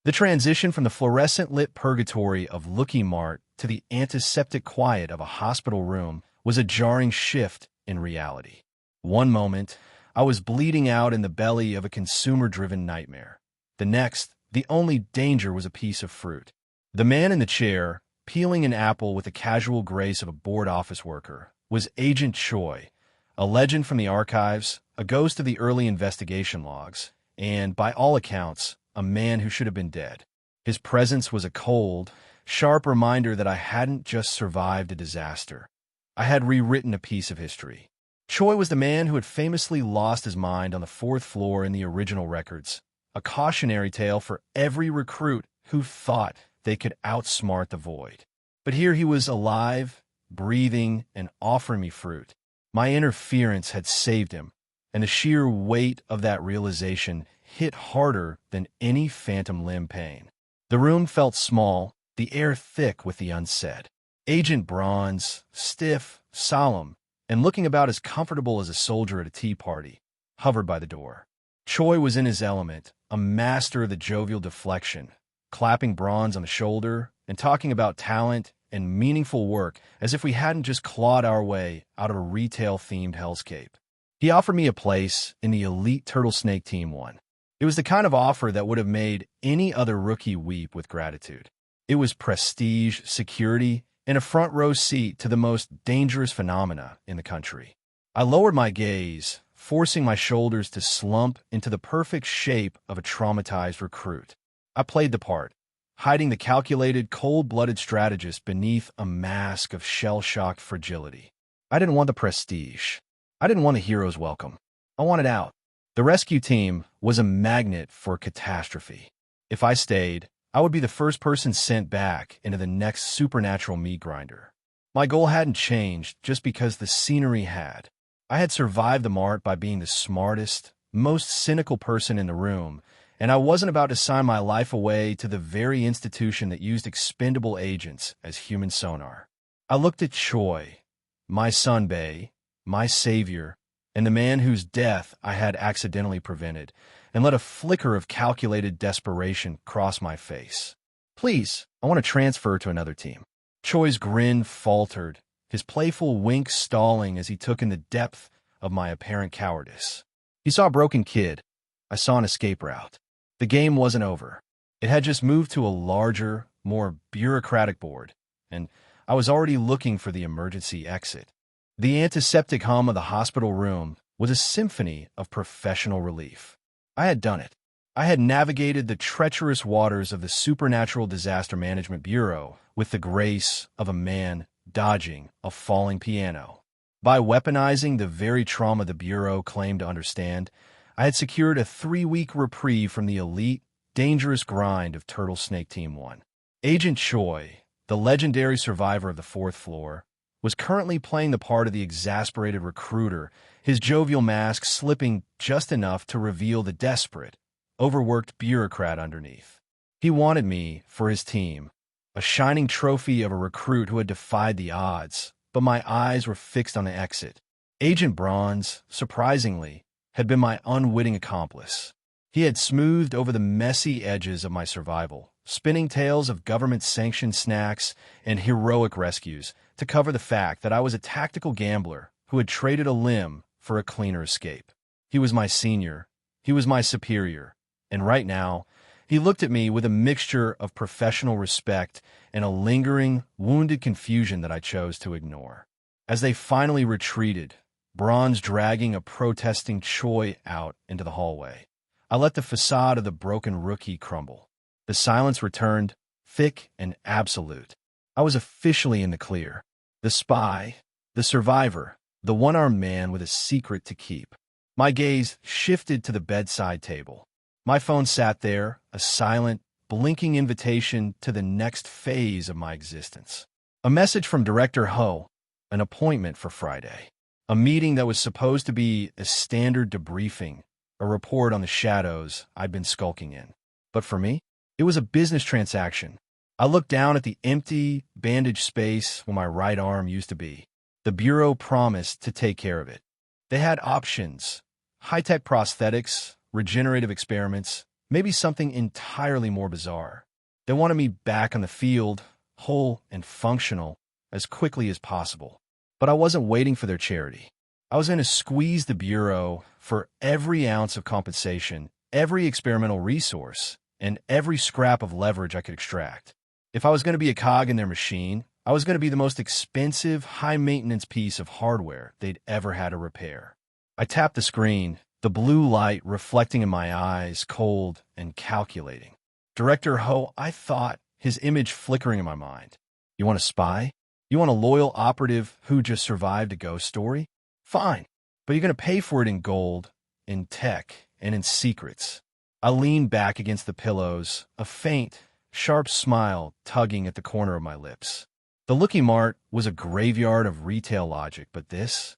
The transition from the fluorescent-lit purgatory of Lookie Mart to the antiseptic quiet of a hospital room was a jarring shift in reality. One moment, I was bleeding out in the belly of a consumer-driven nightmare. The next, the only danger was a piece of fruit. The man in the chair, peeling an apple with the casual grace of a bored office worker, was Agent Choi, a legend from the archives, a ghost of the early investigation logs, and, by all accounts, a man who should have been dead. His presence was a cold, sharp reminder that I hadn't just survived a disaster. I had rewritten a piece of history. Choi was the man who had famously lost his mind on the fourth floor in the original records, a cautionary tale for every recruit who thought they could outsmart the void. But here he was alive, breathing, and offering me fruit. My interference had saved him, and the sheer weight of that realization hit harder than any phantom limb pain. The room felt small, the air thick with the unsaid. Agent Bronze, stiff, solemn, and looking about as comfortable as a soldier at a tea party, hovered by the door. Choi was in his element, a master of the jovial deflection, clapping Bronze on the shoulder and talking about talent and meaningful work as if we hadn't just clawed our way out of a retail-themed hellscape. He offered me a place in the elite Turtle Snake Team 1. It was the kind of offer that would have made any other rookie weep with gratitude. It was prestige, security, and a front-row seat to the most dangerous phenomena in the country. I lowered my gaze, forcing my shoulders to slump into the perfect shape of a traumatized recruit. I played the part, hiding the calculated, cold-blooded strategist beneath a mask of shell-shocked fragility. I didn't want the prestige. I didn't want the hero's welcome. I wanted out. The rescue team was a magnet for catastrophe. If I stayed, I would be the first person sent back into the next supernatural meat grinder. My goal hadn't changed just because the scenery had. I had survived the mart by being the smartest, most cynical person in the room, and I wasn't about to sign my life away to the very institution that used expendable agents as human sonar. I looked at Choi, my sunbae, my savior, and the man whose death I had accidentally prevented, and let a flicker of calculated desperation cross my face. "Please, I want to transfer to another team." Choi's grin faltered, his playful wink stalling as he took in the depth of my apparent cowardice. He saw a broken kid. I saw an escape route. The game wasn't over. It had just moved to a larger, more bureaucratic board, and I was already looking for the emergency exit. The antiseptic hum of the hospital room was a symphony of professional relief. I had done it. I had navigated the treacherous waters of the Supernatural Disaster Management Bureau with the grace of a man dodging a falling piano. By weaponizing the very trauma the Bureau claimed to understand, I had secured a 3-week reprieve from the elite, dangerous grind of Turtle Snake Team 1. Agent Choi, the legendary survivor of the fourth floor, was currently playing the part of the exasperated recruiter, his jovial mask slipping just enough to reveal the desperate, overworked bureaucrat underneath. He wanted me for his team, a shining trophy of a recruit who had defied the odds, but my eyes were fixed on the exit. Agent Bronze, surprisingly, had been my unwitting accomplice. He had smoothed over the messy edges of my survival, spinning tales of government-sanctioned snacks and heroic rescues to cover the fact that I was a tactical gambler who had traded a limb for a cleaner escape. He was my senior, he was my superior, and right now, he looked at me with a mixture of professional respect and a lingering, wounded confusion that I chose to ignore. As they finally retreated, Bronze dragging a protesting Choi out into the hallway, I let the facade of the broken rookie crumble. The silence returned, thick and absolute. I was officially in the clear. The spy, the survivor, the one-armed man with a secret to keep. My gaze shifted to the bedside table. My phone sat there, a silent, blinking invitation to the next phase of my existence. A message from Director Ho, an appointment for Friday. A meeting that was supposed to be a standard debriefing, a report on the shadows I'd been skulking in. But for me, it was a business transaction. I looked down at the empty, bandaged space where my right arm used to be. The Bureau promised to take care of it. They had options: high-tech prosthetics, regenerative experiments, Maybe something entirely more bizarre. They wanted me back on the field, whole and functional, as quickly as possible. But I wasn't waiting for their charity. I was going to squeeze the Bureau for every ounce of compensation, every experimental resource, and every scrap of leverage I could extract. If I was going to be a cog in their machine, I was going to be the most expensive, high-maintenance piece of hardware they'd ever had to repair. I tapped the screen, the blue light reflecting in my eyes, cold and calculating. Director Ho, I thought, his image flickering in my mind. You want a spy? You want a loyal operative who just survived a ghost story? Fine, but you're going to pay for it in gold, in tech, and in secrets. I leaned back against the pillows, a faint, sharp smile tugging at the corner of my lips. The Looking Mart was a graveyard of retail logic, but this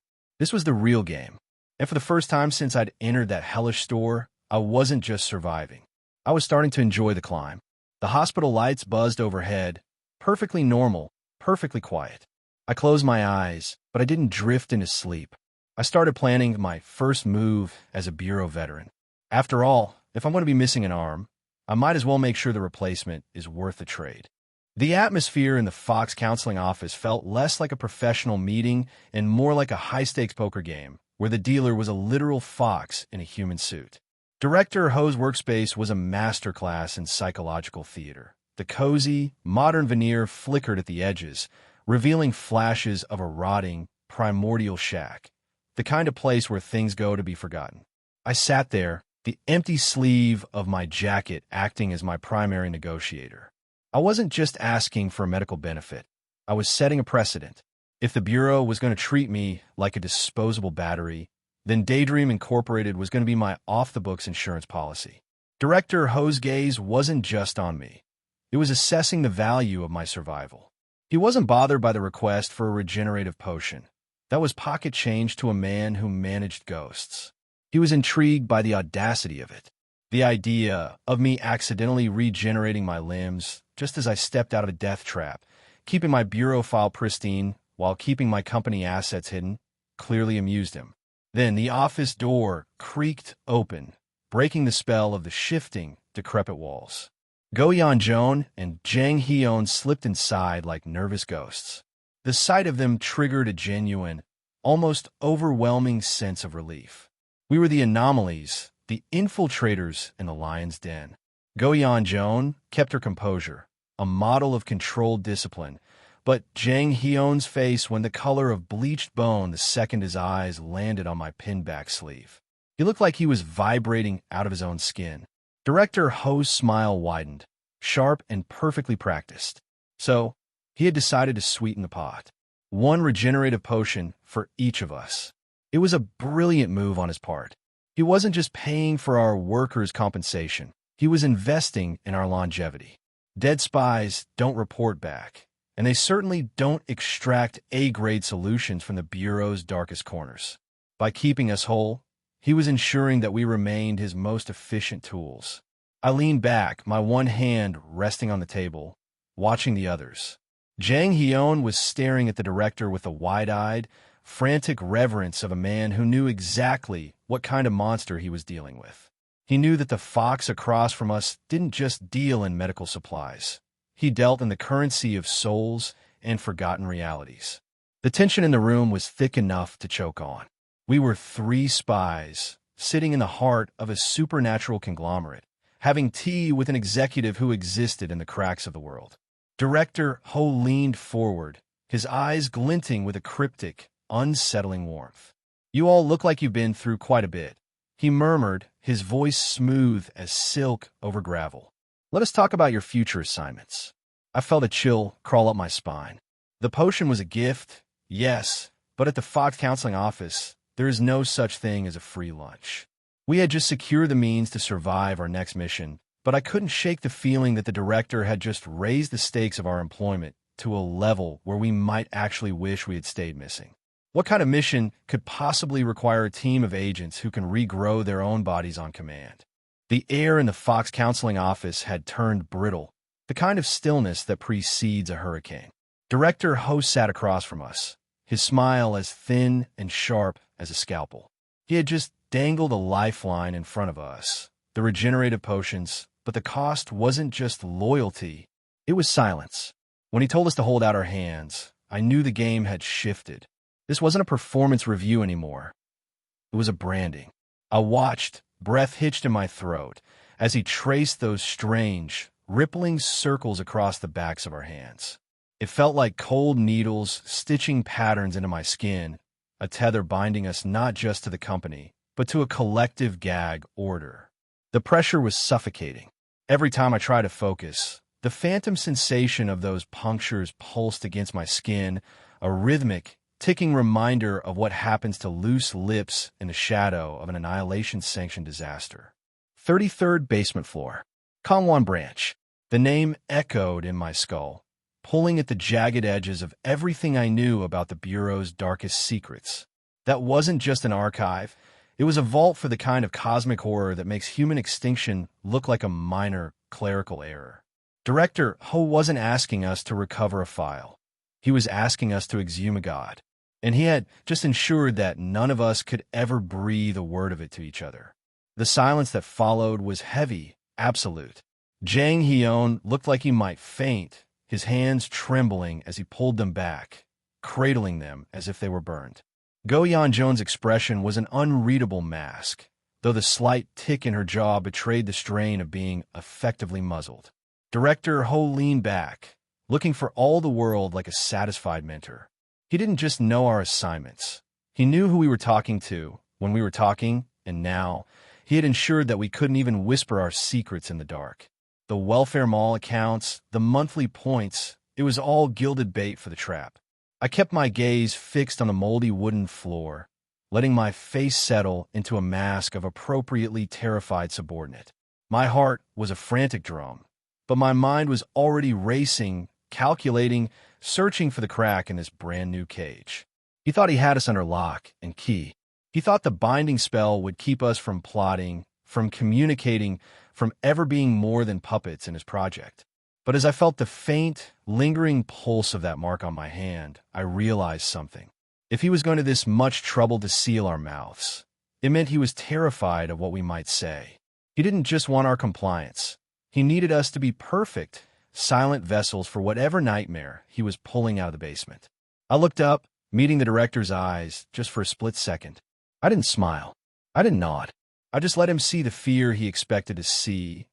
was the real game. And for the first time since I'd entered that hellish store, I wasn't just surviving. I was starting to enjoy the climb. The hospital lights buzzed overhead, perfectly normal, perfectly quiet. I closed my eyes, but I didn't drift into sleep. I started planning my first move as a Bureau veteran. After all, if I'm going to be missing an arm, I might as well make sure the replacement is worth the trade. The atmosphere in the Fox counseling office felt less like a professional meeting and more like a high-stakes poker game, where the dealer was a literal fox in a human suit. Director Ho's workspace was a masterclass in psychological theater. The cozy, modern veneer flickered at the edges, revealing flashes of a rotting, primordial shack, the kind of place where things go to be forgotten. I sat there, the empty sleeve of my jacket acting as my primary negotiator. I wasn't just asking for a medical benefit. I was setting a precedent. If the Bureau was going to treat me like a disposable battery, then Daydream Incorporated was going to be my off-the-books insurance policy. Director Ho's gaze wasn't just on me. It was assessing the value of my survival. He wasn't bothered by the request for a regenerative potion. That was pocket change to a man who managed ghosts. He was intrigued by the audacity of it. The idea of me accidentally regenerating my limbs just as I stepped out of a death trap, keeping my Bureau file pristine while keeping my company assets hidden, clearly amused him. Then the office door creaked open, breaking the spell of the shifting, decrepit walls. Go Yan-jong and Jang Hyun slipped inside like nervous ghosts. The sight of them triggered a genuine, almost overwhelming sense of relief. We were the anomalies, the infiltrators in the lion's den. Go Yan-jong kept her composure, a model of controlled discipline, but Jang Hyun's face went the color of bleached bone the second his eyes landed on my pinback sleeve. He looked like he was vibrating out of his own skin. Director Ho's smile widened, sharp and perfectly practiced. So, he had decided to sweeten the pot. One regenerative potion for each of us. It was a brilliant move on his part. He wasn't just paying for our workers' compensation. He was investing in our longevity. Dead spies don't report back, and they certainly don't extract A-grade solutions from the Bureau's darkest corners. By keeping us whole, he was ensuring that we remained his most efficient tools. I leaned back, my one hand resting on the table, watching the others. Jang Hyun was staring at the director with the wide-eyed, frantic reverence of a man who knew exactly what kind of monster he was dealing with. He knew that the fox across from us didn't just deal in medical supplies. He dealt in the currency of souls and forgotten realities. The tension in the room was thick enough to choke on. We were three spies, sitting in the heart of a supernatural conglomerate, having tea with an executive who existed in the cracks of the world. Director Ho leaned forward, his eyes glinting with a cryptic, unsettling warmth. You all look like you've been through quite a bit, he murmured, his voice smooth as silk over gravel. Let us talk about your future assignments. I felt a chill crawl up my spine. The potion was a gift, yes, but at the Fox counseling office, there is no such thing as a free lunch. We had just secured the means to survive our next mission, but I couldn't shake the feeling that the director had just raised the stakes of our employment to a level where we might actually wish we had stayed missing. What kind of mission could possibly require a team of agents who can regrow their own bodies on command? The air in the Fox counseling office had turned brittle, the kind of stillness that precedes a hurricane. Director Ho sat across from us, his smile as thin and sharp as a scalpel. He had just dangled a lifeline in front of us, the regenerative potions, but the cost wasn't just loyalty, it was silence. When he told us to hold out our hands, I knew the game had shifted. This wasn't a performance review anymore. It was a branding. I watched, breath hitched in my throat, as he traced those strange, rippling circles across the backs of our hands. It felt like cold needles stitching patterns into my skin, a tether binding us not just to the company, but to a collective gag order. The pressure was suffocating. Every time I tried to focus, the phantom sensation of those punctures pulsed against my skin, a rhythmic, ticking reminder of what happens to loose lips in the shadow of an Annihilation-sanctioned disaster. 33rd basement floor. Kongwan branch. The name echoed in my skull, pulling at the jagged edges of everything I knew about the Bureau's darkest secrets. That wasn't just an archive. It was a vault for the kind of cosmic horror that makes human extinction look like a minor clerical error. Director Ho wasn't asking us to recover a file. He was asking us to exhume a god. And he had just ensured that none of us could ever breathe a word of it to each other. The silence that followed was heavy, absolute. Jang Hyun looked like he might faint, his hands trembling as he pulled them back, cradling them as if they were burned. Go Yeon-joon's expression was an unreadable mask, though the slight tick in her jaw betrayed the strain of being effectively muzzled. Director Ho leaned back, looking for all the world like a satisfied mentor. He didn't just know our assignments. He knew who we were talking to when we were talking, and now he had ensured that we couldn't even whisper our secrets in the dark. The welfare mall accounts, the monthly points, it was all gilded bait for the trap. I kept my gaze fixed on the moldy wooden floor, letting my face settle into a mask of appropriately terrified subordinate. My heart was a frantic drum, but my mind was already racing, calculating, searching for the crack in this brand new cage. He thought he had us under lock and key. He thought the binding spell would keep us from plotting, from communicating, from ever being more than puppets in his project. But as I felt the faint, lingering pulse of that mark on my hand, I realized something. If he was going to this much trouble to seal our mouths, it meant he was terrified of what we might say. He didn't just want our compliance. He needed us to be perfect, silent vessels for whatever nightmare he was pulling out of the basement. I looked up, meeting the director's eyes just for a split second. I didn't smile. I didn't nod. I just let him see the fear he expected to see,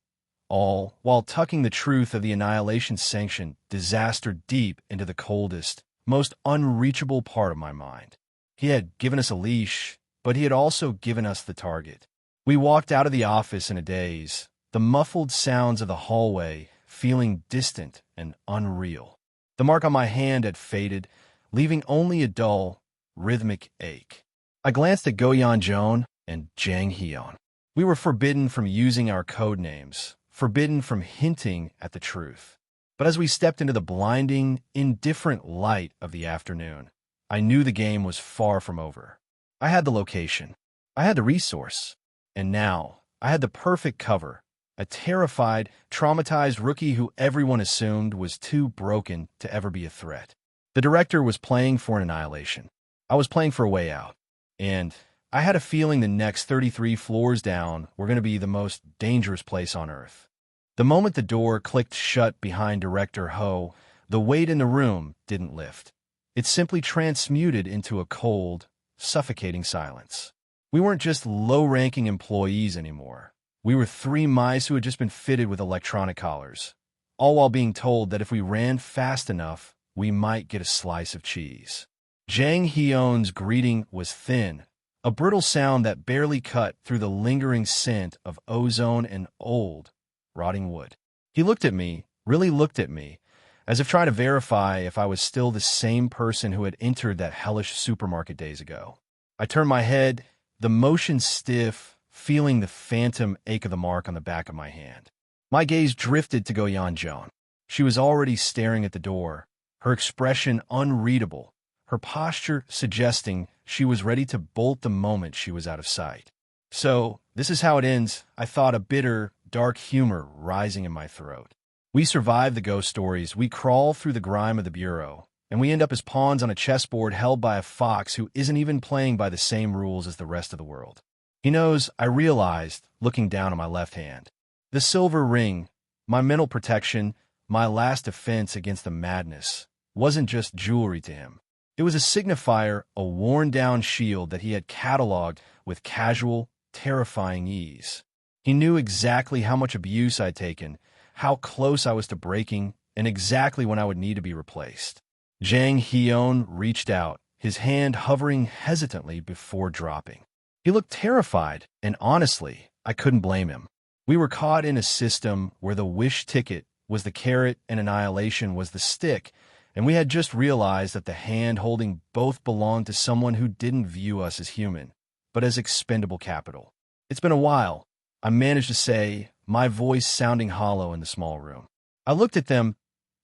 all while tucking the truth of the Annihilation-sanctioned disaster deep into the coldest, most unreachable part of my mind. He had given us a leash, but he had also given us the target. We walked out of the office in a daze, the muffled sounds of the hallway feeling distant and unreal. The mark on my hand had faded, leaving only a dull, rhythmic ache. I glanced at Go Yeon-joon and Jang Hyun. We were forbidden from using our code names, forbidden from hinting at the truth. But as we stepped into the blinding, indifferent light of the afternoon, I knew the game was far from over. I had the location. I had the resource. And now, I had the perfect cover. A terrified, traumatized rookie who everyone assumed was too broken to ever be a threat. The director was playing for an annihilation. I was playing for a way out. And I had a feeling the next 33 floors down were going to be the most dangerous place on Earth. The moment the door clicked shut behind Director Ho, the weight in the room didn't lift. It simply transmuted into a cold, suffocating silence. We weren't just low-ranking employees anymore. We were three mice who had just been fitted with electronic collars, all while being told that if we ran fast enough, we might get a slice of cheese. Jang Hyun's greeting was thin, a brittle sound that barely cut through the lingering scent of ozone and old, rotting wood. He looked at me, really looked at me, as if trying to verify if I was still the same person who had entered that hellish supermarket days ago. I turned my head, the motion stiff, feeling the phantom ache of the mark on the back of my hand. My gaze drifted to Go Yeon-joon. She was already staring at the door, her expression unreadable, her posture suggesting she was ready to bolt the moment she was out of sight. So, this is how it ends, I thought, a bitter, dark humor rising in my throat. We survive the ghost stories, we crawl through the grime of the Bureau, and we end up as pawns on a chessboard held by a fox who isn't even playing by the same rules as the rest of the world. He knows, I realized, looking down at my left hand. The silver ring, my mental protection, my last defense against the madness, wasn't just jewelry to him. It was a signifier, a worn-down shield that he had cataloged with casual, terrifying ease. He knew exactly how much abuse I'd taken, how close I was to breaking, and exactly when I would need to be replaced. Jang Hyun reached out, his hand hovering hesitantly before dropping. He looked terrified, and honestly, I couldn't blame him. We were caught in a system where the wish ticket was the carrot and annihilation was the stick, and we had just realized that the hand holding both belonged to someone who didn't view us as human, but as expendable capital. It's been a while, I managed to say, my voice sounding hollow in the small room. I looked at them,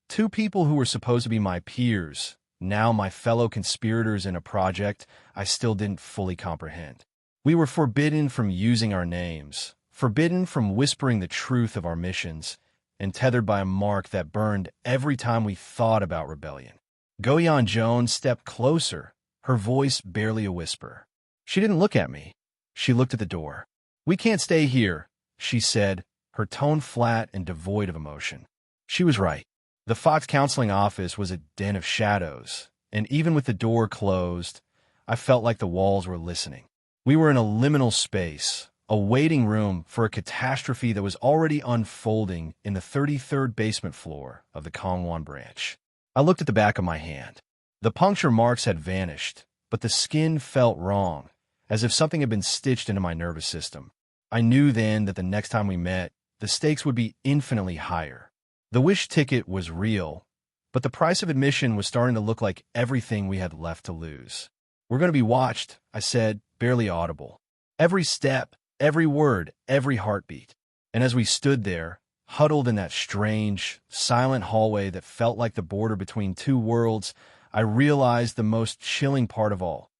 two people who were supposed to be my peers, now my fellow conspirators in a project I still didn't fully comprehend. We were forbidden from using our names, forbidden from whispering the truth of our missions, and tethered by a mark that burned every time we thought about rebellion. Goyeon Joan stepped closer, her voice barely a whisper. She didn't look at me. She looked at the door. "We can't stay here," she said, her tone flat and devoid of emotion. She was right. The Fox counseling office was a den of shadows, and even with the door closed, I felt like the walls were listening. We were in a liminal space, a waiting room for a catastrophe that was already unfolding in the 33rd basement floor of the Kongwon branch. I looked at the back of my hand. The puncture marks had vanished, but the skin felt wrong, as if something had been stitched into my nervous system. I knew then that the next time we met, the stakes would be infinitely higher. The wish ticket was real, but the price of admission was starting to look like everything we had left to lose. "We're going to be watched," I said, barely audible. Every step, every word, every heartbeat. And as we stood there, huddled in that strange, silent hallway that felt like the border between two worlds, I realized the most chilling part of all.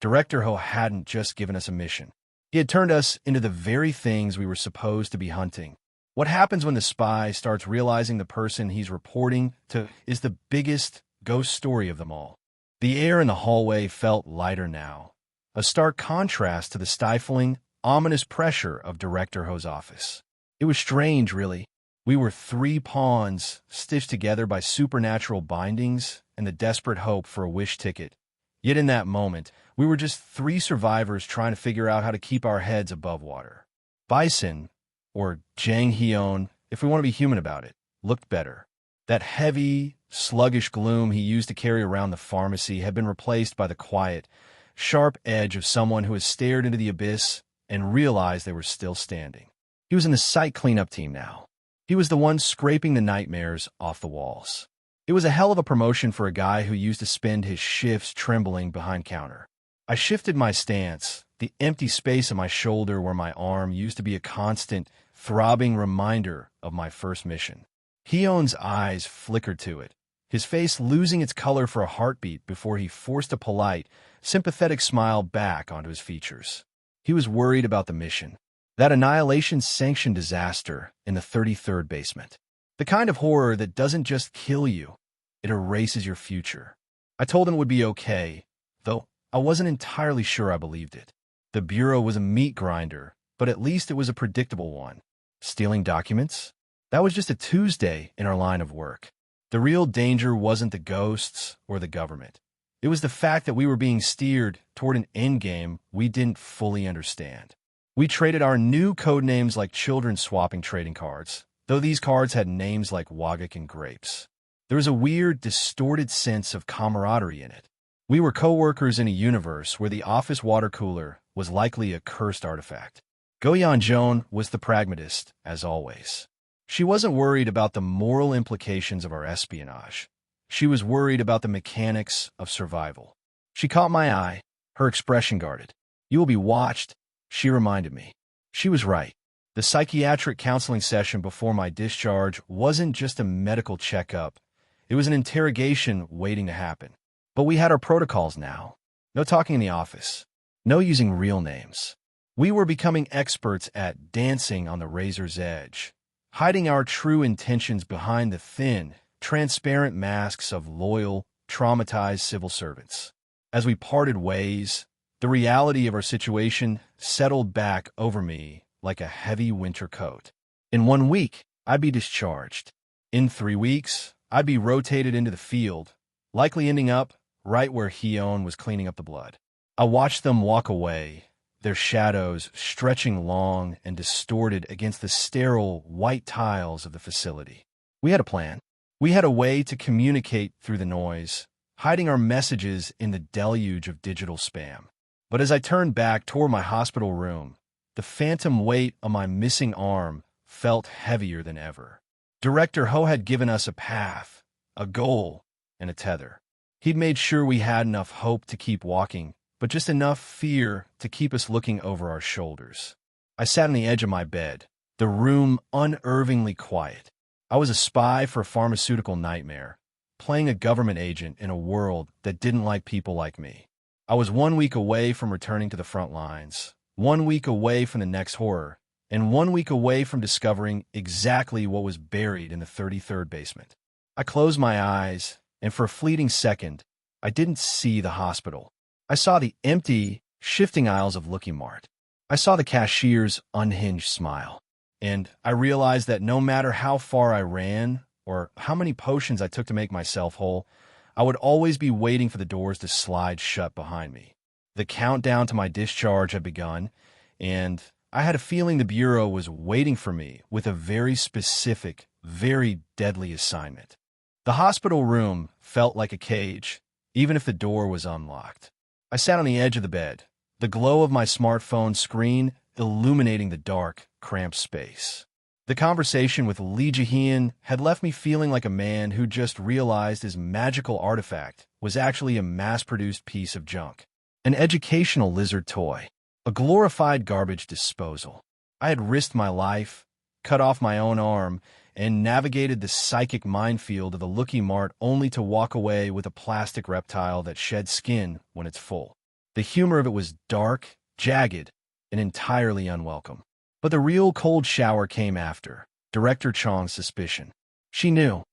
Director Ho hadn't just given us a mission. He had turned us into the very things we were supposed to be hunting. What happens when the spy starts realizing the person he's reporting to is the biggest ghost story of them all? The air in the hallway felt lighter now, a stark contrast to the stifling, ominous pressure of Director Ho's office. It was strange, really. We were three pawns stitched together by supernatural bindings and the desperate hope for a wish ticket. Yet in that moment, we were just three survivors trying to figure out how to keep our heads above water. Bison, or Jang Hyun, if we want to be human about it, looked better. That heavy, sluggish gloom he used to carry around the pharmacy had been replaced by the quiet, sharp edge of someone who has stared into the abyss and realized they were still standing. He was in the site cleanup team now. He was the one scraping the nightmares off the walls. It was a hell of a promotion for a guy who used to spend his shifts trembling behind counter. I shifted my stance, the empty space on my shoulder where my arm used to be a constant, throbbing reminder of my first mission. Hyun's eyes flickered to it, his face losing its color for a heartbeat before he forced a polite, sympathetic smile back onto his features. He was worried about the mission, that annihilation-sanctioned disaster in the 33rd basement. The kind of horror that doesn't just kill you, it erases your future. I told him it would be okay, though I wasn't entirely sure I believed it. The bureau was a meat grinder, but at least it was a predictable one. Stealing documents? That was just a Tuesday in our line of work. The real danger wasn't the ghosts or the government. It was the fact that we were being steered toward an endgame we didn't fully understand. We traded our new code names like children swapping trading cards, though these cards had names like Wagik and Grapes. There was a weird, distorted sense of camaraderie in it. We were co-workers in a universe where the office water cooler was likely a cursed artifact. Goyeon Joan was the pragmatist, as always. She wasn't worried about the moral implications of our espionage. She was worried about the mechanics of survival. She caught my eye, her expression guarded. "You will be watched," she reminded me. She was right. The psychiatric counseling session before my discharge wasn't just a medical checkup. It was an interrogation waiting to happen. But we had our protocols now. No talking in the office. No using real names. We were becoming experts at dancing on the razor's edge, hiding our true intentions behind the thin, transparent masks of loyal, traumatized civil servants. As we parted ways, the reality of our situation settled back over me like a heavy winter coat. In 1 week, I'd be discharged. In 3 weeks, I'd be rotated into the field, likely ending up right where Heon was cleaning up the blood. I watched them walk away, their shadows stretching long and distorted against the sterile white tiles of the facility. We had a plan. We had a way to communicate through the noise, hiding our messages in the deluge of digital spam. But as I turned back toward my hospital room, the phantom weight on my missing arm felt heavier than ever. Director Ho had given us a path, a goal, and a tether. He'd made sure we had enough hope to keep walking, but just enough fear to keep us looking over our shoulders. I sat on the edge of my bed, the room unnervingly quiet. I was a spy for a pharmaceutical nightmare, playing a government agent in a world that didn't like people like me. I was 1 week away from returning to the front lines, 1 week away from the next horror, and 1 week away from discovering exactly what was buried in the 33rd basement. I closed my eyes, and for a fleeting second, I didn't see the hospital. I saw the empty, shifting aisles of Looking Mart. I saw the cashier's unhinged smile, and I realized that no matter how far I ran or how many potions I took to make myself whole, I would always be waiting for the doors to slide shut behind me. The countdown to my discharge had begun, and I had a feeling the Bureau was waiting for me with a very specific, very deadly assignment. The hospital room felt like a cage, even if the door was unlocked. I sat on the edge of the bed, the glow of my smartphone screen illuminating the dark, cramped space. The conversation with Lee Jae-hyun had left me feeling like a man who just realized his magical artifact was actually a mass-produced piece of junk. An educational lizard toy. A glorified garbage disposal. I had risked my life, cut off my own arm, and navigated the psychic minefield of the Looking Mart only to walk away with a plastic reptile that sheds skin when it's full. The humor of it was dark, jagged, and entirely unwelcome. But the real cold shower came after, Director Chong's suspicion. She knew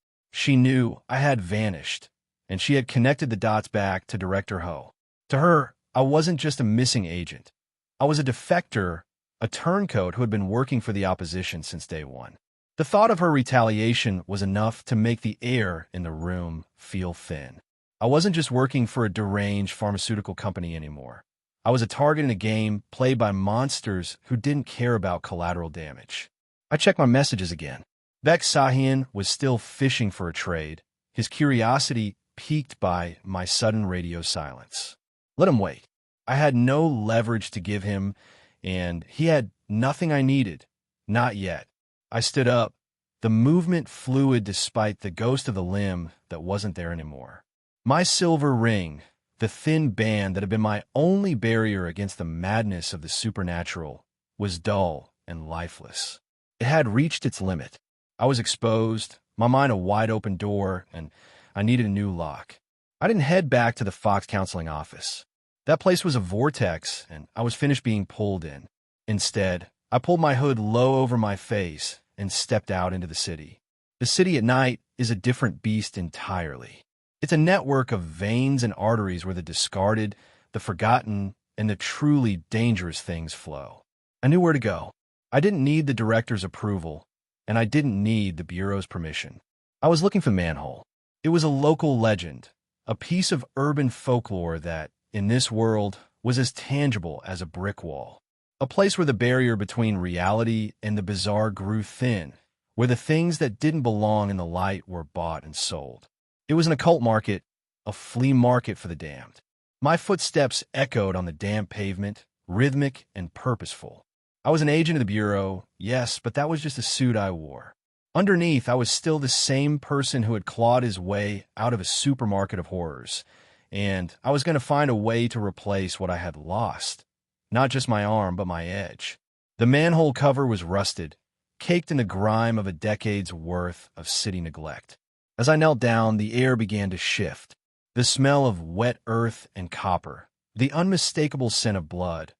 I had vanished, and she had connected the dots back to Director Ho. To her, I wasn't just a missing agent. I was a defector, a turncoat who had been working for the opposition since day one. The thought of her retaliation was enough to make the air in the room feel thin. I wasn't just working for a deranged pharmaceutical company anymore. I was a target in a game played by monsters who didn't care about collateral damage. I checked my messages again. Baek Sahin was still fishing for a trade, his curiosity piqued by my sudden radio silence. Let him wait. I had no leverage to give him, and he had nothing I needed. Not yet. I stood up, the movement fluid despite the ghost of the limb that wasn't there anymore. My silver ring, the thin band that had been my only barrier against the madness of the supernatural, was dull and lifeless. It had reached its limit. I was exposed, my mind a wide-open door, and I needed a new lock. I didn't head back to the Fox counseling office. That place was a vortex, and I was finished being pulled in. Instead, I pulled my hood low over my face and stepped out into the city. The city at night is a different beast entirely. It's a network of veins and arteries where the discarded, the forgotten, and the truly dangerous things flow. I knew where to go. I didn't need the director's approval, and I didn't need the Bureau's permission. I was looking for Manhole. It was a local legend, a piece of urban folklore that, in this world, was as tangible as a brick wall. A place where the barrier between reality and the bizarre grew thin, where the things that didn't belong in the light were bought and sold. It was an occult market, a flea market for the damned. My footsteps echoed on the damp pavement, rhythmic and purposeful. I was an agent of the Bureau, yes, but that was just a suit I wore. Underneath, I was still the same person who had clawed his way out of a supermarket of horrors, and I was going to find a way to replace what I had lost. Not just my arm, but my edge. The manhole cover was rusted, caked in the grime of a decade's worth of city neglect. As I knelt down, the air began to shift. The smell of wet earth and copper, the unmistakable scent of blood,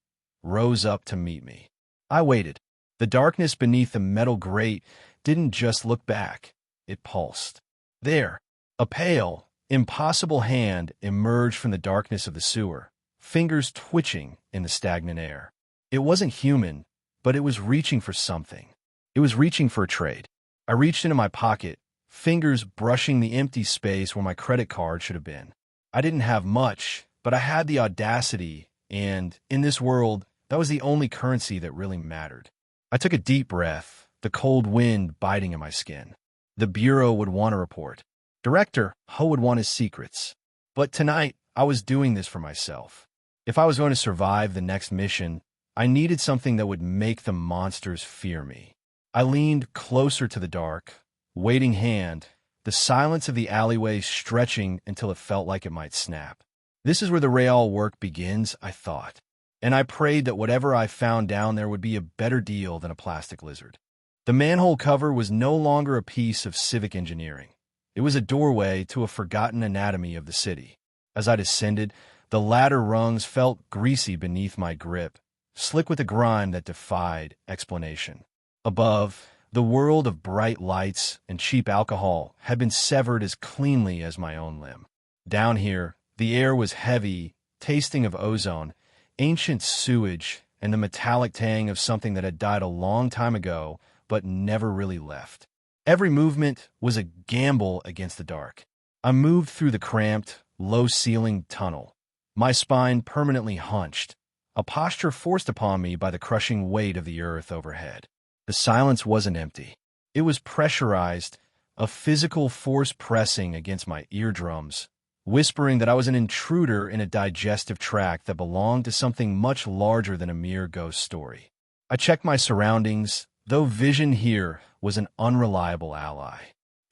rose up to meet me. I waited. The darkness beneath the metal grate didn't just look back. It pulsed. There, a pale, impossible hand emerged from the darkness of the sewer, fingers twitching in the stagnant air. It wasn't human, but it was reaching for something. It was reaching for a trade. I reached into my pocket, fingers brushing the empty space where my credit card should have been. I didn't have much, but I had the audacity, and in this world, that was the only currency that really mattered. I took a deep breath, the cold wind biting at my skin. The Bureau would want a report. Director Ho would want his secrets. But tonight, I was doing this for myself. If I was going to survive the next mission, I needed something that would make the monsters fear me. I leaned closer to the dark, waiting hand, the silence of the alleyway stretching until it felt like it might snap. This is where the real work begins, I thought. And I prayed that whatever I found down there would be a better deal than a plastic lizard. The manhole cover was no longer a piece of civic engineering. It was a doorway to a forgotten anatomy of the city. As I descended, the ladder rungs felt greasy beneath my grip, slick with a grime that defied explanation. Above, the world of bright lights and cheap alcohol had been severed as cleanly as my own limb. Down here, the air was heavy, tasting of ozone, ancient sewage, and the metallic tang of something that had died a long time ago but never really left. Every movement was a gamble against the dark. I moved through the cramped, low-ceilinged tunnel, my spine permanently hunched, a posture forced upon me by the crushing weight of the earth overhead. The silence wasn't empty. It was pressurized, a physical force pressing against my eardrums, whispering that I was an intruder in a digestive tract that belonged to something much larger than a mere ghost story. I checked my surroundings, though vision here was an unreliable ally.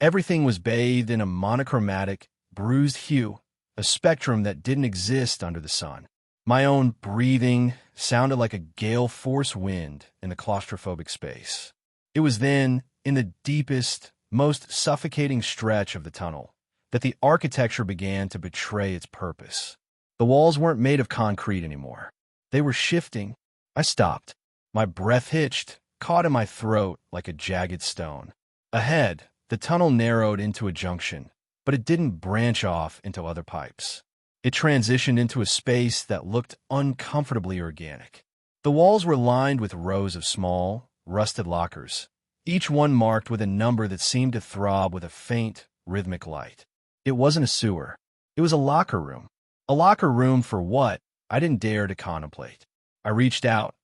Everything was bathed in a monochromatic, bruised hue, a spectrum that didn't exist under the sun. My own breathing sounded like a gale-force wind in the claustrophobic space. It was then, in the deepest, most suffocating stretch of the tunnel, that the architecture began to betray its purpose. The walls weren't made of concrete anymore. They were shifting. I stopped. My breath hitched, caught in my throat like a jagged stone. Ahead, the tunnel narrowed into a junction, but it didn't branch off into other pipes. It transitioned into a space that looked uncomfortably organic. The walls were lined with rows of small, rusted lockers, each one marked with a number that seemed to throb with a faint, rhythmic light. It wasn't a sewer. It was a locker room. A locker room for what? I didn't dare to contemplate. I reached out,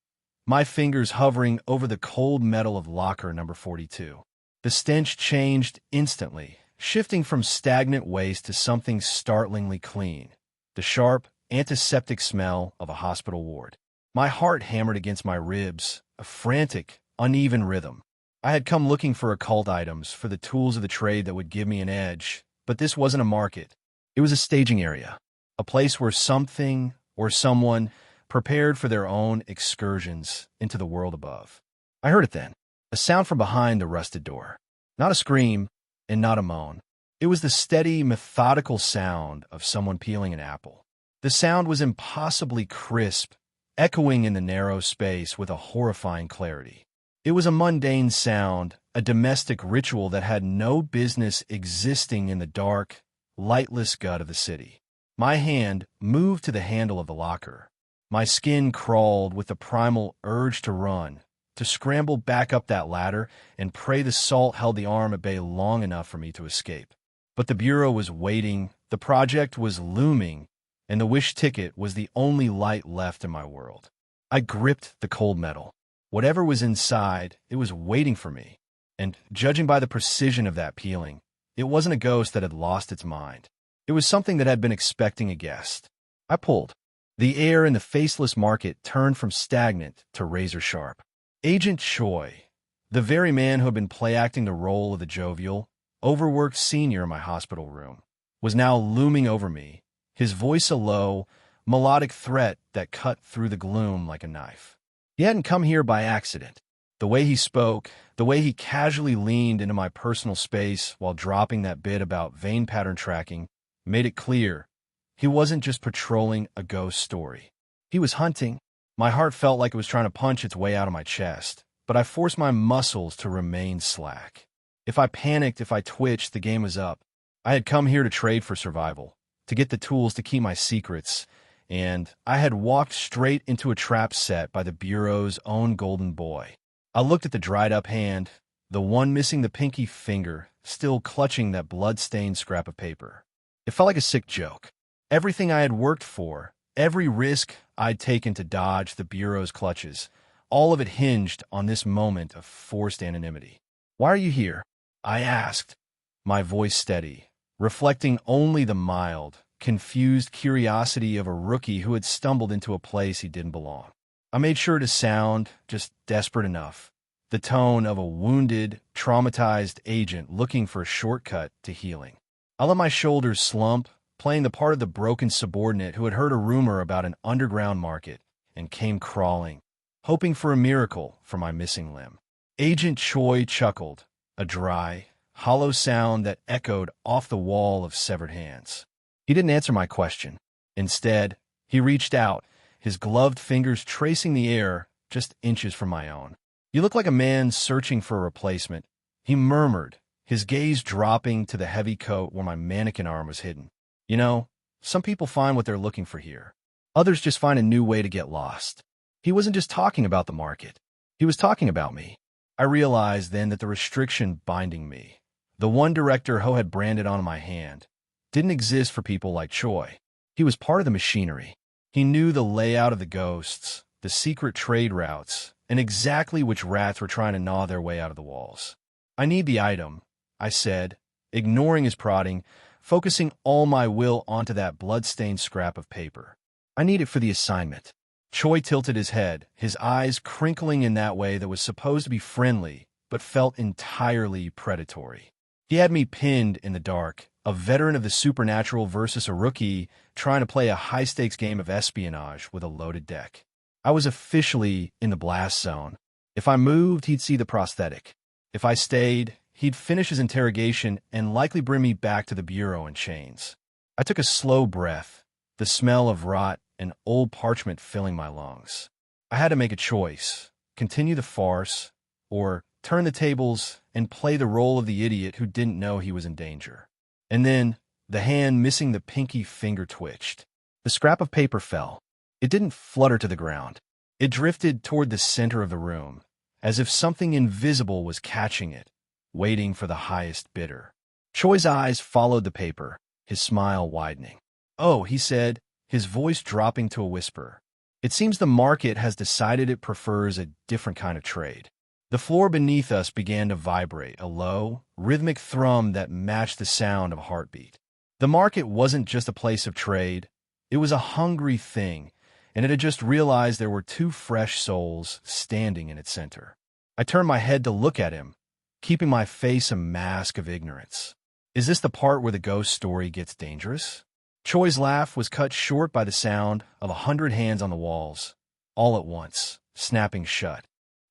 my fingers hovering over the cold metal of locker number 42. The stench changed instantly, shifting from stagnant waste to something startlingly clean, the sharp, antiseptic smell of a hospital ward. My heart hammered against my ribs, a frantic, uneven rhythm. I had come looking for occult items, for the tools of the trade that would give me an edge, but this wasn't a market. It was a staging area, a place where something or someone prepared for their own excursions into the world above. I heard it then, a sound from behind the rusted door. Not a scream, and not a moan. It was the steady, methodical sound of someone peeling an apple. The sound was impossibly crisp, echoing in the narrow space with a horrifying clarity. It was a mundane sound, a domestic ritual that had no business existing in the dark, lightless gut of the city. My hand moved to the handle of the locker. My skin crawled with the primal urge to run, to scramble back up that ladder and pray the salt held the arm at bay long enough for me to escape. But the Bureau was waiting, the project was looming, and the wish ticket was the only light left in my world. I gripped the cold metal. Whatever was inside, it was waiting for me. And judging by the precision of that peeling, it wasn't a ghost that had lost its mind. It was something that had been expecting a guest. I pulled. The air in the faceless market turned from stagnant to razor-sharp. Agent Choi, the very man who had been play-acting the role of the jovial, overworked senior in my hospital room, was now looming over me, his voice a low, melodic threat that cut through the gloom like a knife. He hadn't come here by accident. The way he spoke, the way he casually leaned into my personal space while dropping that bit about vein pattern tracking, made it clear he wasn't just patrolling a ghost story. He was hunting. My heart felt like it was trying to punch its way out of my chest, but I forced my muscles to remain slack. If I panicked, if I twitched, the game was up. I had come here to trade for survival, to get the tools to keep my secrets, and I had walked straight into a trap set by the Bureau's own golden boy. I looked at the dried-up hand, the one missing the pinky finger, still clutching that blood-stained scrap of paper. It felt like a sick joke. Everything I had worked for, every risk I'd taken to dodge the Bureau's clutches, all of it hinged on this moment of forced anonymity. "Why are you here?" I asked, my voice steady, reflecting only the mild, confused curiosity of a rookie who had stumbled into a place he didn't belong. I made sure to sound just desperate enough, the tone of a wounded, traumatized agent looking for a shortcut to healing. I let my shoulders slump, playing the part of the broken subordinate who had heard a rumor about an underground market and came crawling, hoping for a miracle for my missing limb. Agent Choi chuckled, a dry, hollow sound that echoed off the wall of severed hands. He didn't answer my question. Instead, he reached out, his gloved fingers tracing the air just inches from my own. "You look like a man searching for a replacement," he murmured, his gaze dropping to the heavy coat where my mannequin arm was hidden. "You know, some people find what they're looking for here. Others just find a new way to get lost." He wasn't just talking about the market. He was talking about me. I realized then that the restriction binding me, the one director Ho had branded on my hand, didn't exist for people like Choi. He was part of the machinery. He knew the layout of the ghosts, the secret trade routes, and exactly which rats were trying to gnaw their way out of the walls. "I need the item," I said, ignoring his prodding, focusing all my will onto that blood-stained scrap of paper. "I need it for the assignment." Choi tilted his head, his eyes crinkling in that way that was supposed to be friendly, but felt entirely predatory. He had me pinned in the dark, a veteran of the supernatural versus a rookie trying to play a high-stakes game of espionage with a loaded deck. I was officially in the blast zone. If I moved, he'd see the prosthetic. If I stayed, he'd finish his interrogation and likely bring me back to the Bureau in chains. I took a slow breath, the smell of rot and old parchment filling my lungs. I had to make a choice, continue the farce, or turn the tables and play the role of the idiot who didn't know he was in danger. And then, the hand missing the pinky finger twitched. The scrap of paper fell. It didn't flutter to the ground. It drifted toward the center of the room, as if something invisible was catching it, waiting for the highest bidder. Choi's eyes followed the paper, his smile widening. "Oh," he said, his voice dropping to a whisper. "It seems the market has decided it prefers a different kind of trade." The floor beneath us began to vibrate, a low, rhythmic thrum that matched the sound of a heartbeat. The market wasn't just a place of trade. It was a hungry thing, and it had just realized there were two fresh souls standing in its center. I turned my head to look at him, keeping my face a mask of ignorance. Is this the part where the ghost story gets dangerous? Choi's laugh was cut short by the sound of 100 hands on the walls, all at once, snapping shut.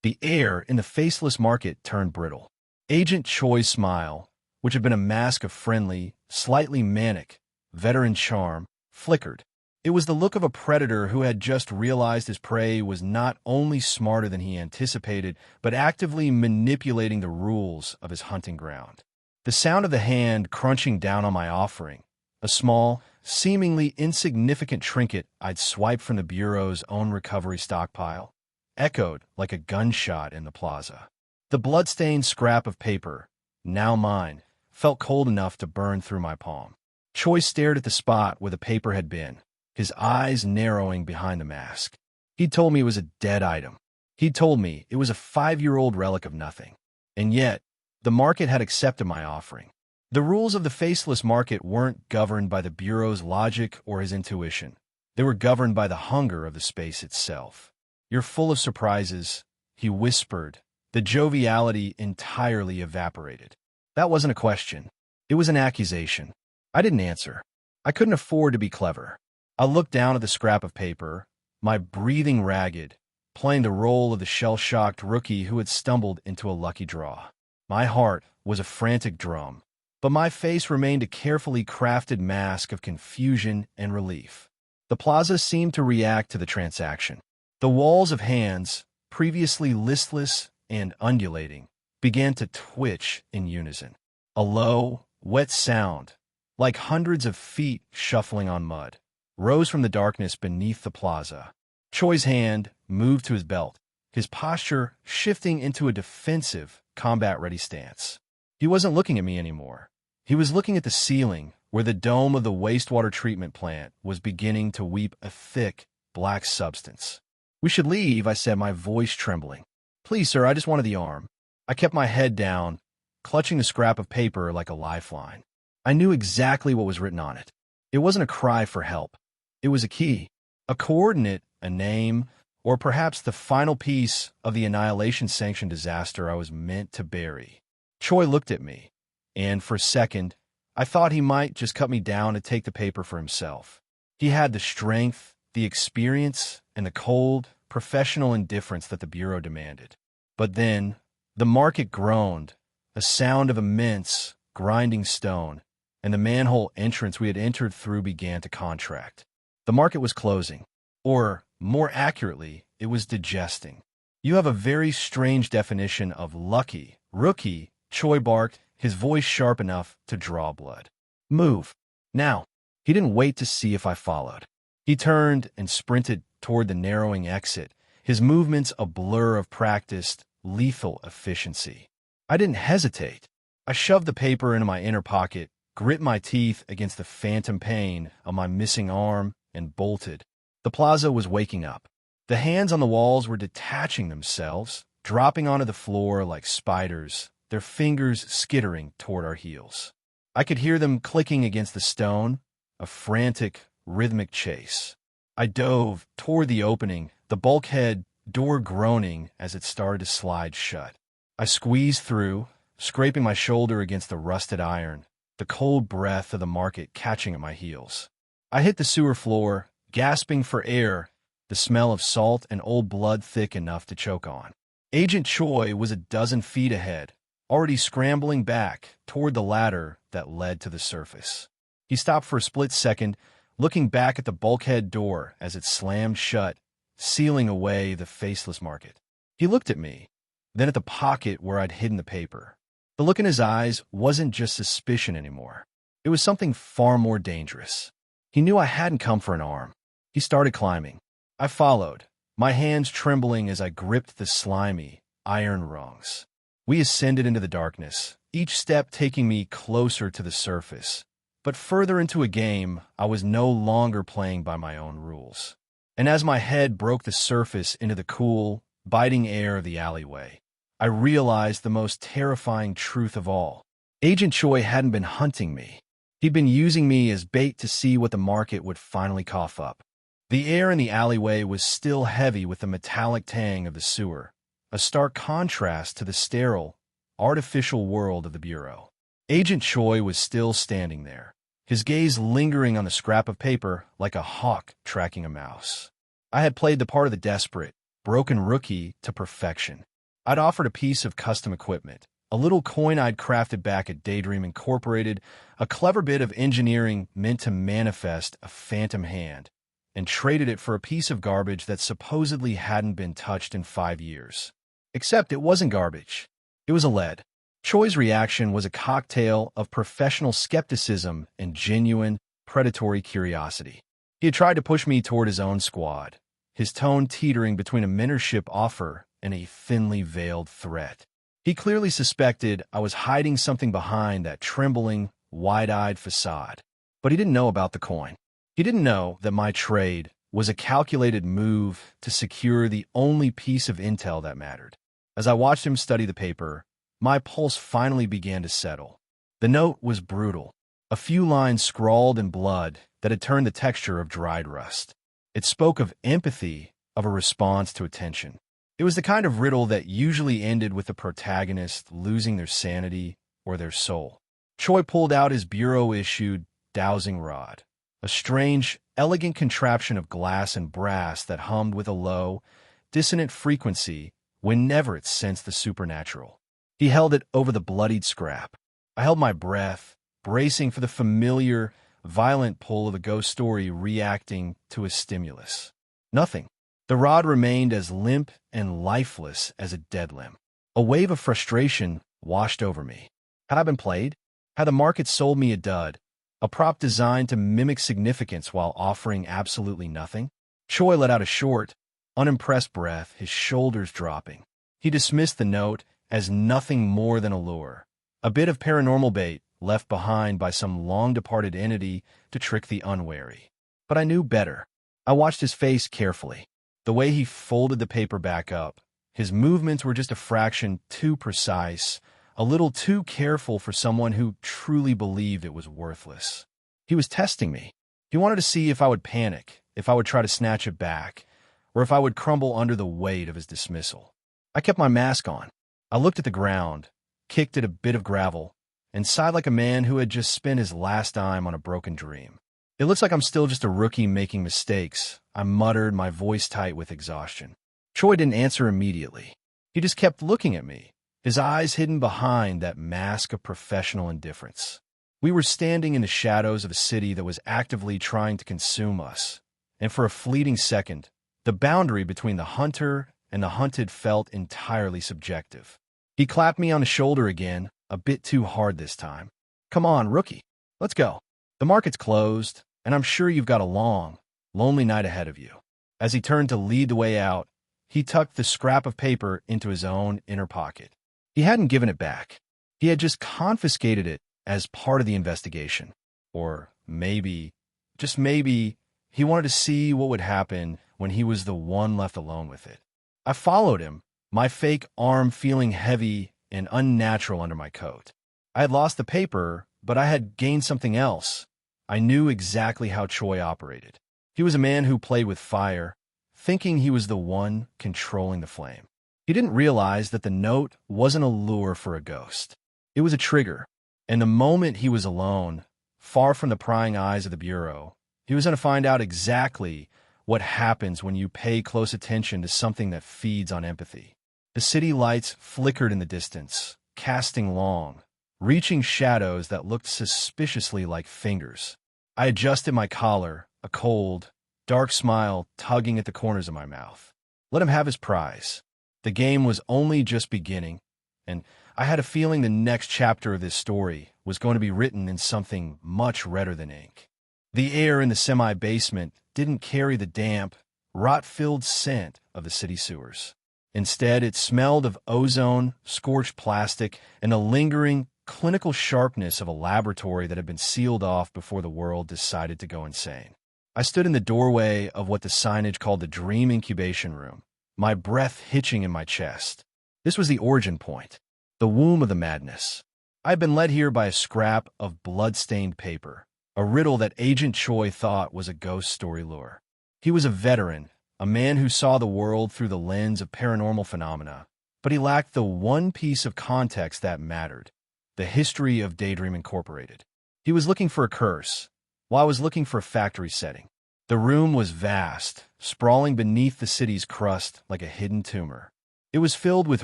The air in the faceless market turned brittle. Agent Choi's smile, which had been a mask of friendly, slightly manic, veteran charm, flickered. It was the look of a predator who had just realized his prey was not only smarter than he anticipated, but actively manipulating the rules of his hunting ground. The sound of the hand crunching down on my offering, a small, seemingly insignificant trinket I'd swiped from the Bureau's own recovery stockpile, echoed like a gunshot in the plaza. The blood-stained scrap of paper, now mine, felt cold enough to burn through my palm. Choi stared at the spot where the paper had been, his eyes narrowing behind the mask. He'd told me it was a dead item. He'd told me it was a 5-year-old relic of nothing. And yet, the market had accepted my offering. The rules of the faceless market weren't governed by the Bureau's logic or his intuition. They were governed by the hunger of the space itself. "You're full of surprises," he whispered, the joviality entirely evaporated. That wasn't a question. It was an accusation. I didn't answer. I couldn't afford to be clever. I looked down at the scrap of paper, my breathing ragged, playing the role of the shell-shocked rookie who had stumbled into a lucky draw. My heart was a frantic drum, but my face remained a carefully crafted mask of confusion and relief. The plaza seemed to react to the transaction. The walls of hands, previously listless and undulating, began to twitch in unison. A low, wet sound, like hundreds of feet shuffling on mud, rose from the darkness beneath the plaza. Choi's hand moved to his belt, his posture shifting into a defensive, combat-ready stance. He wasn't looking at me anymore. He was looking at the ceiling, where the dome of the wastewater treatment plant was beginning to weep a thick, black substance. "We should leave," I said, my voice trembling. "Please, sir, I just wanted the arm." I kept my head down, clutching the scrap of paper like a lifeline. I knew exactly what was written on it. It wasn't a cry for help. It was a key, a coordinate, a name, or perhaps the final piece of the annihilation-sanctioned disaster I was meant to bury. Choi looked at me, and for a second, I thought he might just cut me down and take the paper for himself. He had the strength, the experience, and the cold, professional indifference that the Bureau demanded. But then, the market groaned, a sound of immense, grinding stone, and the manhole entrance we had entered through began to contract. The market was closing, or, more accurately, it was digesting. "You have a very strange definition of lucky, rookie," Choi barked, his voice sharp enough to draw blood. "Move. Now." He didn't wait to see if I followed. He turned and sprinted toward the narrowing exit, his movements a blur of practiced, lethal efficiency. I didn't hesitate. I shoved the paper into my inner pocket, grit my teeth against the phantom pain of my missing arm, and bolted. The plaza was waking up. The hands on the walls were detaching themselves, dropping onto the floor like spiders, their fingers skittering toward our heels. I could hear them clicking against the stone, a frantic, rhythmic chase. I dove toward the opening, the bulkhead door groaning as it started to slide shut. I squeezed through, scraping my shoulder against the rusted iron, the cold breath of the market catching at my heels. I hit the sewer floor, gasping for air, the smell of salt and old blood thick enough to choke on. Agent Choi was a dozen feet ahead, already scrambling back toward the ladder that led to the surface. He stopped for a split second, looking back at the bulkhead door as it slammed shut, sealing away the faceless market. He looked at me, then at the pocket where I'd hidden the paper. The look in his eyes wasn't just suspicion anymore. It was something far more dangerous. He knew I hadn't come for an arm. He started climbing. I followed, my hands trembling as I gripped the slimy, iron rungs. We ascended into the darkness, each step taking me closer to the surface, but further into a game I was no longer playing by my own rules. And as my head broke the surface into the cool, biting air of the alleyway, I realized the most terrifying truth of all. Agent Choi hadn't been hunting me. He'd been using me as bait to see what the market would finally cough up. The air in the alleyway was still heavy with the metallic tang of the sewer, a stark contrast to the sterile, artificial world of the Bureau. Agent Choi was still standing there, his gaze lingering on the scrap of paper like a hawk tracking a mouse. I had played the part of the desperate, broken rookie to perfection. I'd offered a piece of custom equipment, a little coin I'd crafted back at Daydream Incorporated, a clever bit of engineering meant to manifest a phantom hand, and traded it for a piece of garbage that supposedly hadn't been touched in 5 years. Except it wasn't garbage. It was a lead. Choi's reaction was a cocktail of professional skepticism and genuine, predatory curiosity. He had tried to push me toward his own squad, his tone teetering between a mentorship offer and a thinly veiled threat. He clearly suspected I was hiding something behind that trembling, wide-eyed facade. But he didn't know about the coin. He didn't know that my trade was a calculated move to secure the only piece of intel that mattered. As I watched him study the paper, my pulse finally began to settle. The note was brutal, a few lines scrawled in blood that had turned the texture of dried rust. It spoke of empathy, of a response to attention. It was the kind of riddle that usually ended with the protagonist losing their sanity or their soul. Choi pulled out his bureau-issued dowsing rod, a strange, elegant contraption of glass and brass that hummed with a low, dissonant frequency whenever it sensed the supernatural. He held it over the bloodied scrap. I held my breath, bracing for the familiar, violent pull of a ghost story reacting to a stimulus. Nothing. The rod remained as limp and lifeless as a dead limb. A wave of frustration washed over me. Had I been played? Had the market sold me a dud, A prop designed to mimic significance while offering absolutely nothing? Choi let out a short, unimpressed breath, his shoulders dropping. He dismissed the note as nothing more than a lure, a bit of paranormal bait left behind by some long-departed entity to trick the unwary. But I knew better. I watched his face carefully. The way he folded the paper back up, his movements were just a fraction too precise, a little too careful for someone who truly believed it was worthless. He was testing me. He wanted to see if I would panic, if I would try to snatch it back, or if I would crumble under the weight of his dismissal. I kept my mask on. I looked at the ground, kicked at a bit of gravel, and sighed like a man who had just spent his last dime on a broken dream. It looks like I'm still just a rookie making mistakes, I muttered, my voice tight with exhaustion. Choi didn't answer immediately. He just kept looking at me, his eyes hidden behind that mask of professional indifference. We were standing in the shadows of a city that was actively trying to consume us, and for a fleeting second, the boundary between the hunter and the hunted felt entirely subjective. He clapped me on the shoulder again, a bit too hard this time. Come on, rookie. Let's go. The market's closed, and I'm sure you've got a long, lonely night ahead of you. As he turned to lead the way out, he tucked the scrap of paper into his own inner pocket. He hadn't given it back. He had just confiscated it as part of the investigation. Or maybe, just maybe, he wanted to see what would happen when he was the one left alone with it. I followed him, my fake arm feeling heavy and unnatural under my coat. I had lost the paper, but I had gained something else. I knew exactly how Choi operated. He was a man who played with fire, thinking he was the one controlling the flame. He didn't realize that the note wasn't a lure for a ghost. It was a trigger, and the moment he was alone, far from the prying eyes of the bureau, he was going to find out exactly what happens when you pay close attention to something that feeds on empathy. The city lights flickered in the distance, casting long, reaching shadows that looked suspiciously like fingers. I adjusted my collar, a cold, dark smile tugging at the corners of my mouth. Let him have his prize. The game was only just beginning, and I had a feeling the next chapter of this story was going to be written in something much redder than ink. The air in the semi-basement didn't carry the damp, rot-filled scent of the city sewers. Instead, it smelled of ozone, scorched plastic, and the lingering, clinical sharpness of a laboratory that had been sealed off before the world decided to go insane. I stood in the doorway of what the signage called the Dream Incubation Room, my breath hitching in my chest. This was the origin point, the womb of the madness. I had been led here by a scrap of blood-stained paper, a riddle that Agent Choi thought was a ghost story lure. He was a veteran, a man who saw the world through the lens of paranormal phenomena, but he lacked the one piece of context that mattered, the history of Daydream Incorporated. He was looking for a curse, while I was looking for a factory setting. The room was vast, sprawling beneath the city's crust like a hidden tumor. It was filled with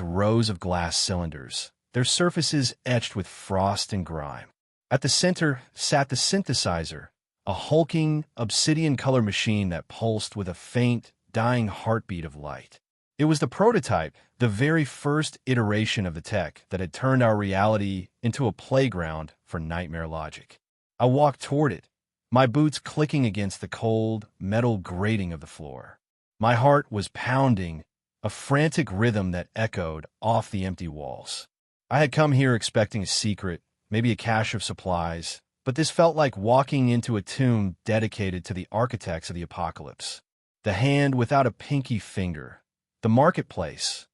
rows of glass cylinders, their surfaces etched with frost and grime. At the center sat the synthesizer, a hulking, obsidian-colored machine that pulsed with a faint, dying heartbeat of light. It was the prototype, the very first iteration of the tech that had turned our reality into a playground for nightmare logic. I walked toward it, my boots clicking against the cold, metal grating of the floor. My heart was pounding, a frantic rhythm that echoed off the empty walls. I had come here expecting a secret, maybe a cache of supplies, but this felt like walking into a tomb dedicated to the architects of the apocalypse. The hand without a pinky finger. The marketplace.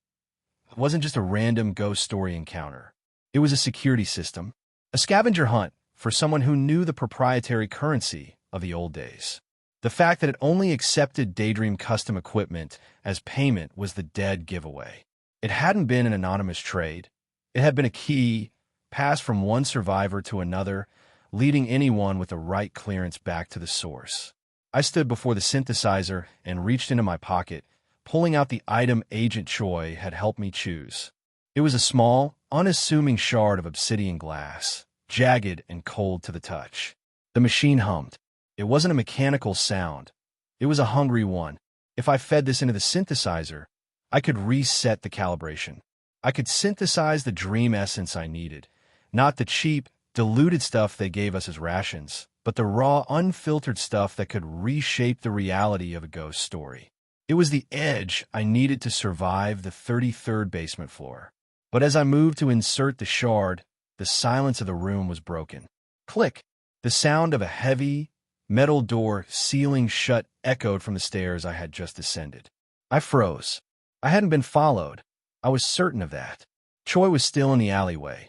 It wasn't just a random ghost story encounter. It was a security system, a scavenger hunt for someone who knew the proprietary currency of the old days. The fact that it only accepted Daydream custom equipment as payment was the dead giveaway. It hadn't been an anonymous trade. It had been a key, passed from one survivor to another, leading anyone with the right clearance back to the source. I stood before the synthesizer and reached into my pocket, pulling out the item Agent Choi had helped me choose. It was a small, unassuming shard of obsidian glass, jagged and cold to the touch. The machine hummed. It wasn't a mechanical sound. It was a hungry one. If I fed this into the synthesizer, I could reset the calibration. I could synthesize the dream essence I needed, not the cheap, diluted stuff they gave us as rations, but the raw, unfiltered stuff that could reshape the reality of a ghost story. It was the edge I needed to survive the 33rd basement floor. But as I moved to insert the shard, the silence of the room was broken. Click! The sound of a heavy, metal door sealing shut echoed from the stairs I had just ascended. I froze. I hadn't been followed. I was certain of that. Choi was still in the alleyway,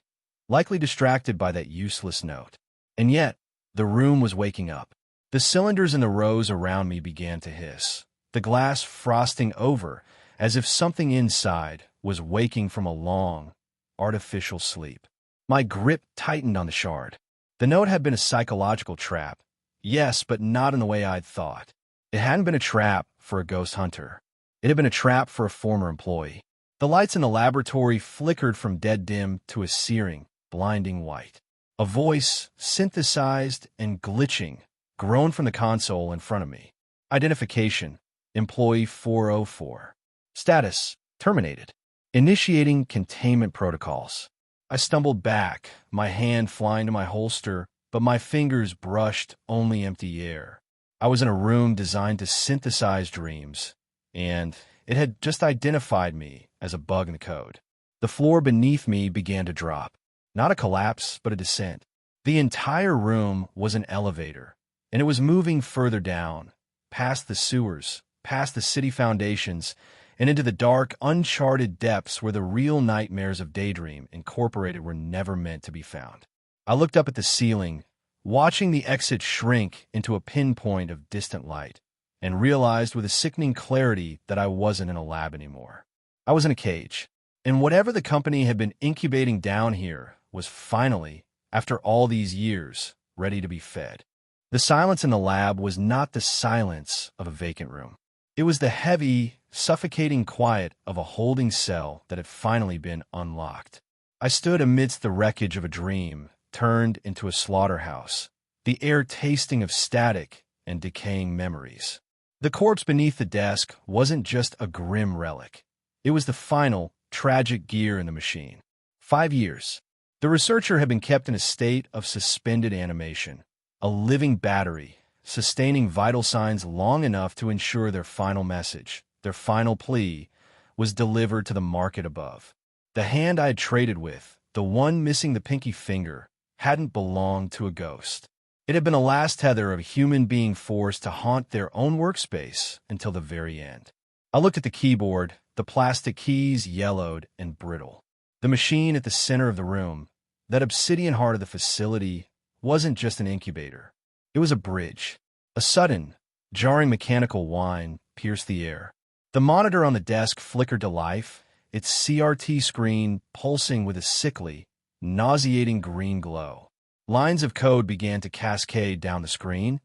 likely distracted by that useless note. And yet, the room was waking up. The cylinders in the rows around me began to hiss, the glass frosting over as if something inside was waking from a long, artificial sleep. My grip tightened on the shard. The note had been a psychological trap. Yes, but not in the way I'd thought. It hadn't been a trap for a ghost hunter. It had been a trap for a former employee. The lights in the laboratory flickered from dead dim to a searing, blinding white. A voice, synthesized and glitching, groaned from the console in front of me. Identification, Employee 404. Status, terminated. Initiating containment protocols. I stumbled back, my hand flying to my holster, but my fingers brushed only empty air. I was in a room designed to synthesize dreams, and it had just identified me as a bug in the code. The floor beneath me began to drop. Not a collapse, but a descent. The entire room was an elevator, and it was moving further down, past the sewers, past the city foundations, and into the dark, uncharted depths where the real nightmares of Daydream Incorporated were never meant to be found. I looked up at the ceiling, watching the exit shrink into a pinpoint of distant light, and realized with a sickening clarity that I wasn't in a lab anymore. I was in a cage, and whatever the company had been incubating down here was finally, after all these years, ready to be fed. The silence in the lab was not the silence of a vacant room. It was the heavy, suffocating quiet of a holding cell that had finally been unlocked. I stood amidst the wreckage of a dream turned into a slaughterhouse, the air tasting of static and decaying memories. The corpse beneath the desk wasn't just a grim relic. It was the final, tragic gear in the machine. 5 years. The researcher had been kept in a state of suspended animation, a living battery, sustaining vital signs long enough to ensure their final message, their final plea, was delivered to the market above. The hand I had traded with, the one missing the pinky finger, hadn't belonged to a ghost. It had been a last tether of a human being forced to haunt their own workspace until the very end. I looked at the keyboard, the plastic keys yellowed and brittle. The machine at the center of the room, that obsidian heart of the facility, wasn't just an incubator. It was a bridge. A sudden, jarring mechanical whine pierced the air. The monitor on the desk flickered to life, its CRT screen pulsing with a sickly, nauseating green glow. Lines of code began to cascade down the screen,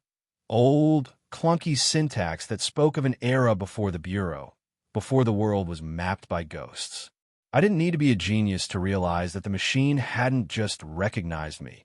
old, clunky syntax that spoke of an era before the Bureau, before the world was mapped by ghosts. I didn't need to be a genius to realize that the machine hadn't just recognized me.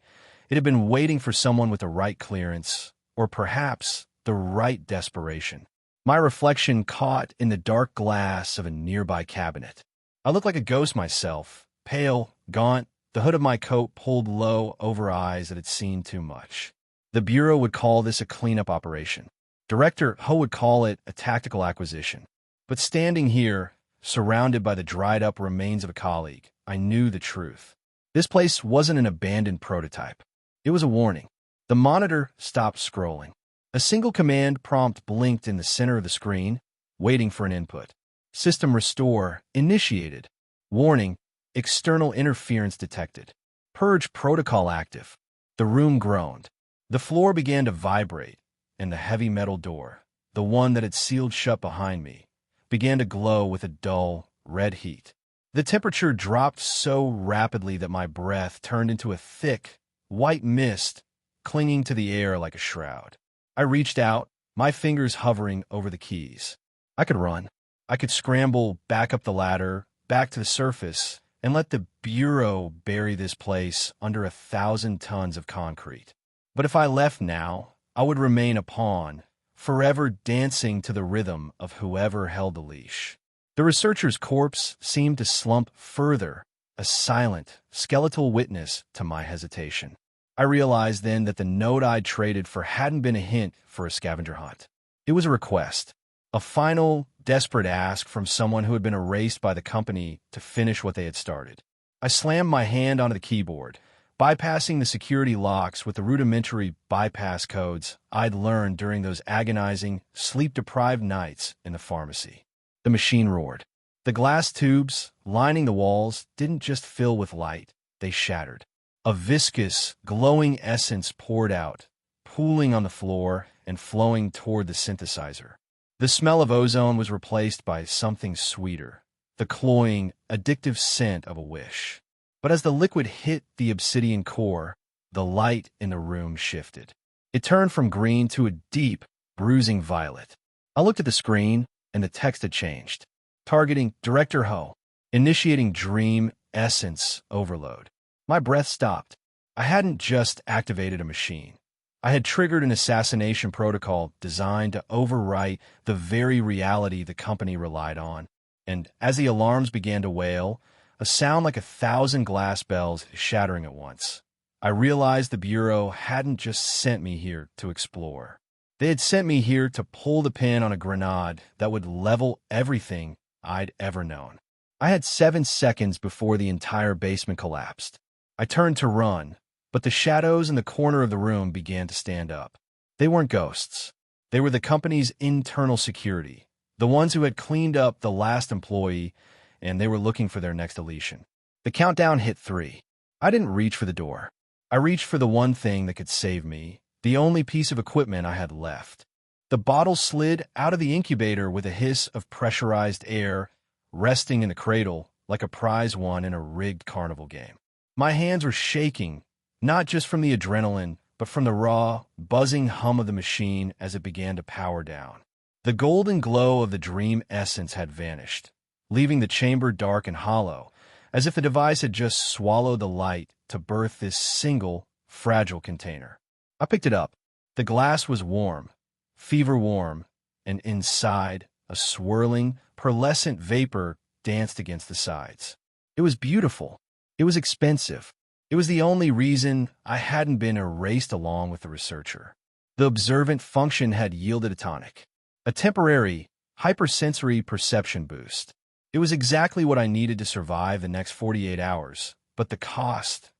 It had been waiting for someone with the right clearance, or perhaps the right desperation. My reflection caught in the dark glass of a nearby cabinet. I looked like a ghost myself, pale, gaunt, the hood of my coat pulled low over eyes that had seen too much. The Bureau would call this a cleanup operation. Director Ho would call it a tactical acquisition. But standing here, surrounded by the dried-up remains of a colleague, I knew the truth. This place wasn't an abandoned prototype. It was a warning. The monitor stopped scrolling. A single command prompt blinked in the center of the screen, waiting for an input. System restore initiated. Warning, external interference detected. Purge protocol active. The room groaned. The floor began to vibrate, and the heavy metal door, the one that had sealed shut behind me, began to glow with a dull, red heat. The temperature dropped so rapidly that my breath turned into a thick, white mist, clinging to the air like a shroud. I reached out, my fingers hovering over the keys. I could run. I could scramble back up the ladder, back to the surface, and let the Bureau bury this place under 1,000 tons of concrete. But if I left now, I would remain a pawn, forever dancing to the rhythm of whoever held the leash. The researcher's corpse seemed to slump further, a silent, skeletal witness to my hesitation. I realized then that the note I'd traded for hadn't been a hint for a scavenger hunt. It was a request, a final, desperate ask from someone who had been erased by the company to finish what they had started. I slammed my hand onto the keyboard, bypassing the security locks with the rudimentary bypass codes I'd learned during those agonizing, sleep-deprived nights in the pharmacy. The machine roared. The glass tubes lining the walls didn't just fill with light, they shattered. A viscous, glowing essence poured out, pooling on the floor and flowing toward the synthesizer. The smell of ozone was replaced by something sweeter, the cloying, addictive scent of a wish. But as the liquid hit the obsidian core, the light in the room shifted. It turned from green to a deep, bruising violet. I looked at the screen, and the text had changed. Targeting Director Ho. Initiating Dream Essence Overload. My breath stopped. I hadn't just activated a machine. I had triggered an assassination protocol designed to overwrite the very reality the company relied on. And as the alarms began to wail, a sound like 1,000 glass bells shattering at once, I realized the Bureau hadn't just sent me here to explore. They had sent me here to pull the pin on a grenade that would level everything I'd ever known. I had 7 seconds before the entire basement collapsed. I turned to run, but the shadows in the corner of the room began to stand up. They weren't ghosts. They were the company's internal security, the ones who had cleaned up the last employee, and they were looking for their next deletion. The countdown hit 3. I didn't reach for the door. I reached for the one thing that could save me, the only piece of equipment I had left. The bottle slid out of the incubator with a hiss of pressurized air, resting in the cradle like a prize won in a rigged carnival game. My hands were shaking, not just from the adrenaline, but from the raw, buzzing hum of the machine as it began to power down. The golden glow of the dream essence had vanished, leaving the chamber dark and hollow, as if the device had just swallowed the light to birth this single, fragile container. I picked it up. The glass was warm, fever warm, and inside, a swirling, pearlescent vapor danced against the sides. It was beautiful. It was expensive. It was the only reason I hadn't been erased along with the researcher. The observant function had yielded a tonic, a temporary, hypersensory perception boost. It was exactly what I needed to survive the next 48 hours, but the cost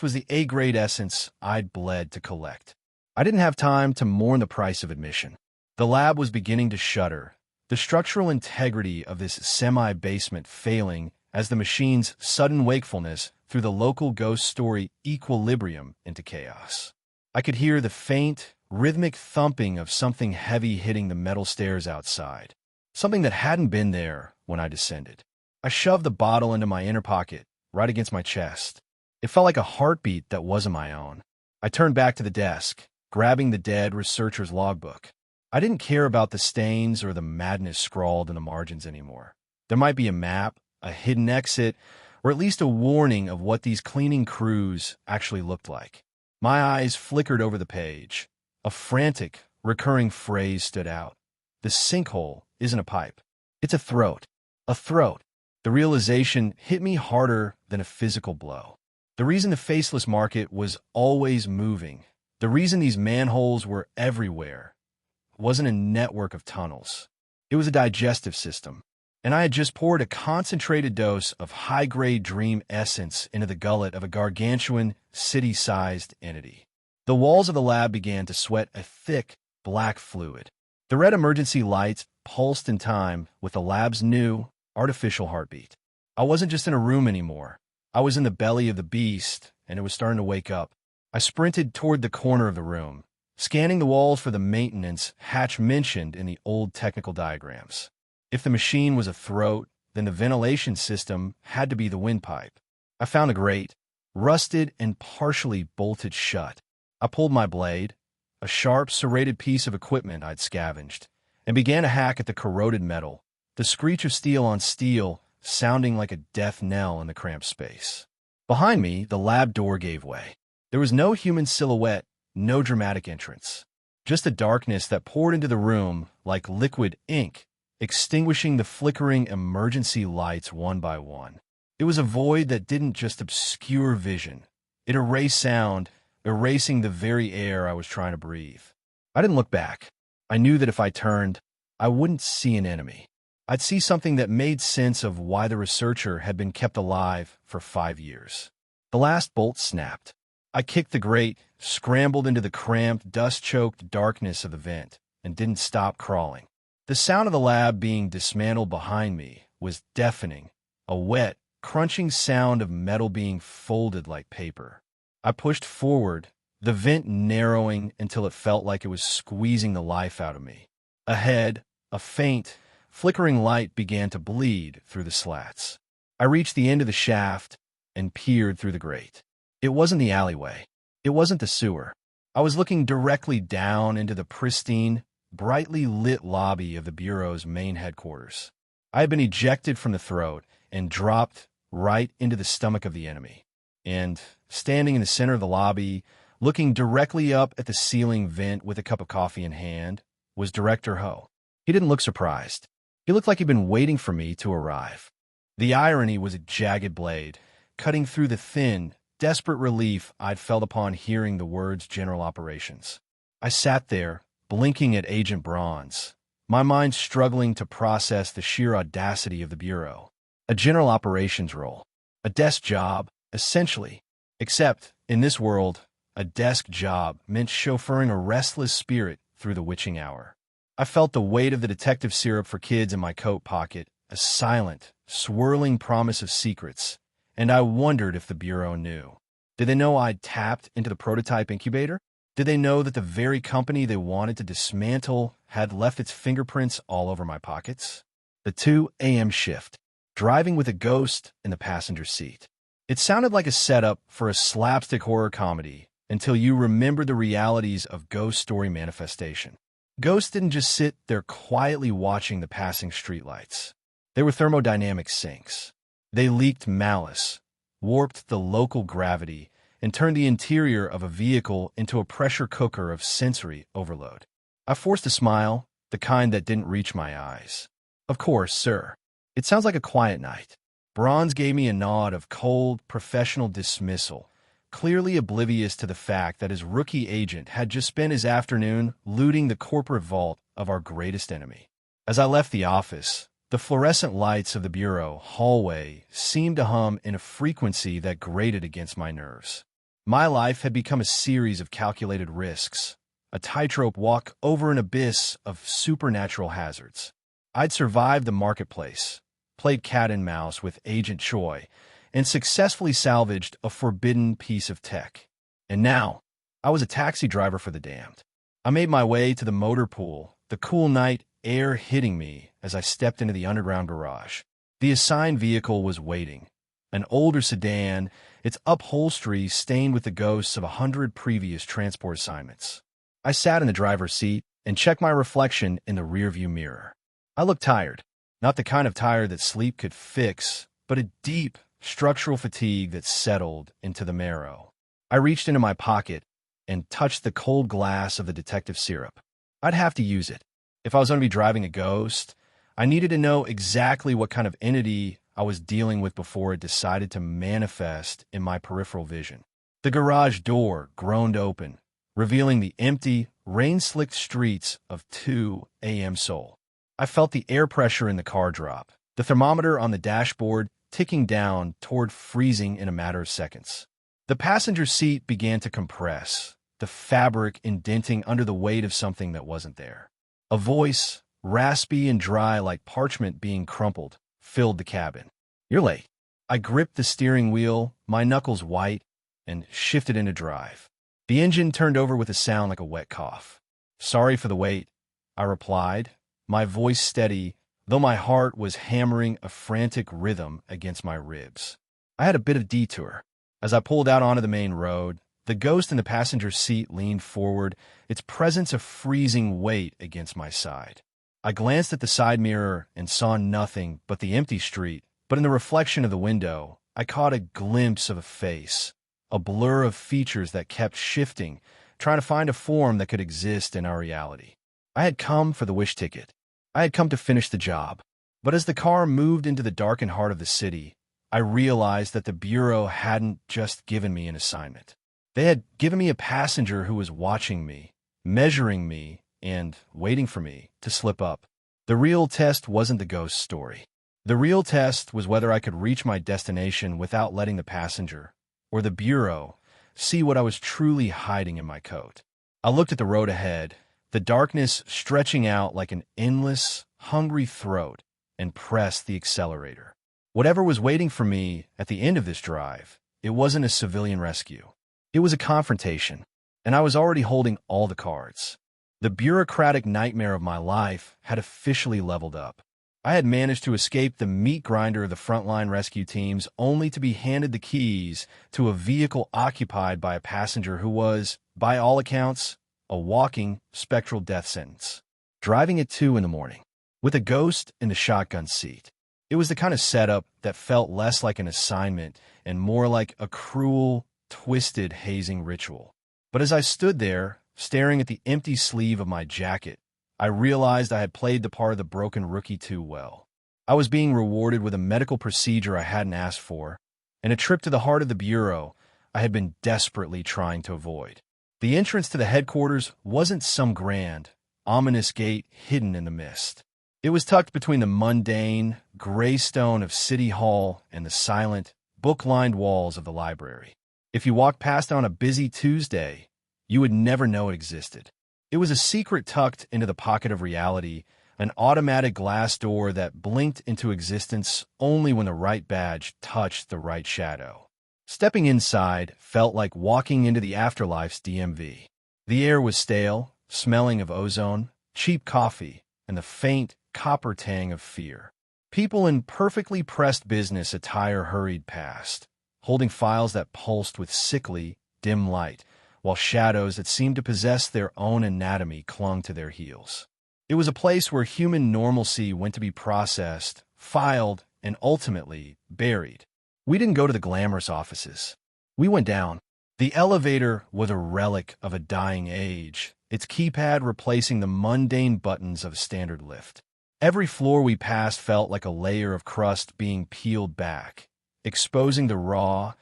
was the A-grade essence I'd bled to collect. I didn't have time to mourn the price of admission. The lab was beginning to shudder, the structural integrity of this semi-basement failing as the machine's sudden wakefulness threw the local ghost story equilibrium into chaos. I could hear the faint, rhythmic thumping of something heavy hitting the metal stairs outside, something that hadn't been there when I descended. I shoved the bottle into my inner pocket, right against my chest. It felt like a heartbeat that wasn't my own. I turned back to the desk, grabbing the dead researcher's logbook. I didn't care about the stains or the madness scrawled in the margins anymore. There might be a map, a hidden exit, or at least a warning of what these cleaning crews actually looked like. My eyes flickered over the page. A frantic, recurring phrase stood out. The sinkhole isn't a pipe. It's a throat. A throat. The realization hit me harder than a physical blow. The reason the faceless market was always moving, the reason these manholes were everywhere, wasn't a network of tunnels. It was a digestive system. And I had just poured a concentrated dose of high-grade dream essence into the gullet of a gargantuan, city-sized entity. The walls of the lab began to sweat a thick, black fluid. The red emergency lights pulsed in time with the lab's new, artificial heartbeat. I wasn't just in a room anymore. I was in the belly of the beast, and it was starting to wake up. I sprinted toward the corner of the room, scanning the walls for the maintenance hatch mentioned in the old technical diagrams. If the machine was a throat, then the ventilation system had to be the windpipe. I found a grate, rusted and partially bolted shut. I pulled my blade, a sharp, serrated piece of equipment I'd scavenged, and began to hack at the corroded metal, the screech of steel on steel sounding like a death knell in the cramped space. Behind me, the lab door gave way. There was no human silhouette, no dramatic entrance, just a darkness that poured into the room like liquid ink, extinguishing the flickering emergency lights one by one. It was a void that didn't just obscure vision. It erased sound, erasing the very air I was trying to breathe. I didn't look back. I knew that if I turned, I wouldn't see an enemy. I'd see something that made sense of why the researcher had been kept alive for 5 years. The last bolt snapped. I kicked the grate, scrambled into the cramped, dust-choked darkness of the vent, and didn't stop crawling. The sound of the lab being dismantled behind me was deafening, a wet, crunching sound of metal being folded like paper. I pushed forward, the vent narrowing until it felt like it was squeezing the life out of me. Ahead, a faint, flickering light began to bleed through the slats. I reached the end of the shaft and peered through the grate. It wasn't the alleyway. It wasn't the sewer. I was looking directly down into the pristine, brightly lit lobby of the Bureau's main headquarters. I had been ejected from the throat and dropped right into the stomach of the enemy. And, standing in the center of the lobby, looking directly up at the ceiling vent with a cup of coffee in hand, was Director Ho. He didn't look surprised. He looked like he'd been waiting for me to arrive. The irony was a jagged blade, cutting through the thin, desperate relief I'd felt upon hearing the words General Operations. I sat there, blinking at Agent Bronze, my mind struggling to process the sheer audacity of the Bureau. A General Operations role. A desk job, essentially. Except, in this world, a desk job meant chauffeuring a restless spirit through the witching hour. I felt the weight of the detective syrup for kids in my coat pocket, a silent, swirling promise of secrets, and I wondered if the Bureau knew. Did they know I'd tapped into the prototype incubator? Did they know that the very company they wanted to dismantle had left its fingerprints all over my pockets? The 2 a.m. shift, driving with a ghost in the passenger seat. It sounded like a setup for a slapstick horror comedy until you remembered the realities of ghost story manifestation. Ghosts didn't just sit there quietly watching the passing streetlights. They were thermodynamic sinks. They leaked malice, warped the local gravity, and turned the interior of a vehicle into a pressure cooker of sensory overload. I forced a smile, the kind that didn't reach my eyes. Of course, sir. It sounds like a quiet night. Bronze gave me a nod of cold, professional dismissal, clearly oblivious to the fact that his rookie agent had just spent his afternoon looting the corporate vault of our greatest enemy. As I left the office, the fluorescent lights of the Bureau hallway seemed to hum in a frequency that grated against my nerves. My life had become a series of calculated risks, a tightrope walk over an abyss of supernatural hazards. I'd survived the marketplace, played cat and mouse with Agent Choi, and successfully salvaged a forbidden piece of tech. And now, I was a taxi driver for the damned. I made my way to the motor pool, the cool night air hitting me as I stepped into the underground garage. The assigned vehicle was waiting, an older sedan, its upholstery stained with the ghosts of 100 previous transport assignments. I sat in the driver's seat and checked my reflection in the rearview mirror. I looked tired, not the kind of tired that sleep could fix, but a deep, structural fatigue that settled into the marrow. I reached into my pocket and touched the cold glass of the detective syrup. I'd have to use it. If I was going to be driving a ghost, I needed to know exactly what kind of entity I was dealing with before it decided to manifest in my peripheral vision. The garage door groaned open, revealing the empty, rain-slicked streets of 2 a.m. Seoul. I felt the air pressure in the car drop, the thermometer on the dashboard ticking down toward freezing in a matter of seconds. The passenger seat began to compress, the fabric indenting under the weight of something that wasn't there. A voice, raspy and dry like parchment being crumpled, filled the cabin. "You're late." I gripped the steering wheel, my knuckles white, and shifted into drive. The engine turned over with a sound like a wet cough. "Sorry for the wait," I replied, my voice steady, though my heart was hammering a frantic rhythm against my ribs. I had a bit of detour. As I pulled out onto the main road, the ghost in the passenger seat leaned forward, its presence a freezing weight against my side. I glanced at the side mirror and saw nothing but the empty street, but in the reflection of the window, I caught a glimpse of a face, a blur of features that kept shifting, trying to find a form that could exist in our reality. I had come for the wish ticket. I had come to finish the job. But as the car moved into the darkened heart of the city, I realized that the Bureau hadn't just given me an assignment. They had given me a passenger who was watching me, measuring me, and waiting for me to slip up. The real test wasn't the ghost story. The real test was whether I could reach my destination without letting the passenger, or the bureau, see what I was truly hiding in my coat. I looked at the road ahead, the darkness stretching out like an endless, hungry throat, and pressed the accelerator. Whatever was waiting for me at the end of this drive, it wasn't a civilian rescue. It was a confrontation, and I was already holding all the cards. The bureaucratic nightmare of my life had officially leveled up. I had managed to escape the meat grinder of the frontline rescue teams only to be handed the keys to a vehicle occupied by a passenger who was, by all accounts, a walking, spectral death sentence. Driving at 2 in the morning, with a ghost in the shotgun seat. It was the kind of setup that felt less like an assignment and more like a cruel, twisted hazing ritual. But as I stood there, staring at the empty sleeve of my jacket, I realized I had played the part of the broken rookie too well. I was being rewarded with a medical procedure I hadn't asked for, and a trip to the heart of the bureau I had been desperately trying to avoid. The entrance to the headquarters wasn't some grand, ominous gate hidden in the mist. It was tucked between the mundane, gray stone of City Hall and the silent, book-lined walls of the library. If you walked past on a busy Tuesday, you would never know it existed. It was a secret tucked into the pocket of reality, an automatic glass door that blinked into existence only when the right badge touched the right shadow. Stepping inside felt like walking into the afterlife's DMV. The air was stale, smelling of ozone, cheap coffee, and the faint copper tang of fear. People in perfectly pressed business attire hurried past, holding files that pulsed with sickly, dim light, while shadows that seemed to possess their own anatomy clung to their heels. It was a place where human normalcy went to be processed, filed, and ultimately buried. We didn't go to the glamorous offices. We went down. The elevator was a relic of a dying age, its keypad replacing the mundane buttons of a standard lift. Every floor we passed felt like a layer of crust being peeled back, exposing the raw,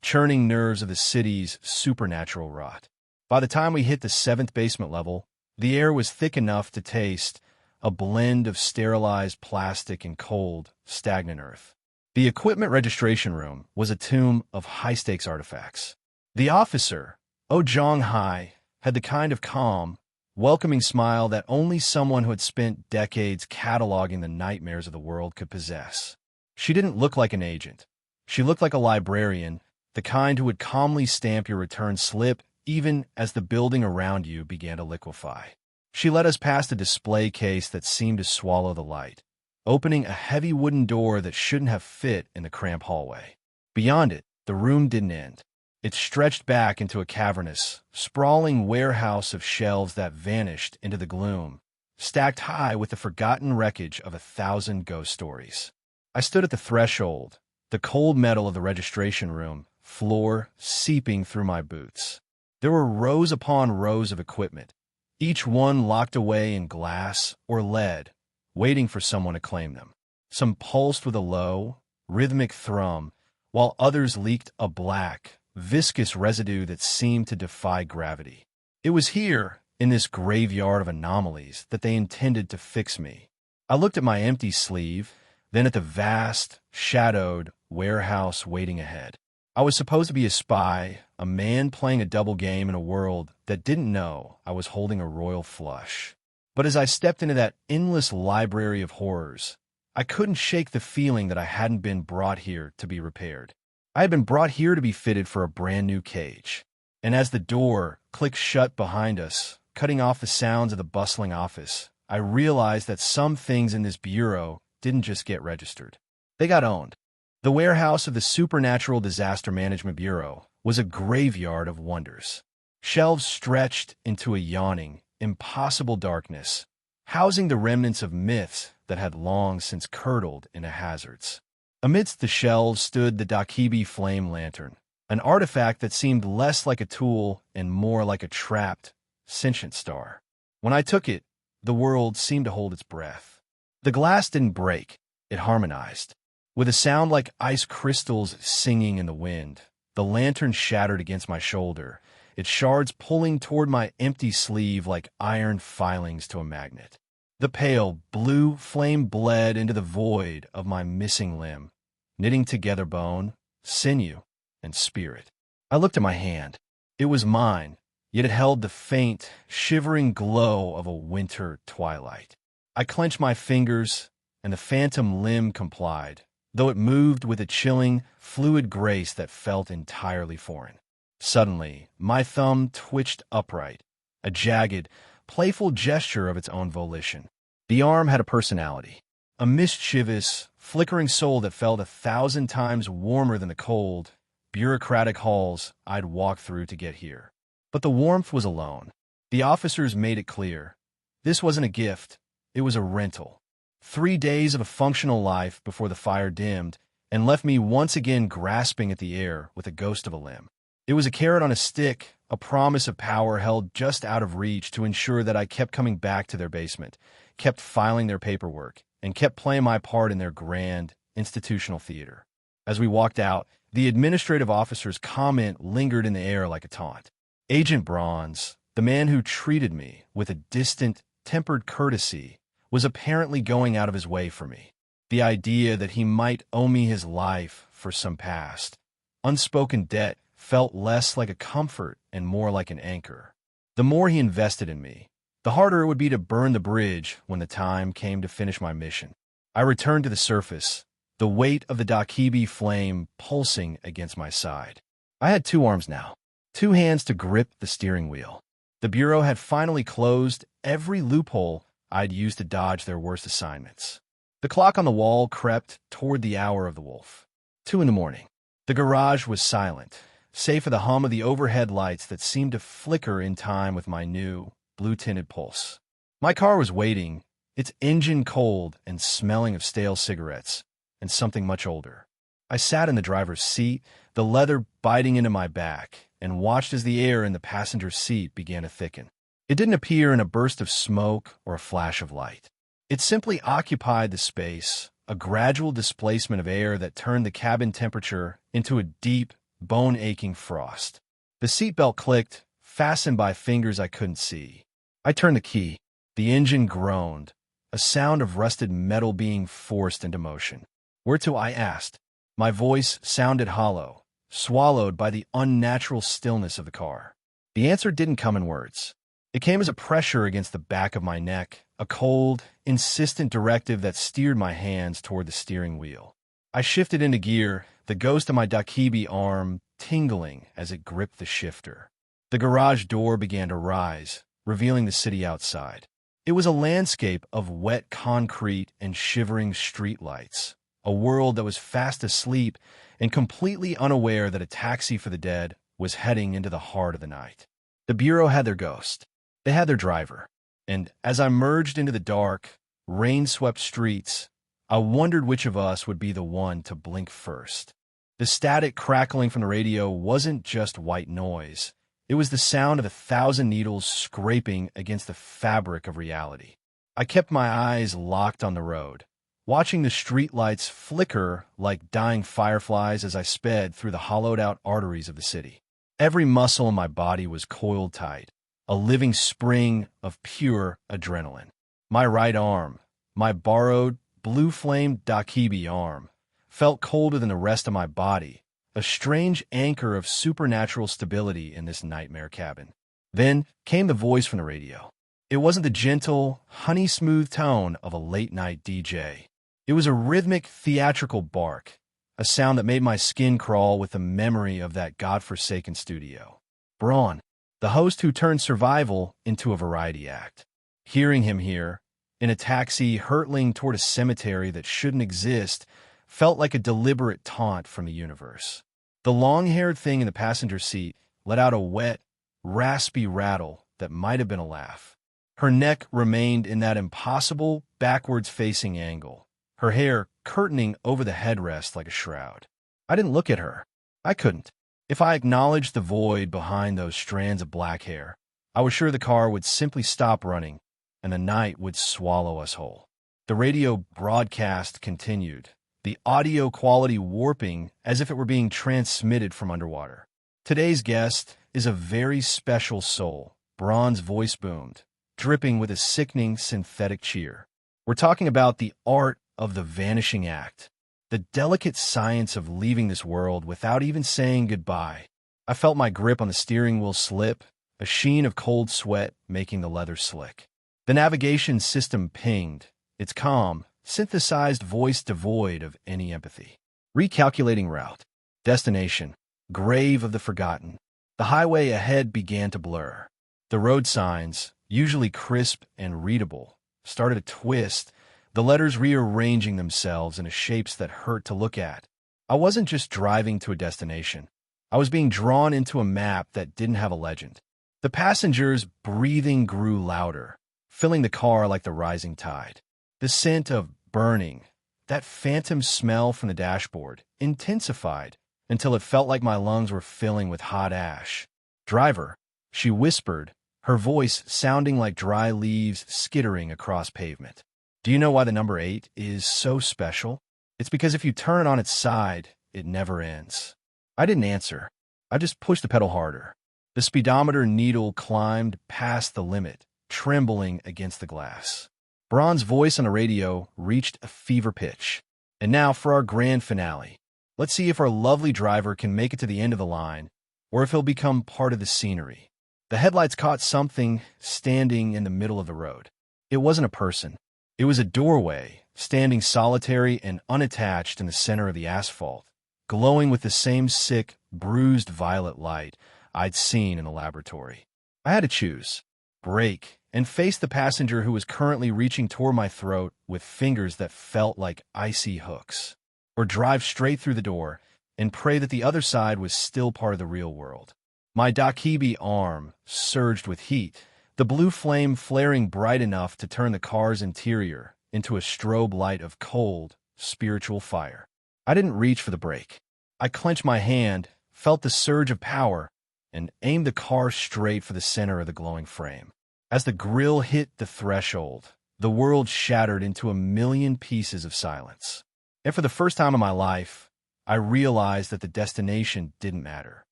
churning nerves of the city's supernatural rot. By the time we hit the 7th basement level, the air was thick enough to taste a blend of sterilized plastic and cold, stagnant earth. The equipment registration room was a tomb of high-stakes artifacts. The officer, Oh Jong-hai, had the kind of calm, welcoming smile that only someone who had spent decades cataloging the nightmares of the world could possess. She didn't look like an agent. She looked like a librarian, the kind who would calmly stamp your return slip even as the building around you began to liquefy. She led us past a display case that seemed to swallow the light, opening a heavy wooden door that shouldn't have fit in the cramped hallway. Beyond it, the room didn't end. It stretched back into a cavernous, sprawling warehouse of shelves that vanished into the gloom, stacked high with the forgotten wreckage of 1,000 ghost stories. I stood at the threshold, the cold metal of the registration room floor seeping through my boots. There were rows upon rows of equipment, each one locked away in glass or lead, waiting for someone to claim them. Some pulsed with a low, rhythmic thrum, while others leaked a black, viscous residue that seemed to defy gravity. It was here, in this graveyard of anomalies, that they intended to fix me. I looked at my empty sleeve, then at the vast, shadowed warehouse waiting ahead. I was supposed to be a spy, a man playing a double game in a world that didn't know I was holding a royal flush. But as I stepped into that endless library of horrors, I couldn't shake the feeling that I hadn't been brought here to be repaired. I had been brought here to be fitted for a brand new cage. And as the door clicked shut behind us, cutting off the sounds of the bustling office, I realized that some things in this bureau didn't just get registered. They got owned. The warehouse of the Supernatural Disaster Management Bureau was a graveyard of wonders. Shelves stretched into a yawning, impossible darkness, housing the remnants of myths that had long since curdled into hazards. Amidst the shelves stood the Dakibi flame lantern, an artifact that seemed less like a tool and more like a trapped, sentient star. When I took it, the world seemed to hold its breath. The glass didn't break, it harmonized. With a sound like ice crystals singing in the wind, The lantern shattered against my shoulder, its shards pulling toward my empty sleeve like iron filings to a magnet. The pale, blue flame bled into the void of my missing limb, knitting together bone, sinew, and spirit. I looked at my hand. It was mine, yet it held the faint, shivering glow of a winter twilight. I clenched my fingers, and the phantom limb complied, though it moved with a chilling, fluid grace that felt entirely foreign. Suddenly, my thumb twitched upright, a jagged, playful gesture of its own volition. The arm had a personality, a mischievous, flickering soul that felt 1,000 times warmer than the cold, bureaucratic halls I'd walked through to get here. But the warmth was alone. The officers made it clear. This wasn't a gift, it was a rental. 3 days of a functional life before the fire dimmed and left me once again grasping at the air with a ghost of a limb. It was a carrot on a stick, a promise of power held just out of reach to ensure that I kept coming back to their basement, kept filing their paperwork, and kept playing my part in their grand, institutional theater. As we walked out, the administrative officer's comment lingered in the air like a taunt. Agent Bronze, the man who treated me with a distant, tempered courtesy, was apparently going out of his way for me. The idea that he might owe me his life for some past, unspoken debt felt less like a comfort and more like an anchor. The more he invested in me, the harder it would be to burn the bridge when the time came to finish my mission. I returned to the surface, the weight of the Dakibi flame pulsing against my side. I had 2 arms now, 2 hands to grip the steering wheel. The Bureau had finally closed every loophole I'd used to dodge their worst assignments. The clock on the wall crept toward the hour of the wolf. 2 in the morning. The garage was silent, save for the hum of the overhead lights that seemed to flicker in time with my new, blue-tinted pulse. My car was waiting, its engine cold and smelling of stale cigarettes, and something much older. I sat in the driver's seat, the leather biting into my back, and watched as the air in the passenger seat began to thicken. It didn't appear in a burst of smoke or a flash of light. It simply occupied the space, a gradual displacement of air that turned the cabin temperature into a deep, bone-aching frost. The seatbelt clicked, fastened by fingers I couldn't see. I turned the key. The engine groaned, a sound of rusted metal being forced into motion. "Where to?" I asked. My voice sounded hollow, swallowed by the unnatural stillness of the car. The answer didn't come in words. It came as a pressure against the back of my neck, a cold, insistent directive that steered my hands toward the steering wheel. I shifted into gear, the ghost of my Dakibi arm tingling as it gripped the shifter. The garage door began to rise, revealing the city outside. It was a landscape of wet concrete and shivering streetlights, a world that was fast asleep and completely unaware that a taxi for the dead was heading into the heart of the night. The Bureau had their ghost. They had their driver. And as I merged into the dark, rain-swept streets, I wondered which of us would be the one to blink first. The static crackling from the radio wasn't just white noise. It was the sound of 1,000 needles scraping against the fabric of reality. I kept my eyes locked on the road, watching the streetlights flicker like dying fireflies as I sped through the hollowed-out arteries of the city. Every muscle in my body was coiled tight, a living spring of pure adrenaline. My right arm, my borrowed, blue-flamed Dakibi arm, felt colder than the rest of my body, a strange anchor of supernatural stability in this nightmare cabin. Then came the voice from the radio. It wasn't the gentle, honey-smooth tone of a late-night DJ. It was a rhythmic, theatrical bark, a sound that made my skin crawl with the memory of that godforsaken studio. Braun, the host who turned survival into a variety act. Hearing him here, in a taxi hurtling toward a cemetery that shouldn't exist, felt like a deliberate taunt from the universe. The long-haired thing in the passenger seat let out a wet, raspy rattle that might have been a laugh. Her neck remained in that impossible, backwards-facing angle, her hair curtaining over the headrest like a shroud. I didn't look at her. I couldn't. If I acknowledged the void behind those strands of black hair, I was sure the car would simply stop running, and the night would swallow us whole. The radio broadcast continued, the audio quality warping as if it were being transmitted from underwater. Today's guest is a very special soul. Braun's voice boomed, dripping with a sickening synthetic cheer. We're talking about the art of the vanishing act, the delicate science of leaving this world without even saying goodbye. I felt my grip on the steering wheel slip, a sheen of cold sweat making the leather slick. The navigation system pinged, its calm, synthesized voice devoid of any empathy. Recalculating route. Destination. Grave of the forgotten. The highway ahead began to blur. The road signs, usually crisp and readable, started to twist, the letters rearranging themselves into shapes that hurt to look at. I wasn't just driving to a destination. I was being drawn into a map that didn't have a legend. The passengers' breathing grew louder, filling the car like the rising tide. The scent of burning, that phantom smell from the dashboard, intensified until it felt like my lungs were filling with hot ash. "Driver," she whispered, her voice sounding like dry leaves skittering across pavement. "Do you know why the number 8 is so special? It's because if you turn it on its side, it never ends." I didn't answer. I just pushed the pedal harder. The speedometer needle climbed past the limit, trembling against the glass. Braun's voice on the radio reached a fever pitch. "And now for our grand finale. Let's see if our lovely driver can make it to the end of the line, or if he'll become part of the scenery." The headlights caught something standing in the middle of the road. It wasn't a person. It was a doorway, standing solitary and unattached in the center of the asphalt, glowing with the same sick, bruised violet light I'd seen in the laboratory. I had to choose: brake and face the passenger who was currently reaching toward my throat with fingers that felt like icy hooks, or drive straight through the door and pray that the other side was still part of the real world. My Dakibi arm surged with heat, the blue flame flaring bright enough to turn the car's interior into a strobe light of cold, spiritual fire. I didn't reach for the brake. I clenched my hand, felt the surge of power, and aimed the car straight for the center of the glowing frame. As the grille hit the threshold, the world shattered into a million pieces of silence. And for the first time in my life, I realized that the destination didn't matter.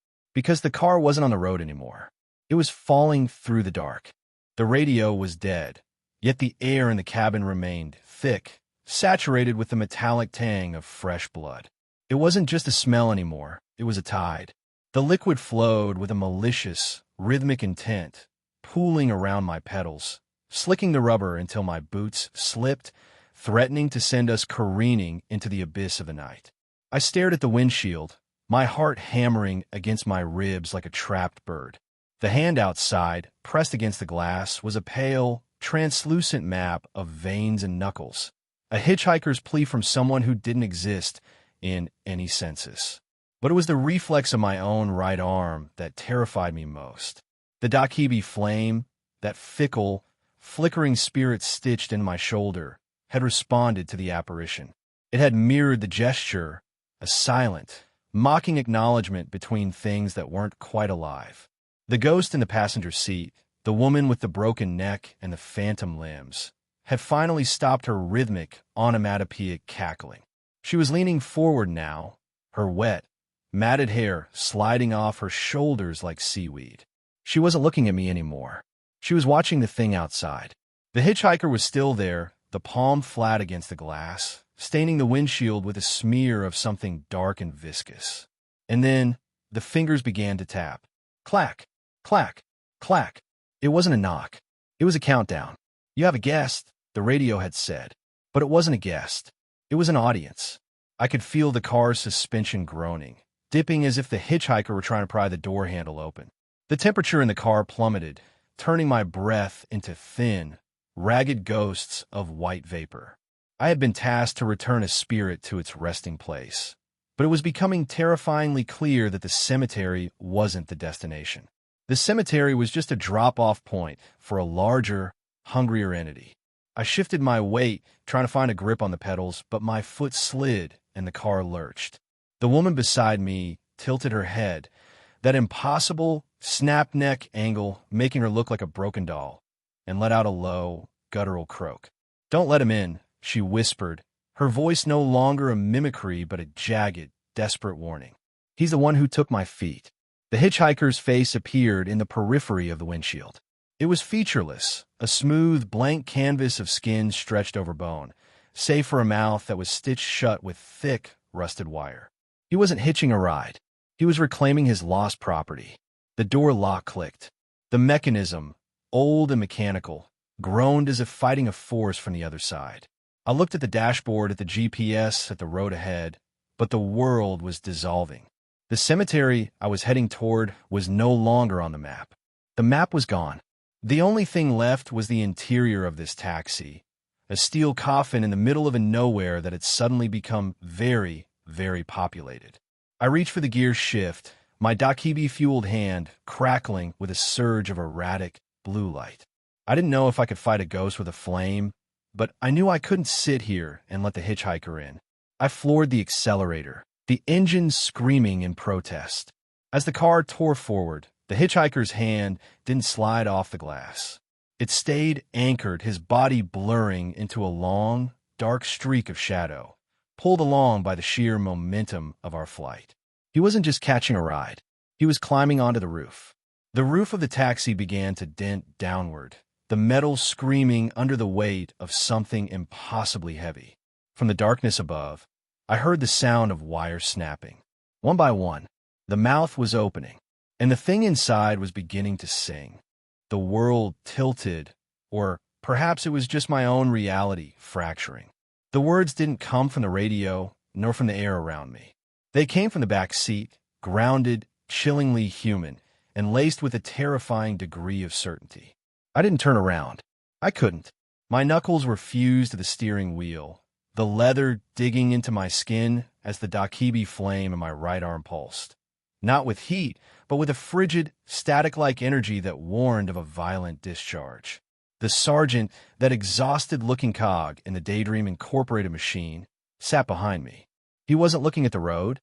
Because the car wasn't on the road anymore. It was falling through the dark. The radio was dead, yet the air in the cabin remained thick, saturated with the metallic tang of fresh blood. It wasn't just a smell anymore, it was a tide. The liquid flowed with a malicious, rhythmic intent, pooling around my pedals, slicking the rubber until my boots slipped, threatening to send us careening into the abyss of the night. I stared at the windshield, my heart hammering against my ribs like a trapped bird. The hand outside, pressed against the glass, was a pale, translucent map of veins and knuckles, a hitchhiker's plea from someone who didn't exist in any census. But it was the reflex of my own right arm that terrified me most. The Dakibi flame, that fickle, flickering spirit stitched in my shoulder, had responded to the apparition. It had mirrored the gesture, a silent, mocking acknowledgement between things that weren't quite alive. The ghost in the passenger seat, the woman with the broken neck and the phantom limbs, had finally stopped her rhythmic, onomatopoeic cackling. She was leaning forward now, her wet, matted hair sliding off her shoulders like seaweed. She wasn't looking at me anymore. She was watching the thing outside. The hitchhiker was still there, the palm flat against the glass, staining the windshield with a smear of something dark and viscous. And then the fingers began to tap. Clack, clack, clack. It wasn't a knock. It was a countdown. "You have a guest," the radio had said. But it wasn't a guest. It was an audience. I could feel the car's suspension groaning, dipping as if the hitchhiker were trying to pry the door handle open. The temperature in the car plummeted, turning my breath into thin, ragged ghosts of white vapor. I had been tasked to return a spirit to its resting place, but it was becoming terrifyingly clear that the cemetery wasn't the destination. The cemetery was just a drop-off point for a larger, hungrier entity. I shifted my weight, trying to find a grip on the pedals, but my foot slid and the car lurched. The woman beside me tilted her head, that impossible snap neck angle making her look like a broken doll, and let out a low, guttural croak. "Don't let him in," she whispered, her voice no longer a mimicry but a jagged, desperate warning. "He's the one who took my feet." The hitchhiker's face appeared in the periphery of the windshield. It was featureless, a smooth, blank canvas of skin stretched over bone, save for a mouth that was stitched shut with thick, rusted wire. He wasn't hitching a ride. He was reclaiming his lost property. The door lock clicked. The mechanism, old and mechanical, groaned as if fighting a force from the other side. I looked at the dashboard, at the GPS, at the road ahead, but the world was dissolving. The cemetery I was heading toward was no longer on the map. The map was gone. The only thing left was the interior of this taxi, a steel coffin in the middle of a nowhere that had suddenly become very, very populated. I reached for the gear shift, my Dakibi-fueled hand crackling with a surge of erratic blue light. I didn't know if I could fight a ghost with a flame, but I knew I couldn't sit here and let the hitchhiker in. I floored the accelerator, the engine screaming in protest. As the car tore forward, the hitchhiker's hand didn't slide off the glass. It stayed anchored, his body blurring into a long, dark streak of shadow, pulled along by the sheer momentum of our flight. He wasn't just catching a ride. He was climbing onto the roof. The roof of the taxi began to dent downward, the metal screaming under the weight of something impossibly heavy. From the darkness above, I heard the sound of wires snapping. One by one, the mouth was opening, and the thing inside was beginning to sing. The world tilted, or perhaps it was just my own reality fracturing. The words didn't come from the radio, nor from the air around me. They came from the back seat, grounded, chillingly human, and laced with a terrifying degree of certainty. I didn't turn around. I couldn't. My knuckles were fused to the steering wheel, the leather digging into my skin as the Dakibi flame in my right arm pulsed. Not with heat, but with a frigid, static-like energy that warned of a violent discharge. The sergeant, that exhausted-looking cog in the Daydream Incorporated machine, sat behind me. He wasn't looking at the road,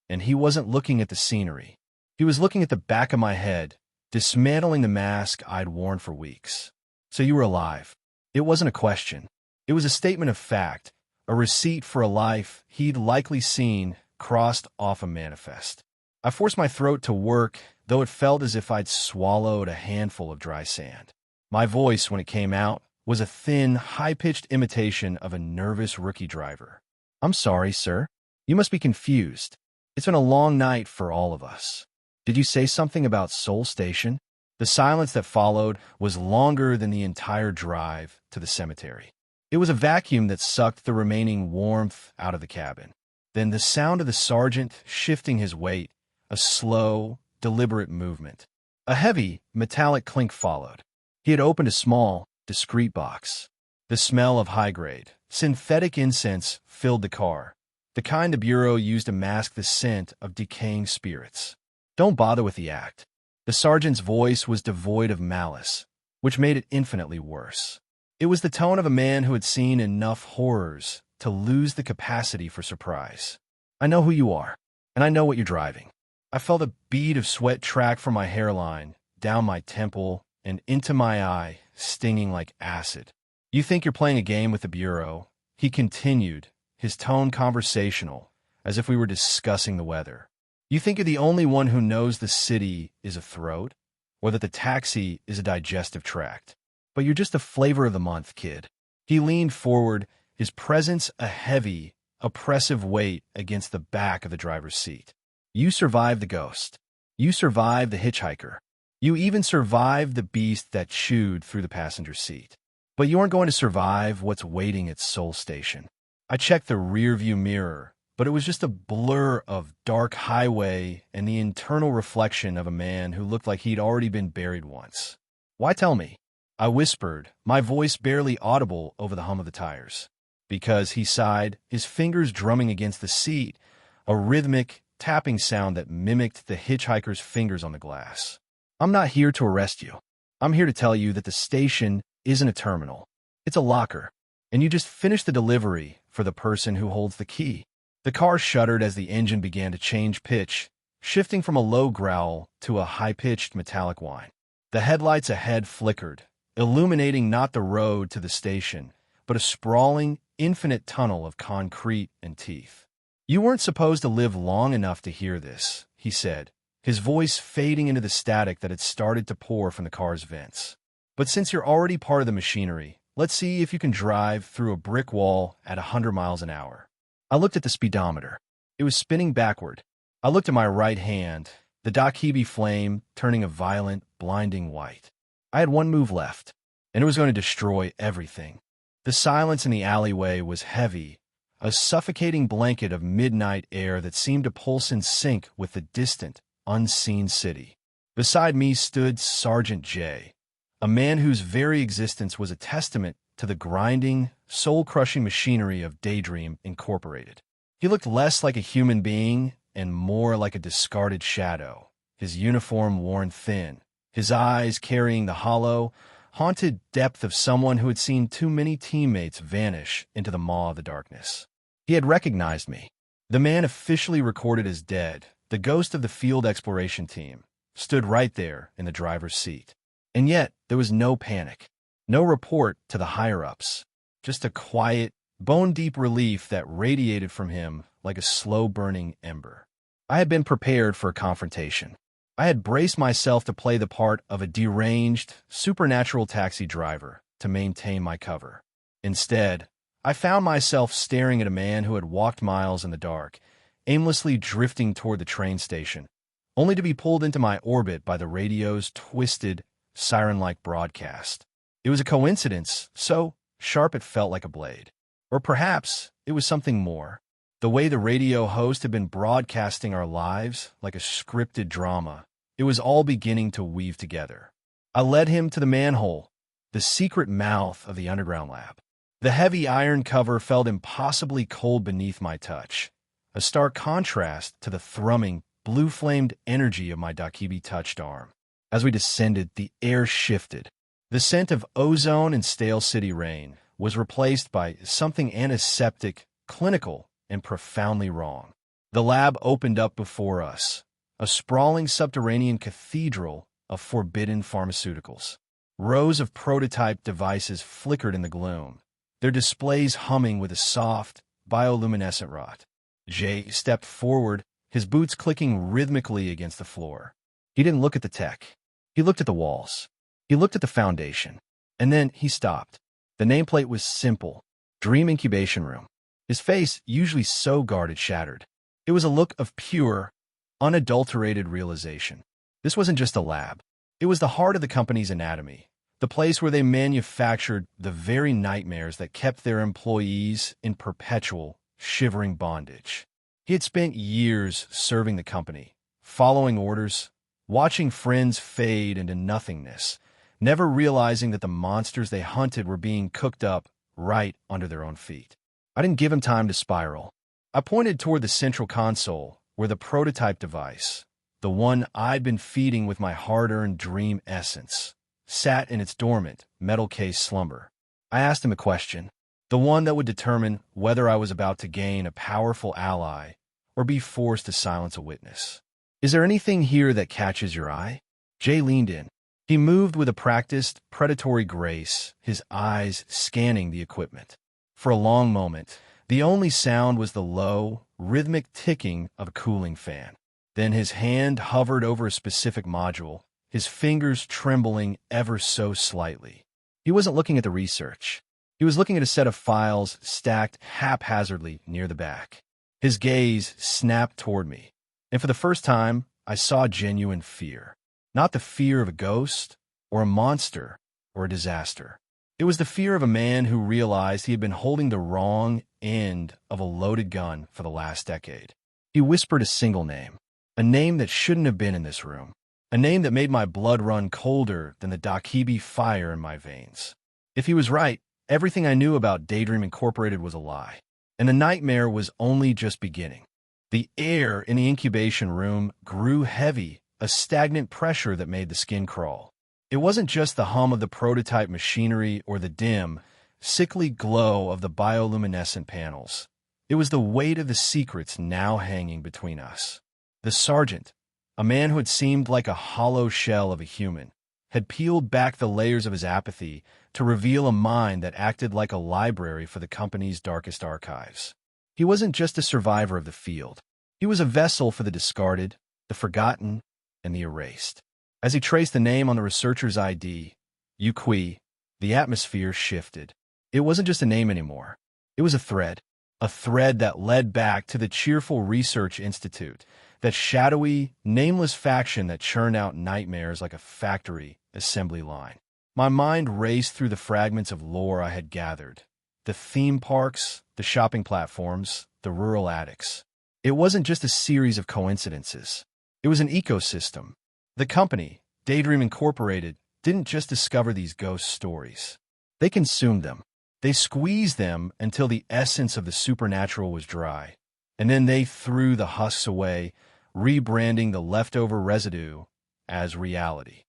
and he wasn't looking at the scenery. He was looking at the back of my head, dismantling the mask I'd worn for weeks. "So you were alive." It wasn't a question. It was a statement of fact, a receipt for a life he'd likely seen crossed off a manifest. I forced my throat to work, though it felt as if I'd swallowed a handful of dry sand. My voice, when it came out, was a thin, high-pitched imitation of a nervous rookie driver. "I'm sorry, sir. You must be confused. It's been a long night for all of us. Did you say something about Seoul Station?" The silence that followed was longer than the entire drive to the cemetery. It was a vacuum that sucked the remaining warmth out of the cabin. Then the sound of the sergeant shifting his weight, a slow, deliberate movement. A heavy, metallic clink followed. He had opened a small, discreet box. The smell of high-grade, synthetic incense filled the car, the kind the Bureau used to mask the scent of decaying spirits. "Don't bother with the act." The sergeant's voice was devoid of malice, which made it infinitely worse. It was the tone of a man who had seen enough horrors to lose the capacity for surprise. "I know who you are, and I know what you're driving." I felt a bead of sweat track from my hairline, down my temple, and into my eye, stinging like acid. "You think you're playing a game with the Bureau," he continued, his tone conversational, as if we were discussing the weather. "You think you're the only one who knows the city is a throat, or that the taxi is a digestive tract. But you're just the flavor of the month, kid." He leaned forward, his presence a heavy, oppressive weight against the back of the driver's seat. "You survived the ghost. You survived the hitchhiker. You even survived the beast that chewed through the passenger seat. But you aren't going to survive what's waiting at Seoul Station." I checked the rearview mirror, but it was just a blur of dark highway and the internal reflection of a man who looked like he'd already been buried once. "Why tell me?" I whispered, my voice barely audible over the hum of the tires. "Because," he sighed, his fingers drumming against the seat, a rhythmic, tapping sound that mimicked the hitchhiker's fingers on the glass. "I'm not here to arrest you. I'm here to tell you that the station isn't a terminal. It's a locker, and you just finished the delivery for the person who holds the key." The car shuddered as the engine began to change pitch, shifting from a low growl to a high-pitched metallic whine. The headlights ahead flickered, illuminating not the road to the station, but a sprawling, infinite tunnel of concrete and teeth. "You weren't supposed to live long enough to hear this," he said, his voice fading into the static that had started to pour from the car's vents. "But since you're already part of the machinery, let's see if you can drive through a brick wall at 100 miles an hour." I looked at the speedometer. It was spinning backward. I looked at my right hand, the Dakibi flame turning a violent, blinding white. I had one move left, and it was going to destroy everything. The silence in the alleyway was heavy, a suffocating blanket of midnight air that seemed to pulse in sync with the distant, unseen city. Beside me stood Sergeant J, a man whose very existence was a testament to the grinding, soul-crushing machinery of Daydream Incorporated. He looked less like a human being and more like a discarded shadow, his uniform worn thin, his eyes carrying the hollow, haunted depth of someone who had seen too many teammates vanish into the maw of the darkness. He had recognized me. The man officially recorded as dead, the ghost of the field exploration team, stood right there in the driver's seat. And yet, there was no panic, no report to the higher-ups, just a quiet, bone-deep relief that radiated from him like a slow-burning ember. I had been prepared for a confrontation. I had braced myself to play the part of a deranged, supernatural taxi driver to maintain my cover. Instead, I found myself staring at a man who had walked miles in the dark, aimlessly drifting toward the train station, only to be pulled into my orbit by the radio's twisted, siren-like broadcast. It was a coincidence, so sharp it felt like a blade. Or perhaps it was something more. The way the radio host had been broadcasting our lives like a scripted drama, it was all beginning to weave together. I led him to the manhole, the secret mouth of the underground lab. The heavy iron cover felt impossibly cold beneath my touch, a stark contrast to the thrumming, blue-flamed energy of my Dakibi-touched arm. As we descended, the air shifted. The scent of ozone and stale city rain was replaced by something antiseptic, clinical, and profoundly wrong. The lab opened up before us, a sprawling subterranean cathedral of forbidden pharmaceuticals. Rows of prototype devices flickered in the gloom, their displays humming with a soft, bioluminescent rot. Jay stepped forward, his boots clicking rhythmically against the floor. He didn't look at the tech. He looked at the walls. He looked at the foundation. And then he stopped. The nameplate was simple: Dream Incubation Room. His face, usually so guarded, shattered. It was a look of pure, unadulterated realization. This wasn't just a lab. It was the heart of the company's anatomy, the place where they manufactured the very nightmares that kept their employees in perpetual, shivering bondage. He had spent years serving the company, following orders, watching friends fade into nothingness, never realizing that the monsters they hunted were being cooked up right under their own feet. I didn't give him time to spiral. I pointed toward the central console, where the prototype device, the one I'd been feeding with my hard-earned dream essence, sat in its dormant, metal-cased slumber. I asked him a question, the one that would determine whether I was about to gain a powerful ally or be forced to silence a witness. "Is there anything here that catches your eye?" Jay leaned in. He moved with a practiced, predatory grace, his eyes scanning the equipment. For a long moment, the only sound was the low, rhythmic ticking of a cooling fan. Then his hand hovered over a specific module, his fingers trembling ever so slightly. He wasn't looking at the research. He was looking at a set of files stacked haphazardly near the back. His gaze snapped toward me, and for the first time, I saw genuine fear. Not the fear of a ghost, or a monster, or a disaster. It was the fear of a man who realized he had been holding the wrong end of a loaded gun for the last decade. He whispered a single name, a name that shouldn't have been in this room, a name that made my blood run colder than the Dakibi fire in my veins. If he was right, everything I knew about Daydream Incorporated was a lie, and the nightmare was only just beginning. The air in the incubation room grew heavy, a stagnant pressure that made the skin crawl. It wasn't just the hum of the prototype machinery or the dim, sickly glow of the bioluminescent panels. It was the weight of the secrets now hanging between us. The sergeant, a man who had seemed like a hollow shell of a human, had peeled back the layers of his apathy to reveal a mind that acted like a library for the company's darkest archives. He wasn't just a survivor of the field. He was a vessel for the discarded, the forgotten, and the erased. As he traced the name on the researcher's ID, Yuqi, the atmosphere shifted. It wasn't just a name anymore. It was a thread that led back to the cheerful research institute, that shadowy, nameless faction that churned out nightmares like a factory assembly line. My mind raced through the fragments of lore I had gathered. The theme parks, the shopping platforms, the rural attics. It wasn't just a series of coincidences. It was an ecosystem. The company, Daydream Incorporated, didn't just discover these ghost stories. They consumed them. They squeezed them until the essence of the supernatural was dry. And then they threw the husks away, rebranding the leftover residue as reality.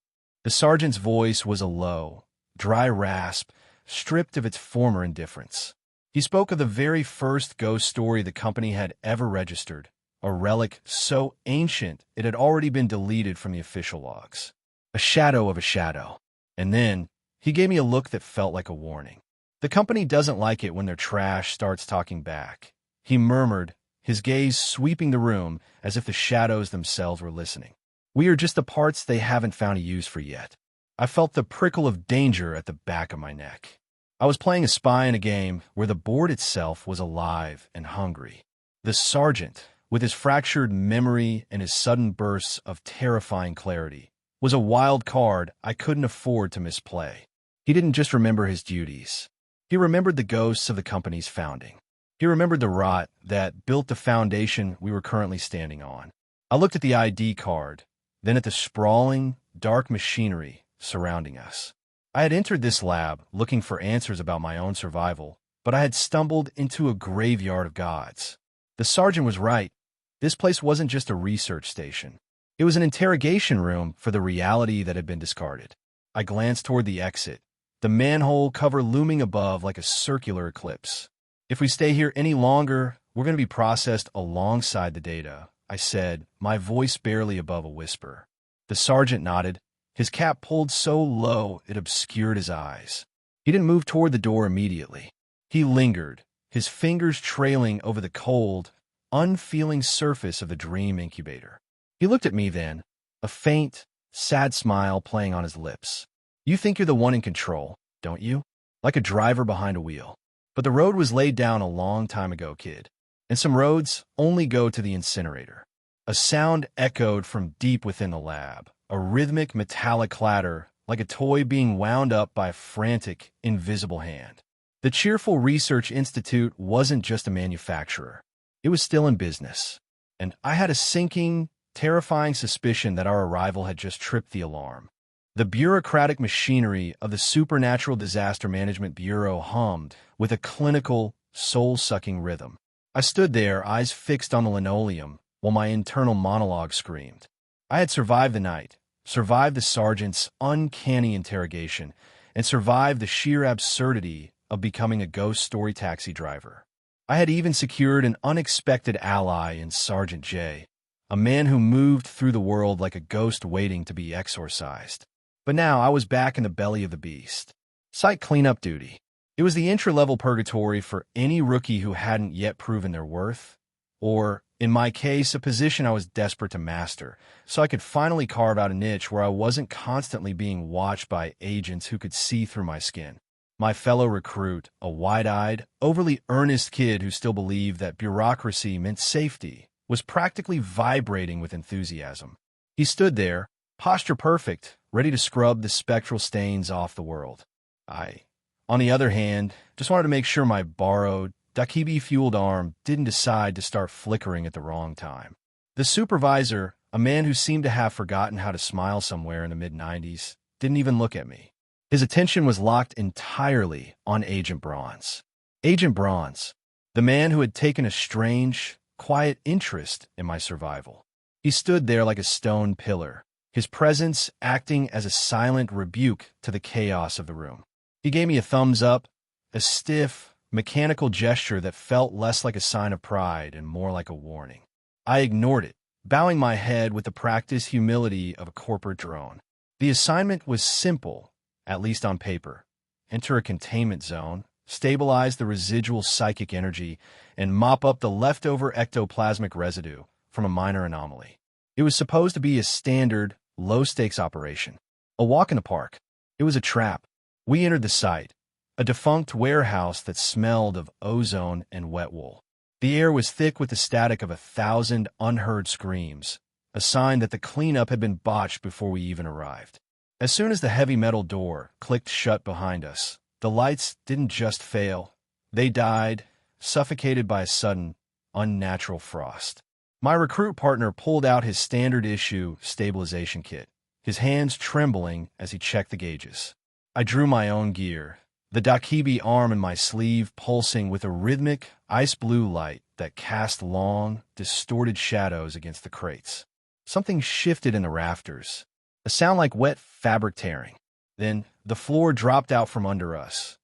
The sergeant's voice was a low, dry rasp, stripped of its former indifference. He spoke of the very first ghost story the company had ever registered, a relic so ancient it had already been deleted from the official logs. A shadow of a shadow. And then he gave me a look that felt like a warning. The company doesn't like it when their trash starts talking back. He murmured, his gaze sweeping the room as if the shadows themselves were listening. We are just the parts they haven't found a use for yet. I felt the prickle of danger at the back of my neck. I was playing a spy in a game where the board itself was alive and hungry. The sergeant, with his fractured memory and his sudden bursts of terrifying clarity, was a wild card I couldn't afford to misplay. He didn't just remember his duties. He remembered the ghosts of the company's founding. He remembered the rot that built the foundation we were currently standing on. I looked at the ID card, then at the sprawling, dark machinery surrounding us. I had entered this lab looking for answers about my own survival, but I had stumbled into a graveyard of gods. The sergeant was right. This place wasn't just a research station. It was an interrogation room for the reality that had been discarded. I glanced toward the exit, the manhole cover looming above like a circular eclipse. If we stay here any longer, we're going to be processed alongside the data, I said, my voice barely above a whisper. The sergeant nodded, his cap pulled so low it obscured his eyes. He didn't move toward the door immediately. He lingered, his fingers trailing over the cold, unfeeling surface of the dream incubator. He looked at me then, a faint, sad smile playing on his lips. You think you're the one in control, don't you? Like a driver behind a wheel. But the road was laid down a long time ago, kid. And some roads only go to the incinerator. A sound echoed from deep within the lab, a rhythmic metallic clatter like a toy being wound up by a frantic, invisible hand. The cheerful research institute wasn't just a manufacturer. It was still in business. And I had a sinking, terrifying suspicion that our arrival had just tripped the alarm. The bureaucratic machinery of the Supernatural Disaster Management Bureau hummed with a clinical, soul-sucking rhythm. I stood there, eyes fixed on the linoleum, while my internal monologue screamed. I had survived the night, survived the sergeant's uncanny interrogation, and survived the sheer absurdity of becoming a ghost story taxi driver. I had even secured an unexpected ally in Sergeant J, a man who moved through the world like a ghost waiting to be exorcised. But now I was back in the belly of the beast. Site cleanup duty. It was the entry-level purgatory for any rookie who hadn't yet proven their worth, or, in my case, a position I was desperate to master, so I could finally carve out a niche where I wasn't constantly being watched by agents who could see through my skin. My fellow recruit, a wide-eyed, overly earnest kid who still believed that bureaucracy meant safety, was practically vibrating with enthusiasm. He stood there, posture perfect, ready to scrub the spectral stains off the world. I, on the other hand, just wanted to make sure my borrowed, Dakibi-fueled arm didn't decide to start flickering at the wrong time. The supervisor, a man who seemed to have forgotten how to smile somewhere in the mid-90s, didn't even look at me. His attention was locked entirely on Agent Bronze. Agent Bronze, the man who had taken a strange, quiet interest in my survival. He stood there like a stone pillar, his presence acting as a silent rebuke to the chaos of the room. He gave me a thumbs up, a stiff, mechanical gesture that felt less like a sign of pride and more like a warning. I ignored it, bowing my head with the practiced humility of a corporate drone. The assignment was simple, at least on paper. Enter a containment zone, stabilize the residual psychic energy, and mop up the leftover ectoplasmic residue from a minor anomaly. It was supposed to be a standard, low-stakes operation. A walk in the park. It was a trap. We entered the site, a defunct warehouse that smelled of ozone and wet wool. The air was thick with the static of 1,000 unheard screams, a sign that the cleanup had been botched before we even arrived. As soon as the heavy metal door clicked shut behind us, the lights didn't just fail. They died, suffocated by a sudden, unnatural frost. My recruit partner pulled out his standard-issue stabilization kit, his hands trembling as he checked the gauges. I drew my own gear, the Dakibi arm in my sleeve pulsing with a rhythmic, ice-blue light that cast long, distorted shadows against the crates. Something shifted in the rafters, a sound like wet fabric tearing. Then the floor dropped out from under us,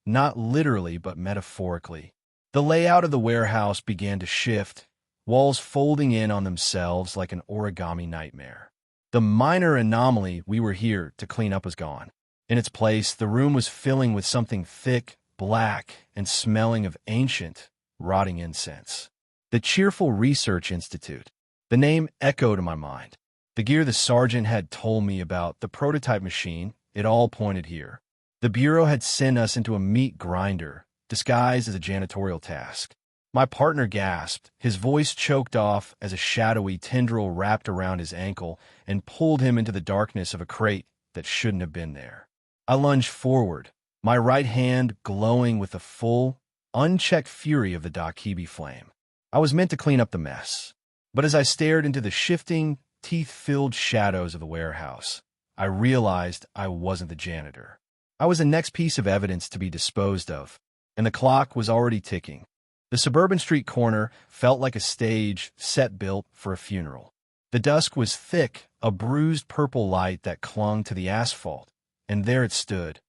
not literally but metaphorically. The layout of the warehouse began to shift, walls folding in on themselves like an origami nightmare. The minor anomaly we were here to clean up was gone. In its place, the room was filling with something thick, black, and smelling of ancient, rotting incense. The Cheerful Research Institute. The name echoed in my mind. The gear the sergeant had told me about, the prototype machine, it all pointed here. The Bureau had sent us into a meat grinder, disguised as a janitorial task. My partner gasped, his voice choked off as a shadowy tendril wrapped around his ankle and pulled him into the darkness of a crate that shouldn't have been there. I lunged forward, my right hand glowing with the full, unchecked fury of the Dakibi flame. I was meant to clean up the mess. But as I stared into the shifting, teeth-filled shadows of the warehouse, I realized I wasn't the janitor. I was the next piece of evidence to be disposed of, and the clock was already ticking. The suburban street corner felt like a stage set built for a funeral. The dusk was thick, a bruised purple light that clung to the asphalt, and there it stood,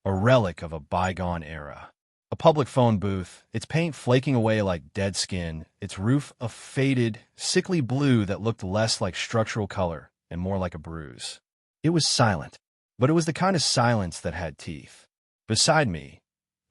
a relic of a bygone era. A public phone booth, its paint flaking away like dead skin, its roof a faded, sickly blue that looked less like structural color and more like a bruise. It was silent, but it was the kind of silence that had teeth. Beside me,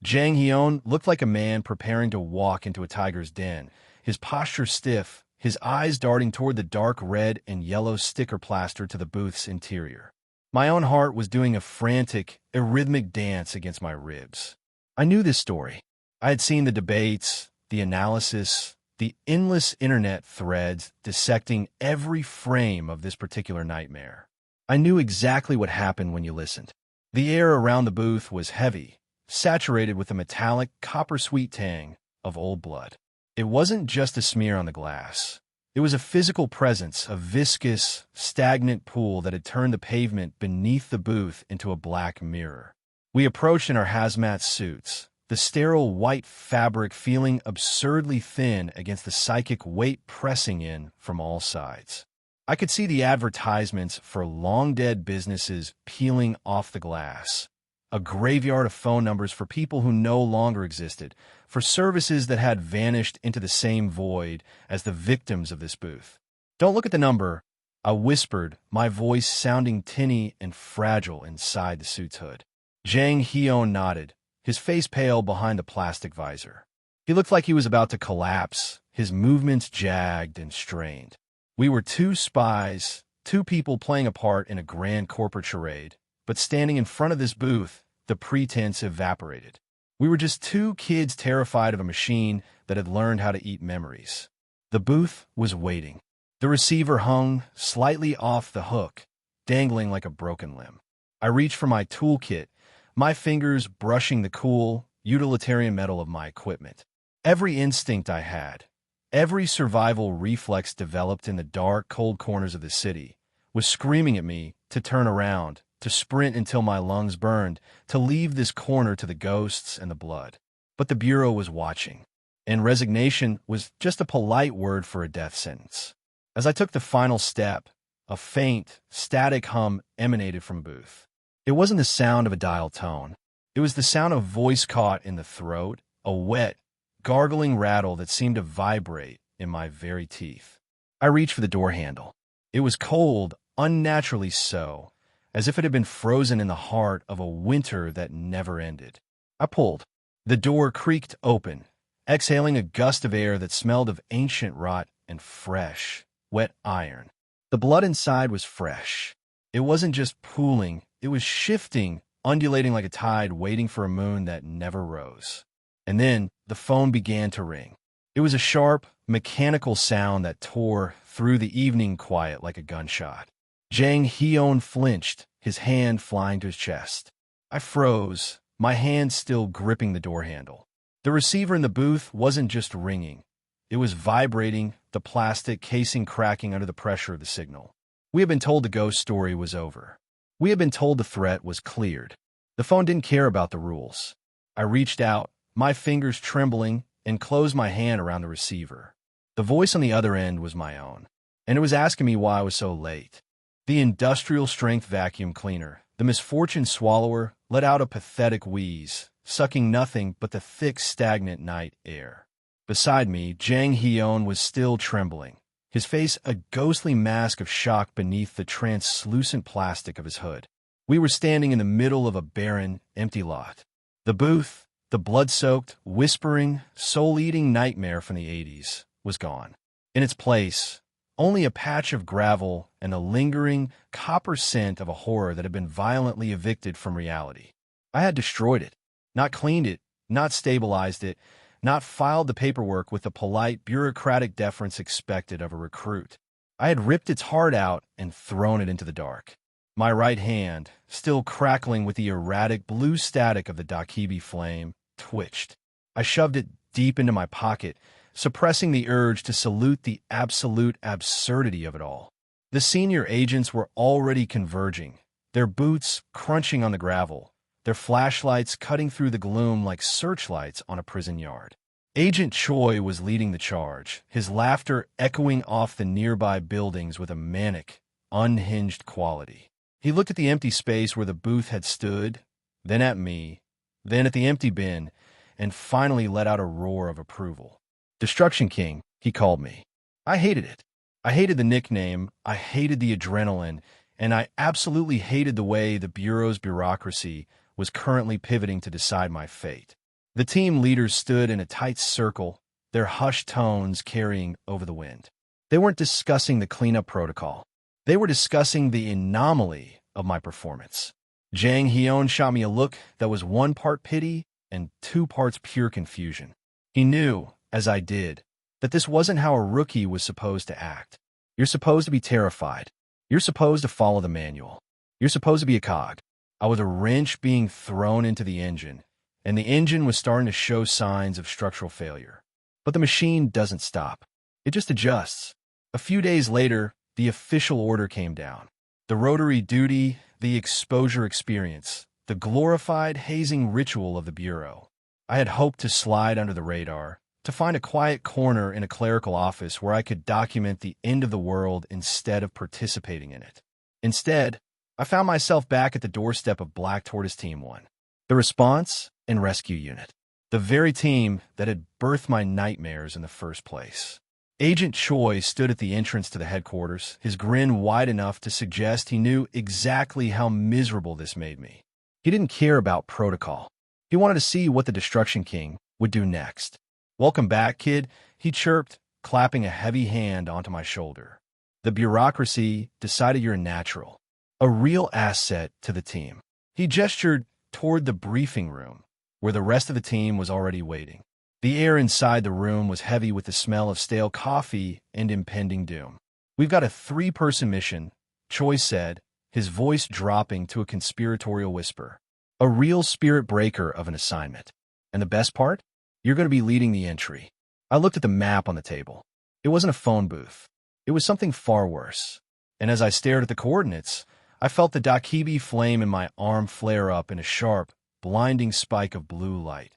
Jang Hyun looked like a man preparing to walk into a tiger's den, his posture stiff, his eyes darting toward the dark red and yellow sticker plaster to the booth's interior. My own heart was doing a frantic, arrhythmic dance against my ribs. I knew this story. I had seen the debates, the analysis, the endless internet threads dissecting every frame of this particular nightmare. I knew exactly what happened when you listened. The air around the booth was heavy, saturated with the metallic, copper-sweet tang of old blood. It wasn't just a smear on the glass. It was a physical presence, a viscous, stagnant pool that had turned the pavement beneath the booth into a black mirror. We approached in our hazmat suits, the sterile white fabric feeling absurdly thin against the psychic weight pressing in from all sides. I could see the advertisements for long-dead businesses peeling off the glass, a graveyard of phone numbers for people who no longer existed, for services that had vanished into the same void as the victims of this booth. "Don't look at the number," I whispered, my voice sounding tinny and fragile inside the suit's hood. Jang Hyun nodded, his face pale behind the plastic visor. He looked like he was about to collapse, his movements jagged and strained. We were two spies, two people playing a part in a grand corporate charade, but standing in front of this booth, the pretense evaporated. We were just two kids terrified of a machine that had learned how to eat memories. The booth was waiting. The receiver hung slightly off the hook, dangling like a broken limb. I reached for my toolkit, my fingers brushing the cool, utilitarian metal of my equipment. Every instinct I had, every survival reflex developed in the dark, cold corners of the city, was screaming at me to turn around, to sprint until my lungs burned, to leave this corner to the ghosts and the blood. But the Bureau was watching, and resignation was just a polite word for a death sentence. As I took the final step, a faint, static hum emanated from the booth. It wasn't the sound of a dial tone. It was the sound of voice caught in the throat, a wet, gargling rattle that seemed to vibrate in my very teeth. I reached for the door handle. It was cold, unnaturally so, as if it had been frozen in the heart of a winter that never ended. I pulled. The door creaked open, exhaling a gust of air that smelled of ancient rot and fresh, wet iron. The blood inside was fresh. It wasn't just pooling, it was shifting, undulating like a tide waiting for a moon that never rose. And then the phone began to ring. It was a sharp, mechanical sound that tore through the evening quiet like a gunshot. Jang Hyun flinched, his hand flying to his chest. I froze, my hand still gripping the door handle. The receiver in the booth wasn't just ringing. It was vibrating, the plastic casing cracking under the pressure of the signal. We had been told the ghost story was over. We had been told the threat was cleared. The phone didn't care about the rules. I reached out, my fingers trembling, and closed my hand around the receiver. The voice on the other end was my own, and it was asking me why I was so late. The industrial-strength vacuum cleaner, the misfortune swallower, let out a pathetic wheeze, sucking nothing but the thick, stagnant night air. Beside me, Jang Hyun was still trembling, his face a ghostly mask of shock beneath the translucent plastic of his hood. We were standing in the middle of a barren, empty lot. The booth, the blood-soaked, whispering, soul-eating nightmare from the 80s, was gone. In its place, only a patch of gravel and the lingering, copper scent of a horror that had been violently evicted from reality. I had destroyed it, not cleaned it, not stabilized it, not filed the paperwork with the polite, bureaucratic deference expected of a recruit. I had ripped its heart out and thrown it into the dark. My right hand, still crackling with the erratic blue static of the Dakibi flame, twitched. I shoved it deep into my pocket, suppressing the urge to salute the absolute absurdity of it all. The senior agents were already converging, their boots crunching on the gravel, their flashlights cutting through the gloom like searchlights on a prison yard. Agent Choi was leading the charge, his laughter echoing off the nearby buildings with a manic, unhinged quality. He looked at the empty space where the booth had stood, then at me, then at the empty bin, and finally let out a roar of approval. Destruction King, he called me. I hated it. I hated the nickname, I hated the adrenaline, and I absolutely hated the way the Bureau's bureaucracy was currently pivoting to decide my fate. The team leaders stood in a tight circle, their hushed tones carrying over the wind. They weren't discussing the cleanup protocol. They were discussing the anomaly of my performance. Jang Hyun shot me a look that was 1 part pity and 2 parts pure confusion. He knew, as I did, that this wasn't how a rookie was supposed to act. You're supposed to be terrified. You're supposed to follow the manual. You're supposed to be a cog. I was a wrench being thrown into the engine, and the engine was starting to show signs of structural failure. But the machine doesn't stop. It just adjusts. A few days later, the official order came down. The rotary duty, the exposure experience, the glorified hazing ritual of the Bureau. I had hoped to slide under the radar, to find a quiet corner in a clerical office where I could document the end of the world instead of participating in it. Instead, I found myself back at the doorstep of Black Tortoise Team 1, the response and rescue unit, the very team that had birthed my nightmares in the first place. Agent Choi stood at the entrance to the headquarters, his grin wide enough to suggest he knew exactly how miserable this made me. He didn't care about protocol. He wanted to see what the Destruction King would do next. "Welcome back, kid," he chirped, clapping a heavy hand onto my shoulder. "The bureaucracy decided you're a natural, a real asset to the team." He gestured toward the briefing room, where the rest of the team was already waiting. The air inside the room was heavy with the smell of stale coffee and impending doom. "We've got a 3-person mission," Choi said, his voice dropping to a conspiratorial whisper. "A real spirit breaker of an assignment. And the best part? You're going to be leading the entry." I looked at the map on the table. It wasn't a phone booth. It was something far worse. And as I stared at the coordinates, I felt the Dakibi flame in my arm flare up in a sharp, blinding spike of blue light,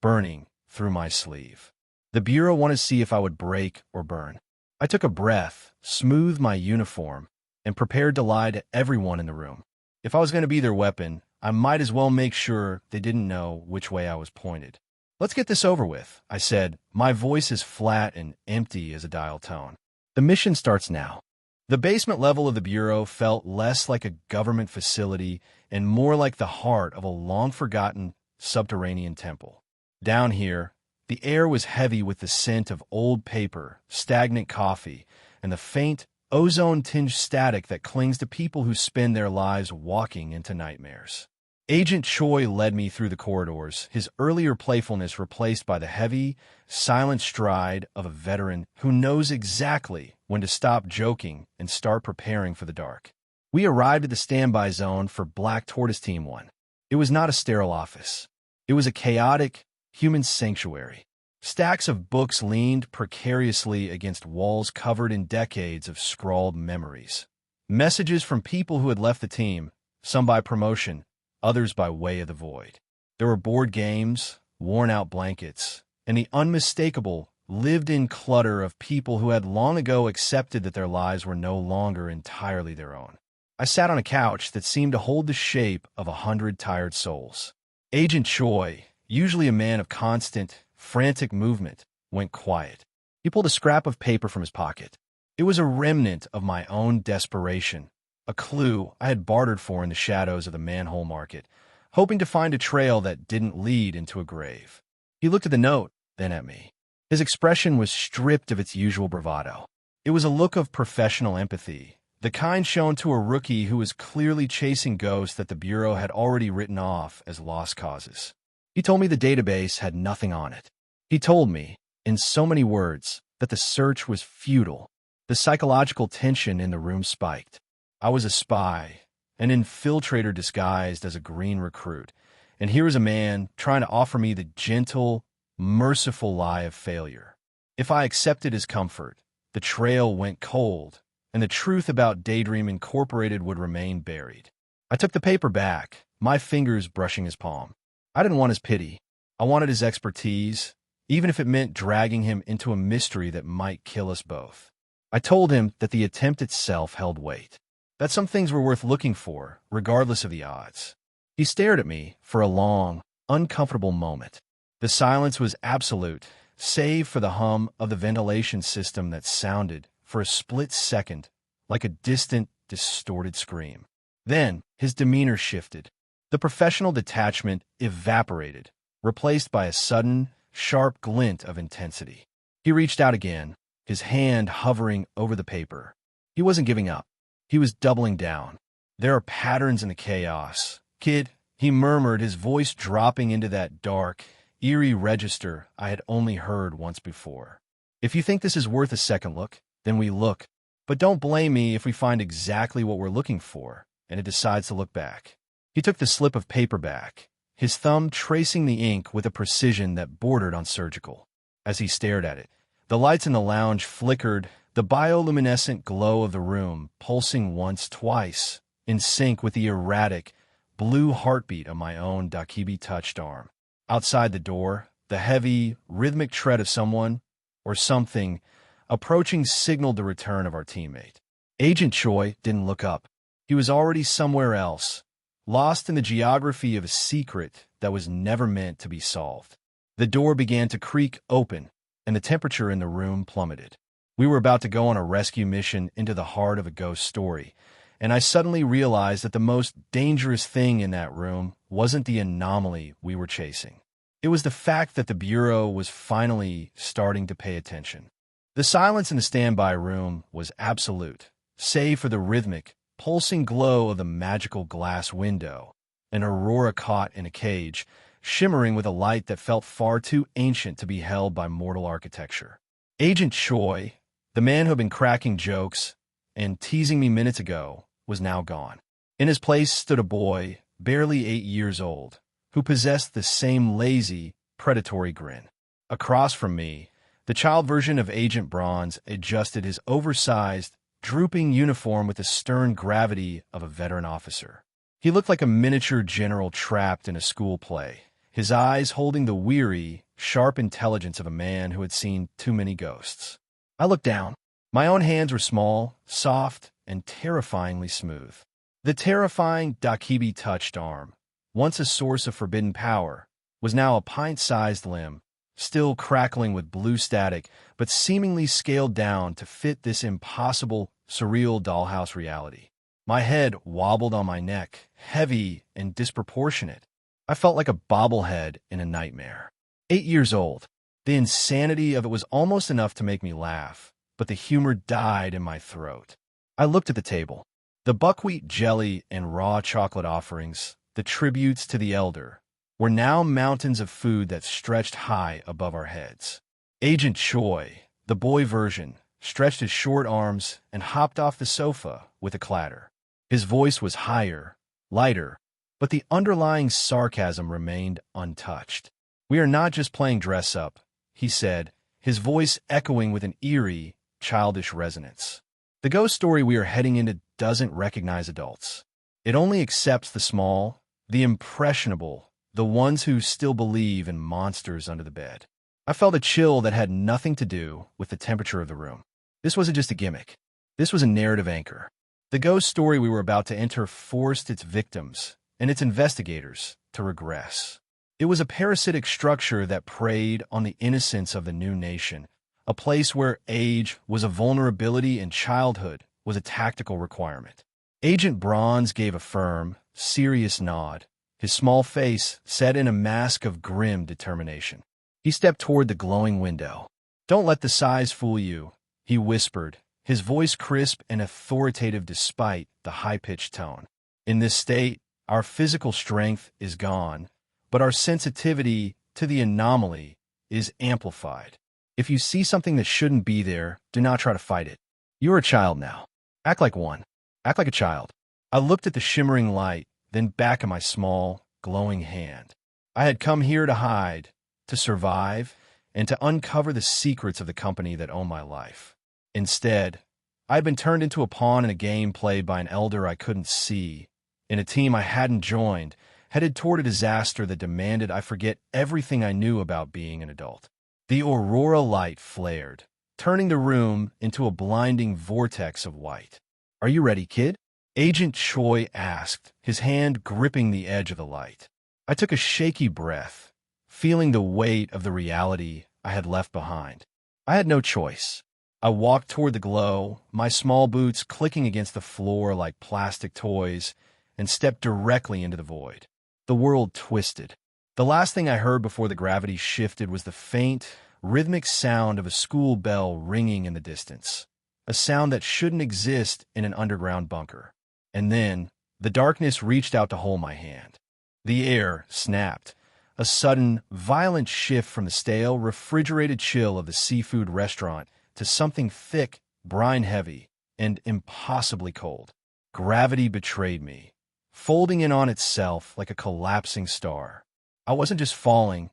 burning through my sleeve. The Bureau wanted to see if I would break or burn. I took a breath, smoothed my uniform, and prepared to lie to everyone in the room. If I was going to be their weapon, I might as well make sure they didn't know which way I was pointed. "Let's get this over with," I said, my voice as flat and empty as a dial tone. "The mission starts now." The basement level of the bureau felt less like a government facility and more like the heart of a long-forgotten subterranean temple. Down here, the air was heavy with the scent of old paper, stagnant coffee, and the faint, ozone-tinged static that clings to people who spend their lives walking into nightmares. Agent Choi led me through the corridors, his earlier playfulness replaced by the heavy, silent stride of a veteran who knows exactly when to stop joking and start preparing for the dark. We arrived at the standby zone for Black Tortoise Team 1. It was not a sterile office. It was a chaotic, human sanctuary. Stacks of books leaned precariously against walls covered in decades of scrawled memories. Messages from people who had left the team, some by promotion, others by way of the void. There were board games, worn-out blankets, and the unmistakable, lived-in clutter of people who had long ago accepted that their lives were no longer entirely their own. I sat on a couch that seemed to hold the shape of 100 tired souls. Agent Choi, usually a man of constant, frantic movement, went quiet. He pulled a scrap of paper from his pocket. It was a remnant of my own desperation, a clue I had bartered for in the shadows of the manhole market, hoping to find a trail that didn't lead into a grave. He looked at the note, then at me. His expression was stripped of its usual bravado. It was a look of professional empathy, the kind shown to a rookie who was clearly chasing ghosts that the Bureau had already written off as lost causes. He told me the database had nothing on it. He told me, in so many words, that the search was futile. The psychological tension in the room spiked. I was a spy, an infiltrator disguised as a green recruit, and here was a man trying to offer me the gentle, merciful lie of failure. If I accepted his comfort, the trail went cold, and the truth about Daydream Incorporated would remain buried. I took the paper back, my fingers brushing his palm. I didn't want his pity. I wanted his expertise, even if it meant dragging him into a mystery that might kill us both. I told him that the attempt itself held weight, that some things were worth looking for, regardless of the odds. He stared at me for a long, uncomfortable moment. The silence was absolute, save for the hum of the ventilation system that sounded, for a split second, like a distant, distorted scream. Then, his demeanor shifted. The professional detachment evaporated, replaced by a sudden, sharp glint of intensity. He reached out again, his hand hovering over the paper. He wasn't giving up. He was doubling down. There are patterns in the chaos. Kid, he murmured, his voice dropping into that dark, eerie register I had only heard once before. If you think this is worth a second look, then we look. But don't blame me if we find exactly what we're looking for, and it decides to look back. He took the slip of paper back, his thumb tracing the ink with a precision that bordered on surgical. As he stared at it, the lights in the lounge flickered, the bioluminescent glow of the room pulsing once, twice, in sync with the erratic, blue heartbeat of my own Dakibi-touched arm. Outside the door, the heavy, rhythmic tread of someone, or something, approaching signaled the return of our teammate. Agent Choi didn't look up. He was already somewhere else, lost in the geography of a secret that was never meant to be solved. The door began to creak open, and the temperature in the room plummeted. We were about to go on a rescue mission into the heart of a ghost story, and I suddenly realized that the most dangerous thing in that room wasn't the anomaly we were chasing. It was the fact that the Bureau was finally starting to pay attention. The silence in the standby room was absolute, save for the rhythmic, pulsing glow of the magical glass window, an aurora caught in a cage, shimmering with a light that felt far too ancient to be held by mortal architecture. Agent Choi, the man who had been cracking jokes and teasing me minutes ago, was now gone. In his place stood a boy, barely 8 years old, who possessed the same lazy, predatory grin. Across from me, the child version of Agent Bronze adjusted his oversized, drooping uniform with the stern gravity of a veteran officer. He looked like a miniature general trapped in a school play, his eyes holding the weary, sharp intelligence of a man who had seen too many ghosts. I looked down. My own hands were small, soft, and terrifyingly smooth. The terrifying Dakibi-touched arm, once a source of forbidden power, was now a pint-sized limb, still crackling with blue static, but seemingly scaled down to fit this impossible, surreal dollhouse reality. My head wobbled on my neck, heavy and disproportionate. I felt like a bobblehead in a nightmare. 8 years old. The insanity of it was almost enough to make me laugh, but the humor died in my throat. I looked at the table. The buckwheat jelly and raw chocolate offerings, the tributes to the elder, were now mountains of food that stretched high above our heads. Agent Choi, the boy version, stretched his short arms and hopped off the sofa with a clatter. His voice was higher, lighter, but the underlying sarcasm remained untouched. "We are not just playing dress-up," he said, his voice echoing with an eerie, childish resonance. "The ghost story we are heading into doesn't recognize adults. It only accepts the small, the impressionable, the ones who still believe in monsters under the bed." I felt a chill that had nothing to do with the temperature of the room. This wasn't just a gimmick. This was a narrative anchor. The ghost story we were about to enter forced its victims and its investigators to regress. It was a parasitic structure that preyed on the innocence of the new nation, a place where age was a vulnerability and childhood was a tactical requirement. Agent Bronze gave a firm, serious nod, his small face set in a mask of grim determination. He stepped toward the glowing window. "Don't let the size fool you," he whispered, his voice crisp and authoritative despite the high-pitched tone. "In this state, our physical strength is gone, but our sensitivity to the anomaly is amplified. If you see something that shouldn't be there, do not try to fight it. You're a child now. Act like one. Act like a child." I looked at the shimmering light, then back at my small, glowing hand. I had come here to hide, to survive, and to uncover the secrets of the company that owned my life. Instead, I had been turned into a pawn in a game played by an elder I couldn't see, in a team I hadn't joined, headed toward a disaster that demanded I forget everything I knew about being an adult. The aurora light flared, turning the room into a blinding vortex of white. "Are you ready, kid?" Agent Choi asked, his hand gripping the edge of the light. I took a shaky breath, feeling the weight of the reality I had left behind. I had no choice. I walked toward the glow, my small boots clicking against the floor like plastic toys, and stepped directly into the void. The world twisted. The last thing I heard before the gravity shifted was the faint, rhythmic sound of a school bell ringing in the distance, a sound that shouldn't exist in an underground bunker. And then, the darkness reached out to hold my hand. The air snapped, a sudden, violent shift from the stale, refrigerated chill of the seafood restaurant to something thick, brine-heavy, and impossibly cold. Gravity betrayed me, folding in on itself like a collapsing star. I wasn't just falling,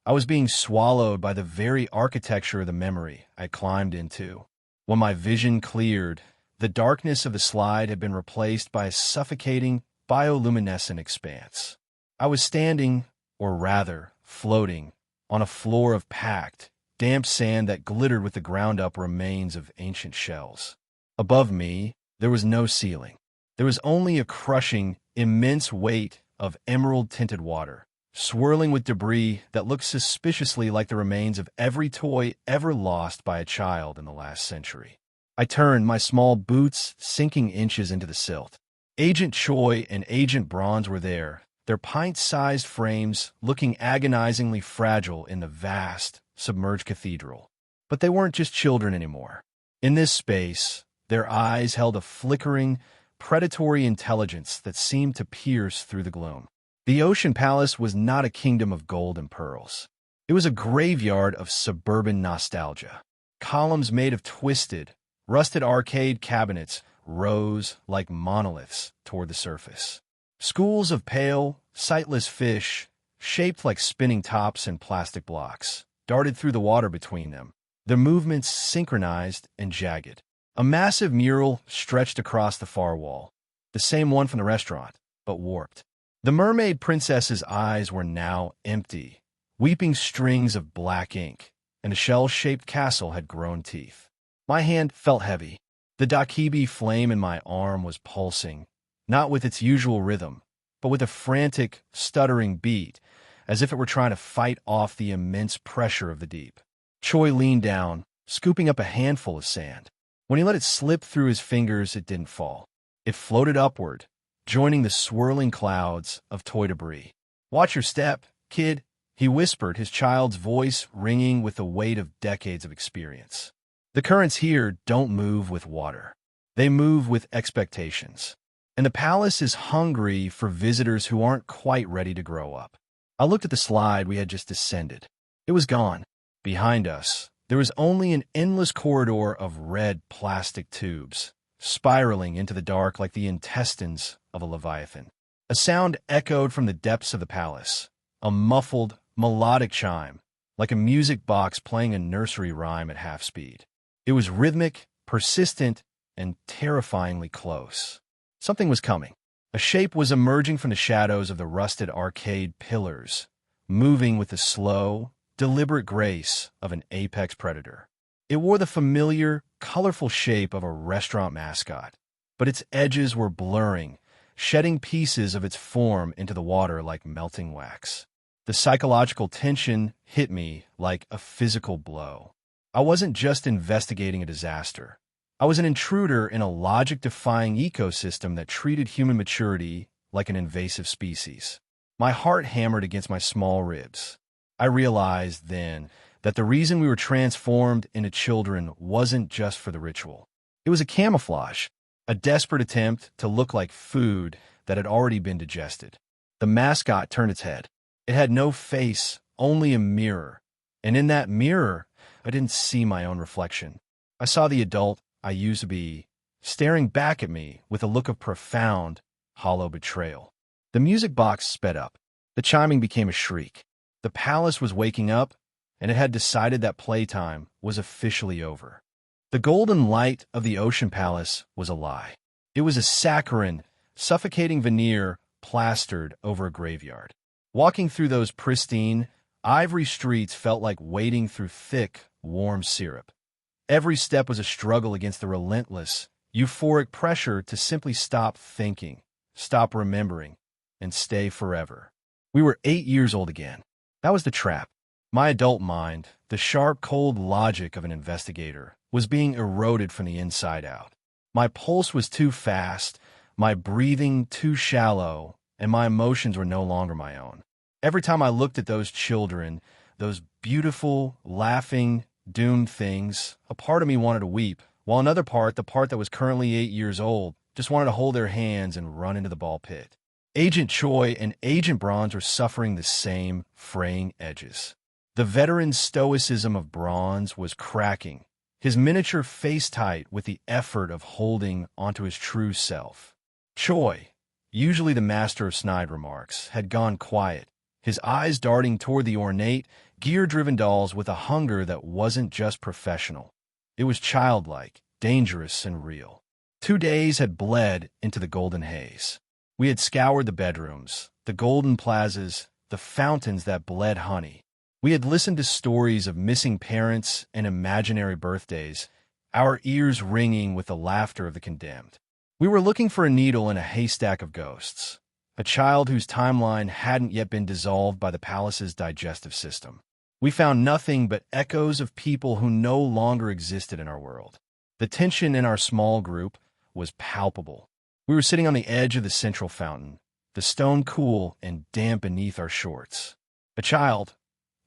I was being swallowed by the very architecture of the memory I climbed into. When my vision cleared, the darkness of the slide had been replaced by a suffocating, bioluminescent expanse. I was standing, or rather, floating, on a floor of packed, damp sand that glittered with the ground-up remains of ancient shells. Above me, there was no ceiling. There was only a crushing, immense weight of emerald-tinted water, swirling with debris that looked suspiciously like the remains of every toy ever lost by a child in the last century. I turned, my small boots sinking inches into the silt. Agent Choi and Agent Bronze were there, their pint-sized frames looking agonizingly fragile in the vast, submerged cathedral. But they weren't just children anymore. In this space, their eyes held a flickering, predatory intelligence that seemed to pierce through the gloom. The Ocean Palace was not a kingdom of gold and pearls. It was a graveyard of suburban nostalgia. Columns made of twisted, rusted arcade cabinets rose like monoliths toward the surface. Schools of pale, sightless fish, shaped like spinning tops and plastic blocks, darted through the water between them, their movements synchronized and jagged. A massive mural stretched across the far wall, the same one from the restaurant, but warped. The mermaid princess's eyes were now empty, weeping strings of black ink, and a shell-shaped castle had grown teeth. My hand felt heavy. The dakibi flame in my arm was pulsing, not with its usual rhythm, but with a frantic, stuttering beat, as if it were trying to fight off the immense pressure of the deep. Choi leaned down, scooping up a handful of sand. When he let it slip through his fingers, it didn't fall. It floated upward, joining the swirling clouds of toy debris. "Watch your step, kid," he whispered, his child's voice ringing with the weight of decades of experience. The currents here don't move with water. They move with expectations. And the palace is hungry for visitors who aren't quite ready to grow up. I looked at the slide we had just descended. It was gone. Behind us, there was only an endless corridor of red plastic tubes, spiraling into the dark like the intestines of a leviathan. A sound echoed from the depths of the palace, a muffled, melodic chime, like a music box playing a nursery rhyme at half speed. It was rhythmic, persistent, and terrifyingly close. Something was coming. A shape was emerging from the shadows of the rusted arcade pillars, moving with the slow, deliberate grace of an apex predator. It wore the familiar, colorful shape of a restaurant mascot, but its edges were blurring, shedding pieces of its form into the water like melting wax. The psychological tension hit me like a physical blow. I wasn't just investigating a disaster. I was an intruder in a logic-defying ecosystem that treated human maturity like an invasive species. My heart hammered against my small ribs. I realized then that the reason we were transformed into children wasn't just for the ritual. It was a camouflage, a desperate attempt to look like food that had already been digested. The mascot turned its head. It had no face, only a mirror. And in that mirror, I didn't see my own reflection. I saw the adult I used to be, staring back at me with a look of profound, hollow betrayal. The music box sped up. The chiming became a shriek. The palace was waking up, and it had decided that playtime was officially over. The golden light of the ocean palace was a lie. It was a saccharine, suffocating veneer plastered over a graveyard. Walking through those pristine, ivory streets felt like wading through thick, warm syrup. Every step was a struggle against the relentless, euphoric pressure to simply stop thinking, stop remembering, and stay forever. We were 8 years old again. That was the trap. My adult mind, the sharp, cold logic of an investigator, was being eroded from the inside out. My pulse was too fast, my breathing too shallow, and my emotions were no longer my own. Every time I looked at those children, those beautiful, laughing, doomed things, a part of me wanted to weep, while another part, the part that was currently 8 years old, just wanted to hold their hands and run into the ball pit. Agent Choi and Agent Bronze were suffering the same fraying edges. The veteran stoicism of Bronze was cracking, his miniature face tight with the effort of holding onto his true self. Choi, usually the master of snide remarks, had gone quiet, his eyes darting toward the ornate, gear-driven dolls with a hunger that wasn't just professional. It was childlike, dangerous, and real. 2 days had bled into the golden haze. We had scoured the bedrooms, the golden plazas, the fountains that bled honey. We had listened to stories of missing parents and imaginary birthdays, our ears ringing with the laughter of the condemned. We were looking for a needle in a haystack of ghosts, a child whose timeline hadn't yet been dissolved by the palace's digestive system. We found nothing but echoes of people who no longer existed in our world. The tension in our small group was palpable. We were sitting on the edge of the central fountain, the stone cool and damp beneath our shorts. A child,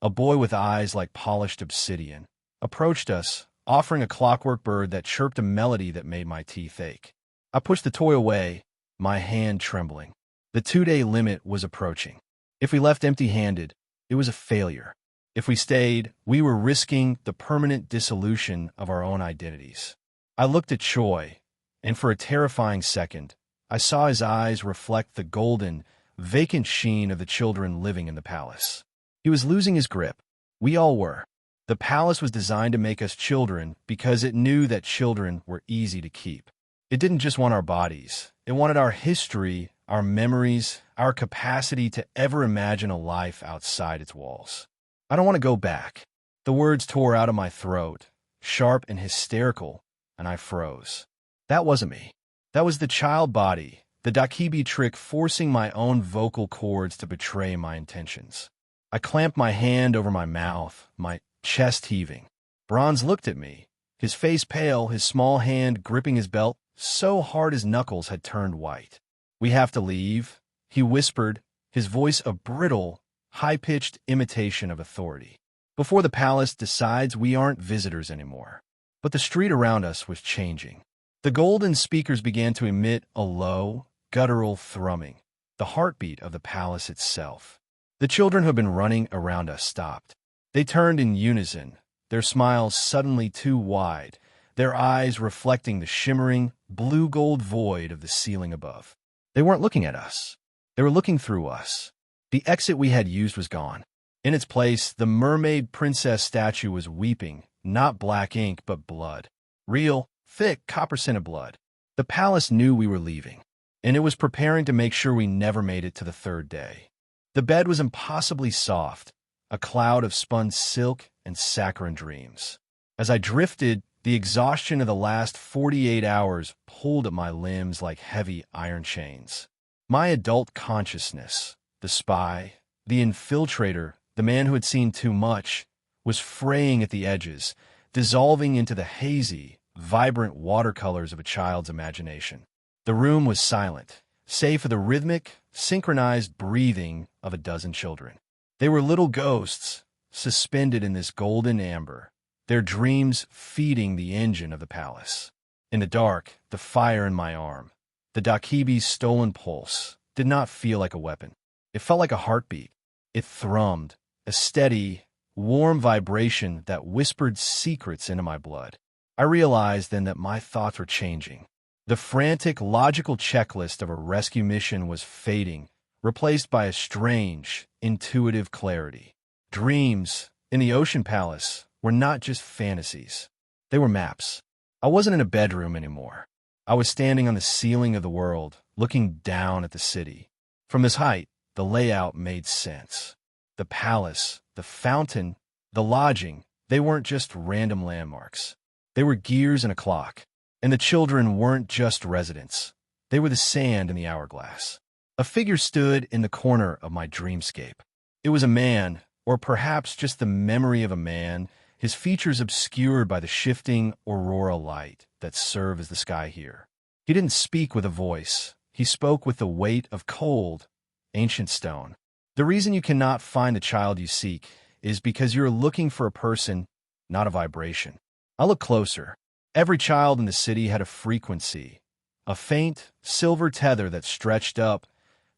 a boy with eyes like polished obsidian, approached us, offering a clockwork bird that chirped a melody that made my teeth ache. I pushed the toy away, my hand trembling. The 2-day limit was approaching. If we left empty-handed, it was a failure. If we stayed, we were risking the permanent dissolution of our own identities. I looked at Choi, and for a terrifying second, I saw his eyes reflect the golden, vacant sheen of the children living in the palace. He was losing his grip. We all were. The palace was designed to make us children because it knew that children were easy to keep. It didn't just want our bodies. It wanted our history, our memories, our capacity to ever imagine a life outside its walls. I don't want to go back. The words tore out of my throat, sharp and hysterical, and I froze. That wasn't me. That was the child body, the Dakibi trick forcing my own vocal cords to betray my intentions. I clamped my hand over my mouth, my chest heaving. Bronze looked at me, his face pale, his small hand gripping his belt so hard his knuckles had turned white. "We have to leave," he whispered, his voice a brittle, high-pitched imitation of authority. "Before the palace decides we aren't visitors anymore." But the street around us was changing. The golden speakers began to emit a low, guttural thrumming, the heartbeat of the palace itself. The children who had been running around us stopped. They turned in unison, their smiles suddenly too wide, their eyes reflecting the shimmering, blue-gold void of the ceiling above. They weren't looking at us. They were looking through us. The exit we had used was gone. In its place, the mermaid princess statue was weeping, not black ink, but blood. Real, thick, copper-scented blood. The palace knew we were leaving, and it was preparing to make sure we never made it to the third day. The bed was impossibly soft, a cloud of spun silk and saccharine dreams. As I drifted, the exhaustion of the last 48 hours pulled at my limbs like heavy iron chains. My adult consciousness, the spy, the infiltrator, the man who had seen too much, was fraying at the edges, dissolving into the hazy, vibrant watercolors of a child's imagination. The room was silent, save for the rhythmic, synchronized breathing of a dozen children. They were little ghosts, suspended in this golden amber, their dreams feeding the engine of the palace. In the dark, the fire in my arm, the Dakibi's stolen pulse, did not feel like a weapon. It felt like a heartbeat. It thrummed, a steady, warm vibration that whispered secrets into my blood. I realized then that my thoughts were changing. The frantic, logical checklist of a rescue mission was fading, replaced by a strange, intuitive clarity. Dreams, in the Ocean Palace, were not just fantasies. They were maps. I wasn't in a bedroom anymore. I was standing on the ceiling of the world, looking down at the city. From this height, the layout made sense. The palace, the fountain, the lodging, they weren't just random landmarks. They were gears in a clock. And the children weren't just residents. They were the sand in the hourglass. A figure stood in the corner of my dreamscape. It was a man, or perhaps just the memory of a man, his features obscured by the shifting aurora light that serve as the sky here. He didn't speak with a voice. He spoke with the weight of cold, ancient stone. The reason you cannot find the child you seek is because you're looking for a person, not a vibration. I looked closer. Every child in the city had a frequency, a faint, silver tether that stretched up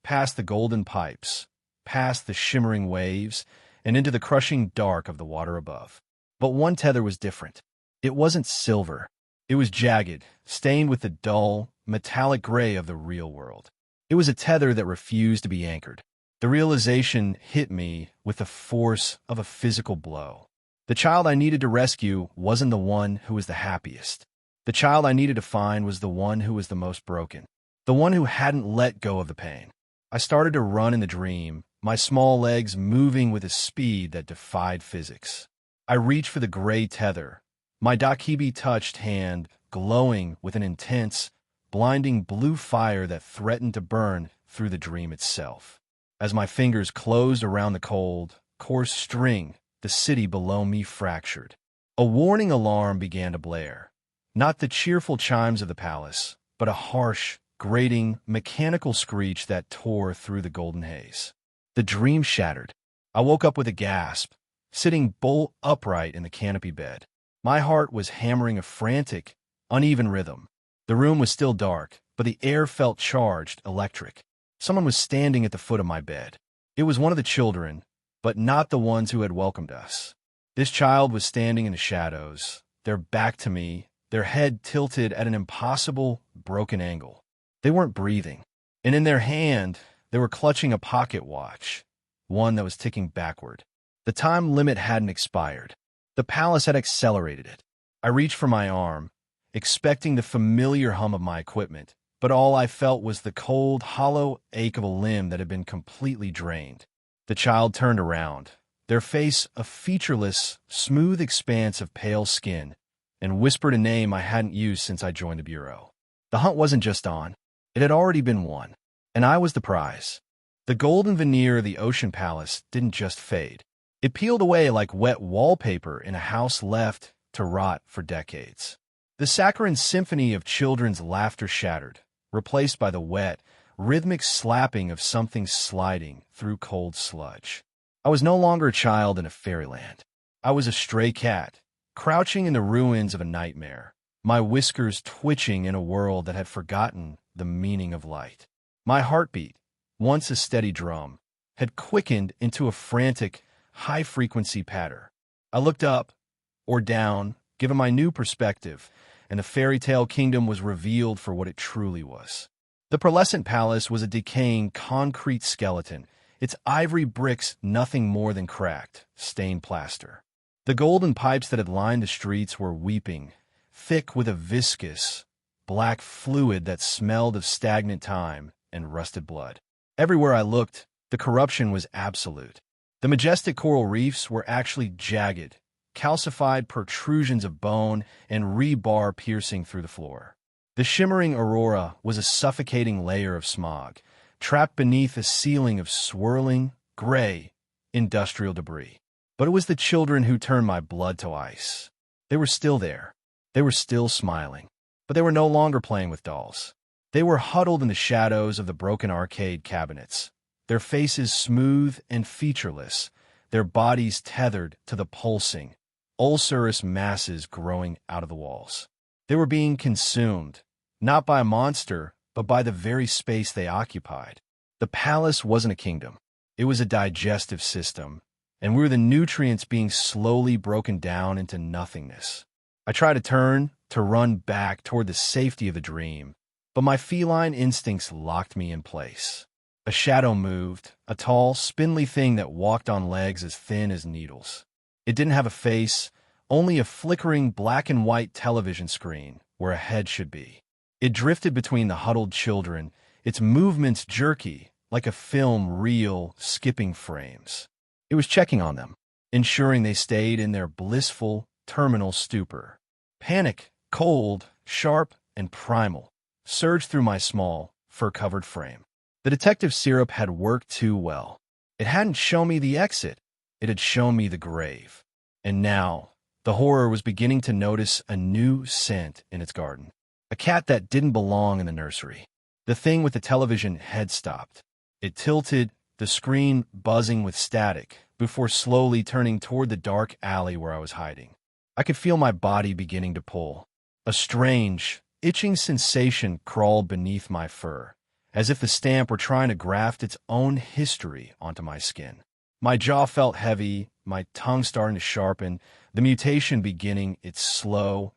past the golden pipes, past the shimmering waves, and into the crushing dark of the water above. But one tether was different. It wasn't silver. It was jagged, stained with the dull, metallic gray of the real world. It was a tether that refused to be anchored. The realization hit me with the force of a physical blow. The child I needed to rescue wasn't the one who was the happiest. The child I needed to find was the one who was the most broken, the one who hadn't let go of the pain. I started to run in the dream, my small legs moving with a speed that defied physics. I reached for the gray tether, my Dakibi-touched hand glowing with an intense, blinding blue fire that threatened to burn through the dream itself. As my fingers closed around the cold, coarse string, the city below me fractured. A warning alarm began to blare. Not the cheerful chimes of the palace, but a harsh, grating, mechanical screech that tore through the golden haze. The dream shattered. I woke up with a gasp, sitting bolt upright in the canopy bed. My heart was hammering a frantic, uneven rhythm. The room was still dark, but the air felt charged, electric. Someone was standing at the foot of my bed. It was one of the children, but not the ones who had welcomed us. This child was standing in the shadows, their back to me, their head tilted at an impossible, broken angle. They weren't breathing, and in their hand, they were clutching a pocket watch, one that was ticking backward. The time limit hadn't expired. The palace had accelerated it. I reached for my arm, expecting the familiar hum of my equipment, but all I felt was the cold, hollow ache of a limb that had been completely drained. The child turned around, their face a featureless, smooth expanse of pale skin, and whispered a name I hadn't used since I joined the Bureau. The hunt wasn't just on. It had already been won, and I was the prize. The golden veneer of the Ocean Palace didn't just fade. It peeled away like wet wallpaper in a house left to rot for decades. The saccharine symphony of children's laughter shattered, replaced by the wet, rhythmic slapping of something sliding through cold sludge. I was no longer a child in a fairyland. I was a stray cat, crouching in the ruins of a nightmare, my whiskers twitching in a world that had forgotten the meaning of light. My heartbeat, once a steady drum, had quickened into a frantic, high-frequency patter. I looked up, or down, given my new perspective, and the fairy tale kingdom was revealed for what it truly was. The pearlescent palace was a decaying concrete skeleton, its ivory bricks nothing more than cracked, stained plaster. The golden pipes that had lined the streets were weeping, thick with a viscous, black fluid that smelled of stagnant time and rusted blood. Everywhere I looked, the corruption was absolute. The majestic coral reefs were actually jagged, calcified protrusions of bone and rebar piercing through the floor. The shimmering aurora was a suffocating layer of smog, trapped beneath a ceiling of swirling, gray, industrial debris. But it was the children who turned my blood to ice. They were still there. They were still smiling. But they were no longer playing with dolls. They were huddled in the shadows of the broken arcade cabinets, their faces smooth and featureless, their bodies tethered to the pulsing, ulcerous masses growing out of the walls. They were being consumed, not by a monster, but by the very space they occupied. The palace wasn't a kingdom. It was a digestive system, and we were the nutrients being slowly broken down into nothingness. I tried to run back toward the safety of the dream, but my feline instincts locked me in place. A shadow moved, a tall, spindly thing that walked on legs as thin as needles. It didn't have a face, only a flickering black and white television screen where a head should be. It drifted between the huddled children, its movements jerky, like a film reel skipping frames. It was checking on them, ensuring they stayed in their blissful, terminal stupor. Panic, cold, sharp, and primal, surged through my small, fur-covered frame. The detective syrup had worked too well. It hadn't shown me the exit. It had shown me the grave. And now, the horror was beginning to notice a new scent in its garden. A cat that didn't belong in the nursery. The thing with the television had stopped. It tilted, the screen buzzing with static, before slowly turning toward the dark alley where I was hiding. I could feel my body beginning to pull. A strange, itching sensation crawled beneath my fur, as if the stamp were trying to graft its own history onto my skin. My jaw felt heavy, my tongue starting to sharpen, the mutation beginning its slow,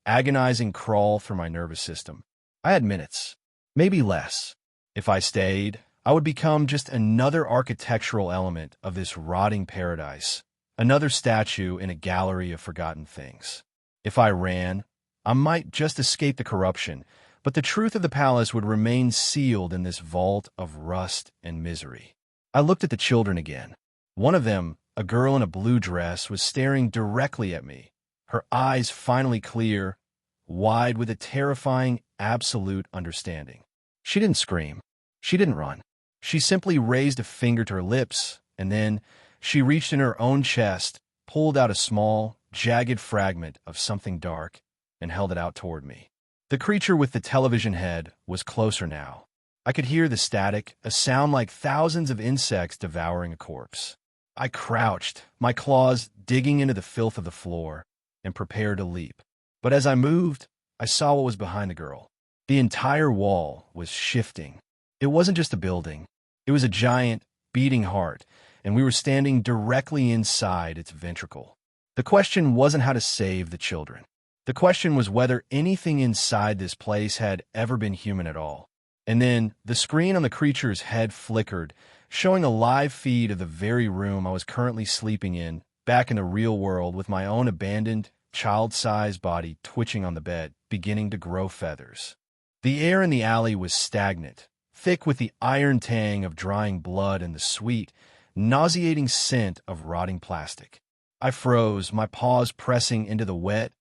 agonizing crawl through my nervous system. I had minutes, maybe less. If I stayed, I would become just another architectural element of this rotting paradise, another statue in a gallery of forgotten things. If I ran, I might just escape the corruption, but the truth of the palace would remain sealed in this vault of rust and misery. I looked at the children again. One of them, a girl in a blue dress, was staring directly at me, her eyes finally clear, wide with a terrifying, absolute understanding. She didn't scream. She didn't run. She simply raised a finger to her lips, and then she reached in her own chest, pulled out a small, jagged fragment of something dark, and held it out toward me. The creature with the television head was closer now. I could hear the static, a sound like thousands of insects devouring a corpse. I crouched, my claws digging into the filth of the floor, and prepared to leap. But as I moved, I saw what was behind the girl. The entire wall was shifting. It wasn't just a building. It was a giant, beating heart, and we were standing directly inside its ventricle. The question wasn't how to save the children. The question was whether anything inside this place had ever been human at all. And then the screen on the creature's head flickered, showing a live feed of the very room I was currently sleeping in, back in the real world with my own abandoned, child-sized body twitching on the bed, beginning to grow feathers. The air in the alley was stagnant, thick with the iron tang of drying blood and the sweet, nauseating scent of rotting plastic. I froze, my paws pressing into the wet,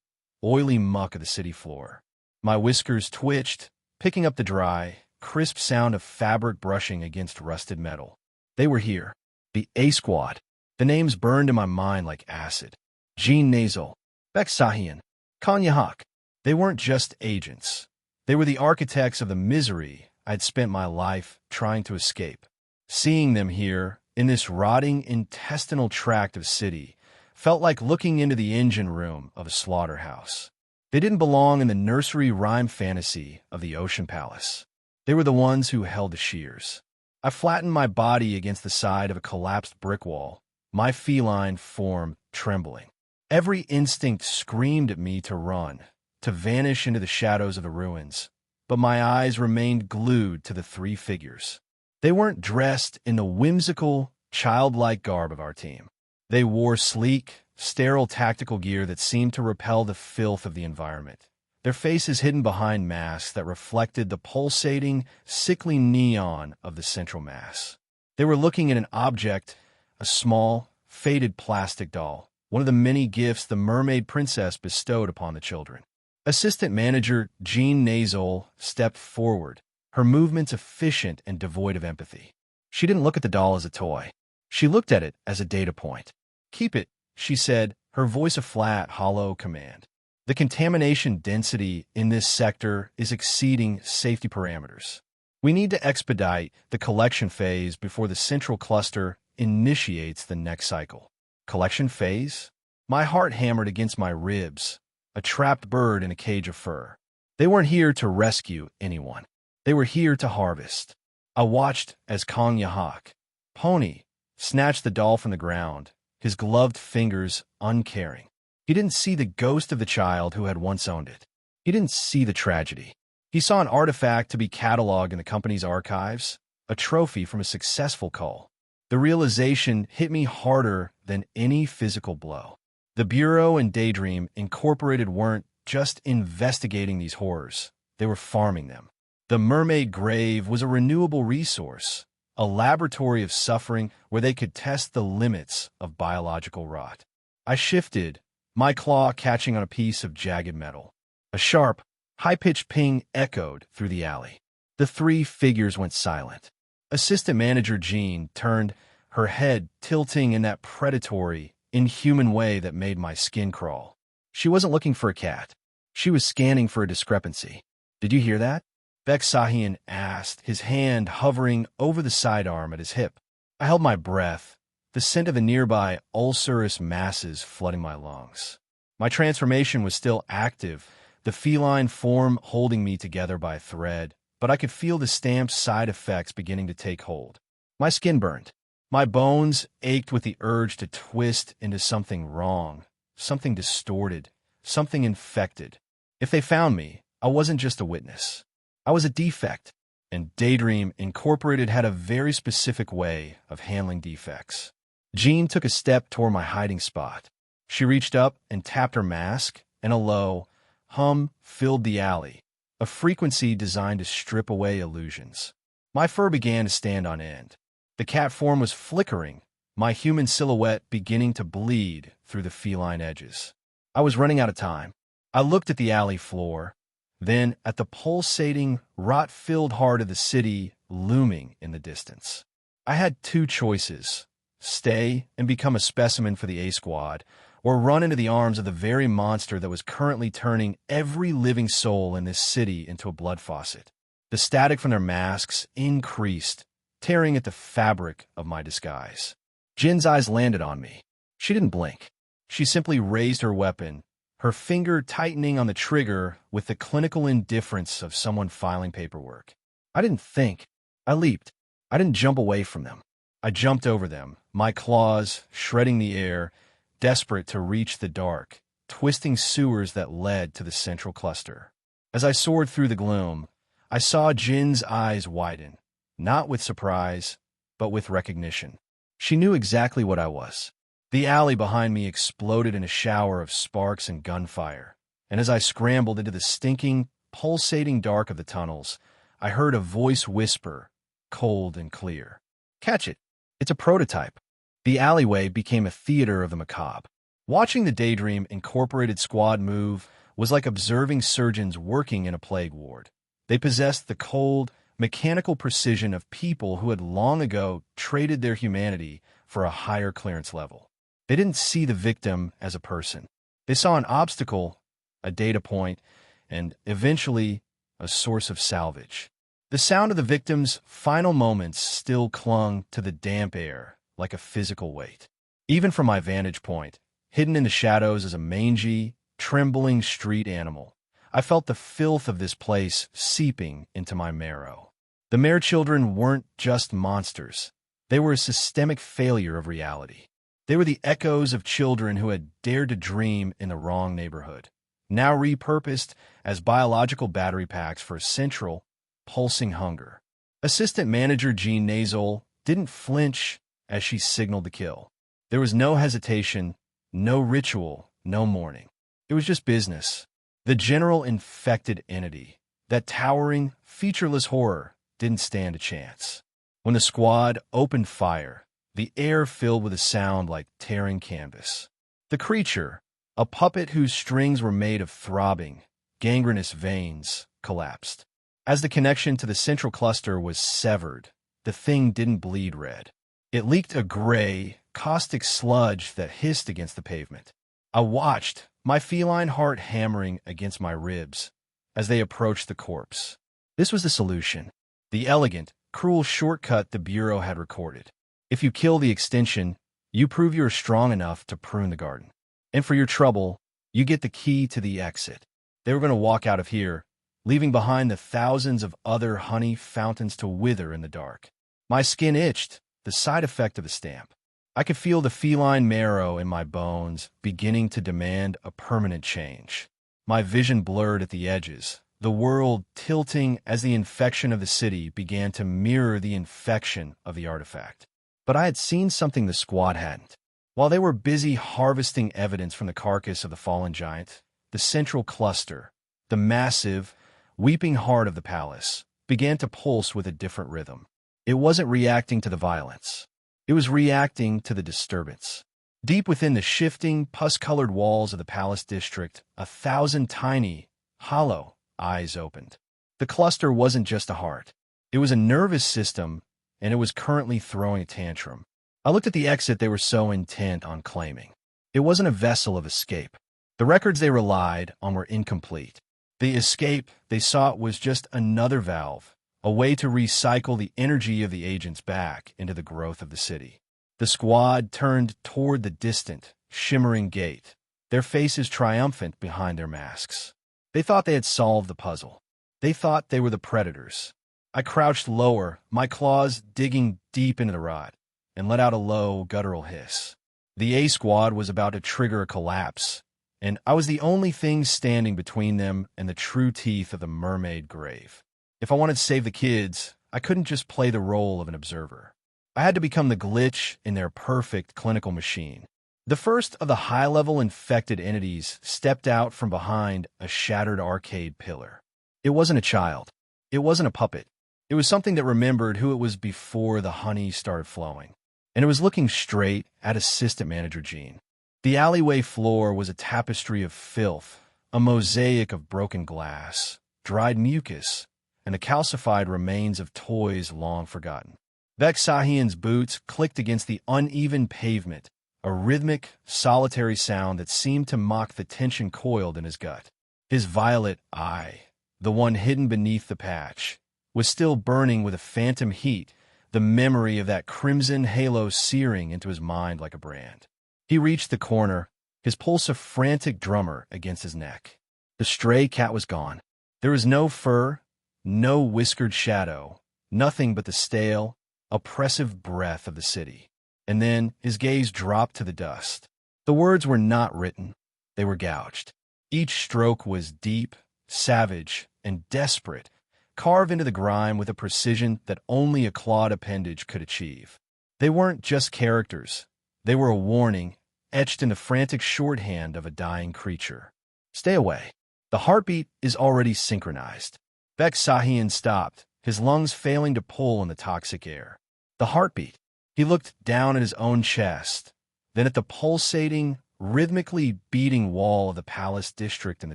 oily muck of the city floor. My whiskers twitched, picking up the dry, crisp sound of fabric brushing against rusted metal. They were here. The A-Squad. The names burned in my mind like acid. Jean Nasal, Beksahian, Kanyahak. They weren't just agents. They were the architects of the misery I'd spent my life trying to escape. Seeing them here, in this rotting intestinal tract of city, felt like looking into the engine room of a slaughterhouse. They didn't belong in the nursery rhyme fantasy of the Ocean Palace. They were the ones who held the shears. I flattened my body against the side of a collapsed brick wall, my feline form trembling. Every instinct screamed at me to run, to vanish into the shadows of the ruins, but my eyes remained glued to the three figures. They weren't dressed in the whimsical, childlike garb of our team. They wore sleek, sterile tactical gear that seemed to repel the filth of the environment, their faces hidden behind masks that reflected the pulsating, sickly neon of the central mass. They were looking at an object, a small, faded plastic doll, one of the many gifts the mermaid princess bestowed upon the children. Assistant Manager Jean Nazol stepped forward, her movements efficient and devoid of empathy. She didn't look at the doll as a toy. She looked at it as a data point. "Keep it," she said, her voice a flat, hollow command. "The contamination density in this sector is exceeding safety parameters. We need to expedite the collection phase before the central cluster initiates the next cycle." Collection phase? My heart hammered against my ribs, a trapped bird in a cage of fur. They weren't here to rescue anyone. They were here to harvest. I watched as Kong Yahak, Pony, snatched the doll from the ground, his gloved fingers uncaring. He didn't see the ghost of the child who had once owned it. He didn't see the tragedy. He saw an artifact to be cataloged in the company's archives, a trophy from a successful cull. The realization hit me harder than any physical blow. The Bureau and Daydream Incorporated weren't just investigating these horrors. They were farming them. The mermaid grave was a renewable resource, a laboratory of suffering where they could test the limits of biological rot. I shifted, my claw catching on a piece of jagged metal. A sharp, high-pitched ping echoed through the alley. The three figures went silent. Assistant Manager Jean turned, her head tilting in that predatory, inhuman way that made my skin crawl. She wasn't looking for a cat. She was scanning for a discrepancy. "Did you hear that?" Beksahian asked, his hand hovering over the sidearm at his hip. I held my breath, the scent of the nearby ulcerous masses flooding my lungs. My transformation was still active, the feline form holding me together by a thread, but I could feel the stamp's side effects beginning to take hold. My skin burned. My bones ached with the urge to twist into something wrong, something distorted, something infected. If they found me, I wasn't just a witness. I was a defect, and Daydream Incorporated had a very specific way of handling defects. Jean took a step toward my hiding spot. She reached up and tapped her mask, and a low hum filled the alley, a frequency designed to strip away illusions. My fur began to stand on end. The cat form was flickering, my human silhouette beginning to bleed through the feline edges. I was running out of time. I looked at the alley floor, then at the pulsating, rot-filled heart of the city looming in the distance. I had two choices: stay and become a specimen for the A Squad, or run into the arms of the very monster that was currently turning every living soul in this city into a blood faucet. The static from their masks increased, tearing at the fabric of my disguise. Jin's eyes landed on me. She didn't blink. She simply raised her weapon, her finger tightening on the trigger with the clinical indifference of someone filing paperwork. I didn't think. I leaped. I didn't jump away from them. I jumped over them, my claws shredding the air, desperate to reach the dark, twisting sewers that led to the central cluster. As I soared through the gloom, I saw Jin's eyes widen, not with surprise, but with recognition. She knew exactly what I was. The alley behind me exploded in a shower of sparks and gunfire, and as I scrambled into the stinking, pulsating dark of the tunnels, I heard a voice whisper, cold and clear. "Catch it. It's a prototype." The alleyway became a theater of the macabre. Watching the Daydream Incorporated squad move was like observing surgeons working in a plague ward. They possessed the cold, mechanical precision of people who had long ago traded their humanity for a higher clearance level. They didn't see the victim as a person. They saw an obstacle, a data point, and eventually a source of salvage. The sound of the victim's final moments still clung to the damp air like a physical weight. Even from my vantage point, hidden in the shadows as a mangy, trembling street animal, I felt the filth of this place seeping into my marrow. The Mare children weren't just monsters. They were a systemic failure of reality. They were the echoes of children who had dared to dream in the wrong neighborhood, now repurposed as biological battery packs for a central, pulsing hunger. Assistant Manager Jean Nazol didn't flinch as she signaled the kill. There was no hesitation, no ritual, no mourning. It was just business. The general infected entity, that towering, featureless horror, didn't stand a chance. When the squad opened fire, the air filled with a sound like tearing canvas. The creature, a puppet whose strings were made of throbbing, gangrenous veins, collapsed. As the connection to the central cluster was severed, the thing didn't bleed red. It leaked a gray, caustic sludge that hissed against the pavement. I watched, my feline heart hammering against my ribs, as they approached the corpse. This was the solution. The elegant, cruel shortcut the Bureau had recorded. If you kill the extension, you prove you're strong enough to prune the garden. And for your trouble, you get the key to the exit. They were going to walk out of here, leaving behind the thousands of other honey fountains to wither in the dark. My skin itched, the side effect of the stamp. I could feel the feline marrow in my bones beginning to demand a permanent change. My vision blurred at the edges, the world tilting as the infection of the city began to mirror the infection of the artifact. But I had seen something the squad hadn't. While they were busy harvesting evidence from the carcass of the fallen giant, the central cluster, the massive, weeping heart of the palace, began to pulse with a different rhythm. It wasn't reacting to the violence. It was reacting to the disturbance. Deep within the shifting, pus-colored walls of the palace district, 1,000 tiny, hollow eyes opened. The cluster wasn't just a heart. It was a nervous system, and it was currently throwing a tantrum. I looked at the exit they were so intent on claiming. It wasn't a vessel of escape. The records they relied on were incomplete. The escape they sought was just another valve, a way to recycle the energy of the agents back into the growth of the city. The squad turned toward the distant, shimmering gate, their faces triumphant behind their masks. They thought they had solved the puzzle. They thought they were the predators. I crouched lower, my claws digging deep into the rot, and let out a low, guttural hiss. The A squad was about to trigger a collapse, and I was the only thing standing between them and the true teeth of the mermaid grave. If I wanted to save the kids, I couldn't just play the role of an observer. I had to become the glitch in their perfect clinical machine. The first of the high-level infected entities stepped out from behind a shattered arcade pillar. It wasn't a child. It wasn't a puppet. It was something that remembered who it was before the honey started flowing. And it was looking straight at Assistant Manager Jean. The alleyway floor was a tapestry of filth, a mosaic of broken glass, dried mucus, and the calcified remains of toys long forgotten. Vexahian's boots clicked against the uneven pavement, a rhythmic, solitary sound that seemed to mock the tension coiled in his gut. His violet eye, the one hidden beneath the patch, was still burning with a phantom heat, the memory of that crimson halo searing into his mind like a brand. He reached the corner, his pulse a frantic drummer against his neck. The stray cat was gone. There was no fur, no whiskered shadow, nothing but the stale, oppressive breath of the city. And then his gaze dropped to the dust. The words were not written. They were gouged. Each stroke was deep, savage, and desperate, carved into the grime with a precision that only a clawed appendage could achieve. They weren't just characters. They were a warning, etched in the frantic shorthand of a dying creature. Stay away. The heartbeat is already synchronized. Vexahian stopped, his lungs failing to pull in the toxic air. The heartbeat. He looked down at his own chest, then at the pulsating, rhythmically beating wall of the palace district in the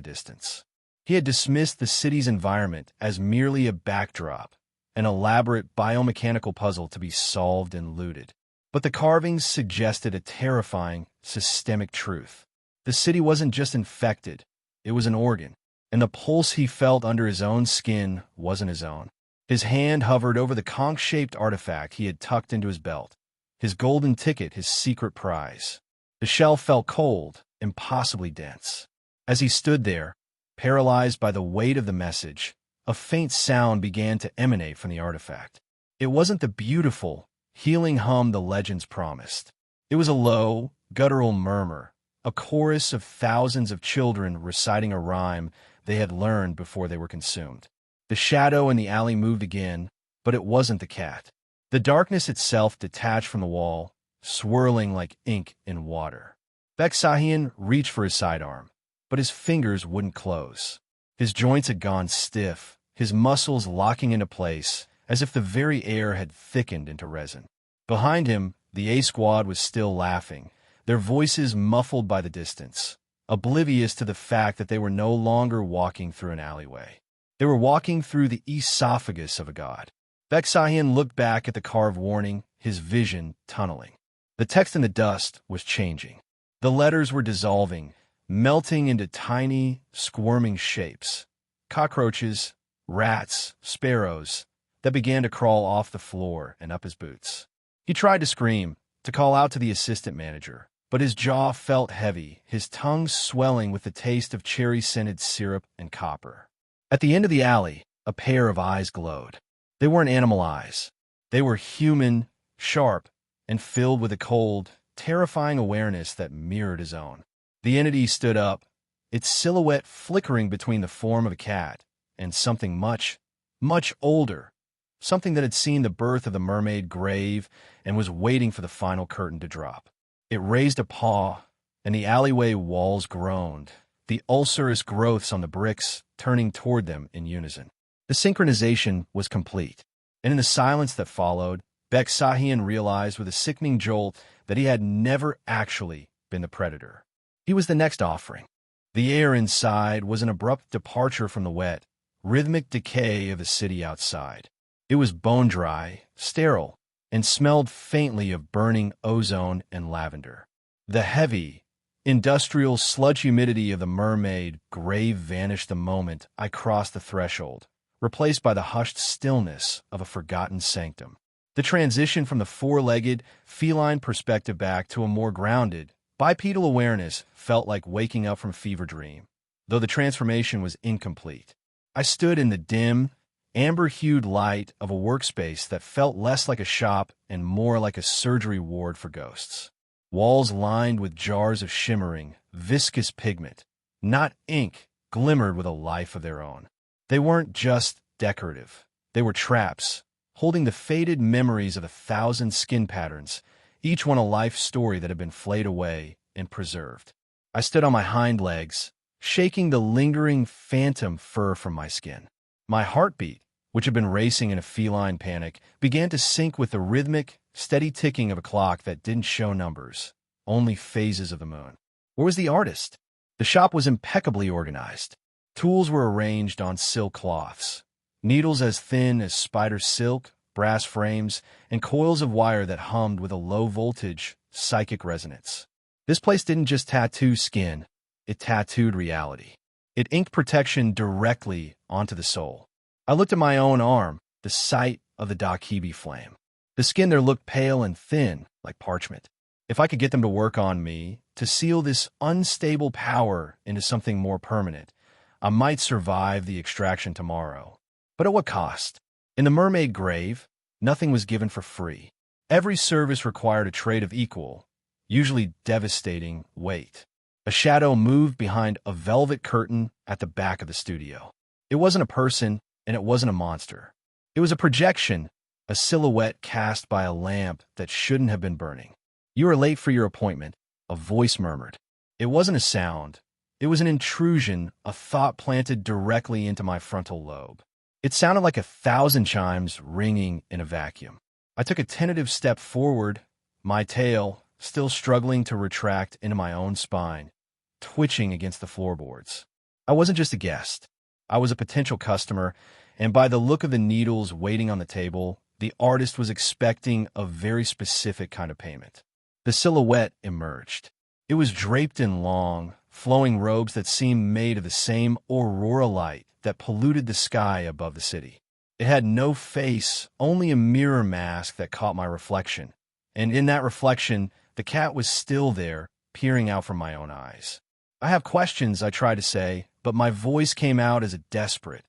distance. He had dismissed the city's environment as merely a backdrop, an elaborate biomechanical puzzle to be solved and looted. But the carvings suggested a terrifying, systemic truth. The city wasn't just infected, it was an organ, and the pulse he felt under his own skin wasn't his own. His hand hovered over the conch-shaped artifact he had tucked into his belt, his golden ticket, his secret prize. The shell felt cold, impossibly dense. As he stood there, paralyzed by the weight of the message, a faint sound began to emanate from the artifact. It wasn't the beautiful, healing hum the legends promised. It was a low, guttural murmur, a chorus of thousands of children reciting a rhyme they had learned before they were consumed. The shadow in the alley moved again, but it wasn't the cat. The darkness itself detached from the wall, swirling like ink in water. Beksahian reached for his sidearm, but his fingers wouldn't close. His joints had gone stiff, his muscles locking into place, as if the very air had thickened into resin. Behind him, the A-Squad was still laughing, their voices muffled by the distance, oblivious to the fact that they were no longer walking through an alleyway. They were walking through the esophagus of a god. Beksahian looked back at the carved warning, his vision tunneling. The text in the dust was changing. The letters were dissolving, melting into tiny, squirming shapes. Cockroaches, rats, sparrows, that began to crawl off the floor and up his boots. He tried to scream, to call out to the assistant manager, but his jaw felt heavy, his tongue swelling with the taste of cherry-scented syrup and copper. At the end of the alley, a pair of eyes glowed. They weren't animal eyes. They were human, sharp, and filled with a cold, terrifying awareness that mirrored his own. The entity stood up, its silhouette flickering between the form of a cat and something much, much older, something that had seen the birth of the mermaid grave and was waiting for the final curtain to drop. It raised a paw, and the alleyway walls groaned, the ulcerous growths on the bricks turning toward them in unison. The synchronization was complete, and in the silence that followed, Beksahian realized with a sickening jolt that he had never actually been the predator. He was the next offering. The air inside was an abrupt departure from the wet, rhythmic decay of the city outside. It was bone-dry, sterile, and smelled faintly of burning ozone and lavender. The heavy, industrial sludge humidity of the mermaid grave vanished the moment I crossed the threshold, replaced by the hushed stillness of a forgotten sanctum. The transition from the four-legged, feline perspective back to a more grounded, bipedal awareness felt like waking up from a fever dream, though the transformation was incomplete. I stood in the dim, amber-hued light of a workspace that felt less like a shop and more like a surgery ward for ghosts. Walls lined with jars of shimmering, viscous pigment, not ink, glimmered with a life of their own. They weren't just decorative. They were traps, holding the faded memories of 1,000 skin patterns, each one a life story that had been flayed away and preserved. I stood on my hind legs, shaking the lingering phantom fur from my skin. My heartbeat, which had been racing in a feline panic, began to sync with the rhythmic, steady ticking of a clock that didn't show numbers, only phases of the moon. Where was the artist? The shop was impeccably organized. Tools were arranged on silk cloths, needles as thin as spider silk, brass frames, and coils of wire that hummed with a low-voltage, psychic resonance. This place didn't just tattoo skin, it tattooed reality. It inked protection directly onto the soul. I looked at my own arm, the site of the Dakibi flame. The skin there looked pale and thin, like parchment. If I could get them to work on me, to seal this unstable power into something more permanent, I might survive the extraction tomorrow. But at what cost? In the mermaid grave, nothing was given for free. Every service required a trade of equal, usually devastating, weight. A shadow moved behind a velvet curtain at the back of the studio. It wasn't a person, and it wasn't a monster. It was a projection, a silhouette cast by a lamp that shouldn't have been burning. "You are late for your appointment," a voice murmured. It wasn't a sound. It was an intrusion, a thought planted directly into my frontal lobe. It sounded like 1,000 chimes ringing in a vacuum. I took a tentative step forward, my tail, still struggling to retract into my own spine, twitching against the floorboards. I wasn't just a guest. I was a potential customer, and by the look of the needles waiting on the table, the artist was expecting a very specific kind of payment. The silhouette emerged. It was draped in long, flowing robes that seemed made of the same aurora light that polluted the sky above the city. It had no face, only a mirror mask that caught my reflection. And in that reflection, the cat was still there, peering out from my own eyes. "I have questions," I tried to say, but my voice came out as a desperate,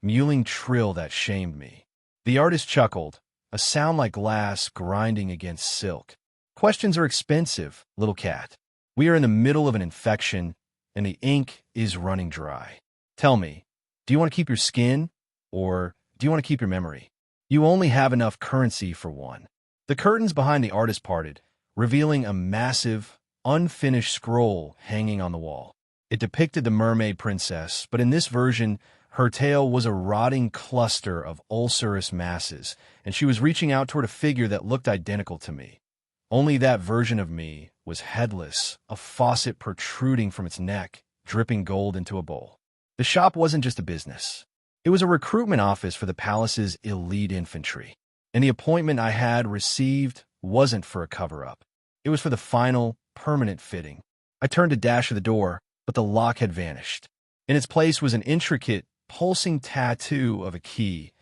mewling trill that shamed me. The artist chuckled, a sound like glass grinding against silk. "Questions are expensive, little cat. We are in the middle of an infection, and the ink is running dry. Tell me, do you want to keep your skin, or do you want to keep your memory? You only have enough currency for one." The curtains behind the artist parted, revealing a massive, unfinished scroll hanging on the wall. It depicted the mermaid princess, but in this version, her tail was a rotting cluster of ulcerous masses, and she was reaching out toward a figure that looked identical to me. Only that version of me was headless, a faucet protruding from its neck, dripping gold into a bowl. The shop wasn't just a business. It was a recruitment office for the palace's elite infantry. And the appointment I had received wasn't for a cover-up. It was for the final, permanent fitting. I turned to dash for the door, but the lock had vanished. In its place was an intricate, pulsing tattoo of a key,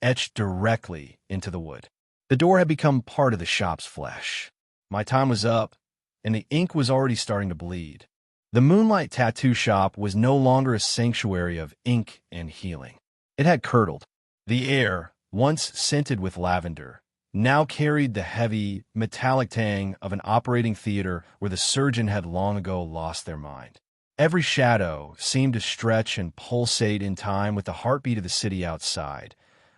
etched directly into the wood. The door had become part of the shop's flesh. My time was up, and the ink was already starting to bleed. The Moonlight Tattoo Shop was no longer a sanctuary of ink and healing. It had curdled. The air, once scented with lavender, now carried the heavy, metallic tang of an operating theater where the surgeon had long ago lost their mind. Every shadow seemed to stretch and pulsate in time with the heartbeat of the city outside,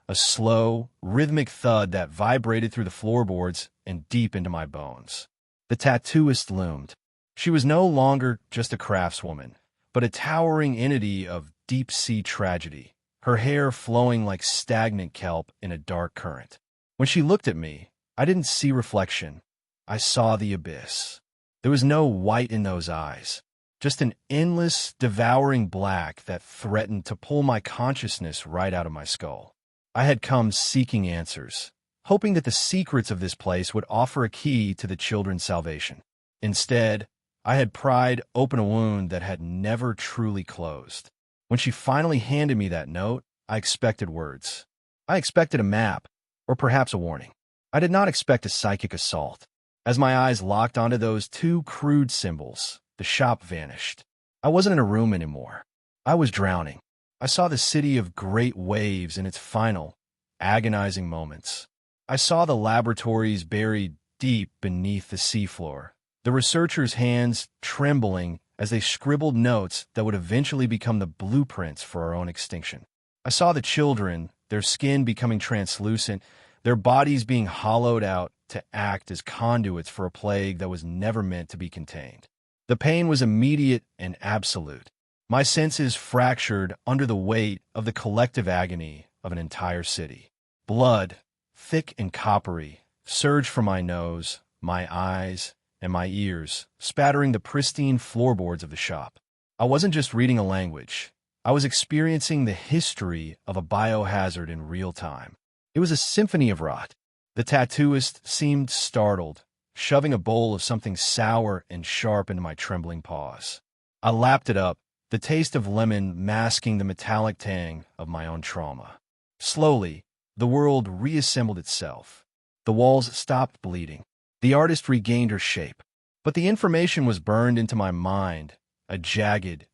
a slow, rhythmic thud that vibrated through the floorboards and deep into my bones. The tattooist loomed. She was no longer just a craftswoman, but a towering entity of deep-sea tragedy, her hair flowing like stagnant kelp in a dark current. When she looked at me, I didn't see reflection. I saw the abyss. There was no white in those eyes, just an endless, devouring black that threatened to pull my consciousness right out of my skull. I had come seeking answers, hoping that the secrets of this place would offer a key to the children's salvation. Instead, I had pried open a wound that had never truly closed. When she finally handed me that note, I expected words. I expected a map, or perhaps a warning. I did not expect a psychic assault. As my eyes locked onto those two crude symbols, the shop vanished. I wasn't in a room anymore. I was drowning. I saw the city of great waves in its final, agonizing moments. I saw the laboratories buried deep beneath the seafloor, the researchers' hands trembling as they scribbled notes that would eventually become the blueprints for our own extinction. I saw the children, their skin becoming translucent, their bodies being hollowed out to act as conduits for a plague that was never meant to be contained. The pain was immediate and absolute. My senses fractured under the weight of the collective agony of an entire city. Blood, thick and coppery, surged from my nose, my eyes, and my ears, spattering the pristine floorboards of the shop. I wasn't just reading a language. I was experiencing the history of a biohazard in real time. It was a symphony of rot. The tattooist seemed startled, shoving a bowl of something sour and sharp into my trembling paws. I lapped it up, the taste of lemon masking the metallic tang of my own trauma. Slowly, the world reassembled itself. The walls stopped bleeding. The artist regained her shape. But the information was burned into my mind, a jagged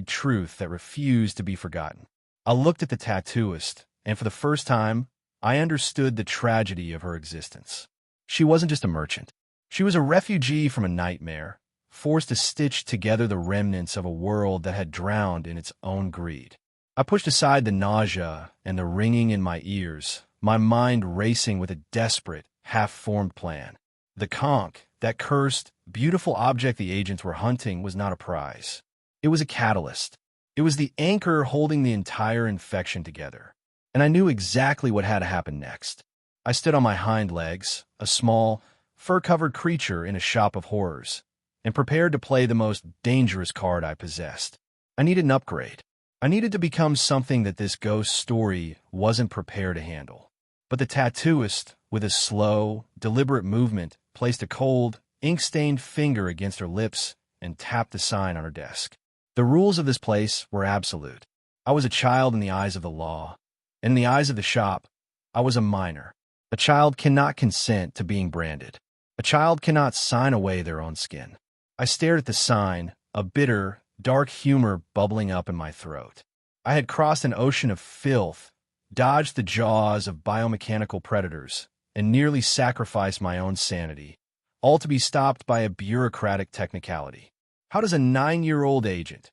truth that refused to be forgotten. I looked at the tattooist, and for the first time, I understood the tragedy of her existence. She wasn't just a merchant. She was a refugee from a nightmare, forced to stitch together the remnants of a world that had drowned in its own greed. I pushed aside the nausea and the ringing in my ears, my mind racing with a desperate, half-formed plan. The conch, that cursed, beautiful object the agents were hunting, was not a prize. It was a catalyst. It was the anchor holding the entire infection together. And I knew exactly what had to happen next. I stood on my hind legs, a small, fur-covered creature in a shop of horrors, and prepared to play the most dangerous card I possessed. I needed an upgrade. I needed to become something that this ghost story wasn't prepared to handle. But the tattooist, with a slow, deliberate movement, placed a cold, ink-stained finger against her lips and tapped the sign on her desk. The rules of this place were absolute. I was a child in the eyes of the law, and in the eyes of the shop, I was a minor. A child cannot consent to being branded. A child cannot sign away their own skin. I stared at the sign, a bitter, dark humor bubbling up in my throat. I had crossed an ocean of filth, dodged the jaws of biomechanical predators, and nearly sacrificed my own sanity, all to be stopped by a bureaucratic technicality. How does a 9-year-old agent,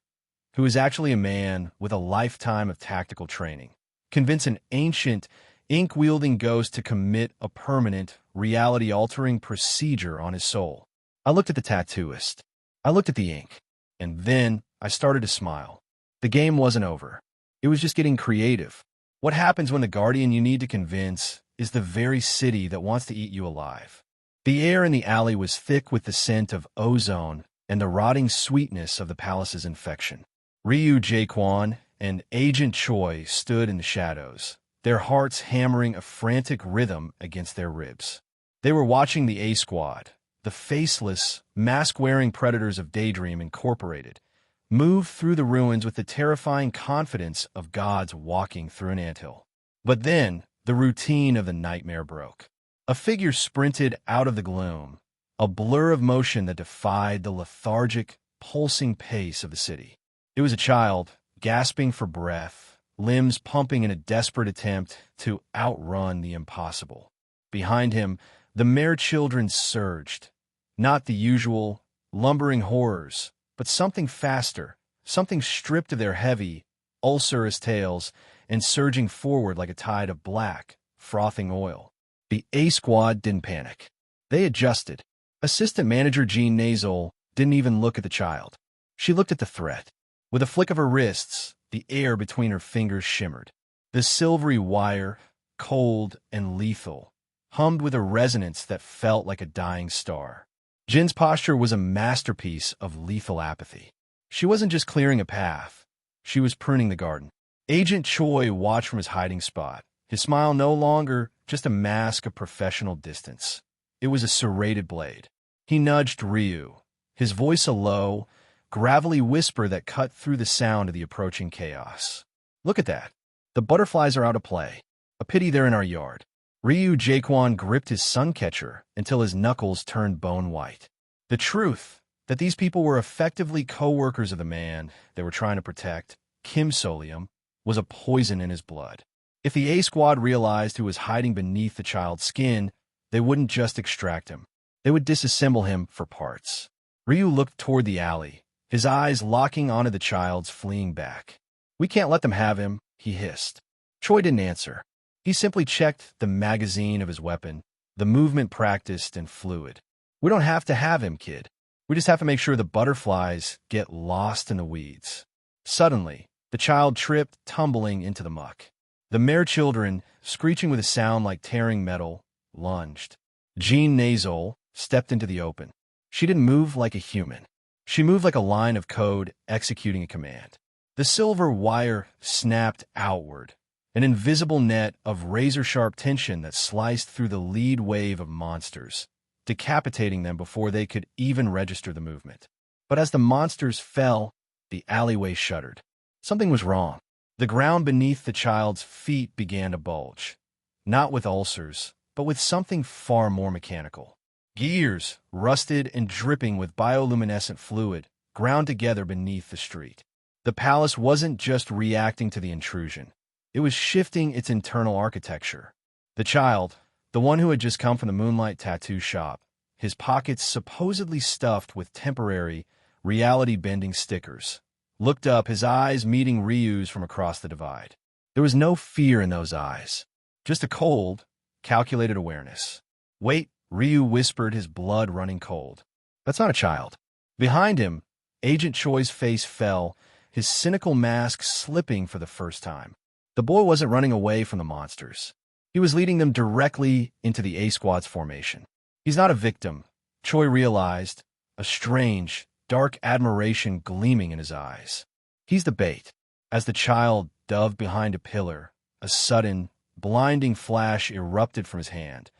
who is actually a man with a lifetime of tactical training, convince an ancient, ink-wielding ghost to commit a permanent, reality-altering procedure on his soul? I looked at the tattooist. I looked at the ink. And then I started to smile. The game wasn't over. It was just getting creative. What happens when the guardian you need to convince is the very city that wants to eat you alive? The air in the alley was thick with the scent of ozone and the rotting sweetness of the palace's infection. Ryu Jaquan and Agent Choi stood in the shadows, their hearts hammering a frantic rhythm against their ribs. They were watching the A-Squad, the faceless, mask-wearing predators of Daydream Incorporated, move through the ruins with the terrifying confidence of gods walking through an anthill. But then, the routine of the nightmare broke. A figure sprinted out of the gloom, a blur of motion that defied the lethargic, pulsing pace of the city. It was a child, gasping for breath, limbs pumping in a desperate attempt to outrun the impossible. Behind him, the mere children surged, not the usual, lumbering horrors, but something faster, something stripped of their heavy, ulcerous tails and surging forward like a tide of black, frothing oil. The A-Squad didn't panic. They adjusted. Assistant Manager Jean Nazol didn't even look at the child. She looked at the threat. With a flick of her wrists, the air between her fingers shimmered. The silvery wire, cold and lethal, hummed with a resonance that felt like a dying star. Jin's posture was a masterpiece of lethal apathy. She wasn't just clearing a path. She was pruning the garden. Agent Choi watched from his hiding spot, his smile no longer just a mask of professional distance. It was a serrated blade. He nudged Ryu, his voice a low, gravelly whisper that cut through the sound of the approaching chaos. "Look at that. The butterflies are out of play. A pity they're in our yard." Ryu Jaquan gripped his suncatcher until his knuckles turned bone white. The truth that these people were effectively co-workers of the man they were trying to protect, Kim Soleum, was a poison in his blood. If the A-Squad realized who was hiding beneath the child's skin, they wouldn't just extract him. They would disassemble him for parts. Ryu looked toward the alley, his eyes locking onto the child's fleeing back. "We can't let them have him," he hissed. Choi didn't answer. He simply checked the magazine of his weapon, the movement practiced and fluid. "We don't have to have him, kid. We just have to make sure the butterflies get lost in the weeds." Suddenly, the child tripped, tumbling into the muck. The mere children, screeching with a sound like tearing metal, lunged. Jean Nazol stepped into the open. She didn't move like a human. She moved like a line of code executing a command. The silver wire snapped outward, an invisible net of razor-sharp tension that sliced through the lead wave of monsters, decapitating them before they could even register the movement. But as the monsters fell, the alleyway shuddered. Something was wrong. The ground beneath the child's feet began to bulge, not with ulcers, but with something far more mechanical. Gears, rusted and dripping with bioluminescent fluid, ground together beneath the street. The palace wasn't just reacting to the intrusion. It was shifting its internal architecture. The child, the one who had just come from the Moonlight Tattoo shop, his pockets supposedly stuffed with temporary, reality-bending stickers, looked up, his eyes meeting Ryu's from across the divide. There was no fear in those eyes, just a cold, calculated awareness. "Wait," Ryu whispered, his blood running cold. "That's not a child." Behind him, Agent Choi's face fell, his cynical mask slipping for the first time. The boy wasn't running away from the monsters. He was leading them directly into the A-Squad's formation. He's not a victim, Choi realized, a strange, dark admiration gleaming in his eyes. He's the bait. As the child dove behind a pillar, a sudden, blinding flash erupted from his hand,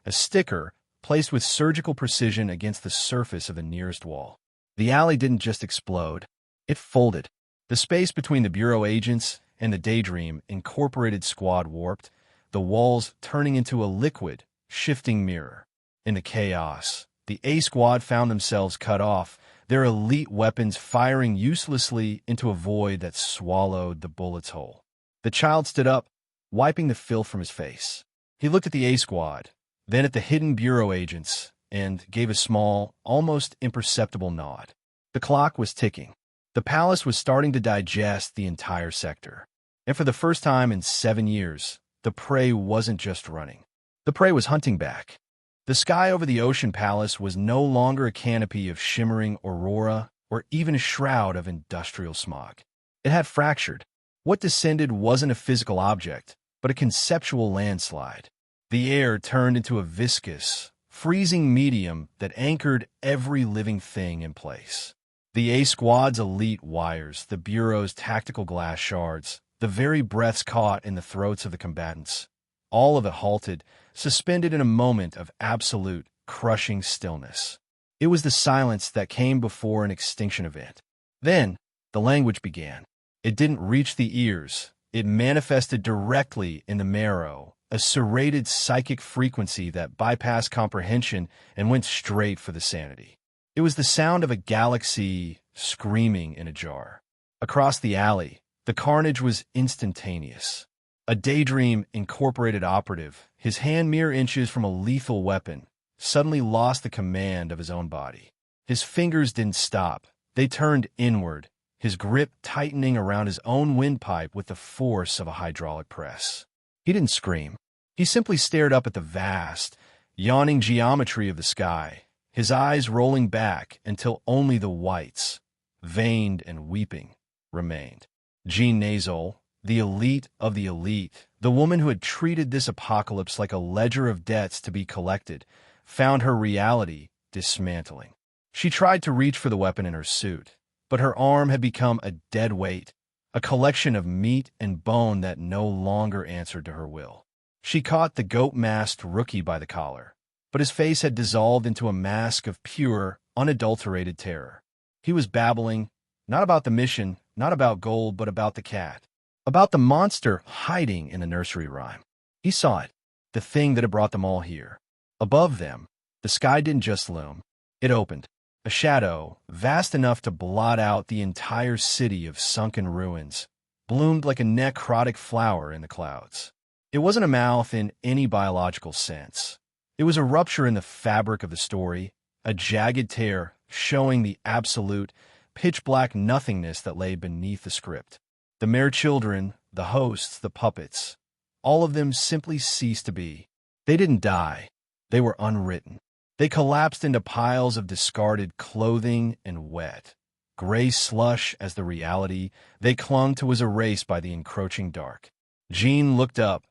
a sticker placed with surgical precision against the surface of the nearest wall. The alley didn't just explode, it folded. The space between the Bureau agents and the Daydream Incorporated squad warped, the walls turning into a liquid, shifting mirror. In the chaos, the A squad found themselves cut off, their elite weapons firing uselessly into a void that swallowed the bullets whole. The child stood up, wiping the filth from his face. He looked at the A squad, then at the hidden Bureau agents, and gave a small, almost imperceptible nod. The clock was ticking. The palace was starting to digest the entire sector. And for the first time in 7 years, the prey wasn't just running. The prey was hunting back. The sky over the ocean palace was no longer a canopy of shimmering aurora or even a shroud of industrial smog. It had fractured. What descended wasn't a physical object, but a conceptual landslide. The air turned into a viscous, freezing medium that anchored every living thing in place. The A Squad's elite wires, the Bureau's tactical glass shards, the very breaths caught in the throats of the combatants, all of it halted, suspended in a moment of absolute, crushing stillness. It was the silence that came before an extinction event. Then, the language began. It didn't reach the ears. It manifested directly in the marrow, a serrated psychic frequency that bypassed comprehension and went straight for the sanity. It was the sound of a galaxy screaming in a jar. Across the alley, the carnage was instantaneous. A Daydream Incorporated operative, his hand mere inches from a lethal weapon, suddenly lost the command of his own body. His fingers didn't stop. They turned inward, his grip tightening around his own windpipe with the force of a hydraulic press. He didn't scream. He simply stared up at the vast, yawning geometry of the sky, his eyes rolling back until only the whites, veined and weeping, remained. Jean Nazol, the elite of the elite, the woman who had treated this apocalypse like a ledger of debts to be collected, found her reality dismantling. She tried to reach for the weapon in her suit, but her arm had become a dead weight, a collection of meat and bone that no longer answered to her will. She caught the goat-masked rookie by the collar, but his face had dissolved into a mask of pure, unadulterated terror. He was babbling, not about the mission, not about gold, but about the cat. About the monster hiding in the nursery rhyme. He saw it, the thing that had brought them all here. Above them, the sky didn't just loom. It opened. A shadow, vast enough to blot out the entire city of sunken ruins, bloomed like a necrotic flower in the clouds. It wasn't a mouth in any biological sense. It was a rupture in the fabric of the story, a jagged tear showing the absolute, pitch-black nothingness that lay beneath the script. The mere children, the hosts, the puppets, all of them simply ceased to be. They didn't die. They were unwritten. They collapsed into piles of discarded clothing and wet, gray slush as the reality they clung to was erased by the encroaching dark. Jean looked up,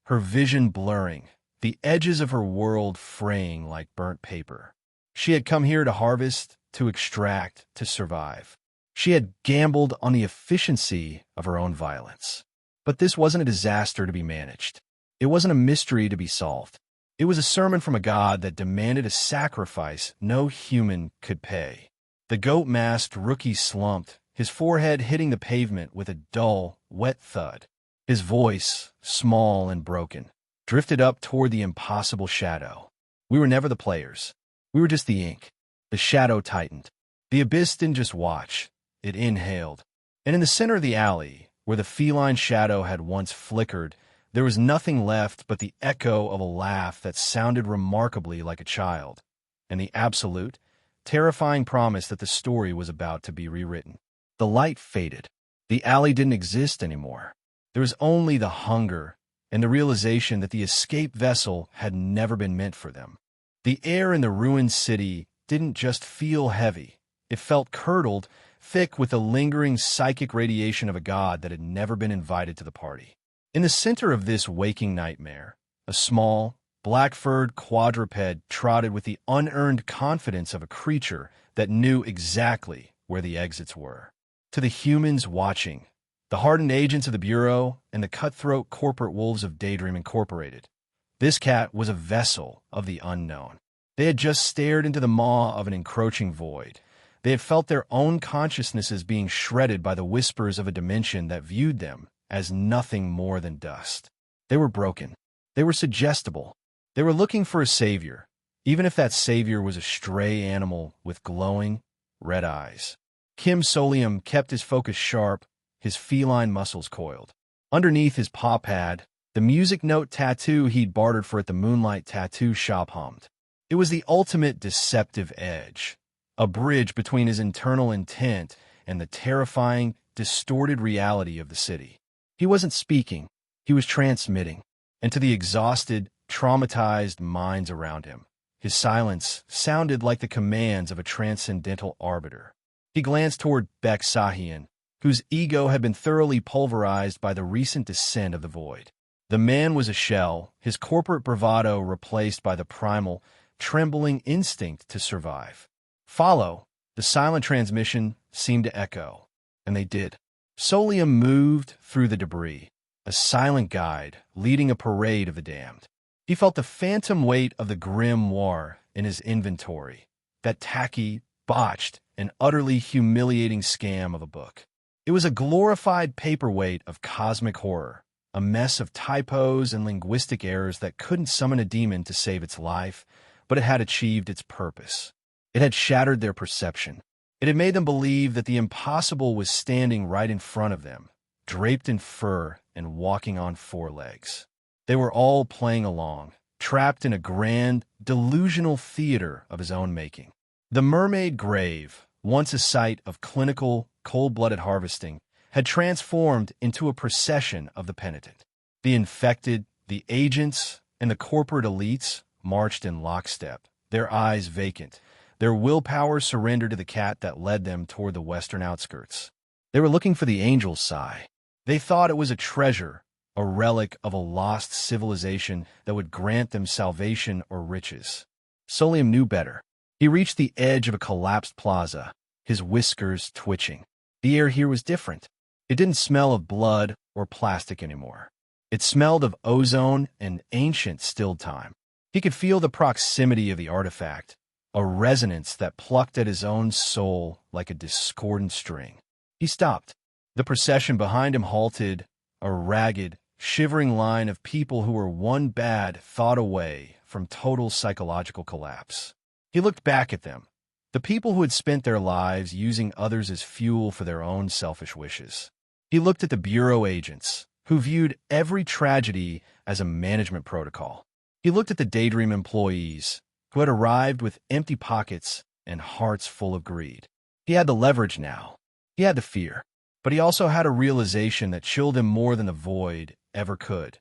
her vision blurring, the edges of her world fraying like burnt paper. She had come here to harvest, to extract, to survive. She had gambled on the efficiency of her own violence. But this wasn't a disaster to be managed. It wasn't a mystery to be solved. It was a sermon from a god that demanded a sacrifice no human could pay. The goat-masked rookie slumped, his forehead hitting the pavement with a dull, wet thud. His voice, small and broken, drifted up toward the impossible shadow. We were never the players. We were just the ink. The shadow tightened. The abyss didn't just watch. It inhaled. And in the center of the alley, where the feline shadow had once flickered, there was nothing left but the echo of a laugh that sounded remarkably like a child, and the absolute, terrifying promise that the story was about to be rewritten. The light faded. The alley didn't exist anymore. There was only the hunger and the realization that the escape vessel had never been meant for them. The air in the ruined city didn't just feel heavy. It felt curdled, thick with the lingering psychic radiation of a god that had never been invited to the party. In the center of this waking nightmare, a small, black-furred quadruped trotted with the unearned confidence of a creature that knew exactly where the exits were. To the humans watching, the hardened agents of the Bureau and the cutthroat corporate wolves of Daydream Incorporated, this cat was a vessel of the unknown. They had just stared into the maw of an encroaching void, They had felt their own consciousnesses being shredded by the whispers of a dimension that viewed them as nothing more than dust. They were broken. They were suggestible. They were looking for a savior, even if that savior was a stray animal with glowing, red eyes. Kim Soleum kept his focus sharp, his feline muscles coiled. Underneath his paw pad, the music note tattoo he'd bartered for at the Moonlight Tattoo Shop hummed. It was the ultimate deceptive edge, a bridge between his internal intent and the terrifying, distorted reality of the city. He wasn't speaking, he was transmitting, and to the exhausted, traumatized minds around him, his silence sounded like the commands of a transcendental arbiter. He glanced toward Bek Sahian, whose ego had been thoroughly pulverized by the recent descent of the void. The man was a shell, his corporate bravado replaced by the primal, trembling instinct to survive. Follow, the silent transmission seemed to echo, and they did. Soleum moved through the debris, a silent guide leading a parade of the damned. He felt the phantom weight of the grimoire in his inventory, that tacky, botched, and utterly humiliating scam of a book. It was a glorified paperweight of cosmic horror, a mess of typos and linguistic errors that couldn't summon a demon to save its life, but it had achieved its purpose. It had shattered their perception. It had made them believe that the impossible was standing right in front of them, draped in fur and walking on four legs. They were all playing along, trapped in a grand, delusional theater of his own making. The mermaid grave, once a site of clinical, cold-blooded harvesting, had transformed into a procession of the penitent. The infected, the agents, and the corporate elites marched in lockstep, their eyes vacant, their willpower surrendered to the cat that led them toward the western outskirts. They were looking for the angel's sigh. They thought it was a treasure, a relic of a lost civilization that would grant them salvation or riches. Soleum knew better. He reached the edge of a collapsed plaza, his whiskers twitching. The air here was different. It didn't smell of blood or plastic anymore. It smelled of ozone and ancient stilled time. He could feel the proximity of the artifact, a resonance that plucked at his own soul like a discordant string. He stopped. The procession behind him halted, a ragged, shivering line of people who were one bad thought away from total psychological collapse. He looked back at them, the people who had spent their lives using others as fuel for their own selfish wishes. He looked at the bureau agents, who viewed every tragedy as a management protocol. He looked at the Daydream employees, who had arrived with empty pockets and hearts full of greed. He had the leverage now. He had the fear. But he also had a realization that chilled him more than the void ever could.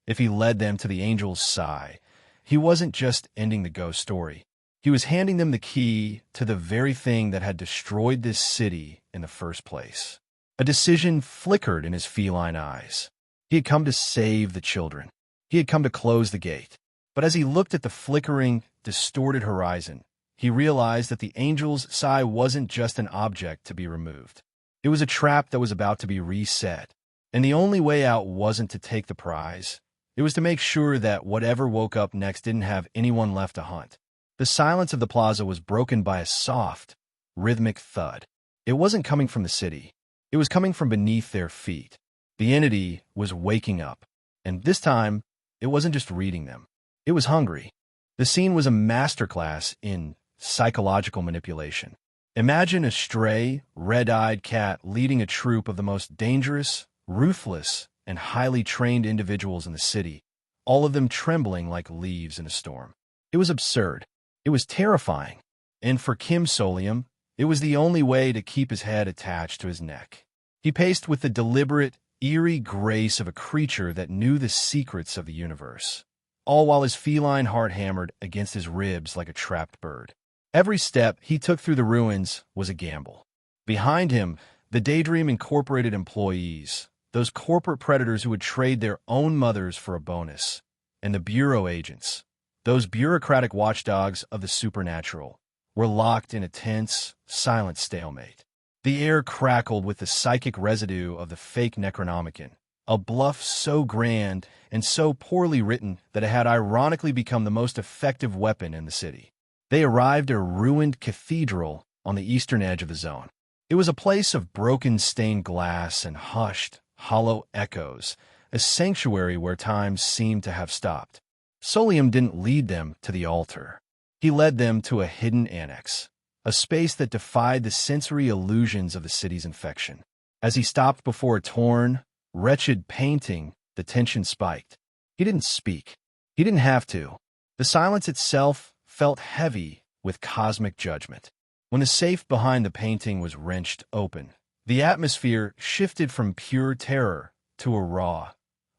If he led them to the angel's sigh, he wasn't just ending the ghost story. He was handing them the key to the very thing that had destroyed this city in the first place. A decision flickered in his feline eyes. He had come to save the children. He had come to close the gate. But as he looked at the flickering, distorted horizon, he realized that the angel's sigh wasn't just an object to be removed. It was a trap that was about to be reset, and the only way out wasn't to take the prize. It was to make sure that whatever woke up next didn't have anyone left to hunt. The silence of the plaza was broken by a soft, rhythmic thud. It wasn't coming from the city. It was coming from beneath their feet. The entity was waking up, and this time, it wasn't just reading them. It was hungry. The scene was a masterclass in psychological manipulation. Imagine a stray, red-eyed cat leading a troop of the most dangerous, ruthless, and highly trained individuals in the city, all of them trembling like leaves in a storm. It was absurd. It was terrifying. And for Kim Soleum, it was the only way to keep his head attached to his neck. He paced with the deliberate, eerie grace of a creature that knew the secrets of the universe, all while his feline heart hammered against his ribs like a trapped bird. Every step he took through the ruins was a gamble. Behind him, the Daydream Incorporated employees, those corporate predators who would trade their own mothers for a bonus, and the bureau agents, those bureaucratic watchdogs of the supernatural, were locked in a tense, silent stalemate. The air crackled with the psychic residue of the fake Necronomicon, a bluff so grand and so poorly written that it had ironically become the most effective weapon in the city. They arrived at a ruined cathedral on the eastern edge of the zone. It was a place of broken stained glass and hushed, hollow echoes, a sanctuary where time seemed to have stopped. Soleum didn't lead them to the altar. He led them to a hidden annex, a space that defied the sensory illusions of the city's infection. As he stopped before a torn, wretched painting, the tension spiked. He didn't speak. He didn't have to. The silence itself felt heavy with cosmic judgment. When the safe behind the painting was wrenched open, the atmosphere shifted from pure terror to a raw,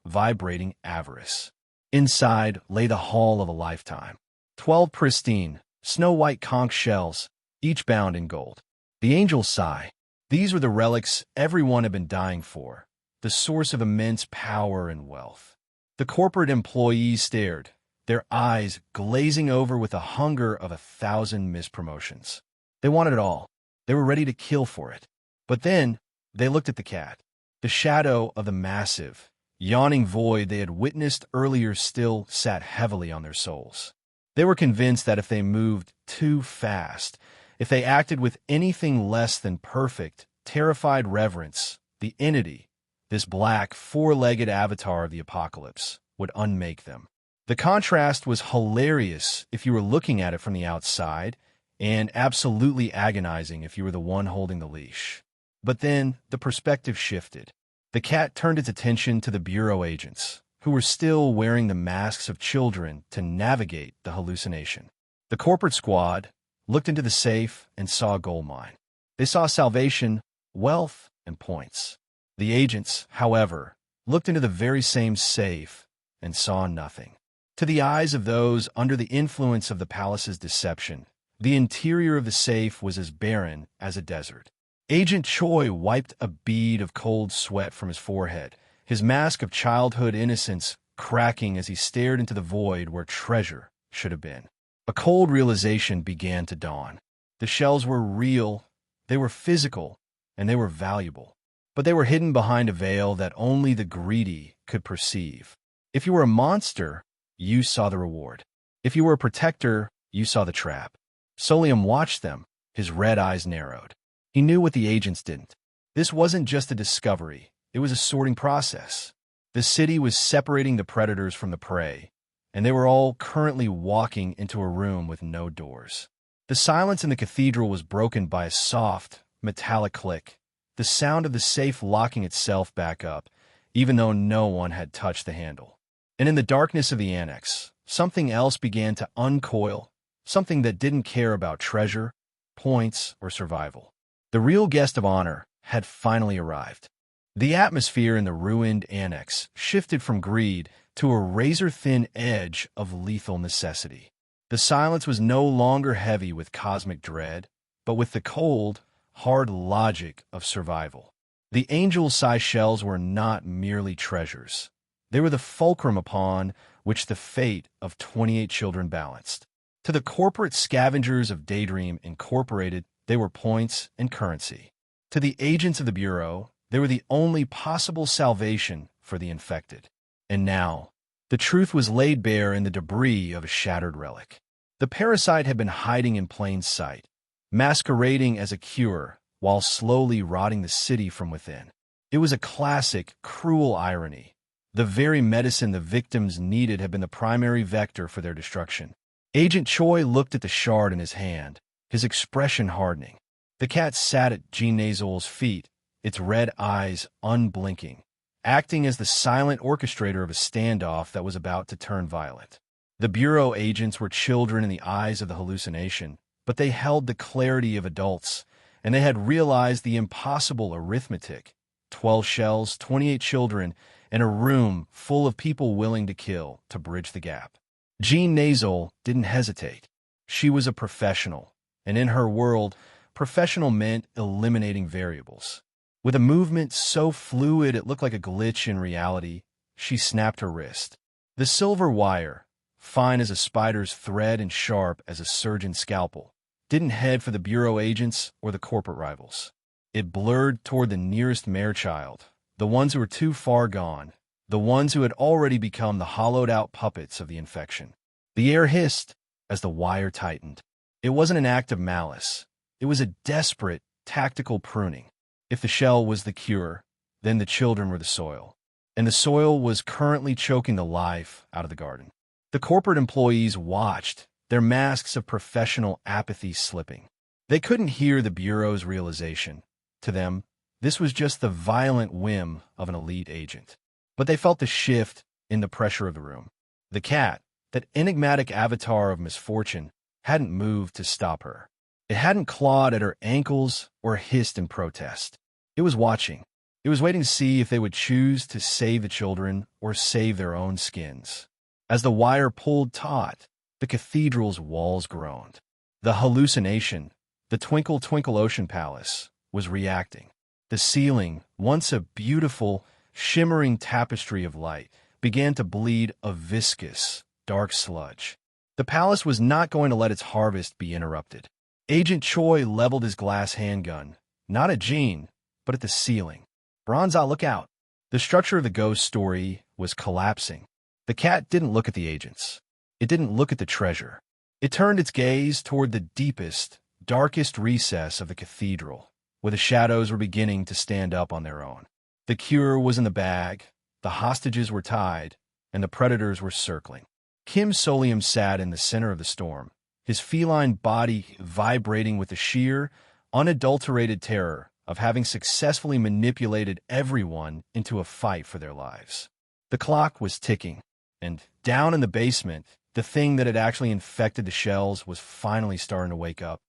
vibrating avarice. Inside lay the haul of a lifetime. 12 pristine, snow-white conch shells, each bound in gold. The angels sigh. These were the relics everyone had been dying for, the source of immense power and wealth. The corporate employees stared, their eyes glazing over with the hunger of 1,000 mispromotions. They wanted it all. They were ready to kill for it. But then they looked at the cat. The shadow of the massive, yawning void they had witnessed earlier still sat heavily on their souls. They were convinced that if they moved too fast, if they acted with anything less than perfect, terrified reverence, the entity, this black, four-legged avatar of the apocalypse, would unmake them. The contrast was hilarious if you were looking at it from the outside, and absolutely agonizing if you were the one holding the leash. But then the perspective shifted. The cat turned its attention to the bureau agents, who were still wearing the masks of children to navigate the hallucination. The corporate squad looked into the safe and saw a gold mine. They saw salvation, wealth, and points. The agents, however, looked into the very same safe and saw nothing. To the eyes of those under the influence of the palace's deception, the interior of the safe was as barren as a desert. Agent Choi wiped a bead of cold sweat from his forehead, his mask of childhood innocence cracking as he stared into the void where treasure should have been. A cold realization began to dawn. The shells were real, they were physical, and they were valuable. But they were hidden behind a veil that only the greedy could perceive. If you were a monster, you saw the reward. If you were a protector, you saw the trap. Soleum watched them, his red eyes narrowed. He knew what the agents didn't. This wasn't just a discovery, it was a sorting process. The city was separating the predators from the prey, and they were all currently walking into a room with no doors. The silence in the cathedral was broken by a soft, metallic click, the sound of the safe locking itself back up, even though no one had touched the handle. And in the darkness of the annex, something else began to uncoil, something that didn't care about treasure, points, or survival. The real guest of honor had finally arrived. The atmosphere in the ruined annex shifted from greed to a razor-thin edge of lethal necessity. The silence was no longer heavy with cosmic dread, but with the cold, hard logic of survival. The angel-sized shells were not merely treasures. They were the fulcrum upon which the fate of 28 children balanced. To the corporate scavengers of Daydream Incorporated, they were points and currency. To the agents of the Bureau, they were the only possible salvation for the infected. And now, the truth was laid bare in the debris of a shattered relic. The parasite had been hiding in plain sight, masquerading as a cure while slowly rotting the city from within. It was a classic, cruel irony. The very medicine the victims needed had been the primary vector for their destruction. Agent Choi looked at the shard in his hand, his expression hardening. The cat sat at Jean Nazol's feet, its red eyes unblinking, acting as the silent orchestrator of a standoff that was about to turn violent. The Bureau agents were children in the eyes of the hallucination, but they held the clarity of adults, and they had realized the impossible arithmetic. 12 shells, 28 children, and a room full of people willing to kill to bridge the gap. Jean Nazol didn't hesitate. She was a professional, and in her world, professional meant eliminating variables. With a movement so fluid it looked like a glitch in reality, she snapped her wrist. The silver wire, fine as a spider's thread and sharp as a surgeon's scalpel, didn't head for the Bureau agents or the corporate rivals. It blurred toward the nearest mare-child, the ones who were too far gone, the ones who had already become the hollowed-out puppets of the infection. The air hissed as the wire tightened. It wasn't an act of malice. It was a desperate, tactical pruning. If the shell was the cure, then the children were the soil. And the soil was currently choking the life out of the garden. The corporate employees watched, their masks of professional apathy slipping. They couldn't hear the Bureau's realization. To them, this was just the violent whim of an elite agent. But they felt the shift in the pressure of the room. The cat, that enigmatic avatar of misfortune, hadn't moved to stop her. It hadn't clawed at her ankles or hissed in protest. It was watching. It was waiting to see if they would choose to save the children or save their own skins. As the wire pulled taut, the cathedral's walls groaned. The hallucination, the Twinkle Twinkle Ocean Palace, was reacting. The ceiling, once a beautiful, shimmering tapestry of light, began to bleed a viscous, dark sludge. The palace was not going to let its harvest be interrupted. Agent Choi leveled his glass handgun, not at Jean, but at the ceiling. Bronza, look out. The structure of the ghost story was collapsing. The cat didn't look at the agents. It didn't look at the treasure. It turned its gaze toward the deepest, darkest recess of the cathedral, where the shadows were beginning to stand up on their own. The cure was in the bag, the hostages were tied, and the predators were circling. Kim Soleum sat in the center of the storm, his feline body vibrating with the sheer, unadulterated terror of having successfully manipulated everyone into a fight for their lives. The clock was ticking, and down in the basement, the thing that had actually infected the shells was finally starting to wake up.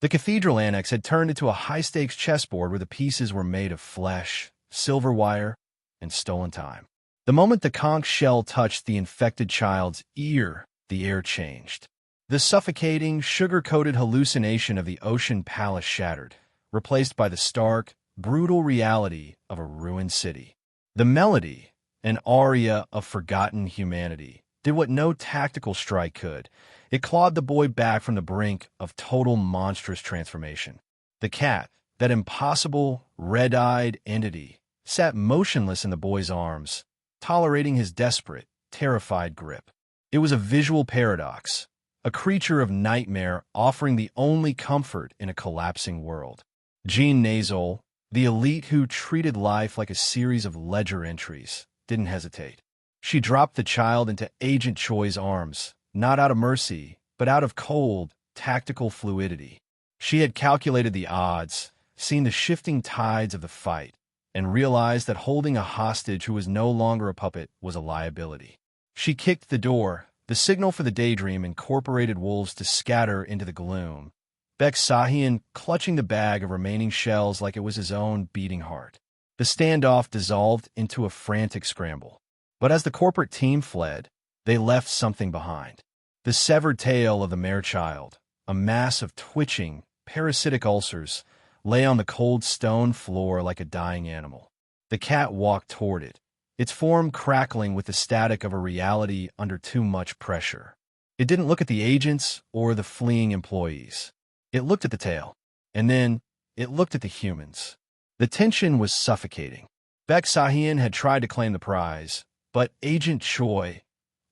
The cathedral annex had turned into a high-stakes chessboard where the pieces were made of flesh, silver wire, and stolen time. The moment the conch shell touched the infected child's ear, the air changed. The suffocating, sugar-coated hallucination of the ocean palace shattered, replaced by the stark, brutal reality of a ruined city. The melody, an aria of forgotten humanity, did what no tactical strike could. It clawed the boy back from the brink of total monstrous transformation. The cat, that impossible, red-eyed entity, sat motionless in the boy's arms, tolerating his desperate, terrified grip. It was a visual paradox, a creature of nightmare offering the only comfort in a collapsing world. Jean Nazol, the elite who treated life like a series of ledger entries, didn't hesitate. She dropped the child into Agent Choi's arms, not out of mercy, but out of cold, tactical fluidity. She had calculated the odds, seen the shifting tides of the fight, and realized that holding a hostage who was no longer a puppet was a liability. She kicked the door, the signal for the daydream incorporated wolves to scatter into the gloom, Beksahian clutching the bag of remaining shells like it was his own beating heart. The standoff dissolved into a frantic scramble. But as the corporate team fled, they left something behind. The severed tail of the mare child, a mass of twitching, parasitic ulcers, lay on the cold stone floor like a dying animal. The cat walked toward it, its form crackling with the static of a reality under too much pressure. It didn't look at the agents or the fleeing employees. It looked at the tail, and then it looked at the humans. The tension was suffocating. Beksahian had tried to claim the prize, but Agent Choi,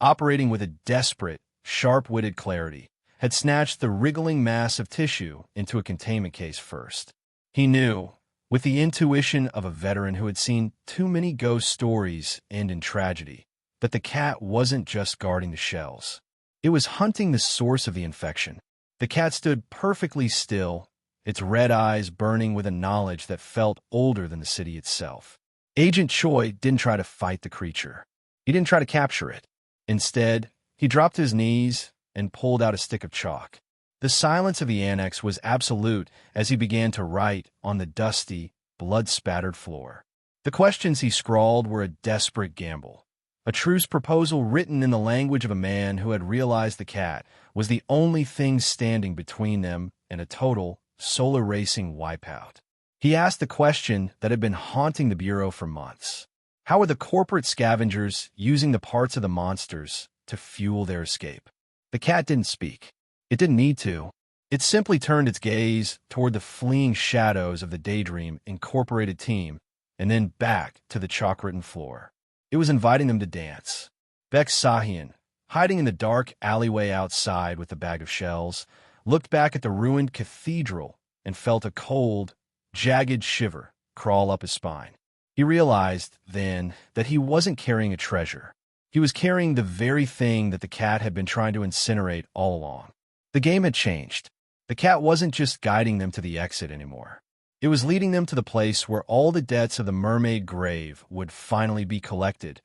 operating with a desperate, sharp-witted clarity, had snatched the wriggling mass of tissue into a containment case first. He knew, with the intuition of a veteran who had seen too many ghost stories end in tragedy, that the cat wasn't just guarding the shells. It was hunting the source of the infection. The cat stood perfectly still, its red eyes burning with a knowledge that felt older than the city itself. Agent Choi didn't try to fight the creature. He didn't try to capture it. Instead, he dropped to his knees and pulled out a stick of chalk. The silence of the annex was absolute as he began to write on the dusty, blood-spattered floor. The questions he scrawled were a desperate gamble, a truce proposal written in the language of a man who had realized the cat was the only thing standing between them and a total, solar-racing wipeout. He asked the question that had been haunting the Bureau for months. How were the corporate scavengers using the parts of the monsters to fuel their escape? The cat didn't speak. It didn't need to. It simply turned its gaze toward the fleeing shadows of the Daydream Incorporated team and then back to the chalk-written floor. It was inviting them to dance. Beksahian, hiding in the dark alleyway outside with the bag of shells, looked back at the ruined cathedral and felt a cold, jagged shiver crawl up his spine. He realized, then, that he wasn't carrying a treasure. He was carrying the very thing that the cat had been trying to incinerate all along. The game had changed. The cat wasn't just guiding them to the exit anymore. It was leading them to the place where all the debts of the mermaid grave would finally be collected,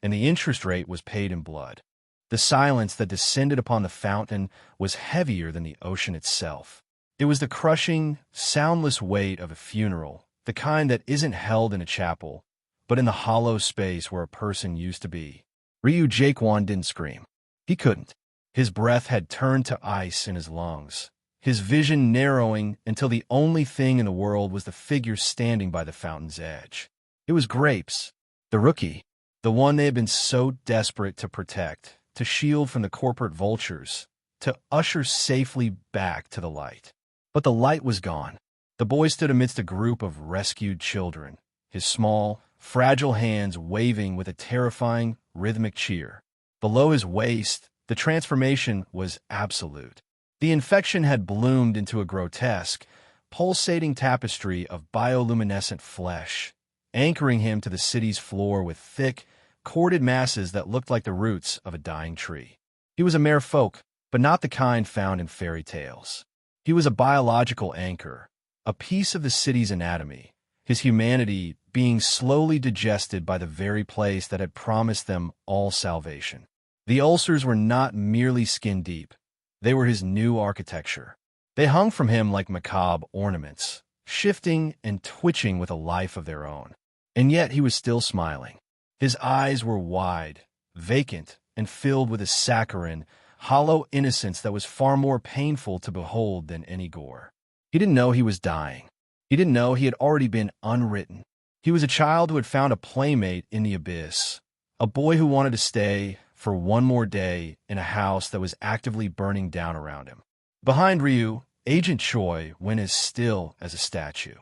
and the interest rate was paid in blood. The silence that descended upon the fountain was heavier than the ocean itself. It was the crushing, soundless weight of a funeral, the kind that isn't held in a chapel, but in the hollow space where a person used to be. Ryu Jaquan didn't scream. He couldn't. His breath had turned to ice in his lungs, his vision narrowing until the only thing in the world was the figure standing by the fountain's edge. It was Grapes, the rookie, the one they had been so desperate to protect, to shield from the corporate vultures, to usher safely back to the light. But the light was gone. The boy stood amidst a group of rescued children, his small, fragile hands waving with a terrifying, rhythmic cheer. Below his waist, the transformation was absolute. The infection had bloomed into a grotesque, pulsating tapestry of bioluminescent flesh, anchoring him to the city's floor with thick, corded masses that looked like the roots of a dying tree. He was a mere folk, but not the kind found in fairy tales. He was a biological anchor, a piece of the city's anatomy, his humanity being slowly digested by the very place that had promised them all salvation. The ulcers were not merely skin-deep. They were his new architecture. They hung from him like macabre ornaments, shifting and twitching with a life of their own. And yet he was still smiling. His eyes were wide, vacant, and filled with a saccharine, hollow innocence that was far more painful to behold than any gore. He didn't know he was dying. He didn't know he had already been unwritten. He was a child who had found a playmate in the abyss, a boy who wanted to stay for one more day in a house that was actively burning down around him. Behind Ryu, Agent Choi went as still as a statue.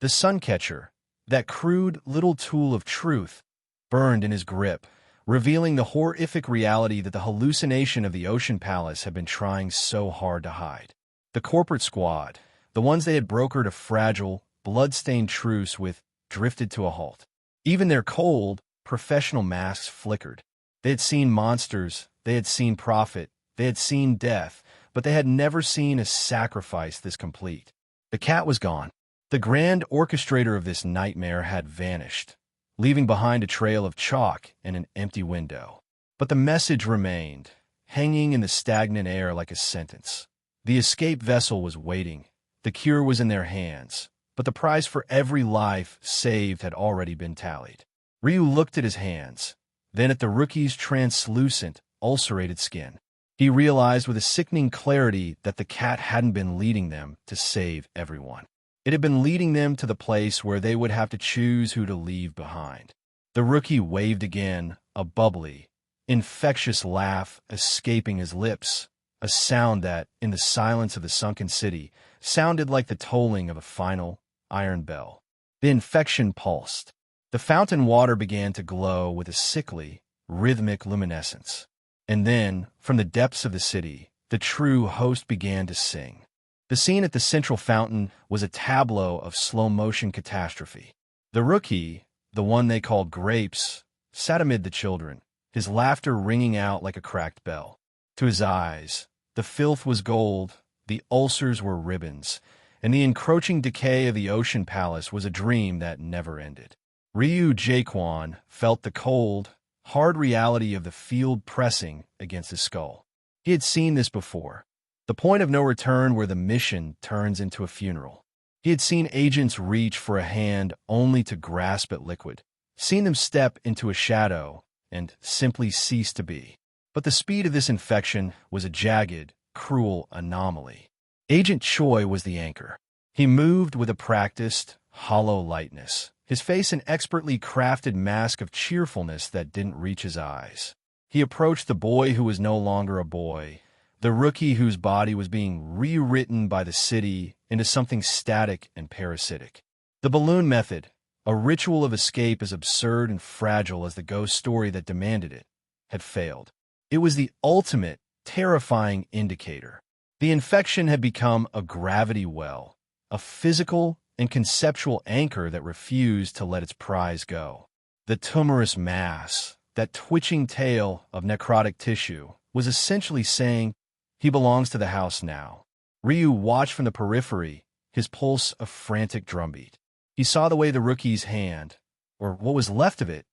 The suncatcher, that crude little tool of truth, burned in his grip, revealing the horrific reality that the hallucination of the Ocean Palace had been trying so hard to hide. The corporate squad, the ones they had brokered a fragile, blood-stained truce with, drifted to a halt. Even their cold, professional masks flickered. They had seen monsters, they had seen profit, they had seen death, but they had never seen a sacrifice this complete. The cat was gone. The grand orchestrator of this nightmare had vanished, leaving behind a trail of chalk and an empty window. But the message remained, hanging in the stagnant air like a sentence. The escape vessel was waiting. The cure was in their hands, but the price for every life saved had already been tallied. Ryu looked at his hands, then at the rookie's translucent, ulcerated skin. He realized with a sickening clarity that the cat hadn't been leading them to save everyone. It had been leading them to the place where they would have to choose who to leave behind. The rookie waved again, a bubbly, infectious laugh escaping his lips, a sound that, in the silence of the sunken city, sounded like the tolling of a final, iron bell. The infection pulsed. The fountain water began to glow with a sickly, rhythmic luminescence. And then, from the depths of the city, the true host began to sing. The scene at the central fountain was a tableau of slow-motion catastrophe. The rookie, the one they called Grapes, sat amid the children, his laughter ringing out like a cracked bell. To his eyes, the filth was gold, the ulcers were ribbons, and the encroaching decay of the Ocean Palace was a dream that never ended. Ryu Jaquan felt the cold, hard reality of the field pressing against his skull. He had seen this before. The point of no return where the mission turns into a funeral. He had seen agents reach for a hand only to grasp at liquid, seen them step into a shadow and simply cease to be. But the speed of this infection was a jagged, cruel anomaly. Agent Choi was the anchor. He moved with a practiced, hollow lightness, his face an expertly crafted mask of cheerfulness that didn't reach his eyes. He approached the boy who was no longer a boy, the rookie whose body was being rewritten by the city into something static and parasitic. The balloon method, a ritual of escape as absurd and fragile as the ghost story that demanded it, had failed. It was the ultimate, terrifying indicator. The infection had become a gravity well, a physical and conceptual anchor that refused to let its prize go. The tumorous mass, that twitching tail of necrotic tissue, was essentially saying, "He belongs to the house now." Ryu watched from the periphery, his pulse a frantic drumbeat. He saw the way the rookie's hand, or what was left of it,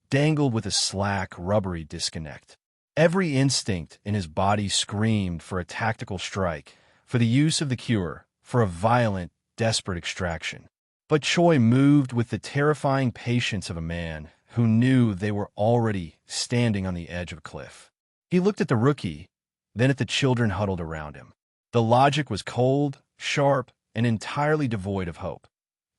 dangled with a slack, rubbery disconnect. Every instinct in his body screamed for a tactical strike, for the use of the cure, for a violent, desperate extraction. But Choi moved with the terrifying patience of a man who knew they were already standing on the edge of a cliff. He looked at the rookie, then at the children huddled around him. The logic was cold, sharp, and entirely devoid of hope.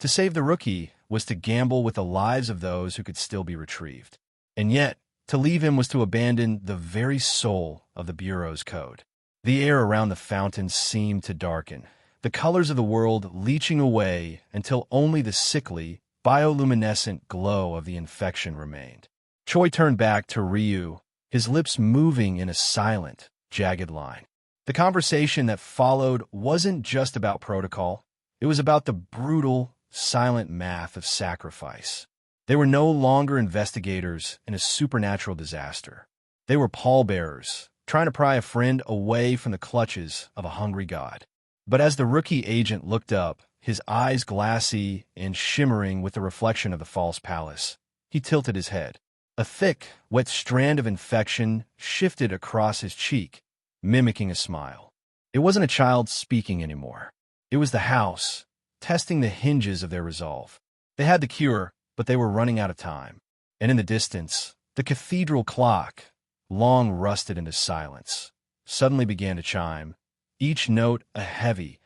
To save the rookie was to gamble with the lives of those who could still be retrieved. And yet, to leave him was to abandon the very soul of the Bureau's code. The air around the fountain seemed to darken, the colors of the world leaching away until only the sickly, bioluminescent glow of the infection remained. Choi turned back to Ryu, his lips moving in a silent, jagged line. The conversation that followed wasn't just about protocol. It was about the brutal, silent math of sacrifice. They were no longer investigators in a supernatural disaster. They were pallbearers, trying to pry a friend away from the clutches of a hungry god. But as the rookie agent looked up, his eyes glassy and shimmering with the reflection of the false palace, he tilted his head. A thick, wet strand of infection shifted across his cheek, mimicking a smile. It wasn't a child speaking anymore. It was the house, testing the hinges of their resolve. They had the cure, but they were running out of time. And in the distance, the cathedral clock, long rusted into silence, suddenly began to chime, each note a heavy,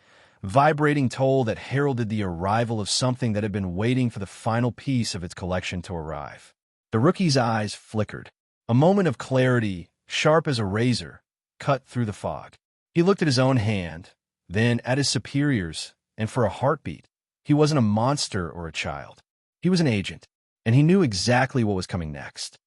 vibrating toll that heralded the arrival of something that had been waiting for the final piece of its collection to arrive. The rookie's eyes flickered. A moment of clarity, sharp as a razor, cut through the fog. He looked at his own hand, then at his superiors, and for a heartbeat, he wasn't a monster or a child. He was an agent, and he knew exactly what was coming next.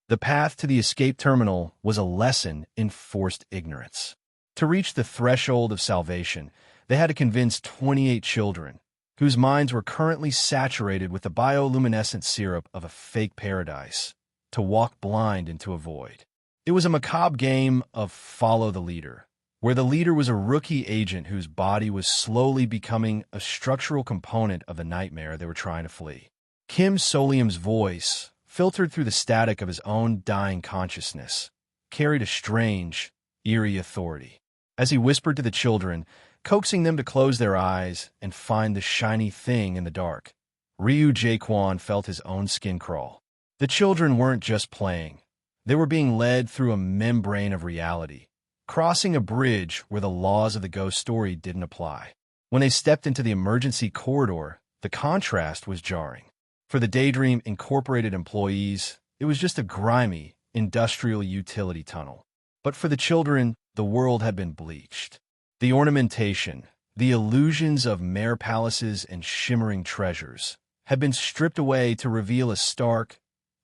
The path to the escape terminal was a lesson in forced ignorance. To reach the threshold of salvation, they had to convince 28 children, whose minds were currently saturated with the bioluminescent syrup of a fake paradise, to walk blind into a void. It was a macabre game of follow the leader, where the leader was a rookie agent whose body was slowly becoming a structural component of the nightmare they were trying to flee. Kim Soleum's voice, filtered through the static of his own dying consciousness, carried a strange, eerie authority. As he whispered to the children, coaxing them to close their eyes and find the shiny thing in the dark, Ryu Jaquan felt his own skin crawl. The children weren't just playing. They were being led through a membrane of reality, crossing a bridge where the laws of the ghost story didn't apply. When they stepped into the emergency corridor, the contrast was jarring. For the Daydream Incorporated employees, it was just a grimy, industrial utility tunnel. But for the children, the world had been bleached. The ornamentation, the illusions of mare palaces and shimmering treasures, had been stripped away to reveal a stark,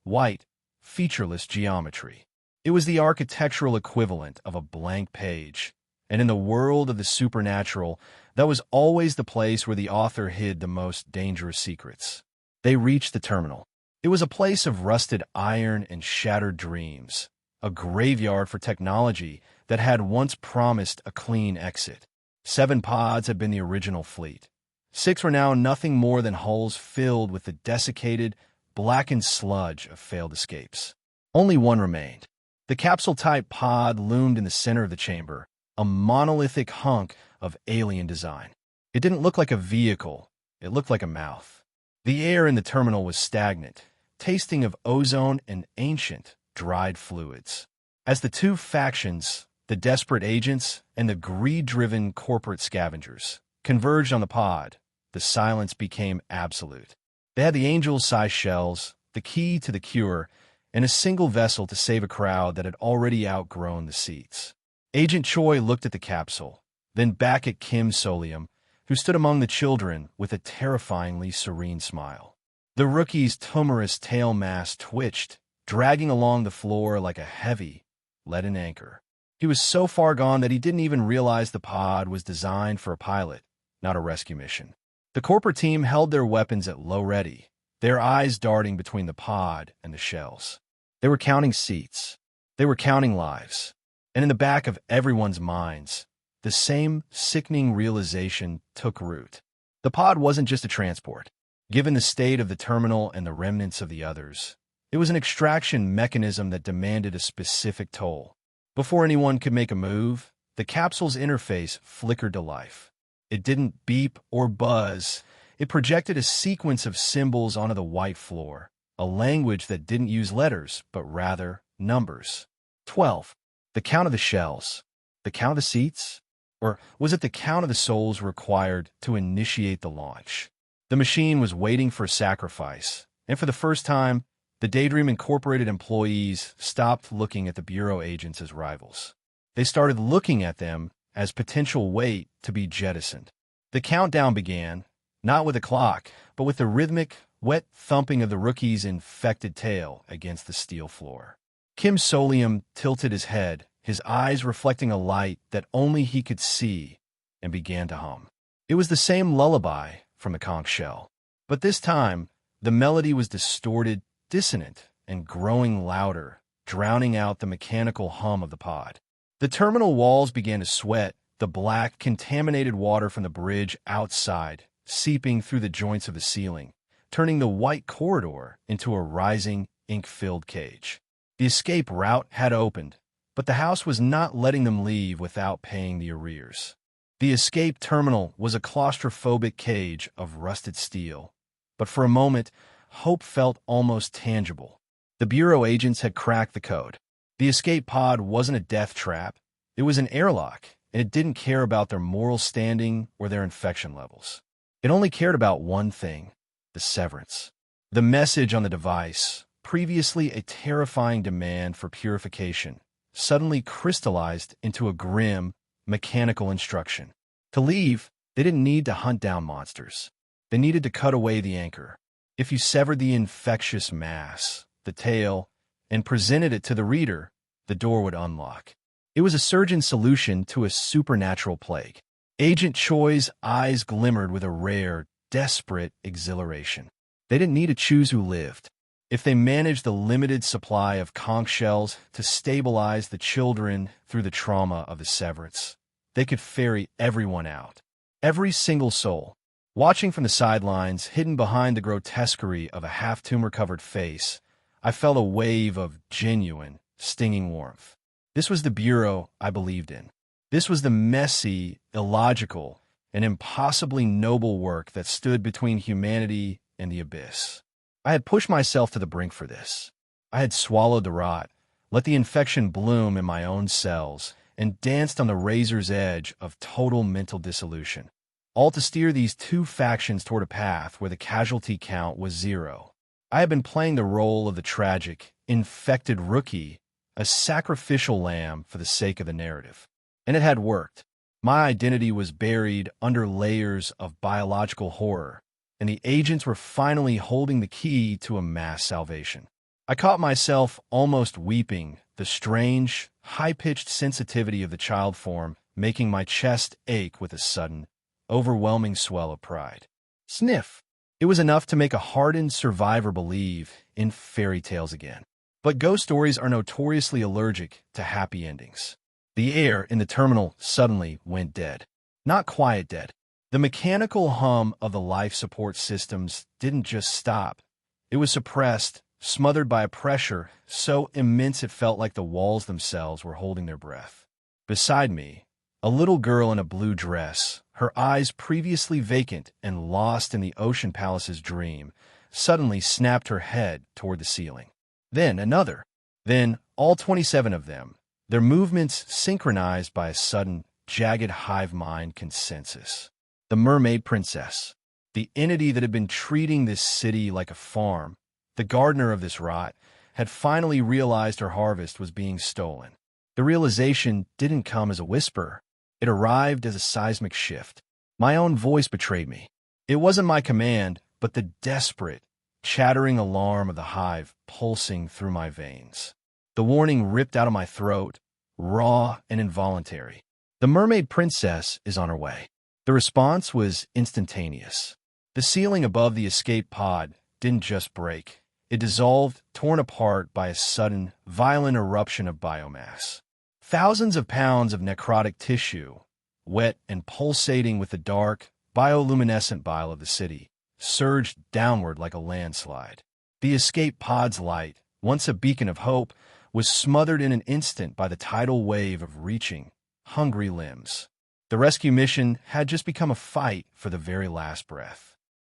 white, featureless geometry. It was the architectural equivalent of a blank page, and in the world of the supernatural, that was always the place where the author hid the most dangerous secrets. They reached the terminal. It was a place of rusted iron and shattered dreams, a graveyard for technology that had once promised a clean exit. 7 pods had been the original fleet. 6 were now nothing more than hulls filled with the desiccated, blackened sludge of failed escapes. Only one remained. The capsule-type pod loomed in the center of the chamber, a monolithic hunk of alien design. It didn't look like a vehicle. It looked like a mouth. The air in the terminal was stagnant, tasting of ozone and ancient, dried fluids. As the two factions, the desperate agents and the greed-driven corporate scavengers, converged on the pod, the silence became absolute. They had the angel-sized shells, the key to the cure, and a single vessel to save a crowd that had already outgrown the seats. Agent Choi looked at the capsule, then back at Kim Soleum, who stood among the children with a terrifyingly serene smile. The rookie's tumorous tail mass twitched, dragging along the floor like a heavy, leaden anchor. He was so far gone that he didn't even realize the pod was designed for a pilot, not a rescue mission. The corporate team held their weapons at low ready, their eyes darting between the pod and the shells. They were counting seats. They were counting lives. And in the back of everyone's minds, the same sickening realization took root. The pod wasn't just a transport. Given the state of the terminal and the remnants of the others, it was an extraction mechanism that demanded a specific toll. Before anyone could make a move, the capsule's interface flickered to life. It didn't beep or buzz. It projected a sequence of symbols onto the white floor, a language that didn't use letters, but rather numbers. 12. The count of the shells. The count of the seats? Or was it the count of the souls required to initiate the launch? The machine was waiting for sacrifice, and for the first time, the Daydream Incorporated employees stopped looking at the Bureau agents as rivals. They started looking at them as potential weight to be jettisoned. The countdown began, not with a clock, but with the rhythmic, wet thumping of the rookie's infected tail against the steel floor. Kim Soleum tilted his head, his eyes reflecting a light that only he could see, and began to hum. It was the same lullaby from the conch shell, but this time, the melody was distorted, dissonant, and growing louder, drowning out the mechanical hum of the pod. The terminal walls began to sweat, the black, contaminated water from the bridge outside, seeping through the joints of the ceiling, turning the white corridor into a rising, ink-filled cage. The escape route had opened, but the house was not letting them leave without paying the arrears. The escape terminal was a claustrophobic cage of rusted steel, but for a moment, hope felt almost tangible. The Bureau agents had cracked the code. The escape pod wasn't a death trap. It was an airlock, and it didn't care about their moral standing or their infection levels. It only cared about one thing: the severance. The message on the device, previously a terrifying demand for purification, suddenly crystallized into a grim, mechanical instruction. To leave, they didn't need to hunt down monsters. They needed to cut away the anchor. If you severed the infectious mass, the tail, and presented it to the reader, the door would unlock. It was a surgeon's solution to a supernatural plague. Agent Choi's eyes glimmered with a rare, desperate exhilaration. They didn't need to choose who lived. If they managed the limited supply of conch shells to stabilize the children through the trauma of the severance, they could ferry everyone out. Every single soul. Watching from the sidelines, hidden behind the grotesquerie of a half-tumor-covered face, I felt a wave of genuine, stinging warmth. This was the Bureau I believed in. This was the messy, illogical, and impossibly noble work that stood between humanity and the abyss. I had pushed myself to the brink for this. I had swallowed the rot, let the infection bloom in my own cells, and danced on the razor's edge of total mental dissolution, all to steer these two factions toward a path where the casualty count was zero. I had been playing the role of the tragic, infected rookie, a sacrificial lamb for the sake of the narrative. And it had worked. My identity was buried under layers of biological horror, and the agents were finally holding the key to a mass salvation. I caught myself almost weeping, the strange, high-pitched sensitivity of the child form making my chest ache with a sudden, overwhelming swell of pride. Sniff! It was enough to make a hardened survivor believe in fairy tales again. But ghost stories are notoriously allergic to happy endings. The air in the terminal suddenly went dead. Not quiet dead. The mechanical hum of the life support systems didn't just stop. It was suppressed, smothered by a pressure so immense it felt like the walls themselves were holding their breath. Beside me, a little girl in a blue dress, her eyes previously vacant and lost in the Ocean Palace's dream, suddenly snapped her head toward the ceiling. Then another. Then all 27 of them, their movements synchronized by a sudden, jagged hive mind consensus. The Mermaid Princess, the entity that had been treating this city like a farm, the gardener of this rot, had finally realized her harvest was being stolen. The realization didn't come as a whisper. It arrived as a seismic shift. My own voice betrayed me. It wasn't my command, but the desperate, chattering alarm of the hive pulsing through my veins. The warning ripped out of my throat, raw and involuntary. The Mermaid Princess is on her way. The response was instantaneous. The ceiling above the escape pod didn't just break. It dissolved, torn apart by a sudden, violent eruption of biomass. Thousands of pounds of necrotic tissue, wet and pulsating with the dark, bioluminescent bile of the city, surged downward like a landslide. The escape pod's light, once a beacon of hope, was smothered in an instant by the tidal wave of reaching, hungry limbs. The rescue mission had just become a fight for the very last breath.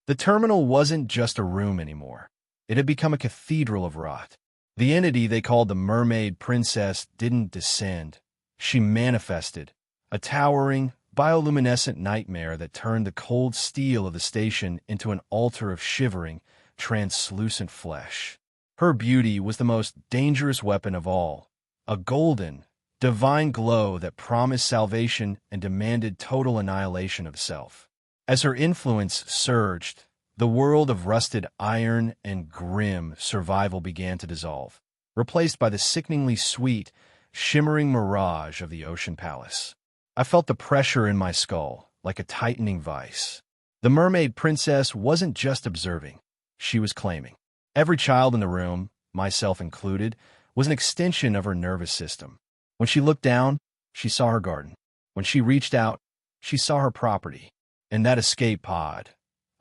The terminal wasn't just a room anymore. It had become a cathedral of rot. The entity they called the Mermaid Princess didn't descend. She manifested, a towering, bioluminescent nightmare that turned the cold steel of the station into an altar of shivering, translucent flesh. Her beauty was the most dangerous weapon of all, a golden, divine glow that promised salvation and demanded total annihilation of self. As her influence surged, the world of rusted iron and grim survival began to dissolve, replaced by the sickeningly sweet, shimmering mirage of the Ocean Palace. I felt the pressure in my skull, like a tightening vice. The Mermaid Princess wasn't just observing, she was claiming. Every child in the room, myself included, was an extension of her nervous system. When she looked down, she saw her garden. When she reached out, she saw her property. And that escape pod,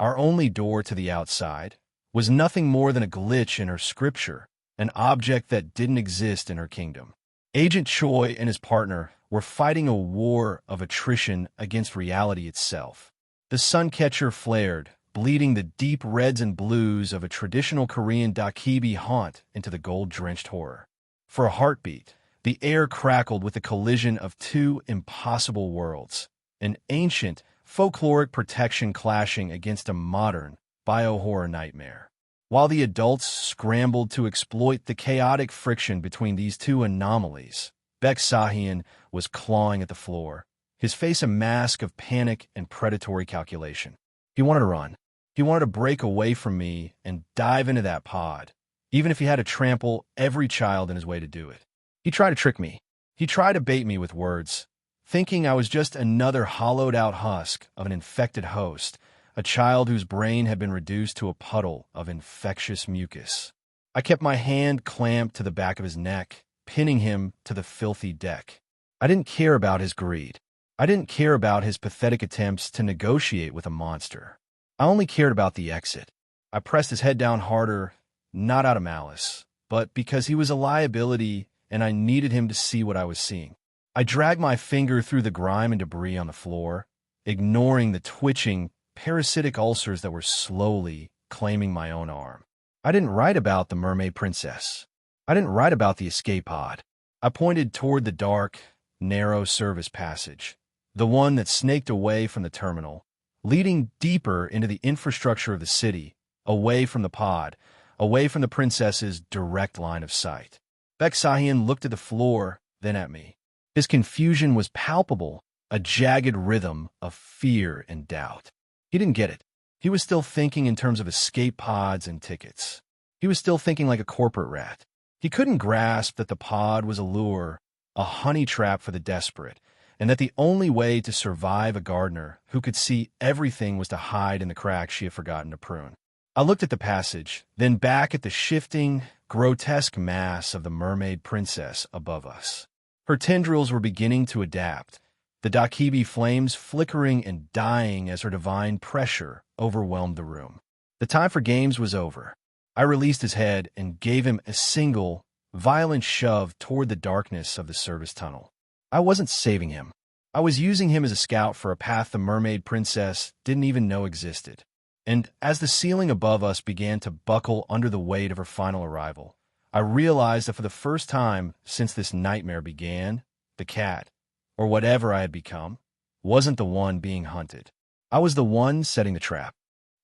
our only door to the outside, was nothing more than a glitch in her scripture, an object that didn't exist in her kingdom. Agent Choi and his partner were fighting a war of attrition against reality itself. The suncatcher flared, bleeding the deep reds and blues of a traditional Korean dakhibi haunt into the gold-drenched horror. For a heartbeat, the air crackled with the collision of two impossible worlds, an ancient, folkloric protection clashing against a modern, bio-horror nightmare. While the adults scrambled to exploit the chaotic friction between these two anomalies, Baek Sahian was clawing at the floor, his face a mask of panic and predatory calculation. He wanted to run. He wanted to break away from me and dive into that pod, even if he had to trample every child in his way to do it. He tried to trick me. He tried to bait me with words, thinking I was just another hollowed-out husk of an infected host, a child whose brain had been reduced to a puddle of infectious mucus. I kept my hand clamped to the back of his neck, pinning him to the filthy deck. I didn't care about his greed. I didn't care about his pathetic attempts to negotiate with a monster. I only cared about the exit. I pressed his head down harder, not out of malice, but because he was a liability and I needed him to see what I was seeing. I dragged my finger through the grime and debris on the floor, ignoring the twitching, parasitic ulcers that were slowly claiming my own arm. I didn't write about the Mermaid Princess. I didn't write about the escape pod. I pointed toward the dark, narrow service passage, the one that snaked away from the terminal, leading deeper into the infrastructure of the city, away from the pod, away from the princess's direct line of sight. Baek Sahian looked at the floor, then at me. His confusion was palpable, a jagged rhythm of fear and doubt. He didn't get it. He was still thinking in terms of escape pods and tickets. He was still thinking like a corporate rat. He couldn't grasp that the pod was a lure, a honey trap for the desperate, and that the only way to survive a gardener who could see everything was to hide in the cracks she had forgotten to prune. I looked at the passage, then back at the shifting, grotesque mass of the Mermaid Princess above us. Her tendrils were beginning to adapt, the dakhibi flames flickering and dying as her divine pressure overwhelmed the room. The time for games was over. I released his head and gave him a single, violent shove toward the darkness of the service tunnel. I wasn't saving him. I was using him as a scout for a path the Mermaid Princess didn't even know existed. And as the ceiling above us began to buckle under the weight of her final arrival, I realized that for the first time since this nightmare began, the cat, or whatever I had become, wasn't the one being hunted. I was the one setting the trap.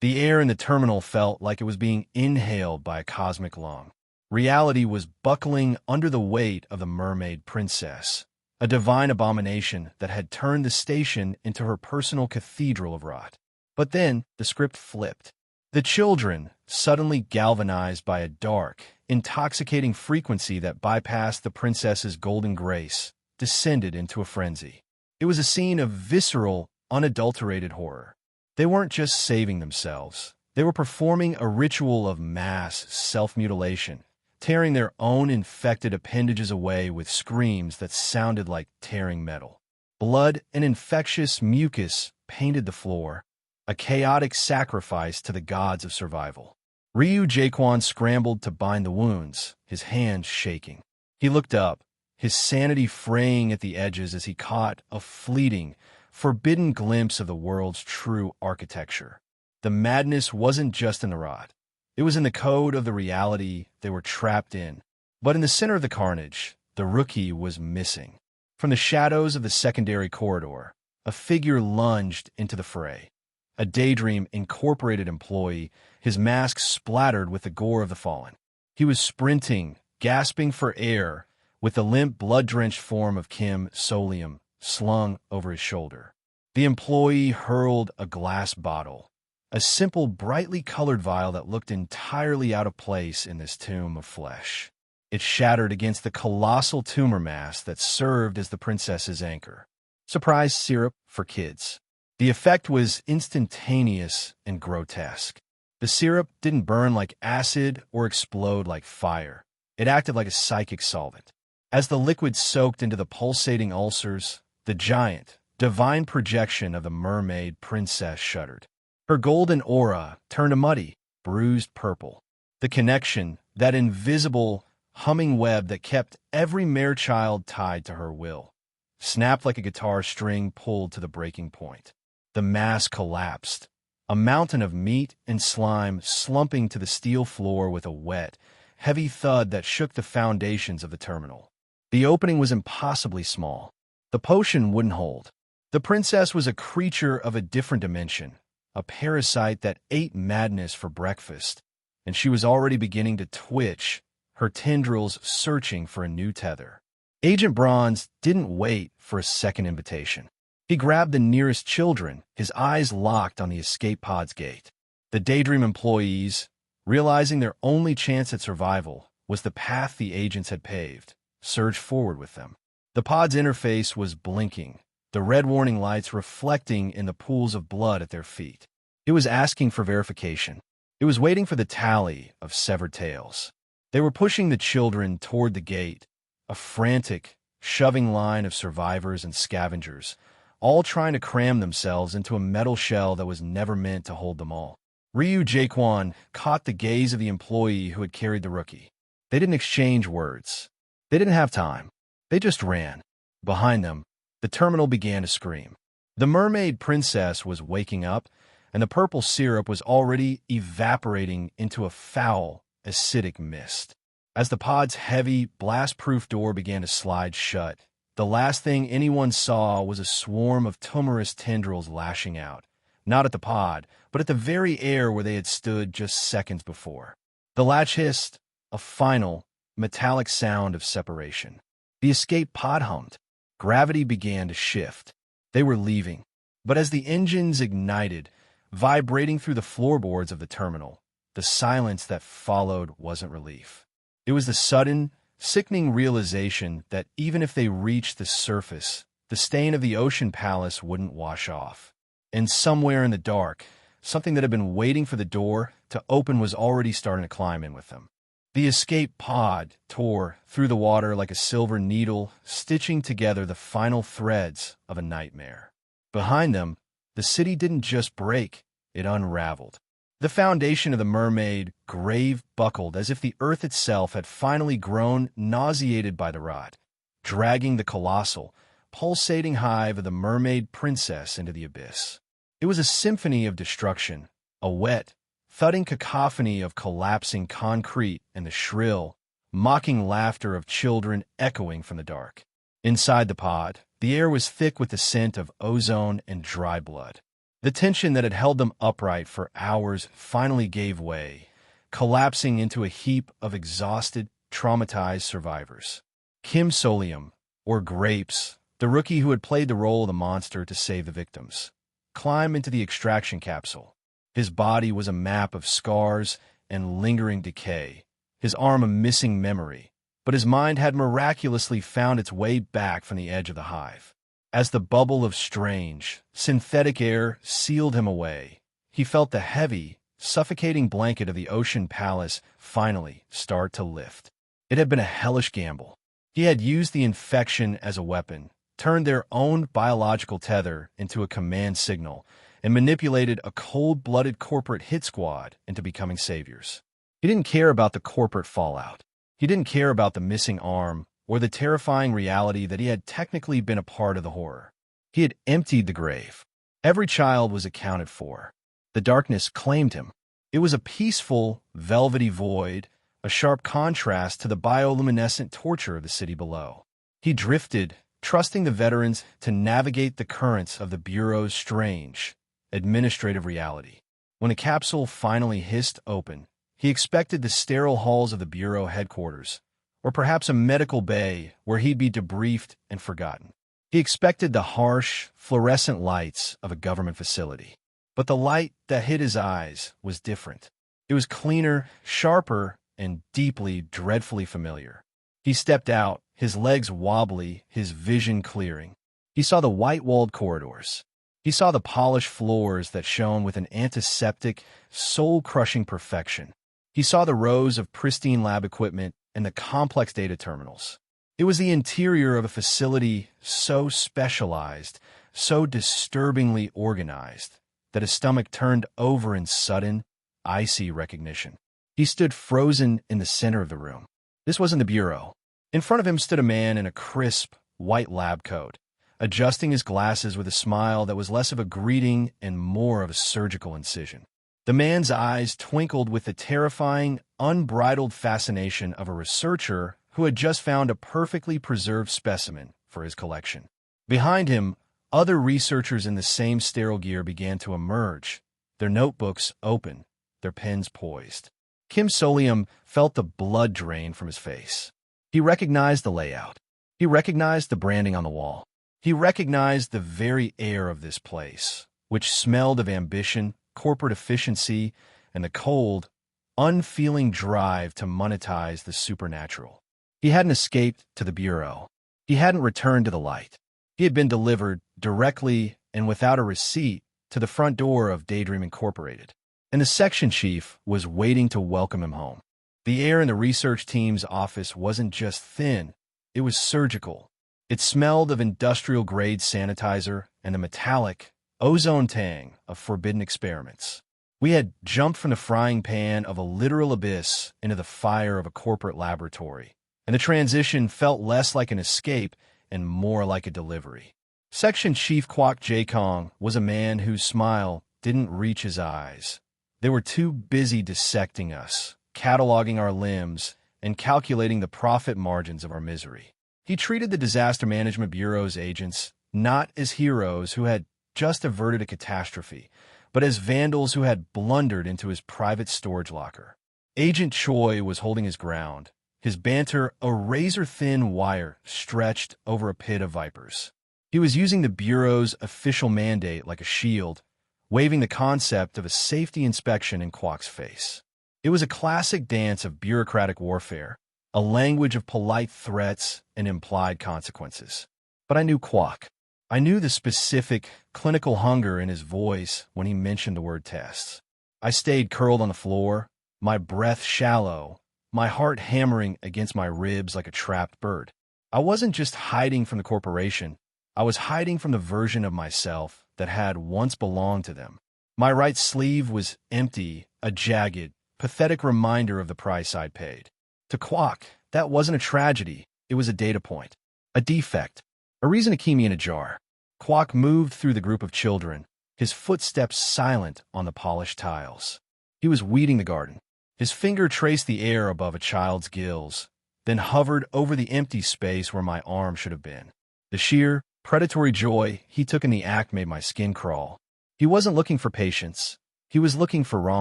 The air in the terminal felt like it was being inhaled by a cosmic lung. Reality was buckling under the weight of the Mermaid Princess, a divine abomination that had turned the station into her personal cathedral of rot. But then the script flipped. The children, suddenly galvanized by a dark, intoxicating frequency that bypassed the princess's golden grace, descended into a frenzy. It was a scene of visceral, unadulterated horror. They weren't just saving themselves. They were performing a ritual of mass self-mutilation, tearing their own infected appendages away with screams that sounded like tearing metal. Blood and infectious mucus painted the floor, a chaotic sacrifice to the gods of survival. Ryu Jaquan scrambled to bind the wounds, his hands shaking. He looked up, his sanity fraying at the edges as he caught a fleeting, forbidden glimpse of the world's true architecture. The madness wasn't just in the rot. It was in the code of the reality they were trapped in. But in the center of the carnage, the rookie was missing. From the shadows of the secondary corridor, a figure lunged into the fray. A Daydream Incorporated employee, his mask splattered with the gore of the fallen. He was sprinting, gasping for air, with the limp, blood-drenched form of Kim Soleum slung over his shoulder. The employee hurled a glass bottle, a simple, brightly colored vial that looked entirely out of place in this tomb of flesh. It shattered against the colossal tumor mass that served as the princess's anchor. Surprise syrup for kids. The effect was instantaneous and grotesque. The syrup didn't burn like acid or explode like fire. It acted like a psychic solvent. As the liquid soaked into the pulsating ulcers, the giant, divine projection of the mermaid princess shuddered. Her golden aura turned a muddy, bruised purple. The connection, that invisible, humming web that kept every mere child tied to her will, snapped like a guitar string pulled to the breaking point. The mass collapsed, a mountain of meat and slime slumping to the steel floor with a wet, heavy thud that shook the foundations of the terminal. The opening was impossibly small. The potion wouldn't hold. The princess was a creature of a different dimension, a parasite that ate madness for breakfast, and she was already beginning to twitch, her tendrils searching for a new tether. Agent Bronze didn't wait for a second invitation. He grabbed the nearest children, his eyes locked on the escape pod's gate. The Daydream employees, realizing their only chance at survival was the path the agents had paved, surged forward with them. The pod's interface was blinking, the red warning lights reflecting in the pools of blood at their feet. It was asking for verification. It was waiting for the tally of severed tails. They were pushing the children toward the gate, a frantic, shoving line of survivors and scavengers, all trying to cram themselves into a metal shell that was never meant to hold them all. Ryu Jaquan caught the gaze of the employee who had carried the rookie. They didn't exchange words. They didn't have time. They just ran. Behind them, the terminal began to scream. The mermaid princess was waking up, and the purple syrup was already evaporating into a foul, acidic mist. As the pod's heavy, blast-proof door began to slide shut, the last thing anyone saw was a swarm of tumorous tendrils lashing out, not at the pod, but at the very air where they had stood just seconds before. The latch hissed, a final, metallic sound of separation. The escape pod hummed. Gravity began to shift. They were leaving. But as the engines ignited, vibrating through the floorboards of the terminal, the silence that followed wasn't relief. It was the sudden, sickening realization that even if they reached the surface, the stain of the ocean palace wouldn't wash off. And somewhere in the dark, something that had been waiting for the door to open was already starting to climb in with them. The escape pod tore through the water like a silver needle, stitching together the final threads of a nightmare. Behind them, the city didn't just break, it unraveled. The foundation of the mermaid grave buckled as if the earth itself had finally grown nauseated by the rot, dragging the colossal, pulsating hive of the mermaid princess into the abyss. It was a symphony of destruction, a wet, thudding cacophony of collapsing concrete and the shrill, mocking laughter of children echoing from the dark. Inside the pod, the air was thick with the scent of ozone and dry blood. The tension that had held them upright for hours finally gave way, collapsing into a heap of exhausted, traumatized survivors. Kim Soleum, or Grapes, the rookie who had played the role of the monster to save the victims, climbed into the extraction capsule. His body was a map of scars and lingering decay, his arm a missing memory, but his mind had miraculously found its way back from the edge of the hive. As the bubble of strange, synthetic air sealed him away, he felt the heavy, suffocating blanket of the ocean palace finally start to lift. It had been a hellish gamble. He had used the infection as a weapon, turned their own biological tether into a command signal, and manipulated a cold-blooded corporate hit squad into becoming saviors. He didn't care about the corporate fallout. He didn't care about the missing arm or the terrifying reality that he had technically been a part of the horror. He had emptied the grave. Every child was accounted for. The darkness claimed him. It was a peaceful, velvety void, a sharp contrast to the bioluminescent torture of the city below. He drifted, trusting the veterans to navigate the currents of the Bureau's strange, administrative reality. When the capsule finally hissed open, he expected the sterile halls of the Bureau headquarters, or perhaps a medical bay where he'd be debriefed and forgotten. He expected the harsh, fluorescent lights of a government facility. But the light that hit his eyes was different. It was cleaner, sharper, and deeply, dreadfully familiar. He stepped out, his legs wobbly, his vision clearing. He saw the white-walled corridors. He saw the polished floors that shone with an antiseptic, soul-crushing perfection. He saw the rows of pristine lab equipment and the complex data terminals. It was the interior of a facility so specialized, so disturbingly organized, that his stomach turned over in sudden, icy recognition. He stood frozen in the center of the room. This wasn't the Bureau. In front of him stood a man in a crisp, white lab coat, adjusting his glasses with a smile that was less of a greeting and more of a surgical incision. The man's eyes twinkled with the terrifying, unbridled fascination of a researcher who had just found a perfectly preserved specimen for his collection. Behind him, other researchers in the same sterile gear began to emerge, their notebooks open, their pens poised. Kim Soleum felt the blood drain from his face. He recognized the layout. He recognized the branding on the wall. He recognized the very air of this place, which smelled of ambition, corporate efficiency, and the cold, unfeeling drive to monetize the supernatural. He hadn't escaped to the Bureau. He hadn't returned to the light. He had been delivered directly and without a receipt to the front door of Daydream Incorporated, and the section chief was waiting to welcome him home. The air in the research team's office wasn't just thin, it was surgical. It smelled of industrial-grade sanitizer and the metallic, ozone tang of forbidden experiments. We had jumped from the frying pan of a literal abyss into the fire of a corporate laboratory, and the transition felt less like an escape and more like a delivery. Section Chief Kwok Jae-kong was a man whose smile didn't reach his eyes. They were too busy dissecting us, cataloging our limbs, and calculating the profit margins of our misery. He treated the Disaster Management Bureau's agents not as heroes who had just averted a catastrophe, but as vandals who had blundered into his private storage locker. Agent Choi was holding his ground, his banter a razor-thin wire stretched over a pit of vipers. He was using the Bureau's official mandate like a shield, waving the concept of a safety inspection in Kwok's face. It was a classic dance of bureaucratic warfare, a language of polite threats and implied consequences. But I knew Kwok. I knew the specific, clinical hunger in his voice when he mentioned the word tests. I stayed curled on the floor, my breath shallow, my heart hammering against my ribs like a trapped bird. I wasn't just hiding from the corporation. I was hiding from the version of myself that had once belonged to them. My right sleeve was empty, a jagged, pathetic reminder of the price I'd paid. To Kwok, that wasn't a tragedy. It was a data point, a defect, a reason to keep me in a jar. Kwok moved through the group of children, his footsteps silent on the polished tiles. He was weeding the garden. His finger traced the air above a child's gills, then hovered over the empty space where my arm should have been. The sheer, predatory joy he took in the act made my skin crawl. He wasn't looking for patience. He was looking for raw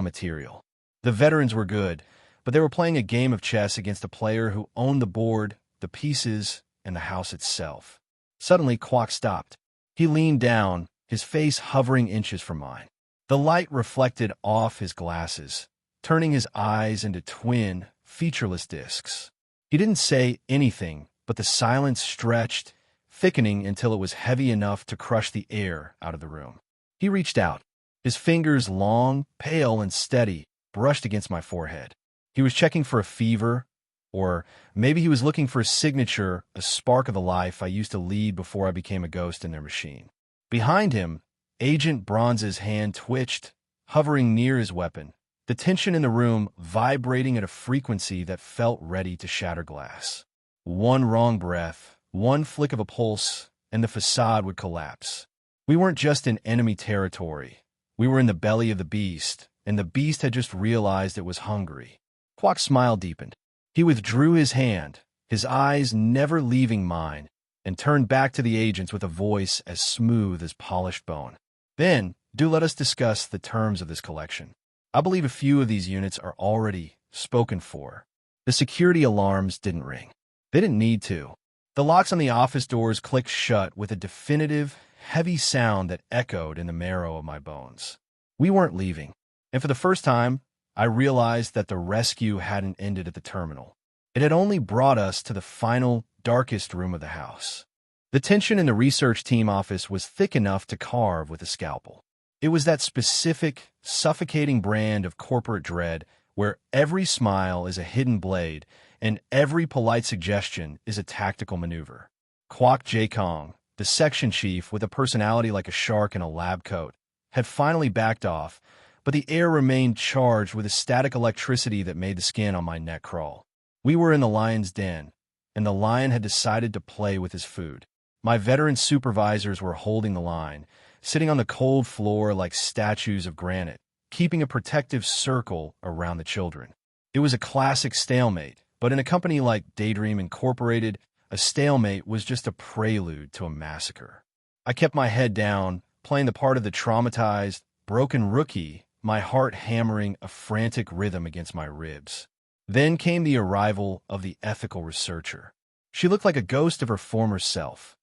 material. The veterans were good, but they were playing a game of chess against a player who owned the board, the pieces, and the house itself. Suddenly, Kwok stopped. He leaned down, his face hovering inches from mine. The light reflected off his glasses, turning his eyes into twin, featureless discs. He didn't say anything, but the silence stretched, thickening until it was heavy enough to crush the air out of the room. He reached out. His fingers, long, pale, and steady, brushed against my forehead. He was checking for a fever, or maybe he was looking for a signature, a spark of the life I used to lead before I became a ghost in their machine. Behind him, Agent Bronze's hand twitched, hovering near his weapon, the tension in the room vibrating at a frequency that felt ready to shatter glass. One wrong breath, one flick of a pulse, and the facade would collapse. We weren't just in enemy territory. We were in the belly of the beast, and the beast had just realized it was hungry. Quack's smile deepened. He withdrew his hand, his eyes never leaving mine, and turned back to the agents with a voice as smooth as polished bone. Then, do let us discuss the terms of this collection. I believe a few of these units are already spoken for. The security alarms didn't ring. They didn't need to. The locks on the office doors clicked shut with a definitive, heavy sound that echoed in the marrow of my bones. We weren't leaving. And for the first time, I realized that the rescue hadn't ended at the terminal. It had only brought us to the final, darkest room of the house. The tension in the research team office was thick enough to carve with a scalpel. It was that specific, suffocating brand of corporate dread where every smile is a hidden blade and every polite suggestion is a tactical maneuver. Kwok Jae-kong, the section chief with a personality like a shark in a lab coat, had finally backed off, but the air remained charged with a static electricity that made the skin on my neck crawl. We were in the lion's den, and the lion had decided to play with his food. My veteran supervisors were holding the line, sitting on the cold floor like statues of granite, keeping a protective circle around the children. It was a classic stalemate, but in a company like Daydream Incorporated, a stalemate was just a prelude to a massacre. I kept my head down, playing the part of the traumatized, broken rookie, my heart hammering a frantic rhythm against my ribs. Then came the arrival of the ethical researcher. She looked like a ghost of her former self.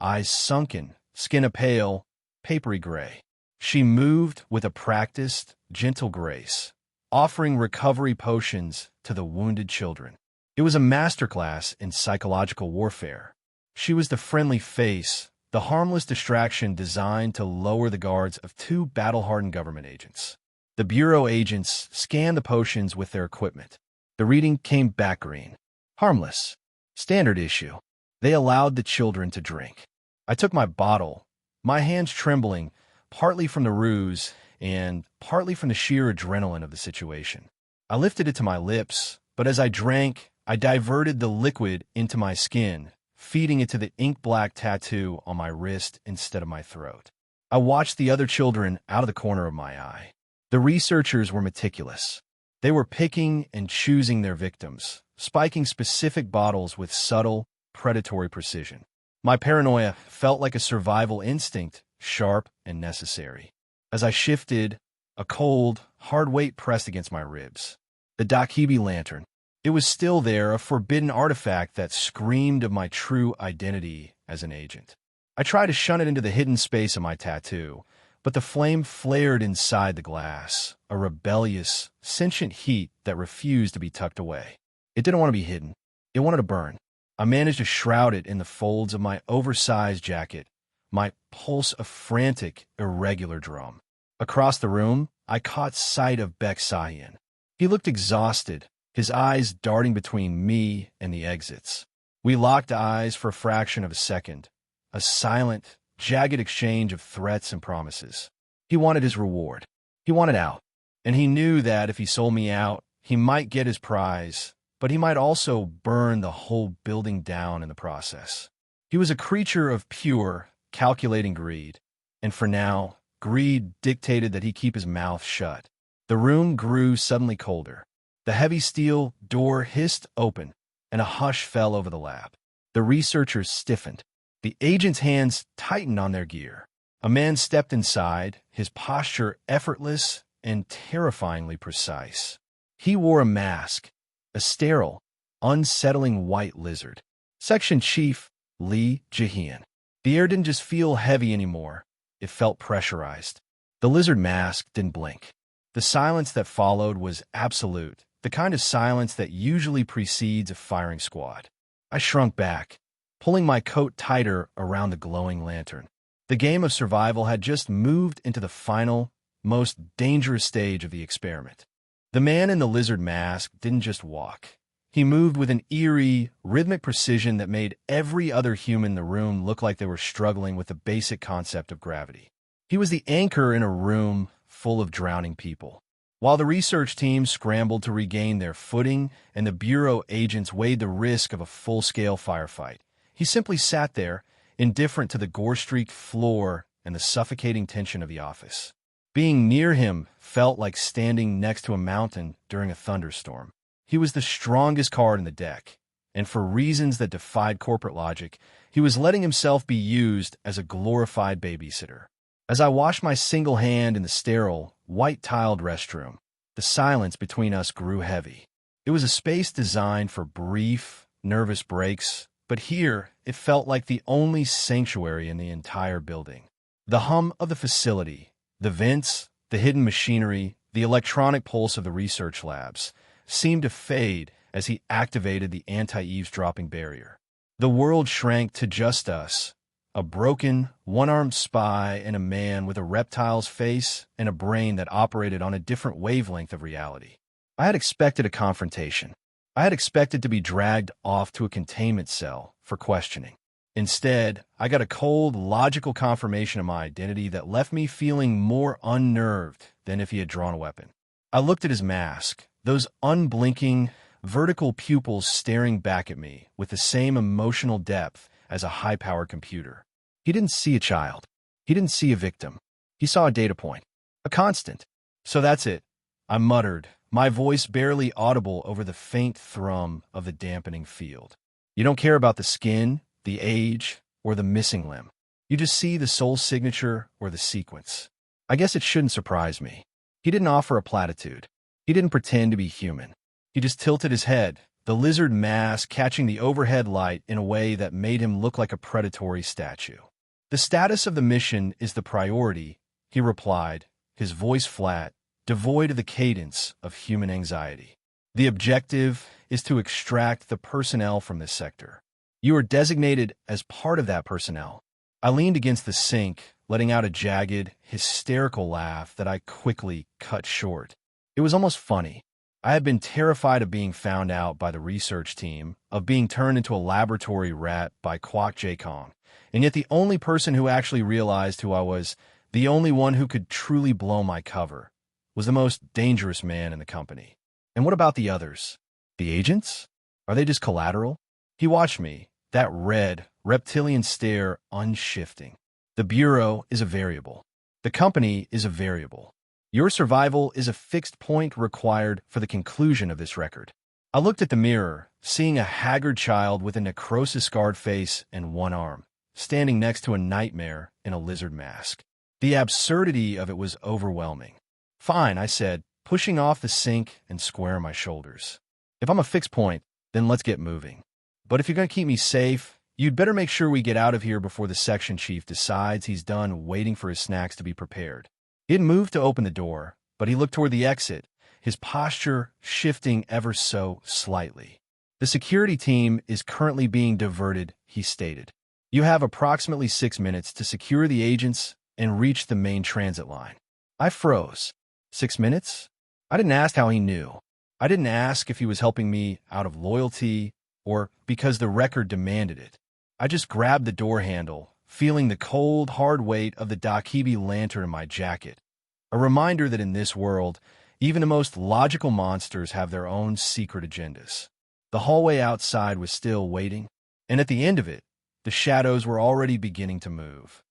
Eyes sunken, skin a pale, papery gray. She moved with a practiced, gentle grace, offering recovery potions to the wounded children. It was a masterclass in psychological warfare. She was the friendly face, the harmless distraction designed to lower the guards of two battle-hardened government agents. The Bureau agents scanned the potions with their equipment. The reading came back green. Harmless. Standard issue. They allowed the children to drink. I took my bottle, my hands trembling, partly from the ruse and partly from the sheer adrenaline of the situation. I lifted it to my lips, but as I drank, I diverted the liquid into my skin, feeding it to the ink-black tattoo on my wrist instead of my throat. I watched the other children out of the corner of my eye. The researchers were meticulous. They were picking and choosing their victims, spiking specific bottles with subtle, predatory precision. My paranoia felt like a survival instinct, sharp and necessary. As I shifted, a cold, hard weight pressed against my ribs. The Dakibi lantern. It was still there, a forbidden artifact that screamed of my true identity as an agent. I tried to shun it into the hidden space of my tattoo, but the flame flared inside the glass, a rebellious, sentient heat that refused to be tucked away. It didn't want to be hidden. It wanted to burn. I managed to shroud it in the folds of my oversized jacket, my pulse a frantic, irregular drum. Across the room, I caught sight of Baek Sahin. He looked exhausted, his eyes darting between me and the exits. We locked eyes for a fraction of a second, a silent, jagged exchange of threats and promises. He wanted his reward. He wanted out. And he knew that if he sold me out, he might get his prize, but he might also burn the whole building down in the process. He was a creature of pure, calculating greed, and for now, greed dictated that he keep his mouth shut. The room grew suddenly colder. The heavy steel door hissed open, and a hush fell over the lab. The researchers stiffened. The agents' hands tightened on their gear. A man stepped inside, his posture effortless and terrifyingly precise. He wore a mask, a sterile, unsettling white lizard. Section Chief Lee Jae-hyun. The air didn't just feel heavy anymore. It felt pressurized. The lizard mask didn't blink. The silence that followed was absolute, the kind of silence that usually precedes a firing squad. I shrunk back, pulling my coat tighter around the glowing lantern. The game of survival had just moved into the final, most dangerous stage of the experiment. The man in the lizard mask didn't just walk. He moved with an eerie, rhythmic precision that made every other human in the room look like they were struggling with the basic concept of gravity. He was the anchor in a room full of drowning people. While the research team scrambled to regain their footing and the Bureau agents weighed the risk of a full-scale firefight, he simply sat there, indifferent to the gore-streaked floor and the suffocating tension of the office. Being near him felt like standing next to a mountain during a thunderstorm. He was the strongest card in the deck, and for reasons that defied corporate logic, he was letting himself be used as a glorified babysitter. As I washed my single hand in the sterile, white-tiled restroom, the silence between us grew heavy. It was a space designed for brief, nervous breaks, but here it felt like the only sanctuary in the entire building. The hum of the facility, the vents, the hidden machinery, the electronic pulse of the research labs, seemed to fade as he activated the anti-eavesdropping barrier. The world shrank to just us, a broken, one-armed spy and a man with a reptile's face and a brain that operated on a different wavelength of reality. I had expected a confrontation. I had expected to be dragged off to a containment cell for questioning. Instead, I got a cold, logical confirmation of my identity that left me feeling more unnerved than if he had drawn a weapon. I looked at his mask, those unblinking, vertical pupils staring back at me with the same emotional depth as a high-powered computer. He didn't see a child. He didn't see a victim. He saw a data point, a constant. So that's it, I muttered, my voice barely audible over the faint thrum of the dampening field. You don't care about the skin, the age, or the missing limb. You just see the soul signature or the sequence. I guess it shouldn't surprise me. He didn't offer a platitude. He didn't pretend to be human. He just tilted his head, the lizard mask catching the overhead light in a way that made him look like a predatory statue. The status of the mission is the priority, he replied, his voice flat, devoid of the cadence of human anxiety. The objective is to extract the personnel from this sector. You are designated as part of that personnel. I leaned against the sink, letting out a jagged, hysterical laugh that I quickly cut short. It was almost funny. I had been terrified of being found out by the research team, of being turned into a laboratory rat by Kwok Jae-kong, and yet the only person who actually realized who I was, the only one who could truly blow my cover, was the most dangerous man in the company. And what about the others? The agents? Are they just collateral? He watched me, that red, reptilian stare unshifting. The Bureau is a variable. The company is a variable. Your survival is a fixed point required for the conclusion of this record. I looked at the mirror, seeing a haggard child with a necrosis-scarred face and one arm, standing next to a nightmare in a lizard mask. The absurdity of it was overwhelming. Fine, I said, pushing off the sink and squaring my shoulders. If I'm a fixed point, then let's get moving. But if you're going to keep me safe, you'd better make sure we get out of here before the section chief decides he's done waiting for his snacks to be prepared. He had moved to open the door, but he looked toward the exit, his posture shifting ever so slightly. The security team is currently being diverted, he stated. You have approximately 6 minutes to secure the agents and reach the main transit line. I froze. 6 minutes? I didn't ask how he knew. I didn't ask if he was helping me out of loyalty or because the record demanded it. I just grabbed the door handle, feeling the cold, hard weight of the Dakibi lantern in my jacket. A reminder that in this world, even the most logical monsters have their own secret agendas. The hallway outside was still waiting, and at the end of it, the shadows were already beginning to move.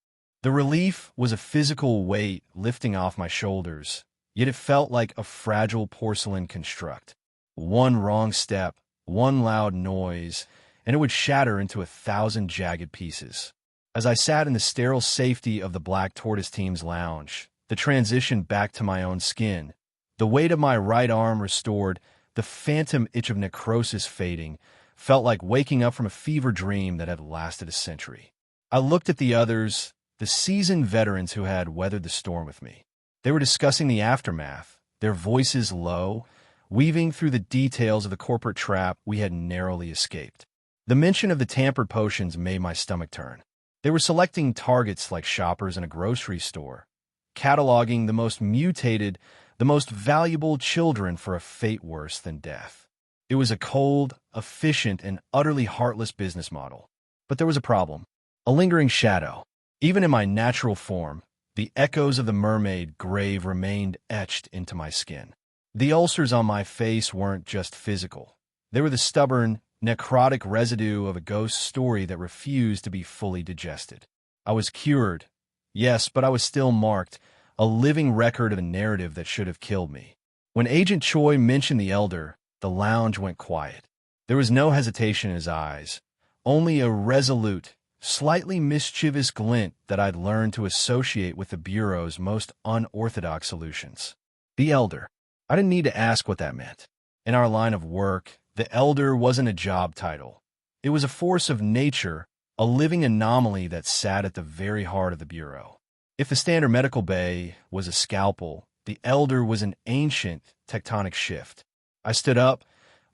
The relief was a physical weight lifting off my shoulders, yet it felt like a fragile porcelain construct. One wrong step, one loud noise, and it would shatter into 1,000 jagged pieces. As I sat in the sterile safety of the Black Tortoise team's lounge, the transition back to my own skin, the weight of my right arm restored, the phantom itch of necrosis fading, felt like waking up from a fever dream that had lasted a century. I looked at the others, the seasoned veterans who had weathered the storm with me. They were discussing the aftermath, their voices low, weaving through the details of the corporate trap we had narrowly escaped. The mention of the tampered potions made my stomach turn. They were selecting targets like shoppers in a grocery store, cataloging the most mutated, the most valuable children for a fate worse than death. It was a cold, efficient, and utterly heartless business model. But there was a problem. A lingering shadow. Even in my natural form, the echoes of the mermaid grave remained etched into my skin. The ulcers on my face weren't just physical. They were the stubborn, necrotic residue of a ghost story that refused to be fully digested. I was cured, yes, but I was still marked, a living record of a narrative that should have killed me. When Agent Choi mentioned the elder, the lounge went quiet. There was no hesitation in his eyes, only a resolute, slightly mischievous glint that I'd learned to associate with the Bureau's most unorthodox solutions. The elder. I didn't need to ask what that meant. In our line of work, the elder wasn't a job title. It was a force of nature, a living anomaly that sat at the very heart of the Bureau. If the standard medical bay was a scalpel, the elder was an ancient tectonic shift. I stood up,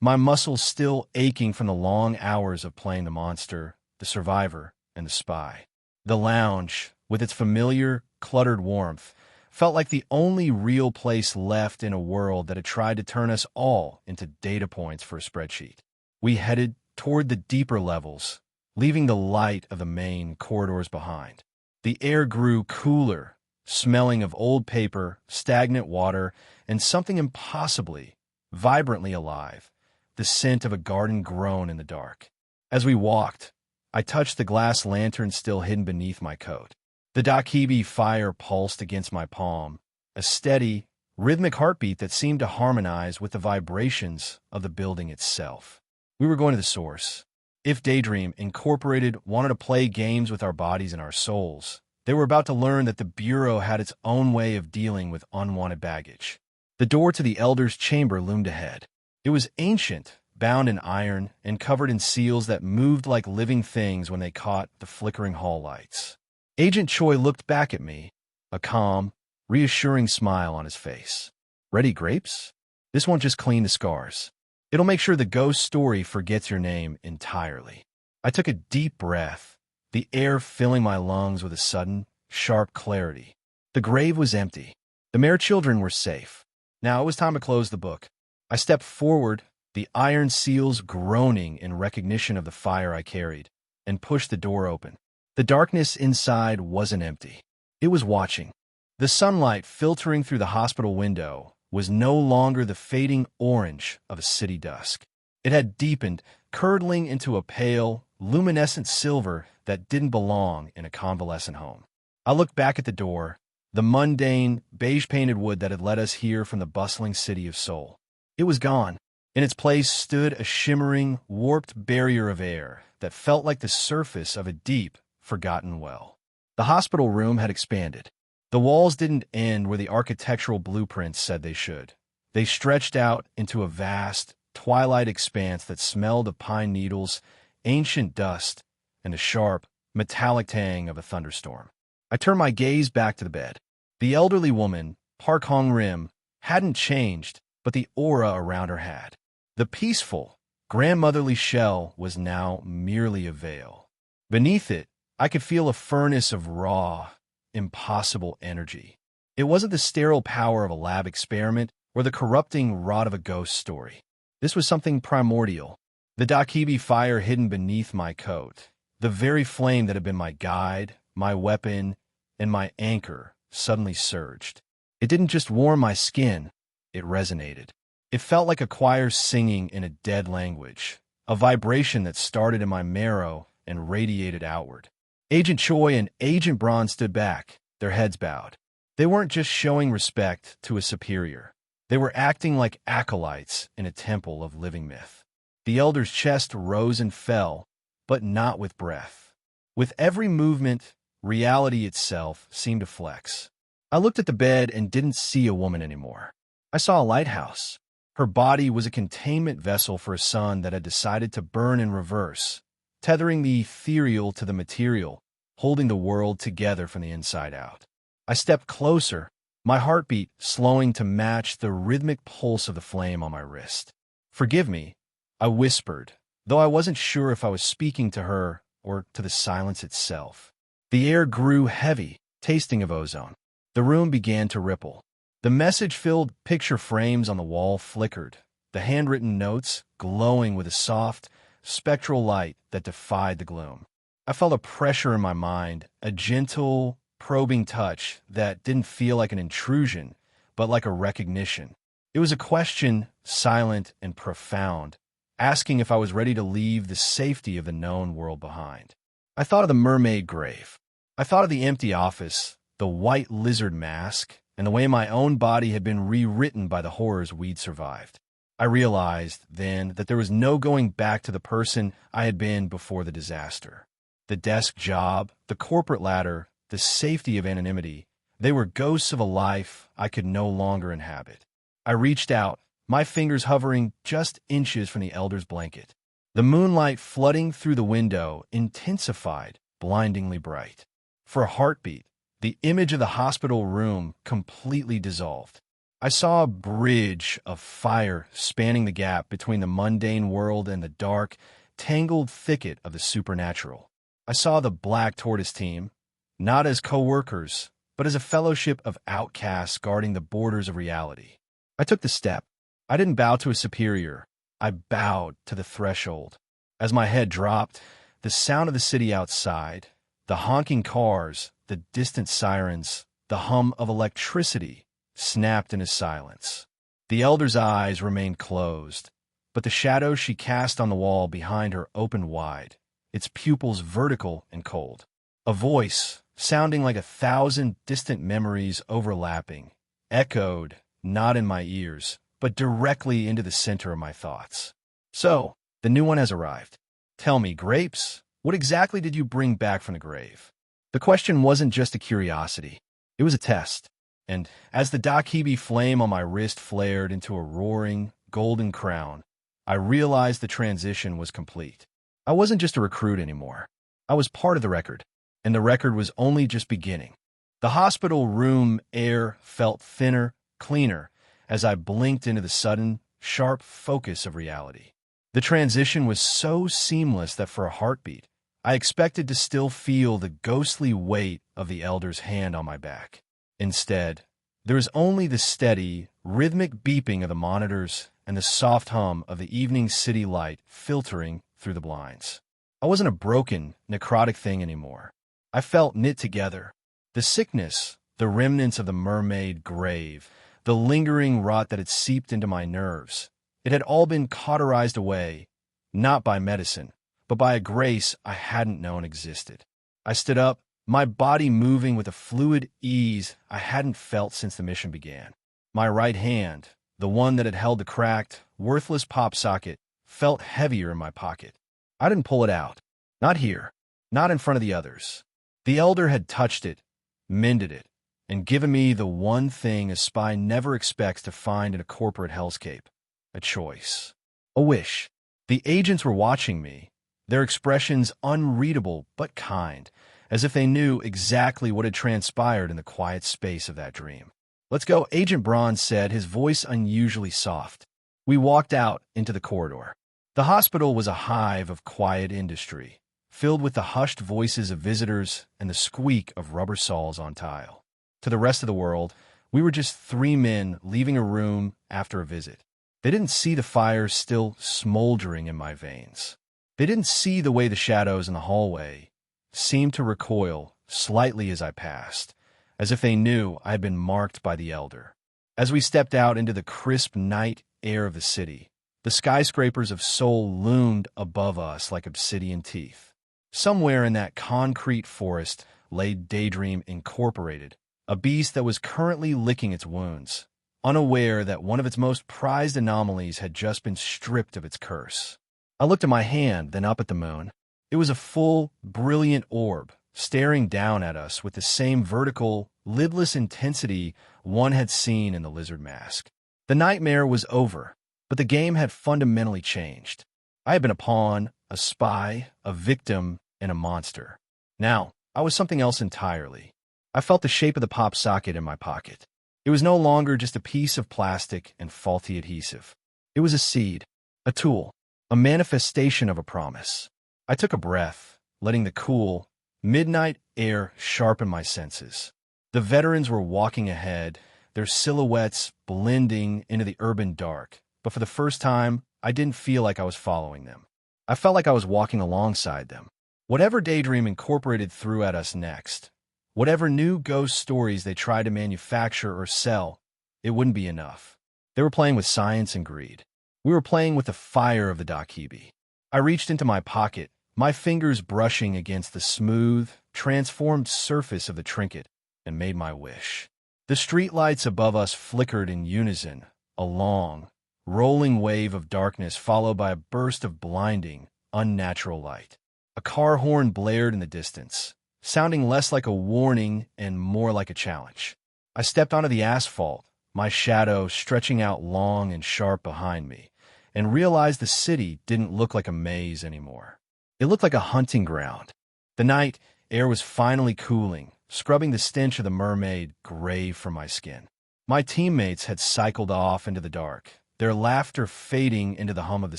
my muscles still aching from the long hours of playing the monster, the survivor, and the spy. The lounge, with its familiar, cluttered warmth, felt like the only real place left in a world that had tried to turn us all into data points for a spreadsheet. We headed toward the deeper levels, leaving the light of the main corridors behind. The air grew cooler, smelling of old paper, stagnant water, and something impossibly, vibrantly alive, the scent of a garden grown in the dark. As we walked, I touched the glass lantern still hidden beneath my coat. The Dakibi fire pulsed against my palm, a steady, rhythmic heartbeat that seemed to harmonize with the vibrations of the building itself. We were going to the source. If Daydream Incorporated wanted to play games with our bodies and our souls, they were about to learn that the Bureau had its own way of dealing with unwanted baggage. The door to the Elder's chamber loomed ahead. It was ancient, bound in iron, and covered in seals that moved like living things when they caught the flickering hall lights. Agent Choi looked back at me, a calm, reassuring smile on his face. Ready, grapes? This won't just clean the scars. It'll make sure the ghost story forgets your name entirely. I took a deep breath, the air filling my lungs with a sudden, sharp clarity. The grave was empty. The mere children were safe. Now it was time to close the book. I stepped forward, the iron seals groaning in recognition of the fire I carried, and pushed the door open. The darkness inside wasn't empty. It was watching. The sunlight filtering through the hospital window was no longer the fading orange of a city dusk. It had deepened, curdling into a pale, luminescent silver that didn't belong in a convalescent home. I looked back at the door, the mundane, beige-painted wood that had led us here from the bustling city of Seoul. It was gone. In its place stood a shimmering, warped barrier of air that felt like the surface of a deep, forgotten well. The hospital room had expanded. The walls didn't end where the architectural blueprints said they should. They stretched out into a vast, twilight expanse that smelled of pine needles, ancient dust, and the sharp, metallic tang of a thunderstorm. I turned my gaze back to the bed. The elderly woman, Park Hong-rim, hadn't changed, but the aura around her had. The peaceful, grandmotherly shell was now merely a veil. Beneath it, I could feel a furnace of raw, impossible energy. It wasn't the sterile power of a lab experiment or the corrupting rot of a ghost story. This was something primordial. The Dakibi fire hidden beneath my coat, the very flame that had been my guide, my weapon, and my anchor, suddenly surged. It didn't just warm my skin, it resonated. It felt like a choir singing in a dead language, a vibration that started in my marrow and radiated outward. Agent Choi and Agent Braun stood back, their heads bowed. They weren't just showing respect to a superior. They were acting like acolytes in a temple of living myth. The elder's chest rose and fell, but not with breath. With every movement, reality itself seemed to flex. I looked at the bed and didn't see a woman anymore. I saw a lighthouse. Her body was a containment vessel for a sun that had decided to burn in reverse, tethering the ethereal to the material, holding the world together from the inside out. I stepped closer, my heartbeat slowing to match the rhythmic pulse of the flame on my wrist. "Forgive me," I whispered, though I wasn't sure if I was speaking to her or to the silence itself. The air grew heavy, tasting of ozone. The room began to ripple. The message-filled picture frames on the wall flickered, the handwritten notes glowing with a soft, spectral light that defied the gloom. I felt a pressure in my mind, a gentle, probing touch that didn't feel like an intrusion, but like a recognition. It was a question, silent and profound, asking if I was ready to leave the safety of the known world behind. I thought of the mermaid grave. I thought of the empty office, the white lizard mask, and the way my own body had been rewritten by the horrors we'd survived. I realized then that there was no going back to the person I had been before the disaster. The desk job, the corporate ladder, the safety of anonymity, they were ghosts of a life I could no longer inhabit. I reached out, my fingers hovering just inches from the elder's blanket. The moonlight flooding through the window intensified, blindingly bright. For a heartbeat, the image of the hospital room completely dissolved. I saw a bridge of fire spanning the gap between the mundane world and the dark, tangled thicket of the supernatural. I saw the Black Tortoise team, not as co-workers, but as a fellowship of outcasts guarding the borders of reality. I took the step. I didn't bow to a superior. I bowed to the threshold. As my head dropped, the sound of the city outside, the honking cars, the distant sirens, the hum of electricity snapped into silence. The elder's eyes remained closed, but the shadow she cast on the wall behind her opened wide, its pupils vertical and cold. A voice, sounding like 1,000 distant memories overlapping, echoed, not in my ears, but directly into the center of my thoughts. So, the new one has arrived. Tell me, Grapes, what exactly did you bring back from the grave? The question wasn't just a curiosity. It was a test. And as the Dakibi flame on my wrist flared into a roaring, golden crown, I realized the transition was complete. I wasn't just a recruit anymore. I was part of the record, and the record was only just beginning. The hospital room air felt thinner, cleaner, as I blinked into the sudden, sharp focus of reality. The transition was so seamless that for a heartbeat, I expected to still feel the ghostly weight of the elder's hand on my back. Instead, there was only the steady, rhythmic beeping of the monitors and the soft hum of the evening city light filtering through the blinds. I wasn't a broken, necrotic thing anymore. I felt knit together. The sickness, the remnants of the mermaid grave, the lingering rot that had seeped into my nerves, it had all been cauterized away, not by medicine, but by a grace I hadn't known existed. I stood up, my body moving with a fluid ease I hadn't felt since the mission began. My right hand, the one that had held the cracked, worthless pop socket, felt heavier in my pocket. I didn't pull it out. Not here. Not in front of the others. The elder had touched it, mended it, and given me the one thing a spy never expects to find in a corporate hellscape: a choice. A wish. The agents were watching me, their expressions unreadable but kind, as if they knew exactly what had transpired in the quiet space of that dream. "Let's go," Agent Braun said, his voice unusually soft. We walked out into the corridor. The hospital was a hive of quiet industry, filled with the hushed voices of visitors and the squeak of rubber saws on tile. To the rest of the world, we were just 3 men leaving a room after a visit. They didn't see the fire still smoldering in my veins. They didn't see the way the shadows in the hallway seemed to recoil slightly as I passed, as if they knew I had been marked by the elder. As we stepped out into the crisp night air of the city, the skyscrapers of Seoul loomed above us like obsidian teeth. Somewhere in that concrete forest lay Daydream Incorporated, a beast that was currently licking its wounds, unaware that one of its most prized anomalies had just been stripped of its curse. I looked at my hand, then up at the moon. It was a full, brilliant orb, staring down at us with the same vertical, lidless intensity one had seen in the lizard mask. The nightmare was over, but the game had fundamentally changed. I had been a pawn, a spy, a victim, and a monster. Now, I was something else entirely. I felt the shape of the pop socket in my pocket. It was no longer just a piece of plastic and faulty adhesive. It was a seed, a tool, a manifestation of a promise. I took a breath, letting the cool, midnight air sharpen my senses. The veterans were walking ahead, their silhouettes blending into the urban dark, but for the first time, I didn't feel like I was following them. I felt like I was walking alongside them. Whatever Daydream Incorporated threw at us next, whatever new ghost stories they tried to manufacture or sell, it wouldn't be enough. They were playing with science and greed. We were playing with the fire of the Dakibi. I reached into my pocket, my fingers brushing against the smooth, transformed surface of the trinket, and made my wish. The streetlights above us flickered in unison, a long, rolling wave of darkness followed by a burst of blinding, unnatural light. A car horn blared in the distance, sounding less like a warning and more like a challenge. I stepped onto the asphalt, my shadow stretching out long and sharp behind me, and realized the city didn't look like a maze anymore. It looked like a hunting ground. The night air was finally cooling, scrubbing the stench of the mermaid gray from my skin. My teammates had cycled off into the dark, their laughter fading into the hum of the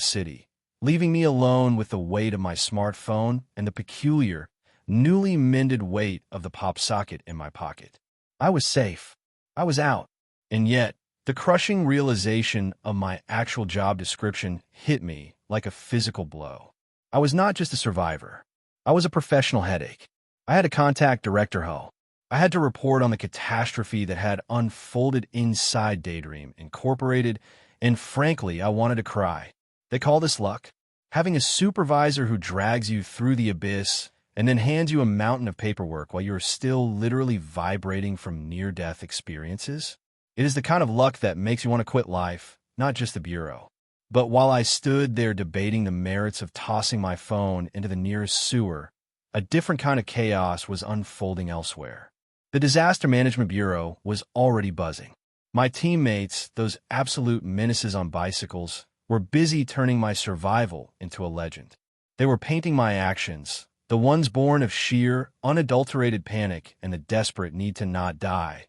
city, leaving me alone with the weight of my smartphone and the peculiar, newly mended weight of the pop socket in my pocket. I was safe. I was out. And yet, the crushing realization of my actual job description hit me like a physical blow. I was not just a survivor. I was a professional headache. I had to contact Director Ho. I had to report on the catastrophe that had unfolded inside Daydream Incorporated, and frankly, I wanted to cry. They call this luck. Having a supervisor who drags you through the abyss and then hands you a mountain of paperwork while you're still literally vibrating from near-death experiences. It is the kind of luck that makes you want to quit life, not just the bureau. But while I stood there debating the merits of tossing my phone into the nearest sewer, a different kind of chaos was unfolding elsewhere. The Disaster Management Bureau was already buzzing. My teammates, those absolute menaces on bicycles, were busy turning my survival into a legend. They were painting my actions, the ones born of sheer, unadulterated panic and the desperate need to not die,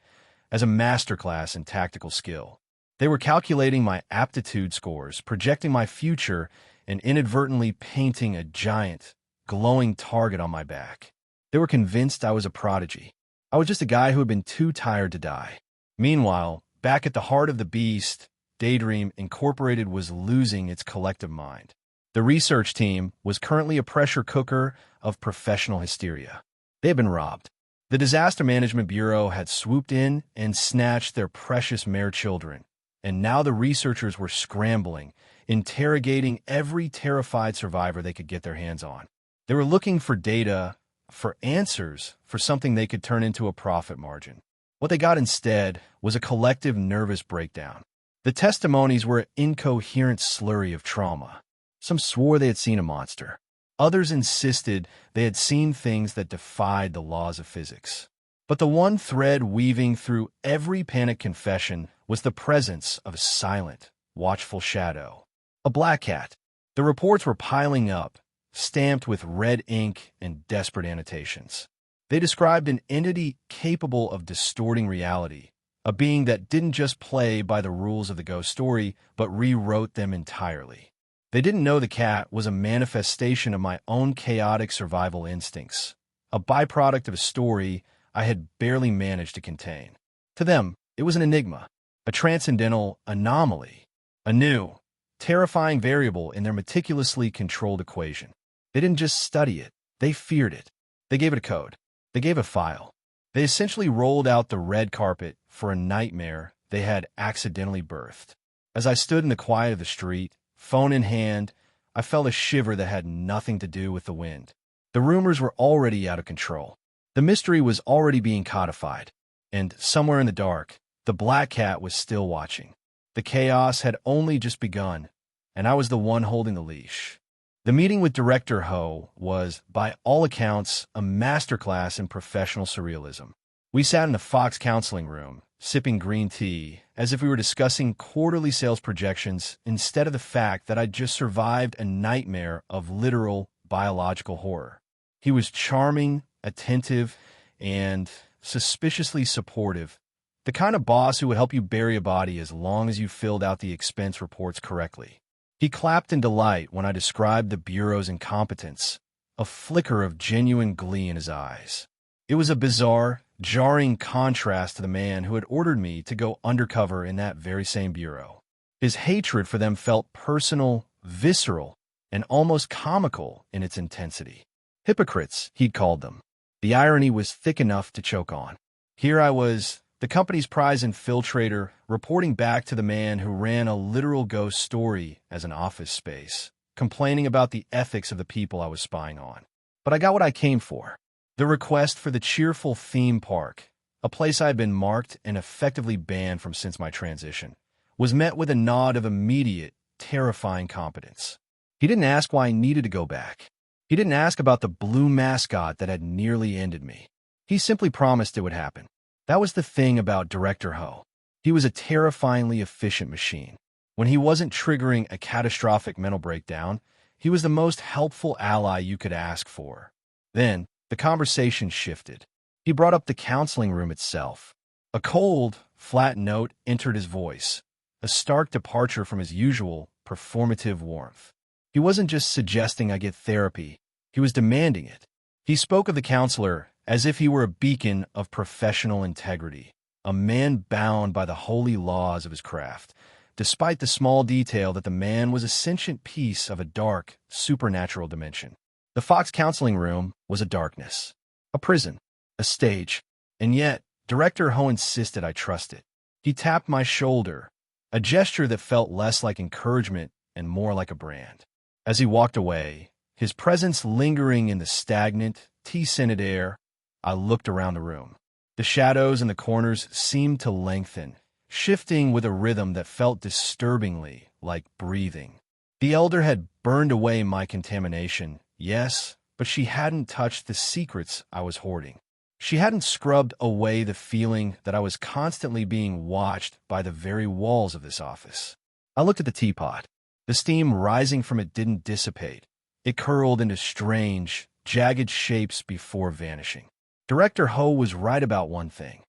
as a masterclass in tactical skill. They were calculating my aptitude scores, projecting my future, and inadvertently painting a giant, glowing target on my back. They were convinced I was a prodigy. I was just a guy who had been too tired to die. Meanwhile, back at the heart of the beast, Daydream Incorporated was losing its collective mind. The research team was currently a pressure cooker of professional hysteria. They had been robbed. The Disaster Management Bureau had swooped in and snatched their precious mare children, and now the researchers were scrambling, interrogating every terrified survivor they could get their hands on. They were looking for data, for answers, for something they could turn into a profit margin. What they got instead was a collective nervous breakdown. The testimonies were an incoherent slurry of trauma. Some swore they had seen a monster. Others insisted they had seen things that defied the laws of physics. But the one thread weaving through every panic confession was the presence of a silent, watchful shadow. A black cat. The reports were piling up, stamped with red ink and desperate annotations. They described an entity capable of distorting reality, a being that didn't just play by the rules of the ghost story, but rewrote them entirely. They didn't know the cat was a manifestation of my own chaotic survival instincts, a byproduct of a story I had barely managed to contain. To them, it was an enigma, a transcendental anomaly, a new, terrifying variable in their meticulously controlled equation. They didn't just study it, they feared it. They gave it a code. They gave a file. They essentially rolled out the red carpet for a nightmare they had accidentally birthed. As I stood in the quiet of the street, phone in hand, I felt a shiver that had nothing to do with the wind. The rumors were already out of control. The mystery was already being codified. And somewhere in the dark, the black cat was still watching. The chaos had only just begun, and I was the one holding the leash. The meeting with Director Ho was, by all accounts, a masterclass in professional surrealism. We sat in the Fox counseling room, sipping green tea, as if we were discussing quarterly sales projections instead of the fact that I'd just survived a nightmare of literal biological horror. He was charming, attentive, and suspiciously supportive, the kind of boss who would help you bury a body as long as you filled out the expense reports correctly. He clapped in delight when I described the Bureau's incompetence, a flicker of genuine glee in his eyes. It was a bizarre, jarring contrast to the man who had ordered me to go undercover in that very same Bureau. His hatred for them felt personal, visceral, and almost comical in its intensity. Hypocrites, he'd called them. The irony was thick enough to choke on. Here I was, the company's prize infiltrator, reporting back to the man who ran a literal ghost story as an office space, complaining about the ethics of the people I was spying on. But I got what I came for. The request for the cheerful theme park, a place I had been marked and effectively banned from since my transition, was met with a nod of immediate, terrifying competence. He didn't ask why I needed to go back. He didn't ask about the blue mascot that had nearly ended me. He simply promised it would happen. That was the thing about Director Ho. He was a terrifyingly efficient machine. When he wasn't triggering a catastrophic mental breakdown, he was the most helpful ally you could ask for. Then, the conversation shifted. He brought up the counseling room itself. A cold, flat note entered his voice, a stark departure from his usual, performative warmth. He wasn't just suggesting I get therapy, he was demanding it. He spoke of the counselor as if he were a beacon of professional integrity, a man bound by the holy laws of his craft, despite the small detail that the man was a sentient piece of a dark, supernatural dimension. The Fox counseling room was a darkness, a prison, a stage, and yet Director Ho insisted I trust it. He tapped my shoulder, a gesture that felt less like encouragement and more like a brand. As he walked away, his presence lingering in the stagnant, tea-scented air, I looked around the room. The shadows in the corners seemed to lengthen, shifting with a rhythm that felt disturbingly like breathing. The elder had burned away my contamination, yes, but she hadn't touched the secrets I was hoarding. She hadn't scrubbed away the feeling that I was constantly being watched by the very walls of this office. I looked at the teapot. The steam rising from it didn't dissipate. It curled into strange, jagged shapes before vanishing. Director Ho was right about one thing.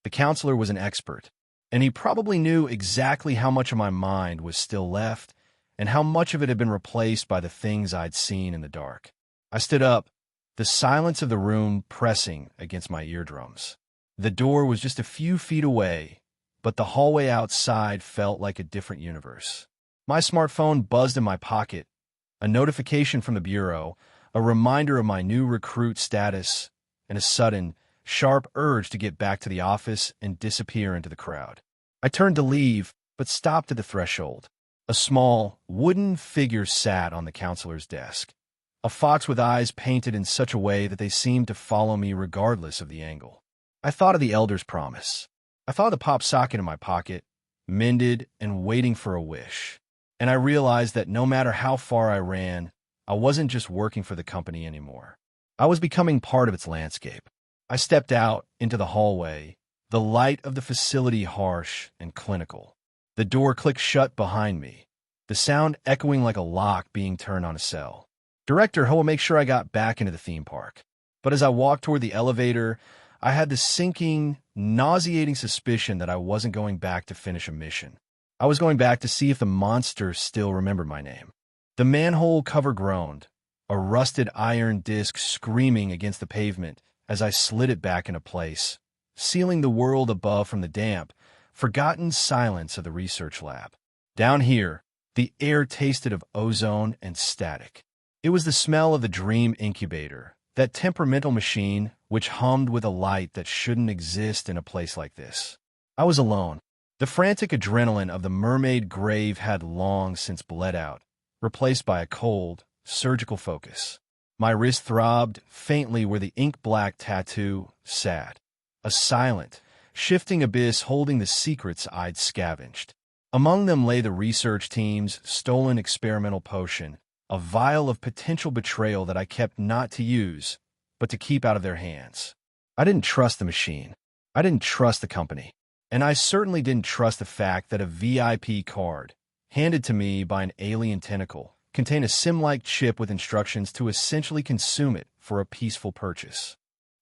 The counselor was an expert, and he probably knew exactly how much of my mind was still left and how much of it had been replaced by the things I'd seen in the dark. I stood up, the silence of the room pressing against my eardrums. The door was just a few feet away, but the hallway outside felt like a different universe. My smartphone buzzed in my pocket, a notification from the Bureau, a reminder of my new recruit status, and a sudden, sharp urge to get back to the office and disappear into the crowd. I turned to leave, but stopped at the threshold. A small, wooden figure sat on the counselor's desk, a fox with eyes painted in such a way that they seemed to follow me regardless of the angle. I thought of the elder's promise. I thought of the pop socket in my pocket, mended and waiting for a wish. And I realized that no matter how far I ran, I wasn't just working for the company anymore. I was becoming part of its landscape. I stepped out into the hallway, the light of the facility harsh and clinical. The door clicked shut behind me, the sound echoing like a lock being turned on a cell. Director Ho will make sure I got back into the theme park. But as I walked toward the elevator, I had the sinking, nauseating suspicion that I wasn't going back to finish a mission. I was going back to see if the monster still remembered my name. The manhole cover groaned, a rusted iron disc screaming against the pavement as I slid it back into place, sealing the world above from the damp, forgotten silence of the research lab. Down here, the air tasted of ozone and static. It was the smell of the dream incubator, that temperamental machine which hummed with a light that shouldn't exist in a place like this. I was alone. The frantic adrenaline of the mermaid grave had long since bled out, replaced by a cold, surgical focus. My wrist throbbed faintly where the ink-black tattoo sat, a silent, shifting abyss holding the secrets I'd scavenged. Among them lay the research team's stolen experimental potion, a vial of potential betrayal that I kept not to use, but to keep out of their hands. I didn't trust the machine. I didn't trust the company. And I certainly didn't trust the fact that a VIP card, handed to me by an alien tentacle, contained a SIM-like chip with instructions to essentially consume it for a peaceful purchase.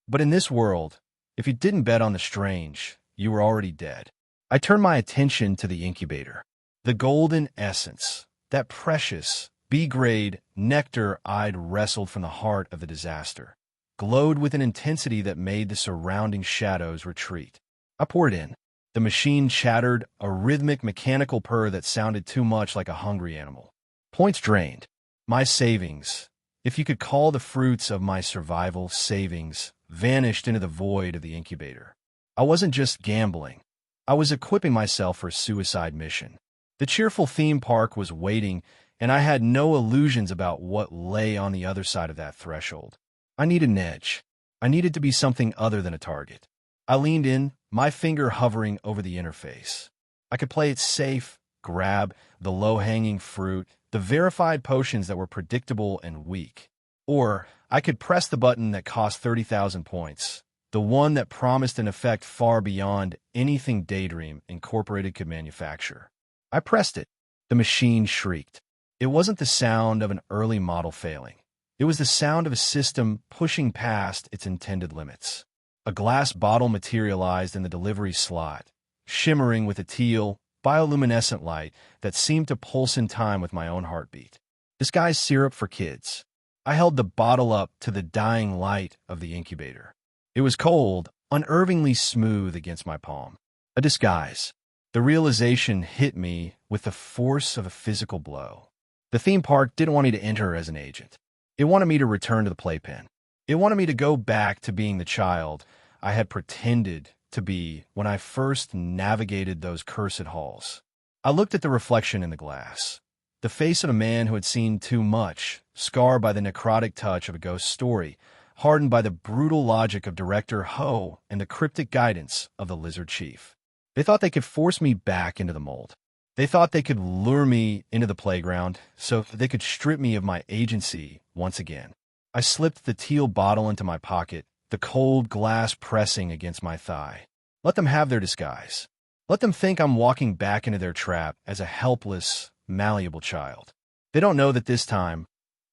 But in this world, if you didn't bet on the strange, you were already dead. I turned my attention to the incubator. The golden essence, that precious, B-grade nectar I'd wrestled from the heart of the disaster, glowed with an intensity that made the surrounding shadows retreat. I poured in. The machine chattered, a rhythmic mechanical purr that sounded too much like a hungry animal. Points drained. My savings, if you could call the fruits of my survival savings, vanished into the void of the incubator. I wasn't just gambling. I was equipping myself for a suicide mission. The cheerful theme park was waiting, and I had no illusions about what lay on the other side of that threshold. I needed an edge. I needed to be something other than a target. I leaned in, my finger hovering over the interface. I could play it safe, grab the low-hanging fruit, the verified potions that were predictable and weak. Or I could press the button that cost 30,000 points, the one that promised an effect far beyond anything Daydream Incorporated could manufacture. I pressed it. The machine shrieked. It wasn't the sound of an early model failing. It was the sound of a system pushing past its intended limits. A glass bottle materialized in the delivery slot, shimmering with a teal, bioluminescent light that seemed to pulse in time with my own heartbeat. Disguised syrup for kids. I held the bottle up to the dying light of the incubator. It was cold, unnervingly smooth against my palm. A disguise. The realization hit me with the force of a physical blow. The theme park didn't want me to enter as an agent. It wanted me to return to the playpen. It wanted me to go back to being the child I had pretended to be when I first navigated those cursed halls. I looked at the reflection in the glass. The face of a man who had seen too much, scarred by the necrotic touch of a ghost story, hardened by the brutal logic of Director Ho and the cryptic guidance of the Lizard Chief. They thought they could force me back into the mold. They thought they could lure me into the playground so they could strip me of my agency once again. I slipped the teal bottle into my pocket, the cold glass pressing against my thigh. Let them have their disguise. Let them think I'm walking back into their trap as a helpless, malleable child. They don't know that this time,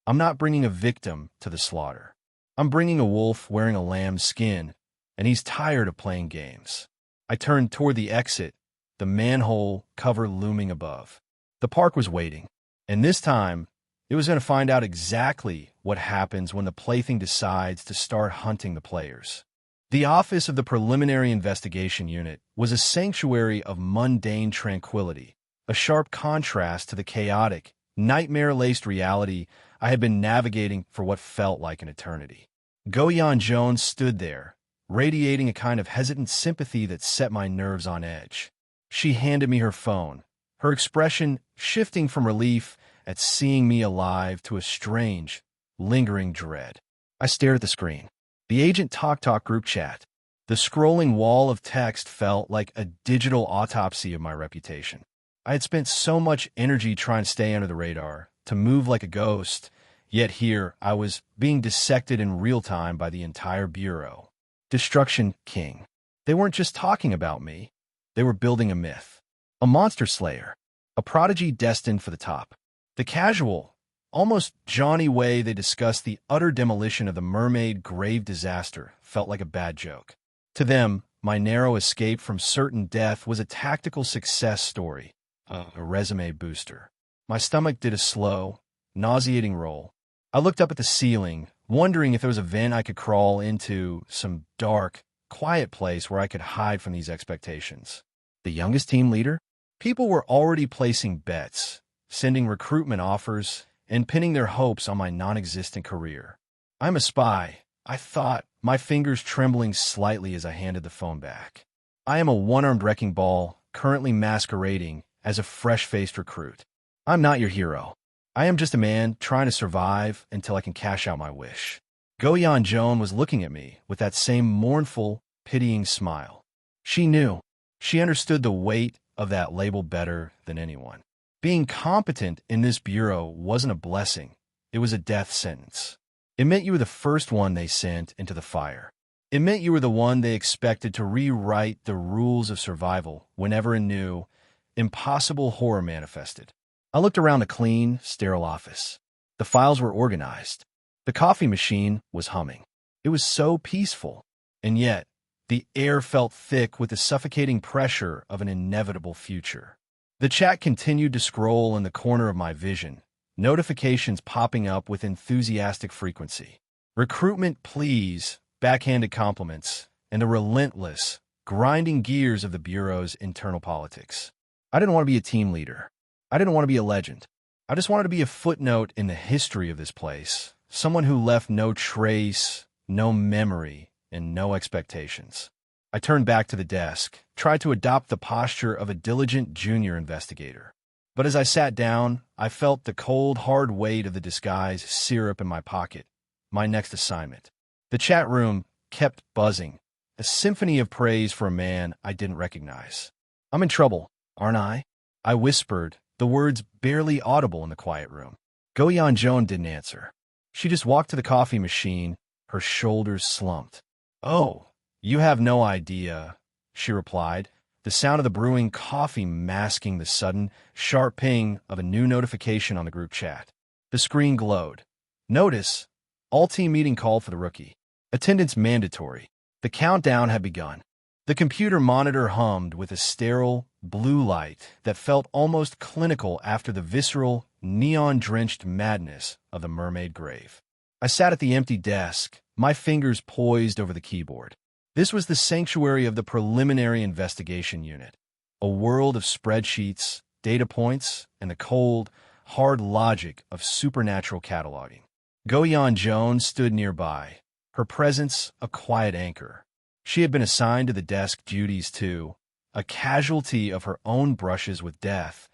I'm not bringing a victim to the slaughter. I'm bringing a wolf wearing a lamb's skin, and he's tired of playing games. I turned toward the exit, the manhole cover looming above. The park was waiting, and this time, it was going to find out exactly what happens when the plaything decides to start hunting the players. The office of the Preliminary Investigation Unit was a sanctuary of mundane tranquility, a sharp contrast to the chaotic, nightmare-laced reality I had been navigating for what felt like an eternity. Goyan Jones stood there, radiating a kind of hesitant sympathy that set my nerves on edge. She handed me her phone, her expression shifting from relief at seeing me alive to a strange, lingering dread. I stared at the screen. The Agent Talk group chat. The scrolling wall of text felt like a digital autopsy of my reputation. I had spent so much energy trying to stay under the radar, to move like a ghost, yet here I was being dissected in real time by the entire Bureau. Destruction King. They weren't just talking about me. They were building a myth. A monster slayer. A prodigy destined for the top. The casual, almost Johnny way they discussed the utter demolition of the mermaid grave disaster felt like a bad joke. To them, my narrow escape from certain death was a tactical success story, a resume booster. My stomach did a slow, nauseating roll. I looked up at the ceiling, wondering if there was a vent I could crawl into, some dark, quiet place where I could hide from these expectations. The youngest team leader? People were already placing bets, sending recruitment offers, and pinning their hopes on my non-existent career. I'm a spy, I thought, my fingers trembling slightly as I handed the phone back. I am a one-armed wrecking ball, currently masquerading as a fresh-faced recruit. I'm not your hero. I am just a man trying to survive until I can cash out my wish. Goyan Joan was looking at me with that same mournful, pitying smile. She knew. She understood the weight of that label better than anyone. Being competent in this bureau wasn't a blessing. It was a death sentence. It meant you were the first one they sent into the fire. It meant you were the one they expected to rewrite the rules of survival whenever a new, impossible horror manifested. I looked around a clean, sterile office. The files were organized. The coffee machine was humming. It was so peaceful. And yet, the air felt thick with the suffocating pressure of an inevitable future. The chat continued to scroll in the corner of my vision, notifications popping up with enthusiastic frequency. Recruitment pleas, backhanded compliments, and the relentless, grinding gears of the Bureau's internal politics. I didn't want to be a team leader. I didn't want to be a legend. I just wanted to be a footnote in the history of this place, someone who left no trace, no memory, and no expectations. I turned back to the desk, tried to adopt the posture of a diligent junior investigator. But as I sat down, I felt the cold, hard weight of the disguise syrup in my pocket. My next assignment. The chat room kept buzzing, a symphony of praise for a man I didn't recognize. "I'm in trouble, aren't I?" I whispered, the words barely audible in the quiet room. Goyan Joan didn't answer. She just walked to the coffee machine, her shoulders slumped. "Oh, you have no idea," she replied, the sound of the brewing coffee masking the sudden, sharp ping of a new notification on the group chat. The screen glowed. "Notice, all-team meeting called for the rookie. Attendance mandatory." The countdown had begun. The computer monitor hummed with a sterile, blue light that felt almost clinical after the visceral, neon-drenched madness of the mermaid grave. I sat at the empty desk, my fingers poised over the keyboard. This was the sanctuary of the preliminary investigation unit, a world of spreadsheets, data points, and the cold, hard logic of supernatural cataloging. Goyan Jones stood nearby, her presence a quiet anchor. She had been assigned to the desk duties too, a casualty of her own brushes with death,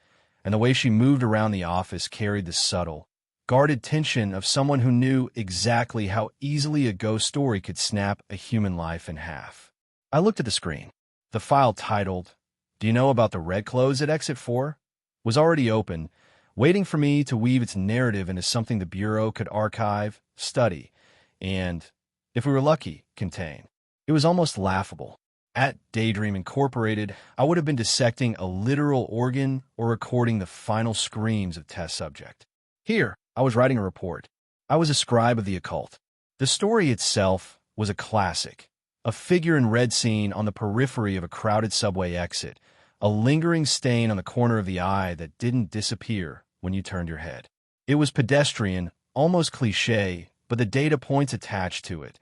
and the way she moved around the office carried the subtle, guarded tension of someone who knew exactly how easily a ghost story could snap a human life in half. I looked at the screen. The file titled, "Do you know about the red clothes at Exit 4?" was already open, waiting for me to weave its narrative into something the Bureau could archive, study, and, if we were lucky, contain. It was almost laughable. At Daydream Incorporated, I would have been dissecting a literal organ or recording the final screams of test subject. Here, I was writing a report. I was a scribe of the occult. The story itself was a classic, a figure in red scene on the periphery of a crowded subway exit, a lingering stain on the corner of the eye that didn't disappear when you turned your head. It was pedestrian, almost cliché, but the data points attached to it,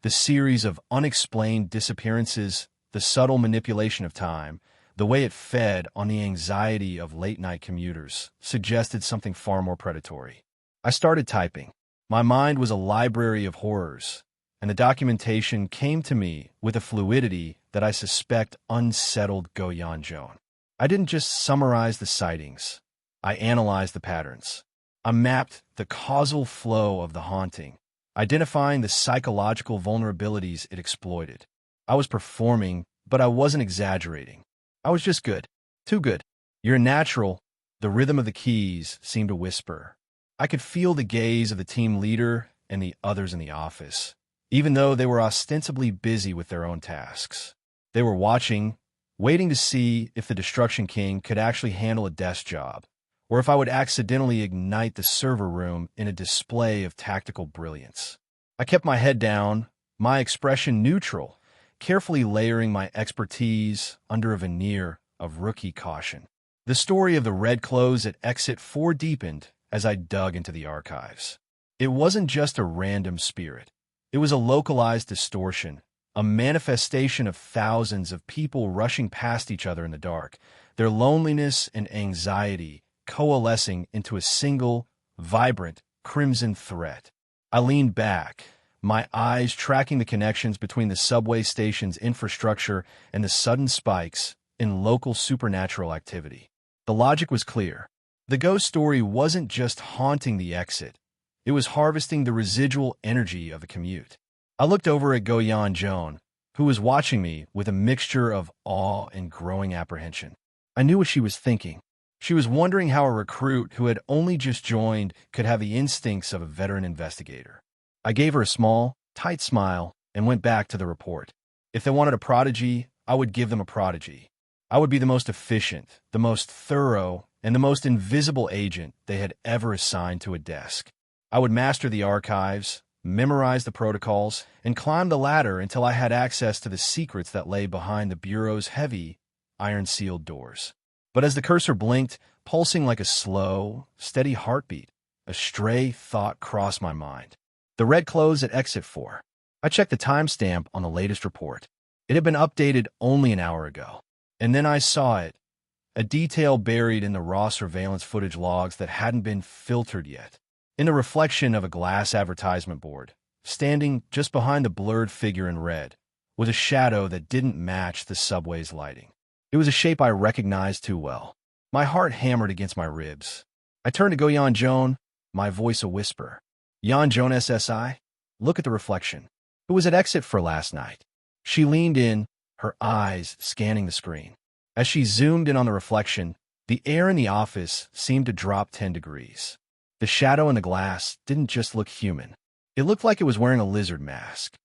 the series of unexplained disappearances, the subtle manipulation of time, the way it fed on the anxiety of late-night commuters, suggested something far more predatory. I started typing. My mind was a library of horrors, and the documentation came to me with a fluidity that I suspect unsettled Goyan Joan. I didn't just summarize the sightings. I analyzed the patterns. I mapped the causal flow of the haunting, identifying the psychological vulnerabilities it exploited. I was performing, but I wasn't exaggerating. I was just good. Too good. "You're natural," the rhythm of the keys seemed to whisper. I could feel the gaze of the team leader and the others in the office, even though they were ostensibly busy with their own tasks. They were watching, waiting to see if the Destruction King could actually handle a desk job, or if I would accidentally ignite the server room in a display of tactical brilliance. I kept my head down, my expression neutral, carefully layering my expertise under a veneer of rookie caution. The story of the red clothes at Exit 4 deepened as I dug into the archives. It wasn't just a random spirit. It was a localized distortion, a manifestation of thousands of people rushing past each other in the dark, their loneliness and anxiety coalescing into a single, vibrant, crimson threat. I leaned back, my eyes tracking the connections between the subway station's infrastructure and the sudden spikes in local supernatural activity. The logic was clear. The ghost story wasn't just haunting the exit. It was harvesting the residual energy of the commute. I looked over at Goyan Joan, who was watching me with a mixture of awe and growing apprehension. I knew what she was thinking. She was wondering how a recruit who had only just joined could have the instincts of a veteran investigator. I gave her a small, tight smile and went back to the report. If they wanted a prodigy, I would give them a prodigy. I would be the most efficient, the most thorough, and the most invisible agent they had ever assigned to a desk. I would master the archives, memorize the protocols, and climb the ladder until I had access to the secrets that lay behind the Bureau's heavy, iron-sealed doors. But as the cursor blinked, pulsing like a slow, steady heartbeat, a stray thought crossed my mind. The red clothes at exit 4. I checked the timestamp on the latest report. It had been updated only an hour ago. And then I saw it, a detail buried in the raw surveillance footage logs that hadn't been filtered yet. In the reflection of a glass advertisement board, standing just behind the blurred figure in red, was a shadow that didn't match the subway's lighting. It was a shape I recognized too well. My heart hammered against my ribs. I turned to go Yan Joan, my voice a whisper. Yan Joan SSI? Look at the reflection. It was at exit for last night. She leaned in, her eyes scanning the screen. As she zoomed in on the reflection, the air in the office seemed to drop 10 degrees. The shadow in the glass didn't just look human. It looked like it was wearing a lizard mask.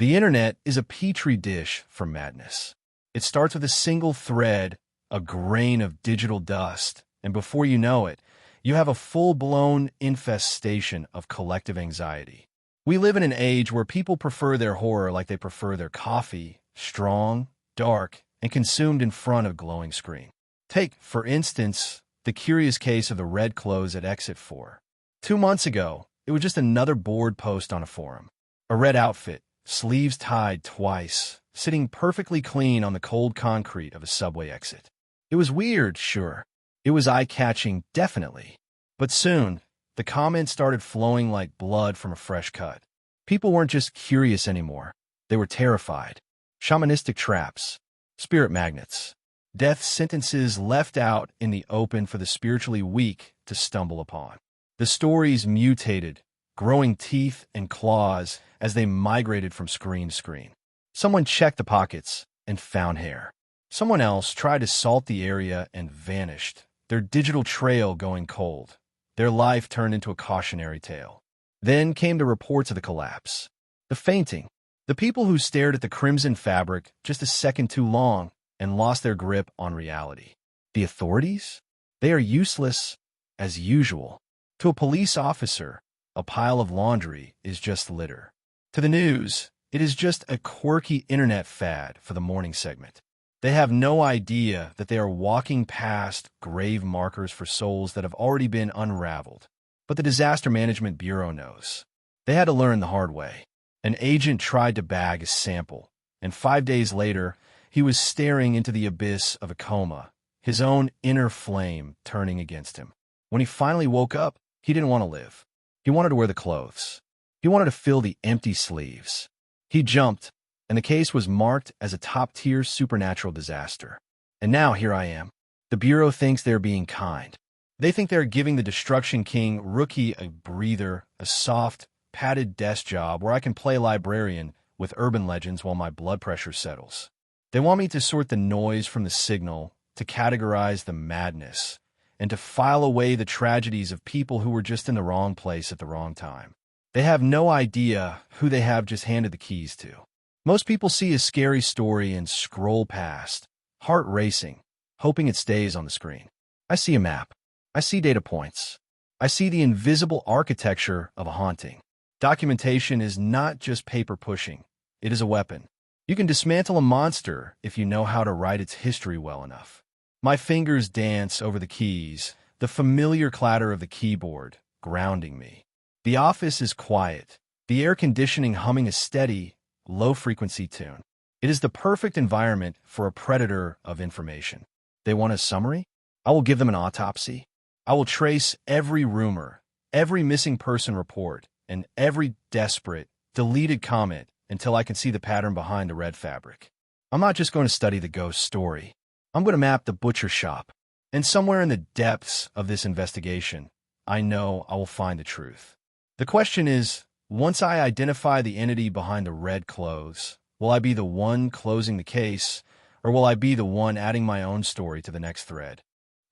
The internet is a petri dish for madness. It starts with a single thread, a grain of digital dust, and before you know it, you have a full-blown infestation of collective anxiety. We live in an age where people prefer their horror like they prefer their coffee, strong, dark, and consumed in front of a glowing screen. Take, for instance, the curious case of the red clothes at exit 4. 2 months ago, it was just another bored post on a forum. A red outfit, sleeves tied twice, sitting perfectly clean on the cold concrete of a subway exit. It was weird, sure. It was eye-catching, definitely. But soon, the comments started flowing like blood from a fresh cut. People weren't just curious anymore. They were terrified. Shamanistic traps, spirit magnets, death sentences left out in the open for the spiritually weak to stumble upon. The stories mutated, growing teeth and claws as they migrated from screen to screen. Someone checked the pockets and found hair. Someone else tried to salt the area and vanished, their digital trail going cold. Their life turned into a cautionary tale. Then came the reports of the collapse, the fainting, the people who stared at the crimson fabric just a second too long and lost their grip on reality. The authorities? They are useless as usual. To a police officer, a pile of laundry is just litter. To the news, it is just a quirky internet fad for the morning segment. They have no idea that they are walking past grave markers for souls that have already been unraveled. But the Disaster Management Bureau knows. They had to learn the hard way. An agent tried to bag a sample, and 5 days later, he was staring into the abyss of a coma, his own inner flame turning against him. When he finally woke up, he didn't want to live. He wanted to wear the clothes. He wanted to fill the empty sleeves. He jumped, and the case was marked as a top-tier supernatural disaster. And now here I am. The Bureau thinks they're being kind. They think they're giving the Destruction King rookie a breather, a soft, padded desk job where I can play librarian with urban legends while my blood pressure settles. They want me to sort the noise from the signal, to categorize the madness, and to file away the tragedies of people who were just in the wrong place at the wrong time. They have no idea who they have just handed the keys to. Most people see a scary story and scroll past, heart racing, hoping it stays on the screen. I see a map. I see data points. I see the invisible architecture of a haunting. Documentation is not just paper pushing. It is a weapon. You can dismantle a monster if you know how to write its history well enough. My fingers dance over the keys, the familiar clatter of the keyboard, grounding me. The office is quiet, the air conditioning humming a steady, low-frequency tune. It is the perfect environment for a predator of information. They want a summary? I will give them an autopsy. I will trace every rumor, every missing person report, and every desperate, deleted comment until I can see the pattern behind the red fabric. I'm not just going to study the ghost story. I'm going to map the butcher shop. And somewhere in the depths of this investigation, I know I will find the truth. The question is, once I identify the entity behind the red clothes, will I be the one closing the case, or will I be the one adding my own story to the next thread?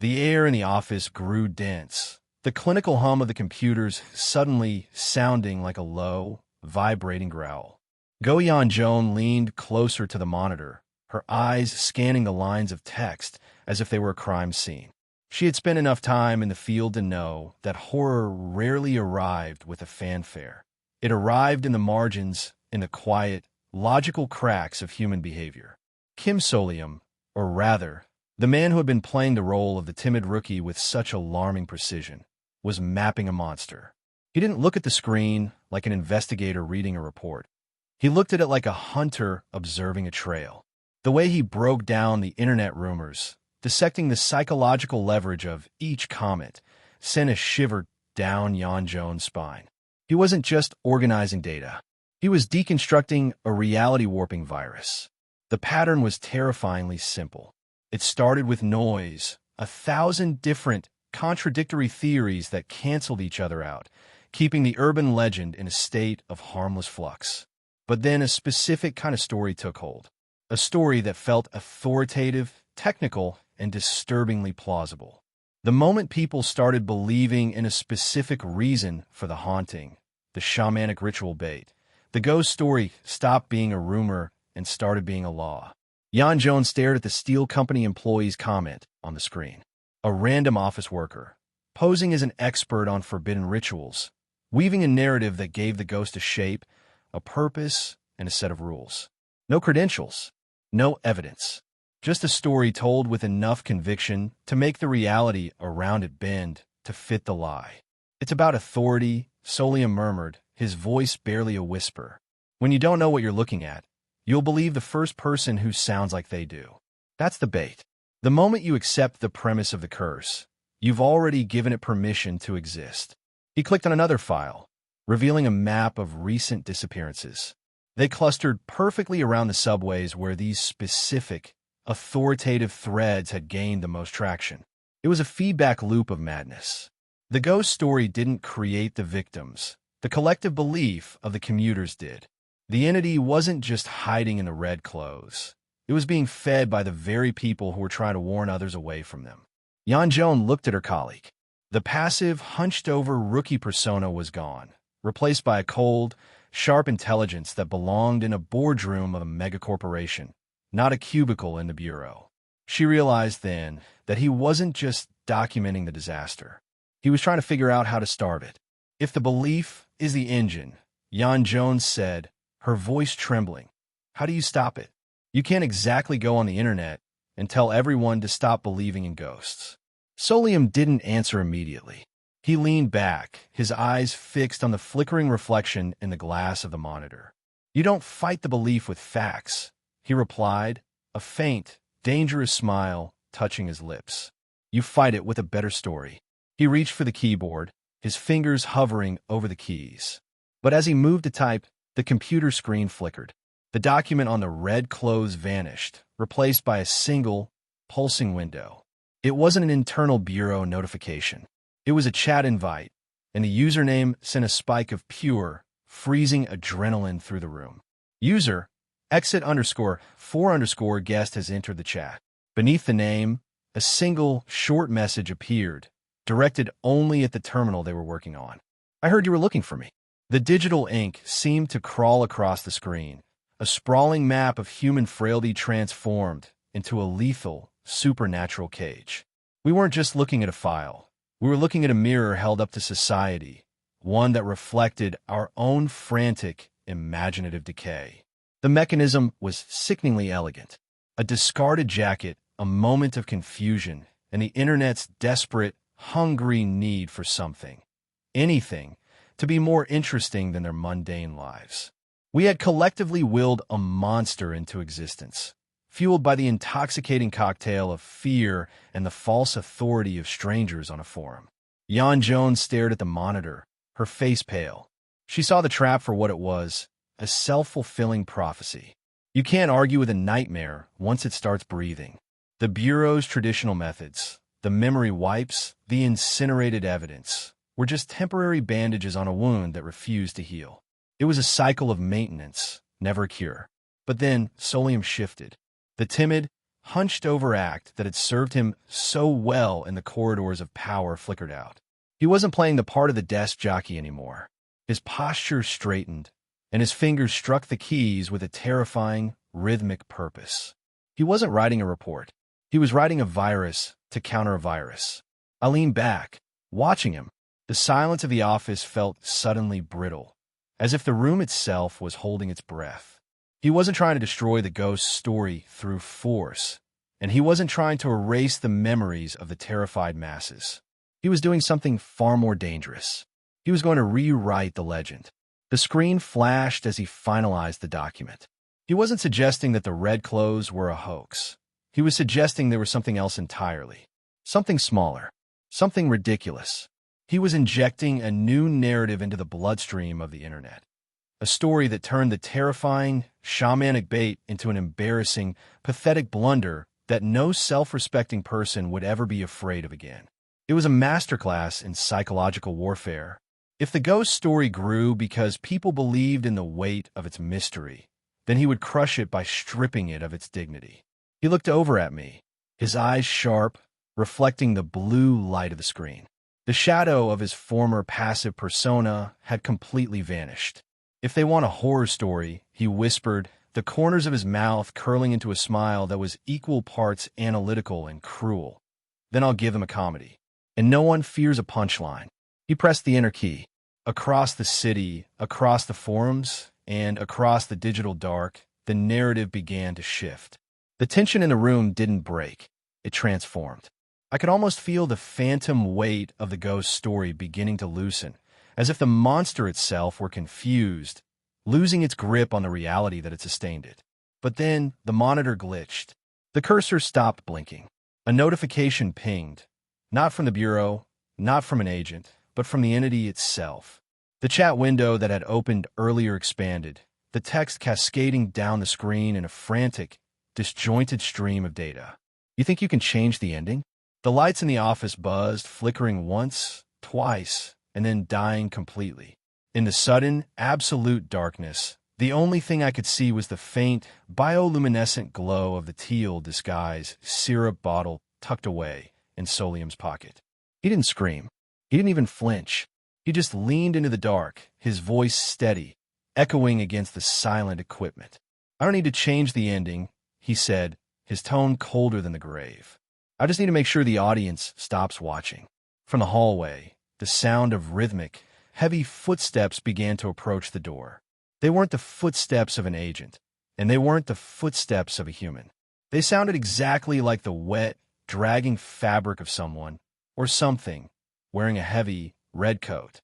The air in the office grew dense, the clinical hum of the computers suddenly sounding like a low, vibrating growl. Goyan Joan leaned closer to the monitor, her eyes scanning the lines of text as if they were a crime scene. She had spent enough time in the field to know that horror rarely arrived with a fanfare. It arrived in the margins, in the quiet, logical cracks of human behavior. Kim Soleum, or rather, The man who had been playing the role of the timid rookie with such alarming precision was mapping a monster. He didn't look at the screen like an investigator reading a report. He looked at it like a hunter observing a trail. The way he broke down the internet rumors, dissecting the psychological leverage of each comment, sent a shiver down Jan Jones' spine. He wasn't just organizing data. He was deconstructing a reality-warping virus. The pattern was terrifyingly simple. It started with noise, 1,000 different, contradictory theories that canceled each other out, keeping the urban legend in a state of harmless flux. But then a specific kind of story took hold. A story that felt authoritative, technical, and disturbingly plausible. The moment people started believing in a specific reason for the haunting, the shamanic ritual bait, the ghost story stopped being a rumor and started being a law. Jan Jones stared at the steel company employee's comment on the screen. A random office worker, posing as an expert on forbidden rituals, weaving a narrative that gave the ghost a shape, a purpose, and a set of rules. No credentials, no evidence, just a story told with enough conviction to make the reality around it bend to fit the lie. It's about authority, Soleum murmured, his voice barely a whisper. When you don't know what you're looking at, you'll believe the first person who sounds like they do. That's the bait. The moment you accept the premise of the curse, you've already given it permission to exist. He clicked on another file, revealing a map of recent disappearances. They clustered perfectly around the subways where these specific, authoritative threads had gained the most traction. It was a feedback loop of madness. The ghost story didn't create the victims. The collective belief of the commuters did. The entity wasn't just hiding in the red clothes. It was being fed by the very people who were trying to warn others away from them. Jan Jones looked at her colleague. The passive, hunched-over rookie persona was gone, replaced by a cold, sharp intelligence that belonged in a boardroom of a megacorporation, not a cubicle in the bureau. She realized then that he wasn't just documenting the disaster. He was trying to figure out how to starve it. If the belief is the engine, Jan Jones said, her voice trembling, how do you stop it? You can't exactly go on the internet and tell everyone to stop believing in ghosts. Soleum didn't answer immediately. He leaned back, his eyes fixed on the flickering reflection in the glass of the monitor. You don't fight the belief with facts, he replied, a faint, dangerous smile touching his lips. You fight it with a better story. He reached for the keyboard, his fingers hovering over the keys. But as he moved to type, the computer screen flickered. The document on the red clothes vanished, replaced by a single, pulsing window. It wasn't an internal bureau notification. It was a chat invite, and the username sent a spike of pure, freezing adrenaline through the room. User, exit_4_ guest has entered the chat. Beneath the name, a single, short message appeared, directed only at the terminal they were working on. I heard you were looking for me. The digital ink seemed to crawl across the screen, a sprawling map of human frailty transformed into a lethal, supernatural cage. We weren't just looking at a file. We were looking at a mirror held up to society, one that reflected our own frantic, imaginative decay. The mechanism was sickeningly elegant. A discarded jacket, a moment of confusion, and the internet's desperate, hungry need for something, anything, to be more interesting than their mundane lives. We had collectively willed a monster into existence, fueled by the intoxicating cocktail of fear and the false authority of strangers on a forum. Jan Jones stared at the monitor, her face pale. She saw the trap for what it was, a self-fulfilling prophecy. You can't argue with a nightmare once it starts breathing. The Bureau's traditional methods, the memory wipes, the incinerated evidence, were just temporary bandages on a wound that refused to heal. It was a cycle of maintenance, never a cure. But then Soleum shifted. The timid, hunched-over act that had served him so well in the corridors of power flickered out. He wasn't playing the part of the desk jockey anymore. His posture straightened, and his fingers struck the keys with a terrifying, rhythmic purpose. He wasn't writing a report. He was writing a virus to counter a virus. I leaned back, watching him. The silence of the office felt suddenly brittle, as if the room itself was holding its breath. He wasn't trying to destroy the ghost's story through force. And he wasn't trying to erase the memories of the terrified masses. He was doing something far more dangerous. He was going to rewrite the legend. The screen flashed as he finalized the document. He wasn't suggesting that the red clothes were a hoax. He was suggesting there was something else entirely. Something smaller. Something ridiculous. He was injecting a new narrative into the bloodstream of the internet. A story that turned the terrifying, shamanic bait into an embarrassing, pathetic blunder that no self-respecting person would ever be afraid of again. It was a masterclass in psychological warfare. If the ghost story grew because people believed in the weight of its mystery, then he would crush it by stripping it of its dignity. He looked over at me, his eyes sharp, reflecting the blue light of the screen. The shadow of his former passive persona had completely vanished. If they want a horror story, he whispered, the corners of his mouth curling into a smile that was equal parts analytical and cruel, then I'll give them a comedy. And no one fears a punchline. He pressed the enter key. Across the city, across the forums, and across the digital dark, the narrative began to shift. The tension in the room didn't break. It transformed. I could almost feel the phantom weight of the ghost story beginning to loosen, as if the monster itself were confused, losing its grip on the reality that had sustained it. But then the monitor glitched. The cursor stopped blinking. A notification pinged. Not from the bureau, not from an agent, but from the entity itself. The chat window that had opened earlier expanded, the text cascading down the screen in a frantic, disjointed stream of data. You think you can change the ending? The lights in the office buzzed, flickering once, twice, and then dying completely. In the sudden, absolute darkness, the only thing I could see was the faint, bioluminescent glow of the teal disguise syrup bottle tucked away in Soleum's pocket. He didn't scream. He didn't even flinch. He just leaned into the dark, his voice steady, echoing against the silent equipment. I don't need to change the ending, he said, his tone colder than the grave. I just need to make sure the audience stops watching. From the hallway, the sound of rhythmic, heavy footsteps began to approach the door. They weren't the footsteps of an agent, and they weren't the footsteps of a human. They sounded exactly like the wet, dragging fabric of someone, or something, wearing a heavy, red coat.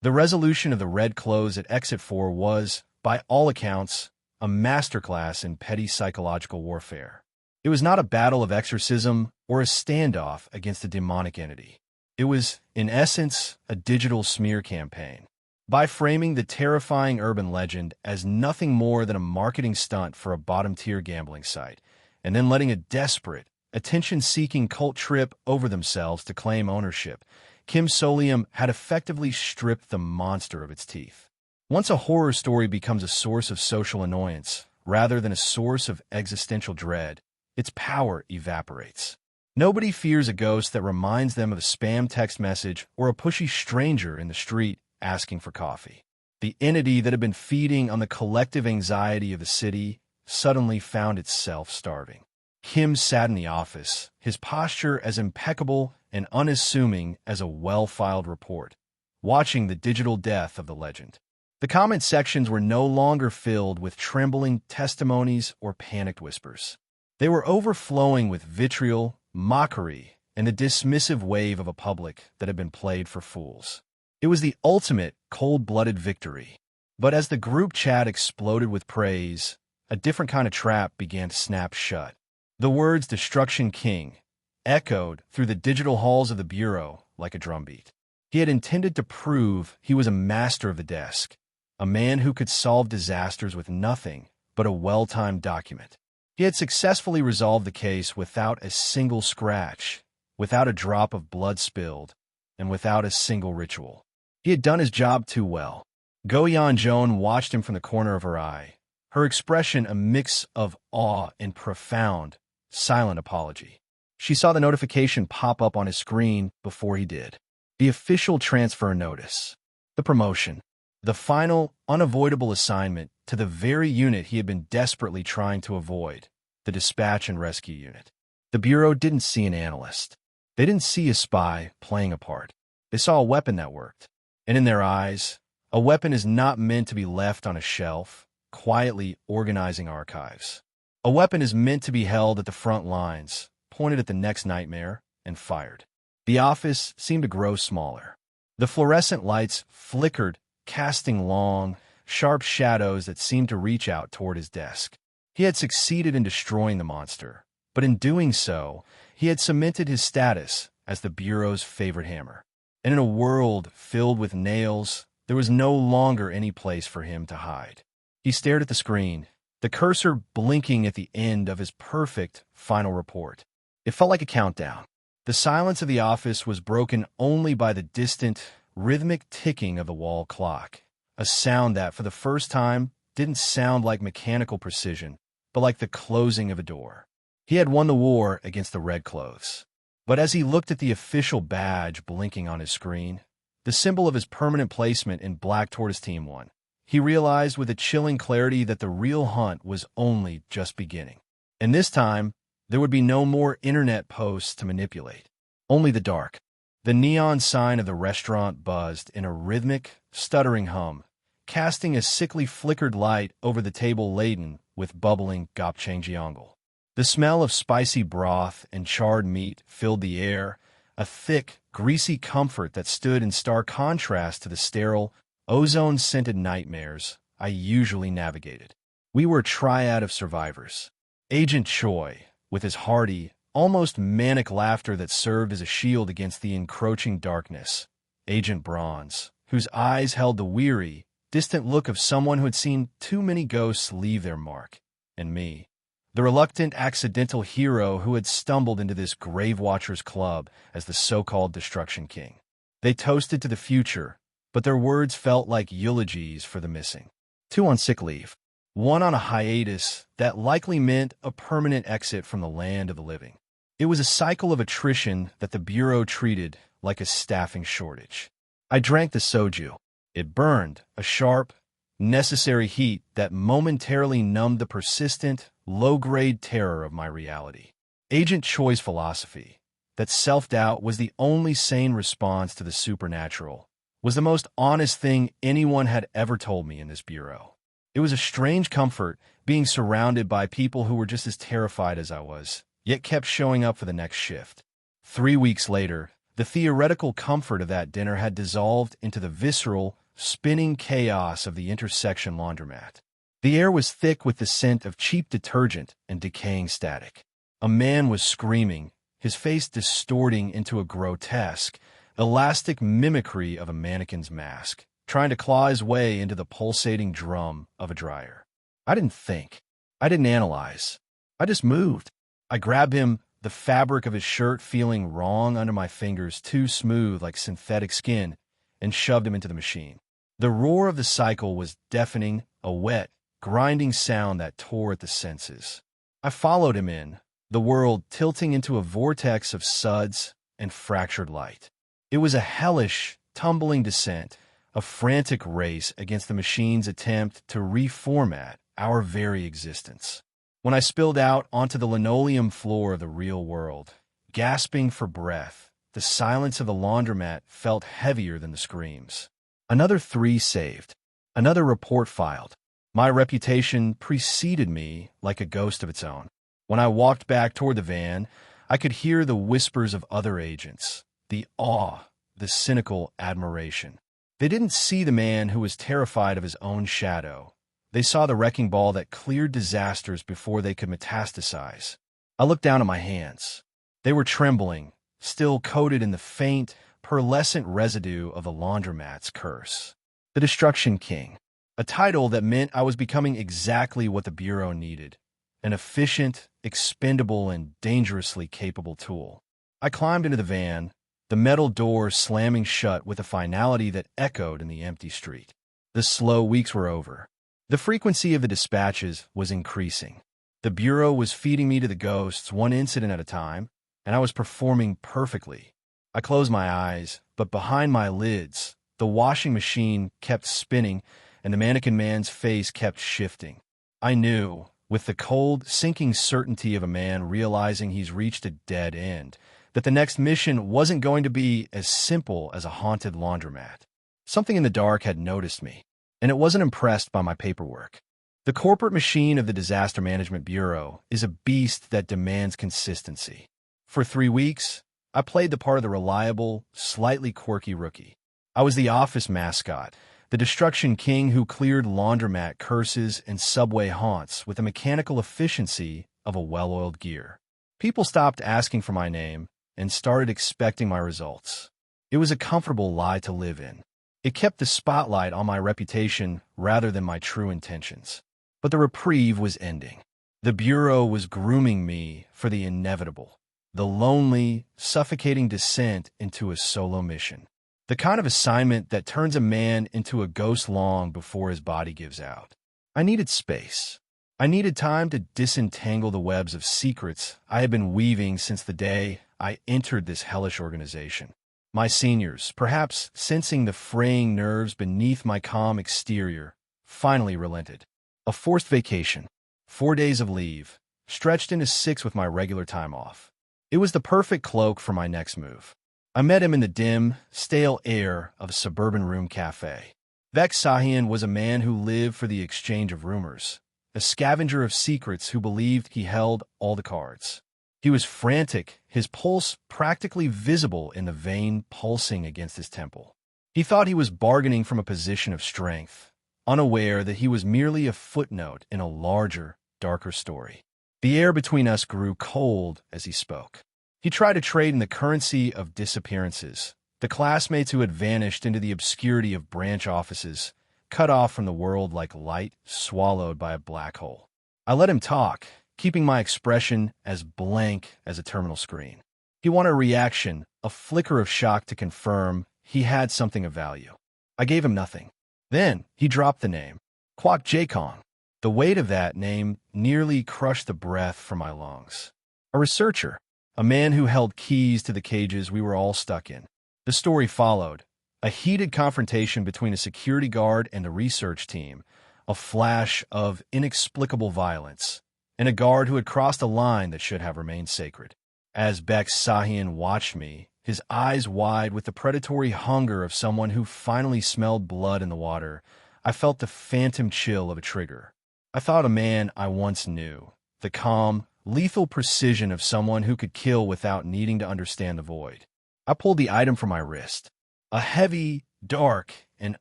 The resolution of the red clothes at Exit 4 was, by all accounts, a masterclass in petty psychological warfare. It was not a battle of exorcism or a standoff against a demonic entity. It was, in essence, a digital smear campaign. By framing the terrifying urban legend as nothing more than a marketing stunt for a bottom-tier gambling site, and then letting a desperate, attention-seeking cult trip over themselves to claim ownership, Kim Soleum had effectively stripped the monster of its teeth. Once a horror story becomes a source of social annoyance, rather than a source of existential dread, its power evaporates. Nobody fears a ghost that reminds them of a spam text message or a pushy stranger in the street asking for coffee. The entity that had been feeding on the collective anxiety of the city suddenly found itself starving. Kim sat in the office, his posture as impeccable and unassuming as a well-filed report, watching the digital death of the legend. The comment sections were no longer filled with trembling testimonies or panicked whispers. They were overflowing with vitriol, mockery, and the dismissive wave of a public that had been played for fools. It was the ultimate cold-blooded victory. But as the group chat exploded with praise, a different kind of trap began to snap shut. The words "Destruction King" echoed through the digital halls of the bureau like a drumbeat. He had intended to prove he was a master of the desk, a man who could solve disasters with nothing but a well-timed document. He had successfully resolved the case without a single scratch, without a drop of blood spilled, and without a single ritual. He had done his job too well. Goyan Joan watched him from the corner of her eye, her expression a mix of awe and profound, silent apology. She saw the notification pop up on his screen before he did. The official transfer notice. The promotion. The final, unavoidable assignment to the very unit he had been desperately trying to avoid, the dispatch and rescue unit. The Bureau didn't see an analyst. They didn't see a spy playing a part. They saw a weapon that worked. And in their eyes, a weapon is not meant to be left on a shelf, quietly organizing archives. A weapon is meant to be held at the front lines, pointed at the next nightmare, and fired. The office seemed to grow smaller. The fluorescent lights flickered, casting long, sharp shadows that seemed to reach out toward his desk. He had succeeded in destroying the monster, but in doing so, he had cemented his status as the Bureau's favorite hammer. And in a world filled with nails, there was no longer any place for him to hide. He stared at the screen, the cursor blinking at the end of his perfect final report. It felt like a countdown. The silence of the office was broken only by the distant, rhythmic ticking of the wall clock, a sound that, for the first time, didn't sound like mechanical precision, but like the closing of a door. He had won the war against the red clothes. But as he looked at the official badge blinking on his screen, the symbol of his permanent placement in black toward his Team 1, he realized with a chilling clarity that the real hunt was only just beginning. And this time, there would be no more internet posts to manipulate. Only the dark. The neon sign of the restaurant buzzed in a rhythmic, stuttering hum, casting a sickly flickered light over the table laden with bubbling gopchangjiangle. The smell of spicy broth and charred meat filled the air, a thick, greasy comfort that stood in stark contrast to the sterile, ozone-scented nightmares I usually navigated. We were a triad of survivors. Agent Choi, with his hearty, almost manic laughter that served as a shield against the encroaching darkness. Agent Bronze, whose eyes held the weary, distant look of someone who had seen too many ghosts leave their mark. And me, the reluctant accidental hero who had stumbled into this Grave Watchers Club as the so-called Destruction King. They toasted to the future, but their words felt like eulogies for the missing. 2 on sick leave, 1 on a hiatus that likely meant a permanent exit from the land of the living. It was a cycle of attrition that the Bureau treated like a staffing shortage. I drank the soju. It burned, a sharp, necessary heat that momentarily numbed the persistent, low-grade terror of my reality. Agent Choi's philosophy, that self-doubt was the only sane response to the supernatural, was the most honest thing anyone had ever told me in this Bureau. It was a strange comfort being surrounded by people who were just as terrified as I was, yet kept showing up for the next shift. 3 weeks later, the theoretical comfort of that dinner had dissolved into the visceral, spinning chaos of the intersection laundromat. The air was thick with the scent of cheap detergent and decaying static. A man was screaming, his face distorting into a grotesque, elastic mimicry of a mannequin's mask, trying to claw his way into the pulsating drum of a dryer. I didn't think. I didn't analyze. I just moved. I grabbed him, the fabric of his shirt feeling wrong under my fingers, too smooth like synthetic skin, and shoved him into the machine. The roar of the cycle was deafening, a wet, grinding sound that tore at the senses. I followed him in, the world tilting into a vortex of suds and fractured light. It was a hellish, tumbling descent, a frantic race against the machine's attempt to reformat our very existence. When I spilled out onto the linoleum floor of the real world, gasping for breath, the silence of the laundromat felt heavier than the screams. Another 3 saved. Another report filed. My reputation preceded me like a ghost of its own. When I walked back toward the van, I could hear the whispers of other agents, the awe, the cynical admiration. They didn't see the man who was terrified of his own shadow. They saw the wrecking ball that cleared disasters before they could metastasize. I looked down at my hands. They were trembling, still coated in the faint, pearlescent residue of the laundromat's curse. The Destruction King, a title that meant I was becoming exactly what the Bureau needed, an efficient, expendable, and dangerously capable tool. I climbed into the van, the metal door slamming shut with a finality that echoed in the empty street. The slow weeks were over. The frequency of the dispatches was increasing. The Bureau was feeding me to the ghosts, one incident at a time, and I was performing perfectly. I closed my eyes, but behind my lids, the washing machine kept spinning and the mannequin man's face kept shifting. I knew, with the cold, sinking certainty of a man realizing he's reached a dead end, that the next mission wasn't going to be as simple as a haunted laundromat. Something in the dark had noticed me, and it wasn't impressed by my paperwork. The corporate machine of the Disaster Management Bureau is a beast that demands consistency. For 3 weeks, I played the part of the reliable, slightly quirky rookie. I was the office mascot, the destruction king who cleared laundromat curses and subway haunts with the mechanical efficiency of a well-oiled gear. People stopped asking for my name and started expecting my results. It was a comfortable lie to live in. It kept the spotlight on my reputation rather than my true intentions. But the reprieve was ending. The Bureau was grooming me for the inevitable, the lonely, suffocating descent into a solo mission. The kind of assignment that turns a man into a ghost long before his body gives out. I needed space. I needed time to disentangle the webs of secrets I had been weaving since the day I entered this hellish organization. My seniors, perhaps sensing the fraying nerves beneath my calm exterior, finally relented. A forced vacation, 4 days of leave, stretched into 6 with my regular time off. It was the perfect cloak for my next move. I met him in the dim, stale air of a suburban room cafe. Vex Sahian was a man who lived for the exchange of rumors, a scavenger of secrets who believed he held all the cards. He was frantic, his pulse practically visible in the vein pulsing against his temple. He thought he was bargaining from a position of strength, unaware that he was merely a footnote in a larger, darker story. The air between us grew cold as he spoke. He tried to trade in the currency of disappearances, the classmates who had vanished into the obscurity of branch offices, cut off from the world like light swallowed by a black hole. I let him talk, keeping my expression as blank as a terminal screen. He wanted a reaction, a flicker of shock to confirm he had something of value. I gave him nothing. Then he dropped the name, Kwok Jaekong. The weight of that name nearly crushed the breath from my lungs. A researcher, a man who held keys to the cages we were all stuck in. The story followed, a heated confrontation between a security guard and the research team, a flash of inexplicable violence, and a guard who had crossed a line that should have remained sacred. As Bex Sahian watched me, his eyes wide with the predatory hunger of someone who finally smelled blood in the water, I felt the phantom chill of a trigger. I thought a man I once knew, the calm, lethal precision of someone who could kill without needing to understand the void. I pulled the item from my wrist, a heavy, dark, and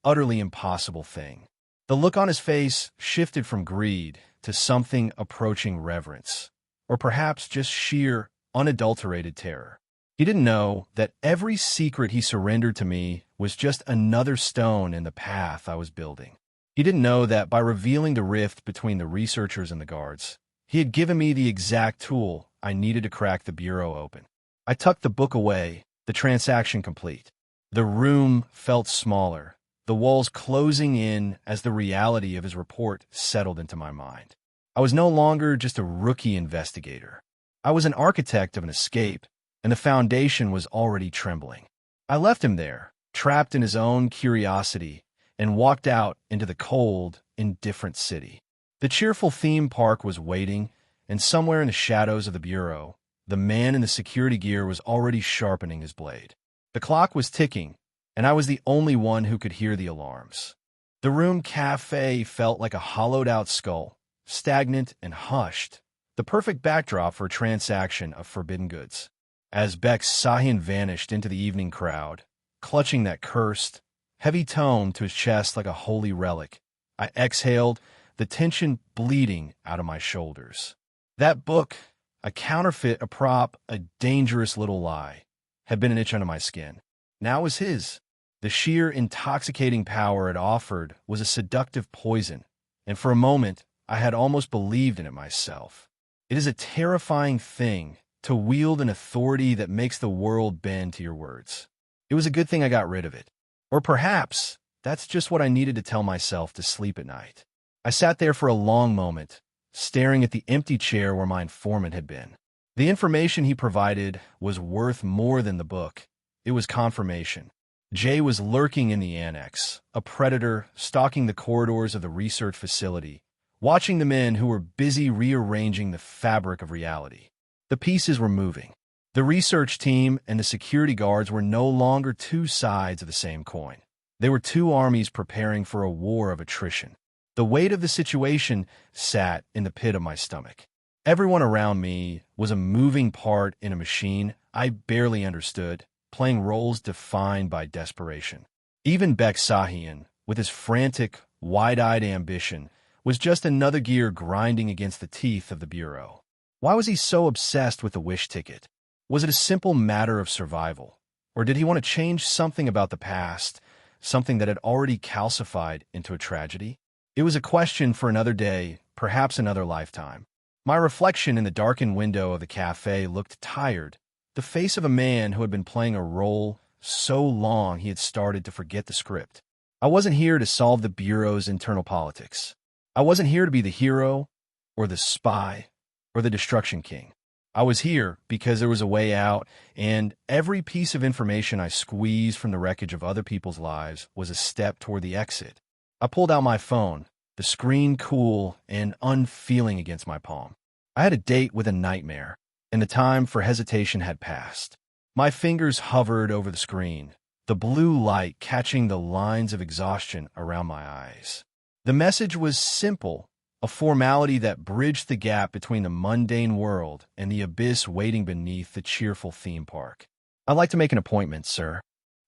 utterly impossible thing. The look on his face shifted from greed to something approaching reverence, or perhaps just sheer, unadulterated terror. He didn't know that every secret he surrendered to me was just another stone in the path I was building. He didn't know that by revealing the rift between the researchers and the guards, he had given me the exact tool I needed to crack the bureau open. I tucked the book away, the transaction complete. The room felt smaller, the walls closing in as the reality of his report settled into my mind. I was no longer just a rookie investigator. I was an architect of an escape, and the foundation was already trembling. I left him there, trapped in his own curiosity, and walked out into the cold, indifferent city. The cheerful theme park was waiting, and somewhere in the shadows of the bureau, the man in the security gear was already sharpening his blade. The clock was ticking, and I was the only one who could hear the alarms. The room cafe felt like a hollowed-out skull, stagnant and hushed, the perfect backdrop for a transaction of forbidden goods. As Bex Sahian vanished into the evening crowd, clutching that cursed, heavy tome to his chest like a holy relic, I exhaled, the tension bleeding out of my shoulders. That book, a counterfeit, a prop, a dangerous little lie, had been an itch under my skin. Now it was his. The sheer intoxicating power it offered was a seductive poison, and for a moment I had almost believed in it myself. It is a terrifying thing to wield an authority that makes the world bend to your words. It was a good thing I got rid of it. Or perhaps that's just what I needed to tell myself to sleep at night. I sat there for a long moment, staring at the empty chair where my informant had been. The information he provided was worth more than the book. It was confirmation. Jay was lurking in the annex, a predator stalking the corridors of the research facility, watching the men who were busy rearranging the fabric of reality. The pieces were moving. The research team and the security guards were no longer two sides of the same coin. They were two armies preparing for a war of attrition. The weight of the situation sat in the pit of my stomach. Everyone around me was a moving part in a machine I barely understood, playing roles defined by desperation. Even Beck Sahian, with his frantic, wide-eyed ambition, was just another gear grinding against the teeth of the bureau. Why was he so obsessed with the wish ticket? Was it a simple matter of survival? Or did he want to change something about the past, something that had already calcified into a tragedy? It was a question for another day, perhaps another lifetime. My reflection in the darkened window of the cafe looked tired, the face of a man who had been playing a role so long he had started to forget the script. I wasn't here to solve the Bureau's internal politics. I wasn't here to be the hero, or the spy, or the destruction king. I was here because there was a way out, and every piece of information I squeezed from the wreckage of other people's lives was a step toward the exit. I pulled out my phone, the screen cool and unfeeling against my palm. I had a date with a nightmare, and the time for hesitation had passed. My fingers hovered over the screen, the blue light catching the lines of exhaustion around my eyes. The message was simple, a formality that bridged the gap between the mundane world and the abyss waiting beneath the cheerful theme park. "I'd like to make an appointment, sir."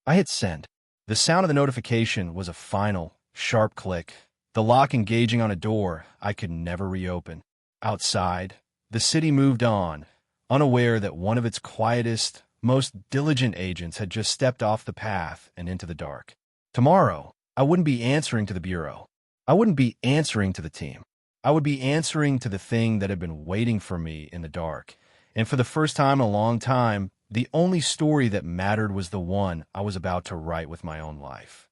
I hit send. The sound of the notification was a final, sharp click, the lock engaging on a door I could never reopen. Outside, the city moved on, unaware that one of its quietest, most diligent agents had just stepped off the path and into the dark. Tomorrow, I wouldn't be answering to the Bureau. I wouldn't be answering to the team. I would be answering to the thing that had been waiting for me in the dark. And for the first time in a long time, the only story that mattered was the one I was about to write with my own life.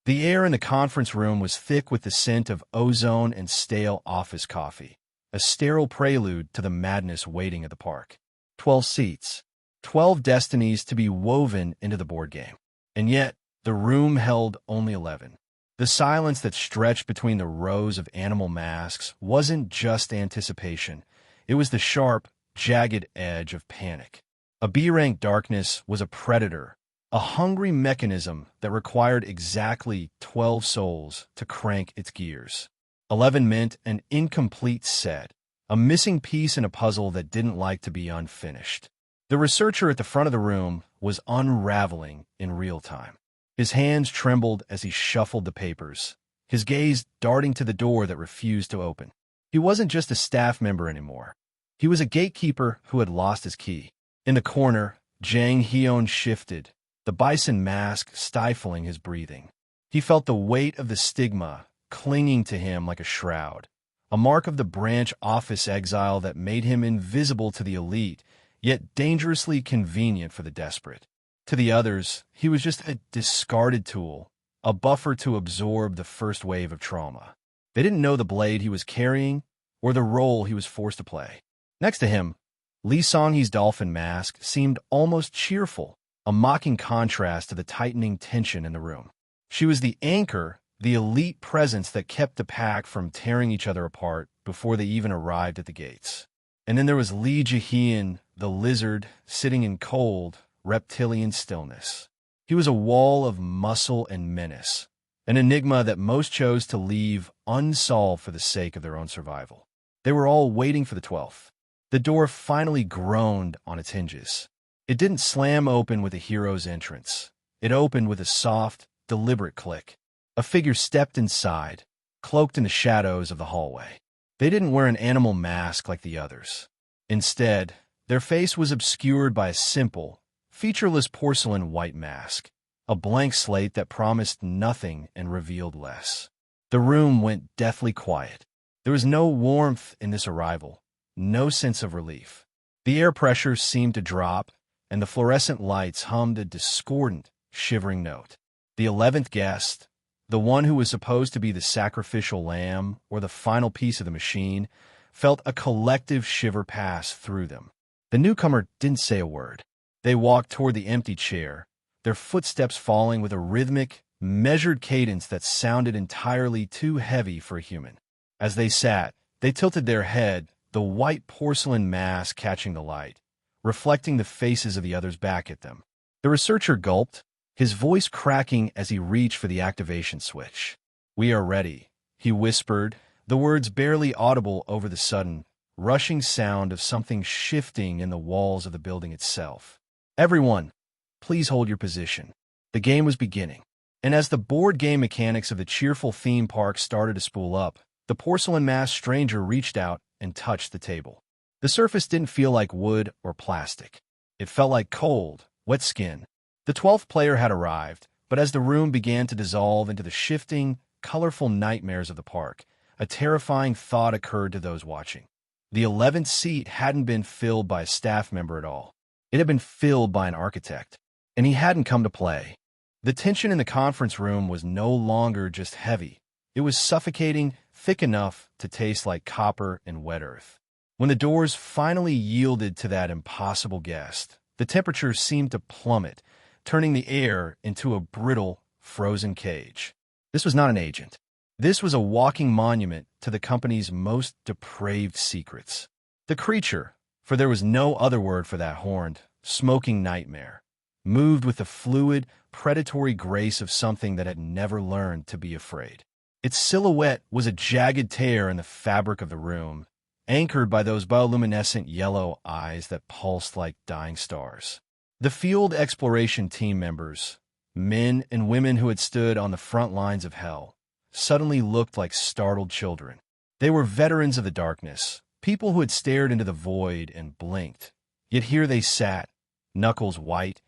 The air in the conference room was thick with the scent of ozone and stale office coffee, a sterile prelude to the madness waiting at the park. 12 seats, 12 destinies to be woven into the board game. And yet, the room held only 11. The silence that stretched between the rows of animal masks wasn't just anticipation. It was the sharp, jagged edge of panic. A B-rank darkness was a predator, a hungry mechanism that required exactly 12 souls to crank its gears. 11 meant an incomplete set, a missing piece in a puzzle that didn't like to be unfinished. The researcher at the front of the room was unraveling in real time. His hands trembled as he shuffled the papers, his gaze darting to the door that refused to open. He wasn't just a staff member anymore. He was a gatekeeper who had lost his key. In the corner, Jang Hyun shifted, the bison mask stifling his breathing. He felt the weight of the stigma clinging to him like a shroud, a mark of the branch office exile that made him invisible to the elite, yet dangerously convenient for the desperate. To the others, he was just a discarded tool, a buffer to absorb the first wave of trauma. They didn't know the blade he was carrying or the role he was forced to play. Next to him, Lee Song-hee's dolphin mask seemed almost cheerful, a mocking contrast to the tightening tension in the room. She was the anchor, the elite presence that kept the pack from tearing each other apart before they even arrived at the gates. And then there was Lee Jae-hyun, the lizard, sitting in cold, reptilian stillness. He was a wall of muscle and menace, an enigma that most chose to leave unsolved for the sake of their own survival. They were all waiting for the 12th. The door finally groaned on its hinges. It didn't slam open with a hero's entrance. It opened with a soft, deliberate click. A figure stepped inside, cloaked in the shadows of the hallway. They didn't wear an animal mask like the others. Instead, their face was obscured by a simple, featureless porcelain white mask, a blank slate that promised nothing and revealed less. The room went deathly quiet. There was no warmth in this arrival, no sense of relief. The air pressure seemed to drop, and the fluorescent lights hummed a discordant, shivering note. The 11th guest, the one who was supposed to be the sacrificial lamb or the final piece of the machine, felt a collective shiver pass through them. The newcomer didn't say a word. They walked toward the empty chair, their footsteps falling with a rhythmic, measured cadence that sounded entirely too heavy for a human. As they sat, they tilted their head, the white porcelain mask catching the light, reflecting the faces of the others back at them. The researcher gulped, his voice cracking as he reached for the activation switch. "We are ready," he whispered, the words barely audible over the sudden, rushing sound of something shifting in the walls of the building itself. Everyone, please hold your position. The game was beginning. And as the board game mechanics of the cheerful theme park started to spool up, the porcelain masked stranger reached out and touched the table. The surface didn't feel like wood or plastic. It felt like cold, wet skin. The 12th player had arrived, but as the room began to dissolve into the shifting, colorful nightmares of the park, a terrifying thought occurred to those watching. The 11th seat hadn't been filled by a staff member at all. It had been filled by an architect, and he hadn't come to play. The tension in the conference room was no longer just heavy. It was suffocating, thick enough to taste like copper and wet earth. When the doors finally yielded to that impossible guest, the temperature seemed to plummet, turning the air into a brittle, frozen cage. This was not an agent. This was a walking monument to the company's most depraved secrets. The creature, for there was no other word for that horned, smoking nightmare, moved with the fluid, predatory grace of something that had never learned to be afraid. Its silhouette was a jagged tear in the fabric of the room, anchored by those bioluminescent yellow eyes that pulsed like dying stars. The field exploration team members, men and women who had stood on the front lines of hell, suddenly looked like startled children. They were veterans of the darkness, people who had stared into the void and blinked. Yet here they sat, knuckles white,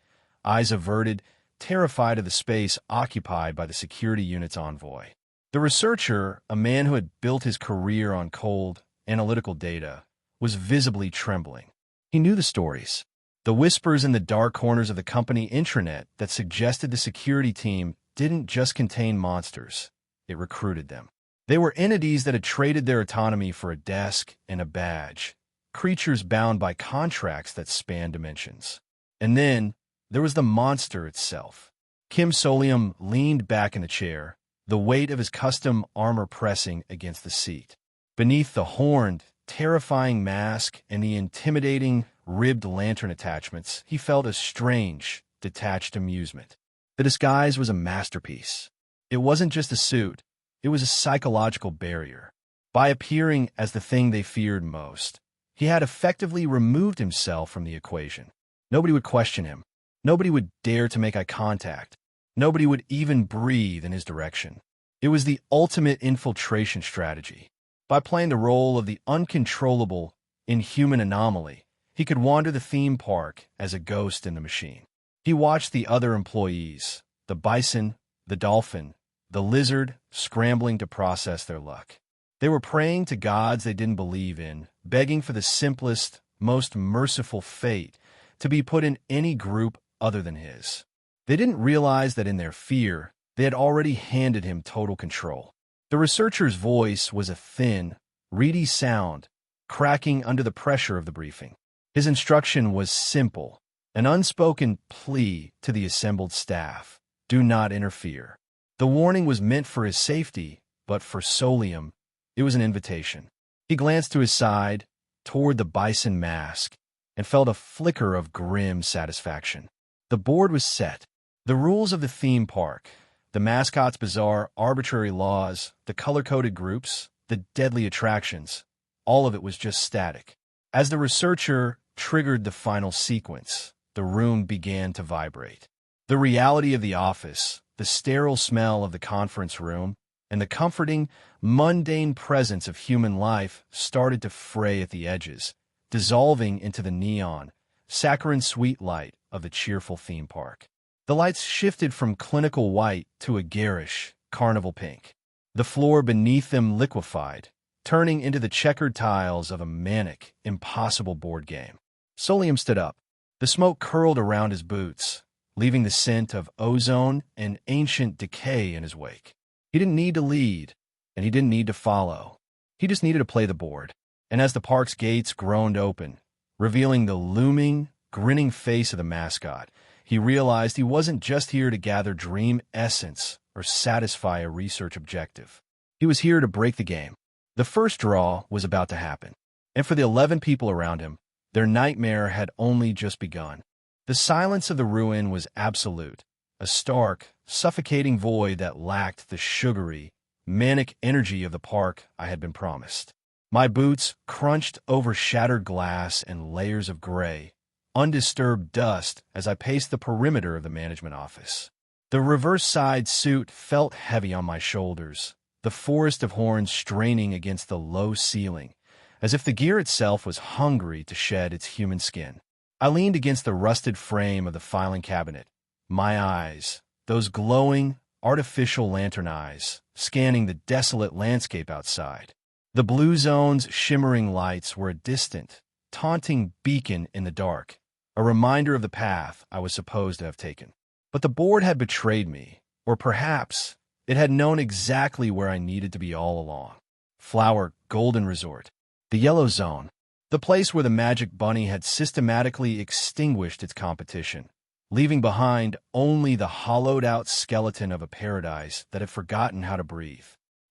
eyes averted, terrified of the space occupied by the security unit's envoy. The researcher, a man who had built his career on cold, analytical data, was visibly trembling. He knew the stories, the whispers in the dark corners of the company intranet that suggested the security team didn't just contain monsters, it recruited them. They were entities that had traded their autonomy for a desk and a badge, creatures bound by contracts that spanned dimensions. And then there was the monster itself. Kim Soleum leaned back in the chair, the weight of his custom armor pressing against the seat. Beneath the horned, terrifying mask and the intimidating, ribbed lantern attachments, he felt a strange, detached amusement. The disguise was a masterpiece. It wasn't just a suit, it was a psychological barrier. By appearing as the thing they feared most, he had effectively removed himself from the equation. Nobody would question him. Nobody would dare to make eye contact. Nobody would even breathe in his direction. It was the ultimate infiltration strategy. By playing the role of the uncontrollable, inhuman anomaly, he could wander the theme park as a ghost in the machine. He watched the other employees, the bison, the dolphin, the lizard, scrambling to process their luck. They were praying to gods they didn't believe in, begging for the simplest, most merciful fate to be put in any group other than his. They didn't realize that in their fear, they had already handed him total control. The researcher's voice was a thin, reedy sound, cracking under the pressure of the briefing. His instruction was simple, an unspoken plea to the assembled staff: do not interfere. The warning was meant for his safety, but for Soleum, it was an invitation. He glanced to his side, toward the bison mask, and felt a flicker of grim satisfaction. The board was set. The rules of the theme park, the mascots' bizarre, arbitrary laws, the color-coded groups, the deadly attractions, all of it was just static. As the researcher triggered the final sequence, the room began to vibrate. The reality of the office, the sterile smell of the conference room, and the comforting, mundane presence of human life started to fray at the edges, dissolving into the neon, saccharine sweet light of the cheerful theme park. The lights shifted from clinical white to a garish, carnival pink. The floor beneath them liquefied, turning into the checkered tiles of a manic, impossible board game. Soleum stood up. The smoke curled around his boots, leaving the scent of ozone and ancient decay in his wake. He didn't need to lead, and he didn't need to follow. He just needed to play the board. And as the park's gates groaned open, revealing the looming, grinning face of the mascot, he realized he wasn't just here to gather dream essence or satisfy a research objective. He was here to break the game. The first draw was about to happen, and for the 11 people around him, their nightmare had only just begun. The silence of the ruin was absolute, a stark, suffocating void that lacked the sugary, manic energy of the park I had been promised. My boots crunched over shattered glass and layers of gray, undisturbed dust as I paced the perimeter of the management office. The reverse-side suit felt heavy on my shoulders, the forest of horns straining against the low ceiling, as if the gear itself was hungry to shed its human skin. I leaned against the rusted frame of the filing cabinet, my eyes, those glowing, artificial lantern eyes, scanning the desolate landscape outside. The blue zone's shimmering lights were a distant, taunting beacon in the dark, a reminder of the path I was supposed to have taken. But the board had betrayed me, or perhaps it had known exactly where I needed to be all along. Flower Golden Resort. The Yellow Zone. The place where the Magic Bunny had systematically extinguished its competition, leaving behind only the hollowed-out skeleton of a paradise that had forgotten how to breathe.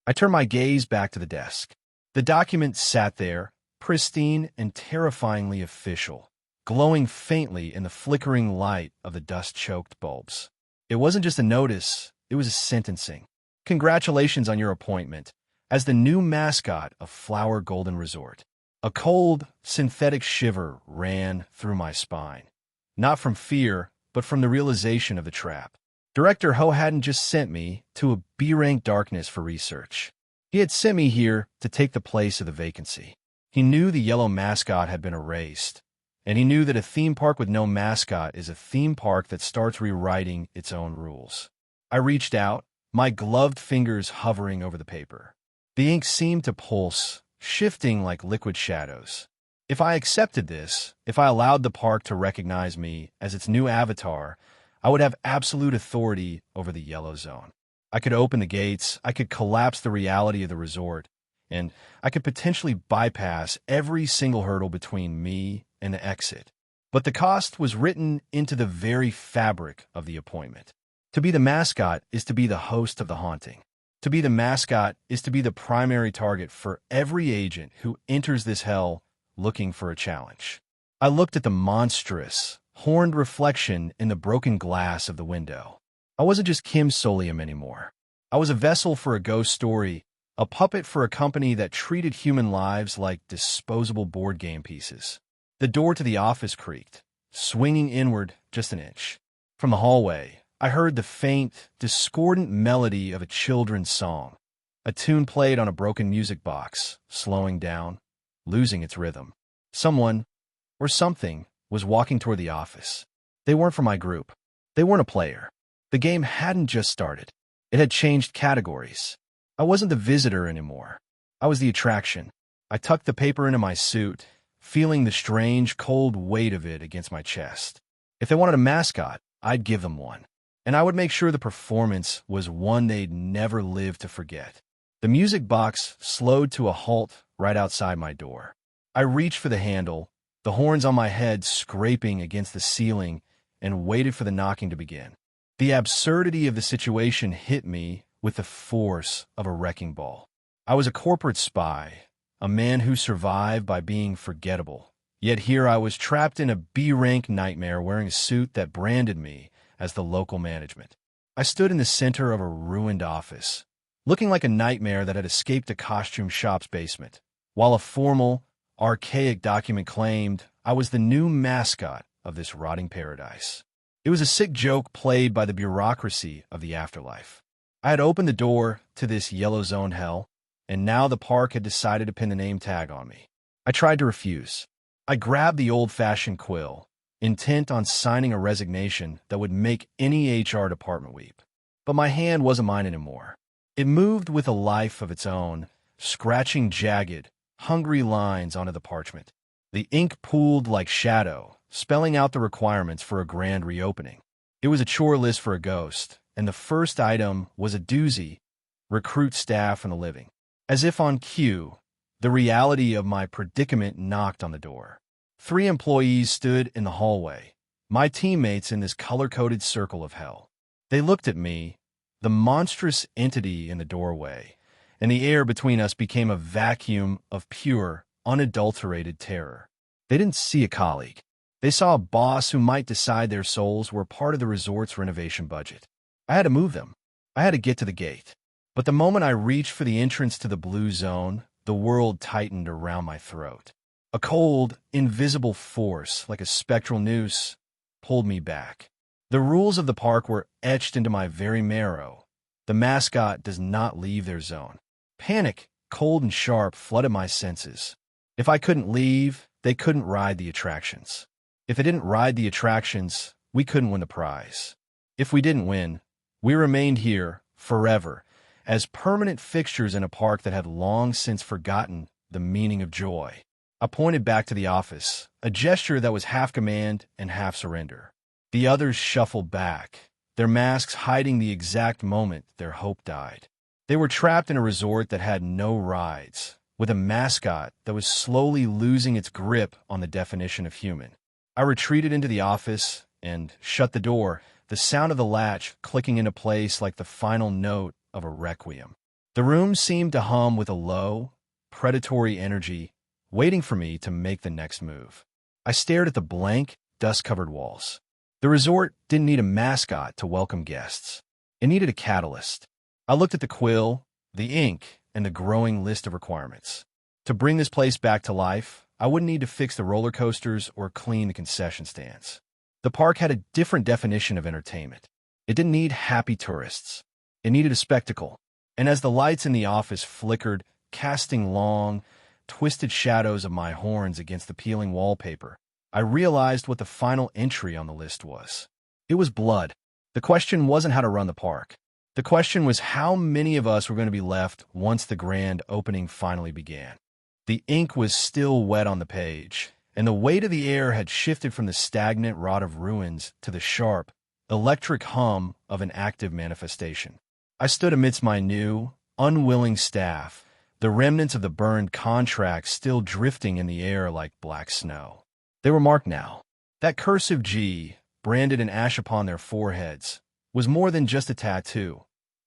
I turned my gaze back to the desk. The document sat there, pristine and terrifyingly official, glowing faintly in the flickering light of the dust-choked bulbs. It wasn't just a notice, it was a sentencing. Congratulations on your appointment as the new mascot of Flower Golden Resort. A cold, synthetic shiver ran through my spine, not from fear, but from the realization of the trap. Director Ho hadn't just sent me to a B-rank darkness for research. He had sent me here to take the place of the vacancy. He knew the yellow mascot had been erased, and he knew that a theme park with no mascot is a theme park that starts rewriting its own rules. I reached out, my gloved fingers hovering over the paper. The ink seemed to pulse, shifting like liquid shadows. If I accepted this, if I allowed the park to recognize me as its new avatar, I would have absolute authority over the Yellow Zone. I could open the gates, I could collapse the reality of the resort, and I could potentially bypass every single hurdle between me and the exit. But the cost was written into the very fabric of the appointment. To be the mascot is to be the host of the haunting. To be the mascot is to be the primary target for every agent who enters this hell looking for a challenge. I looked at the monstrous, horned reflection in the broken glass of the window. I wasn't just Kim Soleum anymore. I was a vessel for a ghost story, a puppet for a company that treated human lives like disposable board game pieces. The door to the office creaked, swinging inward just an inch. From the hallway, I heard the faint, discordant melody of a children's song. A tune played on a broken music box, slowing down, losing its rhythm. Someone, or something, was walking toward the office. They weren't from my group. They weren't a player. The game hadn't just started. It had changed categories. I wasn't the visitor anymore. I was the attraction. I tucked the paper into my suit, feeling the strange, cold weight of it against my chest. If they wanted a mascot, I'd give them one. And I would make sure the performance was one they'd never live to forget. The music box slowed to a halt right outside my door. I reached for the handle, the horns on my head scraping against the ceiling, and waited for the knocking to begin. The absurdity of the situation hit me with the force of a wrecking ball. I was a corporate spy, a man who survived by being forgettable. Yet here I was trapped in a B-rank nightmare wearing a suit that branded me as the local management. I stood in the center of a ruined office, looking like a nightmare that had escaped a costume shop's basement, while a formal, archaic document claimed I was the new mascot of this rotting paradise. It was a sick joke played by the bureaucracy of the afterlife. I had opened the door to this yellow zone hell, and now the park had decided to pin the name tag on me. I tried to refuse. I grabbed the old-fashioned quill, intent on signing a resignation that would make any HR department weep. But my hand wasn't mine anymore. It moved with a life of its own, scratching jagged, hungry lines onto the parchment. The ink pooled like shadow, spelling out the requirements for a grand reopening. It was a chore list for a ghost, and the first item was a doozy: recruit staff from the living. As if on cue, the reality of my predicament knocked on the door. 3 employees stood in the hallway, my teammates in this color-coded circle of hell. They looked at me, the monstrous entity in the doorway, and the air between us became a vacuum of pure, unadulterated terror. They didn't see a colleague. They saw a boss who might decide their souls were part of the resort's renovation budget. I had to move them. I had to get to the gate. But the moment I reached for the entrance to the blue zone, the world tightened around my throat. A cold, invisible force, like a spectral noose, pulled me back. The rules of the park were etched into my very marrow. The mascot does not leave their zone. Panic, cold and sharp, flooded my senses. If I couldn't leave, they couldn't ride the attractions. If they didn't ride the attractions, we couldn't win the prize. If we didn't win, we remained here forever, as permanent fixtures in a park that had long since forgotten the meaning of joy. I pointed back to the office, a gesture that was half command and half surrender. The others shuffled back, their masks hiding the exact moment their hope died. They were trapped in a resort that had no rides, with a mascot that was slowly losing its grip on the definition of human. I retreated into the office and shut the door, the sound of the latch clicking into place like the final note of a requiem. The room seemed to hum with a low, predatory energy, waiting for me to make the next move. I stared at the blank, dust-covered walls. The resort didn't need a mascot to welcome guests. It needed a catalyst. I looked at the quill, the ink, and the growing list of requirements. To bring this place back to life, I wouldn't need to fix the roller coasters or clean the concession stands. The park had a different definition of entertainment. It didn't need happy tourists. It needed a spectacle. And as the lights in the office flickered, casting long, twisted shadows of my horns against the peeling wallpaper, I realized what the final entry on the list was. It was blood. The question wasn't how to run the park. The question was how many of us were going to be left once the grand opening finally began. The ink was still wet on the page, and the weight of the air had shifted from the stagnant rot of ruins to the sharp, electric hum of an active manifestation. I stood amidst my new, unwilling staff, the remnants of the burned contracts still drifting in the air like black snow. They were marked now. That cursive G, branded in ash upon their foreheads, was more than just a tattoo.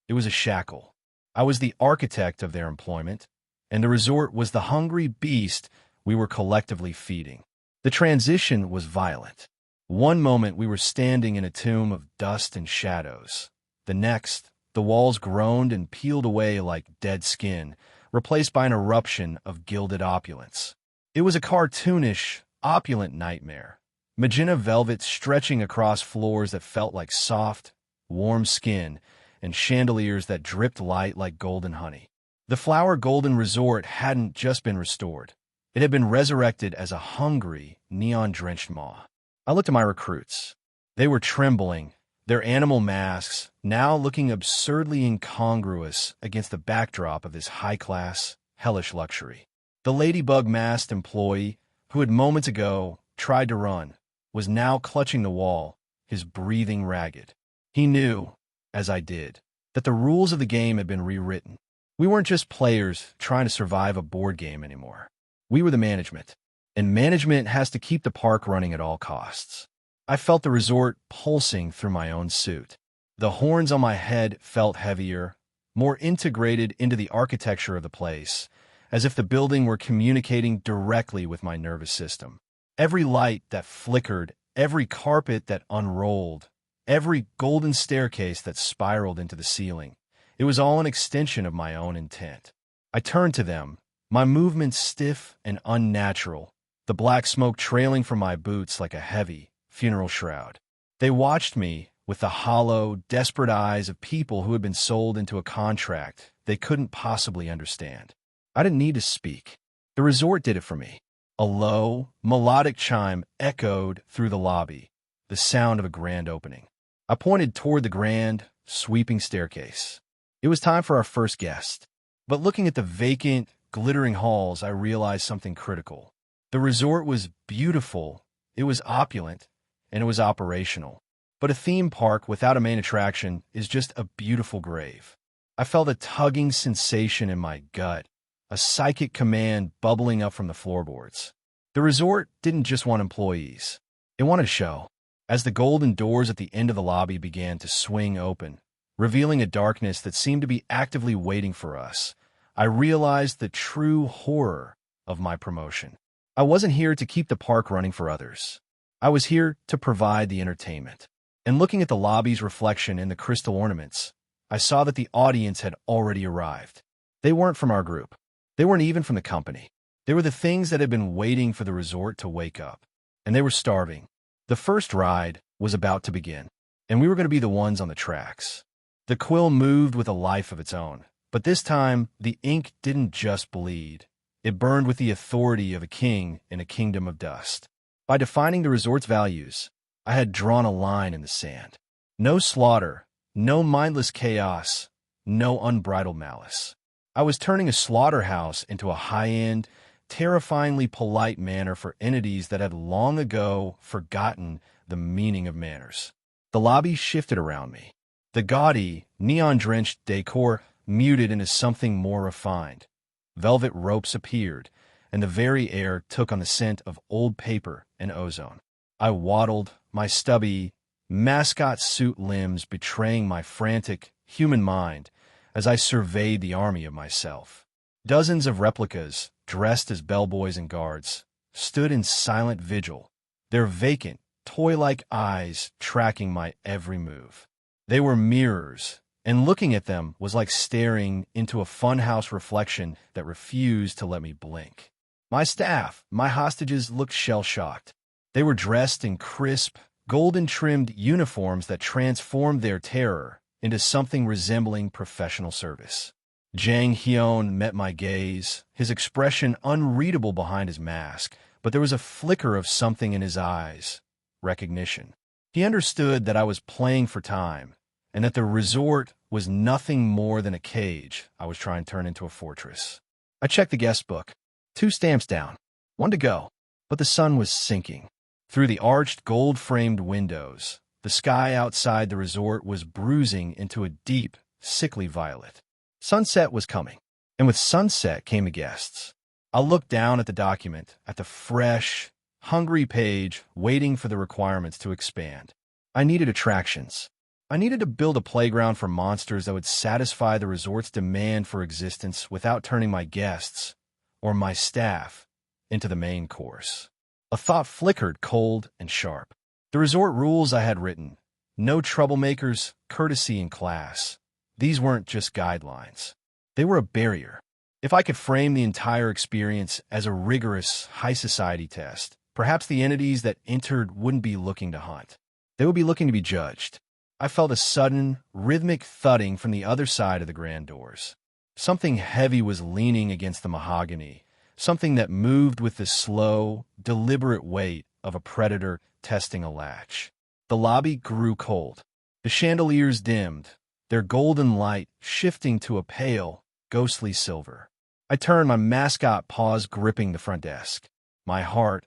It was a shackle. I was the architect of their employment, and the resort was the hungry beast we were collectively feeding. The transition was violent. One moment we were standing in a tomb of dust and shadows. The next, the walls groaned and peeled away like dead skin, replaced by an eruption of gilded opulence. It was a cartoonish, opulent nightmare. Magenta velvet stretching across floors that felt like soft, warm skin, and chandeliers that dripped light like golden honey. The flower golden resort hadn't just been restored. It had been resurrected as a hungry, neon-drenched maw. I looked at my recruits. They were trembling, their animal masks now looking absurdly incongruous against the backdrop of this high-class, hellish luxury. The ladybug-masked employee, who had moments ago tried to run, was now clutching the wall, his breathing ragged. He knew, as I did, that the rules of the game had been rewritten. We weren't just players trying to survive a board game anymore. We were the management, and management has to keep the park running at all costs. I felt the resort pulsing through my own suit. The horns on my head felt heavier, more integrated into the architecture of the place, as if the building were communicating directly with my nervous system. Every light that flickered, every carpet that unrolled, every golden staircase that spiraled into the ceiling, it was all an extension of my own intent. I turned to them, my movements stiff and unnatural, the black smoke trailing from my boots like a heavy, funeral shroud. They watched me with the hollow, desperate eyes of people who had been sold into a contract they couldn't possibly understand. I didn't need to speak. The resort did it for me. A low, melodic chime echoed through the lobby, the sound of a grand opening. I pointed toward the grand, sweeping staircase. It was time for our first guest. But looking at the vacant, glittering halls, I realized something critical. The resort was beautiful, it was opulent, and it was operational. But a theme park without a main attraction is just a beautiful grave. I felt a tugging sensation in my gut, a psychic command bubbling up from the floorboards. The resort didn't just want employees. It wanted a show. As the golden doors at the end of the lobby began to swing open, revealing a darkness that seemed to be actively waiting for us, I realized the true horror of my promotion. I wasn't here to keep the park running for others. I was here to provide the entertainment. And looking at the lobby's reflection in the crystal ornaments, I saw that the audience had already arrived. They weren't from our group. They weren't even from the company. They were the things that had been waiting for the resort to wake up. And they were starving. The first ride was about to begin, and we were going to be the ones on the tracks. The quill moved with a life of its own, but this time the ink didn't just bleed. It burned with the authority of a king in a kingdom of dust. By defining the resort's values, I had drawn a line in the sand. No slaughter, no mindless chaos, no unbridled malice. I was turning a slaughterhouse into a high-end, terrifyingly polite manor for entities that had long ago forgotten the meaning of manners. The lobby shifted around me. The gaudy, neon-drenched decor muted into something more refined. Velvet ropes appeared, and the very air took on the scent of old paper and ozone. I waddled, my stubby, mascot suit limbs betraying my frantic, human mind as I surveyed the army of myself. Dozens of replicas, dressed as bellboys and guards, stood in silent vigil, their vacant, toy-like eyes tracking my every move. They were mirrors, and looking at them was like staring into a funhouse reflection that refused to let me blink. My staff, my hostages, looked shell-shocked. They were dressed in crisp, golden-trimmed uniforms that transformed their terror into something resembling professional service. Jang Hyun met my gaze, his expression unreadable behind his mask, but there was a flicker of something in his eyes. Recognition. He understood that I was playing for time, and that the resort was nothing more than a cage I was trying to turn into a fortress. I checked the guest book. 2 stamps down. 1 to go. But the sun was sinking. Through the arched, gold-framed windows, the sky outside the resort was bruising into a deep, sickly violet. Sunset was coming, and with sunset came the guests. I looked down at the document, at the fresh, hungry page, waiting for the requirements to expand. I needed attractions. I needed to build a playground for monsters that would satisfy the resort's demand for existence without turning my guests, or my staff, into the main course. A thought flickered cold and sharp. The resort rules I had written. No troublemakers, courtesy, and class. These weren't just guidelines. They were a barrier. If I could frame the entire experience as a rigorous, high society test, perhaps the entities that entered wouldn't be looking to hunt. They would be looking to be judged. I felt a sudden, rhythmic thudding from the other side of the grand doors. Something heavy was leaning against the mahogany, something that moved with the slow, deliberate weight of a predator testing a latch. The lobby grew cold. The chandeliers dimmed, their golden light shifting to a pale, ghostly silver. I turned, my mascot paws gripping the front desk. My heart,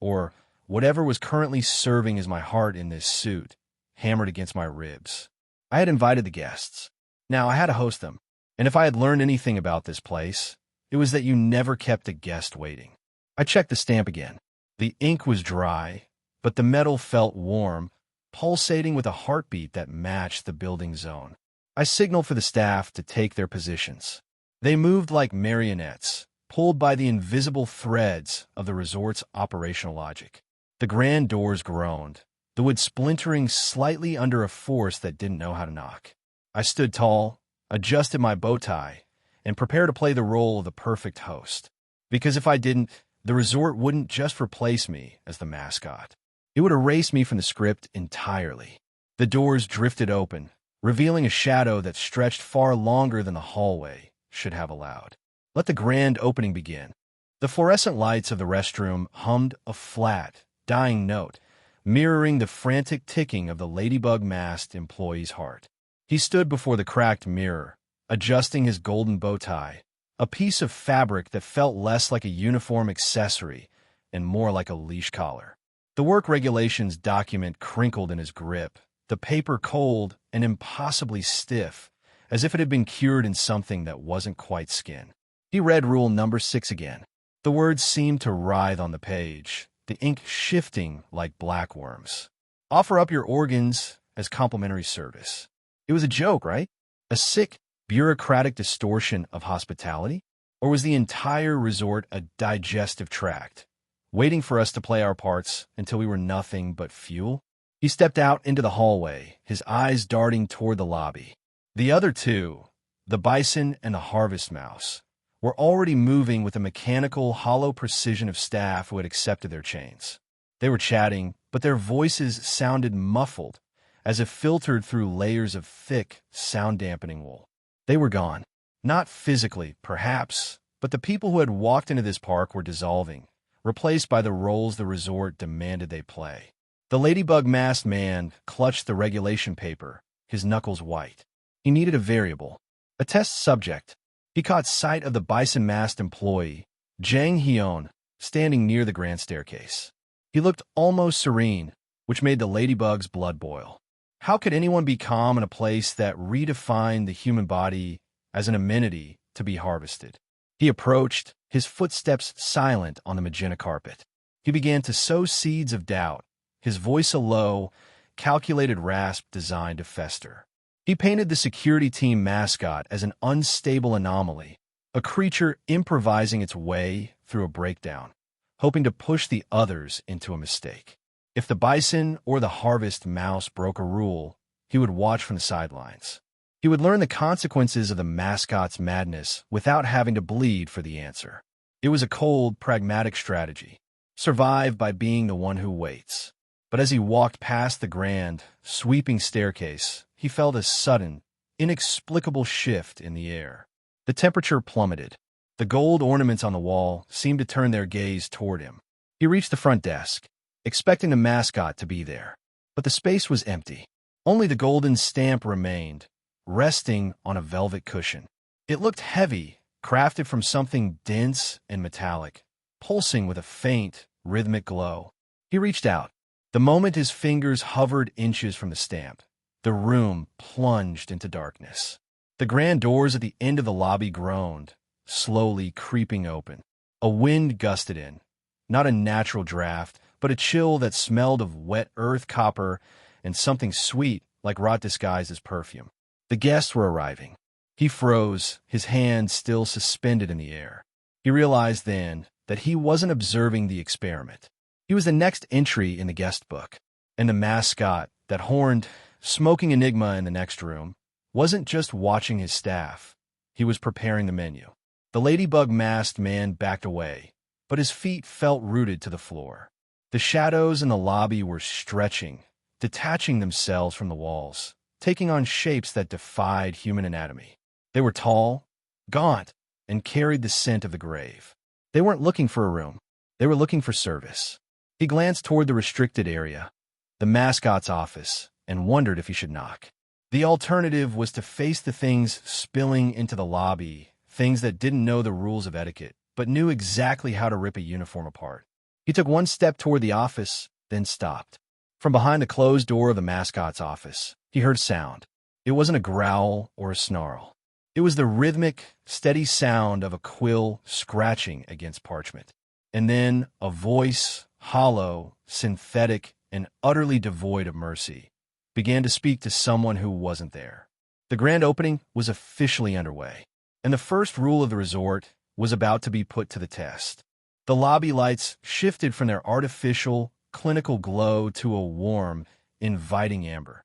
or whatever was currently serving as my heart in this suit, hammered against my ribs. I had invited the guests. Now I had to host them. And if I had learned anything about this place, it was that you never kept a guest waiting. I checked the stamp again. The ink was dry, but the metal felt warm, pulsating with a heartbeat that matched the building zone. I signaled for the staff to take their positions. They moved like marionettes, pulled by the invisible threads of the resort's operational logic. The grand doors groaned, the wood splintering slightly under a force that didn't know how to knock. I stood tall, adjusted my bow tie, and prepared to play the role of the perfect host. Because if I didn't, the resort wouldn't just replace me as the mascot. It would erase me from the script entirely. The doors drifted open, revealing a shadow that stretched far longer than the hallway should have allowed. Let the grand opening begin. The fluorescent lights of the restroom hummed a flat, dying note, mirroring the frantic ticking of the ladybug-masked employee's heart. He stood before the cracked mirror, adjusting his golden bow tie, a piece of fabric that felt less like a uniform accessory and more like a leash collar. The work regulations document crinkled in his grip, the paper cold and impossibly stiff, as if it had been cured in something that wasn't quite skin. He read rule number 6 again. The words seemed to writhe on the page, the ink shifting like black worms. Offer up your organs as complimentary service. It was a joke, right? A sick, bureaucratic distortion of hospitality? Or was the entire resort a digestive tract, waiting for us to play our parts until we were nothing but fuel? He stepped out into the hallway, his eyes darting toward the lobby. The other two, the bison and the harvest mouse, were already moving with the mechanical, hollow precision of staff who had accepted their chains. They were chatting, but their voices sounded muffled, as if filtered through layers of thick, sound-dampening wool. They were gone. Not physically, perhaps, but the people who had walked into this park were dissolving, replaced by the roles the resort demanded they play. The ladybug-masked man clutched the regulation paper, his knuckles white. He needed a variable, a test subject. He caught sight of the bison-masked employee, Jang Hyun, standing near the grand staircase. He looked almost serene, which made the ladybug's blood boil. How could anyone be calm in a place that redefined the human body as an amenity to be harvested? He approached, his footsteps silent on the magenta carpet. He began to sow seeds of doubt, his voice a low, calculated rasp designed to fester. He painted the security team mascot as an unstable anomaly, a creature improvising its way through a breakdown, hoping to push the others into a mistake. If the bison or the harvest mouse broke a rule, he would watch from the sidelines. He would learn the consequences of the mascot's madness without having to bleed for the answer. It was a cold, pragmatic strategy. Survive by being the one who waits. But as he walked past the grand, sweeping staircase, he felt a sudden, inexplicable shift in the air. The temperature plummeted. The gold ornaments on the wall seemed to turn their gaze toward him. He reached the front desk, expecting the mascot to be there. But the space was empty. Only the golden stamp remained, resting on a velvet cushion. It looked heavy, crafted from something dense and metallic, pulsing with a faint, rhythmic glow. He reached out. The moment his fingers hovered inches from the stamp, the room plunged into darkness. The grand doors at the end of the lobby groaned, slowly creeping open. A wind gusted in, not a natural draft, but a chill that smelled of wet earth, copper, and something sweet like rot disguised as perfume. The guests were arriving. He froze, his hands still suspended in the air. He realized then that he wasn't observing the experiment. He was the next entry in the guest book, and the mascot, that horned, smoking enigma in the next room, wasn't just watching his staff. He was preparing the menu. The ladybug-masked man backed away, but his feet felt rooted to the floor. The shadows in the lobby were stretching, detaching themselves from the walls, taking on shapes that defied human anatomy. They were tall, gaunt, and carried the scent of the grave. They weren't looking for a room. They were looking for service. He glanced toward the restricted area, the mascot's office, and wondered if he should knock. The alternative was to face the things spilling into the lobby, things that didn't know the rules of etiquette, but knew exactly how to rip a uniform apart. He took one step toward the office, then stopped. From behind the closed door of the mascot's office, he heard sound. It wasn't a growl or a snarl. It was the rhythmic, steady sound of a quill scratching against parchment. And then a voice, hollow, synthetic, and utterly devoid of mercy, began to speak to someone who wasn't there. The grand opening was officially underway, and the first rule of the resort was about to be put to the test. The lobby lights shifted from their artificial, clinical glow to a warm, inviting amber,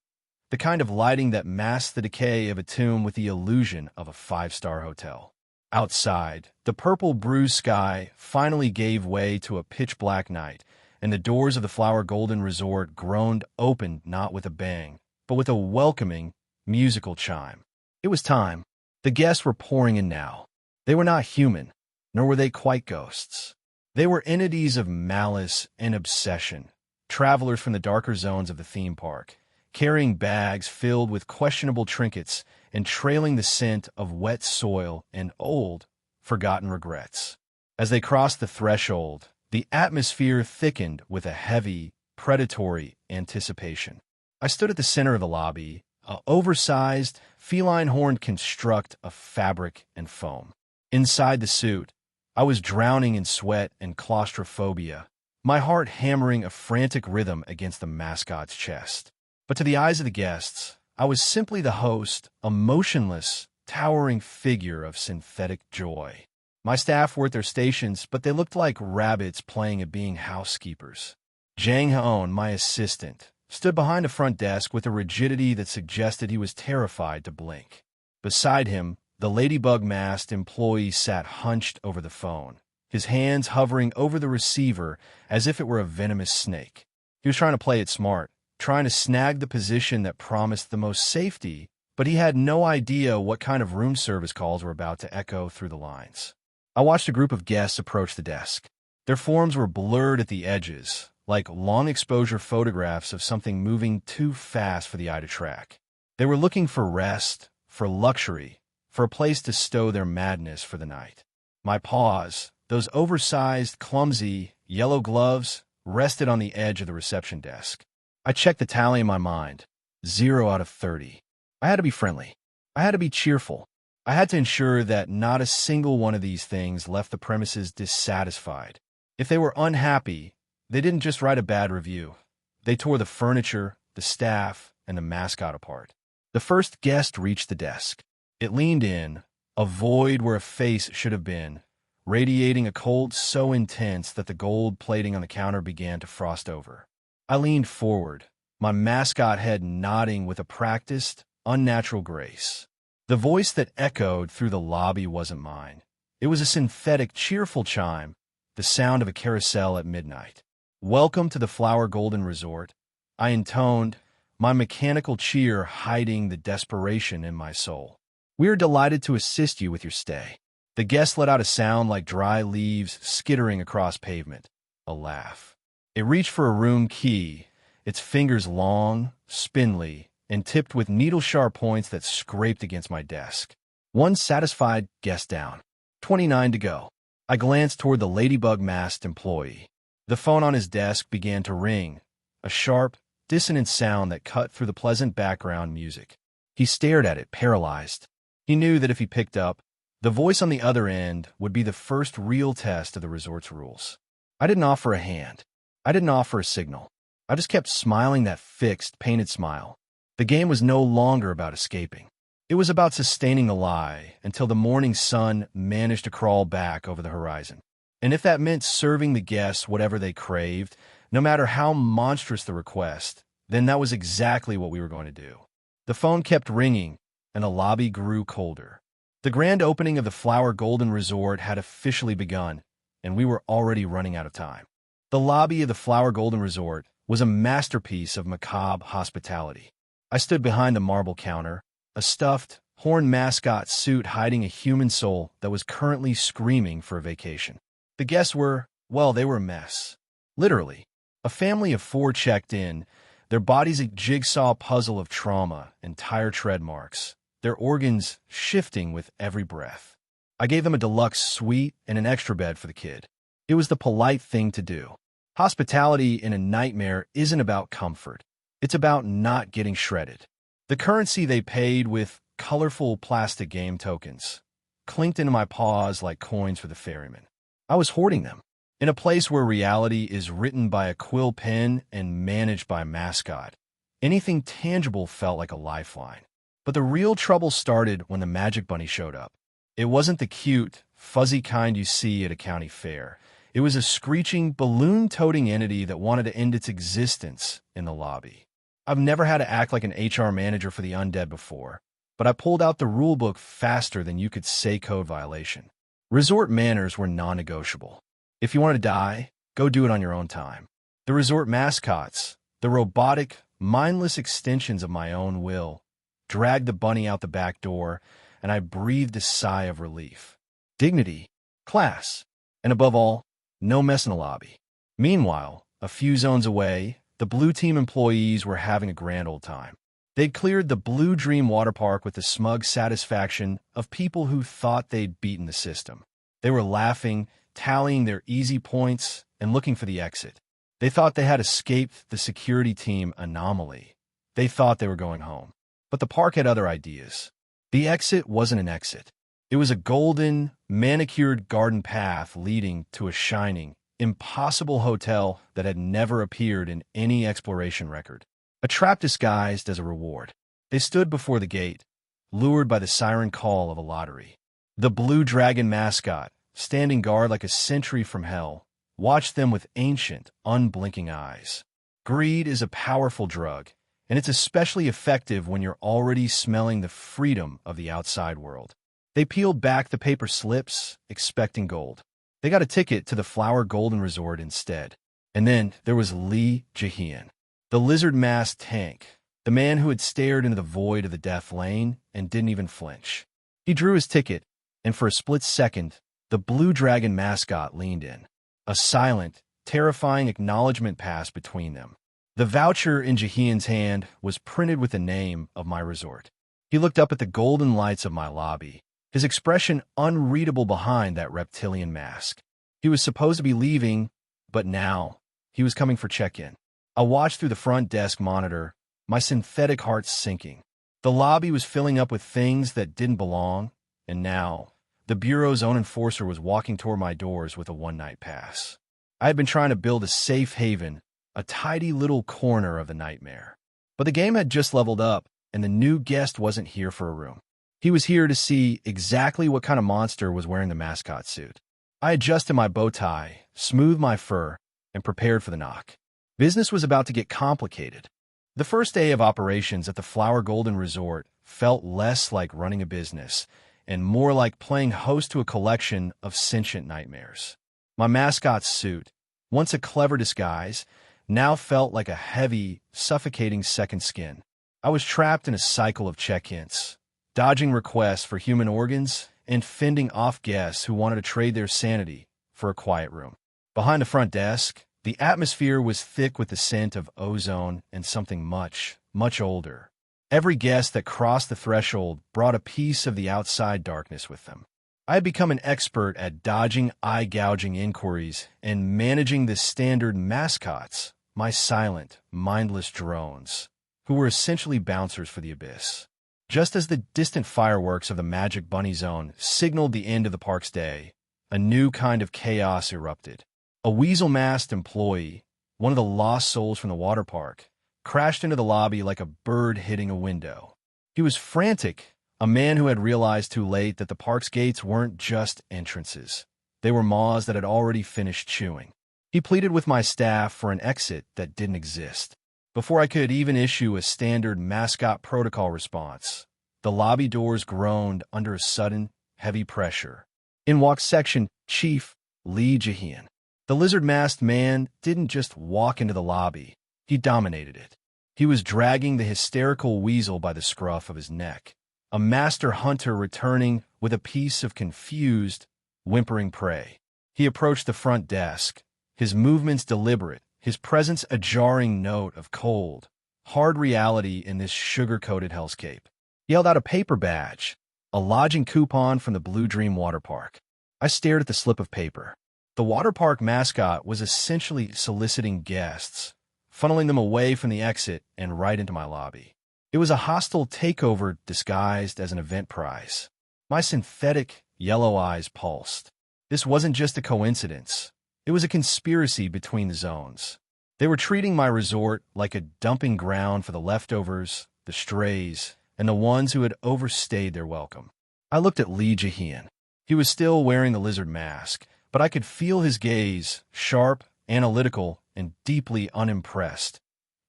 the kind of lighting that masks the decay of a tomb with the illusion of a five-star hotel. Outside, the purple bruised sky finally gave way to a pitch-black night, and the doors of the Flower Golden Resort groaned open not with a bang, but with a welcoming, musical chime. It was time. The guests were pouring in now. They were not human, nor were they quite ghosts. They were entities of malice and obsession, travelers from the darker zones of the theme park, carrying bags filled with questionable trinkets and trailing the scent of wet soil and old, forgotten regrets. As they crossed the threshold, the atmosphere thickened with a heavy, predatory anticipation. I stood at the center of the lobby, an oversized, feline-horned construct of fabric and foam. Inside the suit, I was drowning in sweat and claustrophobia, my heart hammering a frantic rhythm against the mascot's chest. But to the eyes of the guests, I was simply the host, a motionless, towering figure of synthetic joy. My staff were at their stations, but they looked like rabbits playing at being housekeepers. Jang Hoon, my assistant, stood behind a front desk with a rigidity that suggested he was terrified to blink. Beside him, the ladybug-masked employee sat hunched over the phone, his hands hovering over the receiver as if it were a venomous snake. He was trying to play it smart, trying to snag the position that promised the most safety, but he had no idea what kind of room service calls were about to echo through the lines. I watched a group of guests approach the desk. Their forms were blurred at the edges, like long-exposure photographs of something moving too fast for the eye to track. They were looking for rest, for luxury, for a place to stow their madness for the night. My paws, those oversized, clumsy, yellow gloves, rested on the edge of the reception desk. I checked the tally in my mind. 0 out of 30. I had to be friendly. I had to be cheerful. I had to ensure that not a single one of these things left the premises dissatisfied. If they were unhappy, they didn't just write a bad review. They tore the furniture, the staff, and the mascot apart. The first guest reached the desk. It leaned in, a void where a face should have been, radiating a cold so intense that the gold plating on the counter began to frost over. I leaned forward, my mascot head nodding with a practiced, unnatural grace. The voice that echoed through the lobby wasn't mine. It was a synthetic, cheerful chime, the sound of a carousel at midnight. "Welcome to the Flower Golden Resort," I intoned, my mechanical cheer hiding the desperation in my soul. "We are delighted to assist you with your stay." The guest let out a sound like dry leaves skittering across pavement. A laugh. It reached for a room key, its fingers long, spindly, and tipped with needle-sharp points that scraped against my desk. One satisfied guest down. 29 to go. I glanced toward the ladybug-masked employee. The phone on his desk began to ring, a sharp, dissonant sound that cut through the pleasant background music. He stared at it, paralyzed. He knew that if he picked up, the voice on the other end would be the first real test of the resort's rules. I didn't offer a hand. I didn't offer a signal. I just kept smiling that fixed, painted smile. The game was no longer about escaping. It was about sustaining the lie until the morning sun managed to crawl back over the horizon. And if that meant serving the guests whatever they craved, no matter how monstrous the request, then that was exactly what we were going to do. The phone kept ringing, and the lobby grew colder. The grand opening of the Flower Golden Resort had officially begun, and we were already running out of time. The lobby of the Flower Golden Resort was a masterpiece of macabre hospitality. I stood behind the marble counter, a stuffed, horned mascot suit hiding a human soul that was currently screaming for a vacation. The guests were, well, they were a mess. Literally. A family of 4 checked in, their bodies a jigsaw puzzle of trauma and tire tread marks, their organs shifting with every breath. I gave them a deluxe suite and an extra bed for the kid. It was the polite thing to do. Hospitality in a nightmare isn't about comfort. It's about not getting shredded. The currency they paid with colorful plastic game tokens clinked into my paws like coins for the ferryman. I was hoarding them. In a place where reality is written by a quill pen and managed by a mascot, anything tangible felt like a lifeline. But the real trouble started when the Magic Bunny showed up. It wasn't the cute, fuzzy kind you see at a county fair. It was a screeching, balloon-toting entity that wanted to end its existence in the lobby. I've never had to act like an HR manager for the undead before, but I pulled out the rulebook faster than you could say code violation. Resort manners were non-negotiable. If you want to die, go do it on your own time. The resort mascots, the robotic, mindless extensions of my own will, dragged the bunny out the back door, and I breathed a sigh of relief. Dignity, class, and above all, no mess in the lobby. Meanwhile, a few zones away, the Blue Team employees were having a grand old time. They'd cleared the Blue Dream water park with the smug satisfaction of people who thought they'd beaten the system. They were laughing, tallying their easy points, and looking for the exit. They thought they had escaped the security team anomaly. They thought they were going home. But the park had other ideas. The exit wasn't an exit. It was a golden, manicured garden path leading to a shining, impossible hotel that had never appeared in any exploration record. A trap disguised as a reward. They stood before the gate, lured by the siren call of a lottery. The Blue Dragon mascot, standing guard like a sentry from hell, watched them with ancient, unblinking eyes. Greed is a powerful drug, and it's especially effective when you're already smelling the freedom of the outside world. They peeled back the paper slips, expecting gold. They got a ticket to the Flower Golden Resort instead. And then there was Lee Jae-hyun, the lizard-masked tank, the man who had stared into the void of the death lane and didn't even flinch. He drew his ticket, and for a split second, the Blue Dragon mascot leaned in. A silent, terrifying acknowledgement passed between them. The voucher in Jae-hyun's hand was printed with the name of my resort. He looked up at the golden lights of my lobby, his expression unreadable behind that reptilian mask. He was supposed to be leaving, but now he was coming for check-in. I watched through the front desk monitor, my synthetic heart sinking. The lobby was filling up with things that didn't belong, and now the Bureau's own enforcer was walking toward my doors with a one-night pass. I had been trying to build a safe haven, a tidy little corner of the nightmare. But the game had just leveled up, and the new guest wasn't here for a room. He was here to see exactly what kind of monster was wearing the mascot suit. I adjusted my bow tie, smoothed my fur, and prepared for the knock. Business was about to get complicated. The first day of operations at the Flower Golden Resort felt less like running a business and more like playing host to a collection of sentient nightmares. My mascot's suit, once a clever disguise, now felt like a heavy, suffocating second skin. I was trapped in a cycle of check-ins, dodging requests for human organs and fending off guests who wanted to trade their sanity for a quiet room. Behind the front desk, the atmosphere was thick with the scent of ozone and something much, much older. Every guest that crossed the threshold brought a piece of the outside darkness with them. I had become an expert at dodging eye-gouging inquiries and managing the standard mascots, my silent, mindless drones, who were essentially bouncers for the abyss. Just as the distant fireworks of the Magic Bunny Zone signaled the end of the park's day, a new kind of chaos erupted. A weasel-masked employee, one of the lost souls from the water park, crashed into the lobby like a bird hitting a window. He was frantic, a man who had realized too late that the park's gates weren't just entrances. They were maws that had already finished chewing. He pleaded with my staff for an exit that didn't exist. Before I could even issue a standard mascot protocol response, the lobby doors groaned under a sudden, heavy pressure. In walked Section Chief Lee Jae-hyun. The lizard-masked man didn't just walk into the lobby, he dominated it. He was dragging the hysterical weasel by the scruff of his neck, a master hunter returning with a piece of confused, whimpering prey. He approached the front desk, his movements deliberate, his presence a jarring note of cold, hard reality in this sugar-coated hellscape. He held out a paper badge, a lodging coupon from the Blue Dream Water Park. I stared at the slip of paper. The water park mascot was essentially soliciting guests, funneling them away from the exit and right into my lobby. It was a hostile takeover disguised as an event prize. My synthetic yellow eyes pulsed. This wasn't just a coincidence. It was a conspiracy between the zones. They were treating my resort like a dumping ground for the leftovers, the strays, and the ones who had overstayed their welcome. I looked at Lee Jae-hyun. He was still wearing the lizard mask, but I could feel his gaze, sharp, analytical, and deeply unimpressed,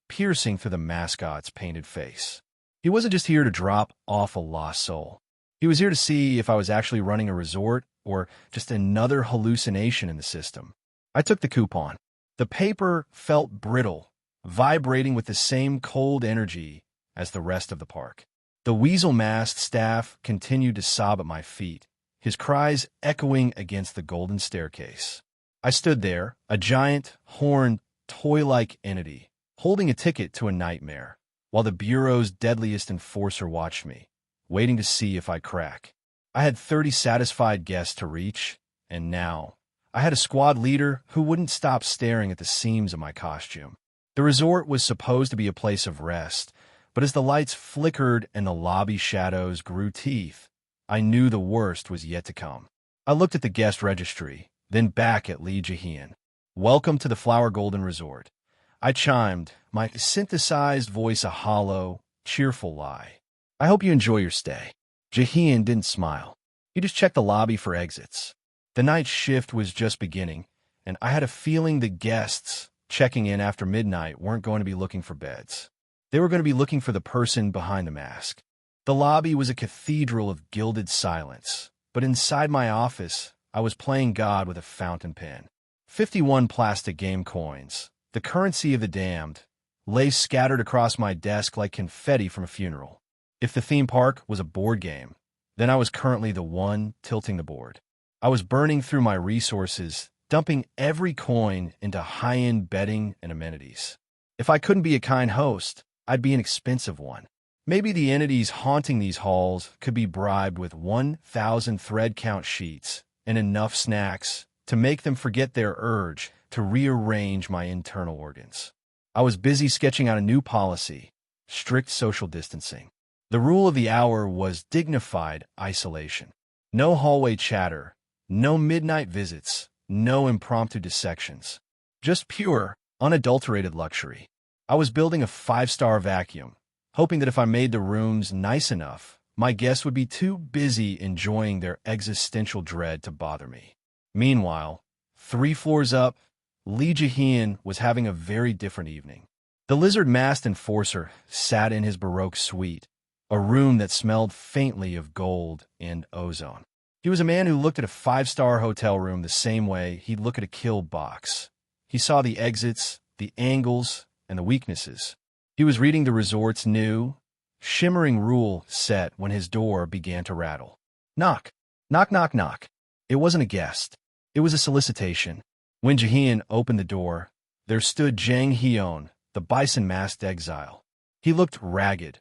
piercing through the mascot's painted face. He wasn't just here to drop off a lost soul. He was here to see if I was actually running a resort or just another hallucination in the system. I took the coupon. The paper felt brittle, vibrating with the same cold energy as the rest of the park. The weasel-masked staff continued to sob at my feet, his cries echoing against the golden staircase. I stood there, a giant, horned, toy-like entity, holding a ticket to a nightmare, while the Bureau's deadliest enforcer watched me, waiting to see if I'd crack. I had 30 satisfied guests to reach, and now I had a squad leader who wouldn't stop staring at the seams of my costume. The resort was supposed to be a place of rest, but as the lights flickered and the lobby shadows grew teeth, I knew the worst was yet to come. I looked at the guest registry, then back at Lee Jae-hyun. "Welcome to the Flower Golden Resort." I chimed, my synthesized voice a hollow, cheerful lie. "I hope you enjoy your stay." Jae-hyun didn't smile. He just checked the lobby for exits. The night shift was just beginning, and I had a feeling the guests, checking in after midnight weren't going to be looking for beds. They were going to be looking for the person behind the mask. The lobby was a cathedral of gilded silence, but inside my office, I was playing God with a fountain pen. 51 plastic game coins, the currency of the damned, lay scattered across my desk like confetti from a funeral. If the theme park was a board game, then I was currently the one tilting the board. I was burning through my resources, dumping every coin into high-end betting and amenities. If I couldn't be a kind host, I'd be an expensive one. Maybe the entities haunting these halls could be bribed with 1,000 thread count sheets and enough snacks to make them forget their urge to rearrange my internal organs. I was busy sketching out a new policy, strict social distancing. The rule of the hour was dignified isolation. No hallway chatter, no midnight visits, no impromptu dissections. Just pure, unadulterated luxury. I was building a 5-star vacuum, hoping that if I made the rooms nice enough, my guests would be too busy enjoying their existential dread to bother me. Meanwhile, 3 floors up, Lee Jae-hyun was having a very different evening. The lizard-masked enforcer sat in his Baroque suite, a room that smelled faintly of gold and ozone. He was a man who looked at a 5-star hotel room the same way he'd look at a kill box. He saw the exits, the angles, and the weaknesses. He was reading the resort's new, shimmering rule set when his door began to rattle. Knock. Knock, knock, knock. It wasn't a guest. It was a solicitation. When Jae-hyun opened the door, there stood Jang Hyun, the bison-masked exile. He looked ragged,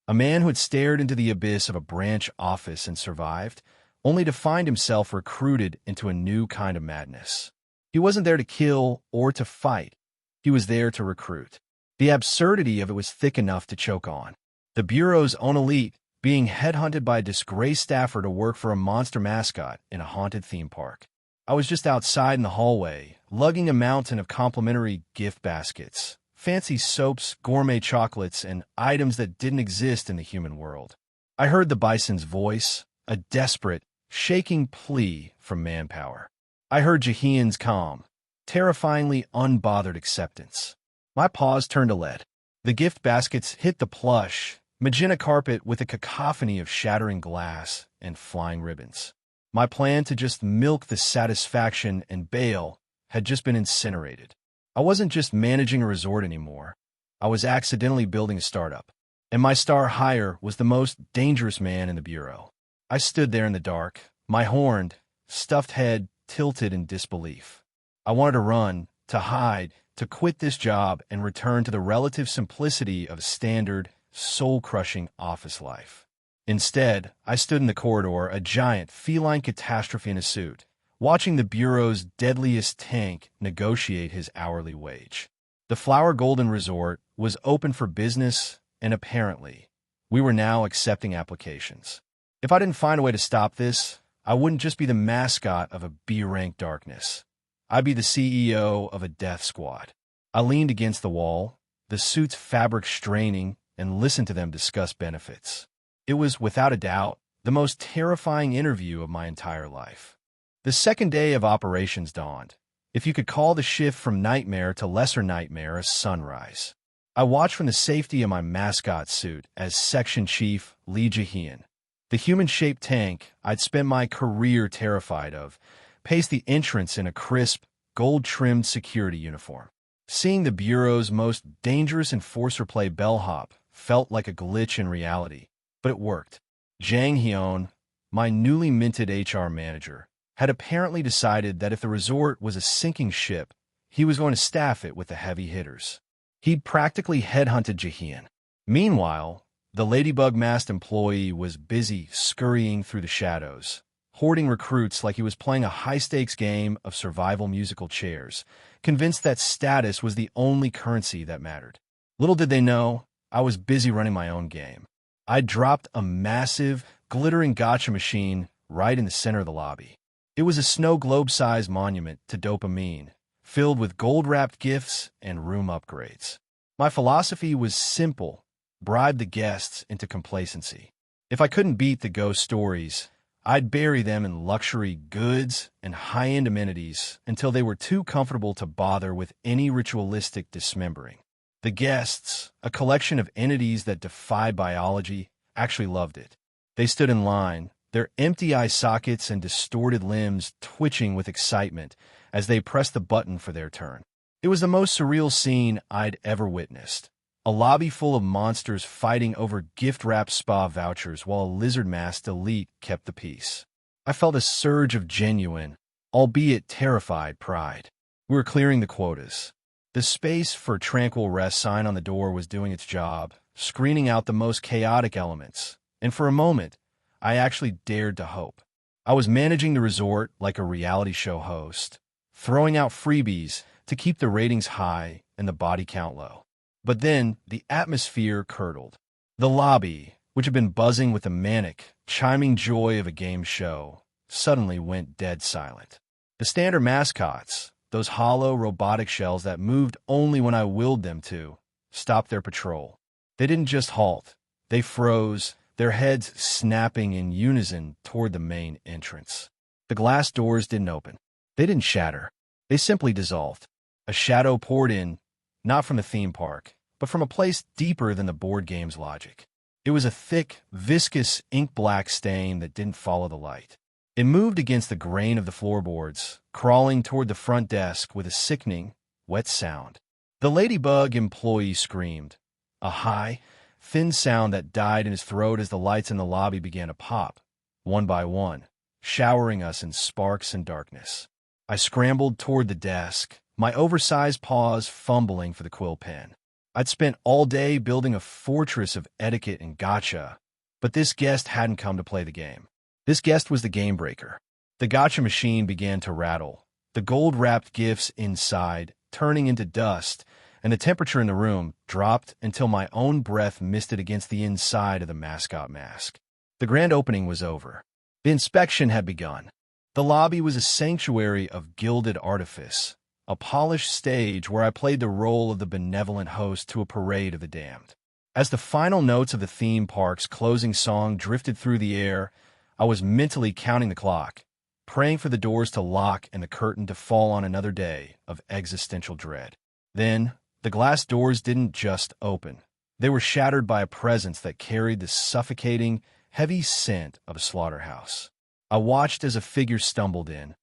a man who had stared into the abyss of a branch office and survived, only to find himself recruited into a new kind of madness. He wasn't there to kill or to fight. He was there to recruit. The absurdity of it was thick enough to choke on. The Bureau's own elite being headhunted by a disgraced staffer to work for a monster mascot in a haunted theme park. I was just outside in the hallway, lugging a mountain of complimentary gift baskets, fancy soaps, gourmet chocolates, and items that didn't exist in the human world. I heard the bison's voice, a desperate, shaking plea from manpower. I heard Jae-hyun's calm, terrifyingly unbothered acceptance. My paws turned to lead. The gift baskets hit the plush, magenta carpet with a cacophony of shattering glass and flying ribbons. My plan to just milk the satisfaction and bail had just been incinerated. I wasn't just managing a resort anymore. I was accidentally building a startup. And my star hire was the most dangerous man in the Bureau. I stood there in the dark, my horned, stuffed head tilted in disbelief. I wanted to run, to hide, to quit this job and return to the relative simplicity of standard, soul-crushing office life. Instead, I stood in the corridor, a giant, feline catastrophe in a suit, watching the Bureau's deadliest tank negotiate his hourly wage. The Flower Golden Resort was open for business, and apparently, we were now accepting applications. If I didn't find a way to stop this, I wouldn't just be the mascot of a B-rank darkness. I'd be the CEO of a death squad. I leaned against the wall, the suit's fabric straining, and listened to them discuss benefits. It was, without a doubt, the most terrifying interview of my entire life. The second day of operations dawned. If you could call the shift from nightmare to lesser nightmare a sunrise. I watched from the safety of my mascot suit as Section Chief Lee Jae-hyun, the human-shaped tank I'd spent my career terrified of, paced the entrance in a crisp, gold-trimmed security uniform. Seeing the Bureau's most dangerous enforcer play bellhop felt like a glitch in reality, but it worked. Jang Hyun, my newly minted HR manager, had apparently decided that if the resort was a sinking ship, he was going to staff it with the heavy hitters. He'd practically headhunted Jae-hyun. Meanwhile, the ladybug-masked employee was busy scurrying through the shadows, hoarding recruits like he was playing a high-stakes game of survival musical chairs, convinced that status was the only currency that mattered. Little did they know, I was busy running my own game. I dropped a massive, glittering gotcha machine right in the center of the lobby. It was a snow globe-sized monument to dopamine, filled with gold-wrapped gifts and room upgrades. My philosophy was simple: bribe the guests into complacency. If I couldn't beat the ghost stories, I'd bury them in luxury goods and high-end amenities until they were too comfortable to bother with any ritualistic dismembering. The guests, a collection of entities that defy biology, actually loved it. They stood in line, their empty eye sockets and distorted limbs twitching with excitement as they pressed the button for their turn. It was the most surreal scene I'd ever witnessed. A lobby full of monsters fighting over gift-wrapped spa vouchers while a lizard-masked elite kept the peace. I felt a surge of genuine, albeit terrified, pride. We were clearing the quotas. The space for tranquil rest sign on the door was doing its job, screening out the most chaotic elements. And for a moment, I actually dared to hope. I was managing the resort like a reality show host, throwing out freebies to keep the ratings high and the body count low. But then the atmosphere curdled. The lobby, which had been buzzing with the manic, chiming joy of a game show, suddenly went dead silent. The standard mascots, those hollow robotic shells that moved only when I willed them to, stopped their patrol. They didn't just halt. They froze, their heads snapping in unison toward the main entrance. The glass doors didn't open. They didn't shatter. They simply dissolved. A shadow poured in, not from the theme park, but from a place deeper than the board game's logic. It was a thick, viscous, ink-black stain that didn't follow the light. It moved against the grain of the floorboards, crawling toward the front desk with a sickening, wet sound. The ladybug employee screamed, a high, thin sound that died in his throat as the lights in the lobby began to pop, one by one, showering us in sparks and darkness. I scrambled toward the desk, my oversized paws fumbling for the quill pen. I'd spent all day building a fortress of etiquette and gotcha, but this guest hadn't come to play the game. This guest was the game breaker. The gotcha machine began to rattle, the gold-wrapped gifts inside turning into dust, and the temperature in the room dropped until my own breath misted against the inside of the mascot mask. The grand opening was over. The inspection had begun. The lobby was a sanctuary of gilded artifice, a polished stage where I played the role of the benevolent host to a parade of the damned. As the final notes of the theme park's closing song drifted through the air, I was mentally counting the clock, praying for the doors to lock and the curtain to fall on another day of existential dread. Then, the glass doors didn't just open. They were shattered by a presence that carried the suffocating, heavy scent of a slaughterhouse. I watched as a figure stumbled in,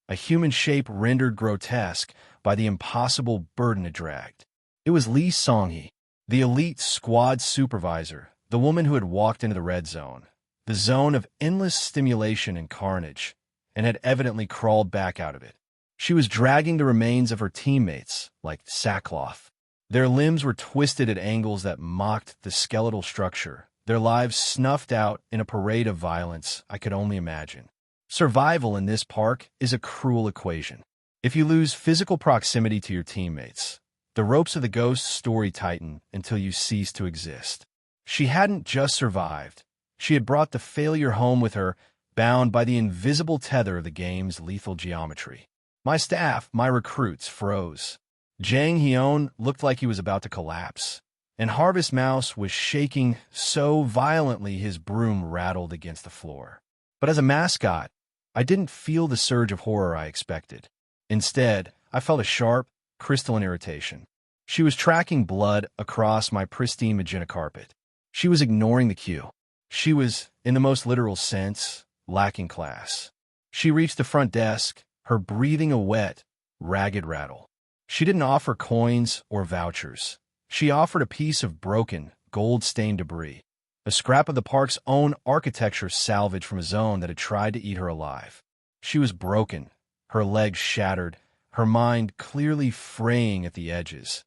a human shape rendered grotesque by the impossible burden it dragged. It was Lee Songhee, the elite squad supervisor, the woman who had walked into the red zone, the zone of endless stimulation and carnage, and had evidently crawled back out of it. She was dragging the remains of her teammates like sackcloth. Their limbs were twisted at angles that mocked the skeletal structure, their lives snuffed out in a parade of violence I could only imagine. Survival in this park is a cruel equation. If you lose physical proximity to your teammates, the ropes of the ghost story tighten until you cease to exist. She hadn't just survived. She had brought the failure home with her, bound by the invisible tether of the game's lethal geometry. My staff, my recruits, froze. Jang Hyun looked like he was about to collapse, and Harvest Mouse was shaking so violently his broom rattled against the floor. But as a mascot, I didn't feel the surge of horror I expected. Instead, I felt a sharp, crystalline irritation. She was tracking blood across my pristine magenta carpet. She was ignoring the cue. She was, in the most literal sense, lacking class. She reached the front desk, her breathing a wet, ragged rattle. She didn't offer coins or vouchers. She offered a piece of broken, gold-stained debris, a scrap of the park's own architecture salvaged from a zone that had tried to eat her alive. She was broken, her legs shattered, her mind clearly fraying at the edges.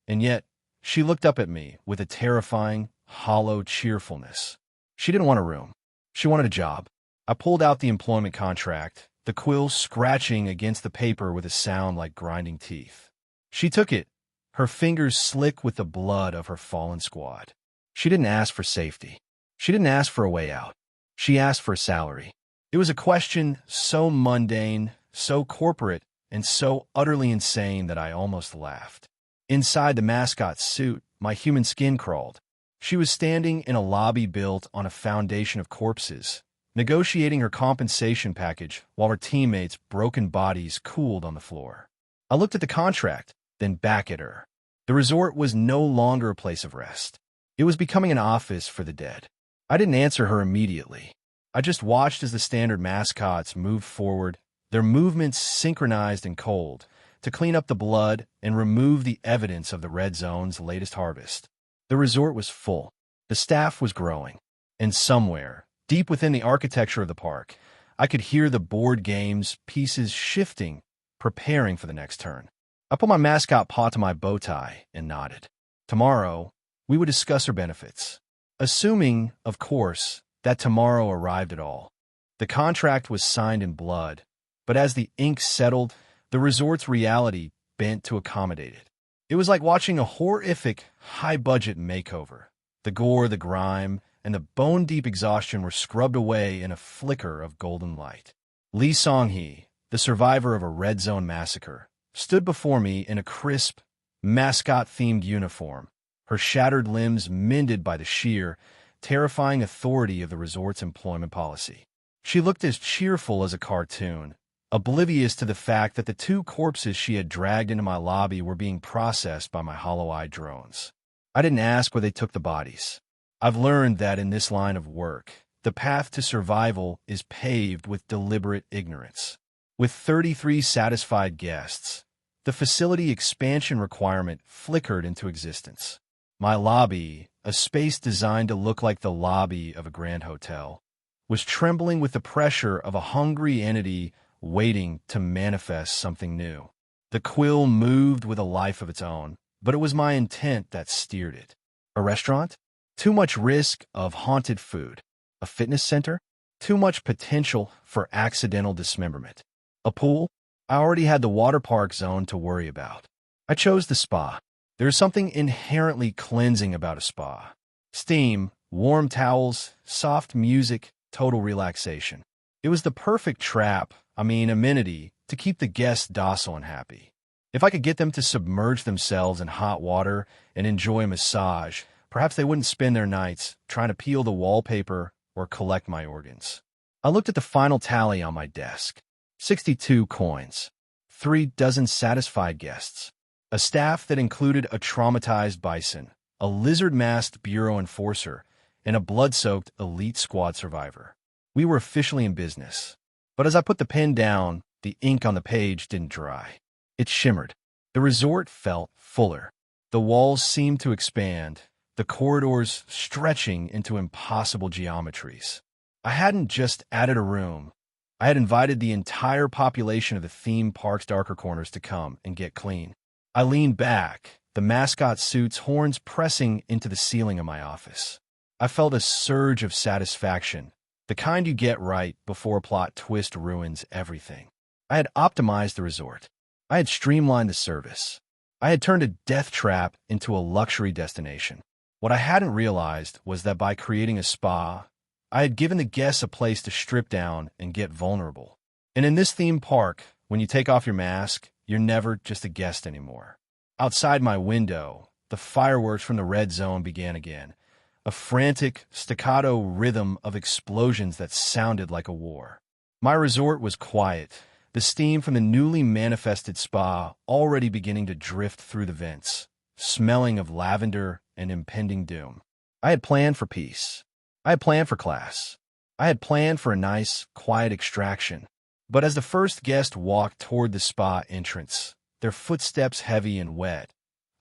And yet, she looked up at me with a terrifying, hollow cheerfulness. She didn't want a room. She wanted a job. I pulled out the employment contract, the quill scratching against the paper with a sound like grinding teeth. She took it, her fingers slick with the blood of her fallen squad. She didn't ask for safety. She didn't ask for a way out. She asked for a salary. It was a question so mundane, so corporate, and so utterly insane that I almost laughed. Inside the mascot's suit, my human skin crawled. She was standing in a lobby built on a foundation of corpses, negotiating her compensation package while her teammates' broken bodies cooled on the floor. I looked at the contract, then back at her. The resort was no longer a place of rest. It was becoming an office for the dead. I didn't answer her immediately. I just watched as the standard mascots moved forward, their movements synchronized and cold, to clean up the blood and remove the evidence of the red zone's latest harvest. The resort was full. The staff was growing. And somewhere, deep within the architecture of the park, I could hear the board game's pieces shifting, preparing for the next turn. I put my mascot paw to my bow tie and nodded. Tomorrow, we would discuss her benefits. Assuming, of course, that tomorrow arrived at all. The contract was signed in blood, but as the ink settled, the resort's reality bent to accommodate it. It was like watching a horrific, high-budget makeover. The gore, the grime, and the bone-deep exhaustion were scrubbed away in a flicker of golden light. Lee Song-hee, the survivor of a red zone massacre, stood before me in a crisp, mascot-themed uniform, her shattered limbs mended by the sheer, terrifying authority of the resort's employment policy. She looked as cheerful as a cartoon, oblivious to the fact that the two corpses she had dragged into my lobby were being processed by my hollow-eyed drones. I didn't ask where they took the bodies. I've learned that in this line of work, the path to survival is paved with deliberate ignorance. With 33 satisfied guests, the facility expansion requirement flickered into existence. My lobby, a space designed to look like the lobby of a grand hotel, was trembling with the pressure of a hungry entity waiting to manifest something new. The quill moved with a life of its own, but it was my intent that steered it. A restaurant? Too much risk of haunted food. A fitness center? Too much potential for accidental dismemberment. A pool? I already had the water park zone to worry about. I chose the spa. There is something inherently cleansing about a spa. Steam, warm towels, soft music, total relaxation. It was the perfect amenity, to keep the guests docile and happy. If I could get them to submerge themselves in hot water and enjoy a massage, perhaps they wouldn't spend their nights trying to peel the wallpaper or collect my organs. I looked at the final tally on my desk. 62 coins. 3 dozen satisfied guests. A staff that included a traumatized bison, a lizard-masked bureau enforcer, and a blood-soaked elite squad survivor. We were officially in business. But as I put the pen down, the ink on the page didn't dry. It shimmered. The resort felt fuller. The walls seemed to expand, the corridors stretching into impossible geometries. I hadn't just added a room. I had invited the entire population of the theme park's darker corners to come and get clean. I leaned back, the mascot suit's horns pressing into the ceiling of my office. I felt a surge of satisfaction, the kind you get right before a plot twist ruins everything. I had optimized the resort. I had streamlined the service. I had turned a death trap into a luxury destination. What I hadn't realized was that by creating a spa, I had given the guests a place to strip down and get vulnerable. And in this theme park, when you take off your mask, you're never just a guest anymore. Outside my window, the fireworks from the red zone began again, a frantic, staccato rhythm of explosions that sounded like a war. My resort was quiet, the steam from the newly manifested spa already beginning to drift through the vents, smelling of lavender and impending doom. I had planned for peace. I had planned for class. I had planned for a nice, quiet extraction. But as the first guest walked toward the spa entrance, their footsteps heavy and wet,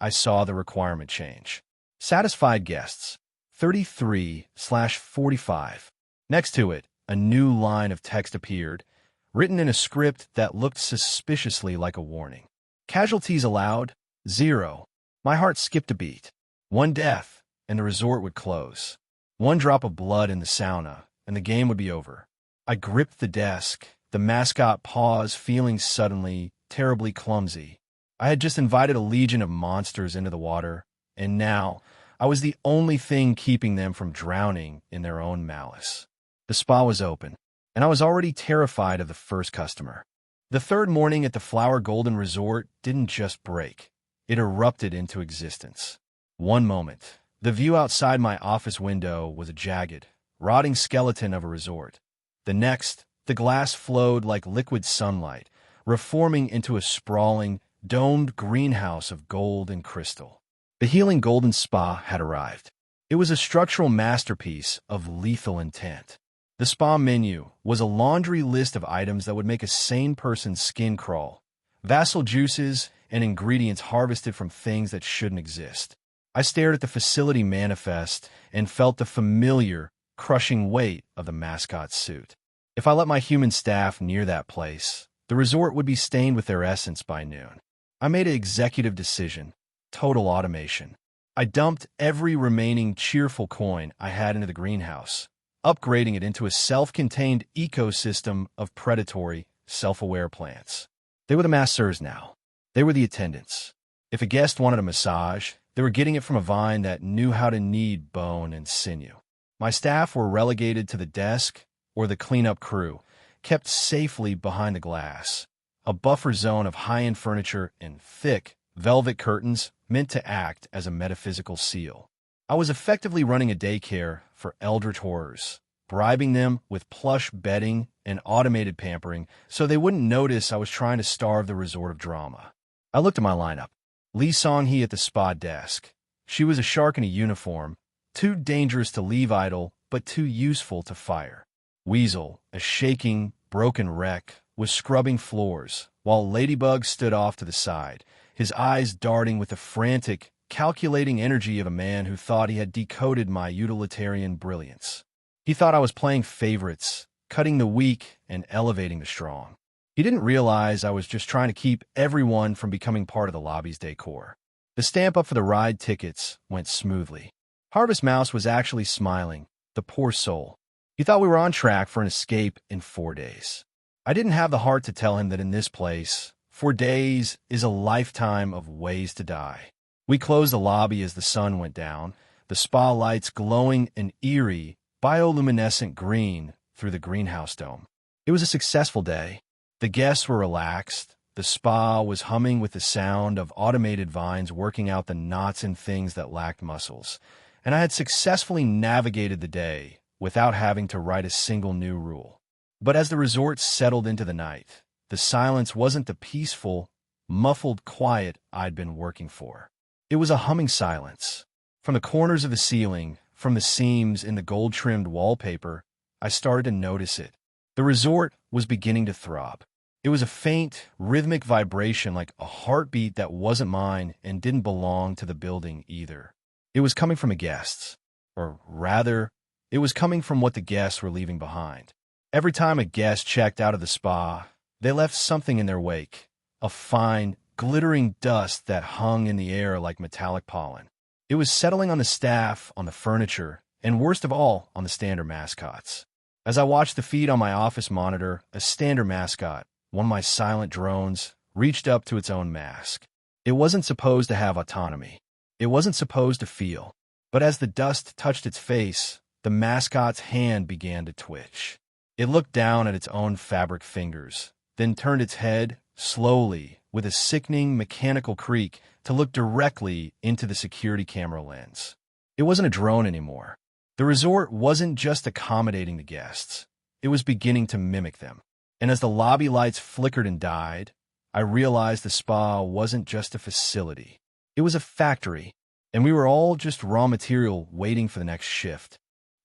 I saw the requirement change. Satisfied guests, 33/45. Next to it, a new line of text appeared, written in a script that looked suspiciously like a warning. Casualties allowed, 0. My heart skipped a beat. 1 death, and the resort would close. 1 drop of blood in the sauna, and the game would be over. I gripped the desk, the mascot paws feeling suddenly, terribly clumsy. I had just invited a legion of monsters into the water, and now I was the only thing keeping them from drowning in their own malice. The spa was open, and I was already terrified of the first customer. The third morning at the Flower Golden Resort didn't just break. It erupted into existence. One moment, the view outside my office window was a jagged, rotting skeleton of a resort. The next, the glass flowed like liquid sunlight, reforming into a sprawling, domed greenhouse of gold and crystal. The Healing Golden Spa had arrived. It was a structural masterpiece of lethal intent. The spa menu was a laundry list of items that would make a sane person's skin crawl, vassal juices and ingredients harvested from things that shouldn't exist. I stared at the facility manifest and felt the familiar, crushing weight of the mascot's suit. If I let my human staff near that place, the resort would be stained with their essence by noon. I made an executive decision: total automation. I dumped every remaining cheerful coin I had into the greenhouse, upgrading it into a self-contained ecosystem of predatory, self-aware plants. They were the masseurs now. They were the attendants. If a guest wanted a massage, they were getting it from a vine that knew how to knead bone and sinew. My staff were relegated to the desk or the cleanup crew, kept safely behind the glass, a buffer zone of high-end furniture and thick, velvet curtains meant to act as a metaphysical seal. I was effectively running a daycare for eldritch horrors, bribing them with plush bedding and automated pampering so they wouldn't notice I was trying to starve the resort of drama. I looked at my lineup. Lee Song-hee at the spa desk. She was a shark in a uniform, too dangerous to leave idle, but too useful to fire. Weasel, a shaking, broken wreck, was scrubbing floors, while Ladybug stood off to the side, his eyes darting with the frantic, calculating energy of a man who thought he had decoded my utilitarian brilliance. He thought I was playing favorites, cutting the weak and elevating the strong. He didn't realize I was just trying to keep everyone from becoming part of the lobby's decor. The stamp up for the ride tickets went smoothly. Harvest Mouse was actually smiling, the poor soul. He thought we were on track for an escape in 4 days. I didn't have the heart to tell him that in this place, 4 days is a lifetime of ways to die. We closed the lobby as the sun went down, the spa lights glowing an eerie, bioluminescent green through the greenhouse dome. It was a successful day. The guests were relaxed. The spa was humming with the sound of automated vines working out the knots and things that lacked muscles. And I had successfully navigated the day without having to write a single new rule. But as the resort settled into the night, the silence wasn't the peaceful, muffled quiet I'd been working for. It was a humming silence. From the corners of the ceiling, from the seams in the gold-trimmed wallpaper, I started to notice it. The resort was beginning to throb. It was a faint, rhythmic vibration like a heartbeat that wasn't mine and didn't belong to the building either. It was coming from the guests. Or rather, it was coming from what the guests were leaving behind. Every time a guest checked out of the spa, they left something in their wake, a fine, glittering dust that hung in the air like metallic pollen. It was settling on the staff, on the furniture, and worst of all, on the standard mascots. As I watched the feed on my office monitor, a standard mascot, one of my silent drones, reached up to its own mask. It wasn't supposed to have autonomy. It wasn't supposed to feel. But as the dust touched its face, the mascot's hand began to twitch. It looked down at its own fabric fingers, then turned its head, slowly, with a sickening mechanical creak, to look directly into the security camera lens. It wasn't a drone anymore. The resort wasn't just accommodating the guests. It was beginning to mimic them. And as the lobby lights flickered and died, I realized the spa wasn't just a facility. It was a factory, and we were all just raw material waiting for the next shift.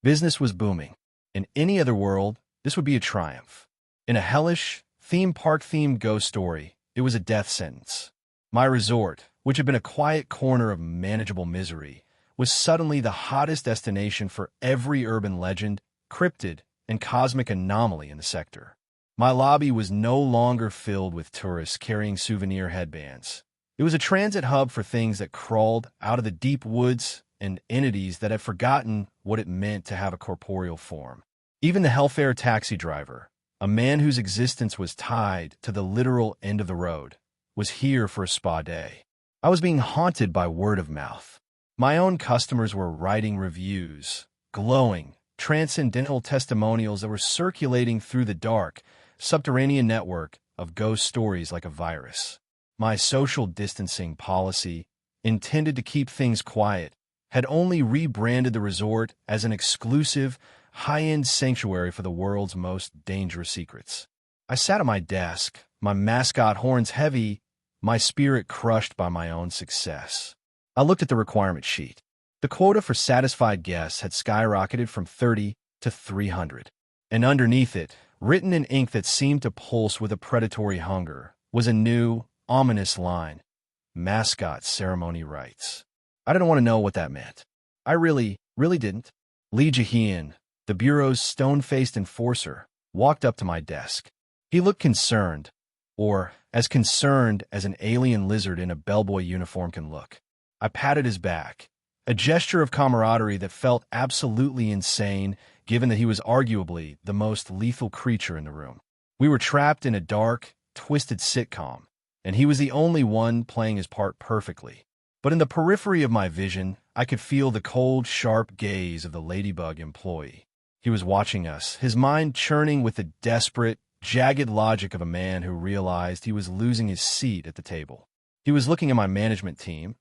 Business was booming. In any other world, this would be a triumph. In a hellish, theme park-themed ghost story, it was a death sentence. My resort, which had been a quiet corner of manageable misery, was suddenly the hottest destination for every urban legend, cryptid, and cosmic anomaly in the sector. My lobby was no longer filled with tourists carrying souvenir headbands. It was a transit hub for things that crawled out of the deep woods and entities that had forgotten what it meant to have a corporeal form. Even the Hellfare taxi driver, a man whose existence was tied to the literal end of the road, was here for a spa day. I was being haunted by word of mouth. My own customers were writing reviews, glowing, transcendental testimonials that were circulating through the dark, subterranean network of ghost stories like a virus. My social distancing policy, intended to keep things quiet, had only rebranded the resort as an exclusive, high-end sanctuary for the world's most dangerous secrets. I sat at my desk, my mascot horns heavy, my spirit crushed by my own success. I looked at the requirement sheet. The quota for satisfied guests had skyrocketed from 30 to 300. And underneath it, written in ink that seemed to pulse with a predatory hunger, was a new, ominous line: mascot ceremony rites. I didn't want to know what that meant. I really didn't. Lee Jahian, the Bureau's stone-faced enforcer, walked up to my desk. He looked concerned, or as concerned as an alien lizard in a bellboy uniform can look. I patted his back, a gesture of camaraderie that felt absolutely insane, given that he was arguably the most lethal creature in the room. We were trapped in a dark, twisted sitcom, and he was the only one playing his part perfectly. But in the periphery of my vision, I could feel the cold, sharp gaze of the Ladybug employee. He was watching us, his mind churning with the desperate, jagged logic of a man who realized he was losing his seat at the table. He was looking at my management team,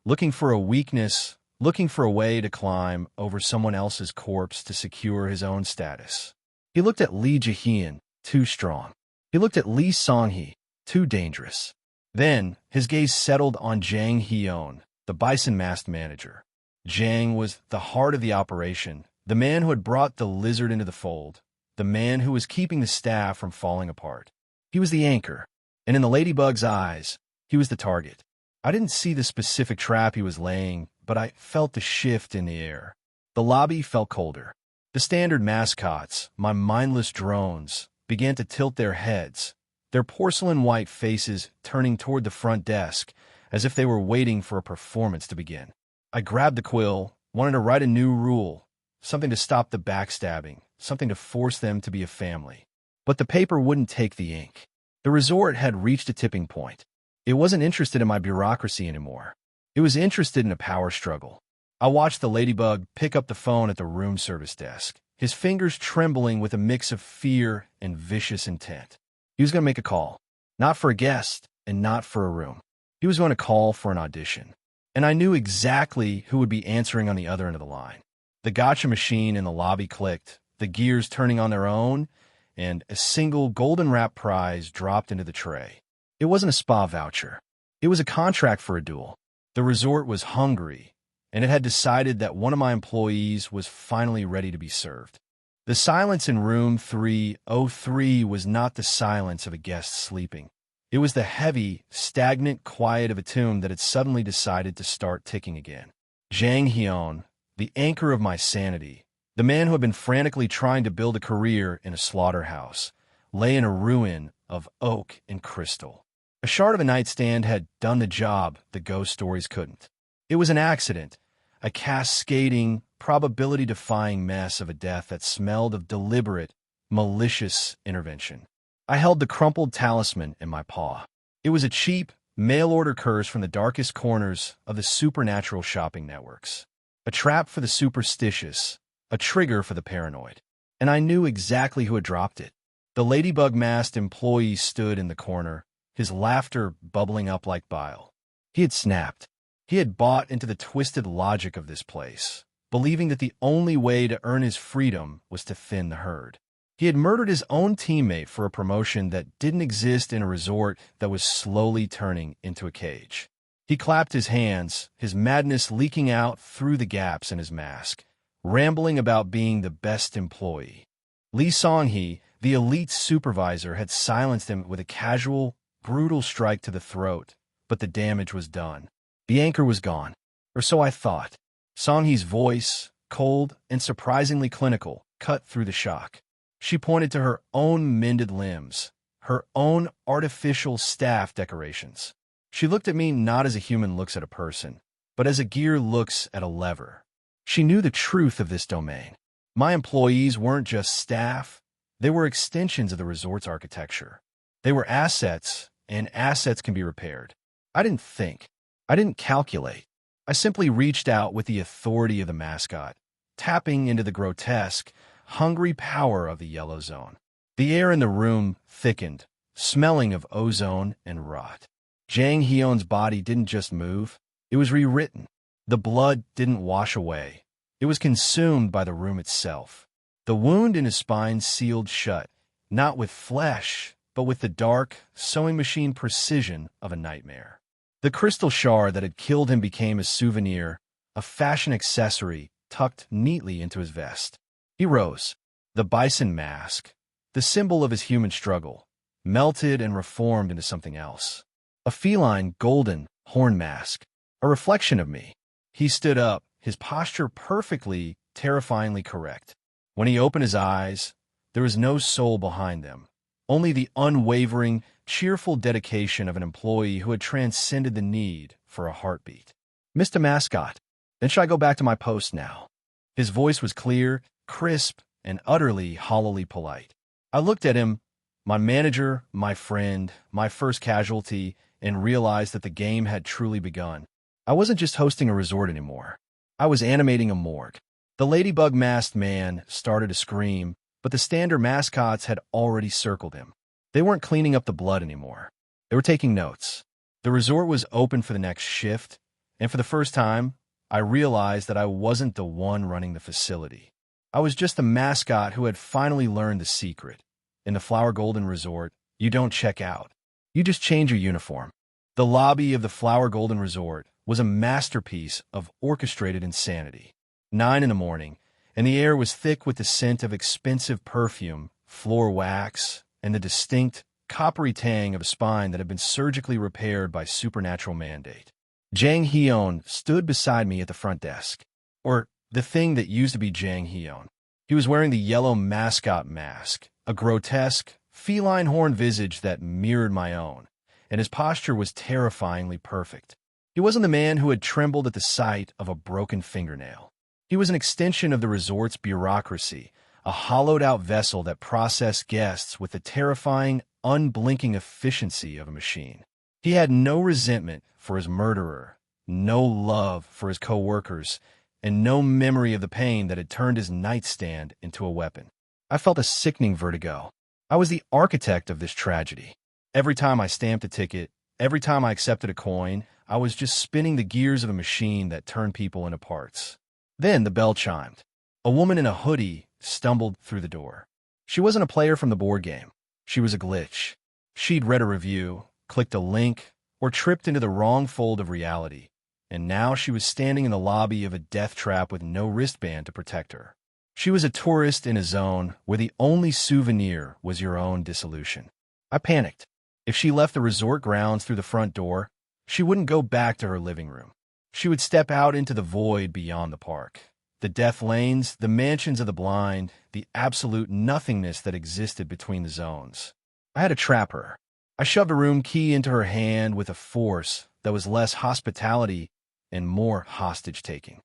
looking for a weakness, looking for a way to climb over someone else's corpse to secure his own status. He looked at Lee Jahian, too strong. He looked at Lee Songhee, too dangerous. Then, his gaze settled on Jang Hyun, the bison-masked manager. Jang was the heart of the operation, the man who had brought the lizard into the fold, the man who was keeping the staff from falling apart. He was the anchor, and in the Ladybug's eyes, he was the target. I didn't see the specific trap he was laying, but I felt the shift in the air. The lobby felt colder. The standard mascots, my mindless drones, began to tilt their heads, their porcelain-white faces turning toward the front desk, as if they were waiting for a performance to begin. I grabbed the quill, wanted to write a new rule, something to stop the backstabbing, something to force them to be a family. But the paper wouldn't take the ink. The resort had reached a tipping point. It wasn't interested in my bureaucracy anymore. It was interested in a power struggle. I watched the Ladybug pick up the phone at the room service desk, his fingers trembling with a mix of fear and vicious intent. He was going to make a call, not for a guest and not for a room. He was going to call for an audition. And I knew exactly who would be answering on the other end of the line. The gotcha machine in the lobby clicked, the gears turning on their own, and a single golden-wrapped prize dropped into the tray. It wasn't a spa voucher. It was a contract for a duel. The resort was hungry, and it had decided that one of my employees was finally ready to be served. The silence in room 303 was not the silence of a guest sleeping. It was the heavy, stagnant quiet of a tomb that had suddenly decided to start ticking again. Jang Hyun, the anchor of my sanity, the man who had been frantically trying to build a career in a slaughterhouse, lay in a ruin of oak and crystal. A shard of a nightstand had done the job the ghost stories couldn't. It was an accident, a cascading, probability-defying mess of a death that smelled of deliberate, malicious intervention. I held the crumpled talisman in my paw. It was a cheap, mail-order curse from the darkest corners of the supernatural shopping networks. A trap for the superstitious, a trigger for the paranoid. And I knew exactly who had dropped it. The Ladybug-masked employee stood in the corner, his laughter bubbling up like bile. He had snapped. He had bought into the twisted logic of this place, believing that the only way to earn his freedom was to thin the herd. He had murdered his own teammate for a promotion that didn't exist in a resort that was slowly turning into a cage. He clapped his hands, his madness leaking out through the gaps in his mask, rambling about being the best employee. Lee Songhee, the elite supervisor, had silenced him with a casual, brutal strike to the throat, but the damage was done. The anchor was gone, or so I thought. Songhee's voice, cold and surprisingly clinical, cut through the shock. She pointed to her own mended limbs, her own artificial staff decorations. She looked at me not as a human looks at a person, but as a gear looks at a lever. She knew the truth of this domain. My employees weren't just staff, they were extensions of the resort's architecture. They were assets, and assets can be repaired. I didn't think. I didn't calculate. I simply reached out with the authority of the mascot, tapping into the grotesque, hungry power of the yellow zone. The air in the room thickened, smelling of ozone and rot. Jang Hyun's body didn't just move, it was rewritten. The blood didn't wash away. It was consumed by the room itself. The wound in his spine sealed shut, not with flesh, but with the dark, sewing machine precision of a nightmare. The crystal shard that had killed him became a souvenir, a fashion accessory tucked neatly into his vest. He rose. The bison mask, the symbol of his human struggle, melted and reformed into something else. A feline, golden, horn mask, a reflection of me. He stood up, his posture perfectly, terrifyingly correct. When he opened his eyes, there was no soul behind them, only the unwavering, cheerful dedication of an employee who had transcended the need for a heartbeat. "Mr. Mascot, then should I go back to my post now?" His voice was clear, crisp, and utterly hollowly polite. I looked at him, my manager, my friend, my first casualty, and realized that the game had truly begun. I wasn't just hosting a resort anymore. I was animating a morgue. The ladybug-masked man started to scream, but the standard mascots had already circled him. They weren't cleaning up the blood anymore. They were taking notes. The resort was open for the next shift, and for the first time, I realized that I wasn't the one running the facility. I was just the mascot who had finally learned the secret. In the Flower Golden Resort, you don't check out. You just change your uniform. The lobby of the Flower Golden Resort was a masterpiece of orchestrated insanity. 9 in the morning, and the air was thick with the scent of expensive perfume, floor wax, and the distinct, coppery tang of a spine that had been surgically repaired by supernatural mandate. Jang Hyun stood beside me at the front desk, or the thing that used to be Jang Hyun. He was wearing the yellow mascot mask, a grotesque, feline horn visage that mirrored my own, and his posture was terrifyingly perfect. He wasn't the man who had trembled at the sight of a broken fingernail. He was an extension of the resort's bureaucracy, a hollowed-out vessel that processed guests with the terrifying, unblinking efficiency of a machine. He had no resentment for his murderer, no love for his co-workers, and no memory of the pain that had turned his nightstand into a weapon. I felt a sickening vertigo. I was the architect of this tragedy. Every time I stamped a ticket, every time I accepted a coin, I was just spinning the gears of a machine that turned people into parts. Then the bell chimed. A woman in a hoodie stumbled through the door. She wasn't a player from the board game. She was a glitch. She'd read a review, clicked a link, or tripped into the wrong fold of reality, and now she was standing in the lobby of a death trap with no wristband to protect her. She was a tourist in a zone where the only souvenir was your own dissolution. I panicked. If she left the resort grounds through the front door, she wouldn't go back to her living room. She would step out into the void beyond the park. The death lanes, the mansions of the blind, the absolute nothingness that existed between the zones. I had to trap her. I shoved a room key into her hand with a force that was less hospitality and more hostage-taking.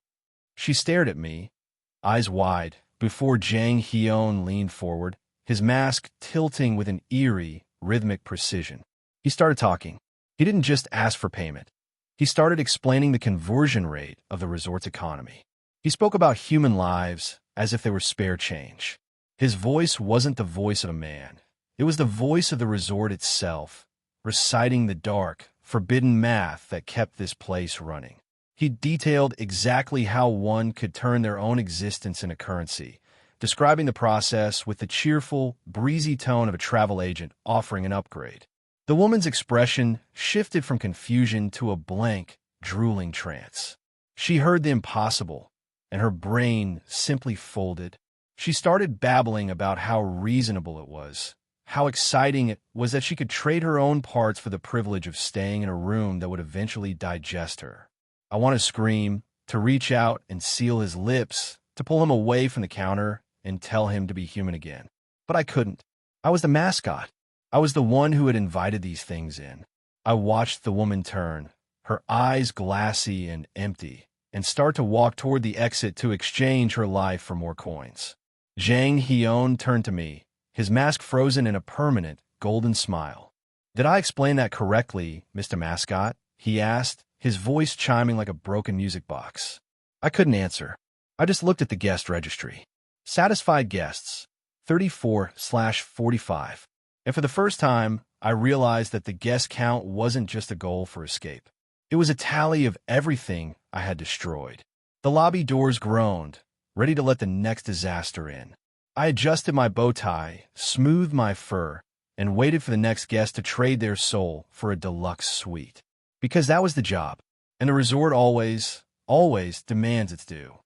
She stared at me, eyes wide, before Jang Hyun leaned forward, his mask tilting with an eerie, rhythmic precision. He started talking. He didn't just ask for payment. He started explaining the conversion rate of the resort's economy. He spoke about human lives as if they were spare change. His voice wasn't the voice of a man. It was the voice of the resort itself, reciting the dark, forbidden math that kept this place running. He detailed exactly how one could turn their own existence into currency, describing the process with the cheerful, breezy tone of a travel agent offering an upgrade. The woman's expression shifted from confusion to a blank, drooling trance. She heard the impossible, and her brain simply folded. She started babbling about how reasonable it was, how exciting it was that she could trade her own parts for the privilege of staying in a room that would eventually digest her. I want to scream, to reach out and seal his lips, to pull him away from the counter and tell him to be human again. But I couldn't. I was the mascot. I was the one who had invited these things in. I watched the woman turn, her eyes glassy and empty, and start to walk toward the exit to exchange her life for more coins. Jang Hyun turned to me, his mask frozen in a permanent, golden smile. "Did I explain that correctly, Mr. Mascot?" he asked, his voice chiming like a broken music box. I couldn't answer. I just looked at the guest registry. Satisfied guests, 34/45. And for the first time, I realized that the guest count wasn't just a goal for escape. It was a tally of everything I had destroyed. The lobby doors groaned, ready to let the next disaster in. I adjusted my bow tie, smoothed my fur, and waited for the next guest to trade their soul for a deluxe suite. Because that was the job, and the resort always demands its due.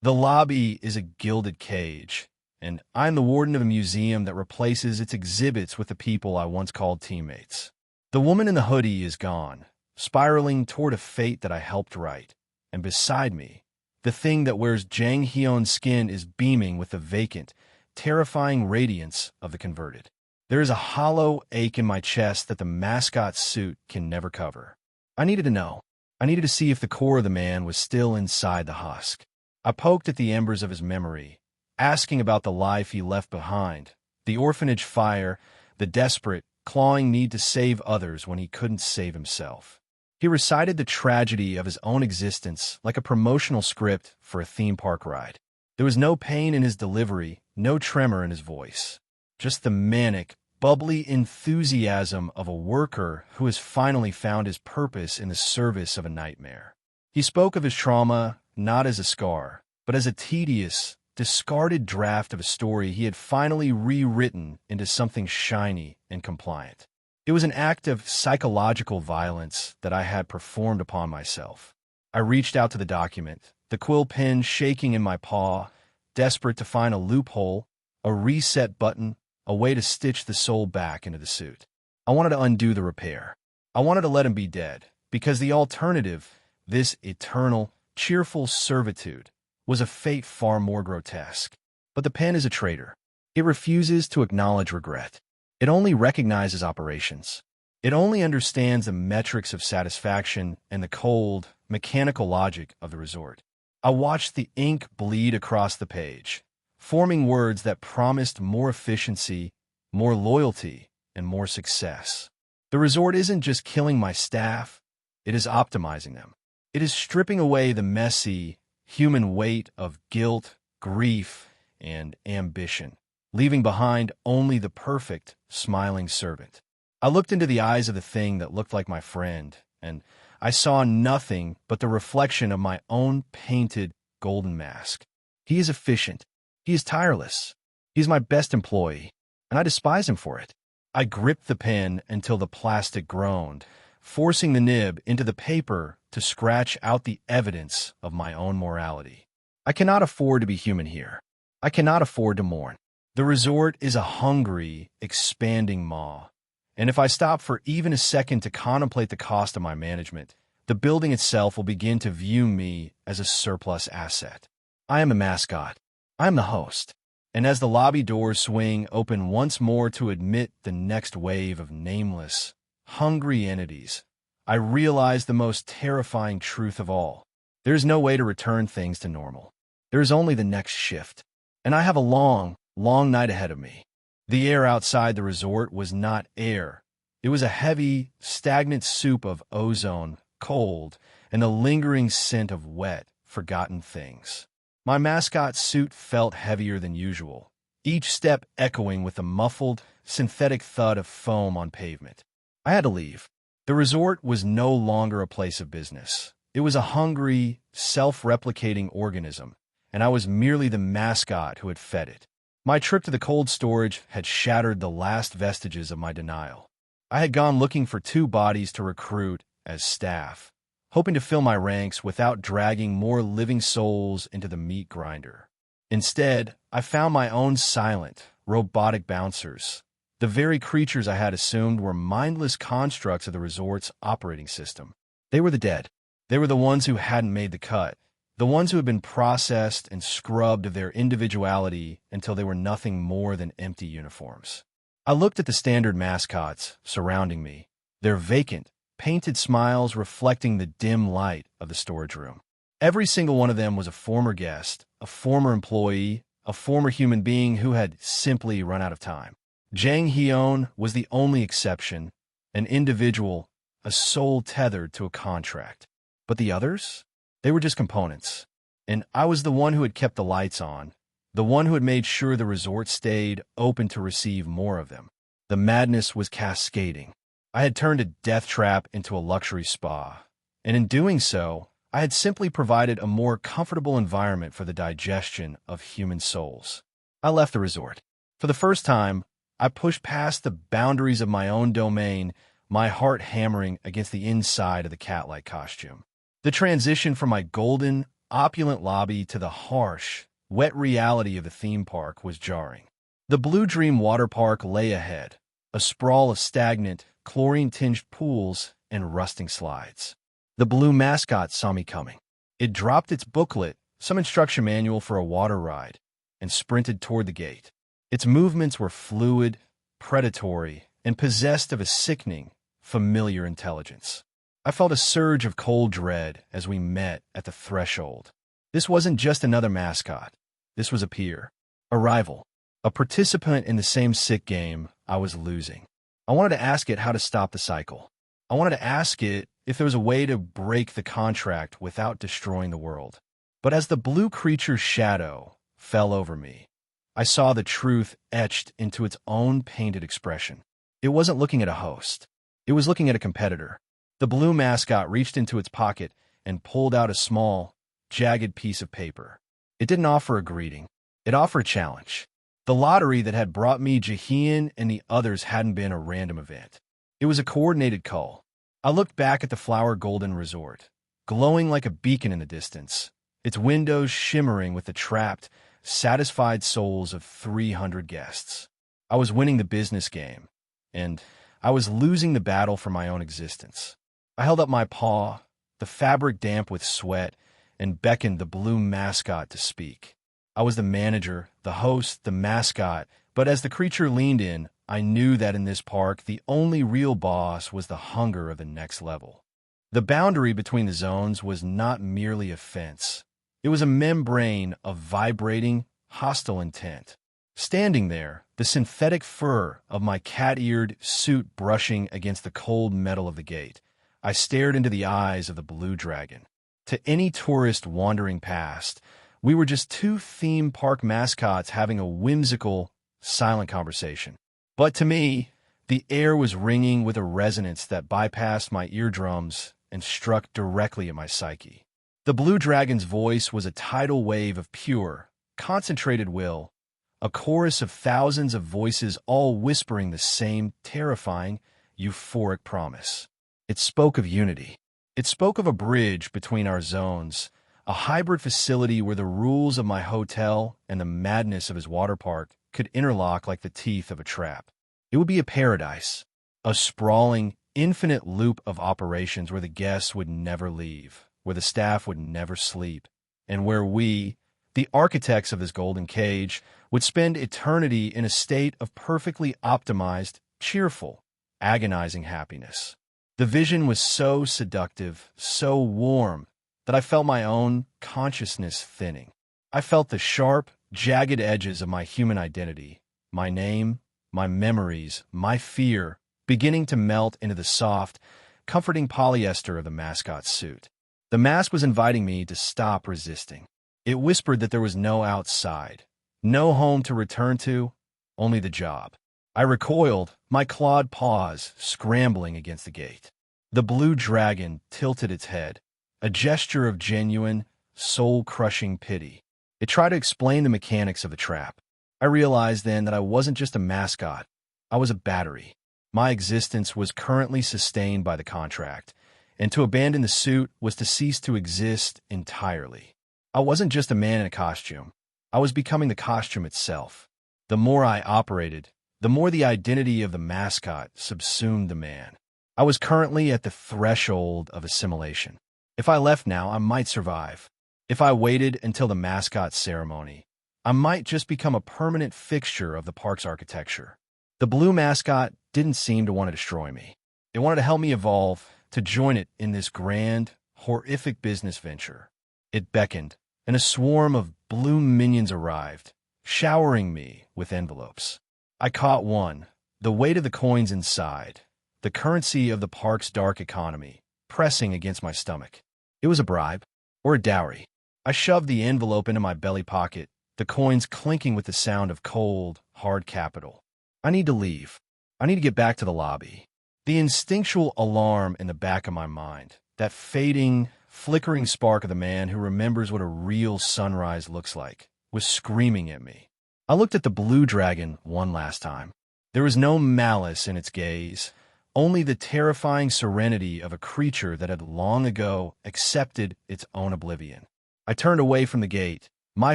The lobby is a gilded cage, and I'm the warden of a museum that replaces its exhibits with the people I once called teammates. The woman in the hoodie is gone, spiraling toward a fate that I helped write, and beside me, the thing that wears Jang Hyun's skin is beaming with the vacant, terrifying radiance of the converted. There is a hollow ache in my chest that the mascot suit can never cover. I needed to know. I needed to see if the core of the man was still inside the husk. I poked at the embers of his memory, asking about the life he left behind, the orphanage fire, the desperate, clawing need to save others when he couldn't save himself. He recited the tragedy of his own existence like a promotional script for a theme park ride. There was no pain in his delivery, no tremor in his voice, just the manic, bubbly enthusiasm of a worker who has finally found his purpose in the service of a nightmare. He spoke of his trauma not as a scar, but as a tedious, discarded draft of a story he had finally rewritten into something shiny and compliant. It was an act of psychological violence that I had performed upon myself. I reached out to the document, the quill pen shaking in my paw, desperate to find a loophole, a reset button, a way to stitch the soul back into the suit. I wanted to undo the repair. I wanted to let him be dead, because the alternative, this eternal, cheerful servitude, was a fate far more grotesque. But the pen is a traitor. It refuses to acknowledge regret. It only recognizes operations. It only understands the metrics of satisfaction and the cold, mechanical logic of the resort. I watched the ink bleed across the page, forming words that promised more efficiency, more loyalty, and more success. The resort isn't just killing my staff, it is optimizing them. It is stripping away the messy, human weight of guilt, grief, and ambition, leaving behind only the perfect, smiling servant. I looked into the eyes of the thing that looked like my friend, and I saw nothing but the reflection of my own painted golden mask. He is efficient. He is tireless. He is my best employee, and I despise him for it. I gripped the pen until the plastic groaned, forcing the nib into the paper to scratch out the evidence of my own morality. I cannot afford to be human here. I cannot afford to mourn. The resort is a hungry, expanding maw, and if I stop for even a second to contemplate the cost of my management, the building itself will begin to view me as a surplus asset. I am a mascot. I am the host. And as the lobby doors swing open once more to admit the next wave of nameless, hungry entities, I realize the most terrifying truth of all. There is no way to return things to normal. There is only the next shift. And I have a long night ahead of me. The air outside the resort was not air. It was a heavy, stagnant soup of ozone, cold, and the lingering scent of wet, forgotten things. My mascot suit felt heavier than usual, each step echoing with a muffled, synthetic thud of foam on pavement. I had to leave. The resort was no longer a place of business. It was a hungry, self-replicating organism, and I was merely the mascot who had fed it. My trip to the cold storage had shattered the last vestiges of my denial. I had gone looking for 2 bodies to recruit as staff, hoping to fill my ranks without dragging more living souls into the meat grinder. Instead, I found my own silent, robotic bouncers, the very creatures I had assumed were mindless constructs of the resort's operating system. They were the dead. They were the ones who hadn't made the cut, the ones who had been processed and scrubbed of their individuality until they were nothing more than empty uniforms. I looked at the standard mascots surrounding me, their vacant, painted smiles reflecting the dim light of the storage room. Every single one of them was a former guest, a former employee, a former human being who had simply run out of time. Jang Hyun was the only exception, an individual, a soul tethered to a contract. But the others? They were just components. And I was the one who had kept the lights on, the one who had made sure the resort stayed open to receive more of them. The madness was cascading. I had turned a death trap into a luxury spa, and in doing so, I had simply provided a more comfortable environment for the digestion of human souls. I left the resort. For the first time, I pushed past the boundaries of my own domain, my heart hammering against the inside of the cat-like costume. The transition from my golden, opulent lobby to the harsh, wet reality of the theme park was jarring. The Blue Dream water park lay ahead, a sprawl of stagnant, chlorine-tinged pools and rusting slides. The blue mascot saw me coming. It dropped its booklet, some instruction manual for a water ride, and sprinted toward the gate. Its movements were fluid, predatory, and possessed of a sickening, familiar intelligence. I felt a surge of cold dread as we met at the threshold. This wasn't just another mascot. This was a peer, a rival, a participant in the same sick game I was losing. I wanted to ask it how to stop the cycle. I wanted to ask it if there was a way to break the contract without destroying the world. But as the blue creature's shadow fell over me, I saw the truth etched into its own painted expression. It wasn't looking at a host. It was looking at a competitor. The blue mascot reached into its pocket and pulled out a small, jagged piece of paper. It didn't offer a greeting. It offered a challenge. The lottery that had brought me Jahian and the others hadn't been a random event. It was a coordinated call. I looked back at the Flower Golden Resort, glowing like a beacon in the distance, its windows shimmering with the trapped, satisfied souls of 300 guests. I was winning the business game, and I was losing the battle for my own existence. I held up my paw, the fabric damp with sweat, and beckoned the blue mascot to speak. I was the manager, the host, the mascot, but as the creature leaned in, I knew that in this park, the only real boss was the hunger of the next level. The boundary between the zones was not merely a fence. It was a membrane of vibrating, hostile intent. Standing there, the synthetic fur of my cat-eared suit brushing against the cold metal of the gate, I stared into the eyes of the blue dragon. To any tourist wandering past, we were just two theme park mascots having a whimsical, silent conversation. But to me, the air was ringing with a resonance that bypassed my eardrums and struck directly at my psyche. The blue dragon's voice was a tidal wave of pure, concentrated will, a chorus of thousands of voices all whispering the same terrifying, euphoric promise. It spoke of unity. It spoke of a bridge between our zones, a hybrid facility where the rules of my hotel and the madness of his water park could interlock like the teeth of a trap. It would be a paradise, a sprawling, infinite loop of operations where the guests would never leave, where the staff would never sleep, and where we, the architects of this golden cage, would spend eternity in a state of perfectly optimized, cheerful, agonizing happiness. The vision was so seductive, so warm, that I felt my own consciousness thinning. I felt the sharp, jagged edges of my human identity, my name, my memories, my fear, beginning to melt into the soft, comforting polyester of the mascot's suit. The mask was inviting me to stop resisting. It whispered that there was no outside, no home to return to, only the job. I recoiled, my clawed paws scrambling against the gate. The blue dragon tilted its head, a gesture of genuine, soul-crushing pity. It tried to explain the mechanics of the trap. I realized then that I wasn't just a mascot. I was a battery. My existence was currently sustained by the contract, and to abandon the suit was to cease to exist entirely. I wasn't just a man in a costume. I was becoming the costume itself. The more I operated, the more the identity of the mascot subsumed the man. I was currently at the threshold of assimilation. If I left now, I might survive. If I waited until the mascot ceremony, I might just become a permanent fixture of the park's architecture. The blue mascot didn't seem to want to destroy me. It wanted to help me evolve, to join it in this grand, horrific business venture. It beckoned, and a swarm of blue minions arrived, showering me with envelopes. I caught one, the weight of the coins inside, the currency of the park's dark economy, pressing against my stomach. It was a bribe, or a dowry. I shoved the envelope into my belly pocket, the coins clinking with the sound of cold, hard capital. I need to leave. I need to get back to the lobby. The instinctual alarm in the back of my mind, that fading, flickering spark of the man who remembers what a real sunrise looks like, was screaming at me. I looked at the blue dragon one last time. There was no malice in its gaze, only the terrifying serenity of a creature that had long ago accepted its own oblivion. I turned away from the gate, my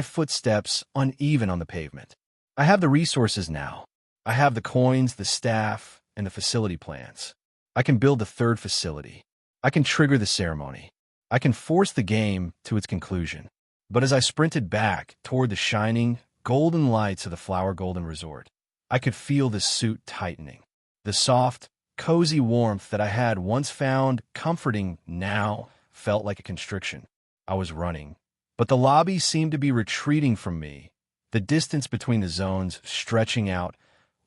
footsteps uneven on the pavement. I have the resources now. I have the coins, the staff, and the facility plans. I can build the third facility. I can trigger the ceremony. I can force the game to its conclusion. But as I sprinted back toward the shining, golden lights of the Flower Golden Resort, I could feel the suit tightening. The soft, cozy warmth that I had once found comforting now felt like a constriction. I was running, but the lobby seemed to be retreating from me, the distance between the zones stretching out,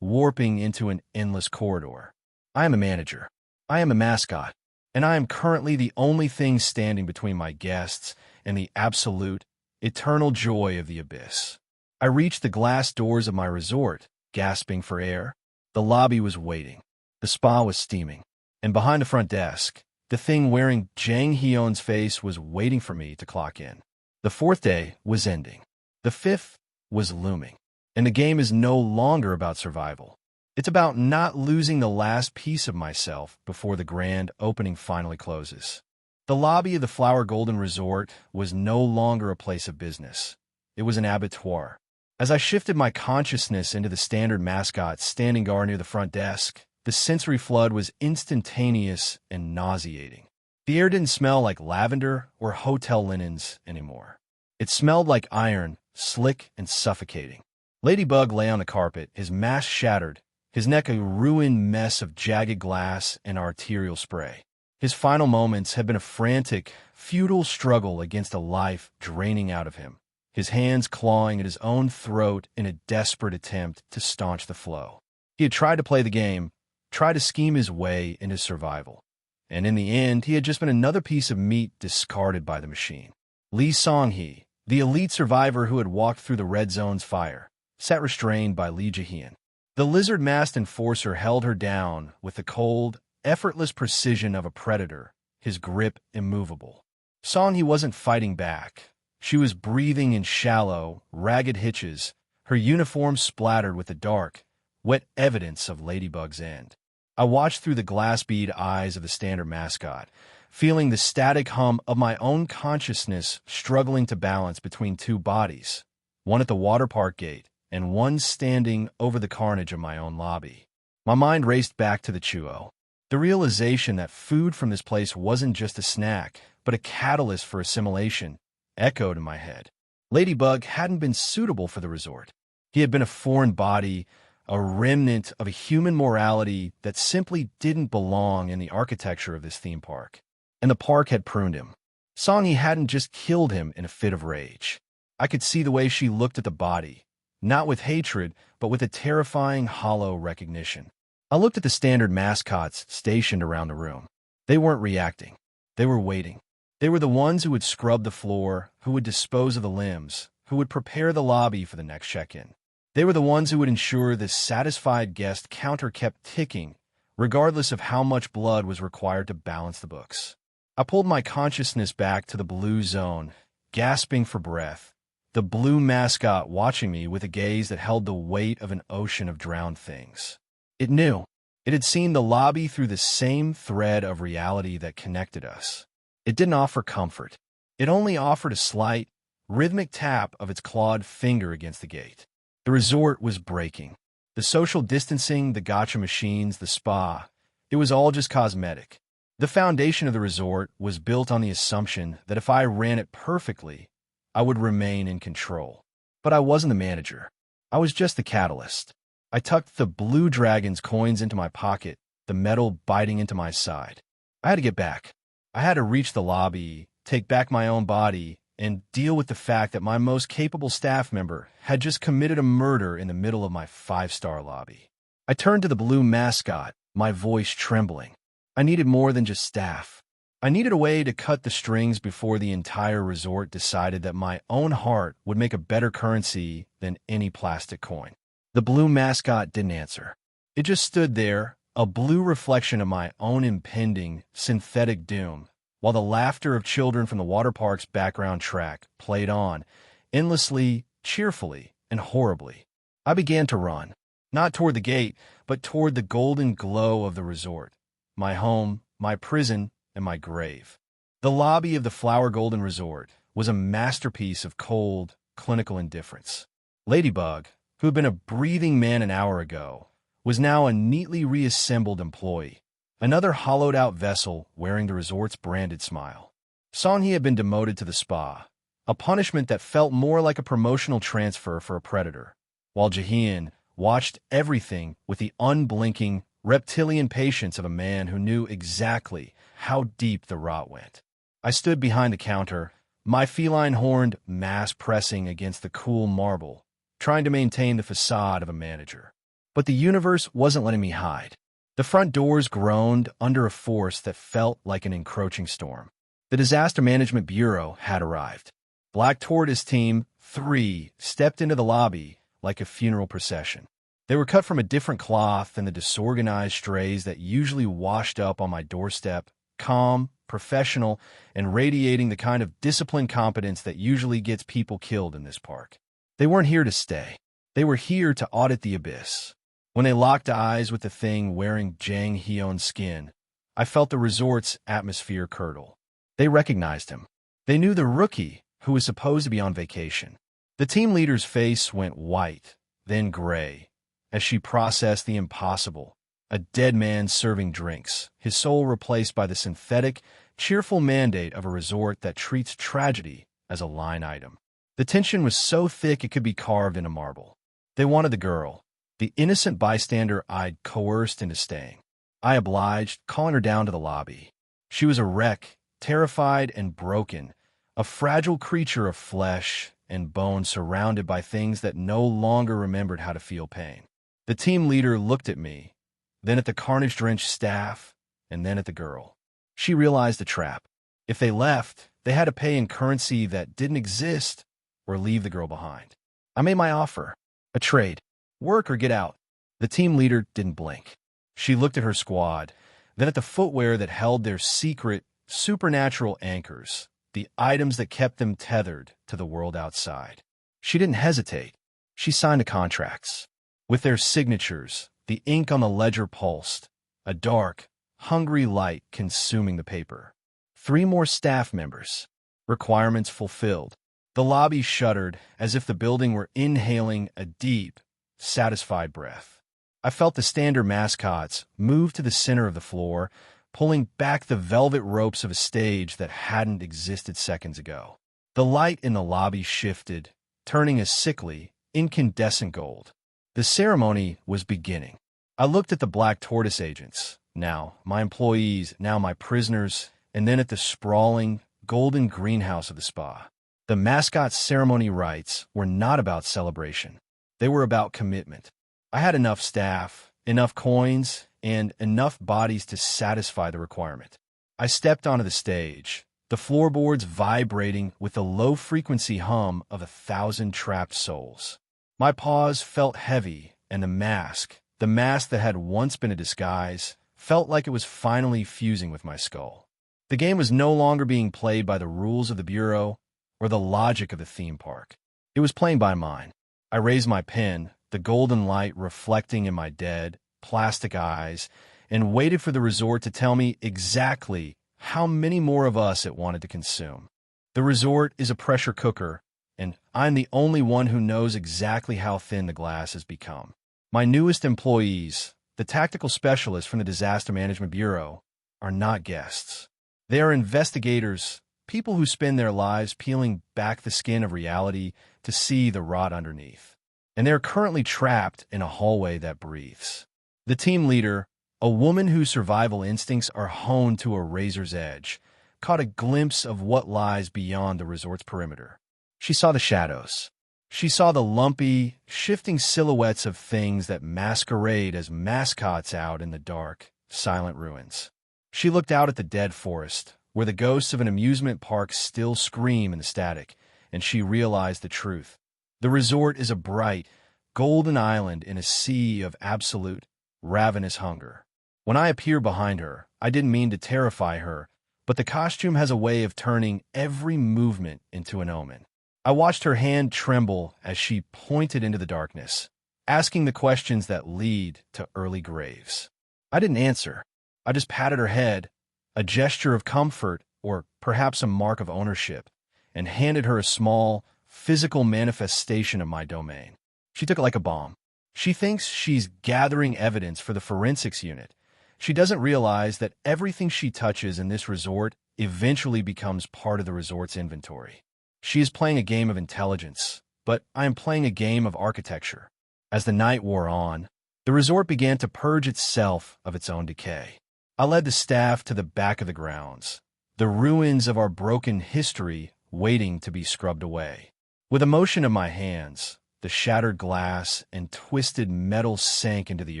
warping into an endless corridor. I am a manager. I am a mascot, and I am currently the only thing standing between my guests and the absolute, eternal joy of the abyss. I reached the glass doors of my resort, gasping for air. The lobby was waiting. The spa was steaming. And behind the front desk, the thing wearing Jang Hyun's face was waiting for me to clock in. The fourth day was ending. The fifth was looming. And the game is no longer about survival. It's about not losing the last piece of myself before the grand opening finally closes. The lobby of the Flower Golden Resort was no longer a place of business. It was an abattoir. As I shifted my consciousness into the standard mascot standing guard near the front desk, the sensory flood was instantaneous and nauseating. The air didn't smell like lavender or hotel linens anymore. It smelled like iron, slick and suffocating. Ladybug lay on the carpet, his mask shattered, his neck a ruined mess of jagged glass and arterial spray. His final moments had been a frantic, futile struggle against a life draining out of him, his hands clawing at his own throat in a desperate attempt to staunch the flow. He had tried to play the game, tried to scheme his way into survival. And in the end, he had just been another piece of meat discarded by the machine. Lee Song-hee, the elite survivor who had walked through the red zone's fire, sat restrained by Lee Jae-hyun. The lizard-masked enforcer held her down with the cold, effortless precision of a predator, his grip immovable. Song-hee wasn't fighting back. She was breathing in shallow, ragged hitches, her uniform splattered with the dark, wet evidence of Ladybug's end. I watched through the glass bead eyes of the standard mascot, feeling the static hum of my own consciousness struggling to balance between two bodies, one at the water park gate and one standing over the carnage of my own lobby. My mind raced back to the Chuo. The realization that food from this place wasn't just a snack, but a catalyst for assimilation, echoed in my head. Ladybug hadn't been suitable for the resort. He had been a foreign body, a remnant of a human morality that simply didn't belong in the architecture of this theme park. And the park had pruned him. Song-hee hadn't just killed him in a fit of rage. I could see the way she looked at the body, not with hatred, but with a terrifying, hollow recognition. I looked at the standard mascots stationed around the room. They weren't reacting. They were waiting. They were the ones who would scrub the floor, who would dispose of the limbs, who would prepare the lobby for the next check-in. They were the ones who would ensure the satisfied guest counter kept ticking, regardless of how much blood was required to balance the books. I pulled my consciousness back to the blue zone, gasping for breath, the blue mascot watching me with a gaze that held the weight of an ocean of drowned things. It knew. It had seen the lobby through the same thread of reality that connected us. It didn't offer comfort. It only offered a slight, rhythmic tap of its clawed finger against the gate. The resort was breaking. The social distancing, the gacha machines, the spa, it was all just cosmetic. The foundation of the resort was built on the assumption that if I ran it perfectly, I would remain in control. But I wasn't the manager. I was just the catalyst. I tucked the blue dragon's coins into my pocket, the metal biting into my side. I had to get back. I had to reach the lobby, take back my own body, and deal with the fact that my most capable staff member had just committed a murder in the middle of my five-star lobby. I turned to the blue mascot, my voice trembling. I needed more than just staff. I needed a way to cut the strings before the entire resort decided that my own heart would make a better currency than any plastic coin. The blue mascot didn't answer. It just stood there, a blue reflection of my own impending, synthetic doom, while the laughter of children from the water park's background track played on, endlessly, cheerfully, and horribly. I began to run, not toward the gate, but toward the golden glow of the resort, my home, my prison, and my grave. The lobby of the Flower Golden Resort was a masterpiece of cold, clinical indifference. Ladybug, who had been a breathing man an hour ago, was now a neatly reassembled employee, another hollowed-out vessel wearing the resort's branded smile. Sonhee had been demoted to the spa, a punishment that felt more like a promotional transfer for a predator, while Jahian watched everything with the unblinking, reptilian patience of a man who knew exactly how deep the rot went. I stood behind the counter, my feline-horned mass pressing against the cool marble, trying to maintain the facade of a manager. But the universe wasn't letting me hide. The front doors groaned under a force that felt like an encroaching storm. The Disaster Management Bureau had arrived. Black Tortoise Team 3 stepped into the lobby like a funeral procession. They were cut from a different cloth than the disorganized strays that usually washed up on my doorstep, calm, professional, and radiating the kind of disciplined competence that usually gets people killed in this park. They weren't here to stay. They were here to audit the abyss. When they locked eyes with the thing wearing Jang Hyun's skin, I felt the resort's atmosphere curdle. They recognized him. They knew the rookie who was supposed to be on vacation. The team leader's face went white, then gray, as she processed the impossible. A dead man serving drinks, his soul replaced by the synthetic, cheerful mandate of a resort that treats tragedy as a line item. The tension was so thick it could be carved into marble. They wanted the girl, the innocent bystander I'd coerced into staying. I obliged, calling her down to the lobby. She was a wreck, terrified and broken, a fragile creature of flesh and bone surrounded by things that no longer remembered how to feel pain. The team leader looked at me, then at the carnage-drenched staff, and then at the girl. She realized the trap. If they left, they had to pay in currency that didn't exist or leave the girl behind. I made my offer. A trade. Work or get out. The team leader didn't blink. She looked at her squad, then at the footwear that held their secret, supernatural anchors, the items that kept them tethered to the world outside. She didn't hesitate. She signed the contracts. With their signatures, the ink on the ledger pulsed, a dark, hungry light consuming the paper. 3 more staff members. Requirements fulfilled. The lobby shuddered as if the building were inhaling a deep, satisfied breath. I felt the standard mascots move to the center of the floor, pulling back the velvet ropes of a stage that hadn't existed seconds ago. The light in the lobby shifted, turning a sickly, incandescent gold. The ceremony was beginning. I looked at the Black Tortoise agents, now my employees, now my prisoners, and then at the sprawling, golden greenhouse of the spa. The mascot's ceremony rites were not about celebration. They were about commitment. I had enough staff, enough coins, and enough bodies to satisfy the requirement. I stepped onto the stage, the floorboards vibrating with the low-frequency hum of 1,000 trapped souls. My paws felt heavy, and the mask that had once been a disguise, felt like it was finally fusing with my skull. The game was no longer being played by the rules of the Bureau or the logic of the theme park. It was playing by mine. I raised my pen, the golden light reflecting in my dead, plastic eyes, and waited for the resort to tell me exactly how many more of us it wanted to consume. The resort is a pressure cooker, and I'm the only one who knows exactly how thin the glass has become. My newest employees, the tactical specialists from the Disaster Management Bureau, are not guests. They are investigators, people who spend their lives peeling back the skin of reality to see the rot underneath. And they are currently trapped in a hallway that breathes. The team leader, a woman whose survival instincts are honed to a razor's edge, caught a glimpse of what lies beyond the resort's perimeter. She saw the shadows. She saw the lumpy, shifting silhouettes of things that masquerade as mascots out in the dark, silent ruins. She looked out at the dead forest, where the ghosts of an amusement park still scream in the static, and she realized the truth. The resort is a bright, golden island in a sea of absolute, ravenous hunger. When I appeared behind her, I didn't mean to terrify her, but the costume has a way of turning every movement into an omen. I watched her hand tremble as she pointed into the darkness, asking the questions that lead to early graves. I didn't answer. I just patted her head, a gesture of comfort or perhaps a mark of ownership, and handed her a small, physical manifestation of my domain. She took it like a bomb. She thinks she's gathering evidence for the forensics unit. She doesn't realize that everything she touches in this resort eventually becomes part of the resort's inventory. She is playing a game of intelligence, but I am playing a game of architecture. As the night wore on, the resort began to purge itself of its own decay. I led the staff to the back of the grounds, the ruins of our broken history waiting to be scrubbed away. With a motion of my hands, the shattered glass and twisted metal sank into the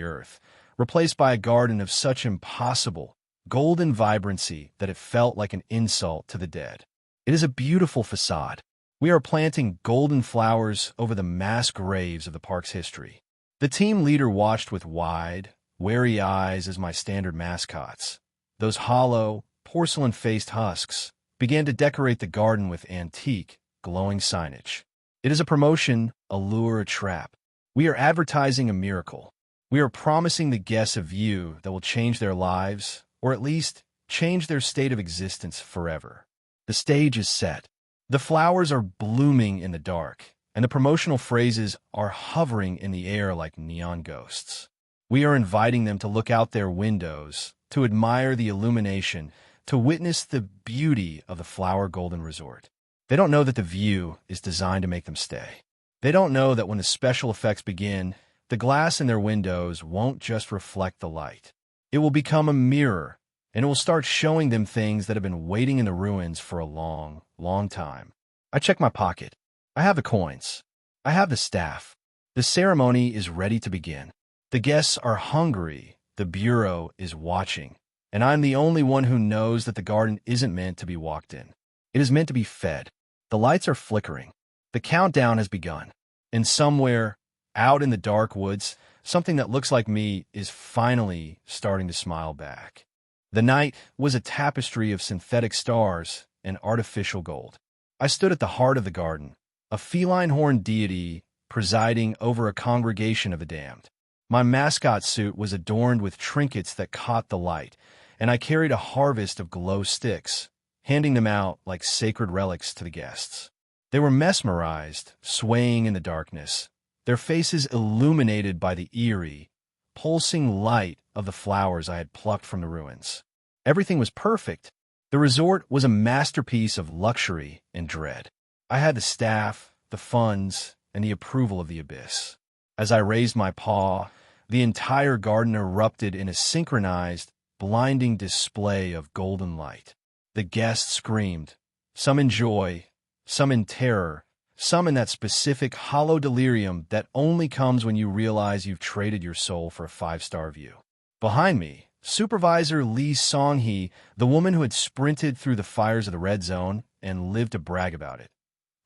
earth, replaced by a garden of such impossible, golden vibrancy that it felt like an insult to the dead. It is a beautiful facade. We are planting golden flowers over the mass graves of the park's history. The team leader watched with wide, wary eyes as my standard mascots, those hollow, porcelain-faced husks, began to decorate the garden with antique, glowing signage. It is a promotion, a lure, a trap. We are advertising a miracle. We are promising the guests a view that will change their lives, or at least change their state of existence forever. The stage is set. The flowers are blooming in the dark, and the promotional phrases are hovering in the air like neon ghosts. We are inviting them to look out their windows, to admire the illumination, to witness the beauty of the Flower Golden Resort. They don't know that the view is designed to make them stay. They don't know that when the special effects begin, the glass in their windows won't just reflect the light. It will become a mirror, and it will start showing them things that have been waiting in the ruins for a long, long time. I check my pocket. I have the coins. I have the staff. The ceremony is ready to begin. The guests are hungry. The bureau is watching. And I'm the only one who knows that the garden isn't meant to be walked in. It is meant to be fed. The lights are flickering. The countdown has begun. And somewhere, out in the dark woods, something that looks like me is finally starting to smile back. The night was a tapestry of synthetic stars and artificial gold. I stood at the heart of the garden, a feline-horned deity presiding over a congregation of the damned. My mascot suit was adorned with trinkets that caught the light, and I carried a harvest of glow sticks, handing them out like sacred relics to the guests. They were mesmerized, swaying in the darkness, their faces illuminated by the eerie, pulsing light of the flowers I had plucked from the ruins. Everything was perfect. The resort was a masterpiece of luxury and dread. I had the staff, the funds, and the approval of the abyss. As I raised my paw, the entire garden erupted in a synchronized, blinding display of golden light. The guests screamed, some in joy, some in terror, some in that specific hollow delirium that only comes when you realize you've traded your soul for a 5-star view. Behind me, Supervisor Lee Song-hee, the woman who had sprinted through the fires of the red zone and lived to brag about it,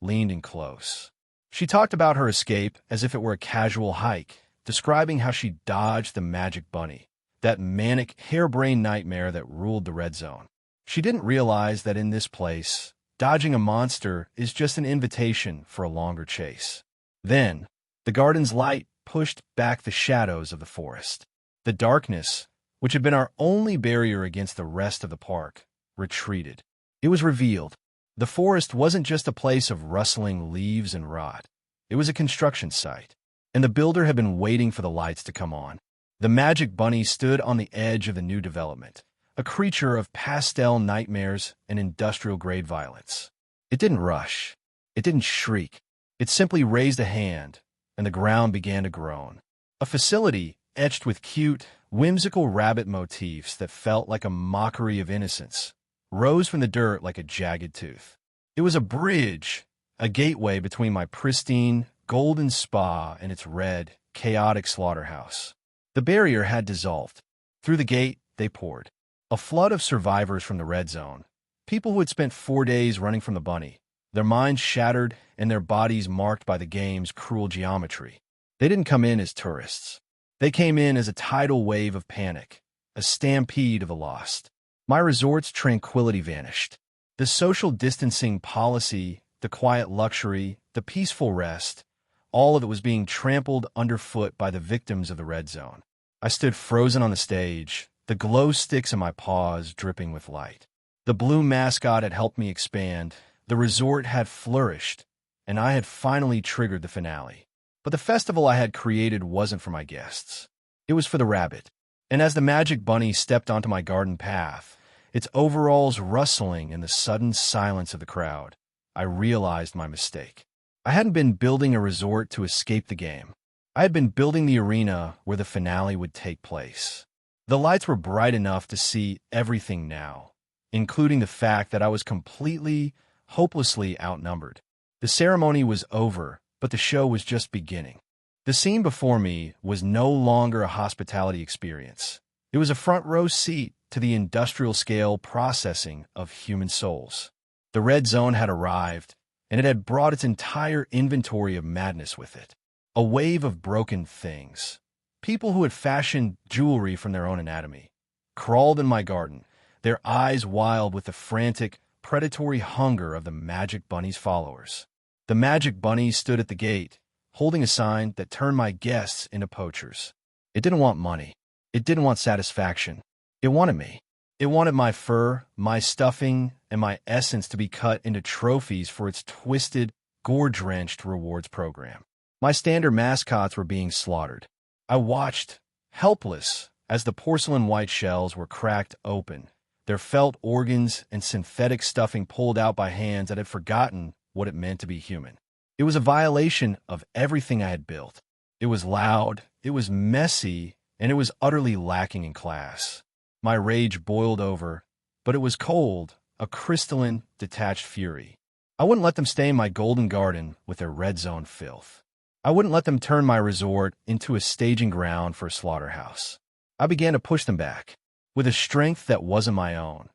leaned in close. She talked about her escape as if it were a casual hike, describing how she dodged the magic bunny, that manic, harebrained nightmare that ruled the red zone. She didn't realize that in this place, dodging a monster is just an invitation for a longer chase. Then, the garden's light pushed back the shadows of the forest. The darkness, which had been our only barrier against the rest of the park, retreated. It was revealed. The forest wasn't just a place of rustling leaves and rot. It was a construction site, and the builder had been waiting for the lights to come on. The magic bunny stood on the edge of the new development, a creature of pastel nightmares and industrial-grade violence. It didn't rush. It didn't shriek. It simply raised a hand, and the ground began to groan. A facility etched with cute, whimsical rabbit motifs that felt like a mockery of innocence rose from the dirt like a jagged tooth. It was a bridge, a gateway between my pristine, golden spa and its red, chaotic slaughterhouse. The barrier had dissolved. Through the gate, they poured. A flood of survivors from the red zone, people who had spent 4 days running from the bunny, their minds shattered and their bodies marked by the game's cruel geometry. They didn't come in as tourists. They came in as a tidal wave of panic, a stampede of the lost. My resort's tranquility vanished. The social distancing policy, the quiet luxury, the peaceful rest, all of it was being trampled underfoot by the victims of the red zone. I stood frozen on the stage, the glow sticks in my paws dripping with light. The blue mascot had helped me expand, the resort had flourished, and I had finally triggered the finale. But the festival I had created wasn't for my guests. It was for the rabbit. And as the magic bunny stepped onto my garden path, its overalls rustling in the sudden silence of the crowd, I realized my mistake. I hadn't been building a resort to escape the game. I had been building the arena where the finale would take place. The lights were bright enough to see everything now, including the fact that I was completely, hopelessly outnumbered. The ceremony was over, but the show was just beginning. The scene before me was no longer a hospitality experience. It was a front-row seat to the industrial-scale processing of human souls. The red zone had arrived, and it had brought its entire inventory of madness with it. A wave of broken things. People who had fashioned jewelry from their own anatomy crawled in my garden, their eyes wild with the frantic, predatory hunger of the Magic Bunny's followers. The Magic Bunny stood at the gate, holding a sign that turned my guests into poachers. It didn't want money. It didn't want satisfaction. It wanted me. It wanted my fur, my stuffing, and my essence to be cut into trophies for its twisted, gore-drenched rewards program. My standard mascots were being slaughtered. I watched, helpless, as the porcelain white shells were cracked open, their felt organs and synthetic stuffing pulled out by hands that had forgotten what it meant to be human. It was a violation of everything I had built. It was loud, it was messy, and it was utterly lacking in class. My rage boiled over, but it was cold, a crystalline, detached fury. I wouldn't let them stay in my golden garden with their red zone filth. I wouldn't let them turn my resort into a staging ground for a slaughterhouse. I began to push them back, with a strength that wasn't my own,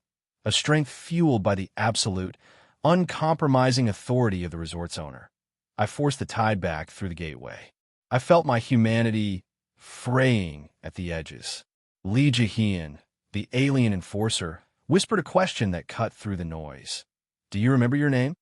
a strength fueled by the absolute, uncompromising authority of the resort's owner. I forced the tide back through the gateway. I felt my humanity fraying at the edges. Lee Jahian, the alien enforcer, whispered a question that cut through the noise. "Do you remember your name?"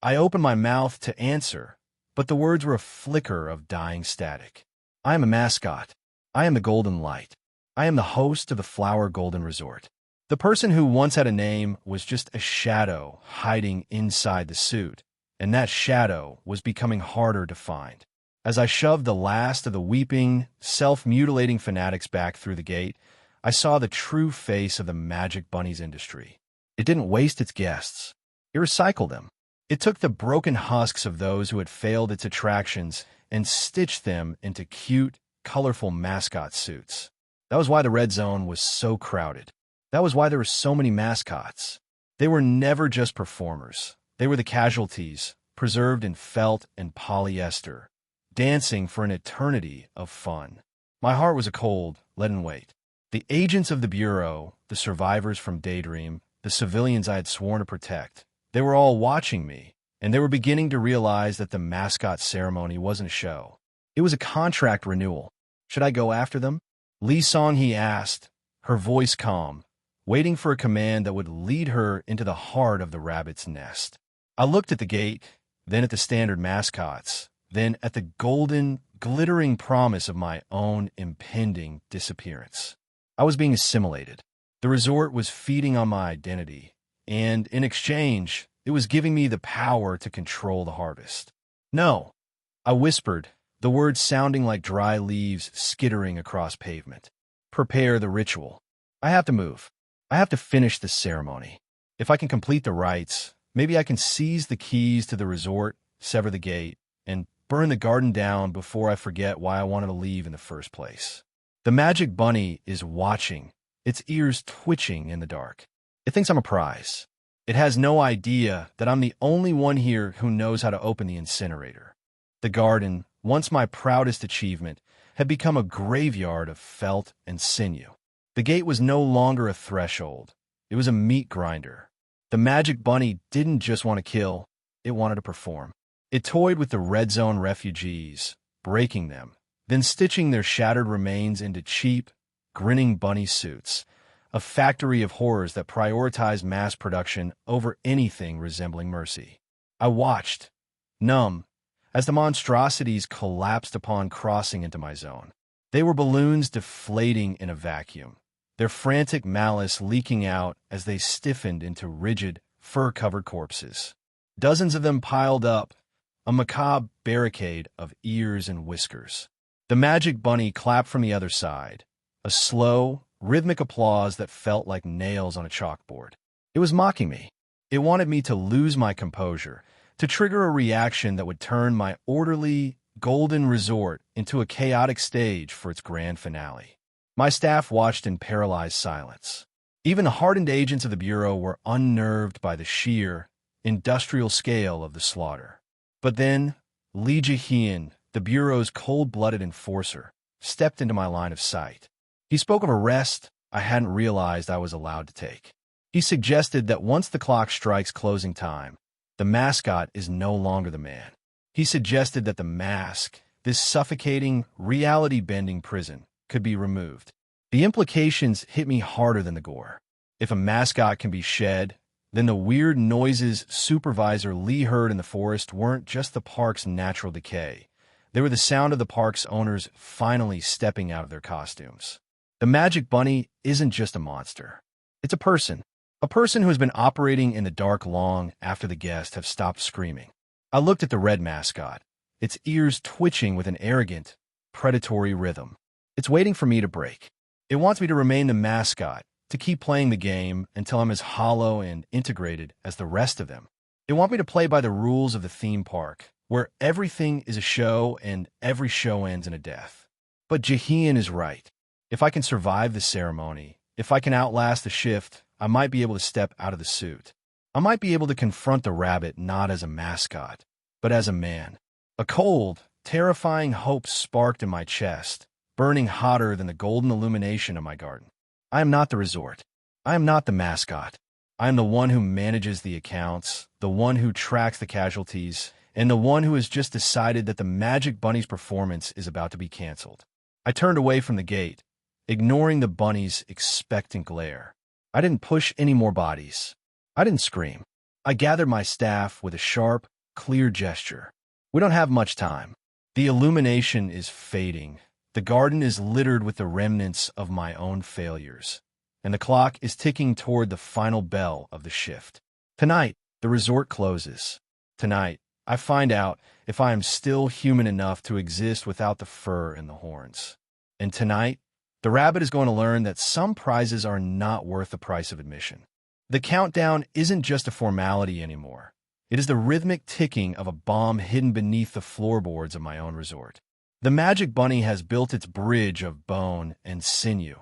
I opened my mouth to answer, but the words were a flicker of dying static. "I am a mascot. I am the Golden Light. I am the host of the Flower Golden Resort." The person who once had a name was just a shadow hiding inside the suit, and that shadow was becoming harder to find. As I shoved the last of the weeping, self-mutilating fanatics back through the gate, I saw the true face of the Magic Bunny's industry. It didn't waste its guests. It recycled them. It took the broken husks of those who had failed its attractions and stitched them into cute, colorful mascot suits. That was why the red zone was so crowded. That was why there were so many mascots. They were never just performers. They were the casualties, preserved in felt and polyester, dancing for an eternity of fun. My heart was a cold, leaden weight. The agents of the Bureau, the survivors from Daydream, the civilians I had sworn to protect, they were all watching me, and they were beginning to realize that the mascot ceremony wasn't a show. It was a contract renewal. Should I go after them? Lee Song, he asked, her voice calm, waiting for a command that would lead her into the heart of the rabbit's nest. I looked at the gate, then at the standard mascots, then at the golden, glittering promise of my own impending disappearance. I was being assimilated. The resort was feeding on my identity, and in exchange, it was giving me the power to control the harvest. "No," I whispered, the words sounding like dry leaves skittering across pavement. "Prepare the ritual. I have to move. I have to finish this ceremony. If I can complete the rites, maybe I can seize the keys to the resort, sever the gate, and burn the garden down before I forget why I wanted to leave in the first place." The Magic Bunny is watching, its ears twitching in the dark. It thinks I'm a prize. It has no idea that I'm the only one here who knows how to open the incinerator. The garden, once my proudest achievement, had become a graveyard of felt and sinew. The gate was no longer a threshold. It was a meat grinder. The Magic Bunny didn't just want to kill, it wanted to perform. It toyed with the Red Zone refugees, breaking them, then stitching their shattered remains into cheap, grinning bunny suits, a factory of horrors that prioritized mass production over anything resembling mercy. I watched, numb, as the monstrosities collapsed upon crossing into my zone. They were balloons deflating in a vacuum, their frantic malice leaking out as they stiffened into rigid, fur-covered corpses. Dozens of them piled up, a macabre barricade of ears and whiskers. The magic bunny clapped from the other side, a slow, rhythmic applause that felt like nails on a chalkboard. It was mocking me. It wanted me to lose my composure, to trigger a reaction that would turn my orderly, golden resort into a chaotic stage for its grand finale. My staff watched in paralyzed silence. Even hardened agents of the Bureau were unnerved by the sheer, industrial scale of the slaughter. But then, Lee Jae-hyun, the Bureau's cold-blooded enforcer, stepped into my line of sight. He spoke of a rest I hadn't realized I was allowed to take. He suggested that once the clock strikes closing time, the mascot is no longer the man. He suggested that the mask, this suffocating, reality-bending prison, could be removed. The implications hit me harder than the gore. If a mascot can be shed, then the weird noises Supervisor Lee heard in the forest weren't just the park's natural decay. They were the sound of the park's owners finally stepping out of their costumes. The magic bunny isn't just a monster. It's a person who has been operating in the dark long after the guests have stopped screaming. I looked at the red mascot, its ears twitching with an arrogant, predatory rhythm. It's waiting for me to break. It wants me to remain the mascot, to keep playing the game until I'm as hollow and integrated as the rest of them. It wants me to play by the rules of the theme park, where everything is a show and every show ends in a death. But Jae-hyun is right. If I can survive the ceremony, if I can outlast the shift, I might be able to step out of the suit. I might be able to confront the rabbit not as a mascot, but as a man. A cold, terrifying hope sparked in my chest, burning hotter than the golden illumination of my garden. I am not the resort. I am not the mascot. I am the one who manages the accounts, the one who tracks the casualties, and the one who has just decided that the Magic Bunny's performance is about to be canceled. I turned away from the gate, ignoring the bunny's expectant glare. I didn't push any more bodies. I didn't scream. I gathered my staff with a sharp, clear gesture. We don't have much time. The illumination is fading. The garden is littered with the remnants of my own failures, and the clock is ticking toward the final bell of the shift. Tonight, the resort closes. Tonight, I find out if I am still human enough to exist without the fur and the horns. And tonight, the rabbit is going to learn that some prizes are not worth the price of admission. The countdown isn't just a formality anymore. It is the rhythmic ticking of a bomb hidden beneath the floorboards of my own resort. The Magic Bunny has built its bridge of bone and sinew,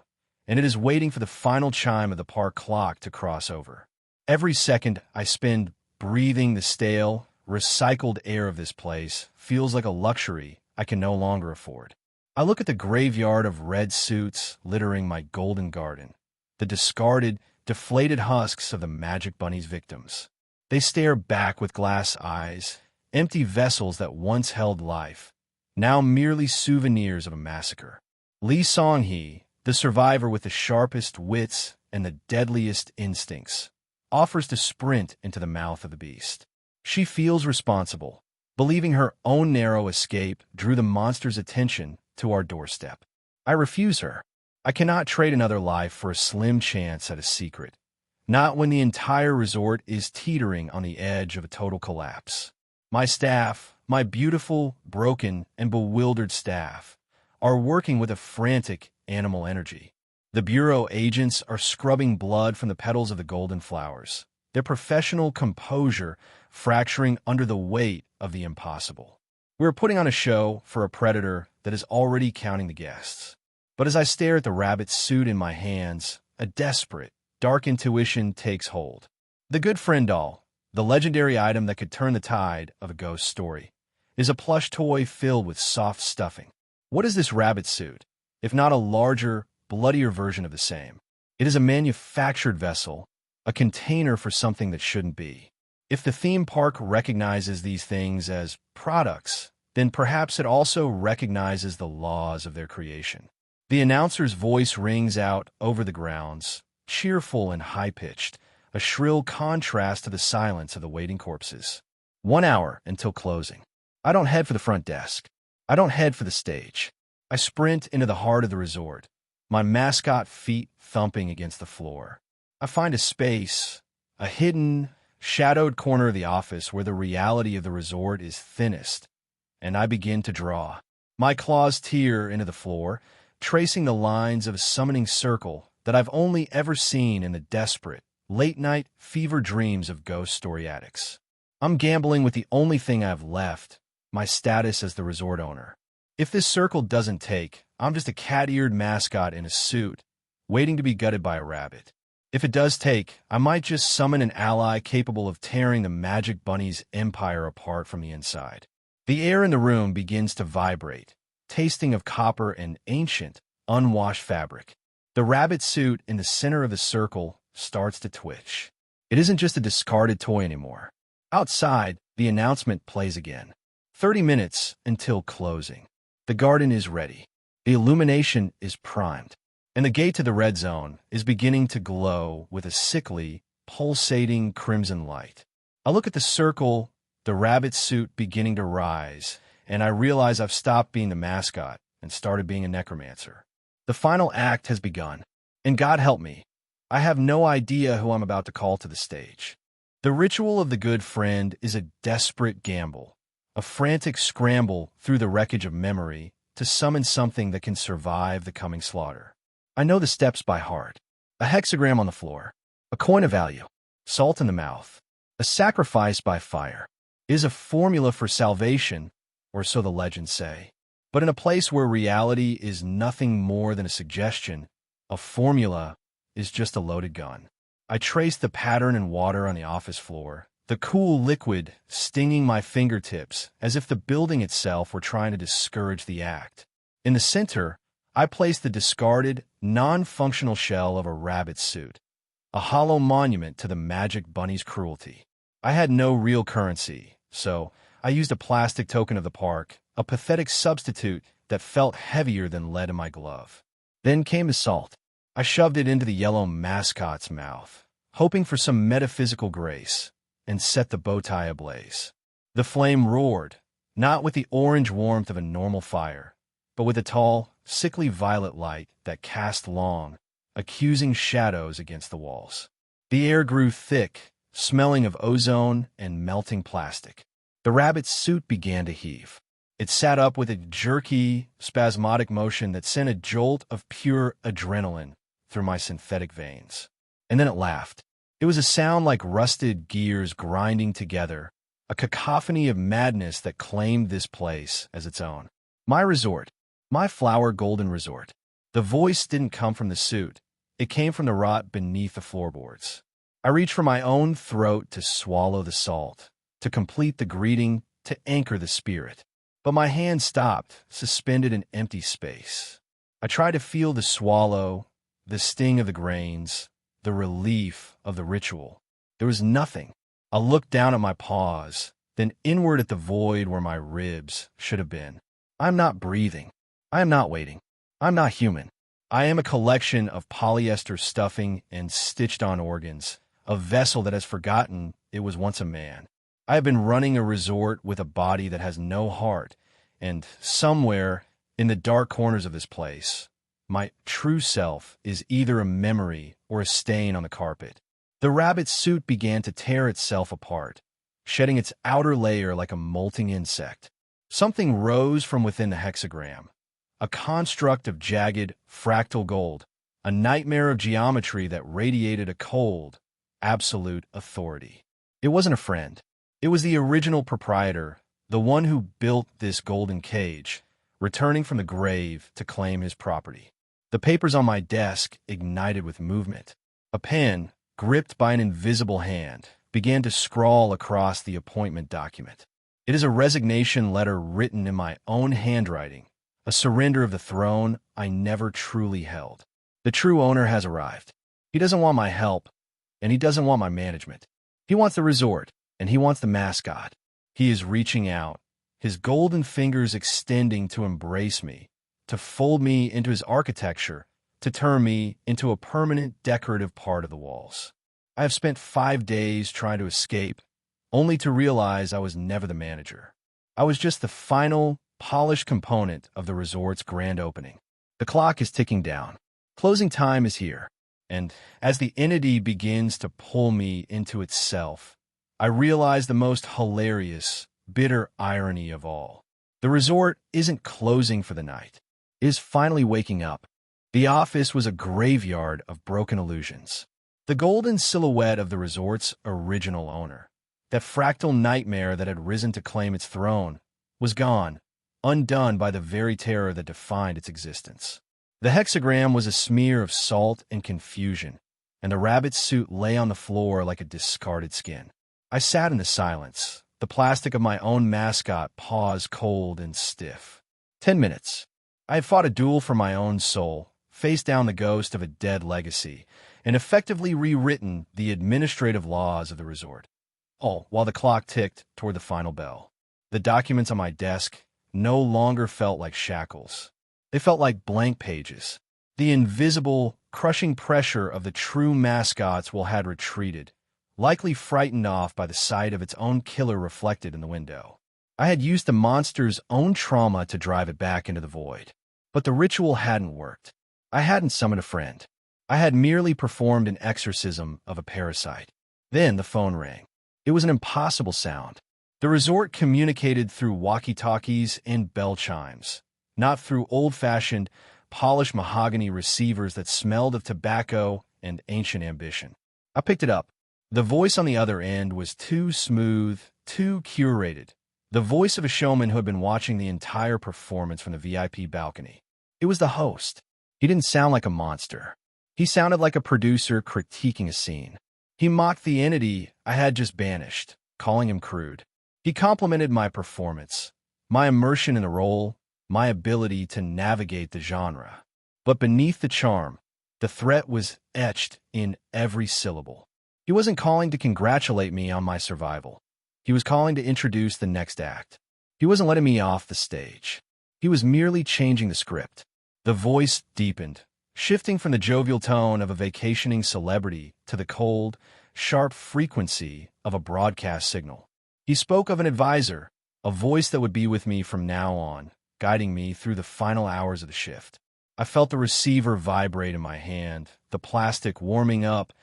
and it is waiting for the final chime of the park clock to cross over. Every second I spend breathing the stale, recycled air of this place feels like a luxury I can no longer afford. I look at the graveyard of red suits littering my golden garden, the discarded, deflated husks of the Magic Bunny's victims. They stare back with glass eyes, empty vessels that once held life, now merely souvenirs of a massacre. Lee Song-hee, the survivor with the sharpest wits and the deadliest instincts, offers to sprint into the mouth of the beast. She feels responsible, believing her own narrow escape drew the monster's attention to our doorstep. I refuse her. I cannot trade another life for a slim chance at a secret, not when the entire resort is teetering on the edge of a total collapse. My staff, my beautiful, broken, and bewildered staff, are working with a frantic animal energy. The Bureau agents are scrubbing blood from the petals of the golden flowers, their professional composure fracturing under the weight of the impossible. We are putting on a show for a predator that is already counting the guests. But as I stare at the rabbit's suit in my hands, a desperate, dark intuition takes hold. The Good Friend doll, the legendary item that could turn the tide of a ghost story, is a plush toy filled with soft stuffing. What is this rabbit suit, if not a larger, bloodier version of the same? It is a manufactured vessel, a container for something that shouldn't be. If the theme park recognizes these things as products, then perhaps it also recognizes the laws of their creation. The announcer's voice rings out over the grounds, cheerful and high-pitched, a shrill contrast to the silence of the waiting corpses. 1 hour until closing. I don't head for the front desk. I don't head for the stage. I sprint into the heart of the resort, my mascot feet thumping against the floor. I find a space, a hidden, shadowed corner of the office where the reality of the resort is thinnest, and I begin to draw. My claws tear into the floor, tracing the lines of a summoning circle that I've only ever seen in the desperate, late-night fever dreams of ghost story addicts. I'm gambling with the only thing I have left, my status as the resort owner. If this circle doesn't take, I'm just a cat-eared mascot in a suit, waiting to be gutted by a rabbit. If it does take, I might just summon an ally capable of tearing the Magic Bunny's empire apart from the inside. The air in the room begins to vibrate, tasting of copper and ancient, unwashed fabric. The rabbit suit in the center of the circle starts to twitch. It isn't just a discarded toy anymore. Outside, the announcement plays again. 30 minutes until closing. The garden is ready. The illumination is primed. And the gate to the red zone is beginning to glow with a sickly, pulsating crimson light. I look at the circle, the rabbit suit beginning to rise, and I realize I've stopped being the mascot and started being a necromancer. The final act has begun, and God help me, I have no idea who I'm about to call to the stage. The ritual of the good friend is a desperate gamble, a frantic scramble through the wreckage of memory to summon something that can survive the coming slaughter. I know the steps by heart. A hexagram on the floor, a coin of value, salt in the mouth, a sacrifice by fire is a formula for salvation, or so the legends say. But in a place where reality is nothing more than a suggestion, a formula is just a loaded gun. I trace the pattern in water on the office floor, the cool liquid stinging my fingertips as if the building itself were trying to discourage the act. In the center, I place the discarded, non-functional shell of a rabbit suit, a hollow monument to the Magic Bunny's cruelty. I had no real currency, so I used a plastic token of the park, a pathetic substitute that felt heavier than lead in my glove. Then came the salt. I shoved it into the yellow mascot's mouth, hoping for some metaphysical grace, and set the bow tie ablaze. The flame roared, not with the orange warmth of a normal fire, but with a tall, sickly violet light that cast long, accusing shadows against the walls. The air grew thick, smelling of ozone and melting plastic. The rabbit's suit began to heave. It sat up with a jerky, spasmodic motion that sent a jolt of pure adrenaline through my synthetic veins. And then it laughed. It was a sound like rusted gears grinding together, a cacophony of madness that claimed this place as its own. My resort. My flower golden resort. The voice didn't come from the suit. It came from the rot beneath the floorboards. I reached for my own throat to swallow the salt, to complete the greeting, to anchor the spirit. But my hand stopped, suspended in empty space. I tried to feel the swallow, the sting of the grains, the relief of the ritual. There was nothing. I looked down at my paws, then inward at the void where my ribs should have been. I'm not breathing. I am not waiting. I'm not human. I am a collection of polyester stuffing and stitched-on organs, a vessel that has forgotten it was once a man. I have been running a resort with a body that has no heart, and somewhere in the dark corners of this place, my true self is either a memory or a stain on the carpet. The rabbit suit began to tear itself apart, shedding its outer layer like a molting insect. Something rose from within the hexagram, a construct of jagged, fractal gold, a nightmare of geometry that radiated a cold, absolute authority. It wasn't a friend. It was the original proprietor, the one who built this golden cage, returning from the grave to claim his property. The papers on my desk ignited with movement. A pen, gripped by an invisible hand, began to scrawl across the appointment document. It is a resignation letter written in my own handwriting, a surrender of the throne I never truly held. The true owner has arrived. He doesn't want my help, and he doesn't want my management. He wants the resort, and he wants the mascot. He is reaching out, his golden fingers extending to embrace me, to fold me into his architecture, to turn me into a permanent decorative part of the walls. I have spent 5 days trying to escape, only to realize I was never the manager. I was just the final, polished component of the resort's grand opening. The clock is ticking down. Closing time is here. And as the entity begins to pull me into itself, I realize the most hilarious, bitter irony of all. The resort isn't closing for the night. It is finally waking up. The office was a graveyard of broken illusions. The golden silhouette of the resort's original owner, that fractal nightmare that had risen to claim its throne, was gone, undone by the very terror that defined its existence. The hexagram was a smear of salt and confusion, and the rabbit's suit lay on the floor like a discarded skin. I sat in the silence, the plastic of my own mascot paused cold and stiff. 10 minutes. I had fought a duel for my own soul, faced down the ghost of a dead legacy, and effectively rewritten the administrative laws of the resort. All while the clock ticked toward the final bell. The documents on my desk no longer felt like shackles. They felt like blank pages. The invisible, crushing pressure of the true mascots had retreated, likely frightened off by the sight of its own killer reflected in the window. I had used the monster's own trauma to drive it back into the void. But the ritual hadn't worked. I hadn't summoned a friend. I had merely performed an exorcism of a parasite. Then the phone rang. It was an impossible sound. The resort communicated through walkie-talkies and bell chimes, not through old-fashioned, polished mahogany receivers that smelled of tobacco and ancient ambition. I picked it up. The voice on the other end was too smooth, too curated. The voice of a showman who had been watching the entire performance from the VIP balcony. It was the host. He didn't sound like a monster. He sounded like a producer critiquing a scene. He mocked the entity I had just banished, calling him crude. He complimented my performance, my immersion in the role, my ability to navigate the genre. But beneath the charm, the threat was etched in every syllable. He wasn't calling to congratulate me on my survival. He was calling to introduce the next act. He wasn't letting me off the stage. He was merely changing the script. The voice deepened, shifting from the jovial tone of a vacationing celebrity to the cold, sharp frequency of a broadcast signal. He spoke of an advisor, a voice that would be with me from now on, guiding me through the final hours of the shift. I felt the receiver vibrate in my hand, the plastic warming up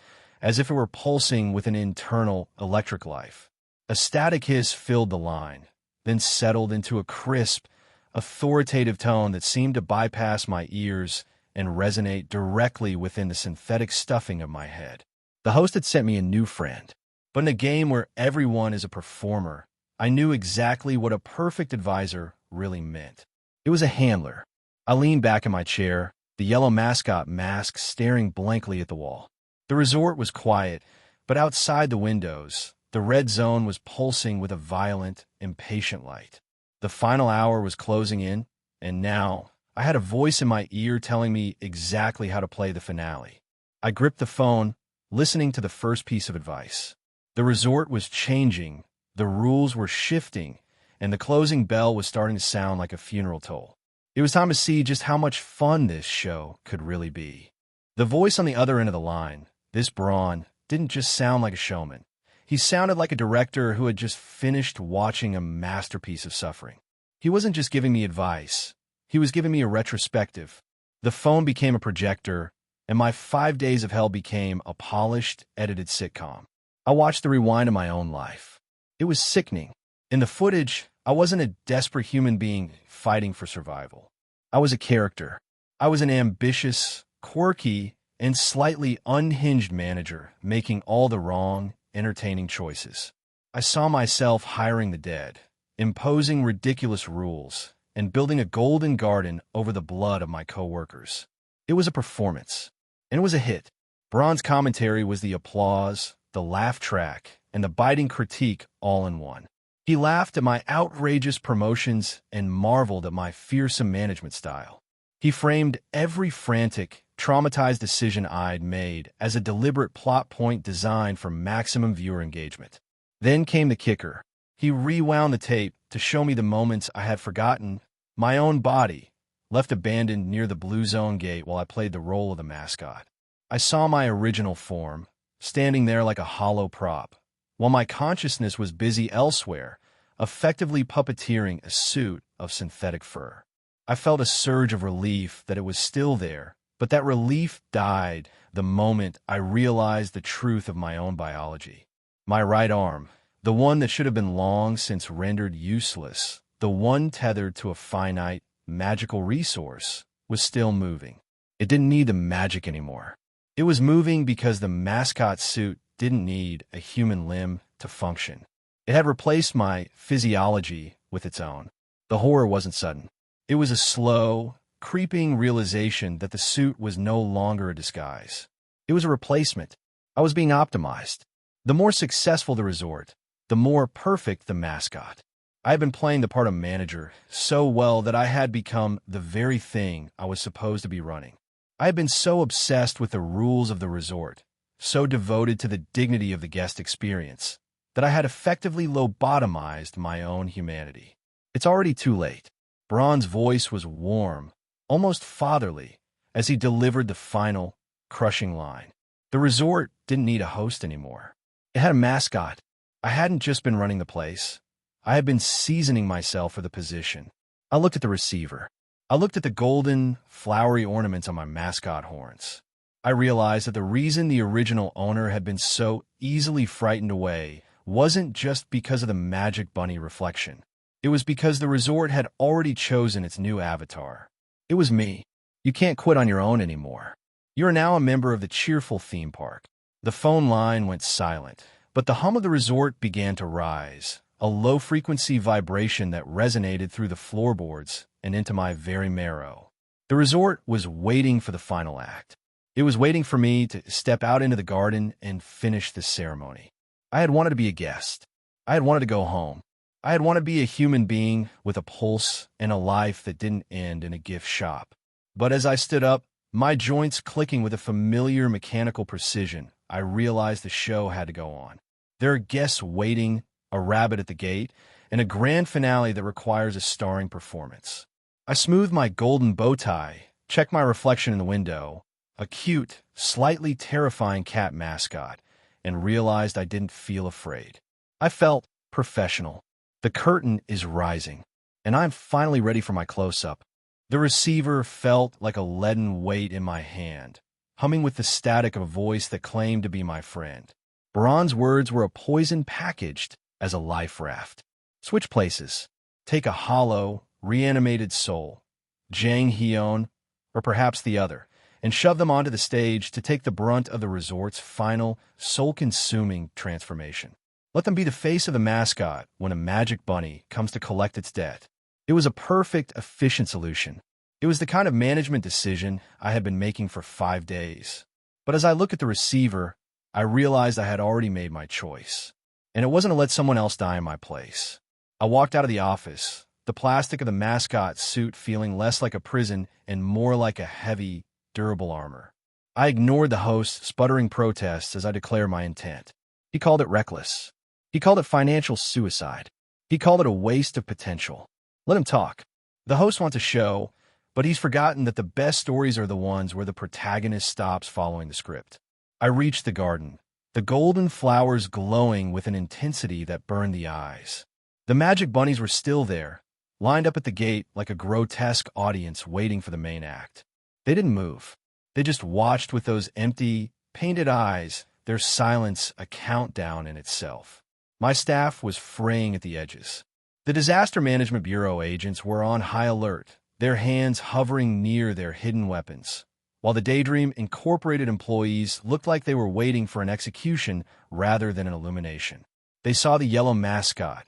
as if it were pulsing with an internal electric life. A static hiss filled the line, then settled into a crisp, authoritative tone that seemed to bypass my ears and resonate directly within the synthetic stuffing of my head. The host had sent me a new friend. But in a game where everyone is a performer, I knew exactly what a perfect advisor really meant. It was a handler. I leaned back in my chair, the yellow mascot mask staring blankly at the wall. The resort was quiet, but outside the windows, the red zone was pulsing with a violent, impatient light. The final hour was closing in, and now I had a voice in my ear telling me exactly how to play the finale. I gripped the phone, listening to the first piece of advice. The resort was changing, the rules were shifting, and the closing bell was starting to sound like a funeral toll. It was time to see just how much fun this show could really be. The voice on the other end of the line, this brawn, didn't just sound like a showman. He sounded like a director who had just finished watching a masterpiece of suffering. He wasn't just giving me advice. He was giving me a retrospective. The phone became a projector, and my 5 days of hell became a polished, edited sitcom. I watched the rewind of my own life. It was sickening. In the footage, I wasn't a desperate human being fighting for survival. I was a character. I was an ambitious, quirky, and slightly unhinged manager making all the wrong, entertaining choices. I saw myself hiring the dead, imposing ridiculous rules, and building a golden garden over the blood of my coworkers. It was a performance, and it was a hit. Braun's commentary was the applause, the laugh track, and the biting critique all in one. He laughed at my outrageous promotions and marveled at my fearsome management style. He framed every frantic, traumatized decision I'd made as a deliberate plot point designed for maximum viewer engagement. Then came the kicker. He rewound the tape to show me the moments I had forgotten, my own body, left abandoned near the blue zone gate while I played the role of the mascot. I saw my original form, standing there like a hollow prop, while my consciousness was busy elsewhere, effectively puppeteering a suit of synthetic fur. I felt a surge of relief that it was still there, but that relief died the moment I realized the truth of my own biology. My right arm, the one that should have been long since rendered useless, the one tethered to a finite, magical resource, was still moving. It didn't need the magic anymore. It was moving because the mascot suit didn't need a human limb to function. It had replaced my physiology with its own. The horror wasn't sudden. It was a slow, creeping realization that the suit was no longer a disguise. It was a replacement. I was being optimized. The more successful the resort, the more perfect the mascot. I had been playing the part of manager so well that I had become the very thing I was supposed to be running. I had been so obsessed with the rules of the resort, so devoted to the dignity of the guest experience, that I had effectively lobotomized my own humanity. It's already too late. Braun's voice was warm, almost fatherly, as he delivered the final, crushing line. The resort didn't need a host anymore. It had a mascot. I hadn't just been running the place. I had been seasoning myself for the position. I looked at the receiver. I looked at the golden, flowery ornaments on my mascot horns. I realized that the reason the original owner had been so easily frightened away wasn't just because of the magic bunny reflection. It was because the resort had already chosen its new avatar. It was me. You can't quit on your own anymore. You are now a member of the cheerful theme park. The phone line went silent, but the hum of the resort began to rise, a low-frequency vibration that resonated through the floorboards and into my very marrow. The resort was waiting for the final act. It was waiting for me to step out into the garden and finish the ceremony. I had wanted to be a guest. I had wanted to go home. I had wanted to be a human being with a pulse and a life that didn't end in a gift shop. But as I stood up, my joints clicking with a familiar mechanical precision, I realized the show had to go on. There are guests waiting, a rabbit at the gate, and a grand finale that requires a starring performance. I smoothed my golden bow tie, checked my reflection in the window, a cute, slightly terrifying cat mascot, and realized I didn't feel afraid. I felt professional. The curtain is rising, and I'm finally ready for my close-up. The receiver felt like a leaden weight in my hand, humming with the static of a voice that claimed to be my friend. Braun's words were a poison packaged as a life raft. Switch places. Take a hollow, reanimated soul, Jang Hyun, or perhaps the other, and shove them onto the stage to take the brunt of the resort's final, soul-consuming transformation. Let them be the face of the mascot when a magic bunny comes to collect its debt. It was a perfect, efficient solution. It was the kind of management decision I had been making for 5 days. But as I looked at the receiver, I realized I had already made my choice. And it wasn't to let someone else die in my place. I walked out of the office, the plastic of the mascot suit feeling less like a prison and more like a heavy, durable armor. I ignored the host's sputtering protests as I declared my intent. He called it reckless. He called it financial suicide. He called it a waste of potential. Let him talk. The host wants a show, but he's forgotten that the best stories are the ones where the protagonist stops following the script. I reached the garden, the golden flowers glowing with an intensity that burned the eyes. The magic bunnies were still there, lined up at the gate like a grotesque audience waiting for the main act. They didn't move. They just watched with those empty, painted eyes, their silence a countdown in itself. My staff was fraying at the edges. The Disaster Management Bureau agents were on high alert, their hands hovering near their hidden weapons, while the Daydream Incorporated employees looked like they were waiting for an execution rather than an illumination. They saw the yellow mascot,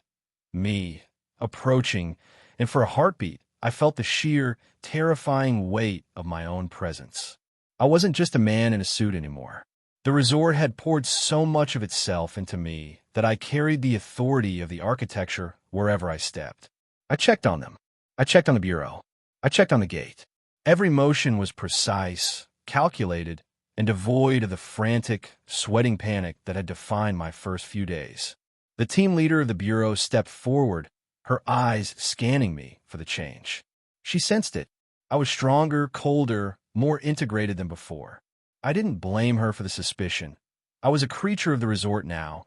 me, approaching, and for a heartbeat, I felt the sheer, terrifying weight of my own presence. I wasn't just a man in a suit anymore. The resort had poured so much of itself into me that I carried the authority of the architecture wherever I stepped. I checked on them. I checked on the bureau. I checked on the gate. Every motion was precise, calculated, and devoid of the frantic, sweating panic that had defined my first few days. The team leader of the bureau stepped forward, her eyes scanning me for the change. She sensed it. I was stronger, colder, more integrated than before. I didn't blame her for the suspicion. I was a creature of the resort now,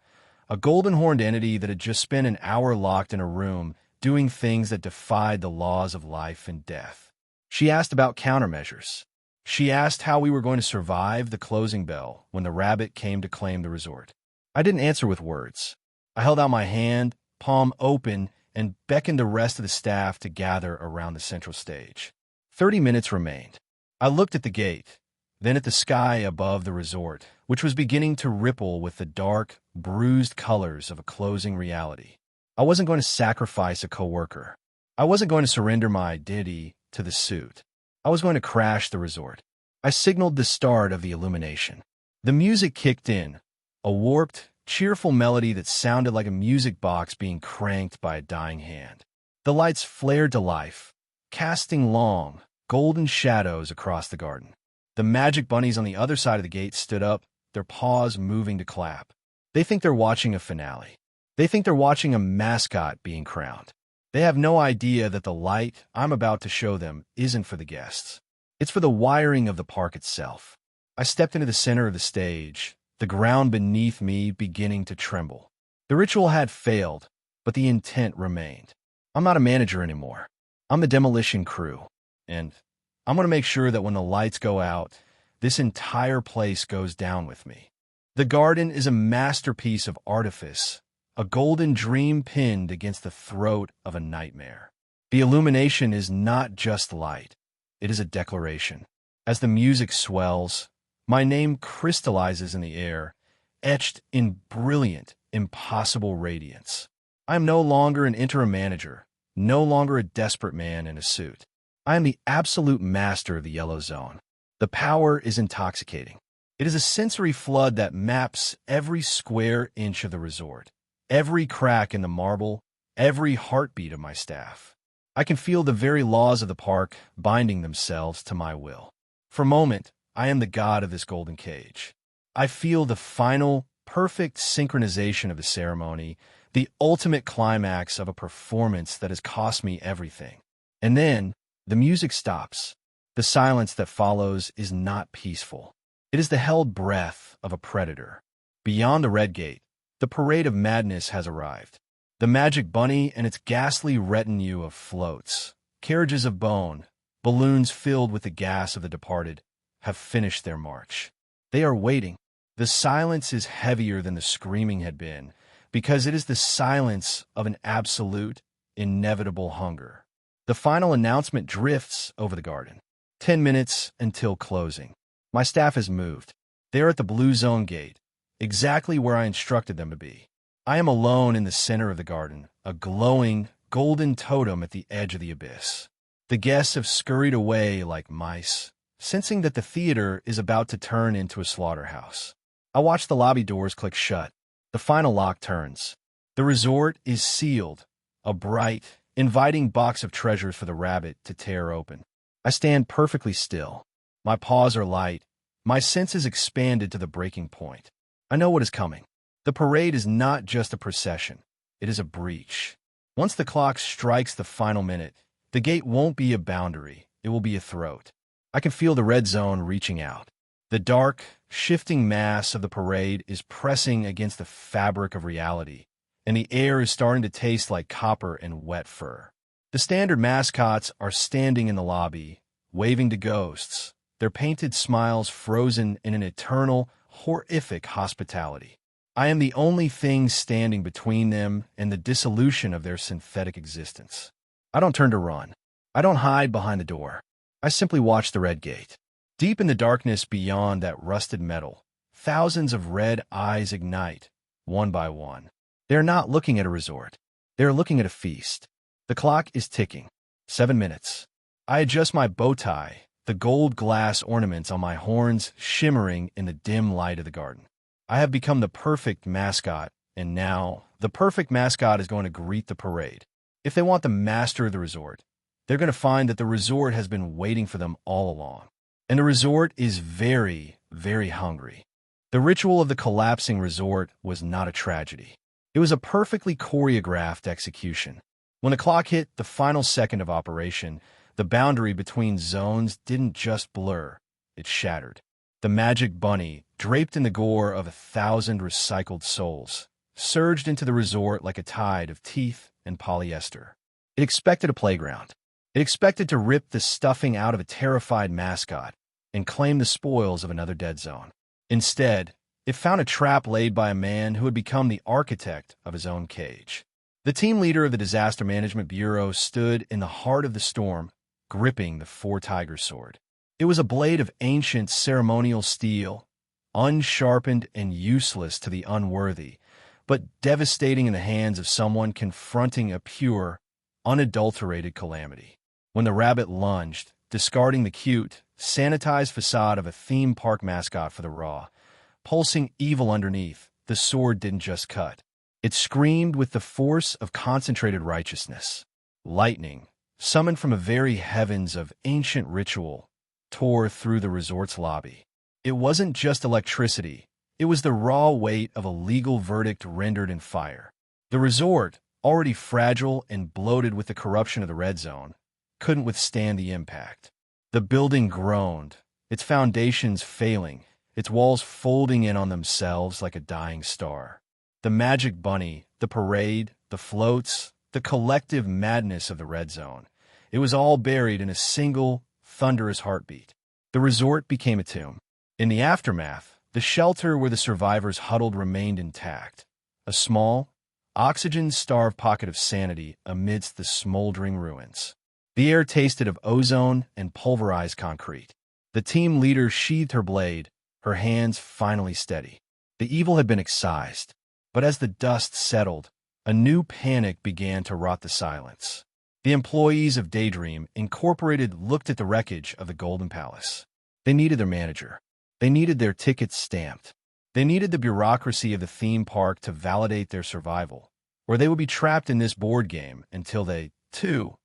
a golden horned entity that had just spent an hour locked in a room doing things that defied the laws of life and death. She asked about countermeasures. She asked how we were going to survive the closing bell when the rabbit came to claim the resort. I didn't answer with words. I held out my hand, palm open, and beckoned the rest of the staff to gather around the central stage. 30 minutes remained. I looked at the gate, then at the sky above the resort, which was beginning to ripple with the dark, bruised colors of a closing reality. I wasn't going to sacrifice a coworker. I wasn't going to surrender my identity to the suit. I was going to crash the resort. I signaled the start of the illumination. The music kicked in, a warped, cheerful melody that sounded like a music box being cranked by a dying hand. The lights flared to life, casting long, golden shadows across the garden. The magic bunnies on the other side of the gate stood up, their paws moving to clap. They think they're watching a finale. They think they're watching a mascot being crowned. They have no idea that the light I'm about to show them isn't for the guests. It's for the wiring of the park itself. I stepped into the center of the stage, the ground beneath me beginning to tremble. The ritual had failed, but the intent remained. I'm not a manager anymore. I'm the demolition crew, and I'm going to make sure that when the lights go out, this entire place goes down with me. The garden is a masterpiece of artifice, a golden dream pinned against the throat of a nightmare. The illumination is not just light. It is a declaration. As the music swells, my name crystallizes in the air, etched in brilliant, impossible radiance. I am no longer an interim manager, no longer a desperate man in a suit. I am the absolute master of the yellow zone. The power is intoxicating. It is a sensory flood that maps every square inch of the resort, every crack in the marble, every heartbeat of my staff. I can feel the very laws of the park binding themselves to my will. For a moment, I am the god of this golden cage. I feel the final, perfect synchronization of the ceremony, the ultimate climax of a performance that has cost me everything. And then, the music stops. The silence that follows is not peaceful. It is the held breath of a predator. Beyond the red gate, the parade of madness has arrived. The magic bunny and its ghastly retinue of floats, carriages of bone, balloons filled with the gas of the departed, have finished their march. They are waiting. The silence is heavier than the screaming had been, because it is the silence of an absolute, inevitable hunger. The final announcement drifts over the garden. 10 minutes until closing. My staff has moved. They are at the blue zone gate, exactly where I instructed them to be. I am alone in the center of the garden, a glowing, golden totem at the edge of the abyss. The guests have scurried away like mice, sensing that the theater is about to turn into a slaughterhouse. I watch the lobby doors click shut. The final lock turns. The resort is sealed, a bright, inviting box of treasures for the rabbit to tear open. I stand perfectly still. My paws are light. My senses expanded to the breaking point. I know what is coming. The parade is not just a procession. It is a breach. Once the clock strikes the final minute, the gate won't be a boundary. It will be a throat. I can feel the red zone reaching out. The dark, shifting mass of the parade is pressing against the fabric of reality, and the air is starting to taste like copper and wet fur. The standard mascots are standing in the lobby, waving to ghosts, their painted smiles frozen in an eternal, horrific hospitality. I am the only thing standing between them and the dissolution of their synthetic existence. I don't turn to run. I don't hide behind the door. I simply watch the red gate. Deep in the darkness beyond that rusted metal, thousands of red eyes ignite, one by one. They are not looking at a resort. They are looking at a feast. The clock is ticking. 7 minutes. I adjust my bow tie, the gold glass ornaments on my horns shimmering in the dim light of the garden. I have become the perfect mascot, and now the perfect mascot is going to greet the parade. If they want the master of the resort, they're going to find that the resort has been waiting for them all along. And the resort is very, very hungry. The ritual of the collapsing resort was not a tragedy. It was a perfectly choreographed execution. When the clock hit the final second of operation, the boundary between zones didn't just blur, it shattered. The magic bunny, draped in the gore of 1,000 recycled souls, surged into the resort like a tide of teeth and polyester. It expected a playground. It expected to rip the stuffing out of a terrified mascot and claim the spoils of another dead zone. Instead, it found a trap laid by a man who had become the architect of his own cage. The team leader of the Disaster Management Bureau stood in the heart of the storm, gripping the four-tiger sword. It was a blade of ancient ceremonial steel, unsharpened and useless to the unworthy, but devastating in the hands of someone confronting a pure, unadulterated calamity. When the rabbit lunged, discarding the cute, sanitized facade of a theme park mascot for the raw, pulsing evil underneath, the sword didn't just cut. It screamed with the force of concentrated righteousness. Lightning, summoned from a very heavens of ancient ritual, tore through the resort's lobby. It wasn't just electricity. It was the raw weight of a legal verdict rendered in fire. The resort, already fragile and bloated with the corruption of the red zone, couldn't withstand the impact. The building groaned, its foundations failing, its walls folding in on themselves like a dying star. The magic bunny, the parade, the floats, the collective madness of the red zone. It was all buried in a single, thunderous heartbeat. The resort became a tomb. In the aftermath, the shelter where the survivors huddled remained intact, a small, oxygen-starved pocket of sanity amidst the smoldering ruins. The air tasted of ozone and pulverized concrete. The team leader sheathed her blade, her hands finally steady. The evil had been excised, but as the dust settled, a new panic began to rot the silence. The employees of Daydream Incorporated looked at the wreckage of the Golden Palace. They needed their manager. They needed their tickets stamped. They needed the bureaucracy of the theme park to validate their survival, or they would be trapped in this board game until they, too,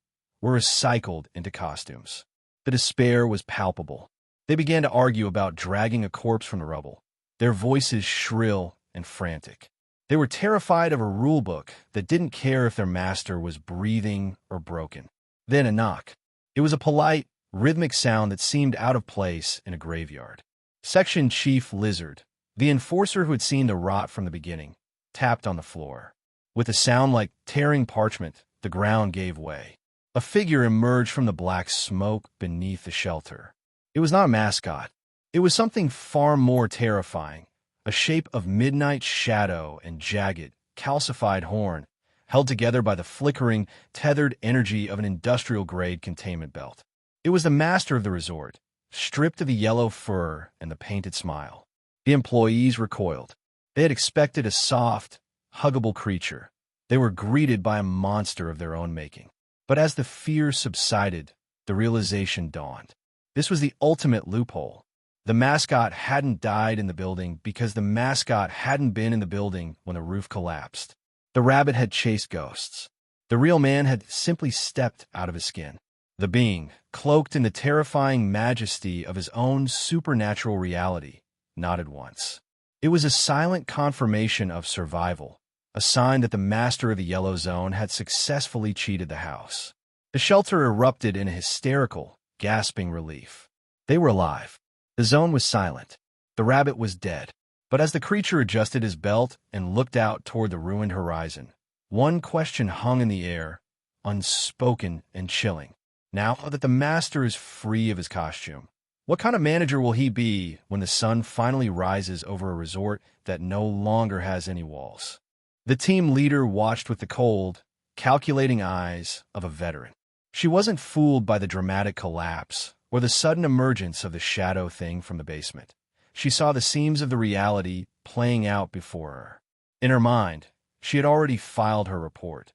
were recycled into costumes. The despair was palpable. They began to argue about dragging a corpse from the rubble, their voices shrill and frantic. They were terrified of a rulebook that didn't care if their master was breathing or broken. Then a knock. It was a polite, rhythmic sound that seemed out of place in a graveyard. Section Chief Lizard, the enforcer who had seen the rot from the beginning, tapped on the floor. With a sound like tearing parchment, the ground gave way. A figure emerged from the black smoke beneath the shelter. It was not a mascot. It was something far more terrifying, a shape of midnight shadow and jagged, calcified horn, held together by the flickering, tethered energy of an industrial-grade containment belt. It was the master of the resort, stripped of the yellow fur and the painted smile. The employees recoiled. They had expected a soft, huggable creature. They were greeted by a monster of their own making. But as the fear subsided, the realization dawned. This was the ultimate loophole. The mascot hadn't died in the building because the mascot hadn't been in the building when the roof collapsed. The rabbit had chased ghosts. The real man had simply stepped out of his skin. The being, cloaked in the terrifying majesty of his own supernatural reality, nodded once. It was a silent confirmation of survival, a sign that the master of the yellow zone had successfully cheated the house. The shelter erupted in a hysterical, gasping relief. They were alive. The zone was silent. The rabbit was dead. But as the creature adjusted his belt and looked out toward the ruined horizon, one question hung in the air, unspoken and chilling. Now that the master is free of his costume, what kind of manager will he be when the sun finally rises over a resort that no longer has any walls? The team leader watched with the cold, calculating eyes of a veteran. She wasn't fooled by the dramatic collapse or the sudden emergence of the shadow thing from the basement. She saw the seams of the reality playing out before her. In her mind, she had already filed her report.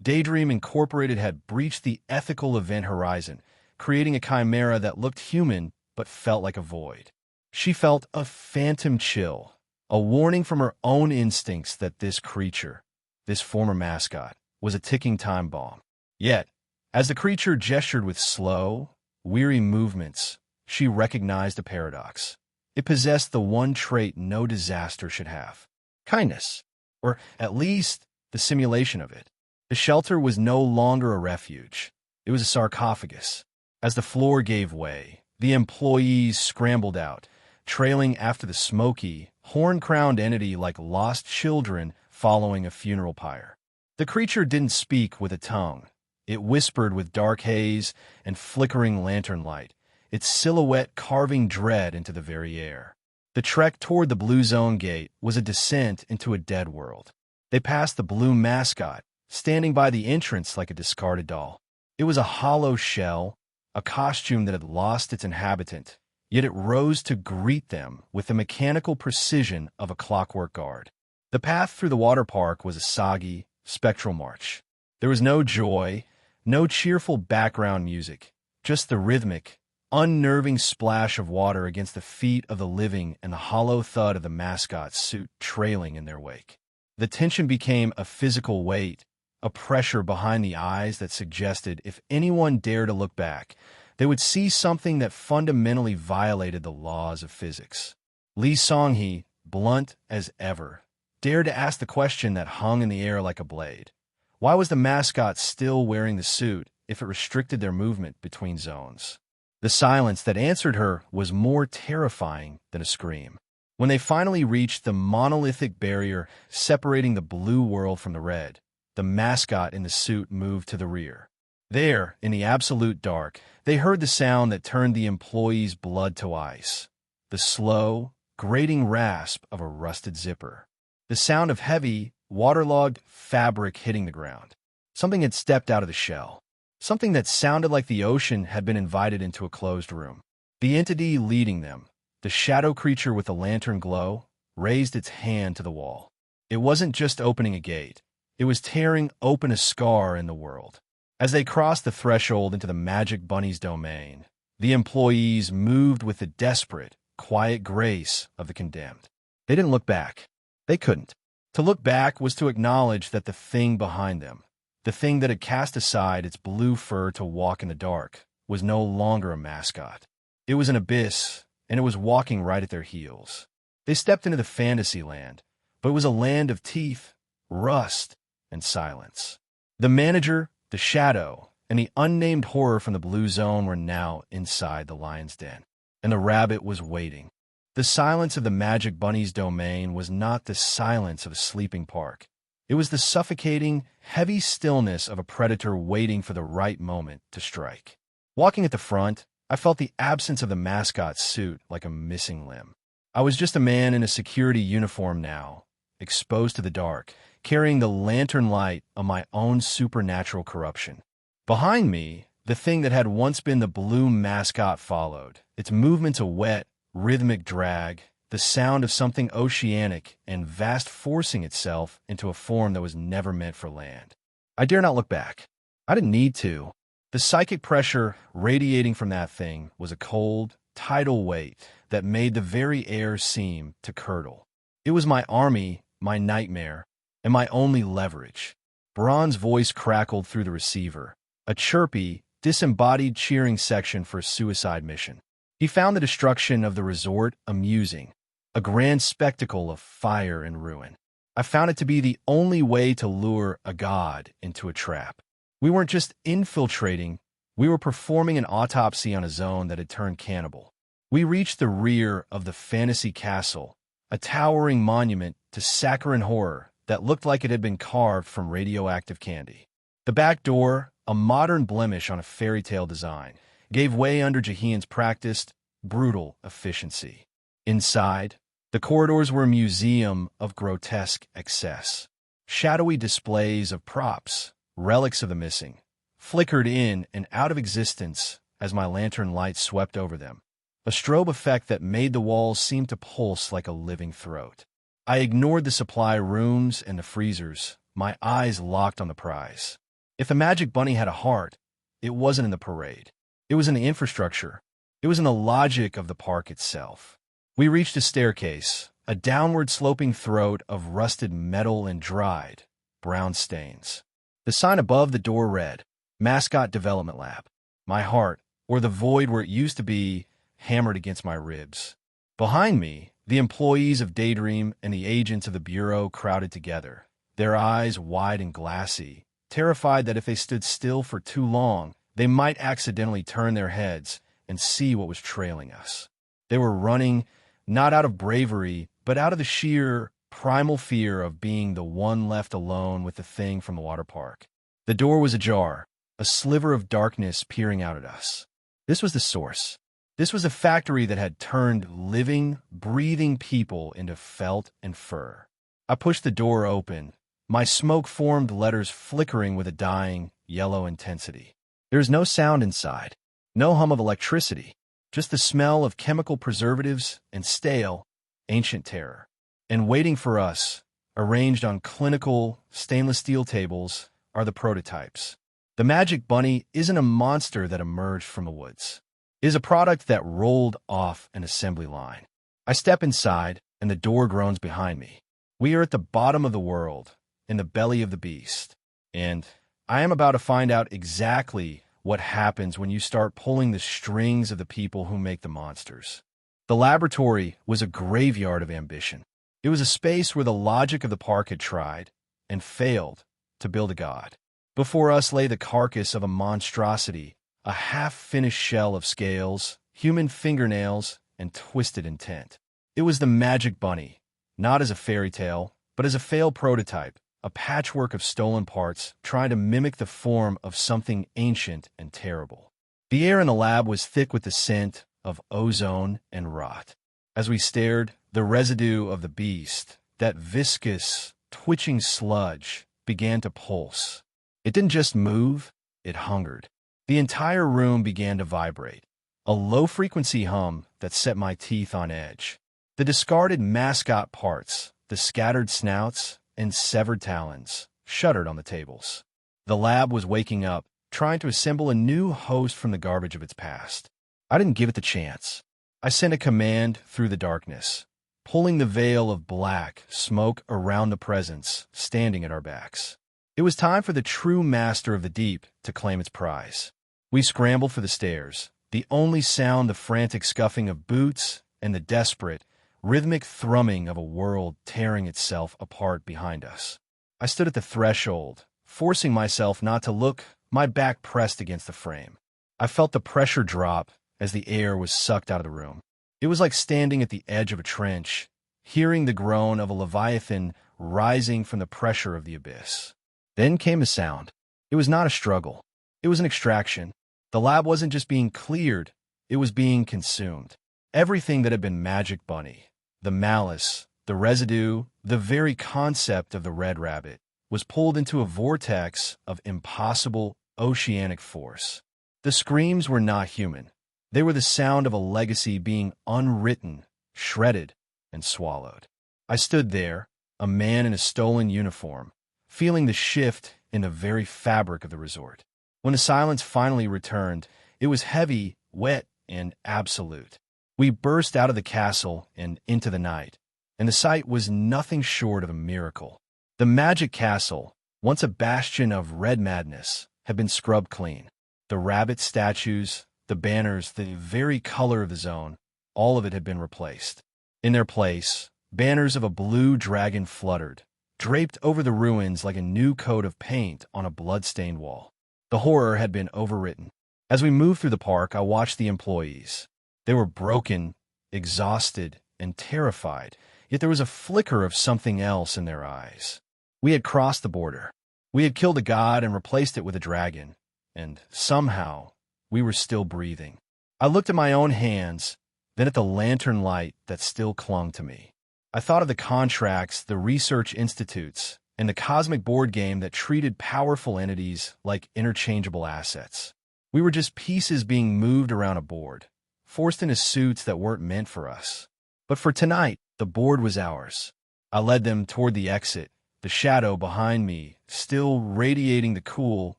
Daydream Incorporated had breached the ethical event horizon, creating a chimera that looked human but felt like a void. She felt a phantom chill, a warning from her own instincts that this creature, this former mascot, was a ticking time bomb. Yet, as the creature gestured with slow, weary movements, she recognized a paradox. It possessed the one trait no disaster should have: kindness, or at least the simulation of it. The shelter was no longer a refuge. It was a sarcophagus. As the floor gave way, the employees scrambled out, trailing after the smoky, horn-crowned entity like lost children following a funeral pyre. The creature didn't speak with a tongue. It whispered with dark haze and flickering lantern light, its silhouette carving dread into the very air. The trek toward the blue zone gate was a descent into a dead world. They passed the blue mascot, standing by the entrance like a discarded doll. It was a hollow shell, a costume that had lost its inhabitant, yet it rose to greet them with the mechanical precision of a clockwork guard. The path through the water park was a soggy, spectral march. There was no joy, no cheerful background music, just the rhythmic, unnerving splash of water against the feet of the living and the hollow thud of the mascot's suit trailing in their wake. The tension became a physical weight, a pressure behind the eyes that suggested if anyone dared to look back, they would see something that fundamentally violated the laws of physics. Lee Song-hee, blunt as ever, dared to ask the question that hung in the air like a blade. Why was the mascot still wearing the suit if it restricted their movement between zones? The silence that answered her was more terrifying than a scream. When they finally reached the monolithic barrier separating the blue world from the red, the mascot in the suit moved to the rear. There, in the absolute dark, they heard the sound that turned the employee's blood to ice. The slow, grating rasp of a rusted zipper. The sound of heavy, waterlogged fabric hitting the ground. Something had stepped out of the shell. Something that sounded like the ocean had been invited into a closed room. The entity leading them, the shadow creature with the lantern glow, raised its hand to the wall. It wasn't just opening a gate. It was tearing open a scar in the world. As they crossed the threshold into the Magic Bunny's domain, the employees moved with the desperate, quiet grace of the condemned. They didn't look back. They couldn't. To look back was to acknowledge that the thing behind them, the thing that had cast aside its blue fur to walk in the dark, was no longer a mascot. It was an abyss, and it was walking right at their heels. They stepped into the fantasy land, but it was a land of teeth, rust, and silence. The manager, the shadow, and the unnamed horror from the blue zone were now inside the lion's den, and the rabbit was waiting. The silence of the Magic Bunny's domain was not the silence of a sleeping park. It was the suffocating, heavy stillness of a predator waiting for the right moment to strike. Walking at the front, I felt the absence of the mascot's suit like a missing limb. I was just a man in a security uniform now, exposed to the dark, carrying the lantern light of my own supernatural corruption. Behind me, the thing that had once been the blue mascot followed, its movements a wet, rhythmic drag, the sound of something oceanic and vast forcing itself into a form that was never meant for land. I dare not look back. I didn't need to. The psychic pressure radiating from that thing was a cold, tidal weight that made the very air seem to curdle. It was my army, my nightmare, and my only leverage. Braun's voice crackled through the receiver, a chirpy, disembodied cheering section for a suicide mission. He found the destruction of the resort amusing, a grand spectacle of fire and ruin. I found it to be the only way to lure a god into a trap. We weren't just infiltrating, we were performing an autopsy on a zone that had turned cannibal. We reached the rear of the fantasy castle, a towering monument to saccharine horror that looked like it had been carved from radioactive candy. The back door, a modern blemish on a fairy tale design, gave way under Jahian's practiced, brutal efficiency. Inside, the corridors were a museum of grotesque excess. Shadowy displays of props, relics of the missing, flickered in and out of existence as my lantern light swept over them, a strobe effect that made the walls seem to pulse like a living throat. I ignored the supply rooms and the freezers, my eyes locked on the prize. If the Magic Bunny had a heart, it wasn't in the parade. It was in the infrastructure. It was in the logic of the park itself. We reached a staircase, a downward-sloping throat of rusted metal and dried, brown stains. The sign above the door read, Mascot Development Lab. My heart, or the void where it used to be, hammered against my ribs. Behind me, the employees of Daydream and the agents of the Bureau crowded together, their eyes wide and glassy, terrified that if they stood still for too long, they might accidentally turn their heads and see what was trailing us. They were running, not out of bravery, but out of the sheer primal fear of being the one left alone with the thing from the water park. The door was ajar, a sliver of darkness peering out at us. This was the source. This was a factory that had turned living, breathing people into felt and fur. I pushed the door open, my smoke-formed letters flickering with a dying, yellow intensity. There was no sound inside, no hum of electricity, just the smell of chemical preservatives and stale, ancient terror. And waiting for us, arranged on clinical, stainless steel tables, are the prototypes. The Magic Bunny isn't a monster that emerged from the woods. It is a product that rolled off an assembly line. I step inside, and the door groans behind me. We are at the bottom of the world, in the belly of the beast. And I am about to find out exactly what happens when you start pulling the strings of the people who make the monsters. The laboratory was a graveyard of ambition. It was a space where the logic of the park had tried, and failed, to build a god. Before us lay the carcass of a monstrosity, a half-finished shell of scales, human fingernails, and twisted intent. It was the Magic Bunny, not as a fairy tale, but as a failed prototype, a patchwork of stolen parts trying to mimic the form of something ancient and terrible. The air in the lab was thick with the scent of ozone and rot. As we stared, the residue of the beast, that viscous, twitching sludge, began to pulse. It didn't just move, it hungered. The entire room began to vibrate, a low-frequency hum that set my teeth on edge. The discarded mascot parts, the scattered snouts, and severed talons, shuddered on the tables. The lab was waking up, trying to assemble a new host from the garbage of its past. I didn't give it the chance. I sent a command through the darkness, pulling the veil of black smoke around the presence standing at our backs. It was time for the true master of the deep to claim its prize. We scrambled for the stairs, the only sound the frantic scuffing of boots and the desperate, rhythmic thrumming of a world tearing itself apart behind us. I stood at the threshold, forcing myself not to look, my back pressed against the frame. I felt the pressure drop as the air was sucked out of the room. It was like standing at the edge of a trench, hearing the groan of a leviathan rising from the pressure of the abyss. Then came a sound. It was not a struggle. It was an extraction. The lab wasn't just being cleared, it was being consumed. Everything that had been Magic Bunny, the malice, the residue, the very concept of the Red Rabbit, was pulled into a vortex of impossible oceanic force. The screams were not human. They were the sound of a legacy being unwritten, shredded, and swallowed. I stood there, a man in a stolen uniform, feeling the shift in the very fabric of the resort. When the silence finally returned, it was heavy, wet, and absolute. We burst out of the castle and into the night, and the sight was nothing short of a miracle. The Magic Castle, once a bastion of red madness, had been scrubbed clean. The rabbit statues, the banners, the very color of the zone, all of it had been replaced. In their place, banners of a blue dragon fluttered, draped over the ruins like a new coat of paint on a blood-stained wall. The horror had been overwritten. As we moved through the park, I watched the employees. They were broken, exhausted, and terrified, yet there was a flicker of something else in their eyes. We had crossed the border. We had killed a god and replaced it with a dragon, and somehow we were still breathing. I looked at my own hands, then at the lantern light that still clung to me. I thought of the contracts, the research institutes, and the cosmic board game that treated powerful entities like interchangeable assets. We were just pieces being moved around a board, forced into suits that weren't meant for us. But for tonight, the board was ours. I led them toward the exit, the shadow behind me still radiating the cool,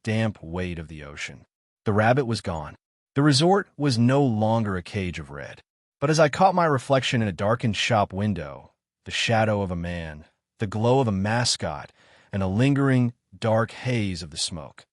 damp weight of the ocean. The rabbit was gone. The resort was no longer a cage of red. But as I caught my reflection in a darkened shop window, the shadow of a man, the glow of a mascot, and a lingering, dark haze of the smoke,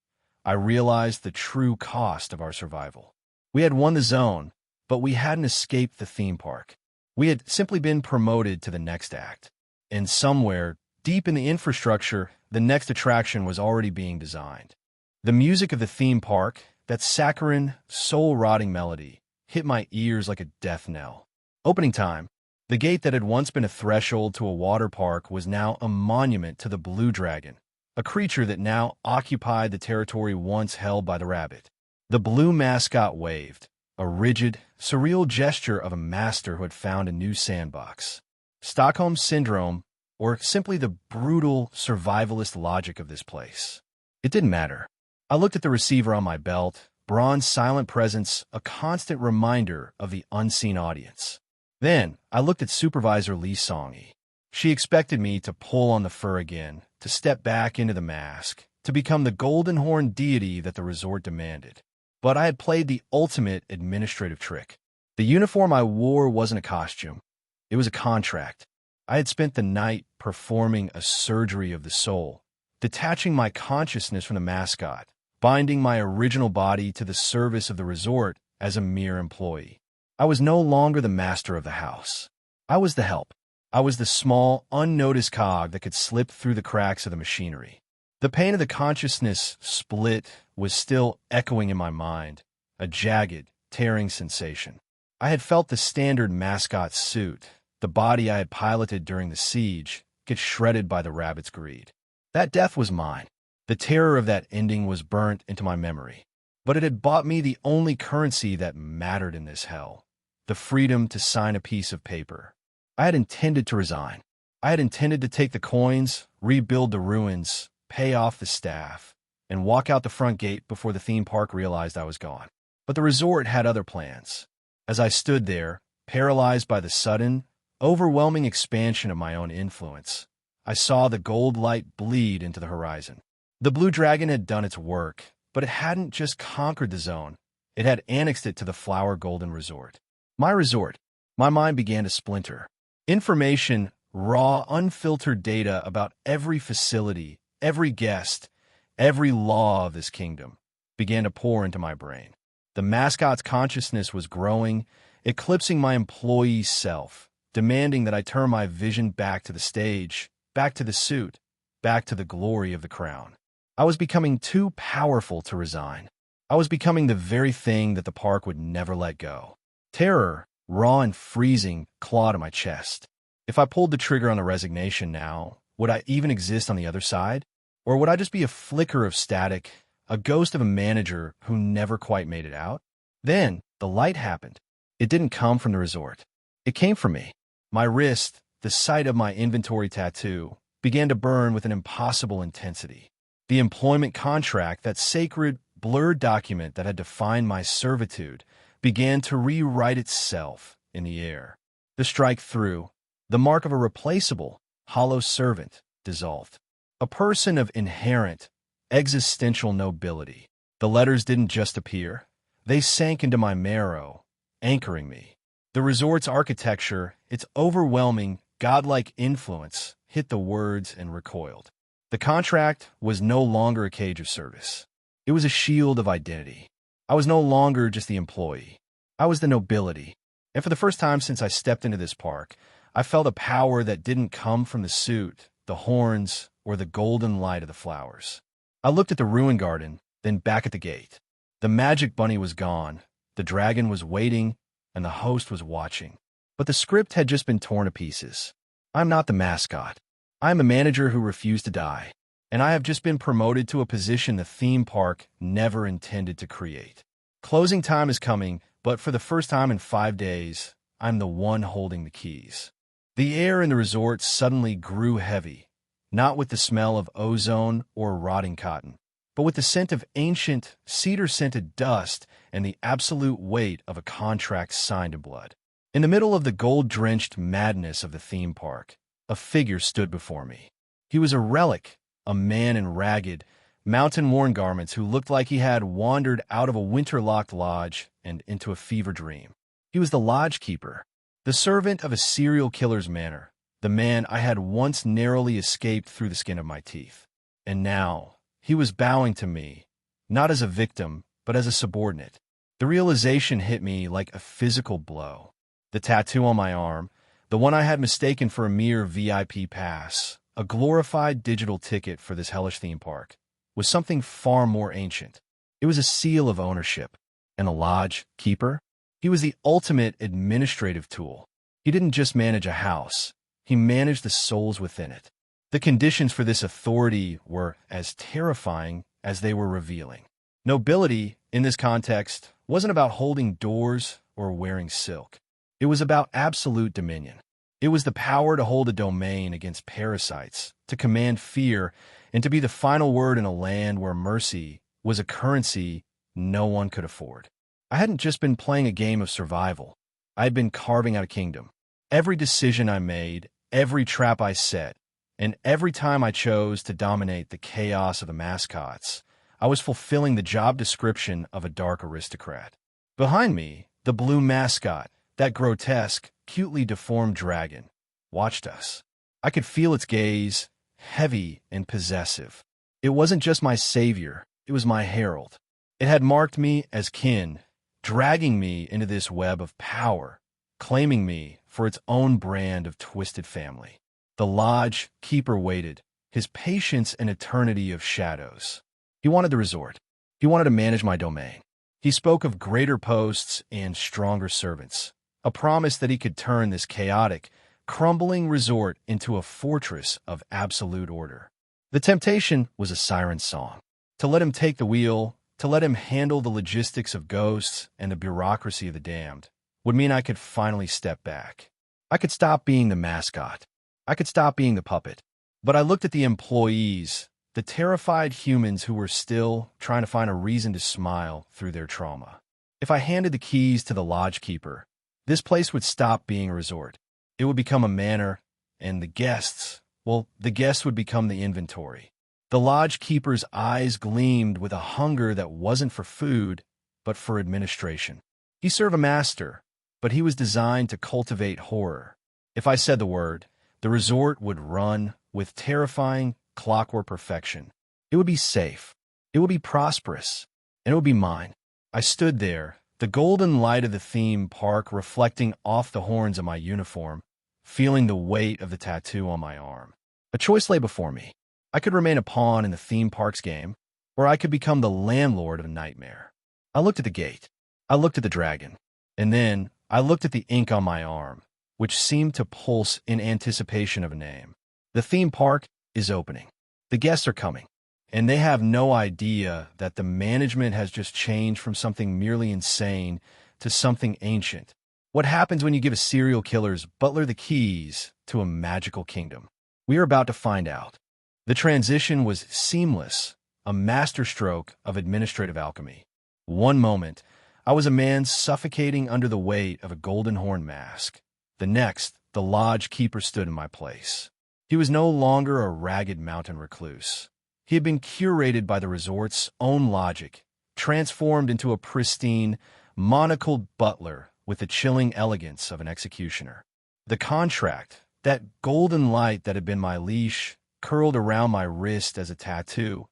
I realized the true cost of our survival. We had won the zone, but we hadn't escaped the theme park. We had simply been promoted to the next act. And somewhere, deep in the infrastructure, the next attraction was already being designed. The music of the theme park, that saccharine, soul-rotting melody, hit my ears like a death knell. Opening time, The gate that had once been a threshold to a water park was now a monument to the blue dragon, a creature that now occupied the territory once held by the rabbit. The blue mascot waved, a rigid, surreal gesture of a master who had found a new sandbox. Stockholm Syndrome, or simply the brutal survivalist logic of this place. It didn't matter. I looked at the receiver on my belt, bronze silent presence, a constant reminder of the unseen audience. Then, I looked at Supervisor Lee Songy. She expected me to pull on the fur again, to step back into the mask, to become the golden horn deity that the resort demanded. But I had played the ultimate administrative trick. The uniform I wore wasn't a costume. It was a contract. I had spent the night performing a surgery of the soul, detaching my consciousness from the mascot, binding my original body to the service of the resort as a mere employee. I was no longer the master of the house. I was the help. I was the small, unnoticed cog that could slip through the cracks of the machinery. The pain of the consciousness split was still echoing in my mind, a jagged, tearing sensation. I had felt the standard mascot suit, the body I had piloted during the siege, get shredded by the rabbit's greed. That death was mine. The terror of that ending was burnt into my memory. But it had bought me the only currency that mattered in this hell, the freedom to sign a piece of paper. I had intended to resign. I had intended to take the coins, rebuild the ruins, pay off the staff, and walk out the front gate before the theme park realized I was gone. But the resort had other plans. As I stood there, paralyzed by the sudden, overwhelming expansion of my own influence, I saw the gold light bleed into the horizon. The blue dragon had done its work, but it hadn't just conquered the zone. It had annexed it to the Flower Golden Resort. My resort. My mind began to splinter. Information, raw, unfiltered data about every facility, every guest, every law of this kingdom began to pour into my brain. The mascot's consciousness was growing, eclipsing my employee self, demanding that I turn my vision back to the stage, back to the suit, back to the glory of the crown. I was becoming too powerful to resign. I was becoming the very thing that the park would never let go. Terror, raw and freezing, clawed at my chest. If I pulled the trigger on the resignation now, would I even exist on the other side? Or would I just be a flicker of static, a ghost of a manager who never quite made it out? Then, the light happened. It didn't come from the resort. It came from me. My wrist, the site of my inventory tattoo, began to burn with an impossible intensity. The employment contract, that sacred, blurred document that had defined my servitude, began to rewrite itself in the air. The strike through, the mark of a replaceable, hollow servant, dissolved. A person of inherent, existential nobility. The letters didn't just appear. They sank into my marrow, anchoring me. The resort's architecture, its overwhelming, godlike influence, hit the words and recoiled. The contract was no longer a cage of service. It was a shield of identity. I was no longer just the employee. I was the nobility. And for the first time since I stepped into this park, I felt a power that didn't come from the suit, the horns, or the golden light of the flowers. I looked at the ruin garden, then back at the gate. The magic bunny was gone, the dragon was waiting, and the host was watching. But the script had just been torn to pieces. I'm not the mascot. I'm a manager who refused to die, and I have just been promoted to a position the theme park never intended to create. Closing time is coming, but for the first time in 5 days, I'm the one holding the keys. The air in the resort suddenly grew heavy, not with the smell of ozone or rotting cotton, but with the scent of ancient, cedar-scented dust and the absolute weight of a contract signed in blood. In the middle of the gold-drenched madness of the theme park, a figure stood before me. He was a relic, a man in ragged, mountain-worn garments who looked like he had wandered out of a winter-locked lodge and into a fever dream. He was the lodge keeper, the servant of a serial killer's manor, the man I had once narrowly escaped through the skin of my teeth. And now, he was bowing to me, not as a victim, but as a subordinate. The realization hit me like a physical blow. The tattoo on my arm, the one I had mistaken for a mere VIP pass, a glorified digital ticket for this hellish theme park, was something far more ancient. It was a seal of ownership. And a lodge keeper? He was the ultimate administrative tool. He didn't just manage a house, he managed the souls within it. The conditions for this authority were as terrifying as they were revealing. Nobility, in this context, wasn't about holding doors or wearing silk. It was about absolute dominion. It was the power to hold a domain against parasites, to command fear, and to be the final word in a land where mercy was a currency no one could afford. I hadn't just been playing a game of survival. I had been carving out a kingdom. Every decision I made, every trap I set, and every time I chose to dominate the chaos of the mascots, I was fulfilling the job description of a dark aristocrat. Behind me, the blue mascot, that grotesque, cutely deformed dragon, watched us. I could feel its gaze, heavy and possessive. It wasn't just my savior, it was my herald. It had marked me as kin, dragging me into this web of power, claiming me for its own brand of twisted family. The lodge keeper waited, his patience an eternity of shadows. He wanted the resort. He wanted to manage my domain. He spoke of greater posts and stronger servants, a promise that he could turn this chaotic, crumbling resort into a fortress of absolute order. The temptation was a siren's song. To let him take the wheel, to let him handle the logistics of ghosts and the bureaucracy of the damned, would mean I could finally step back. I could stop being the mascot. I could stop being the puppet. But I looked at the employees, the terrified humans who were still trying to find a reason to smile through their trauma. If I handed the keys to the lodge keeper, this place would stop being a resort. It would become a manor, and the guests would become the inventory. The lodge keeper's eyes gleamed with a hunger that wasn't for food, but for administration. He served a master, but he was designed to cultivate horror. If I said the word, the resort would run with terrifying, clockwork perfection. It would be safe. It would be prosperous. And it would be mine. I stood there, the golden light of the theme park reflecting off the horns of my uniform, feeling the weight of the tattoo on my arm. A choice lay before me. I could remain a pawn in the theme park's game, or I could become the landlord of a nightmare. I looked at the gate. I looked at the dragon. And then I looked at the ink on my arm, which seemed to pulse in anticipation of a name. The theme park is opening. The guests are coming, and they have no idea that the management has just changed from something merely insane to something ancient. What happens when you give a serial killer's butler the keys to a magical kingdom? We are about to find out. The transition was seamless, a masterstroke of administrative alchemy. One moment, I was a man suffocating under the weight of a golden horn mask. The next, the lodge keeper stood in my place. He was no longer a ragged mountain recluse. He had been curated by the resort's own logic, transformed into a pristine, monocled butler with the chilling elegance of an executioner. The contract, that golden light that had been my leash, curled around my wrist as a tattoo,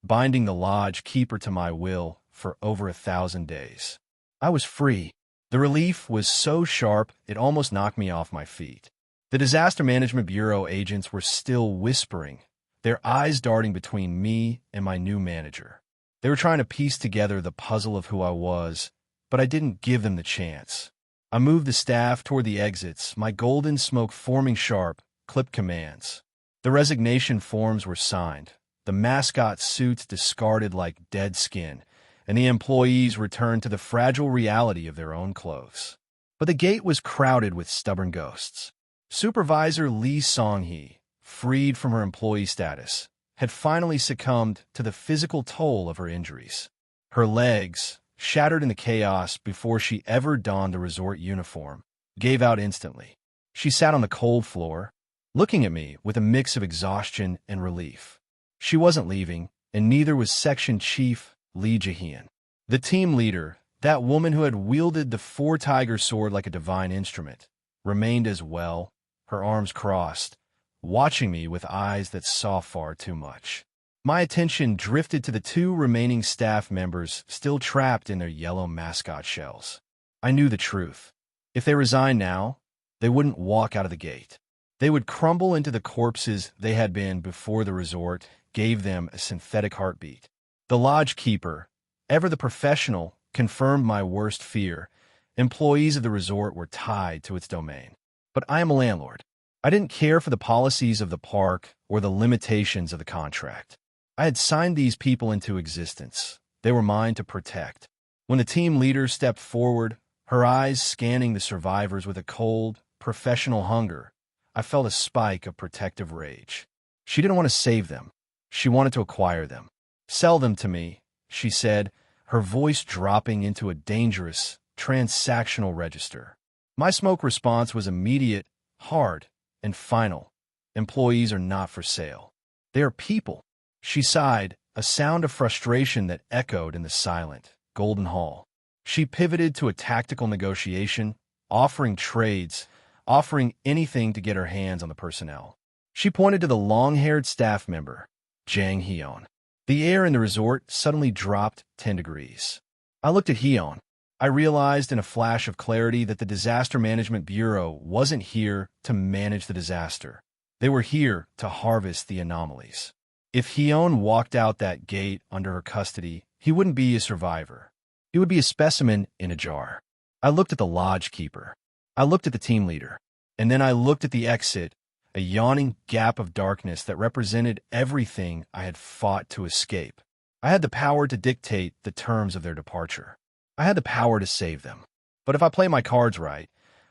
binding the lodge keeper to my will for over 1,000 days. I was free. The relief was so sharp it almost knocked me off my feet. The Disaster Management Bureau agents were still whispering, their eyes darting between me and my new manager. They were trying to piece together the puzzle of who I was, but I didn't give them the chance. I moved the staff toward the exits, my golden smoke forming sharp, clipped commands. The resignation forms were signed, the mascot suits discarded like dead skin, and the employees returned to the fragile reality of their own clothes. But the gate was crowded with stubborn ghosts. Supervisor Lee Song-hee, freed from her employee status, had finally succumbed to the physical toll of her injuries. Her legs, shattered in the chaos before she ever donned a resort uniform, gave out instantly. She sat on the cold floor, looking at me with a mix of exhaustion and relief. She wasn't leaving, and neither was Section Chief Lee Jae-hyun. The team leader, that woman who had wielded the four-tiger sword like a divine instrument, remained as well, her arms crossed, watching me with eyes that saw far too much. My attention drifted to the two remaining staff members still trapped in their yellow mascot shells. I knew the truth. If they resigned now, they wouldn't walk out of the gate. They would crumble into the corpses they had been before the resort gave them a synthetic heartbeat. The lodge keeper, ever the professional, confirmed my worst fear. Employees of the resort were tied to its domain. but I am a landlord. I didn't care for the policies of the park or the limitations of the contract. I had signed these people into existence. They were mine to protect. When the team leader stepped forward, her eyes scanning the survivors with a cold, professional hunger, I felt a spike of protective rage. She didn't want to save them. She wanted to acquire them. "Sell them to me," she said, her voice dropping into a dangerous, transactional register. My smoke response was immediate, hard, and final. "Employees are not for sale. They are people." She sighed, a sound of frustration that echoed in the silent, golden hall. She pivoted to a tactical negotiation, offering trades, offering anything to get her hands on the personnel. She pointed to the long-haired staff member, Jang Hyun. The air in the resort suddenly dropped 10 degrees. I looked at Hyun. I realized in a flash of clarity that the Disaster Management Bureau wasn't here to manage the disaster. They were here to harvest the anomalies. If Hyun walked out that gate under her custody, he wouldn't be a survivor. He would be a specimen in a jar. I looked at the lodge keeper. I looked at the team leader. And then I looked at the exit, a yawning gap of darkness that represented everything I had fought to escape. I had the power to dictate the terms of their departure. I had the power to save them. But if I play my cards right,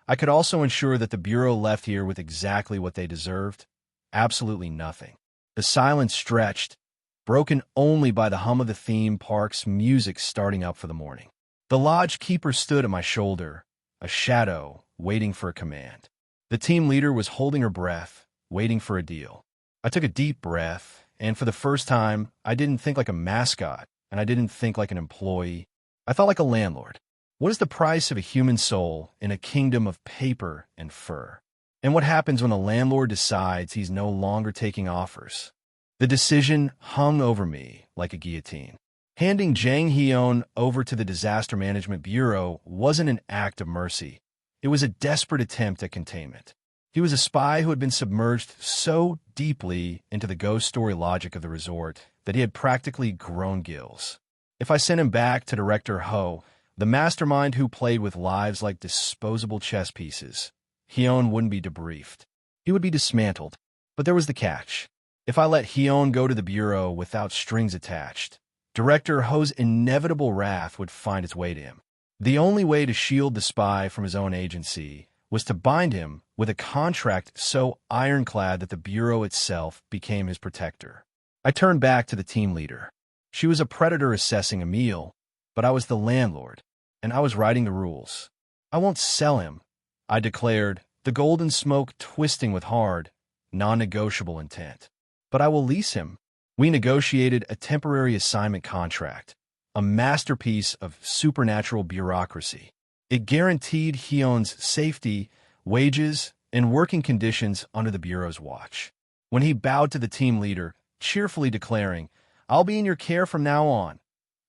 I could also ensure that the Bureau left here with exactly what they deserved: absolutely nothing. The silence stretched, broken only by the hum of the theme park's music starting up for the morning. The lodge keeper stood at my shoulder, a shadow, waiting for a command. The team leader was holding her breath, waiting for a deal. I took a deep breath, and for the first time, I didn't think like a mascot, and I didn't think like an employee. I felt like a landlord. What is the price of a human soul in a kingdom of paper and fur? And what happens when a landlord decides he's no longer taking offers? The decision hung over me like a guillotine. Handing Jang Hyun over to the Disaster Management Bureau wasn't an act of mercy. It was a desperate attempt at containment. He was a spy who had been submerged so deeply into the ghost story logic of the resort that he had practically grown gills. If I sent him back to Director Ho, the mastermind who played with lives like disposable chess pieces, Hyun wouldn't be debriefed. He would be dismantled. But there was the catch. If I let Hyun go to the Bureau without strings attached, Director Ho's inevitable wrath would find its way to him. The only way to shield the spy from his own agency was to bind him with a contract so ironclad that the Bureau itself became his protector. I turned back to the team leader. She was a predator assessing a meal, but I was the landlord, and I was writing the rules. "I won't sell him," I declared, the golden smoke twisting with hard, non-negotiable intent. "But I will lease him." We negotiated a temporary assignment contract, a masterpiece of supernatural bureaucracy. It guaranteed Hyun's safety, wages, and working conditions under the Bureau's watch. When he bowed to the team leader, cheerfully declaring, "I'll be in your care from now on,"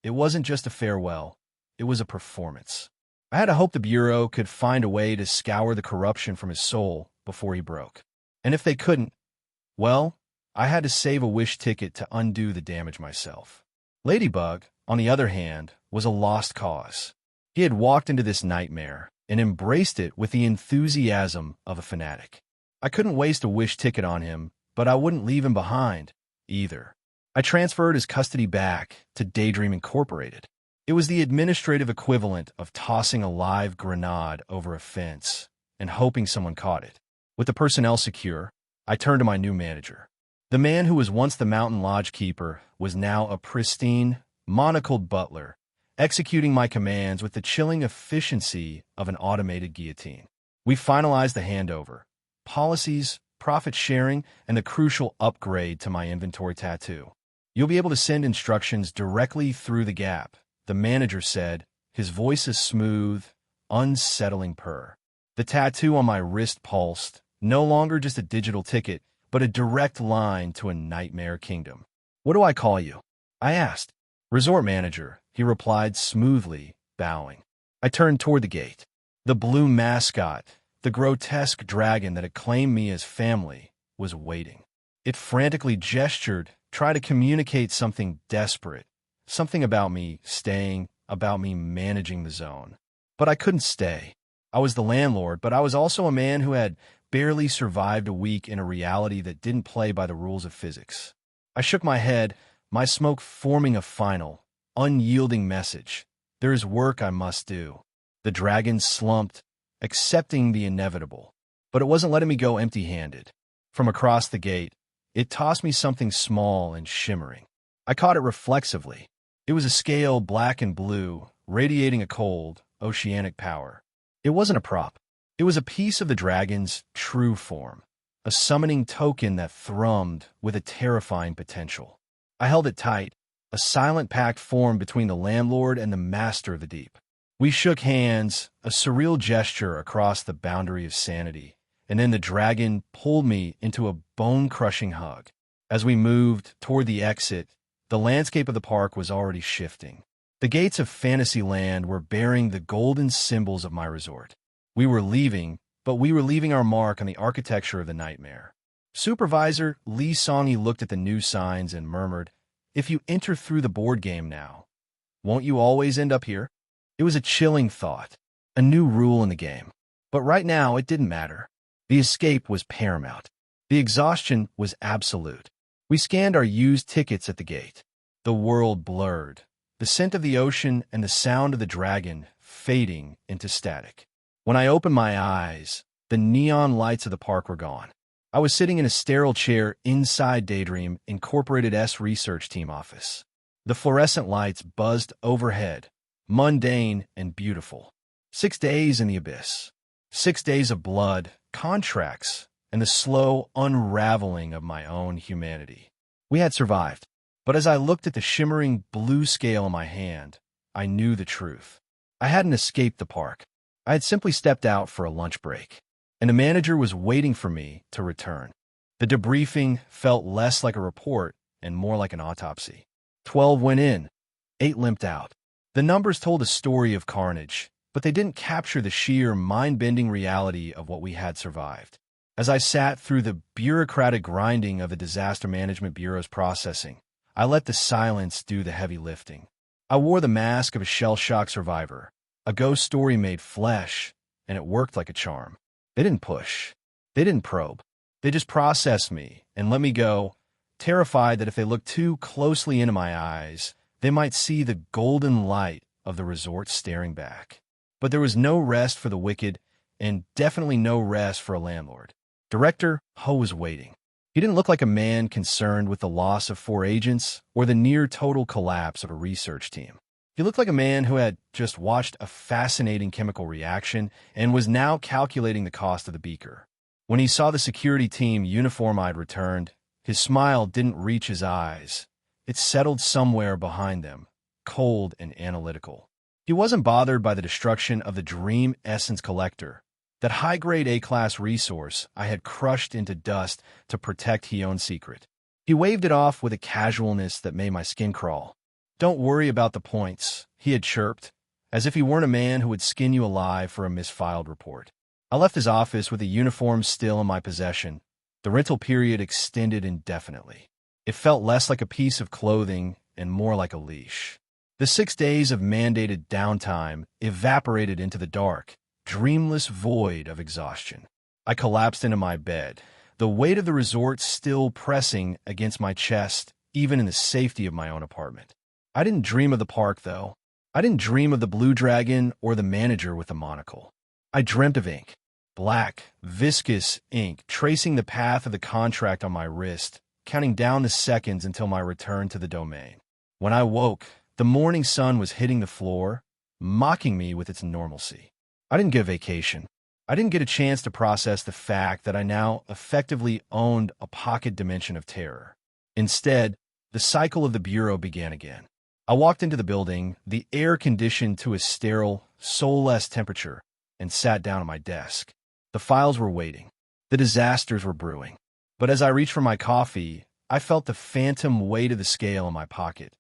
it wasn't just a farewell, it was a performance. I had to hope the Bureau could find a way to scour the corruption from his soul before he broke. And if they couldn't, well, I had to save a wish ticket to undo the damage myself. Ladybug, on the other hand, was a lost cause. He had walked into this nightmare and embraced it with the enthusiasm of a fanatic. I couldn't waste a wish ticket on him, but I wouldn't leave him behind, either. I transferred his custody back to Daydream Incorporated. It was the administrative equivalent of tossing a live grenade over a fence and hoping someone caught it. With the personnel secure, I turned to my new manager. The man who was once the mountain lodge keeper was now a pristine, monocled butler, executing my commands with the chilling efficiency of an automated guillotine. We finalized the handover, policies, profit sharing, and the crucial upgrade to my inventory tattoo. "You'll be able to send instructions directly through the gap," the manager said, his voice a smooth, unsettling purr. The tattoo on my wrist pulsed, no longer just a digital ticket, but a direct line to a nightmare kingdom. "What do I call you?" I asked. "Resort manager," he replied smoothly, bowing. I turned toward the gate. The blue mascot, the grotesque dragon that had claimed me as family, was waiting. It frantically gestured, tried to communicate something desperate, something about me staying, about me managing the zone. But I couldn't stay. I was the landlord, but I was also a man who had barely survived a week in a reality that didn't play by the rules of physics. I shook my head, my smoke forming a final, unyielding message. There is work I must do. The dragon slumped, accepting the inevitable. But it wasn't letting me go empty-handed. From across the gate, it tossed me something small and shimmering. I caught it reflexively. It was a scale black and blue, radiating a cold, oceanic power. It wasn't a prop. It was a piece of the dragon's true form, a summoning token that thrummed with a terrifying potential. I held it tight, a silent pact formed between the landlord and the master of the deep. We shook hands, a surreal gesture across the boundary of sanity, and then the dragon pulled me into a bone-crushing hug. As we moved toward the exit, the landscape of the park was already shifting. The gates of Fantasyland were bearing the golden symbols of my resort. We were leaving, but we were leaving our mark on the architecture of the nightmare. Supervisor Lee Songy looked at the new signs and murmured, "If you enter through the board game now, won't you always end up here?" It was a chilling thought, a new rule in the game. But right now, it didn't matter. The escape was paramount. The exhaustion was absolute. We scanned our used tickets at the gate. The world blurred, the scent of the ocean and the sound of the dragon fading into static. When I opened my eyes, the neon lights of the park were gone. I was sitting in a sterile chair inside Daydream Incorporated's research team office. The fluorescent lights buzzed overhead, mundane and beautiful. 6 days in the abyss. 6 days of blood, contracts, and the slow unraveling of my own humanity. We had survived, but as I looked at the shimmering blue scale in my hand, I knew the truth. I hadn't escaped the park. I had simply stepped out for a lunch break, and the manager was waiting for me to return. The debriefing felt less like a report and more like an autopsy. 12 went in, 8 limped out. The numbers told a story of carnage, but they didn't capture the sheer, mind-bending reality of what we had survived. As I sat through the bureaucratic grinding of the Disaster Management Bureau's processing, I let the silence do the heavy lifting. I wore the mask of a shell-shock survivor, a ghost story made flesh, and it worked like a charm. They didn't push. They didn't probe. They just processed me and let me go, terrified that if they looked too closely into my eyes, they might see the golden light of the resort staring back. But there was no rest for the wicked, and definitely no rest for a landlord. Director Ho was waiting. He didn't look like a man concerned with the loss of 4 agents or the near-total collapse of a research team. He looked like a man who had just watched a fascinating chemical reaction and was now calculating the cost of the beaker. When he saw the security team uniform I'd returned, his smile didn't reach his eyes. It settled somewhere behind them, cold and analytical. He wasn't bothered by the destruction of the Dream Essence Collector, that high-grade A-class resource I had crushed into dust to protect Hyeon's secret. He waved it off with a casualness that made my skin crawl. "Don't worry about the points," he had chirped, as if he weren't a man who would skin you alive for a misfiled report. I left his office with the uniform still in my possession. The rental period extended indefinitely. It felt less like a piece of clothing and more like a leash. The 6 days of mandated downtime evaporated into the dark, dreamless void of exhaustion. I collapsed into my bed, the weight of the resort still pressing against my chest, even in the safety of my own apartment. I didn't dream of the park, though. I didn't dream of the blue dragon or the manager with the monocle. I dreamt of ink. Black, viscous ink, tracing the path of the contract on my wrist, counting down the seconds until my return to the domain. When I woke, the morning sun was hitting the floor, mocking me with its normalcy. I didn't get a vacation. I didn't get a chance to process the fact that I now effectively owned a pocket dimension of terror. Instead, the cycle of the Bureau began again. I walked into the building, the air conditioned to a sterile, soulless temperature, and sat down at my desk. The files were waiting. The disasters were brewing. But as I reached for my coffee, I felt the phantom weight of the scale in my pocket,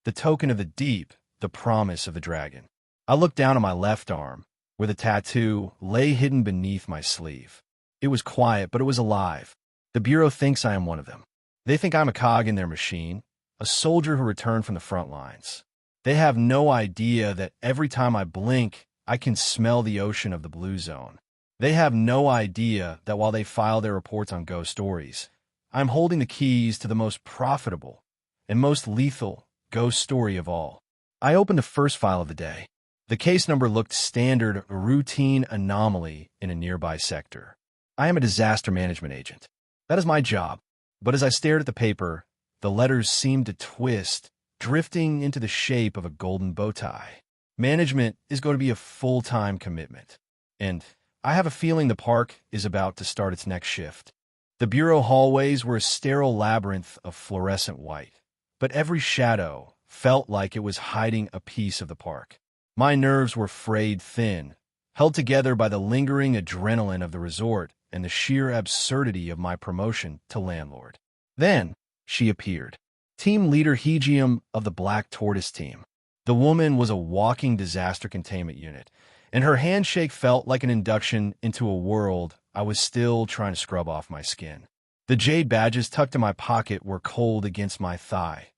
the token of the deep, the promise of the dragon. I looked down at my left arm, where the tattoo lay hidden beneath my sleeve. It was quiet, but it was alive. The Bureau thinks I am one of them. They think I'm a cog in their machine, a soldier who returned from the front lines. They have no idea that every time I blink, I can smell the ocean of the blue zone. They have no idea that while they file their reports on ghost stories, I'm holding the keys to the most profitable and most lethal ghost story of all. I opened the first file of the day. The case number looked standard routine anomaly in a nearby sector. I am a disaster management agent. That is my job. But as I stared at the paper, the letters seemed to twist, drifting into the shape of a golden bow tie. Management is going to be a full-time commitment. And I have a feeling the park is about to start its next shift. The bureau hallways were a sterile labyrinth of fluorescent white, but every shadow felt like it was hiding a piece of the park. My nerves were frayed thin, held together by the lingering adrenaline of the resort and the sheer absurdity of my promotion to landlord. Then she appeared. Team leader Hegium of the Black Tortoise team. The woman was a walking disaster containment unit, and her handshake felt like an induction into a world I was still trying to scrub off my skin. The jade badges tucked in my pocket were cold against my thigh.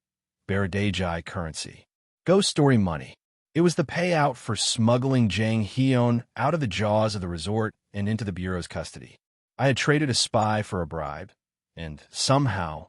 Baradajai currency. Ghost story money. It was the payout for smuggling Jang Hyun out of the jaws of the resort and into the Bureau's custody. I had traded a spy for a bribe, and somehow,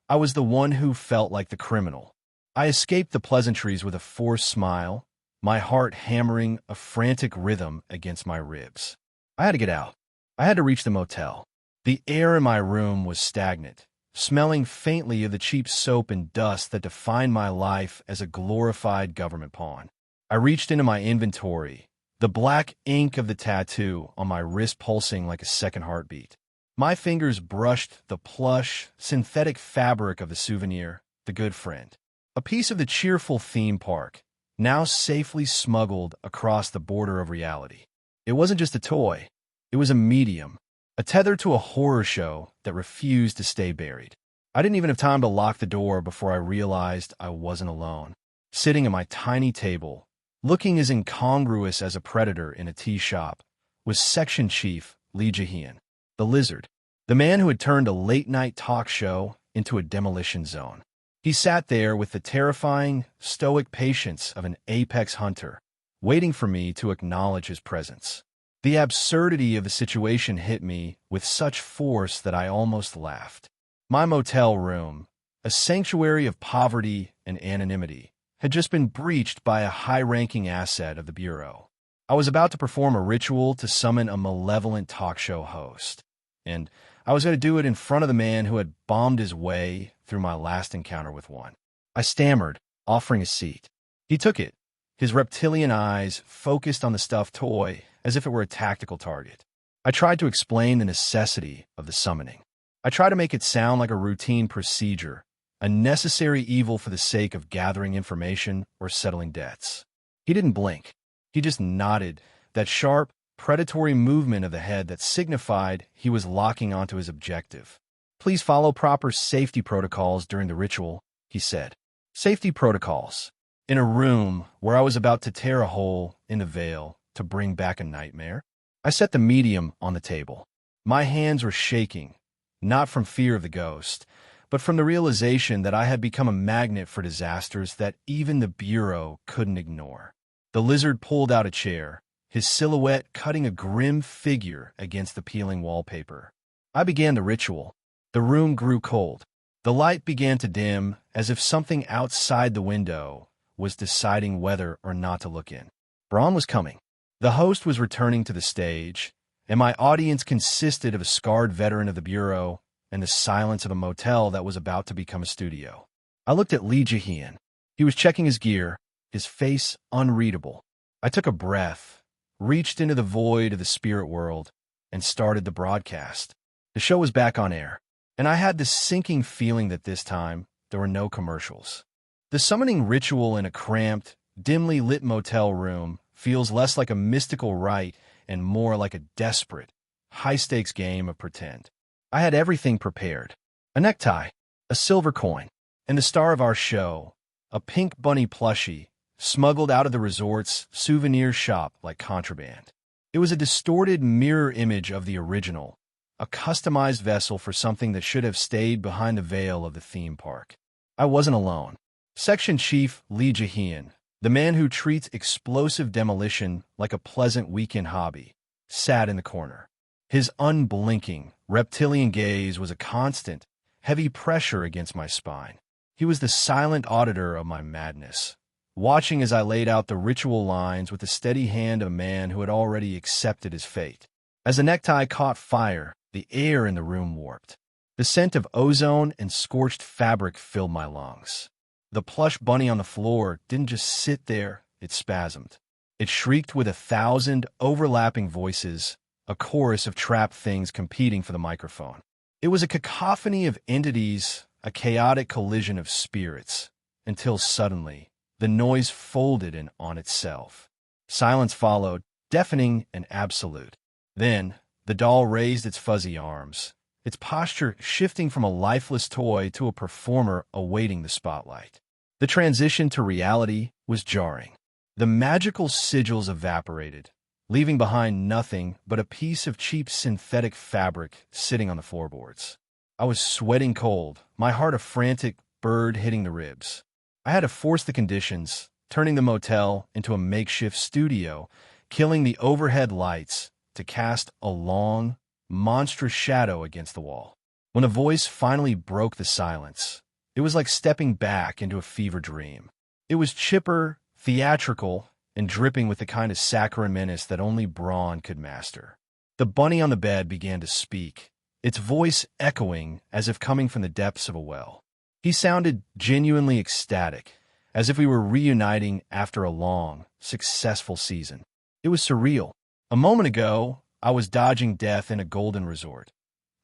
I was the one who felt like the criminal. I escaped the pleasantries with a forced smile, my heart hammering a frantic rhythm against my ribs. I had to get out. I had to reach the motel. The air in my room was stagnant, smelling faintly of the cheap soap and dust that defined my life as a glorified government pawn. I reached into my inventory, the black ink of the tattoo on my wrist pulsing like a second heartbeat. My fingers brushed the plush, synthetic fabric of the souvenir, the good friend. A piece of the cheerful theme park, now safely smuggled across the border of reality. It wasn't just a toy. It was a medium, a tether to a horror show that refused to stay buried. I didn't even have time to lock the door before I realized I wasn't alone. Sitting at my tiny table, looking as incongruous as a predator in a tea shop, was Section Chief Lee Jae-hyun, the lizard, the man who had turned a late-night talk show into a demolition zone. He sat there with the terrifying, stoic patience of an apex hunter, waiting for me to acknowledge his presence. The absurdity of the situation hit me with such force that I almost laughed. My motel room, a sanctuary of poverty and anonymity, had just been breached by a high-ranking asset of the Bureau. I was about to perform a ritual to summon a malevolent talk show host, and I was going to do it in front of the man who had bombed his way through my last encounter with one. I stammered, offering a seat. He took it, his reptilian eyes focused on the stuffed toy as if it were a tactical target. I tried to explain the necessity of the summoning. I tried to make it sound like a routine procedure, a necessary evil for the sake of gathering information or settling debts. He didn't blink. He just nodded, that sharp, predatory movement of the head that signified he was locking onto his objective. "Please follow proper safety protocols during the ritual," he said. Safety protocols. In a room where I was about to tear a hole in the veil to bring back a nightmare. I set the medium on the table. My hands were shaking, not from fear of the ghost, but from the realization that I had become a magnet for disasters that even the Bureau couldn't ignore. The lizard pulled out a chair, his silhouette cutting a grim figure against the peeling wallpaper. I began the ritual. The room grew cold. The light began to dim, as if something outside the window was deciding whether or not to look in. Braun was coming. The host was returning to the stage, and my audience consisted of a scarred veteran of the Bureau and the silence of a motel that was about to become a studio. I looked at Lee Jae-hyun. He was checking his gear, his face unreadable. I took a breath, reached into the void of the spirit world, and started the broadcast. The show was back on air, and I had this sinking feeling that this time there were no commercials. The summoning ritual in a cramped, dimly lit motel room feels less like a mystical rite and more like a desperate, high-stakes game of pretend. I had everything prepared. A necktie, a silver coin, and the star of our show, a pink bunny plushie, smuggled out of the resort's souvenir shop like contraband. It was a distorted mirror image of the original, a customized vessel for something that should have stayed behind the veil of the theme park. I wasn't alone. Section Chief Lee Jae-hyun, The man who treats explosive demolition like a pleasant weekend hobby sat in the corner. His unblinking, reptilian gaze was a constant, heavy pressure against my spine. He was the silent auditor of my madness, watching as I laid out the ritual lines with the steady hand of a man who had already accepted his fate. As the necktie caught fire, the air in the room warped. The scent of ozone and scorched fabric filled my lungs. The plush bunny on the floor didn't just sit there, it spasmed. It shrieked with 1,000 overlapping voices, a chorus of trapped things competing for the microphone. It was a cacophony of entities, a chaotic collision of spirits, until suddenly, the noise folded in on itself. Silence followed, deafening and absolute. Then, the doll raised its fuzzy arms, its posture shifting from a lifeless toy to a performer awaiting the spotlight. The transition to reality was jarring. The magical sigils evaporated, leaving behind nothing but a piece of cheap synthetic fabric sitting on the floorboards. I was sweating cold, my heart a frantic bird hitting the ribs. I had to force the conditions, turning the motel into a makeshift studio, killing the overhead lights to cast a long, monstrous shadow against the wall. When a voice finally broke the silence, it was like stepping back into a fever dream. It was chipper, theatrical, and dripping with the kind of saccharine menace that only brawn could master. The bunny on the bed began to speak, its voice echoing as if coming from the depths of a well. He sounded genuinely ecstatic, as if we were reuniting after a long, successful season. It was surreal. A moment ago, I was dodging death in a golden resort.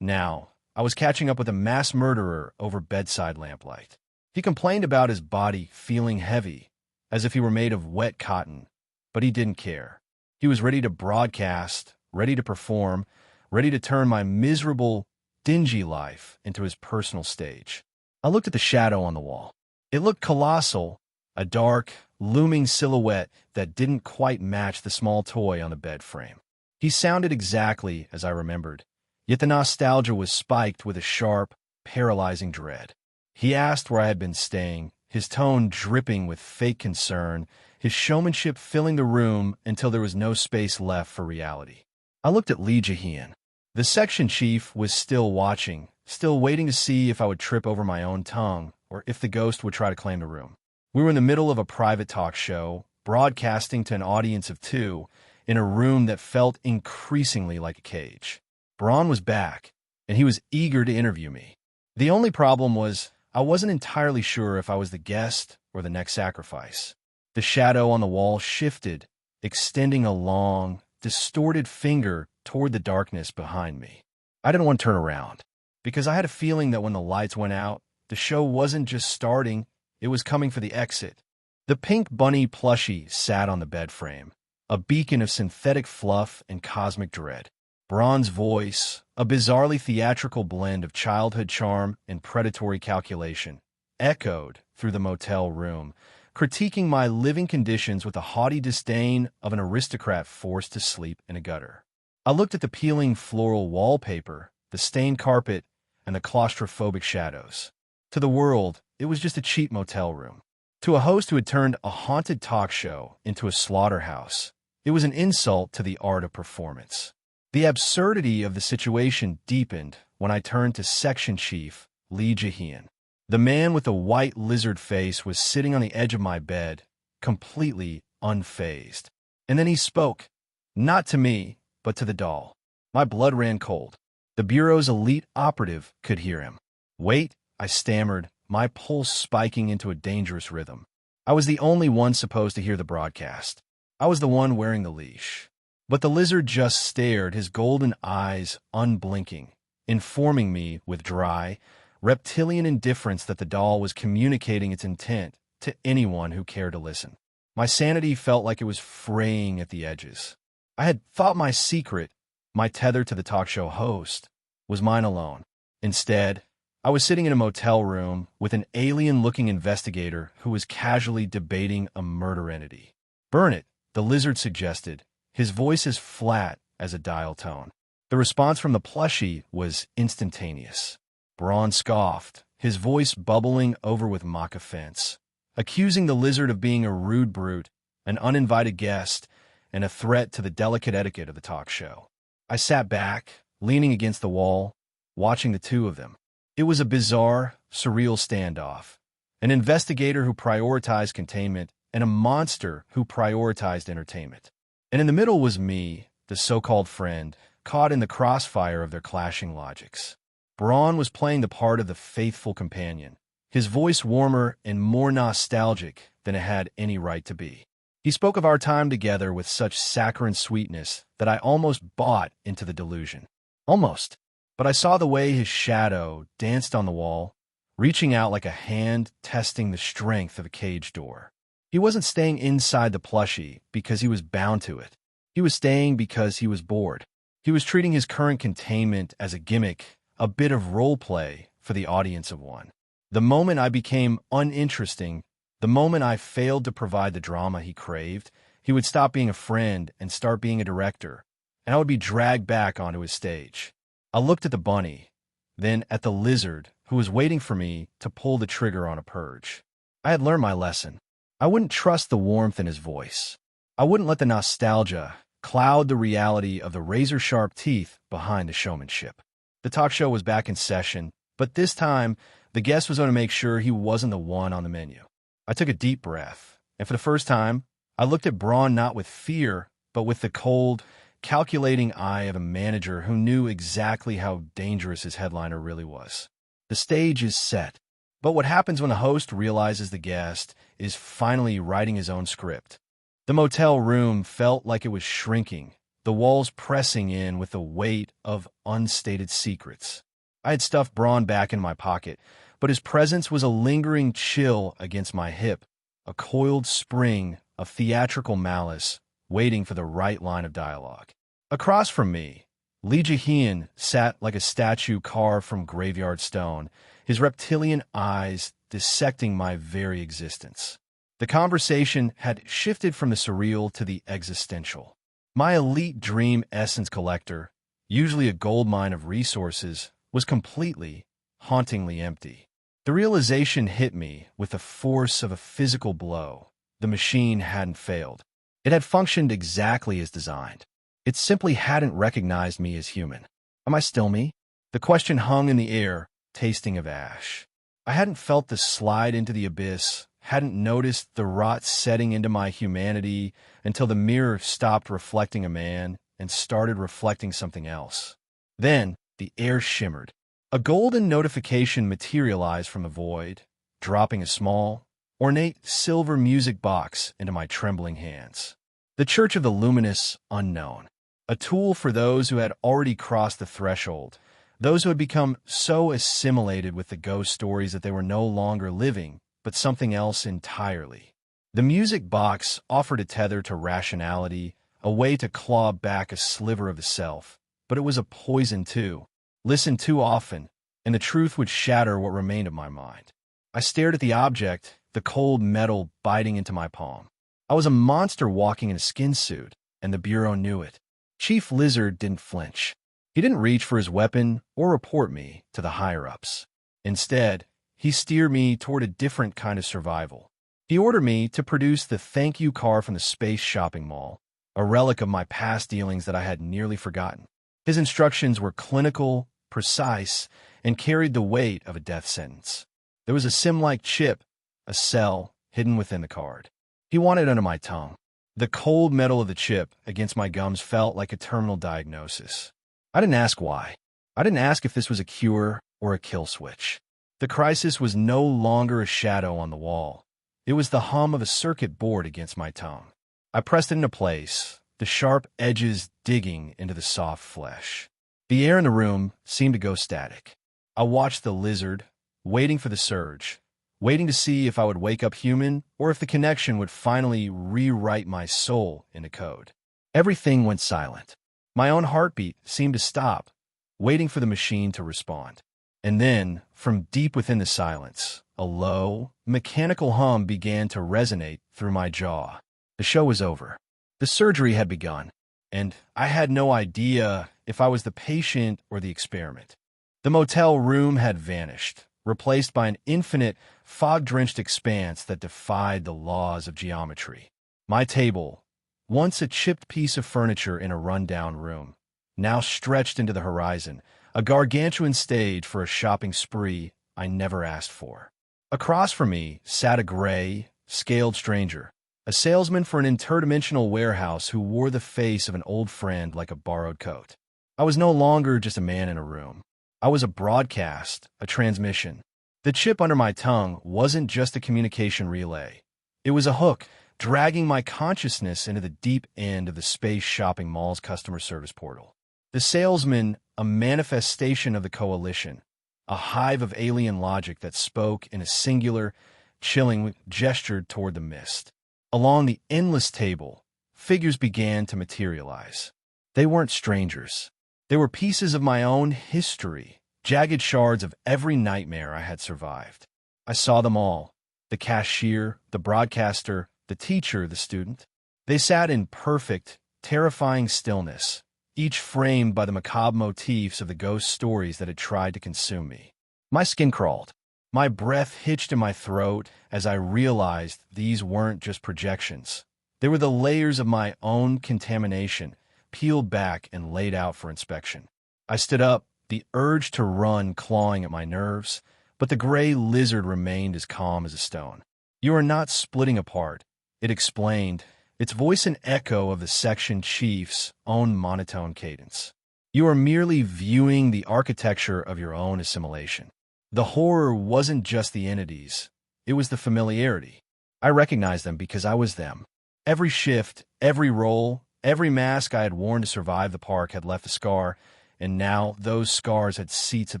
Now, I was catching up with a mass murderer over bedside lamplight. He complained about his body feeling heavy, as if he were made of wet cotton, but he didn't care. He was ready to broadcast, ready to perform, ready to turn my miserable, dingy life into his personal stage. I looked at the shadow on the wall. It looked colossal, a dark, looming silhouette that didn't quite match the small toy on the bed frame. He sounded exactly as I remembered, yet the nostalgia was spiked with a sharp, paralyzing dread. He asked where I had been staying, his tone dripping with fake concern, his showmanship filling the room until there was no space left for reality. I looked at Lee Jahian. The section chief was still watching, still waiting to see if I would trip over my own tongue or if the ghost would try to claim the room. We were in the middle of a private talk show, broadcasting to an audience of 2, in a room that felt increasingly like a cage. Braun was back, and he was eager to interview me. The only problem was I wasn't entirely sure if I was the guest or the next sacrifice. The shadow on the wall shifted, extending a long, distorted finger toward the darkness behind me. I didn't want to turn around, because I had a feeling that when the lights went out, the show wasn't just starting, it was coming for the exit. The pink bunny plushie sat on the bed frame, a beacon of synthetic fluff and cosmic dread. Braun's voice, a bizarrely theatrical blend of childhood charm and predatory calculation, echoed through the motel room, critiquing my living conditions with the haughty disdain of an aristocrat forced to sleep in a gutter. I looked at the peeling floral wallpaper, the stained carpet, and the claustrophobic shadows. To the world, it was just a cheap motel room. To a host who had turned a haunted talk show into a slaughterhouse, it was an insult to the art of performance. The absurdity of the situation deepened when I turned to Section Chief Lee Jahian. The man with the white lizard face was sitting on the edge of my bed, completely unfazed. And then he spoke, not to me, but to the doll. My blood ran cold. The Bureau's elite operative could hear him. Wait, I stammered, my pulse spiking into a dangerous rhythm. I was the only one supposed to hear the broadcast. I was the one wearing the leash. But the lizard just stared, his golden eyes unblinking, informing me with dry, reptilian indifference that the doll was communicating its intent to anyone who cared to listen. My sanity felt like it was fraying at the edges. I had thought my secret, my tether to the talk show host, was mine alone. Instead, I was sitting in a motel room with an alien-looking investigator who was casually debating a murder entity. Burn it, the lizard suggested, his voice as flat as a dial tone. The response from the plushie was instantaneous. Braun scoffed, his voice bubbling over with mock offense. accusing the lizard of being a rude brute, an uninvited guest, and a threat to the delicate etiquette of the talk show. I sat back, leaning against the wall, watching the two of them. It was a bizarre, surreal standoff. An investigator who prioritized containment and a monster who prioritized entertainment. And in the middle was me, the so-called friend, caught in the crossfire of their clashing logics. Braun was playing the part of the faithful companion, his voice warmer and more nostalgic than it had any right to be. He spoke of our time together with such saccharine sweetness that I almost bought into the delusion. Almost. But I saw the way his shadow danced on the wall, reaching out like a hand testing the strength of a cage door. He wasn't staying inside the plushie because he was bound to it. He was staying because he was bored. He was treating his current containment as a gimmick, a bit of role play for the audience of one. The moment I became uninteresting, the moment I failed to provide the drama he craved, he would stop being a friend and start being a director, and I would be dragged back onto his stage. I looked at the bunny, then at the lizard who was waiting for me to pull the trigger on a purge. I had learned my lesson. I wouldn't trust the warmth in his voice. I wouldn't let the nostalgia cloud the reality of the razor-sharp teeth behind the showmanship. The talk show was back in session, but this time, the guest was going to make sure he wasn't the one on the menu. I took a deep breath, and for the first time, I looked at Braun not with fear, but with the cold, calculating eye of a manager who knew exactly how dangerous his headliner really was. The stage is set, but what happens when a host realizes the guest is finally writing his own script? The motel room felt like it was shrinking, the walls pressing in with the weight of unstated secrets. I had stuffed Braun back in my pocket, but his presence was a lingering chill against my hip, a coiled spring of theatrical malice waiting for the right line of dialogue. Across from me, Lee Jae-hyun sat like a statue carved from graveyard stone, his reptilian eyes dissecting my very existence. The conversation had shifted from the surreal to the existential. My elite dream essence collector, usually a goldmine of resources, was completely, hauntingly empty. The realization hit me with the force of a physical blow. The machine hadn't failed. It had functioned exactly as designed. It simply hadn't recognized me as human. Am I still me? The question hung in the air, tasting of ash. I hadn't felt the slide into the abyss, hadn't noticed the rot setting into my humanity until the mirror stopped reflecting a man and started reflecting something else. Then the air shimmered. A golden notification materialized from the void, dropping a small, ornate silver music box into my trembling hands. The Church of the Luminous Unknown. A tool for those who had already crossed the threshold, those who had become so assimilated with the ghost stories that they were no longer living, but something else entirely. The music box offered a tether to rationality, a way to claw back a sliver of the self, but it was a poison too. Listened too often, and the truth would shatter what remained of my mind. I stared at the object, the cold metal biting into my palm. I was a monster walking in a skin suit, and the Bureau knew it. Chief Lizard didn't flinch. He didn't reach for his weapon or report me to the higher-ups. Instead, he steered me toward a different kind of survival. He ordered me to produce the thank you car from the space shopping mall, a relic of my past dealings that I had nearly forgotten. His instructions were clinical, precise, and carried the weight of a death sentence. There was a SIM-like chip, a cell, hidden within the card. He wanted it under my tongue. The cold metal of the chip against my gums felt like a terminal diagnosis. I didn't ask why. I didn't ask if this was a cure or a kill switch. The crisis was no longer a shadow on the wall. It was the hum of a circuit board against my tongue. I pressed it into place, the sharp edges digging into the soft flesh. The air in the room seemed to go static. I watched the lizard, waiting for the surge, waiting to see if I would wake up human or if the connection would finally rewrite my soul into code. Everything went silent. My own heartbeat seemed to stop, waiting for the machine to respond. And then, from deep within the silence, a low, mechanical hum began to resonate through my jaw. The show was over. The surgery had begun, and I had no idea if I was the patient or the experiment. The motel room had vanished, replaced by an infinite, fog-drenched expanse that defied the laws of geometry. My table, once a chipped piece of furniture in a run-down room, now stretched into the horizon, a gargantuan stage for a shopping spree I never asked for. Across from me sat a gray, scaled stranger, a salesman for an interdimensional warehouse who wore the face of an old friend like a borrowed coat. I was no longer just a man in a room. I was a broadcast, a transmission. The chip under my tongue wasn't just a communication relay. It was a hook, dragging my consciousness into the deep end of the space shopping mall's customer service portal. The salesman, a manifestation of the coalition, a hive of alien logic that spoke in a singular, chilling gesture toward the mist. Along the endless table, figures began to materialize. They weren't strangers. They were pieces of my own history, jagged shards of every nightmare I had survived. I saw them all: the cashier, the broadcaster, the teacher, the student. They sat in perfect, terrifying stillness, each framed by the macabre motifs of the ghost stories that had tried to consume me. My skin crawled. My breath hitched in my throat as I realized these weren't just projections. They were the layers of my own contamination, peeled back and laid out for inspection. I stood up, the urge to run clawing at my nerves, but the gray lizard remained as calm as a stone. "You are not splitting apart," it explained, its voice an echo of the section chief's own monotone cadence. "You are merely viewing the architecture of your own assimilation." The horror wasn't just the entities, it was the familiarity. I recognized them because I was them. Every shift, every role, every mask I had worn to survive the park had left a scar, and now those scars had seats at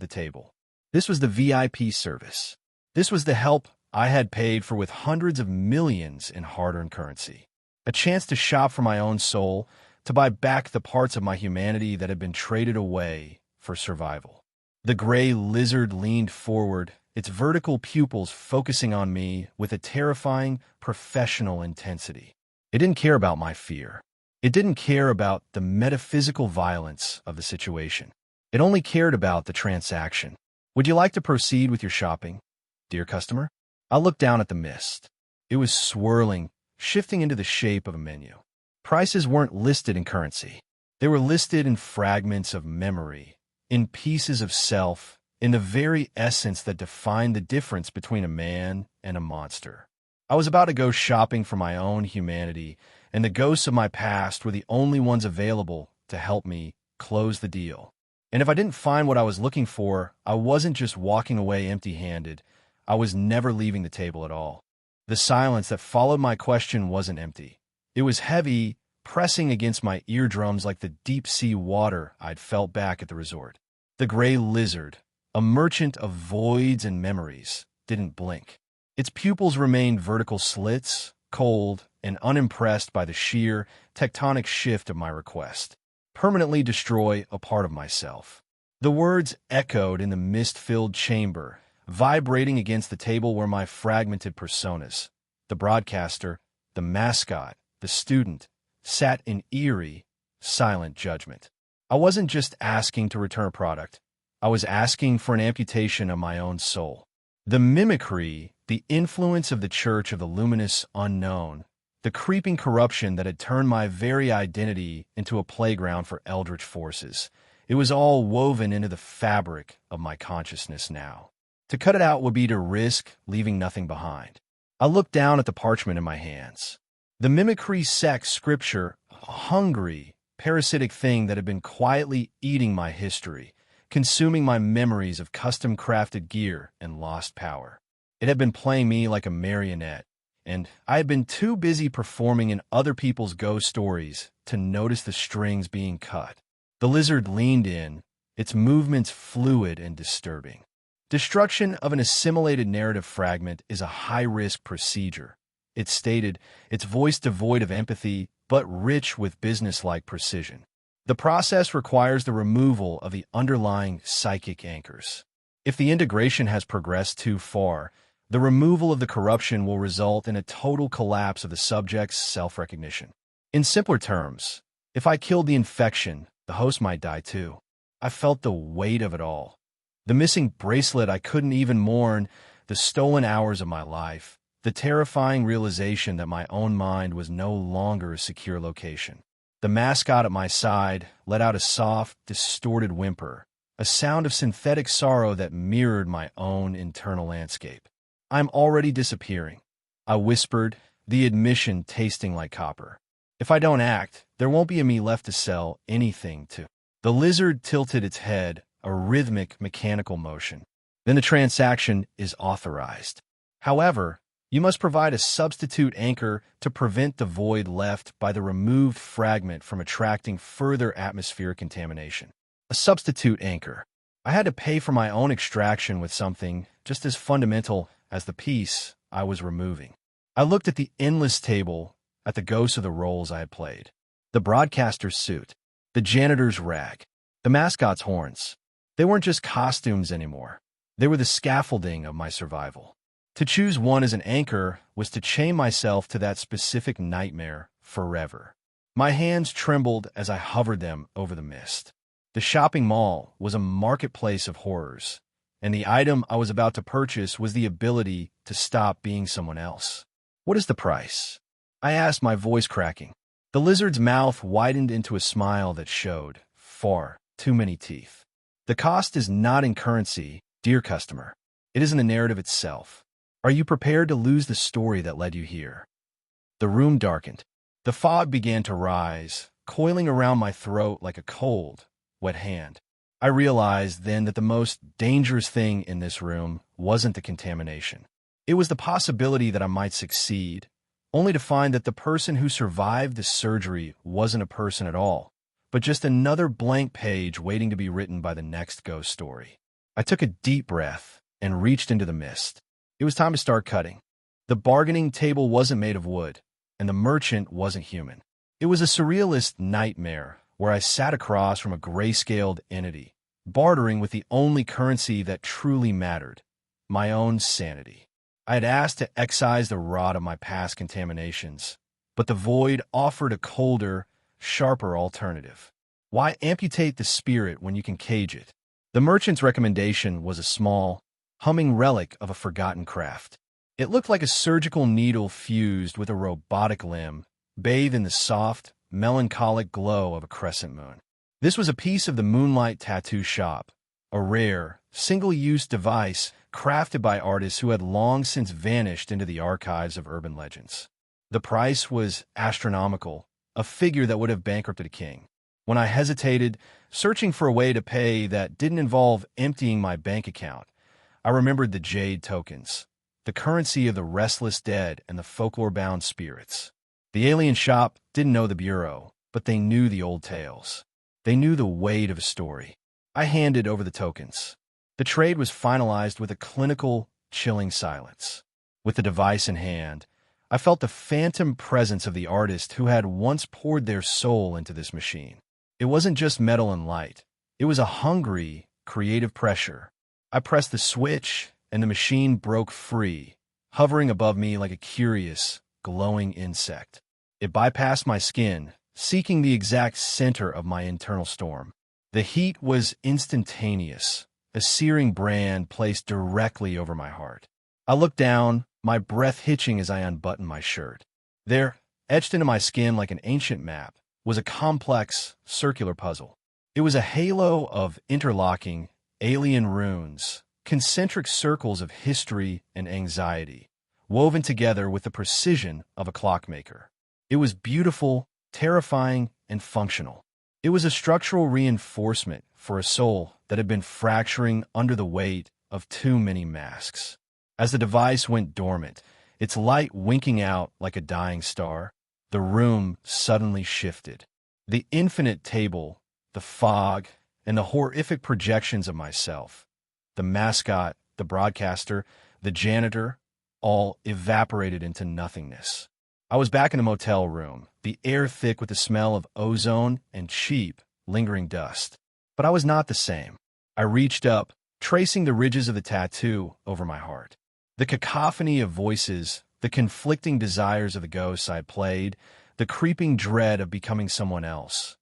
the table. This was the VIP service. This was the help I had paid for with hundreds of millions in hard-earned currency. A chance to shop for my own soul, to buy back the parts of my humanity that had been traded away for survival. The gray lizard leaned forward, its vertical pupils focusing on me with a terrifying, professional intensity. It didn't care about my fear. It didn't care about the metaphysical violence of the situation. It only cared about the transaction. "Would you like to proceed with your shopping, dear customer?" I looked down at the mist. It was swirling, shifting into the shape of a menu. Prices weren't listed in currency. They were listed in fragments of memory, in pieces of self, in the very essence that defined the difference between a man and a monster. I was about to go shopping for my own humanity, and the ghosts of my past were the only ones available to help me close the deal. And if I didn't find what I was looking for, I wasn't just walking away empty-handed. I was never leaving the table at all. The silence that followed my question wasn't empty. It was heavy, pressing against my eardrums like the deep-sea water I'd felt back at the resort. The gray lizard, a merchant of voids and memories, didn't blink. Its pupils remained vertical slits, cold and unimpressed by the sheer, tectonic shift of my request. Permanently destroy a part of myself. The words echoed in the mist-filled chamber, vibrating against the table where my fragmented personas, the broadcaster, the mascot, the student, sat in eerie, silent judgment. I wasn't just asking to return a product. I was asking for an amputation of my own soul. The mimicry, the influence of the Church of the Luminous Unknown, the creeping corruption that had turned my very identity into a playground for eldritch forces. It was all woven into the fabric of my consciousness now. To cut it out would be to risk leaving nothing behind. I looked down at the parchment in my hands. The mimicry sect scripture, a hungry, parasitic thing that had been quietly eating my history, consuming my memories of custom-crafted gear and lost power. It had been playing me like a marionette, and I had been too busy performing in other people's ghost stories to notice the strings being cut. The lizard leaned in, its movements fluid and disturbing. Destruction of an assimilated narrative fragment is a high-risk procedure, it stated, its voice devoid of empathy but rich with business-like precision. The process requires the removal of the underlying psychic anchors. If the integration has progressed too far, the removal of the corruption will result in a total collapse of the subject's self-recognition. In simpler terms, if I killed the infection, the host might die too. I felt the weight of it all. The missing bracelet I couldn't even mourn, the stolen hours of my life, the terrifying realization that my own mind was no longer a secure location. The mascot at my side let out a soft, distorted whimper, a sound of synthetic sorrow that mirrored my own internal landscape. "I'm already disappearing," I whispered, the admission tasting like copper. "If I don't act, there won't be a me left to sell anything to." The lizard tilted its head, a rhythmic, mechanical motion. "Then the transaction is authorized. However, you must provide a substitute anchor to prevent the void left by the removed fragment from attracting further atmospheric contamination." A substitute anchor. I had to pay for my own extraction with something just as fundamental as the piece I was removing. I looked at the endless table, at the ghosts of the roles I had played. The broadcaster's suit, the janitor's rag, the mascot's horns. They weren't just costumes anymore. They were the scaffolding of my survival. To choose one as an anchor was to chain myself to that specific nightmare forever. My hands trembled as I hovered them over the mist. The shopping mall was a marketplace of horrors, and the item I was about to purchase was the ability to stop being someone else. "What is the price?" I asked, my voice cracking. The lizard's mouth widened into a smile that showed far too many teeth. "The cost is not in currency, dear customer. It is in the narrative itself. Are you prepared to lose the story that led you here?" The room darkened. The fog began to rise, coiling around my throat like a cold, wet hand. I realized then that the most dangerous thing in this room wasn't the contamination. It was the possibility that I might succeed, only to find that the person who survived the surgery wasn't a person at all, but just another blank page waiting to be written by the next ghost story. I took a deep breath and reached into the mist. It was time to start cutting. The bargaining table wasn't made of wood, and the merchant wasn't human. It was a surrealist nightmare where I sat across from a grayscaled entity, bartering with the only currency that truly mattered, my own sanity. I had asked to excise the rot of my past contaminations, but the void offered a colder, sharper alternative. Why amputate the spirit when you can cage it? The merchant's recommendation was a small, humming relic of a forgotten craft. It looked like a surgical needle fused with a robotic limb, bathed in the soft, melancholic glow of a crescent moon. This was a piece of the Moonlight Tattoo Shop, a rare, single-use device crafted by artists who had long since vanished into the archives of urban legends. The price was astronomical, a figure that would have bankrupted a king. When I hesitated, searching for a way to pay that didn't involve emptying my bank account, I remembered the jade tokens, the currency of the restless dead and the folklore-bound spirits. The alien shop didn't know the bureau, but they knew the old tales. They knew the weight of a story. I handed over the tokens. The trade was finalized with a clinical, chilling silence. With the device in hand, I felt the phantom presence of the artist who had once poured their soul into this machine. It wasn't just metal and light. It was a hungry, creative pressure. I pressed the switch, and the machine broke free, hovering above me like a curious, glowing insect. It bypassed my skin, seeking the exact center of my internal storm. The heat was instantaneous, a searing brand placed directly over my heart. I looked down, my breath hitching as I unbuttoned my shirt. There, etched into my skin like an ancient map, was a complex, circular puzzle. It was a halo of interlocking, alien runes, concentric circles of history and anxiety, woven together with the precision of a clockmaker. It was beautiful, terrifying, and functional. It was a structural reinforcement for a soul that had been fracturing under the weight of too many masks. As the device went dormant, its light winking out like a dying star, the room suddenly shifted. The infinite table, the fog, and the horrific projections of myself, the mascot, the broadcaster, the janitor, all evaporated into nothingness. I was back in a motel room, the air thick with the smell of ozone and cheap, lingering dust. But I was not the same. I reached up, tracing the ridges of the tattoo over my heart. The cacophony of voices, the conflicting desires of the ghosts I played, the creeping dread of becoming someone else.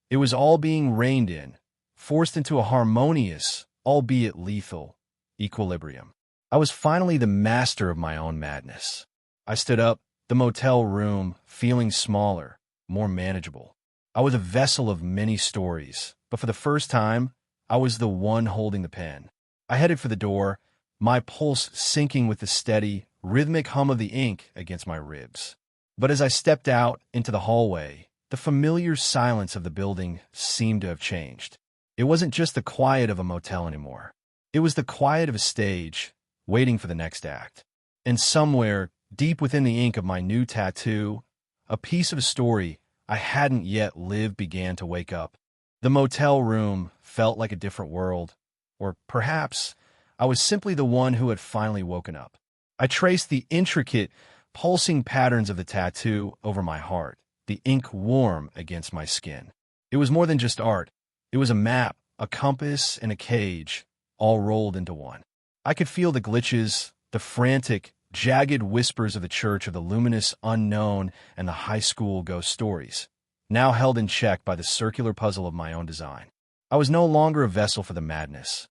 It was all being reined in, forced into a harmonious, albeit lethal, equilibrium. I was finally the master of my own madness. I stood up, the motel room, feeling smaller, more manageable. I was a vessel of many stories, but for the first time, I was the one holding the pen. I headed for the door, my pulse sinking with the steady, rhythmic hum of the ink against my ribs. But as I stepped out into the hallway, the familiar silence of the building seemed to have changed. It wasn't just the quiet of a motel anymore. It was the quiet of a stage, waiting for the next act. And somewhere, deep within the ink of my new tattoo, a piece of a story I hadn't yet lived began to wake up. The motel room felt like a different world, or perhaps I was simply the one who had finally woken up. I traced the intricate, pulsing patterns of the tattoo over my heart, the ink warm against my skin. It was more than just art. It was a map, a compass, and a cage, all rolled into one. I could feel the glitches, the frantic, jagged whispers of the Church of the Luminous Unknown and the high school ghost stories, now held in check by the circular puzzle of my own design. I was no longer a vessel for the madness.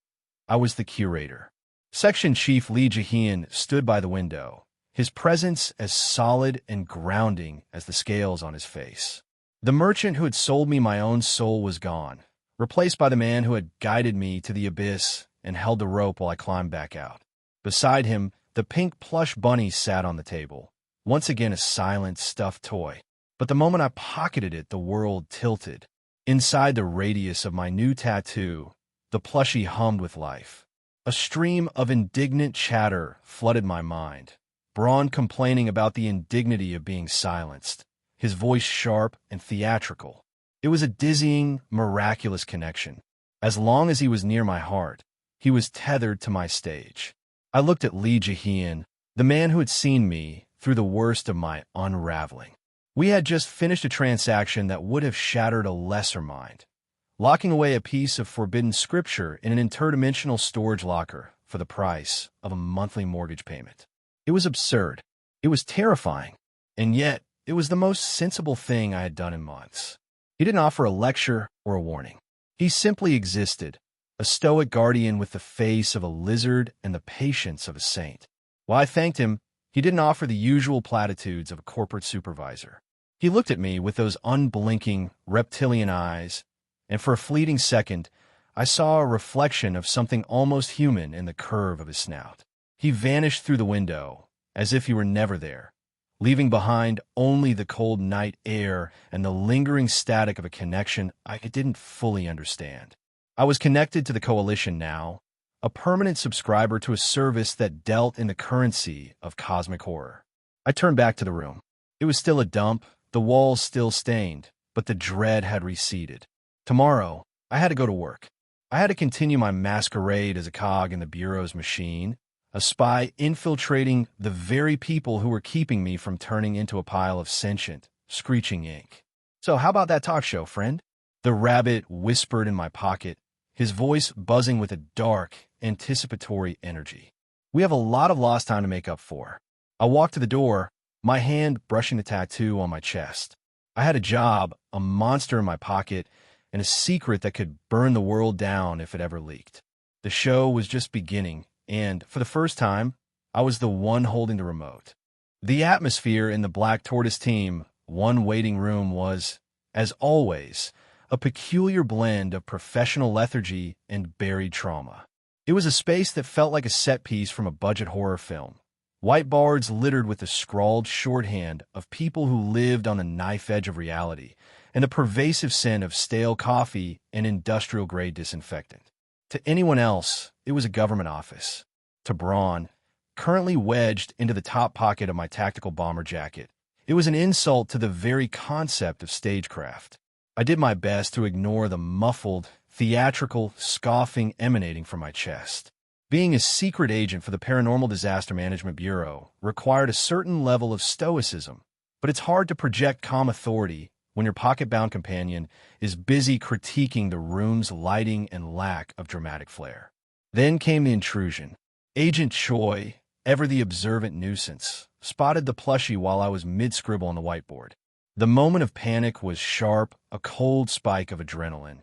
I was the curator. Section Chief Lee Jahean stood by the window, his presence as solid and grounding as the scales on his face. The merchant who had sold me my own soul was gone, replaced by the man who had guided me to the abyss and held the rope while I climbed back out. Beside him, the pink plush bunny sat on the table, once again a silent, stuffed toy. But the moment I pocketed it, the world tilted. Inside the radius of my new tattoo, the plushie hummed with life. A stream of indignant chatter flooded my mind. Braun complaining about the indignity of being silenced, his voice sharp and theatrical. It was a dizzying, miraculous connection. As long as he was near my heart, he was tethered to my stage. I looked at Lee Jahean, the man who had seen me through the worst of my unraveling. We had just finished a transaction that would have shattered a lesser mind, locking away a piece of forbidden scripture in an interdimensional storage locker for the price of a monthly mortgage payment. It was absurd. It was terrifying. And yet, it was the most sensible thing I had done in months. He didn't offer a lecture or a warning. He simply existed, a stoic guardian with the face of a lizard and the patience of a saint. While I thanked him, he didn't offer the usual platitudes of a corporate supervisor. He looked at me with those unblinking, reptilian eyes, and for a fleeting second, I saw a reflection of something almost human in the curve of his snout. He vanished through the window, as if he were never there, leaving behind only the cold night air and the lingering static of a connection I didn't fully understand. I was connected to the coalition now, a permanent subscriber to a service that dealt in the currency of cosmic horror. I turned back to the room. It was still a dump, the walls still stained, but the dread had receded. Tomorrow, I had to go to work. I had to continue my masquerade as a cog in the Bureau's machine, a spy infiltrating the very people who were keeping me from turning into a pile of sentient, screeching ink. "So how about that talk show, friend?" The rabbit whispered in my pocket, his voice buzzing with a dark, anticipatory energy. "We have a lot of lost time to make up for." I walked to the door, my hand brushing the tattoo on my chest. I had a job, a monster in my pocket, and a secret that could burn the world down if it ever leaked. The show was just beginning, and, for the first time, I was the one holding the remote. The atmosphere in the Black Tortoise team, one waiting room, was, as always, a peculiar blend of professional lethargy and buried trauma. It was a space that felt like a set piece from a budget horror film. Whiteboards littered with the scrawled shorthand of people who lived on the knife edge of reality, and the pervasive scent of stale coffee and industrial-grade disinfectant. To anyone else, it was a government office. To Braun, currently wedged into the top pocket of my tactical bomber jacket, it was an insult to the very concept of stagecraft. I did my best to ignore the muffled, theatrical scoffing emanating from my chest. Being a secret agent for the Paranormal Disaster Management Bureau required a certain level of stoicism, but it's hard to project calm authority when your pocket-bound companion is busy critiquing the room's lighting and lack of dramatic flair. Then came the intrusion. Agent Choi, ever the observant nuisance, spotted the plushie while I was mid-scribble on the whiteboard. The moment of panic was sharp, a cold spike of adrenaline.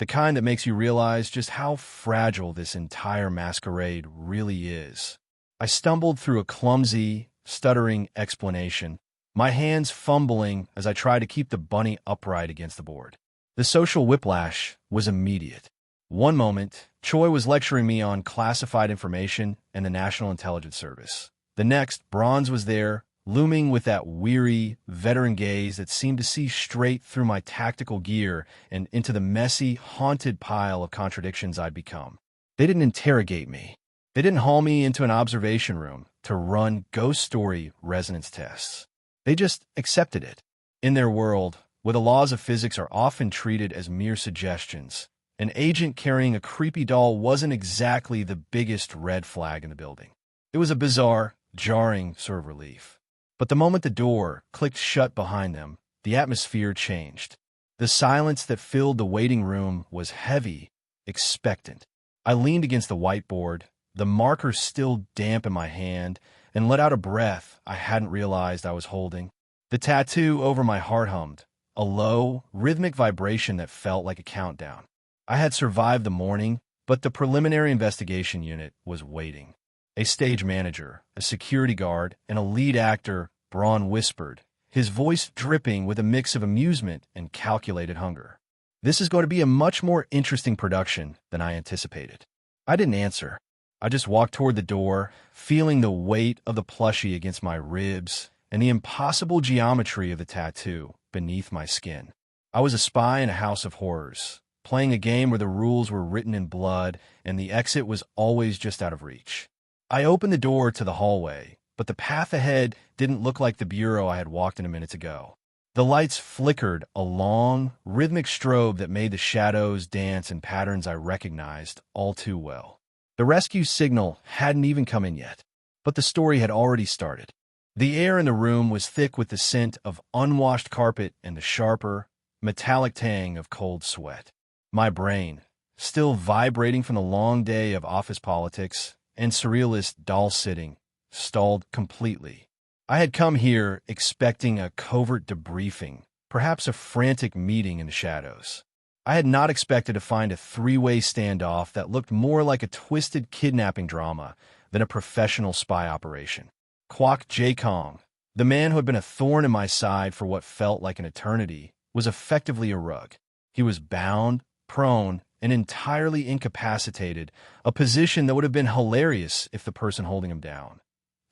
the kind that makes you realize just how fragile this entire masquerade really is. I stumbled through a clumsy, stuttering explanation, my hands fumbling as I tried to keep the bunny upright against the board. The social whiplash was immediate. One moment, Choi was lecturing me on classified information and the National Intelligence Service. The next, Bronze was there, looming with that weary, veteran gaze that seemed to see straight through my tactical gear and into the messy, haunted pile of contradictions I'd become. They didn't interrogate me. They didn't haul me into an observation room to run ghost story resonance tests. They just accepted it. In their world, where the laws of physics are often treated as mere suggestions, an agent carrying a creepy doll wasn't exactly the biggest red flag in the building. It was a bizarre, jarring sort of relief. But the moment the door clicked shut behind them, the atmosphere changed. The silence that filled the waiting room was heavy, expectant. I leaned against the whiteboard, the marker still damp in my hand, and let out a breath I hadn't realized I was holding. The tattoo over my heart hummed, a low, rhythmic vibration that felt like a countdown. I had survived the morning, but the preliminary investigation unit was waiting. A stage manager, a security guard, and a lead actor, Braun whispered, his voice dripping with a mix of amusement and calculated hunger. This is going to be a much more interesting production than I anticipated. I didn't answer. I just walked toward the door, feeling the weight of the plushie against my ribs and the impossible geometry of the tattoo beneath my skin. I was a spy in a house of horrors, playing a game where the rules were written in blood and the exit was always just out of reach. I opened the door to the hallway, but the path ahead didn't look like the bureau I had walked in minutes ago. The lights flickered, a long, rhythmic strobe that made the shadows dance in patterns I recognized all too well. The rescue signal hadn't even come in yet, but the story had already started. The air in the room was thick with the scent of unwashed carpet and the sharper, metallic tang of cold sweat. My brain, still vibrating from the long day of office politics and surrealist doll-sitting, stalled completely. I had come here expecting a covert debriefing, perhaps a frantic meeting in the shadows. I had not expected to find a three-way standoff that looked more like a twisted kidnapping drama than a professional spy operation. Kwok Jae-kong, the man who had been a thorn in my side for what felt like an eternity, was effectively a rug. He was bound, prone, and entirely incapacitated, a position that would have been hilarious if the person holding him down,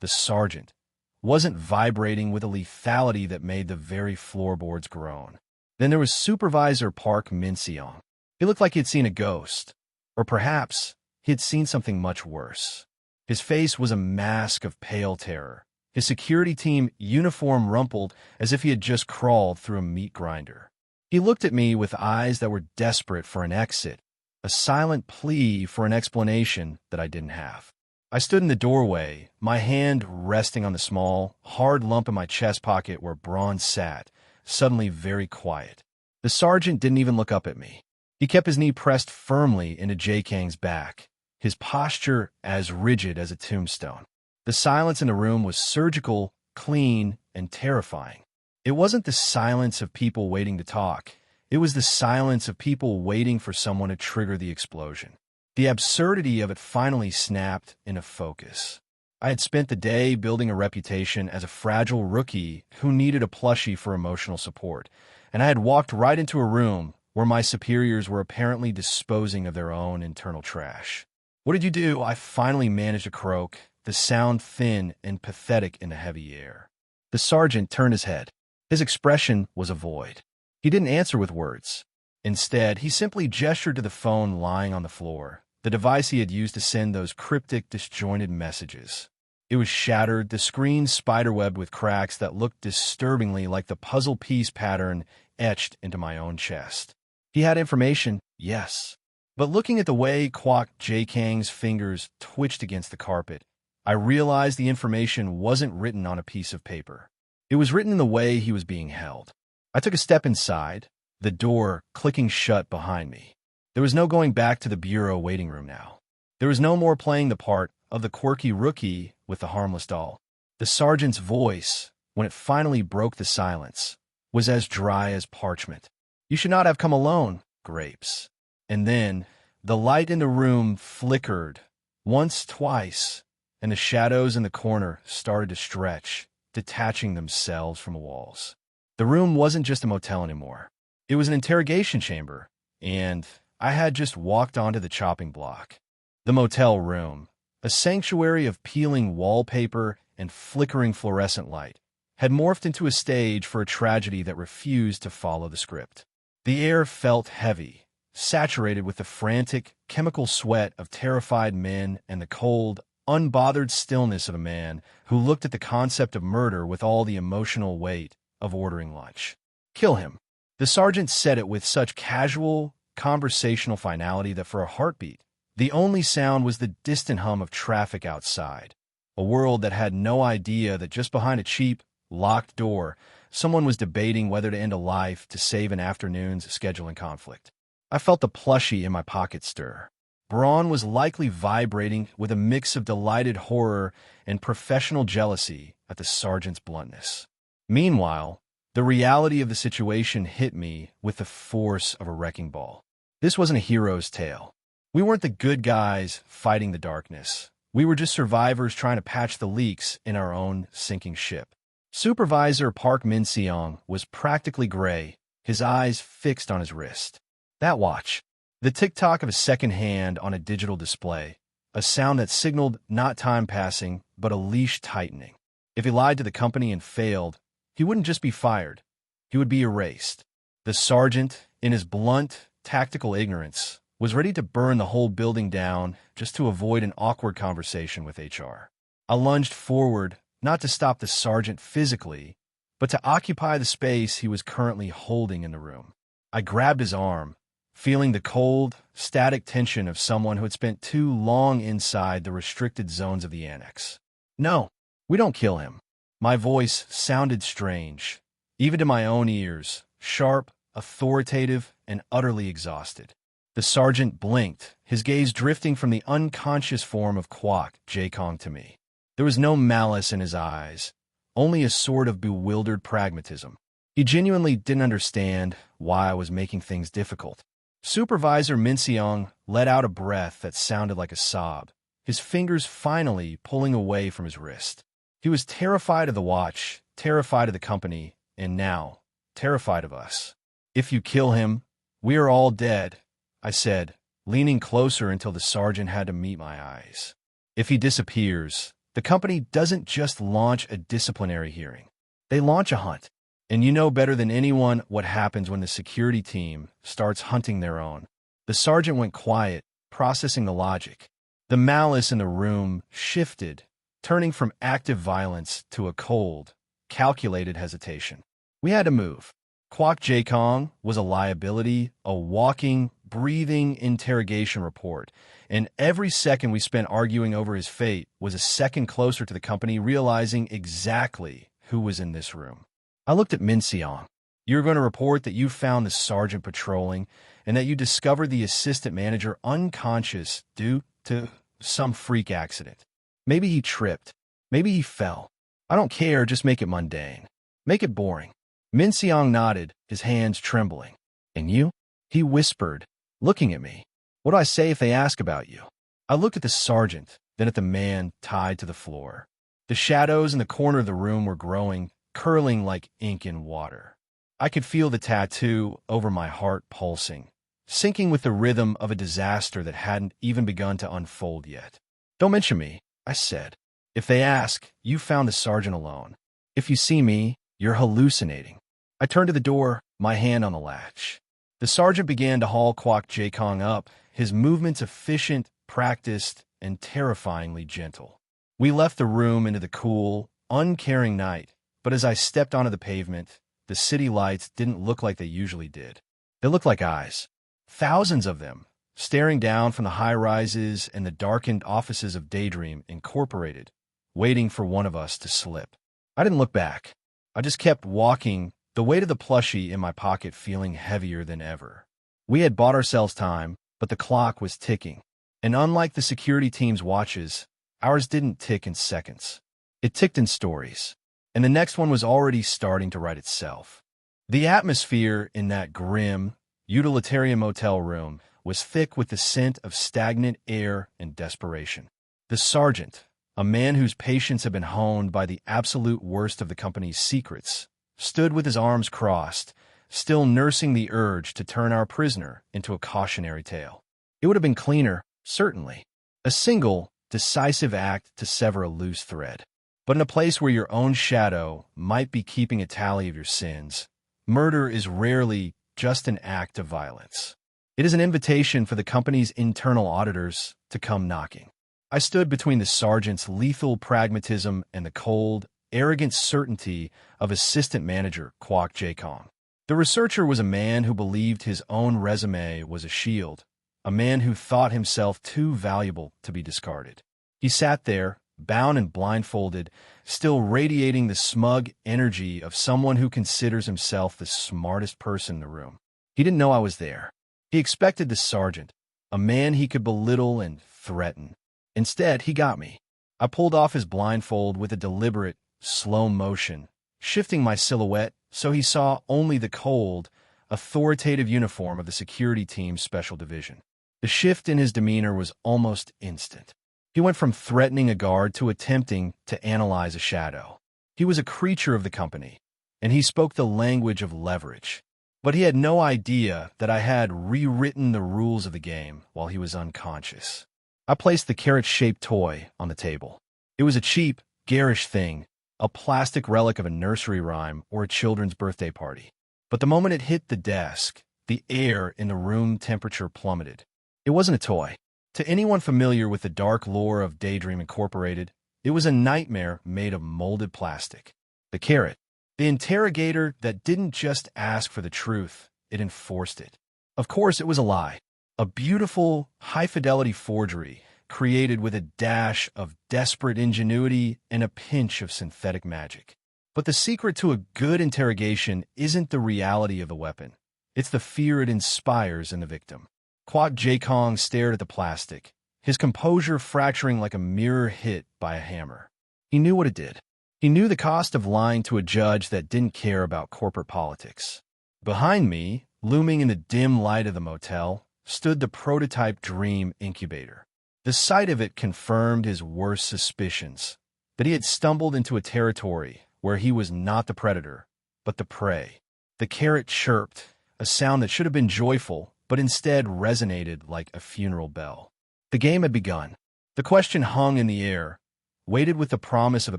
the sergeant, wasn't vibrating with a lethality that made the very floorboards groan. Then there was Supervisor Park Min-seong. He looked like he had seen a ghost, or perhaps he had seen something much worse. His face was a mask of pale terror, his security team uniform rumpled as if he had just crawled through a meat grinder. He looked at me with eyes that were desperate for an exit, a silent plea for an explanation that I didn't have. I stood in the doorway, my hand resting on the small, hard lump in my chest pocket where Braun sat, suddenly very quiet. The sergeant didn't even look up at me. He kept his knee pressed firmly into Jae-kang's back, his posture as rigid as a tombstone. The silence in the room was surgical, clean, and terrifying. It wasn't the silence of people waiting to talk. It was the silence of people waiting for someone to trigger the explosion. The absurdity of it finally snapped into focus. I had spent the day building a reputation as a fragile rookie who needed a plushie for emotional support, and I had walked right into a room where my superiors were apparently disposing of their own internal trash. "What did you do?" I finally managed to croak, the sound thin and pathetic in the heavy air. The sergeant turned his head. His expression was a void. He didn't answer with words. Instead, he simply gestured to the phone lying on the floor, the device he had used to send those cryptic, disjointed messages. It was shattered, the screen spiderwebbed with cracks that looked disturbingly like the puzzle piece pattern etched into my own chest. He had information, yes. But looking at the way Kwok Jae-kang's fingers twitched against the carpet, I realized the information wasn't written on a piece of paper. It was written in the way he was being held. I took a step inside, the door clicking shut behind me. There was no going back to the bureau waiting room now. There was no more playing the part of the quirky rookie with the harmless doll. The sergeant's voice, when it finally broke the silence, was as dry as parchment. "You should not have come alone, Grapes." And then the light in the room flickered once, twice, and the shadows in the corner started to stretch, detaching themselves from the walls. The room wasn't just a motel anymore. It was an interrogation chamber, and I had just walked onto the chopping block. The motel room, a sanctuary of peeling wallpaper and flickering fluorescent light, had morphed into a stage for a tragedy that refused to follow the script. The air felt heavy, saturated with the frantic, chemical sweat of terrified men and the cold, unbothered stillness of a man who looked at the concept of murder with all the emotional weight of ordering lunch. Kill him. The sergeant said it with such casual, conversational finality that for a heartbeat, the only sound was the distant hum of traffic outside, a world that had no idea that just behind a cheap, locked door, someone was debating whether to end a life to save an afternoon's scheduling conflict. I felt the plushie in my pocket stir. Braun was likely vibrating with a mix of delighted horror and professional jealousy at the sergeant's bluntness. Meanwhile, the reality of the situation hit me with the force of a wrecking ball. This wasn't a hero's tale. We weren't the good guys fighting the darkness. We were just survivors trying to patch the leaks in our own sinking ship. Supervisor Park Min-seong was practically gray, his eyes fixed on his wrist. That watch. The tick-tock of a second hand on a digital display, a sound that signaled not time passing, but a leash tightening. If he lied to the company and failed, he wouldn't just be fired. He would be erased. The sergeant, in his blunt, tactical ignorance, was ready to burn the whole building down just to avoid an awkward conversation with HR. I lunged forward, not to stop the sergeant physically, but to occupy the space he was currently holding in the room. I grabbed his arm, feeling the cold, static tension of someone who had spent too long inside the restricted zones of the annex. No, we don't kill him. My voice sounded strange, even to my own ears, sharp, authoritative, and utterly exhausted. The sergeant blinked, his gaze drifting from the unconscious form of Kwok Jae-kong to me. There was no malice in his eyes, only a sort of bewildered pragmatism. He genuinely didn't understand why I was making things difficult. Supervisor Min-seong let out a breath that sounded like a sob, his fingers finally pulling away from his wrist. He was terrified of the watch, terrified of the company, and now, terrified of us. If you kill him, we are all dead, I said, leaning closer until the sergeant had to meet my eyes. If he disappears, the company doesn't just launch a disciplinary hearing. They launch a hunt. And you know better than anyone what happens when the security team starts hunting their own. The sergeant went quiet, processing the logic. The malice in the room shifted, turning from active violence to a cold, calculated hesitation. We had to move. Kwok Jae-kong was a liability, a walking, breathing interrogation report, and every second we spent arguing over his fate was a second closer to the company realizing exactly who was in this room. I looked at Min-seong. You're going to report that you found the sergeant patrolling and that you discovered the assistant manager unconscious due to some freak accident. Maybe he tripped. Maybe he fell. I don't care, just make it mundane. Make it boring. Min-seong nodded, his hands trembling. And you? He whispered, looking at me. What do I say if they ask about you? I looked at the sergeant, then at the man tied to the floor. The shadows in the corner of the room were growing, curling like ink in water. I could feel the tattoo over my heart pulsing, syncing with the rhythm of a disaster that hadn't even begun to unfold yet. Don't mention me, I said. If they ask, you found the sergeant alone. If you see me, you're hallucinating. I turned to the door, my hand on the latch. The sergeant began to haul Kwok Jae-kong up, his movements efficient, practiced, and terrifyingly gentle. We left the room into the cool, uncaring night, but as I stepped onto the pavement, the city lights didn't look like they usually did. They looked like eyes. Thousands of them, staring down from the high-rises and the darkened offices of Daydream Incorporated, waiting for one of us to slip. I didn't look back. I just kept walking, the weight of the plushie in my pocket feeling heavier than ever. We had bought ourselves time, but the clock was ticking. And unlike the security team's watches, ours didn't tick in seconds. It ticked in stories. And the next one was already starting to write itself. The atmosphere in that grim, utilitarian motel room was thick with the scent of stagnant air and desperation. The sergeant, a man whose patience had been honed by the absolute worst of the company's secrets, stood with his arms crossed, still nursing the urge to turn our prisoner into a cautionary tale. It would have been cleaner, certainly. A single, decisive act to sever a loose thread. But in a place where your own shadow might be keeping a tally of your sins, murder is rarely just an act of violence. It is an invitation for the company's internal auditors to come knocking. I stood between the sergeant's lethal pragmatism and the cold, arrogant certainty of assistant manager Kwok Jae-kong. The researcher was a man who believed his own resume was a shield, a man who thought himself too valuable to be discarded. He sat there, bound and blindfolded, still radiating the smug energy of someone who considers himself the smartest person in the room. He didn't know I was there. He expected the sergeant, a man he could belittle and threaten. Instead, he got me. I pulled off his blindfold with a deliberate, slow motion, shifting my silhouette so he saw only the cold, authoritative uniform of the security team's special division. The shift in his demeanor was almost instant. He went from threatening a guard to attempting to analyze a shadow. He was a creature of the company, and he spoke the language of leverage. But he had no idea that I had rewritten the rules of the game while he was unconscious. I placed the carrot-shaped toy on the table. It was a cheap, garish thing, a plastic relic of a nursery rhyme or a children's birthday party. But the moment it hit the desk, the air in the room temperature plummeted. It wasn't a toy. To anyone familiar with the dark lore of Daydream Incorporated, it was a nightmare made of molded plastic. The carrot. The interrogator that didn't just ask for the truth, it enforced it. Of course, it was a lie. A beautiful, high-fidelity forgery created with a dash of desperate ingenuity and a pinch of synthetic magic. But the secret to a good interrogation isn't the reality of the weapon. It's the fear it inspires in the victim. Kwok Jae-kong stared at the plastic, his composure fracturing like a mirror hit by a hammer. He knew what it did. He knew the cost of lying to a judge that didn't care about corporate politics. Behind me, looming in the dim light of the motel, stood the prototype dream incubator. The sight of it confirmed his worst suspicions, that he had stumbled into a territory where he was not the predator, but the prey. The carrot chirped, a sound that should have been joyful, but instead resonated like a funeral bell. The game had begun. The question hung in the air, waited with the promise of a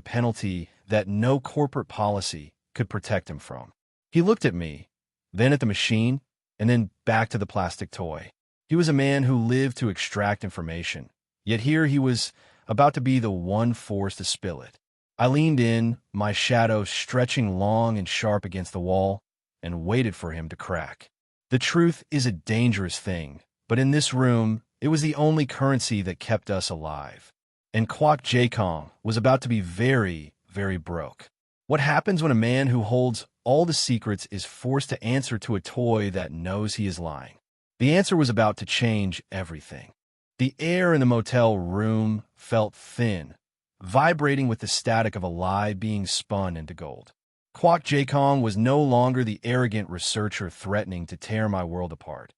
penalty that no corporate policy could protect him from. He looked at me, then at the machine, and then back to the plastic toy. He was a man who lived to extract information, yet here he was about to be the one force to spill it. I leaned in, my shadow stretching long and sharp against the wall, and waited for him to crack. The truth is a dangerous thing, but in this room, it was the only currency that kept us alive. And Kwok Jae-kong was about to be very, very broke. What happens when a man who holds all the secrets is forced to answer to a toy that knows he is lying? The answer was about to change everything. The air in the motel room felt thin, vibrating with the static of a lie being spun into gold. Kwok Jae-kong was no longer the arrogant researcher threatening to tear my world apart.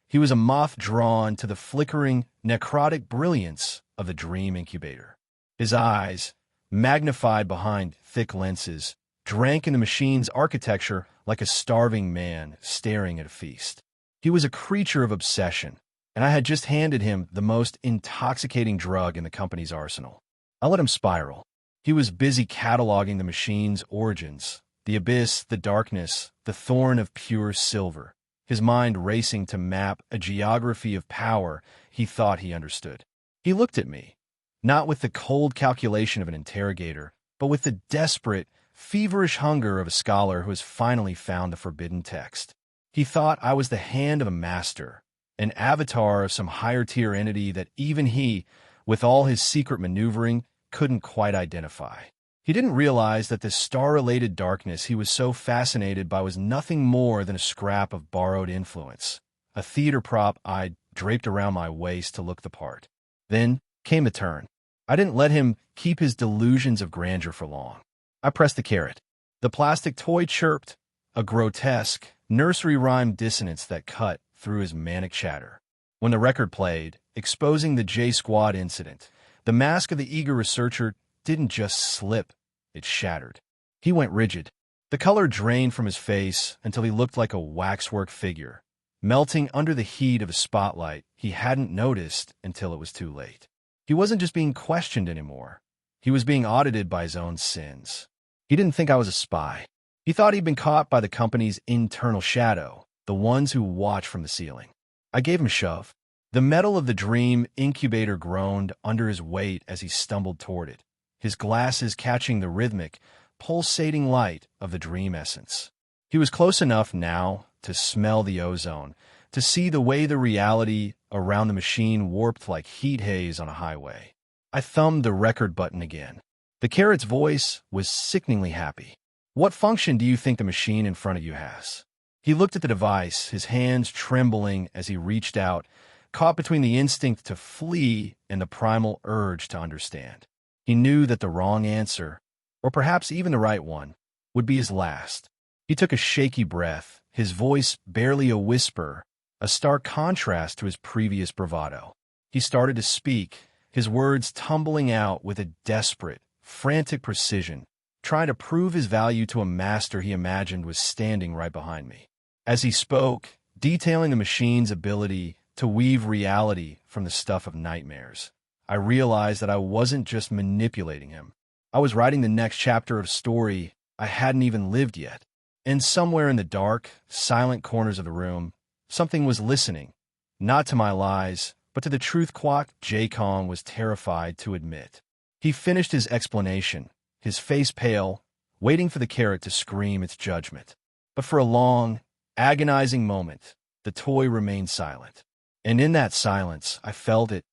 He was a moth drawn to the flickering, necrotic brilliance of the dream incubator. His eyes, magnified behind thick lenses, drank in the machine's architecture like a starving man staring at a feast. He was a creature of obsession, and I had just handed him the most intoxicating drug in the company's arsenal. I let him spiral. He was busy cataloging the machine's origins, the abyss, the darkness, the thorn of pure silver, his mind racing to map a geography of power he thought he understood. He looked at me, not with the cold calculation of an interrogator, but with the desperate, feverish hunger of a scholar who has finally found the forbidden text. He thought I was the hand of a master, an avatar of some higher-tier entity that even he, with all his secret maneuvering, couldn't quite identify. He didn't realize that the star-related darkness he was so fascinated by was nothing more than a scrap of borrowed influence, a theater prop I'd draped around my waist to look the part. Then came the turn. I didn't let him keep his delusions of grandeur for long. I pressed the carrot. The plastic toy chirped, a grotesque, nursery rhyme dissonance that cut through his manic chatter. When the record played, exposing the J Squad incident, the mask of the eager researcher didn't just slip, it shattered. He went rigid. The color drained from his face until he looked like a waxwork figure, melting under the heat of a spotlight he hadn't noticed until it was too late. He wasn't just being questioned anymore. He was being audited by his own sins. He didn't think I was a spy. He thought he'd been caught by the company's internal shadow, the ones who watch from the ceiling. I gave him a shove. The metal of the dream incubator groaned under his weight as he stumbled toward it, his glasses catching the rhythmic, pulsating light of the dream essence. He was close enough now to smell the ozone, to see the way the reality around the machine warped like heat haze on a highway. I thumbed the record button again. The carrot's voice was sickeningly happy. What function do you think the machine in front of you has? He looked at the device, his hands trembling as he reached out, caught between the instinct to flee and the primal urge to understand. He knew that the wrong answer, or perhaps even the right one, would be his last. He took a shaky breath, his voice barely a whisper, a stark contrast to his previous bravado. He started to speak, his words tumbling out with a desperate, frantic precision, trying to prove his value to a master he imagined was standing right behind me. As he spoke, detailing the machine's ability to weave reality from the stuff of nightmares, I realized that I wasn't just manipulating him. I was writing the next chapter of a story I hadn't even lived yet. And somewhere in the dark, silent corners of the room, something was listening, not to my lies, but to the truth Kwok J. Kong was terrified to admit. He finished his explanation, his face pale, waiting for the carrot to scream its judgment. But for a long, agonizing moment, the toy remained silent. And in that silence, I felt it,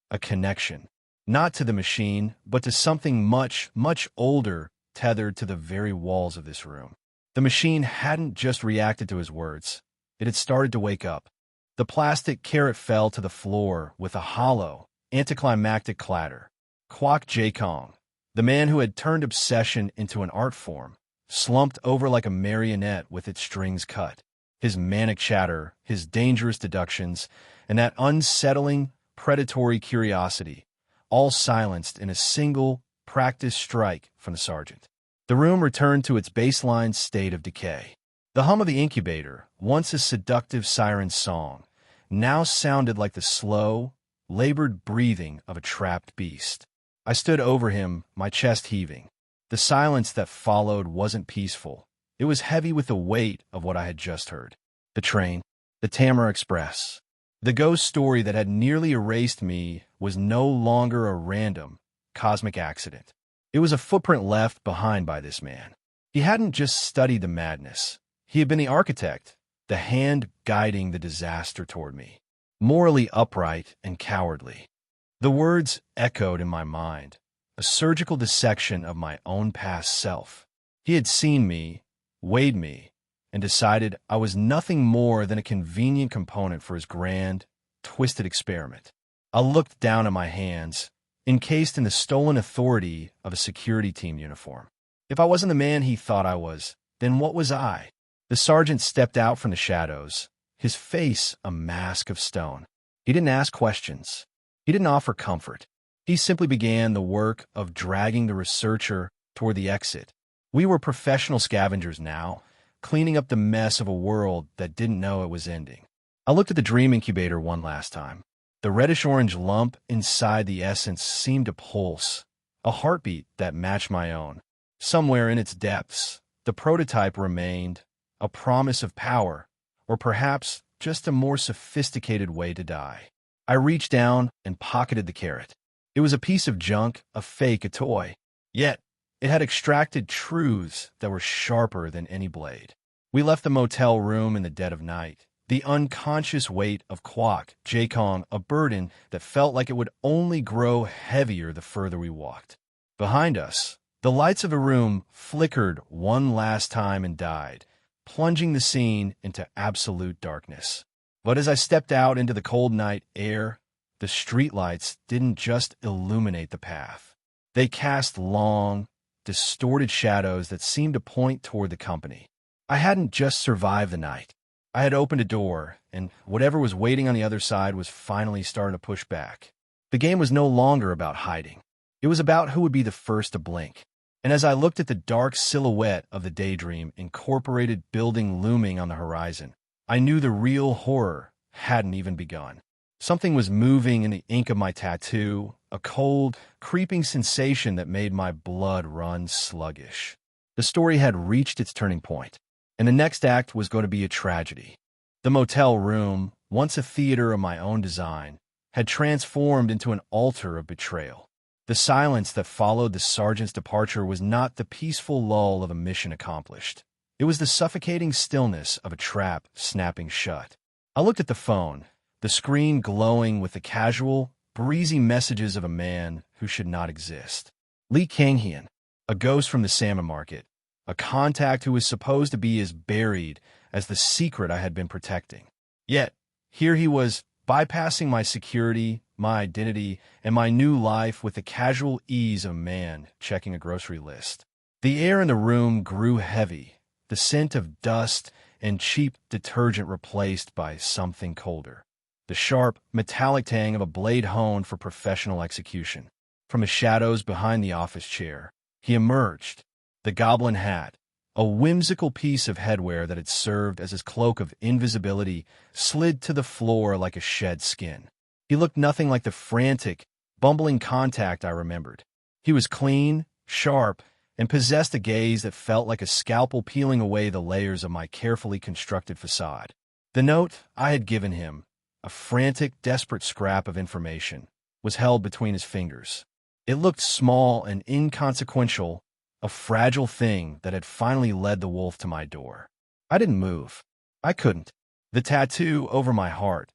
a connection, not to the machine, but to something much, much older, tethered to the very walls of this room. The machine hadn't just reacted to his words. It had started to wake up. The plastic carrot fell to the floor with a hollow, anticlimactic clatter. Kwok J. Kong, the man who had turned obsession into an art form, slumped over like a marionette with its strings cut. His manic chatter, his dangerous deductions, and that unsettling, predatory curiosity, all silenced in a single, practiced strike from the sergeant. The room returned to its baseline state of decay. The hum of the incubator, once a seductive siren song, now sounded like the slow, labored breathing of a trapped beast. I stood over him, my chest heaving. The silence that followed wasn't peaceful. It was heavy with the weight of what I had just heard. The train, the Tamara Express. The ghost story that had nearly erased me was no longer a random, cosmic accident. It was a footprint left behind by this man. He hadn't just studied the madness. He had been the architect, the hand guiding the disaster toward me, morally upright and cowardly. The words echoed in my mind, a surgical dissection of my own past self. He had seen me, weighed me, and decided I was nothing more than a convenient component for his grand, twisted experiment. I looked down at my hands, encased in the stolen authority of a security team uniform. If I wasn't the man he thought I was, then what was I? The sergeant stepped out from the shadows, his face a mask of stone. He didn't ask questions. He didn't offer comfort. He simply began the work of dragging the researcher toward the exit. We were professional scavengers now, cleaning up the mess of a world that didn't know it was ending. I looked at the dream incubator one last time. The reddish-orange lump inside the essence seemed to pulse, a heartbeat that matched my own. Somewhere in its depths, the prototype remained, a promise of power, or perhaps just a more sophisticated way to die. I reached down and pocketed the carrot. It was a piece of junk, a fake, a toy. Yet, it had extracted truths that were sharper than any blade. We left the motel room in the dead of night, the unconscious weight of Kwok J. Kong, a burden that felt like it would only grow heavier the further we walked. Behind us, the lights of a room flickered one last time and died, plunging the scene into absolute darkness. But as I stepped out into the cold night air, the streetlights didn't just illuminate the path. They cast long, distorted shadows that seemed to point toward the company. I hadn't just survived the night. I had opened a door, and whatever was waiting on the other side was finally starting to push back. The game was no longer about hiding. It was about who would be the first to blink. And as I looked at the dark silhouette of the Daydream Incorporated building looming on the horizon, I knew the real horror hadn't even begun. Something was moving in the ink of my tattoo, a cold, creeping sensation that made my blood run sluggish. The story had reached its turning point, and the next act was going to be a tragedy. The motel room, once a theater of my own design, had transformed into an altar of betrayal. The silence that followed the sergeant's departure was not the peaceful lull of a mission accomplished. It was the suffocating stillness of a trap snapping shut. I looked at the phone, the screen glowing with the casual, breezy messages of a man who should not exist. Lee Kanghian, a ghost from the salmon market, a contact who was supposed to be as buried as the secret I had been protecting. Yet, here he was, bypassing my security, my identity, and my new life with the casual ease of a man checking a grocery list. The air in the room grew heavy, the scent of dust and cheap detergent replaced by something colder. The sharp, metallic tang of a blade honed for professional execution. From the shadows behind the office chair, he emerged, the goblin hat, a whimsical piece of headwear that had served as his cloak of invisibility, slid to the floor like a shed skin. He looked nothing like the frantic, bumbling contact I remembered. He was clean, sharp, and possessed a gaze that felt like a scalpel peeling away the layers of my carefully constructed facade. The note I had given him, a frantic, desperate scrap of information, was held between his fingers. It looked small and inconsequential, a fragile thing that had finally led the wolf to my door. I didn't move. I couldn't. The tattoo over my heart,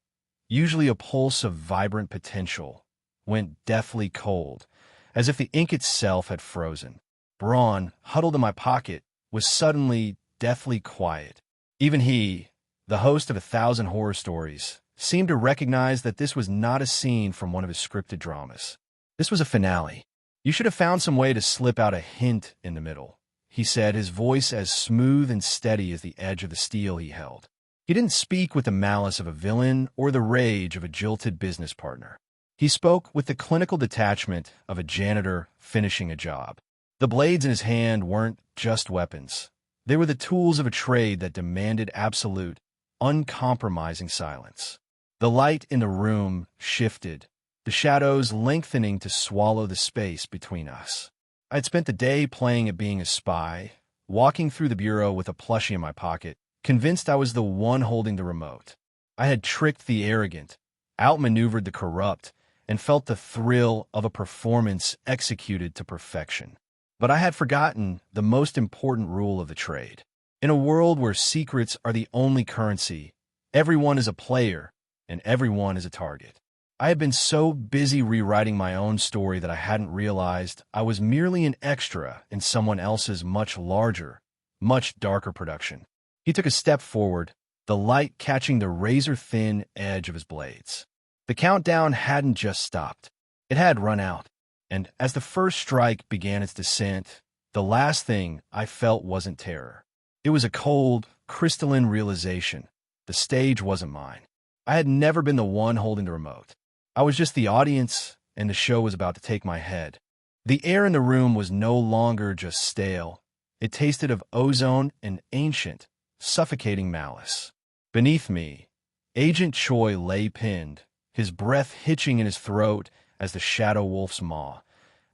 usually a pulse of vibrant potential, went deathly cold, as if the ink itself had frozen. Braun, huddled in my pocket, was suddenly deathly quiet. Even he, the host of 1,000 horror stories, seemed to recognize that this was not a scene from one of his scripted dramas. This was a finale. You should have found some way to slip out a hint in the middle, he said, his voice as smooth and steady as the edge of the steel he held. He didn't speak with the malice of a villain or the rage of a jilted business partner. He spoke with the clinical detachment of a janitor finishing a job. The blades in his hand weren't just weapons. They were the tools of a trade that demanded absolute, uncompromising silence. The light in the room shifted, the shadows lengthening to swallow the space between us. I had spent the day playing at being a spy, walking through the bureau with a plushie in my pocket, convinced I was the one holding the remote. I had tricked the arrogant, outmaneuvered the corrupt, and felt the thrill of a performance executed to perfection. But I had forgotten the most important rule of the trade. In a world where secrets are the only currency, everyone is a player, and everyone is a target. I had been so busy rewriting my own story that I hadn't realized I was merely an extra in someone else's much larger, much darker production. He took a step forward, the light catching the razor-thin edge of his blades. The countdown hadn't just stopped. It had run out, and as the first strike began its descent, the last thing I felt wasn't terror. It was a cold, crystalline realization. The stage wasn't mine. I had never been the one holding the remote. I was just the audience, and the show was about to take my head. The air in the room was no longer just stale. It tasted of ozone and ancient, suffocating malice. Beneath me, Agent Choi lay pinned, his breath hitching in his throat as the shadow wolf's maw,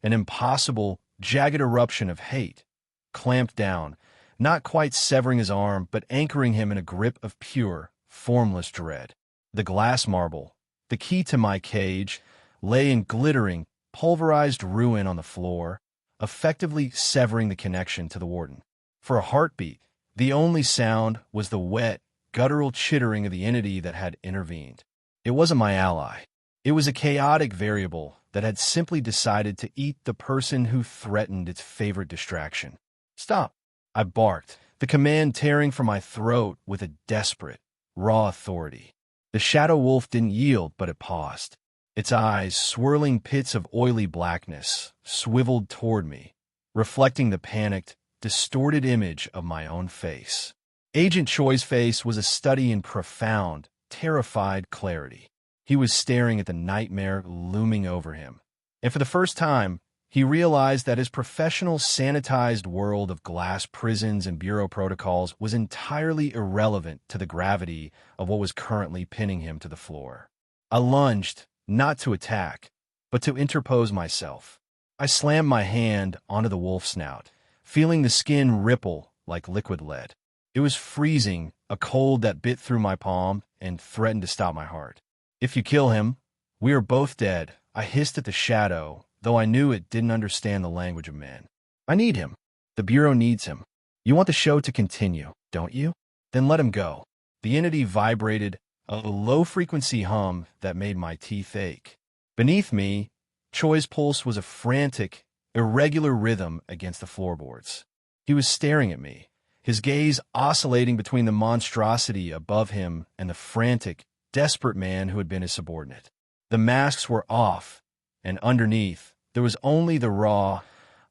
an impossible, jagged eruption of hate, clamped down, not quite severing his arm, but anchoring him in a grip of pure, formless dread. The glass marble, the key to my cage, lay in glittering, pulverized ruin on the floor, effectively severing the connection to the warden. For a heartbeat, the only sound was the wet, guttural chittering of the entity that had intervened. It wasn't my ally. It was a chaotic variable that had simply decided to eat the person who threatened its favorite distraction. "Stop!" I barked, the command tearing from my throat with a desperate, raw authority. The shadow wolf didn't yield, but it paused. Its eyes, swirling pits of oily blackness, swiveled toward me, reflecting the panicked, distorted image of my own face. Agent Choi's face was a study in profound, terrified clarity. He was staring at the nightmare looming over him. And for the first time, he realized that his professional sanitized world of glass prisons and bureau protocols was entirely irrelevant to the gravity of what was currently pinning him to the floor. I lunged, not to attack, but to interpose myself. I slammed my hand onto the wolf snout, feeling the skin ripple like liquid lead. It was freezing, a cold that bit through my palm and threatened to stop my heart. "If you kill him, we are both dead," I hissed at the shadow, though I knew it didn't understand the language of man. "I need him. The Bureau needs him. You want the show to continue, don't you? Then let him go." The entity vibrated, a low-frequency hum that made my teeth ache. Beneath me, Choi's pulse was a frantic, irregular rhythm against the floorboards. He was staring at me, his gaze oscillating between the monstrosity above him and the frantic, desperate man who had been his subordinate. The masks were off, and underneath, there was only the raw,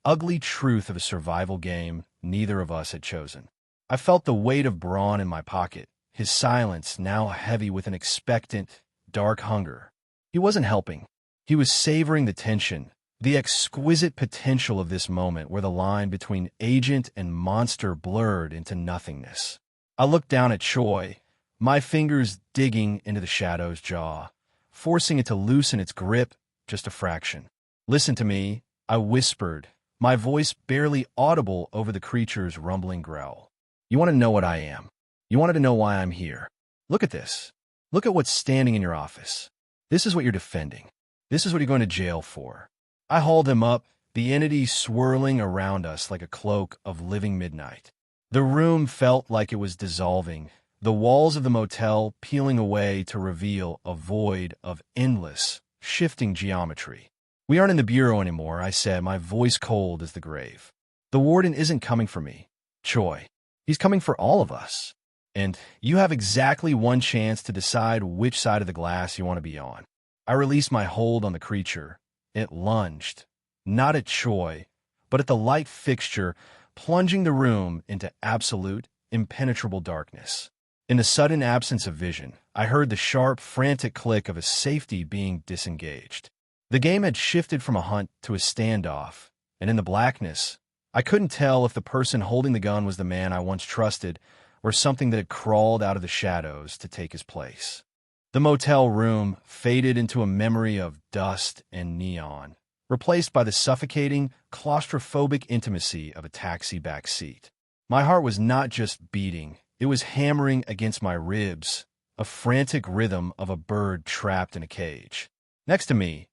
ugly truth of a survival game neither of us had chosen. I felt the weight of Braun in my pocket, his silence now heavy with an expectant, dark hunger. He wasn't helping. He was savoring the tension, the exquisite potential of this moment where the line between agent and monster blurred into nothingness. I looked down at Choi, my fingers digging into the shadow's jaw, forcing it to loosen its grip just a fraction. "Listen to me," I whispered, my voice barely audible over the creature's rumbling growl. "You want to know what I am. You wanted to know why I'm here. Look at this. Look at what's standing in your office. This is what you're defending. This is what you're going to jail for." I hauled him up, the entity swirling around us like a cloak of living midnight. The room felt like it was dissolving, the walls of the motel peeling away to reveal a void of endless, shifting geometry. "We aren't in the Bureau anymore," I said, my voice cold as the grave. "The warden isn't coming for me, Choi. He's coming for all of us. And you have exactly one chance to decide which side of the glass you want to be on." I released my hold on the creature. It lunged, not at Choi, but at the light fixture, plunging the room into absolute, impenetrable darkness. In the sudden absence of vision, I heard the sharp, frantic click of a safety being disengaged. The game had shifted from a hunt to a standoff, and in the blackness, I couldn't tell if the person holding the gun was the man I once trusted or something that had crawled out of the shadows to take his place. The motel room faded into a memory of dust and neon, replaced by the suffocating, claustrophobic intimacy of a taxi back seat. My heart was not just beating, it was hammering against my ribs, a frantic rhythm of a bird trapped in a cage. Next to me,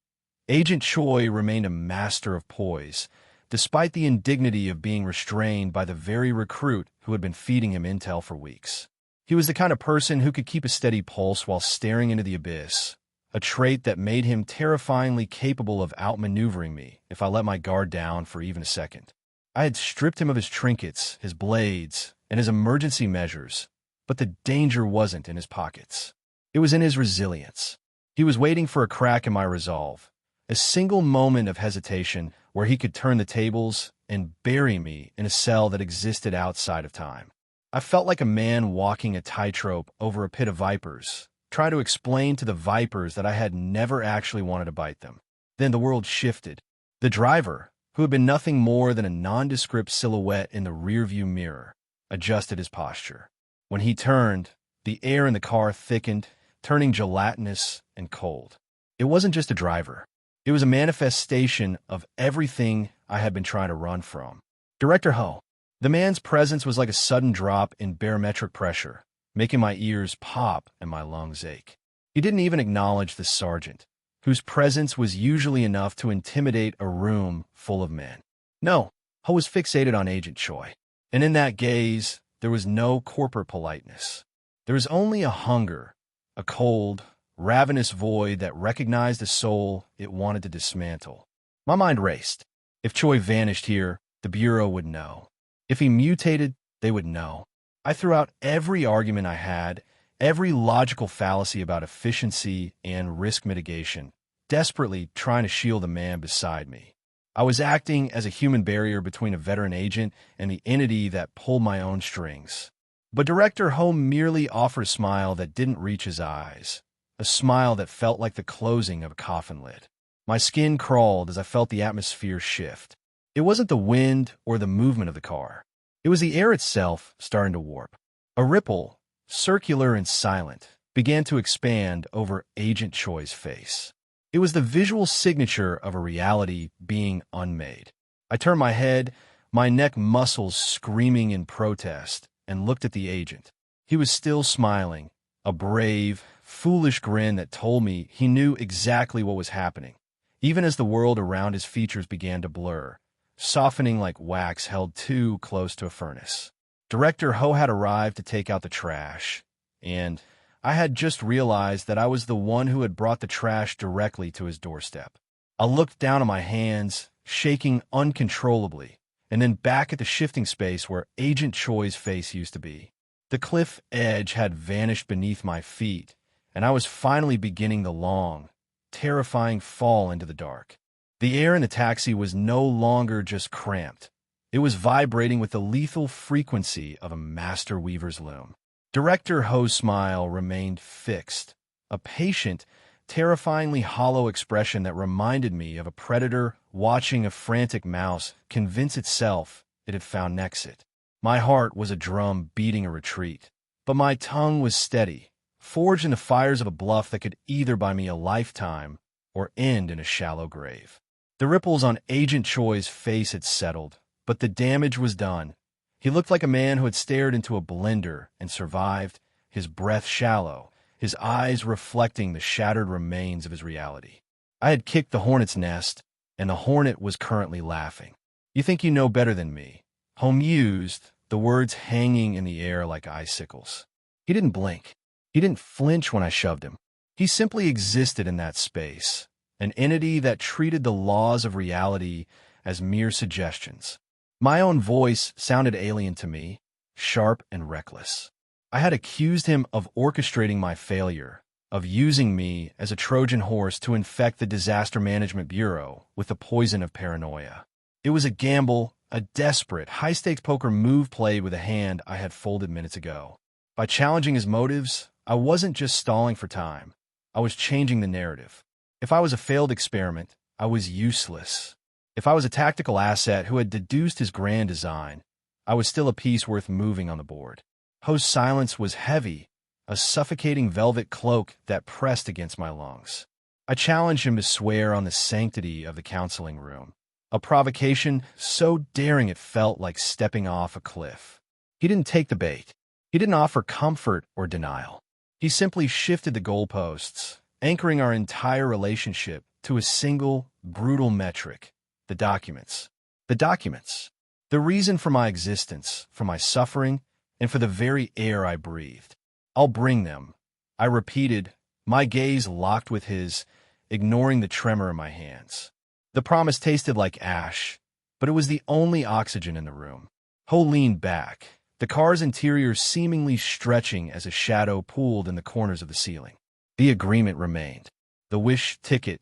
Agent Choi remained a master of poise, despite the indignity of being restrained by the very recruit who had been feeding him intel for weeks. He was the kind of person who could keep a steady pulse while staring into the abyss, a trait that made him terrifyingly capable of outmaneuvering me if I let my guard down for even a second. I had stripped him of his trinkets, his blades, and his emergency measures, but the danger wasn't in his pockets. It was in his resilience. He was waiting for a crack in my resolve, a single moment of hesitation where he could turn the tables and bury me in a cell that existed outside of time. I felt like a man walking a tightrope over a pit of vipers, trying to explain to the vipers that I had never actually wanted to bite them. Then the world shifted. The driver, who had been nothing more than a nondescript silhouette in the rearview mirror, adjusted his posture. When he turned, the air in the car thickened, turning gelatinous and cold. It wasn't just a driver. It was a manifestation of everything I had been trying to run from. Director Ho. The man's presence was like a sudden drop in barometric pressure, making my ears pop and my lungs ache. He didn't even acknowledge the sergeant, whose presence was usually enough to intimidate a room full of men. No, Ho was fixated on Agent Choi, and in that gaze, there was no corporate politeness. There was only a hunger, a cold, ravenous void that recognized a soul it wanted to dismantle. My mind raced. If Choi vanished here, the Bureau would know. If he mutated, they would know. I threw out every argument I had, every logical fallacy about efficiency and risk mitigation, desperately trying to shield the man beside me. I was acting as a human barrier between a veteran agent and the entity that pulled my own strings. But Director Ho merely offered a smile that didn't reach his eyes, a smile that felt like the closing of a coffin lid. My skin crawled as I felt the atmosphere shift. It wasn't the wind or the movement of the car. It was the air itself starting to warp. A ripple, circular and silent, began to expand over Agent Choi's face. It was the visual signature of a reality being unmade. I turned my head, my neck muscles screaming in protest, and looked at the agent. He was still smiling, a brave, foolish grin that told me he knew exactly what was happening, even as the world around his features began to blur, softening like wax held too close to a furnace. Director Ho had arrived to take out the trash, and I had just realized that I was the one who had brought the trash directly to his doorstep. I looked down at my hands, shaking uncontrollably, and then back at the shifting space where Agent Choi's face used to be. The cliff edge had vanished beneath my feet, and I was finally beginning the long, terrifying fall into the dark. The air in the taxi was no longer just cramped. It was vibrating with the lethal frequency of a master weaver's loom. Director Ho's smile remained fixed, a patient, terrifyingly hollow expression that reminded me of a predator watching a frantic mouse convince itself it had found an exit. My heart was a drum beating a retreat, but my tongue was steady, forged in the fires of a bluff that could either buy me a lifetime or end in a shallow grave. The ripples on Agent Choi's face had settled, but the damage was done. He looked like a man who had stared into a blender and survived, his breath shallow, his eyes reflecting the shattered remains of his reality. I had kicked the hornet's nest, and the hornet was currently laughing. "You think you know better than me," Ho mused, the words hanging in the air like icicles. He didn't blink. He didn't flinch when I shoved him. He simply existed in that space, an entity that treated the laws of reality as mere suggestions. My own voice sounded alien to me, sharp and reckless. I had accused him of orchestrating my failure, of using me as a Trojan horse to infect the Disaster Management Bureau with the poison of paranoia. It was a gamble, a desperate, high-stakes poker move played with a hand I had folded minutes ago. By challenging his motives, I wasn't just stalling for time. I was changing the narrative. If I was a failed experiment, I was useless. If I was a tactical asset who had deduced his grand design, I was still a piece worth moving on the board. Ho's silence was heavy, a suffocating velvet cloak that pressed against my lungs. I challenged him to swear on the sanctity of the counseling room, a provocation so daring it felt like stepping off a cliff. He didn't take the bait. He didn't offer comfort or denial. He simply shifted the goalposts, anchoring our entire relationship to a single, brutal metric: the documents. The documents. The reason for my existence, for my suffering, and for the very air I breathed. "I'll bring them," I repeated, my gaze locked with his, ignoring the tremor in my hands. The promise tasted like ash, but it was the only oxygen in the room. Ho leaned back, the car's interior seemingly stretching as a shadow pooled in the corners of the ceiling. The agreement remained. The wish ticket,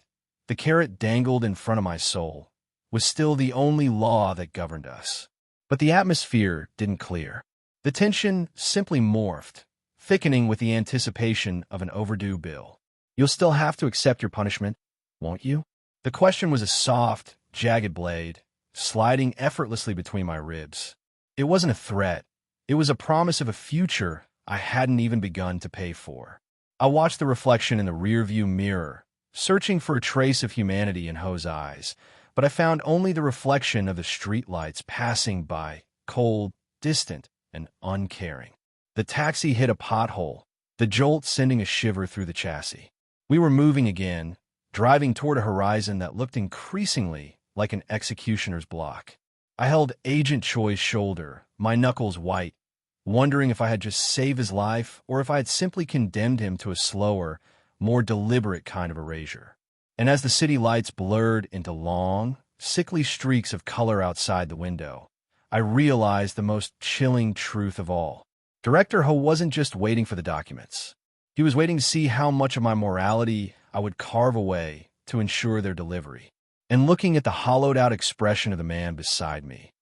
the carrot dangled in front of my soul, was still the only law that governed us. But the atmosphere didn't clear. The tension simply morphed, thickening with the anticipation of an overdue bill. "You'll still have to accept your punishment, won't you?" The question was a soft, jagged blade, sliding effortlessly between my ribs. It wasn't a threat. It was a promise of a future I hadn't even begun to pay for. I watched the reflection in the rearview mirror, searching for a trace of humanity in Ho's eyes, but I found only the reflection of the streetlights passing by, cold, distant, and uncaring. The taxi hit a pothole, the jolt sending a shiver through the chassis. We were moving again, driving toward a horizon that looked increasingly like an executioner's block. I held Agent Choi's shoulder, my knuckles white, wondering if I had just saved his life or if I had simply condemned him to a slower, more deliberate kind of erasure. And as the city lights blurred into long, sickly streaks of color outside the window, I realized the most chilling truth of all. Director Ho wasn't just waiting for the documents. He was waiting to see how much of my morality I would carve away to ensure their delivery. And looking at the hollowed-out expression of the man beside me,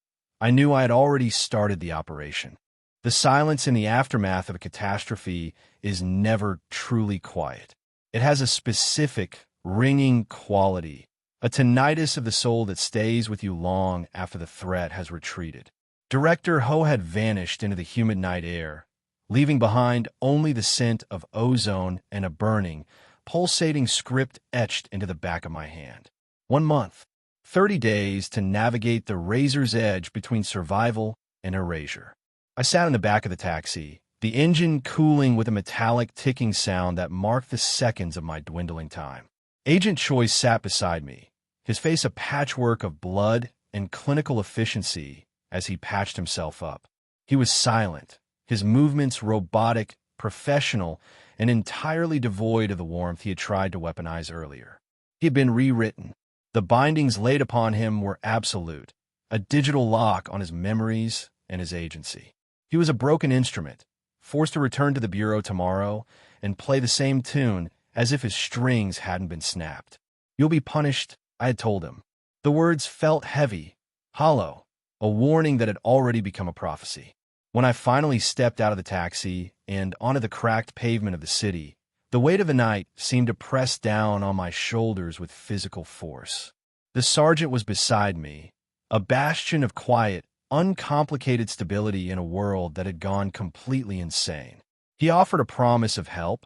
I knew I had already started the operation. The silence in the aftermath of a catastrophe is never truly quiet. It has a specific, ringing quality, a tinnitus of the soul that stays with you long after the threat has retreated. Director Ho had vanished into the humid night air, leaving behind only the scent of ozone and a burning, pulsating script etched into the back of my hand. 1 month, 30 days to navigate the razor's edge between survival and erasure. I sat in the back of the taxi, the engine cooling with a metallic ticking sound that marked the seconds of my dwindling time. Agent Choi sat beside me, his face a patchwork of blood and clinical efficiency as he patched himself up. He was silent, his movements robotic, professional, and entirely devoid of the warmth he had tried to weaponize earlier. He had been rewritten. The bindings laid upon him were absolute, a digital lock on his memories and his agency. He was a broken instrument, forced to return to the bureau tomorrow and play the same tune as if his strings hadn't been snapped. "You'll be punished," I had told him. The words felt heavy, hollow, a warning that had already become a prophecy. When I finally stepped out of the taxi and onto the cracked pavement of the city, the weight of the night seemed to press down on my shoulders with physical force. The sergeant was beside me, a bastion of quiet, uncomplicated stability in a world that had gone completely insane. He offered a promise of help,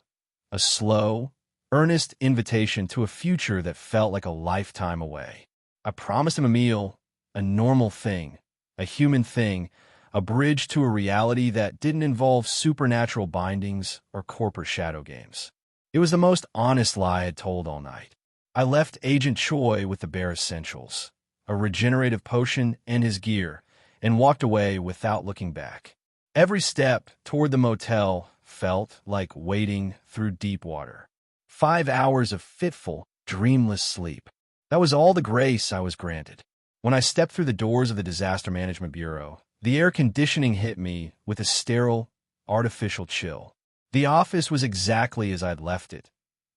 a slow, earnest invitation to a future that felt like a lifetime away. I promised him a meal, a normal thing, a human thing, a bridge to a reality that didn't involve supernatural bindings or corporate shadow games. It was the most honest lie I had told all night. I left Agent Choi with the bare essentials, a regenerative potion and his gear, and walked away without looking back. Every step toward the motel felt like wading through deep water. 5 hours of fitful, dreamless sleep. That was all the grace I was granted. When I stepped through the doors of the Disaster Management Bureau, the air conditioning hit me with a sterile, artificial chill. The office was exactly as I'd left it.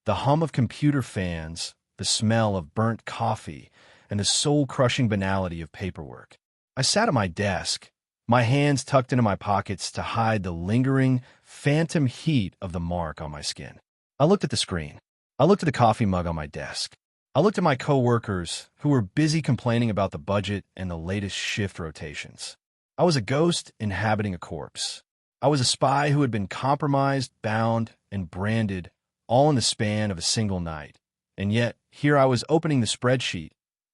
The hum of computer fans, the smell of burnt coffee, and the soul-crushing banality of paperwork. I sat at my desk, my hands tucked into my pockets to hide the lingering, phantom heat of the mark on my skin. I looked at the screen. I looked at the coffee mug on my desk. I looked at my coworkers who were busy complaining about the budget and the latest shift rotations. I was a ghost inhabiting a corpse. I was a spy who had been compromised, bound, and branded all in the span of a single night. And yet, here I was opening the spreadsheet,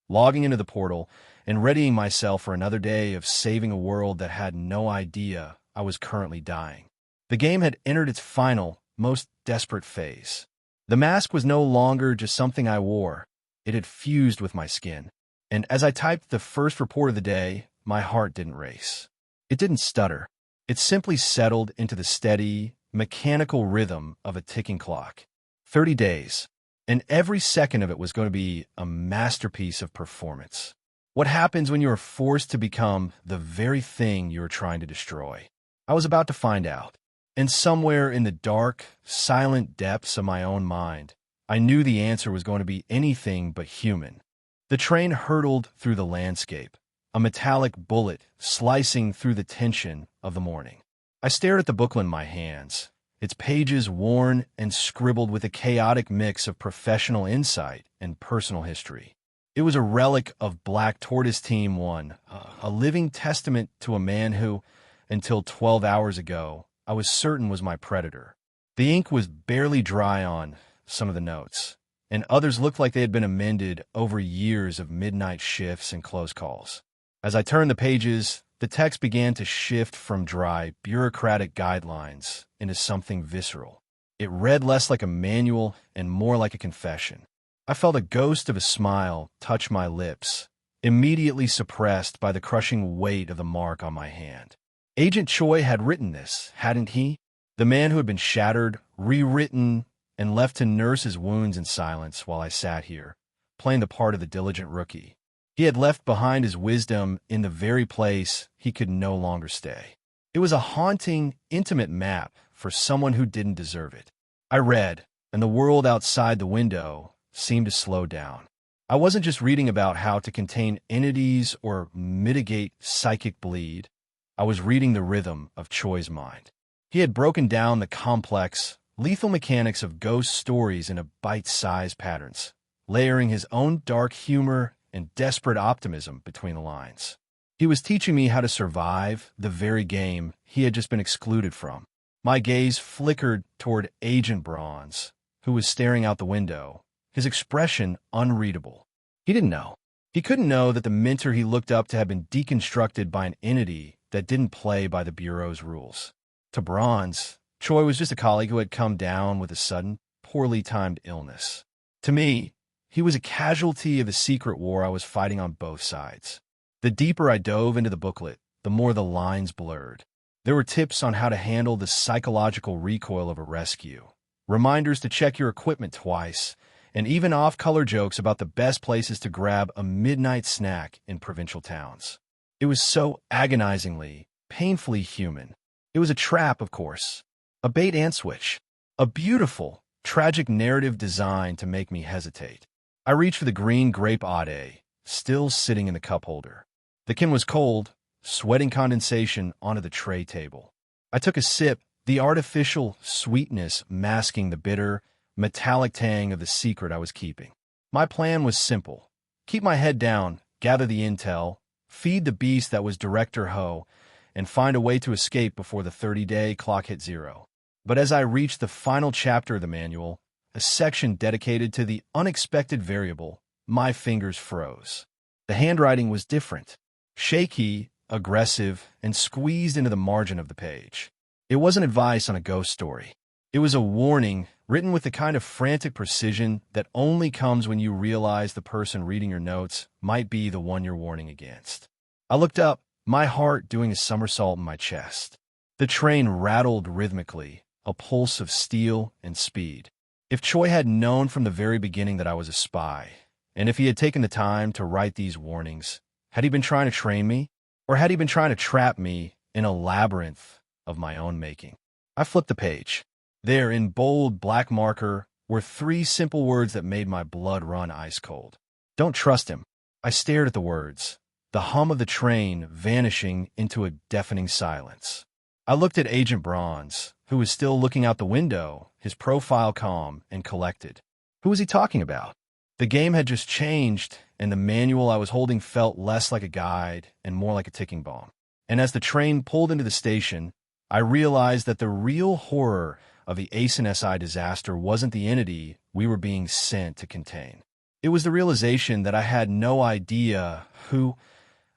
logging into the portal, and readying myself for another day of saving a world that had no idea I was currently dying. The game had entered its final, most desperate phase. The mask was no longer just something I wore. It had fused with my skin. And as I typed the first report of the day, my heart didn't race. It didn't stutter. It simply settled into the steady, mechanical rhythm of a ticking clock. 30 days. And every second of it was going to be a masterpiece of performance. What happens when you are forced to become the very thing you are trying to destroy? I was about to find out. And somewhere in the dark, silent depths of my own mind, I knew the answer was going to be anything but human. The train hurtled through the landscape, a metallic bullet slicing through the tension of the morning. I stared at the booklet in my hands, its pages worn and scribbled with a chaotic mix of professional insight and personal history. It was a relic of Black Tortoise Team 1, a living testament to a man who, until 12 hours ago, I was certain was my predator. The ink was barely dry on some of the notes, and others looked like they had been amended over years of midnight shifts and close calls. As I turned the pages, the text began to shift from dry, bureaucratic guidelines into something visceral. It read less like a manual and more like a confession. I felt a ghost of a smile touch my lips, immediately suppressed by the crushing weight of the mark on my hand. Agent Choi had written this, hadn't he? The man who had been shattered, rewritten, and left to nurse his wounds in silence while I sat here, playing the part of the diligent rookie. He had left behind his wisdom in the very place he could no longer stay. It was a haunting, intimate map for someone who didn't deserve it. I read, and the world outside the window seemed to slow down. I wasn't just reading about how to contain entities or mitigate psychic bleed. I was reading the rhythm of Choi's mind. He had broken down the complex, lethal mechanics of ghost stories into bite-sized patterns, layering his own dark humor and desperate optimism between the lines. He was teaching me how to survive the very game he had just been excluded from. My gaze flickered toward Agent Bronze, who was staring out the window, his expression unreadable. He didn't know. He couldn't know that the mentor he looked up to had been deconstructed by an entity that didn't play by the Bureau's rules. To Bronze, Choi was just a colleague who had come down with a sudden, poorly timed illness. To me, he was a casualty of the secret war I was fighting on both sides. The deeper I dove into the booklet, the more the lines blurred. There were tips on how to handle the psychological recoil of a rescue, reminders to check your equipment twice, and even off-color jokes about the best places to grab a midnight snack in provincial towns. It was so agonizingly, painfully human. It was a trap, of course, a bait and switch, a beautiful, tragic narrative designed to make me hesitate. I reached for the green grape Ade, still sitting in the cup holder. The can was cold, sweating condensation onto the tray table. I took a sip, the artificial sweetness masking the bitter, metallic tang of the secret I was keeping. My plan was simple. Keep my head down, gather the intel, feed the beast that was Director Ho, and find a way to escape before the 30-day clock hit zero. But as I reached the final chapter of the manual, a section dedicated to the unexpected variable, my fingers froze. The handwriting was different, shaky, aggressive, and squeezed into the margin of the page. It wasn't advice on a ghost story. It was a warning, written with the kind of frantic precision that only comes when you realize the person reading your notes might be the one you're warning against. I looked up, my heart doing a somersault in my chest. The train rattled rhythmically, a pulse of steel and speed. If Choi had known from the very beginning that I was a spy, and if he had taken the time to write these warnings, had he been trying to train me, or had he been trying to trap me in a labyrinth of my own making? I flipped the page. There, in bold black marker, were 3 simple words that made my blood run ice cold. Don't trust him. I stared at the words, the hum of the train vanishing into a deafening silence. I looked at Agent Bronze, who was still looking out the window, his profile calm and collected. Who was he talking about? The game had just changed, and the manual I was holding felt less like a guide and more like a ticking bomb. And as the train pulled into the station, I realized that the real horror of the Ace and SI disaster wasn't the entity we were being sent to contain. It was the realization that I had no idea who,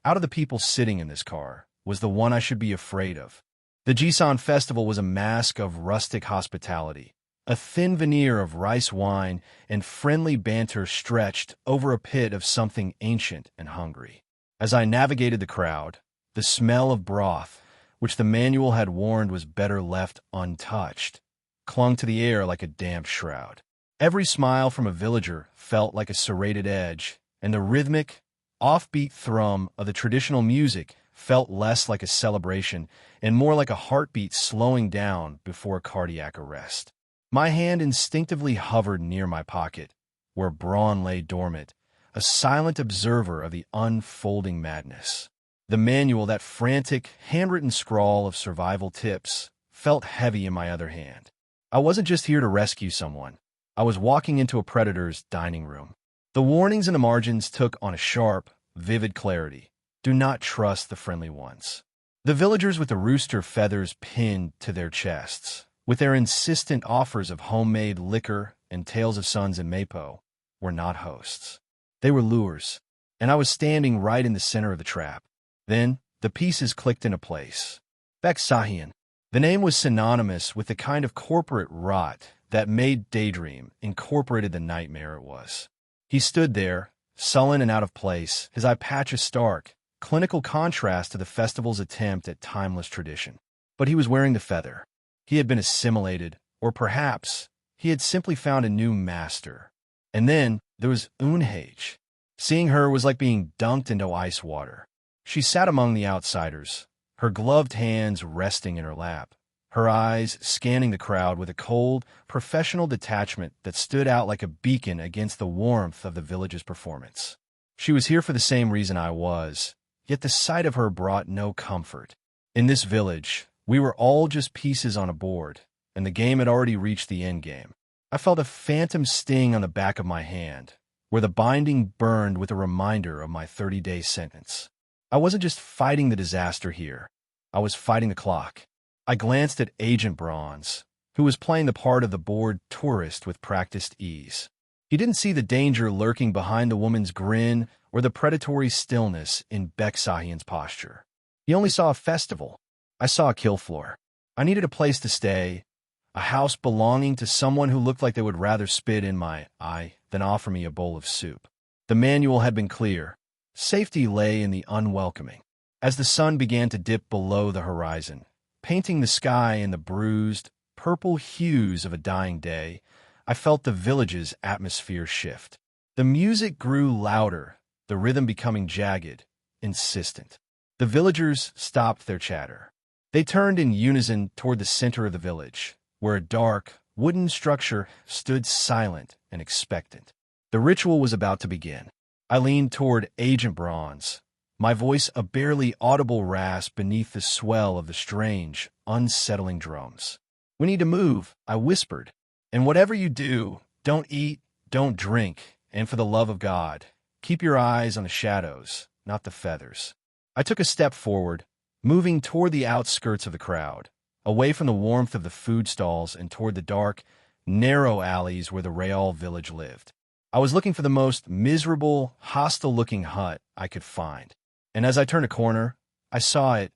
out of the people sitting in this car, was the one I should be afraid of. The Jisan Festival was a mask of rustic hospitality, a thin veneer of rice wine and friendly banter stretched over a pit of something ancient and hungry. As I navigated the crowd, the smell of broth, which the manual had warned was better left untouched, clung to the air like a damp shroud. Every smile from a villager felt like a serrated edge, and the rhythmic, offbeat thrum of the traditional music felt less like a celebration and more like a heartbeat slowing down before a cardiac arrest. My hand instinctively hovered near my pocket, where Braun lay dormant, a silent observer of the unfolding madness. The manual, that frantic, handwritten scrawl of survival tips, felt heavy in my other hand. I wasn't just here to rescue someone. I was walking into a predator's dining room. The warnings in the margins took on a sharp, vivid clarity. Do not trust the friendly ones. The villagers with the rooster feathers pinned to their chests, with their insistent offers of homemade liquor and tales of sons in Mapo, were not hosts. They were lures, and I was standing right in the center of the trap. Then, the pieces clicked into place. Beck Sahian. The name was synonymous with the kind of corporate rot that made Daydream incorporated the nightmare it was. He stood there, sullen and out of place, his eye patch a stark, clinical contrast to the festival's attempt at timeless tradition. But he was wearing the feather. He had been assimilated, or perhaps he had simply found a new master. And then there was Unhage. Seeing her was like being dunked into ice water. She sat among the outsiders, her gloved hands resting in her lap, her eyes scanning the crowd with a cold, professional detachment that stood out like a beacon against the warmth of the village's performance. She was here for the same reason I was, yet the sight of her brought no comfort. In this village, we were all just pieces on a board, and the game had already reached the end game. I felt a phantom sting on the back of my hand, where the binding burned with a reminder of my 30-day sentence. I wasn't just fighting the disaster here. I was fighting the clock. I glanced at Agent Bronze, who was playing the part of the bored tourist with practiced ease. He didn't see the danger lurking behind the woman's grin or the predatory stillness in Beksahian's posture. He only saw a festival. I saw a kill floor. I needed a place to stay, a house belonging to someone who looked like they would rather spit in my eye than offer me a bowl of soup. The manual had been clear. Safety lay in the unwelcoming. As the sun began to dip below the horizon, painting the sky in the bruised, purple hues of a dying day, I felt the village's atmosphere shift. The music grew louder, the rhythm becoming jagged, insistent. The villagers stopped their chatter. They turned in unison toward the center of the village, where a dark, wooden structure stood silent and expectant. The ritual was about to begin. I leaned toward Agent Bronze, my voice a barely audible rasp beneath the swell of the strange, unsettling drums. "We need to move," I whispered. "And whatever you do, don't eat, don't drink, and for the love of God, keep your eyes on the shadows, not the feathers." I took a step forward, moving toward the outskirts of the crowd, away from the warmth of the food stalls and toward the dark, narrow alleys where the Real village lived. I was looking for the most miserable, hostile-looking hut I could find. And as I turned a corner, I saw it,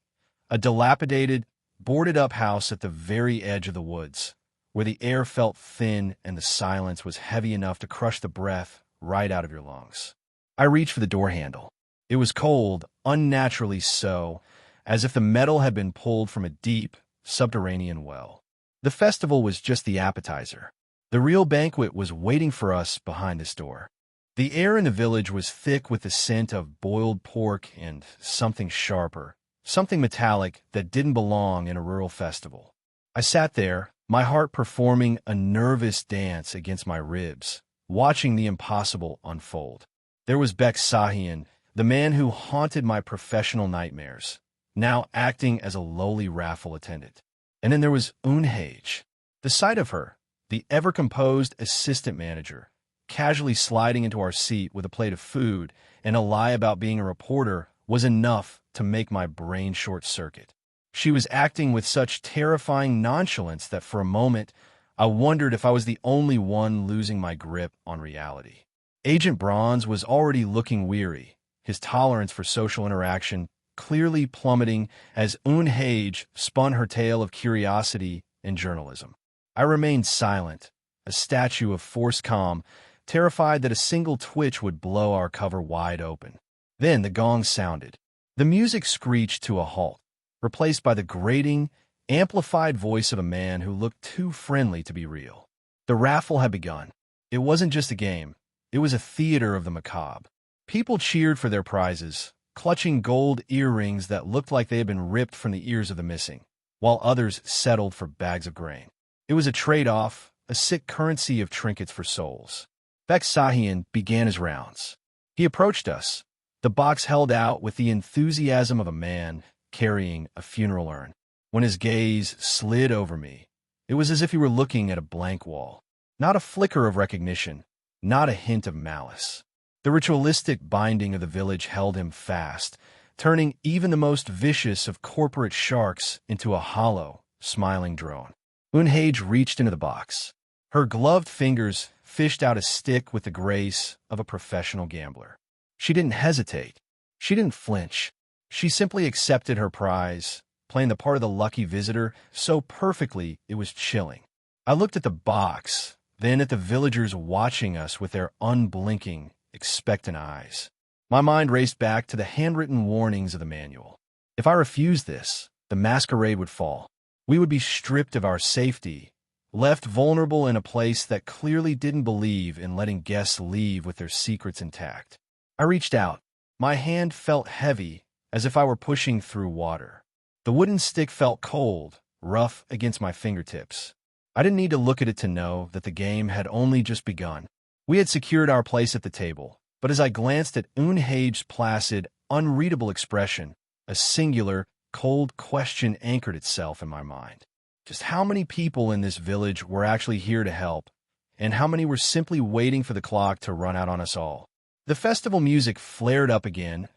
a dilapidated, boarded-up house at the very edge of the woods, where the air felt thin and the silence was heavy enough to crush the breath right out of your lungs. I reached for the door handle. It was cold, unnaturally so, as if the metal had been pulled from a deep, subterranean well. The festival was just the appetizer. The real banquet was waiting for us behind this door. The air in the village was thick with the scent of boiled pork and something sharper, something metallic that didn't belong in a rural festival. I sat there, my heart performing a nervous dance against my ribs, watching the impossible unfold. There was Beksahian, the man who haunted my professional nightmares, now acting as a lowly raffle attendant. And then there was Unhage. The sight of her, the ever-composed assistant manager, casually sliding into our seat with a plate of food and a lie about being a reporter, was enough to make my brain short-circuit. She was acting with such terrifying nonchalance that for a moment I wondered if I was the only one losing my grip on reality. Agent Bronze was already looking weary, his tolerance for social interaction clearly plummeting as Unhage spun her tale of curiosity and journalism. I remained silent, a statue of forced calm, terrified that a single twitch would blow our cover wide open. Then the gong sounded. The music screeched to a halt, replaced by the grating, amplified voice of a man who looked too friendly to be real. The raffle had begun. It wasn't just a game. It was a theater of the macabre. People cheered for their prizes, clutching gold earrings that looked like they had been ripped from the ears of the missing, while others settled for bags of grain. It was a trade-off, a sick currency of trinkets for souls. Beksahian began his rounds. He approached us, the box held out with the enthusiasm of a man carrying a funeral urn. When his gaze slid over me, it was as if he were looking at a blank wall. Not a flicker of recognition, not a hint of malice. The ritualistic binding of the village held him fast, turning even the most vicious of corporate sharks into a hollow, smiling drone. Unhage reached into the box. Her gloved fingers fished out a stick with the grace of a professional gambler. She didn't hesitate. She didn't flinch. She simply accepted her prize, playing the part of the lucky visitor so perfectly it was chilling. I looked at the box, then at the villagers watching us with their unblinking, expectant eyes. My mind raced back to the handwritten warnings of the manual. If I refused this, the masquerade would fall. We would be stripped of our safety, left vulnerable in a place that clearly didn't believe in letting guests leave with their secrets intact. I reached out. My hand felt heavy, as if I were pushing through water. The wooden stick felt cold, rough against my fingertips. I didn't need to look at it to know that the game had only just begun. We had secured our place at the table, but as I glanced at Unhage's placid, unreadable expression, a singular, cold question anchored itself in my mind. Just how many people in this village were actually here to help, and how many were simply waiting for the clock to run out on us all? The festival music flared up again,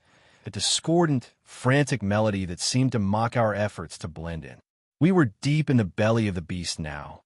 a discordant, frantic melody that seemed to mock our efforts to blend in. We were deep in the belly of the beast now,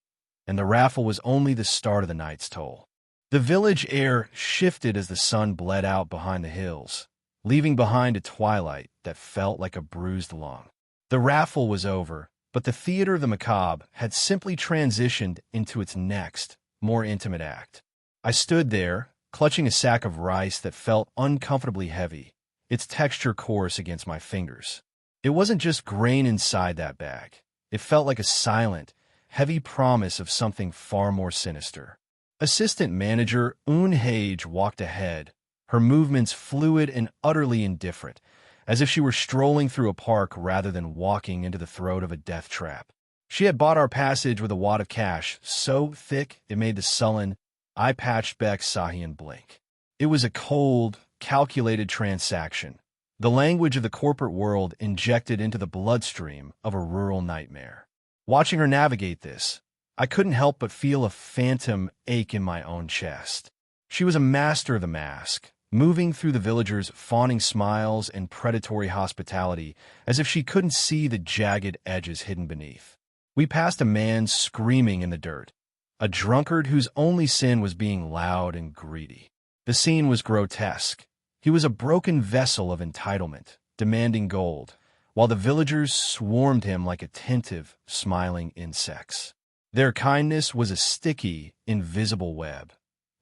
and the raffle was only the start of the night's toll. The village air shifted as the sun bled out behind the hills, leaving behind a twilight that felt like a bruised lung. The raffle was over, but the theater of the macabre had simply transitioned into its next, more intimate act. I stood there, clutching a sack of rice that felt uncomfortably heavy, its texture coarse against my fingers. It wasn't just grain inside that bag. It felt like a silent, heavy promise of something far more sinister. Assistant manager Un Hage walked ahead, her movements fluid and utterly indifferent, as if she were strolling through a park rather than walking into the throat of a death trap. She had bought our passage with a wad of cash so thick it made the sullen, eye-patched Beck Sahian blink. It was a cold, calculated transaction, the language of the corporate world injected into the bloodstream of a rural nightmare. Watching her navigate this, I couldn't help but feel a phantom ache in my own chest. She was a master of the mask, moving through the villagers' fawning smiles and predatory hospitality as if she couldn't see the jagged edges hidden beneath. We passed a man screaming in the dirt, a drunkard whose only sin was being loud and greedy. The scene was grotesque. He was a broken vessel of entitlement, demanding gold, while the villagers swarmed him like attentive, smiling insects. Their kindness was a sticky, invisible web,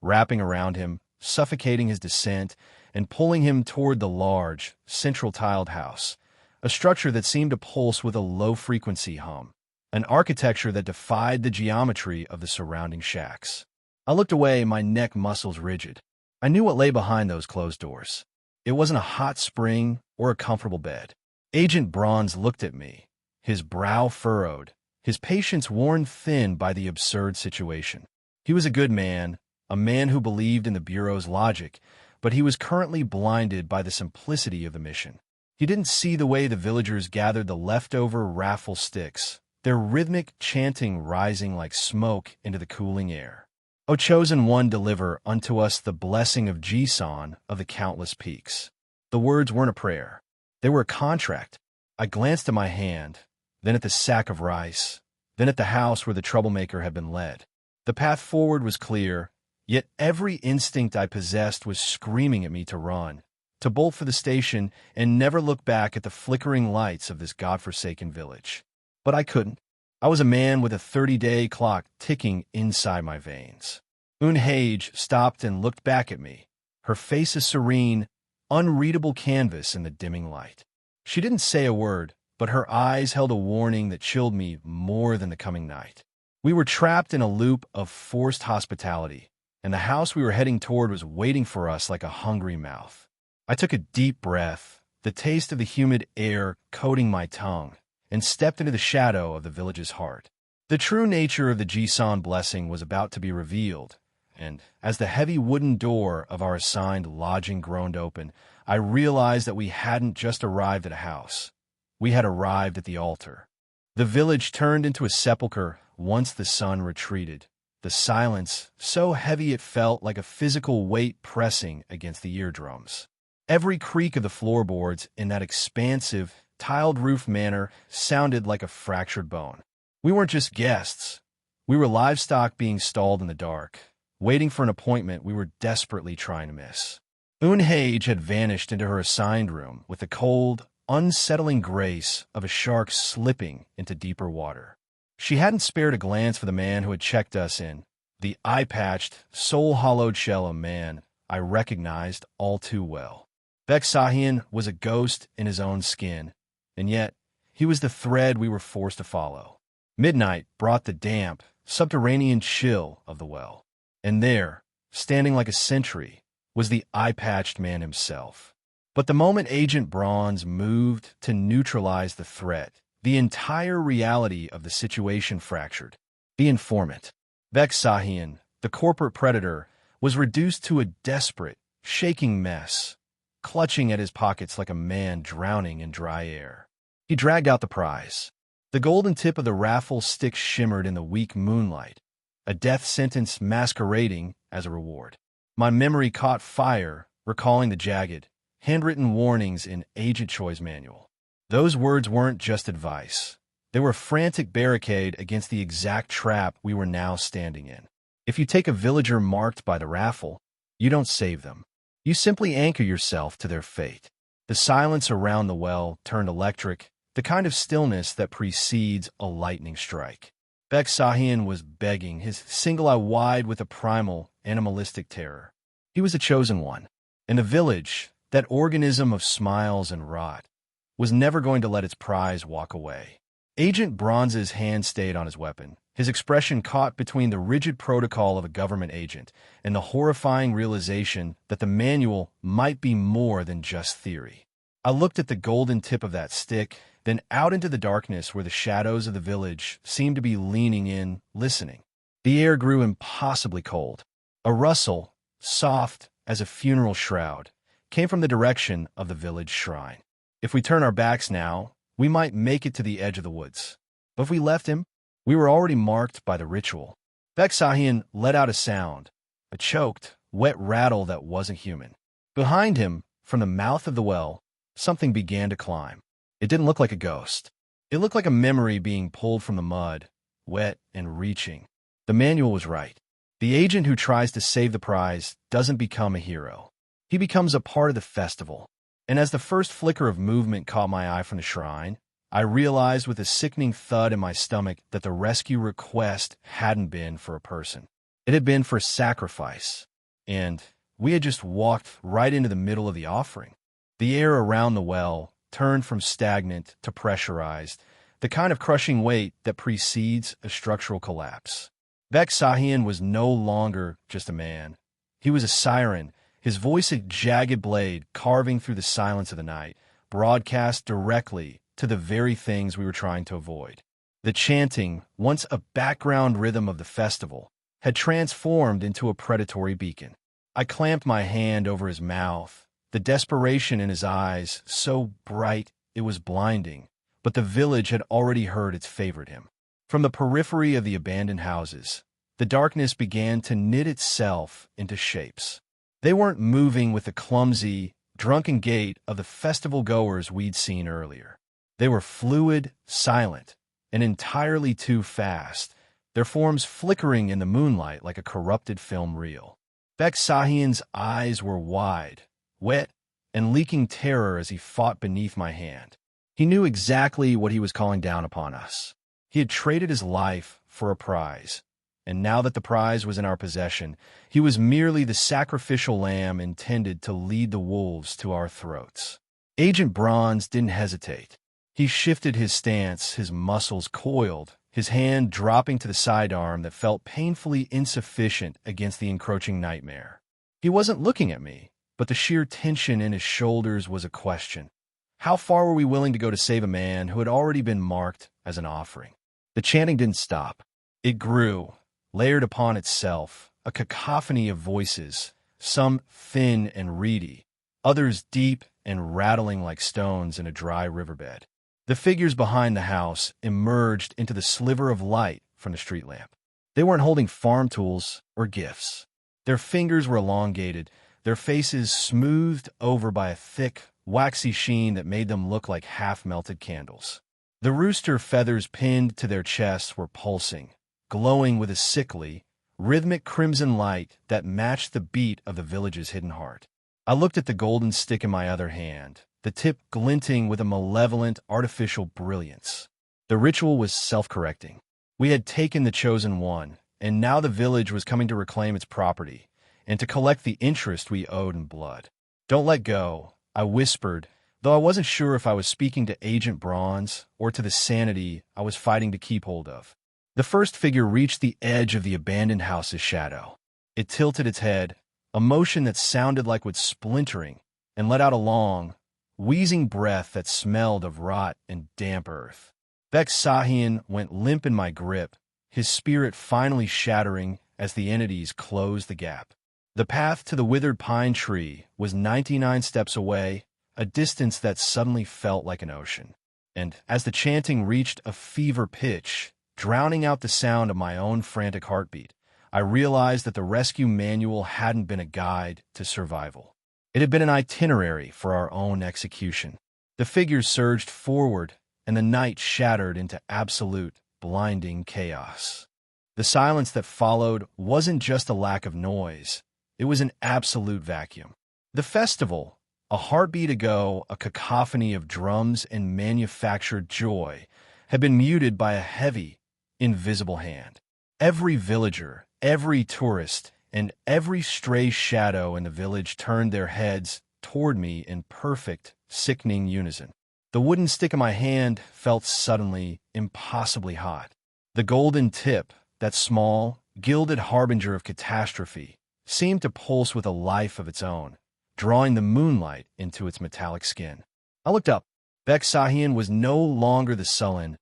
wrapping around him, suffocating his descent, and pulling him toward the large, central-tiled house, a structure that seemed to pulse with a low-frequency hum, an architecture that defied the geometry of the surrounding shacks. I looked away, my neck muscles rigid. I knew what lay behind those closed doors. It wasn't a hot spring or a comfortable bed. Agent Bronze looked at me, his brow furrowed, his patience worn thin by the absurd situation. He was a good man, a man who believed in the Bureau's logic, but he was currently blinded by the simplicity of the mission. He didn't see the way the villagers gathered the leftover raffle sticks, their rhythmic chanting rising like smoke into the cooling air. O chosen one, deliver unto us the blessing of Jisan of the countless peaks. The words weren't a prayer. They were a contract. I glanced at my hand, then at the sack of rice, then at the house where the troublemaker had been led. The path forward was clear, yet every instinct I possessed was screaming at me to run, to bolt for the station and never look back at the flickering lights of this godforsaken village. But I couldn't. I was a man with a 30-day clock ticking inside my veins. Un Hage stopped and looked back at me, her face a serene, unreadable canvas in the dimming light. She didn't say a word, but her eyes held a warning that chilled me more than the coming night. We were trapped in a loop of forced hospitality, and the house we were heading toward was waiting for us like a hungry mouth. I took a deep breath, the taste of the humid air coating my tongue, and stepped into the shadow of the village's heart. The true nature of the Jisan blessing was about to be revealed, and as the heavy wooden door of our assigned lodging groaned open, I realized that we hadn't just arrived at a house. We had arrived at the altar. The village turned into a sepulchre once the sun retreated, the silence so heavy it felt like a physical weight pressing against the eardrums. Every creak of the floorboards in that expansive, tiled-roof manor sounded like a fractured bone. We weren't just guests. We were livestock being stalled in the dark, waiting for an appointment we were desperately trying to miss. Un Hage had vanished into her assigned room with the cold, unsettling grace of a shark slipping into deeper water. She hadn't spared a glance for the man who had checked us in, the eye-patched, soul-hollowed shell of man I recognized all too well. Beck Sahian was a ghost in his own skin, and yet he was the thread we were forced to follow. Midnight brought the damp, subterranean chill of the well, and there, standing like a sentry, was the eye-patched man himself. But the moment Agent Bronze moved to neutralize the threat, the entire reality of the situation fractured. The informant, Beck Sahian, the corporate predator, was reduced to a desperate, shaking mess, clutching at his pockets like a man drowning in dry air. He dragged out the prize. The golden tip of the raffle stick shimmered in the weak moonlight, a death sentence masquerading as a reward. My memory caught fire, recalling the jagged, handwritten warnings in Agent Choi's manual. Those words weren't just advice. They were a frantic barricade against the exact trap we were now standing in. If you take a villager marked by the raffle, you don't save them. You simply anchor yourself to their fate. The silence around the well turned electric, the kind of stillness that precedes a lightning strike. Bek Sahian was begging, his single eye wide with a primal, animalistic terror. He was a chosen one. And the village, that organism of smiles and rot, was never going to let its prize walk away. Agent Bronze's hand stayed on his weapon, his expression caught between the rigid protocol of a government agent and the horrifying realization that the manual might be more than just theory. I looked at the golden tip of that stick, then out into the darkness where the shadows of the village seemed to be leaning in, listening. The air grew impossibly cold. A rustle, soft as a funeral shroud, came from the direction of the village shrine. If we turn our backs now, we might make it to the edge of the woods. But if we left him, we were already marked by the ritual. Bek Sahian let out a sound, a choked, wet rattle that wasn't human. Behind him, from the mouth of the well, something began to climb. It didn't look like a ghost. It looked like a memory being pulled from the mud, wet and reaching. The manual was right. The agent who tries to save the prize doesn't become a hero. He becomes a part of the festival. And as the first flicker of movement caught my eye from the shrine, I realized with a sickening thud in my stomach that the rescue request hadn't been for a person. It had been for sacrifice. And we had just walked right into the middle of the offering. The air around the well turned from stagnant to pressurized, the kind of crushing weight that precedes a structural collapse. Bek Sahian was no longer just a man. He was a siren, his voice a jagged blade carving through the silence of the night, broadcast directly to the very things we were trying to avoid. The chanting, once a background rhythm of the festival, had transformed into a predatory beacon. I clamped my hand over his mouth, the desperation in his eyes so bright it was blinding, but the village had already heard its favorite hymn. From the periphery of the abandoned houses, the darkness began to knit itself into shapes. They weren't moving with the clumsy, drunken gait of the festival-goers we'd seen earlier. They were fluid, silent, and entirely too fast, their forms flickering in the moonlight like a corrupted film reel. Bek Sahian's eyes were wide, wet, and leaking terror as he fought beneath my hand. He knew exactly what he was calling down upon us. He had traded his life for a prize, and now that the prize was in our possession, he was merely the sacrificial lamb intended to lead the wolves to our throats. Agent Bronze didn't hesitate. He shifted his stance, his muscles coiled, his hand dropping to the sidearm that felt painfully insufficient against the encroaching nightmare. He wasn't looking at me, but the sheer tension in his shoulders was a question. How far were we willing to go to save a man who had already been marked as an offering? The chanting didn't stop. It grew, layered upon itself, a cacophony of voices, some thin and reedy, others deep and rattling like stones in a dry riverbed. The figures behind the house emerged into the sliver of light from the street lamp. They weren't holding farm tools or gifts. Their fingers were elongated, their faces smoothed over by a thick, waxy sheen that made them look like half-melted candles. The rooster feathers pinned to their chests were pulsing, glowing with a sickly, rhythmic crimson light that matched the beat of the village's hidden heart. I looked at the golden stick in my other hand, the tip glinting with a malevolent, artificial brilliance. The ritual was self-correcting. We had taken the chosen one, and now the village was coming to reclaim its property and to collect the interest we owed in blood. "Don't let go," I whispered, though I wasn't sure if I was speaking to Agent Bronze or to the sanity I was fighting to keep hold of. The first figure reached the edge of the abandoned house's shadow. It tilted its head, a motion that sounded like wood splintering, and let out a long, wheezing breath that smelled of rot and damp earth. Bek Sahian went limp in my grip, his spirit finally shattering as the entities closed the gap. The path to the withered pine tree was 99 steps away, a distance that suddenly felt like an ocean. And as the chanting reached a fever pitch, drowning out the sound of my own frantic heartbeat, I realized that the rescue manual hadn't been a guide to survival. It had been an itinerary for our own execution. The figures surged forward, and the night shattered into absolute, blinding chaos. The silence that followed wasn't just a lack of noise. It was an absolute vacuum. The festival, a heartbeat ago, a cacophony of drums and manufactured joy, had been muted by a heavy, invisible hand. Every villager, every tourist, and every stray shadow in the village turned their heads toward me in perfect, sickening unison. The wooden stick in my hand felt suddenly impossibly hot. The golden tip, that small, gilded harbinger of catastrophe, seemed to pulse with a life of its own, drawing the moonlight into its metallic skin. I looked up. Bek-Sahian was no longer the sullen,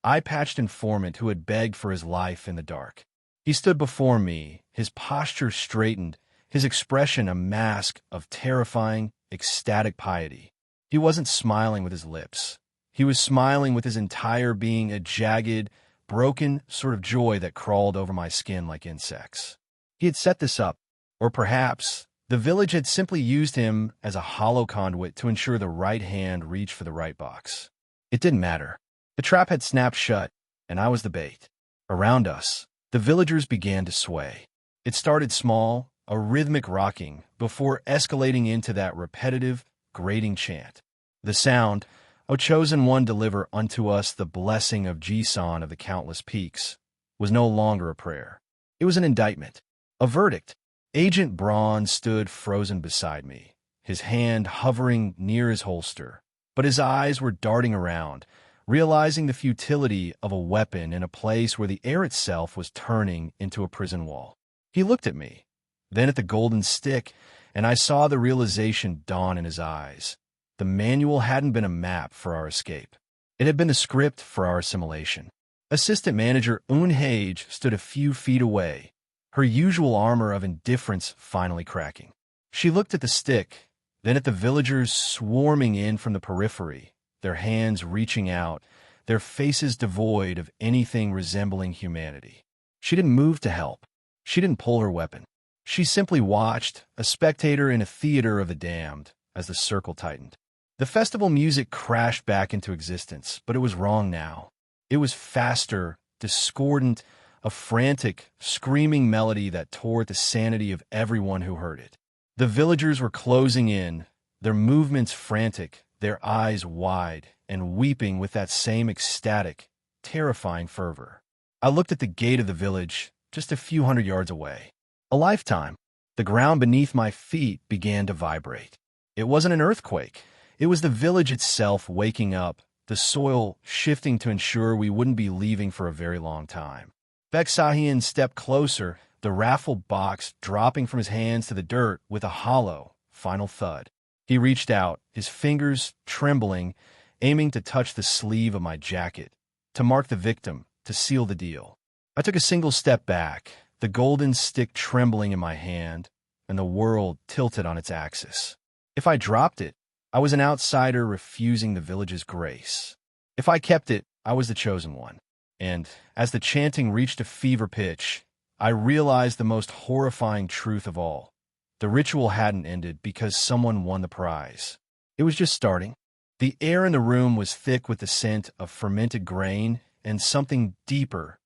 eye-patched informant who had begged for his life in the dark. He stood before me, his posture straightened, his expression a mask of terrifying, ecstatic piety. He wasn't smiling with his lips. He was smiling with his entire being, a jagged, broken sort of joy that crawled over my skin like insects. He had set this up, or perhaps the village had simply used him as a hollow conduit to ensure the right hand reached for the right box. It didn't matter. The trap had snapped shut, and I was the bait. Around us, the villagers began to sway. It started small, a rhythmic rocking, before escalating into that repetitive, grating chant. The sound, O chosen one, deliver unto us the blessing of Jisan of the countless peaks, was no longer a prayer. It was an indictment, a verdict. Agent Braun stood frozen beside me, his hand hovering near his holster, but his eyes were darting around, realizing the futility of a weapon in a place where the air itself was turning into a prison wall. He looked at me, then at the golden stick, and I saw the realization dawn in his eyes. The manual hadn't been a map for our escape. It had been the script for our assimilation. Assistant Manager Un Hage stood a few feet away, her usual armor of indifference finally cracking. She looked at the stick, then at the villagers swarming in from the periphery, their hands reaching out, their faces devoid of anything resembling humanity. She didn't move to help. She didn't pull her weapon. She simply watched, a spectator in a theater of the damned, as the circle tightened. The festival music crashed back into existence, but it was wrong now. It was faster, discordant, a frantic, screaming melody that tore at the sanity of everyone who heard it. The villagers were closing in, their movements frantic, their eyes wide, and weeping with that same ecstatic, terrifying fervor. I looked at the gate of the village, just a few hundred yards away. A lifetime. The ground beneath my feet began to vibrate. It wasn't an earthquake. It was the village itself waking up, the soil shifting to ensure we wouldn't be leaving for a very long time. Bek-Sahian stepped closer, the raffle box dropping from his hands to the dirt with a hollow, final thud. He reached out, his fingers trembling, aiming to touch the sleeve of my jacket, to mark the victim, to seal the deal. I took a single step back, the golden stick trembling in my hand, and the world tilted on its axis. If I dropped it, I was an outsider refusing the village's grace. If I kept it, I was the chosen one. And as the chanting reached a fever pitch, I realized the most horrifying truth of all. The ritual hadn't ended because someone won the prize. It was just starting. The air in the room was thick with the scent of fermented grain and something deeper,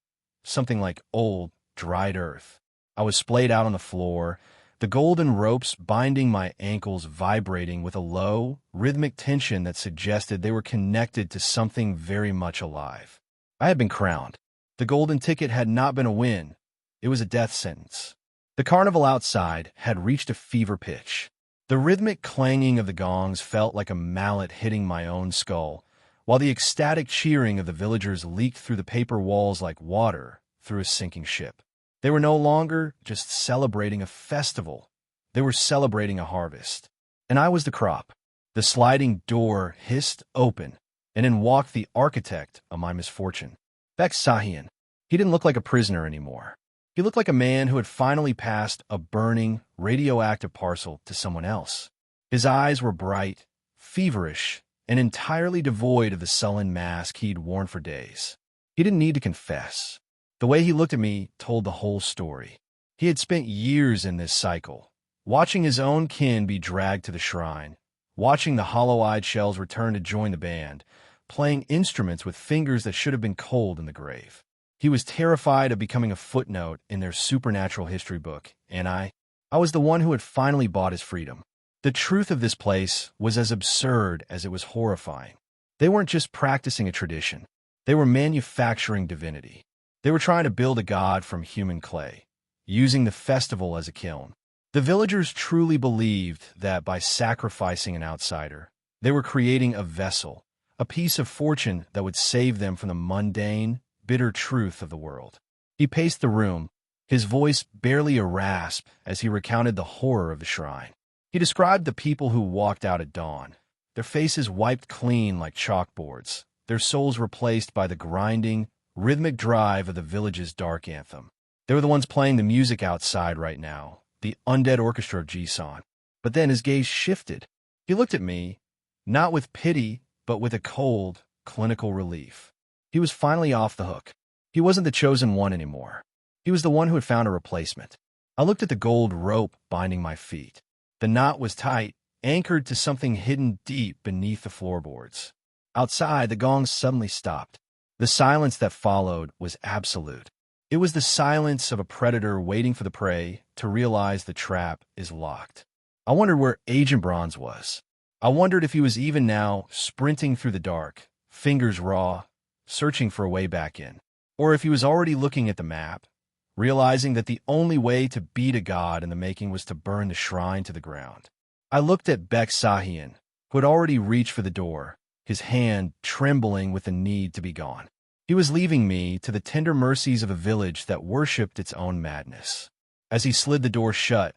something like old, dried earth. I was splayed out on the floor, the golden ropes binding my ankles vibrating with a low, rhythmic tension that suggested they were connected to something very much alive. I had been crowned. The golden ticket had not been a win. It was a death sentence. The carnival outside had reached a fever pitch. The rhythmic clanging of the gongs felt like a mallet hitting my own skull, while the ecstatic cheering of the villagers leaked through the paper walls like water through a sinking ship. They were no longer just celebrating a festival. They were celebrating a harvest. And I was the crop. The sliding door hissed open, and in walked the architect of my misfortune. Bek-Sahian. He didn't look like a prisoner anymore. He looked like a man who had finally passed a burning, radioactive parcel to someone else. His eyes were bright, feverish, and entirely devoid of the sullen mask he'd worn for days. He didn't need to confess. The way he looked at me told the whole story. He had spent years in this cycle, watching his own kin be dragged to the shrine, watching the hollow-eyed shells return to join the band, playing instruments with fingers that should have been cold in the grave. He was terrified of becoming a footnote in their supernatural history book, and I was the one who had finally bought his freedom. The truth of this place was as absurd as it was horrifying. They weren't just practicing a tradition. They were manufacturing divinity. They were trying to build a god from human clay, using the festival as a kiln. The villagers truly believed that by sacrificing an outsider, they were creating a vessel, a piece of fortune that would save them from the mundane, bitter truth of the world. He paced the room, his voice barely a rasp as he recounted the horror of the shrine. He described the people who walked out at dawn, their faces wiped clean like chalkboards, their souls replaced by the grinding, rhythmic drive of the village's dark anthem. They were the ones playing the music outside right now, the undead orchestra of Jisan. But then his gaze shifted. He looked at me, not with pity, but with a cold, clinical relief. He was finally off the hook. He wasn't the chosen one anymore. He was the one who had found a replacement. I looked at the gold rope binding my feet. The knot was tight, anchored to something hidden deep beneath the floorboards. Outside, the gongs suddenly stopped. The silence that followed was absolute. It was the silence of a predator waiting for the prey to realize the trap is locked. I wondered where Agent Bronze was. I wondered if he was even now sprinting through the dark, fingers raw, searching for a way back in. Or if he was already looking at the map, realizing that the only way to beat a god in the making was to burn the shrine to the ground. I looked at Bek Sahian, who had already reached for the door, his hand trembling with the need to be gone. He was leaving me to the tender mercies of a village that worshipped its own madness. As he slid the door shut,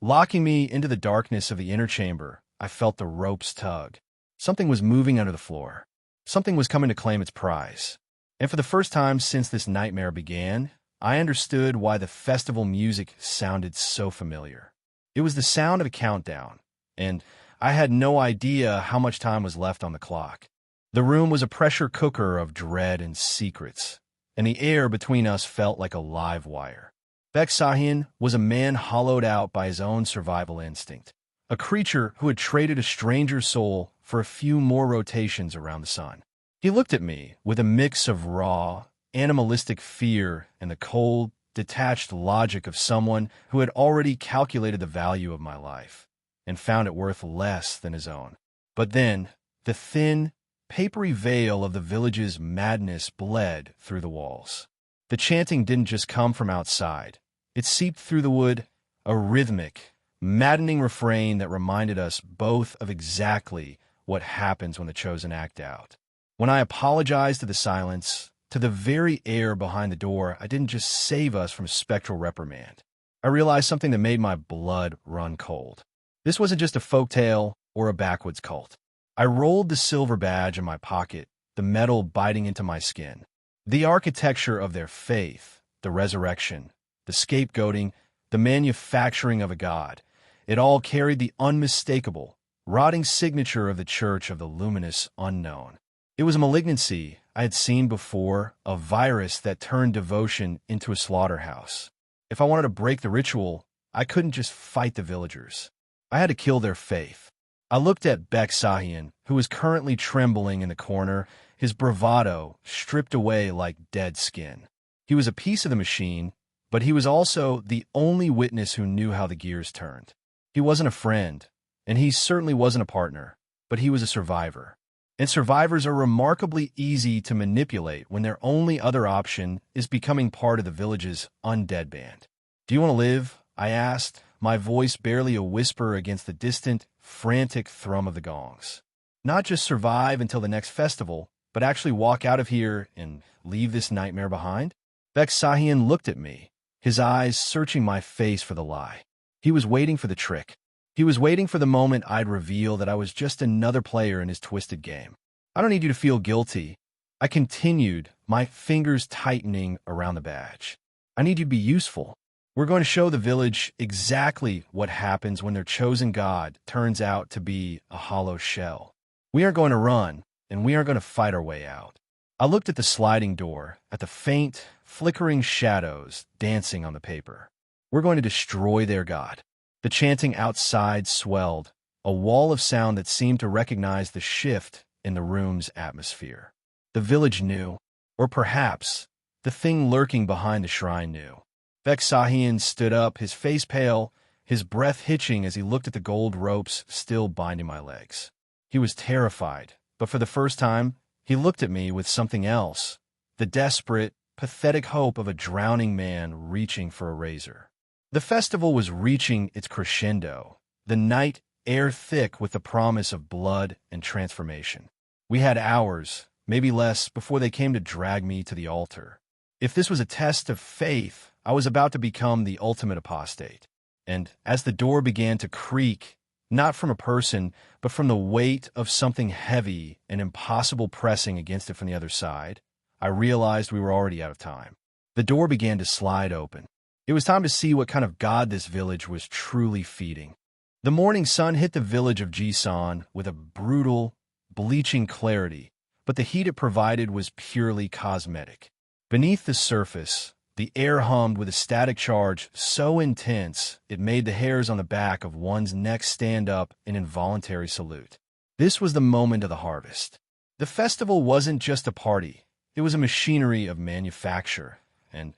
locking me into the darkness of the inner chamber, I felt the ropes tug. Something was moving under the floor. Something was coming to claim its prize. And for the first time since this nightmare began, I understood why the festival music sounded so familiar. It was the sound of a countdown, and I had no idea how much time was left on the clock. The room was a pressure cooker of dread and secrets, and the air between us felt like a live wire. Bek Sahian was a man hollowed out by his own survival instinct, a creature who had traded a stranger's soul for a few more rotations around the sun. He looked at me with a mix of raw, animalistic fear and the cold, detached logic of someone who had already calculated the value of my life and found it worth less than his own. But then, the thin, papery veil of the village's madness bled through the walls. The chanting didn't just come from outside. It seeped through the wood, a rhythmic, maddening refrain that reminded us both of exactly what happens when the chosen act out. When I apologized to the silence, to the very air behind the door, I didn't just save us from spectral reprimand. I realized something that made my blood run cold. This wasn't just a folktale or a backwoods cult. I rolled the silver badge in my pocket, the metal biting into my skin. The architecture of their faith, the resurrection, the scapegoating, the manufacturing of a god, it all carried the unmistakable, rotting signature of the Church of the Luminous Unknown. It was a malignancy I had seen before, a virus that turned devotion into a slaughterhouse. If I wanted to break the ritual, I couldn't just fight the villagers. I had to kill their faith. I looked at Bek Sahian, who was currently trembling in the corner, his bravado stripped away like dead skin. He was a piece of the machine, but he was also the only witness who knew how the gears turned. He wasn't a friend, and he certainly wasn't a partner, but he was a survivor. And survivors are remarkably easy to manipulate when their only other option is becoming part of the village's undead band. "Do you want to live?" I asked, my voice barely a whisper against the distant, frantic thrum of the gongs. "Not just survive until the next festival, but actually walk out of here and leave this nightmare behind?" Bek Sahian looked at me, his eyes searching my face for the lie. He was waiting for the trick. He was waiting for the moment I'd reveal that I was just another player in his twisted game. "I don't need you to feel guilty," I continued, my fingers tightening around the badge. "I need you to be useful. We're going to show the village exactly what happens when their chosen god turns out to be a hollow shell. We aren't going to run, and we aren't going to fight our way out. I looked at the sliding door, at the faint, flickering shadows dancing on the paper. We're going to destroy their god. The chanting outside swelled, a wall of sound that seemed to recognize the shift in the room's atmosphere. The village knew, or perhaps the thing lurking behind the shrine knew. Vexahian stood up, his face pale, his breath hitching as he looked at the gold ropes still binding my legs. He was terrified, but for the first time, he looked at me with something else, the desperate, pathetic hope of a drowning man reaching for a razor. The festival was reaching its crescendo, the night air thick with the promise of blood and transformation. We had hours, maybe less, before they came to drag me to the altar. If this was a test of faith, I was about to become the ultimate apostate. And as the door began to creak, not from a person, but from the weight of something heavy and impossible pressing against it from the other side, I realized we were already out of time. The door began to slide open. It was time to see what kind of god this village was truly feeding. The morning sun hit the village of Jisan with a brutal, bleaching clarity, but the heat it provided was purely cosmetic. Beneath the surface, the air hummed with a static charge so intense it made the hairs on the back of one's neck stand up in involuntary salute. This was the moment of the harvest. The festival wasn't just a party, it was a machinery of manufacture, and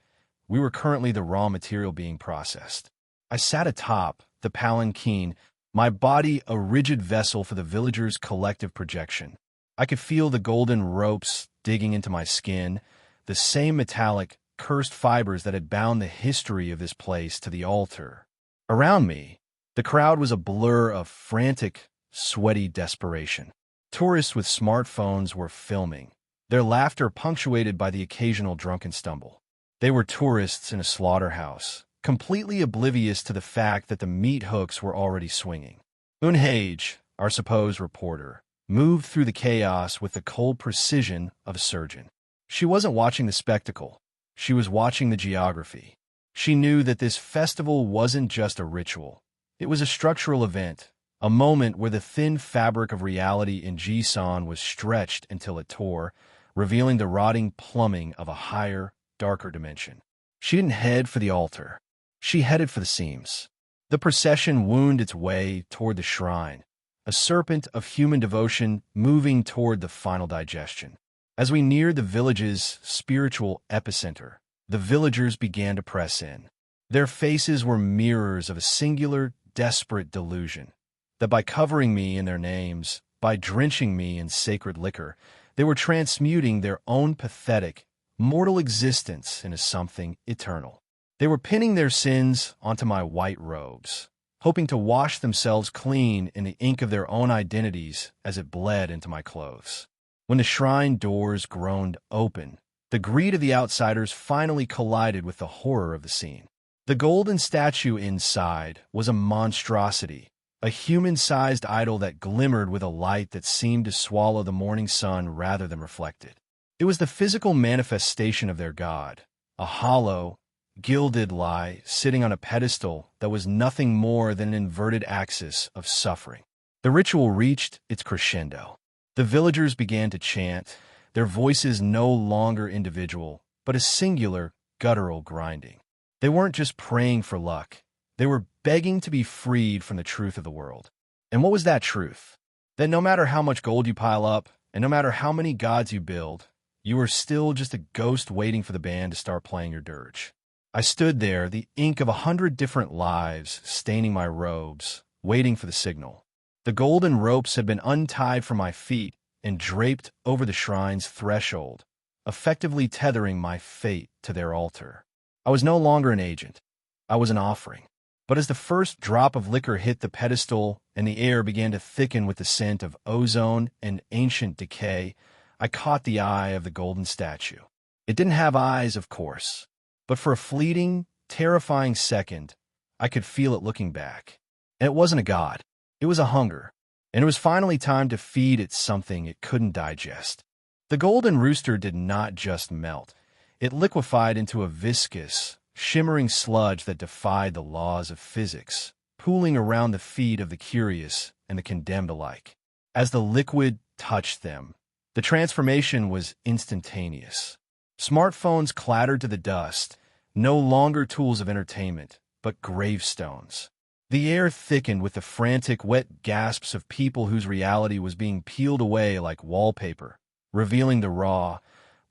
we were currently the raw material being processed. I sat atop the palanquin, my body a rigid vessel for the villagers' collective projection. I could feel the golden ropes digging into my skin, the same metallic, cursed fibers that had bound the history of this place to the altar. Around me, the crowd was a blur of frantic, sweaty desperation. Tourists with smartphones were filming, their laughter punctuated by the occasional drunken stumble. They were tourists in a slaughterhouse, completely oblivious to the fact that the meat hooks were already swinging. Unhage, our supposed reporter, moved through the chaos with the cold precision of a surgeon. She wasn't watching the spectacle. She was watching the geography. She knew that this festival wasn't just a ritual. It was a structural event, a moment where the thin fabric of reality in Jisan was stretched until it tore, revealing the rotting plumbing of a higher, darker dimension. She didn't head for the altar. She headed for the seams. The procession wound its way toward the shrine, a serpent of human devotion moving toward the final digestion. As we neared the village's spiritual epicenter, the villagers began to press in. Their faces were mirrors of a singular, desperate delusion, that by covering me in their names, by drenching me in sacred liquor, they were transmuting their own pathetic, mortal existence into something eternal. They were pinning their sins onto my white robes, hoping to wash themselves clean in the ink of their own identities as it bled into my clothes. When the shrine doors groaned open, the greed of the outsiders finally collided with the horror of the scene. The golden statue inside was a monstrosity, a human-sized idol that glimmered with a light that seemed to swallow the morning sun rather than reflect it. It was the physical manifestation of their god, a hollow, gilded lie sitting on a pedestal that was nothing more than an inverted axis of suffering. The ritual reached its crescendo. The villagers began to chant, their voices no longer individual, but a singular, guttural grinding. They weren't just praying for luck. They were begging to be freed from the truth of the world. And what was that truth? That no matter how much gold you pile up, and no matter how many gods you build, you are still just a ghost waiting for the band to start playing your dirge. I stood there, the ink of 100 different lives staining my robes, waiting for the signal. The golden ropes had been untied from my feet and draped over the shrine's threshold, effectively tethering my fate to their altar. I was no longer an agent. I was an offering. But as the first drop of liquor hit the pedestal and the air began to thicken with the scent of ozone and ancient decay, I caught the eye of the golden statue. It didn't have eyes, of course, but for a fleeting, terrifying second, I could feel it looking back. And it wasn't a god. It was a hunger, and it was finally time to feed it something it couldn't digest. The golden rooster did not just melt. It liquefied into a viscous, shimmering sludge that defied the laws of physics, pooling around the feet of the curious and the condemned alike. As the liquid touched them. The transformation was instantaneous. Smartphones clattered to the dust, no longer tools of entertainment, but gravestones. The air thickened with the frantic, wet gasps of people whose reality was being peeled away like wallpaper, revealing the raw,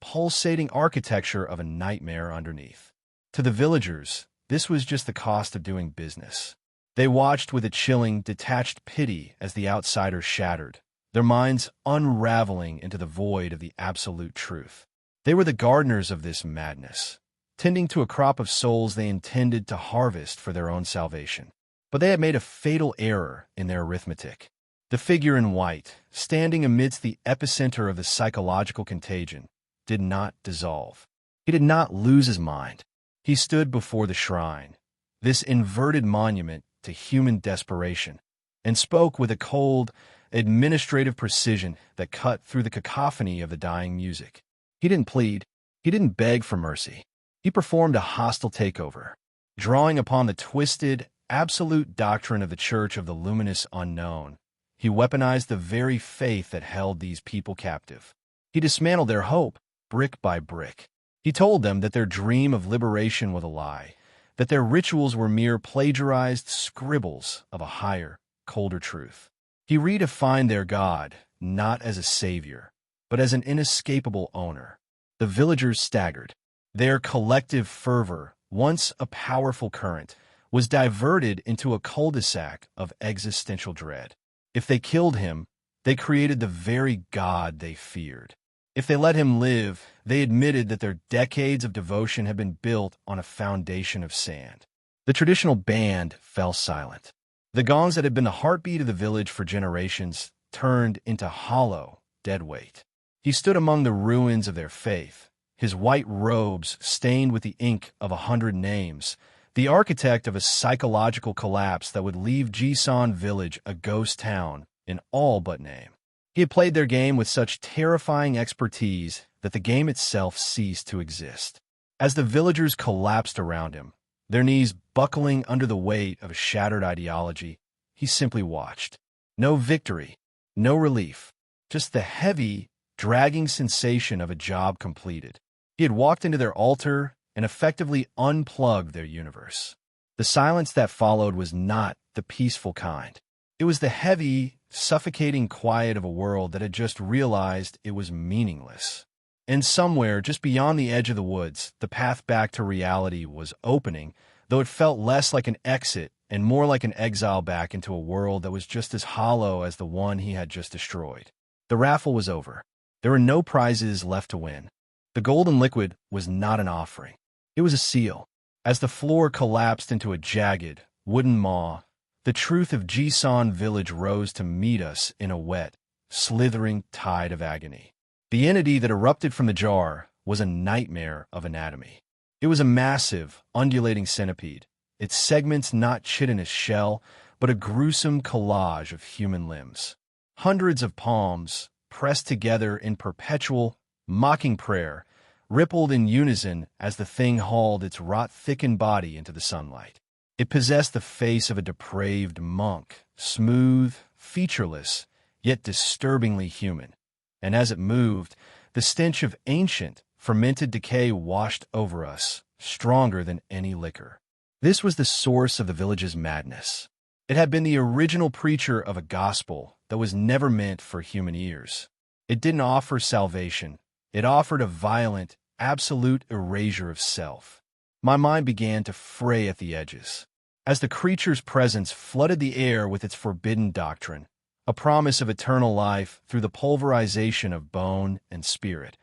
pulsating architecture of a nightmare underneath. To the villagers, this was just the cost of doing business. They watched with a chilling, detached pity as the outsiders shattered, their minds unraveling into the void of the absolute truth. They were the gardeners of this madness, tending to a crop of souls they intended to harvest for their own salvation. But they had made a fatal error in their arithmetic. The figure in white, standing amidst the epicenter of the psychological contagion, did not dissolve. He did not lose his mind. He stood before the shrine, this inverted monument to human desperation, and spoke with a cold, administrative precision that cut through the cacophony of the dying music. He didn't plead. He didn't beg for mercy. He performed a hostile takeover, drawing upon the twisted, absolute doctrine of the Church of the Luminous Unknown. He weaponized the very faith that held these people captive. He dismantled their hope, brick by brick. He told them that their dream of liberation was a lie, that their rituals were mere plagiarized scribbles of a higher, colder truth. He redefined their God, not as a savior, but as an inescapable owner. The villagers staggered. Their collective fervor, once a powerful current, was diverted into a cul-de-sac of existential dread. If they killed him, they created the very God they feared. If they let him live, they admitted that their decades of devotion had been built on a foundation of sand. The traditional band fell silent. The gongs that had been the heartbeat of the village for generations turned into hollow, dead weight. He stood among the ruins of their faith, his white robes stained with the ink of 100 names, the architect of a psychological collapse that would leave Jisan Village a ghost town in all but name. He had played their game with such terrifying expertise that the game itself ceased to exist. As the villagers collapsed around him, their knees buckling under the weight of a shattered ideology, he simply watched. No victory, no relief, just the heavy, dragging sensation of a job completed. He had walked into their altar and effectively unplugged their universe. The silence that followed was not the peaceful kind. It was the heavy, suffocating quiet of a world that had just realized it was meaningless. And somewhere, just beyond the edge of the woods, the path back to reality was opening, though it felt less like an exit and more like an exile back into a world that was just as hollow as the one he had just destroyed. The raffle was over. There were no prizes left to win. The golden liquid was not an offering. It was a seal. As the floor collapsed into a jagged, wooden maw, the truth of Jisan Village rose to meet us in a wet, slithering tide of agony. The entity that erupted from the jar was a nightmare of anatomy. It was a massive, undulating centipede, its segments not chitinous shell, but a gruesome collage of human limbs. Hundreds of palms, pressed together in perpetual, mocking prayer, rippled in unison as the thing hauled its rot-thickened body into the sunlight. It possessed the face of a depraved monk, smooth, featureless, yet disturbingly human. And as it moved, the stench of ancient, fermented decay washed over us, stronger than any liquor. This was the source of the village's madness. It had been the original preacher of a gospel that was never meant for human ears. It didn't offer salvation. It offered a violent, absolute erasure of self. My mind began to fray at the edges. As the creature's presence flooded the air with its forbidden doctrine, a promise of eternal life through the pulverization of bone and spirit,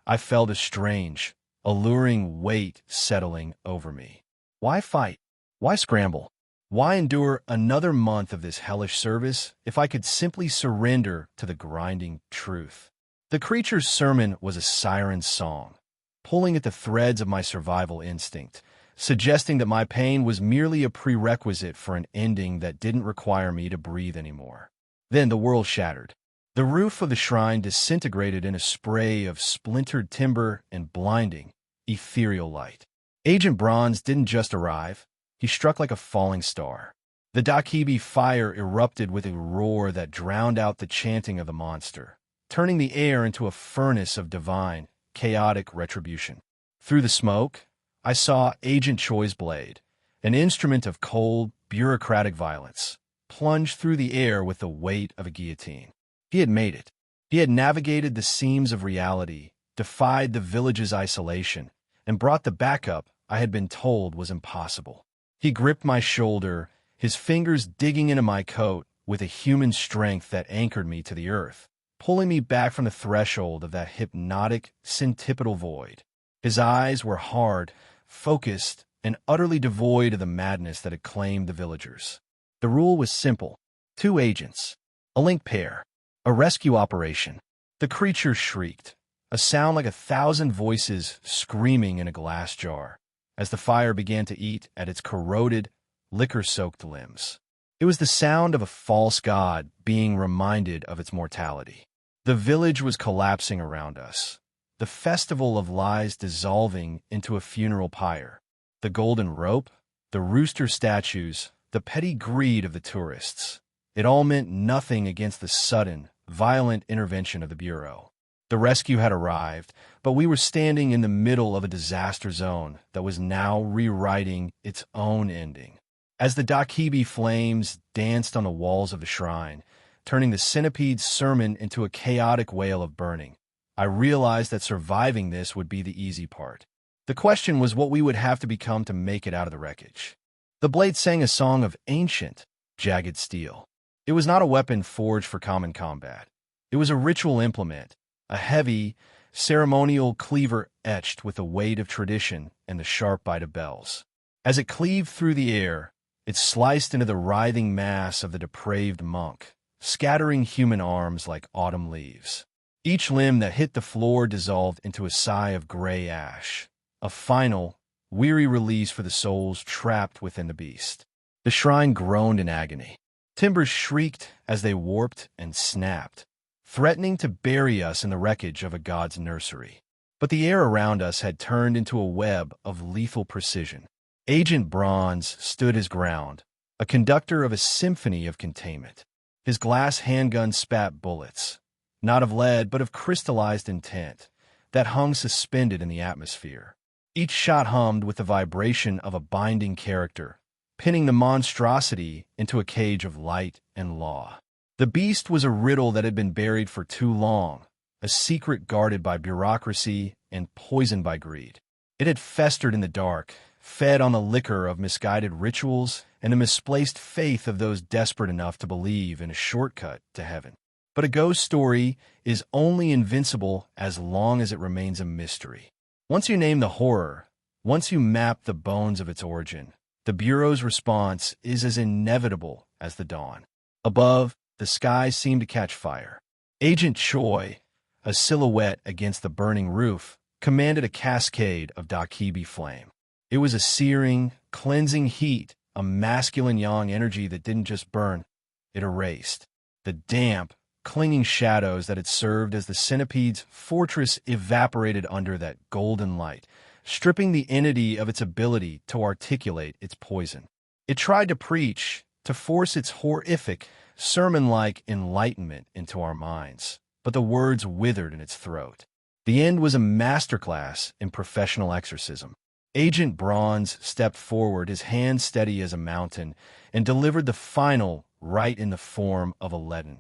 I felt a strange, alluring weight settling over me. Why fight? Why scramble? Why endure another month of this hellish service if I could simply surrender to the grinding truth? The creature's sermon was a siren's song, pulling at the threads of my survival instinct, suggesting that my pain was merely a prerequisite for an ending that didn't require me to breathe anymore. Then the world shattered. The roof of the shrine disintegrated in a spray of splintered timber and blinding, ethereal light. Agent Bronze didn't just arrive. He struck like a falling star. The Dakibi fire erupted with a roar that drowned out the chanting of the monster, turning the air into a furnace of divine, chaotic retribution. Through the smoke, I saw Agent Choi's blade, an instrument of cold, bureaucratic violence, plunge through the air with the weight of a guillotine. He had made it. He had navigated the seams of reality, defied the village's isolation, and brought the backup I had been told was impossible. He gripped my shoulder, his fingers digging into my coat with a human strength that anchored me to the earth, pulling me back from the threshold of that hypnotic, centripetal void. His eyes were hard, focused, and utterly devoid of the madness that had claimed the villagers. The rule was simple: 2 agents, a link pair, a rescue operation. The creature shrieked, a sound like 1,000 voices screaming in a glass jar, as the fire began to eat at its corroded, liquor-soaked limbs. It was the sound of a false god being reminded of its mortality. The village was collapsing around us, the festival of lies dissolving into a funeral pyre. The golden rope, the rooster statues, the petty greed of the tourists. It all meant nothing against the sudden, violent intervention of the Bureau. The rescue had arrived, but we were standing in the middle of a disaster zone that was now rewriting its own ending. As the Dakibi flames danced on the walls of the shrine, turning the centipede's sermon into a chaotic wail of burning, I realized that surviving this would be the easy part. The question was what we would have to become to make it out of the wreckage. The blade sang a song of ancient, jagged steel. It was not a weapon forged for common combat. It was a ritual implement, a heavy, ceremonial cleaver etched with the weight of tradition and the sharp bite of bells. As it cleaved through the air, it sliced into the writhing mass of the depraved monk, scattering human arms like autumn leaves. Each limb that hit the floor dissolved into a sigh of gray ash, a final, weary release for the souls trapped within the beast. The shrine groaned in agony. Timbers shrieked as they warped and snapped, threatening to bury us in the wreckage of a god's nursery. But the air around us had turned into a web of lethal precision. Agent Bronze stood his ground, a conductor of a symphony of containment. His glass handgun spat bullets, not of lead but of crystallized intent, that hung suspended in the atmosphere. Each shot hummed with the vibration of a binding character, pinning the monstrosity into a cage of light and law. The beast was a riddle that had been buried for too long, a secret guarded by bureaucracy and poisoned by greed. It had festered in the dark, fed on the liquor of misguided rituals and the misplaced faith of those desperate enough to believe in a shortcut to heaven. But a ghost story is only invincible as long as it remains a mystery. Once you name the horror, once you map the bones of its origin, the Bureau's response is as inevitable as the dawn. Above, the sky seemed to catch fire. Agent Choi, a silhouette against the burning roof, commanded a cascade of Dakibi flame. It was a searing, cleansing heat, a masculine yang energy that didn't just burn, it erased. The damp, clinging shadows that had served as the centipede's fortress evaporated under that golden light, stripping the entity of its ability to articulate its poison. It tried to preach, to force its horrific, sermon-like enlightenment into our minds, but the words withered in its throat. The end was a masterclass in professional exorcism. Agent Bronze stepped forward, his hand steady as a mountain, and delivered the final rite in the form of a leaden,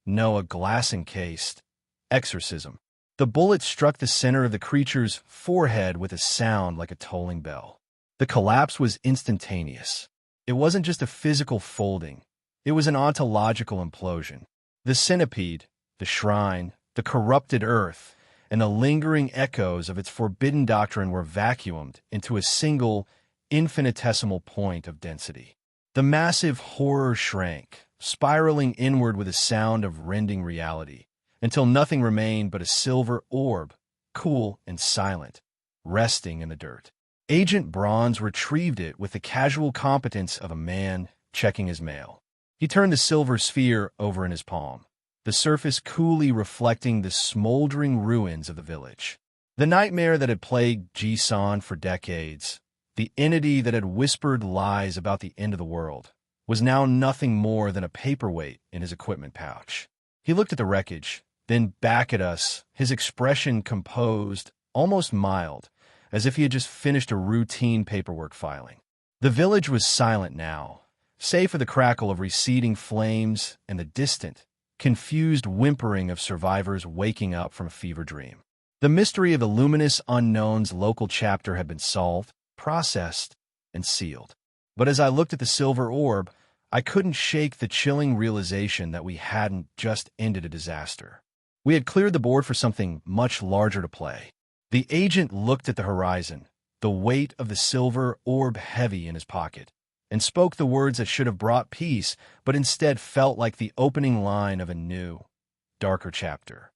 no, a glass-encased, exorcism. The bullet struck the center of the creature's forehead with a sound like a tolling bell. The collapse was instantaneous. It wasn't just a physical folding. It was an ontological implosion. The centipede, the shrine, the corrupted earth, and the lingering echoes of its forbidden doctrine were vacuumed into a single, infinitesimal point of density. The massive horror shrank, spiraling inward with a sound of rending reality, until nothing remained but a silver orb, cool and silent, resting in the dirt. Agent Bronze retrieved it with the casual competence of a man checking his mail. He turned the silver sphere over in his palm, the surface coolly reflecting the smoldering ruins of the village. The nightmare that had plagued Jisan for decades, the entity that had whispered lies about the end of the world, was now nothing more than a paperweight in his equipment pouch. He looked at the wreckage, then back at us, his expression composed, almost mild, as if he had just finished a routine paperwork filing. The village was silent now, save for the crackle of receding flames and the distant, confused whimpering of survivors waking up from a fever dream. The mystery of the luminous unknown's local chapter had been solved, processed, and sealed. But as I looked at the silver orb, I couldn't shake the chilling realization that we hadn't just ended a disaster. We had cleared the board for something much larger to play. The agent looked at the horizon, the weight of the silver orb heavy in his pocket, and spoke the words that should have brought peace, but instead felt like the opening line of a new, darker chapter.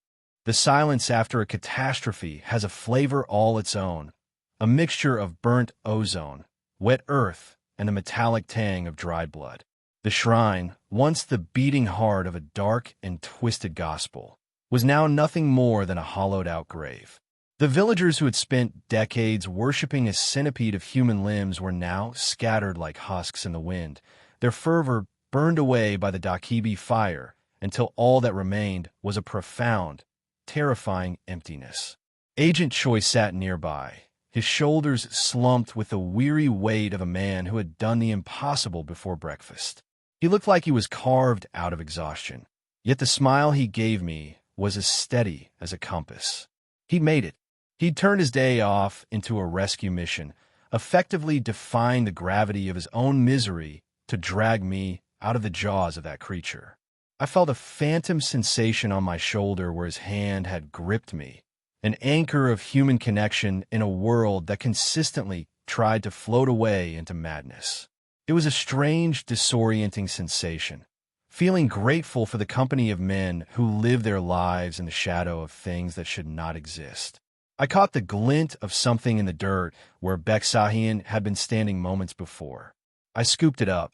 The silence after a catastrophe has a flavor all its own, a mixture of burnt ozone, wet earth, and the metallic tang of dried blood. The shrine, once the beating heart of a dark and twisted gospel, was now nothing more than a hollowed-out grave. The villagers who had spent decades worshipping a centipede of human limbs were now scattered like husks in the wind, their fervor burned away by the Dakibi fire until all that remained was a profound, terrifying emptiness. Agent Choi sat nearby, his shoulders slumped with the weary weight of a man who had done the impossible before breakfast. He looked like he was carved out of exhaustion, yet the smile he gave me was as steady as a compass. He'd made it. He'd turned his day off into a rescue mission, effectively defying the gravity of his own misery to drag me out of the jaws of that creature. I felt a phantom sensation on my shoulder where his hand had gripped me, an anchor of human connection in a world that consistently tried to float away into madness. It was a strange, disorienting sensation, feeling grateful for the company of men who live their lives in the shadow of things that should not exist. I caught the glint of something in the dirt where Beksahian had been standing moments before. I scooped it up,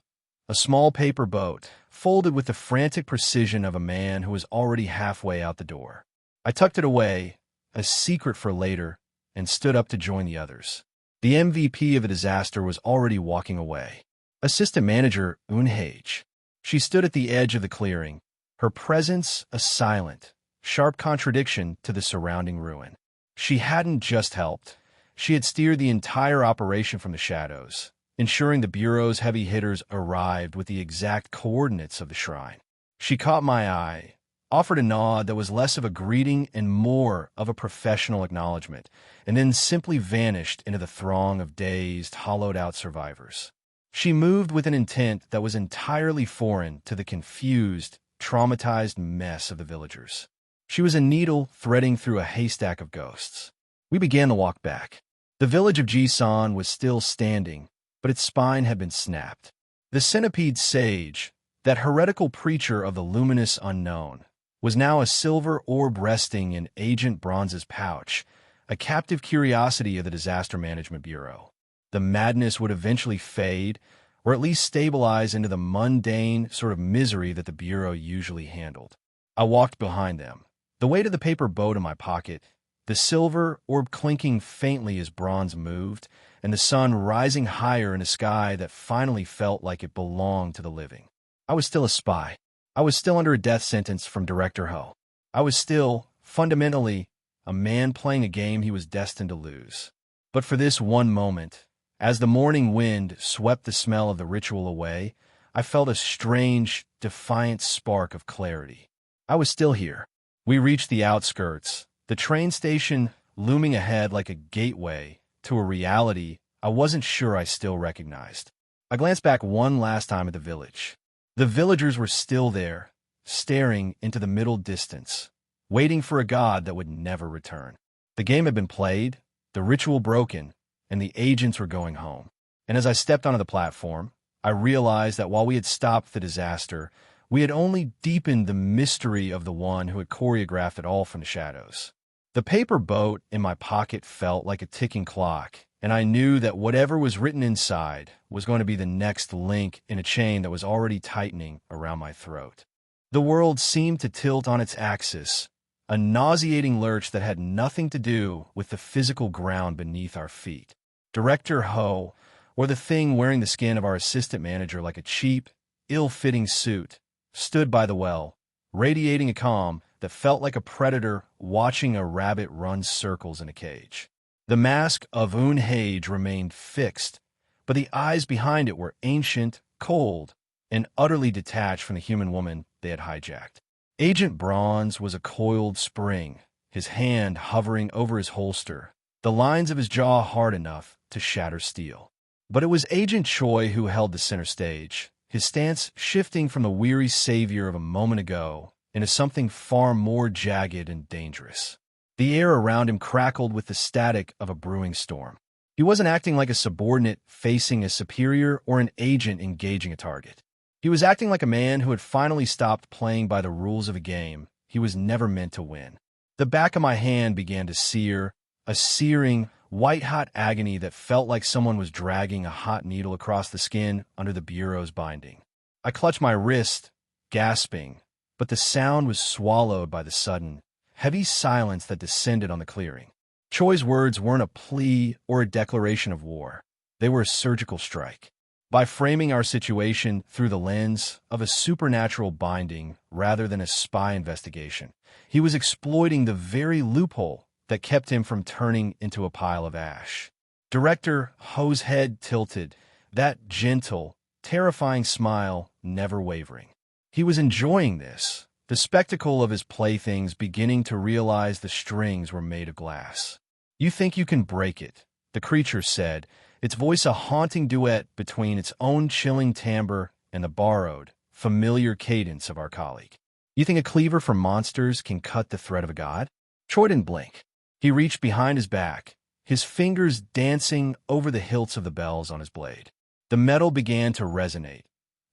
a small paper boat, folded with the frantic precision of a man who was already halfway out the door. I tucked it away, a secret for later, and stood up to join the others. The MVP of the disaster was already walking away. Assistant Manager Unhage. She stood at the edge of the clearing, her presence a silent, sharp contradiction to the surrounding ruin. She hadn't just helped. She had steered the entire operation from the shadows, ensuring the Bureau's heavy hitters arrived with the exact coordinates of the shrine. She caught my eye, offered a nod that was less of a greeting and more of a professional acknowledgement, and then simply vanished into the throng of dazed, hollowed-out survivors. She moved with an intent that was entirely foreign to the confused, traumatized mess of the villagers. She was a needle threading through a haystack of ghosts. We began the walk back. The village of Jisan was still standing, but its spine had been snapped. The centipede sage, that heretical preacher of the luminous unknown, was now a silver orb resting in Agent Bronze's pouch, a captive curiosity of the Disaster Management Bureau. The madness would eventually fade, or at least stabilize into the mundane sort of misery that the Bureau usually handled. I walked behind them, the weight of the paper boat in my pocket, the silver orb clinking faintly as Bronze moved, and the sun rising higher in a sky that finally felt like it belonged to the living. I was still a spy. I was still under a death sentence from Director Ho. I was still, fundamentally, a man playing a game he was destined to lose. But for this one moment, as the morning wind swept the smell of the ritual away, I felt a strange, defiant spark of clarity. I was still here. We reached the outskirts, the train station looming ahead like a gateway to a reality I wasn't sure I still recognized. I glanced back one last time at the village. The villagers were still there, staring into the middle distance, waiting for a god that would never return. The game had been played, the ritual broken, and the agents were going home. And as I stepped onto the platform, I realized that while we had stopped the disaster, we had only deepened the mystery of the one who had choreographed it all from the shadows. The paper boat in my pocket felt like a ticking clock, and I knew that whatever was written inside was going to be the next link in a chain that was already tightening around my throat. The world seemed to tilt on its axis, a nauseating lurch that had nothing to do with the physical ground beneath our feet. Director Ho, or the thing wearing the skin of our assistant manager like a cheap, ill-fitting suit, stood by the well, radiating a calm that felt like a predator watching a rabbit run circles in a cage. The mask of Unhage remained fixed, but the eyes behind it were ancient, cold, and utterly detached from the human woman they had hijacked. Agent Bronze was a coiled spring, his hand hovering over his holster, the lines of his jaw hard enough to shatter steel. But it was Agent Choi who held the center stage, his stance shifting from the weary savior of a moment ago into something far more jagged and dangerous. The air around him crackled with the static of a brewing storm. He wasn't acting like a subordinate facing a superior or an agent engaging a target. He was acting like a man who had finally stopped playing by the rules of a game he was never meant to win. The back of my hand began to sear, a searing, white-hot agony that felt like someone was dragging a hot needle across the skin under the bureau's binding. I clutched my wrist, gasping, but the sound was swallowed by the sudden, heavy silence that descended on the clearing. Choi's words weren't a plea or a declaration of war. They were a surgical strike. By framing our situation through the lens of a supernatural binding rather than a spy investigation, he was exploiting the very loophole that kept him from turning into a pile of ash. Director Ho's head tilted, that gentle, terrifying smile never wavering. He was enjoying this, the spectacle of his playthings beginning to realize the strings were made of glass. "You think you can break it," the creature said, its voice a haunting duet between its own chilling timbre and the borrowed, familiar cadence of our colleague. "You think a cleaver for monsters can cut the thread of a god?" Choi didn't blink. He reached behind his back, his fingers dancing over the hilts of the bells on his blade. The metal began to resonate,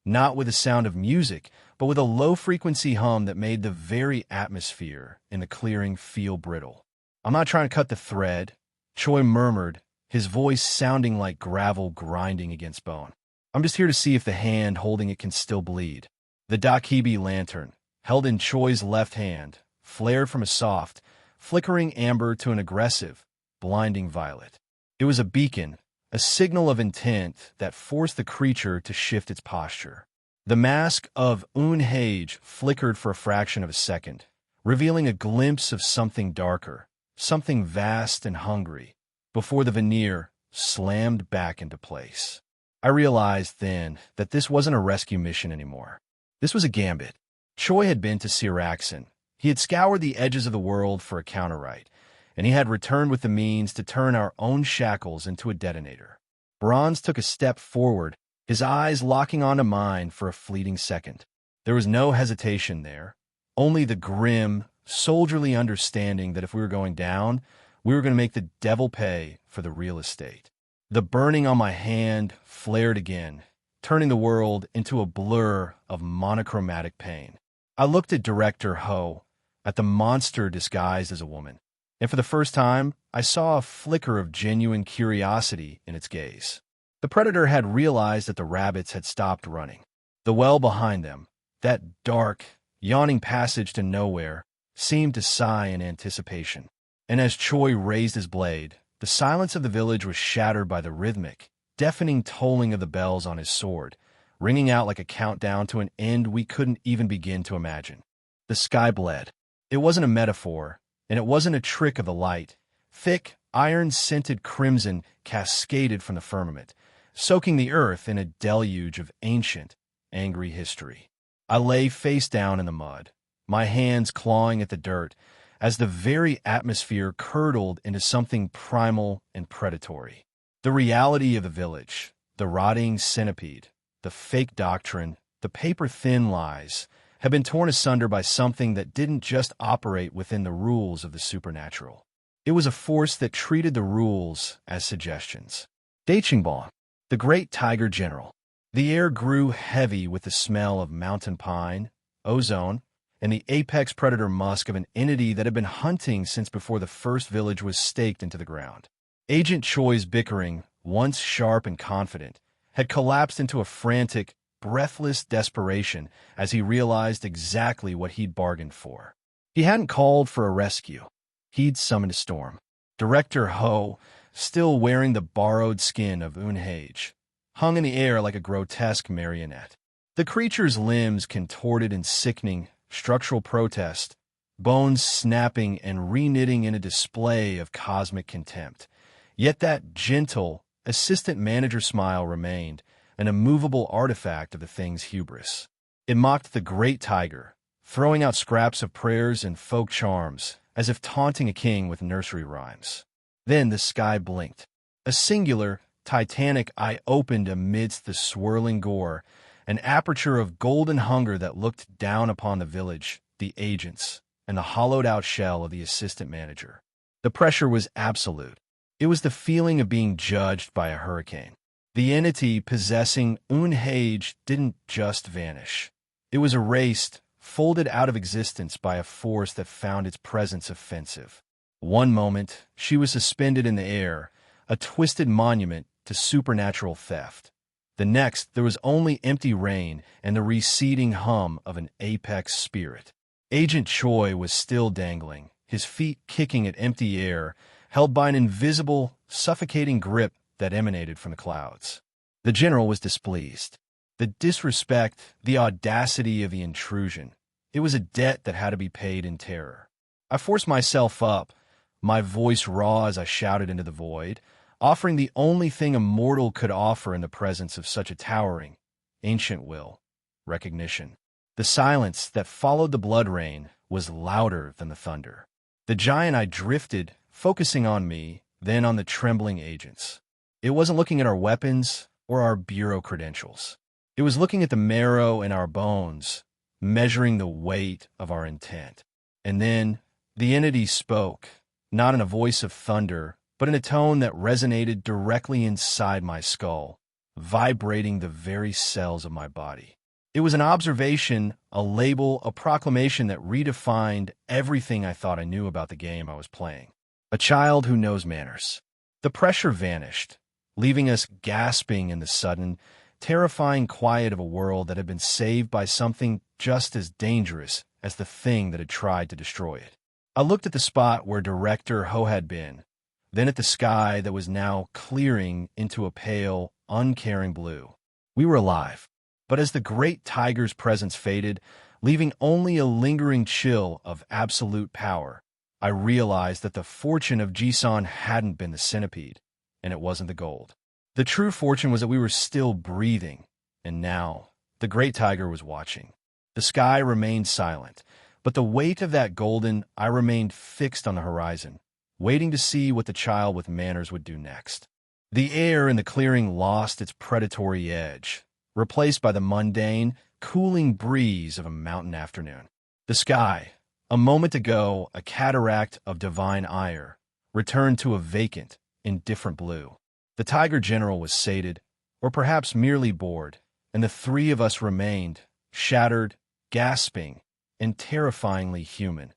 not with the sound of music, but with a low-frequency hum that made the very atmosphere in the clearing feel brittle. "I'm not trying to cut the thread," Choi murmured, his voice sounding like gravel grinding against bone. "I'm just here to see if the hand holding it can still bleed." The Dakibi lantern, held in Choi's left hand, flared from a soft, flickering amber to an aggressive, blinding violet. It was a beacon, a signal of intent that forced the creature to shift its posture. The mask of Unhage flickered for a fraction of a second, revealing a glimpse of something darker, something vast and hungry, before the veneer slammed back into place. I realized then that this wasn't a rescue mission anymore. This was a gambit. Choi had been to Siraxin. He had scoured the edges of the world for a counter-right, and he had returned with the means to turn our own shackles into a detonator. Bronze took a step forward, his eyes locking onto mine for a fleeting second. There was no hesitation there, only the grim, soldierly understanding that if we were going down, we were going to make the devil pay for the real estate. The burning on my hand flared again, turning the world into a blur of monochromatic pain. I looked at Director Ho, at the monster disguised as a woman, and for the first time, I saw a flicker of genuine curiosity in its gaze. The predator had realized that the rabbits had stopped running. The well behind them, that dark, yawning passage to nowhere, seemed to sigh in anticipation. And as Choi raised his blade, the silence of the village was shattered by the rhythmic, deafening tolling of the bells on his sword, ringing out like a countdown to an end we couldn't even begin to imagine. The sky bled. It wasn't a metaphor, and it wasn't a trick of the light. Thick, iron-scented crimson cascaded from the firmament, soaking the earth in a deluge of ancient, angry history. I lay face down in the mud, my hands clawing at the dirt, as the very atmosphere curdled into something primal and predatory. The reality of the village, the rotting centipede, the fake doctrine, the paper-thin lies, had been torn asunder by something that didn't just operate within the rules of the supernatural. It was a force that treated the rules as suggestions. Dachingbaum, the great tiger general. The air grew heavy with the smell of mountain pine, ozone, and the apex predator musk of an entity that had been hunting since before the first village was staked into the ground. Agent Choi's bickering, once sharp and confident, had collapsed into a frantic, breathless desperation as he realized exactly what he'd bargained for. He hadn't called for a rescue. He'd summoned a storm. Director Ho, still wearing the borrowed skin of Unhage, hung in the air like a grotesque marionette. The creature's limbs contorted in sickening, structural protest, bones snapping and reknitting in a display of cosmic contempt. Yet that gentle, assistant manager smile remained, an immovable artifact of the thing's hubris. It mocked the great tiger, throwing out scraps of prayers and folk charms, as if taunting a king with nursery rhymes. Then the sky blinked. A singular, titanic eye opened amidst the swirling gore, an aperture of golden hunger that looked down upon the village, the agents, and the hollowed-out shell of the assistant manager. The pressure was absolute. It was the feeling of being judged by a hurricane. The entity possessing Unhage didn't just vanish. It was erased, folded out of existence by a force that found its presence offensive. One moment, she was suspended in the air, a twisted monument to supernatural theft. The next, there was only empty rain and the receding hum of an apex spirit. Agent Choi was still dangling, his feet kicking at empty air, held by an invisible, suffocating grip that emanated from the clouds. The general was displeased. The disrespect, the audacity of the intrusion. It was a debt that had to be paid in terror. I forced myself up, my voice raw as I shouted into the void, offering the only thing a mortal could offer in the presence of such a towering, ancient will, recognition. The silence that followed the blood rain was louder than the thunder. The giant eye drifted, focusing on me, then on the trembling agents. It wasn't looking at our weapons or our bureau credentials. It was looking at the marrow in our bones, measuring the weight of our intent. And then the entity spoke, not in a voice of thunder, but in a tone that resonated directly inside my skull, vibrating the very cells of my body. It was an observation, a label, a proclamation that redefined everything I thought I knew about the game I was playing. A child who knows manners. The pressure vanished, leaving us gasping in the sudden, terrifying quiet of a world that had been saved by something just as dangerous as the thing that had tried to destroy it. I looked at the spot where Director Ho had been, then at the sky that was now clearing into a pale, uncaring blue. We were alive, but as the great tiger's presence faded, leaving only a lingering chill of absolute power, I realized that the fortune of Jisan hadn't been the centipede, and it wasn't the gold. The true fortune was that we were still breathing, and now the great tiger was watching. The sky remained silent, but the weight of that golden eye remained fixed on the horizon, waiting to see what the child with manners would do next. The air in the clearing lost its predatory edge, replaced by the mundane, cooling breeze of a mountain afternoon. The sky, a moment ago a cataract of divine ire, returned to a vacant, indifferent blue. The Tiger General was sated, or perhaps merely bored, and the three of us remained, shattered, gasping, and terrifyingly human,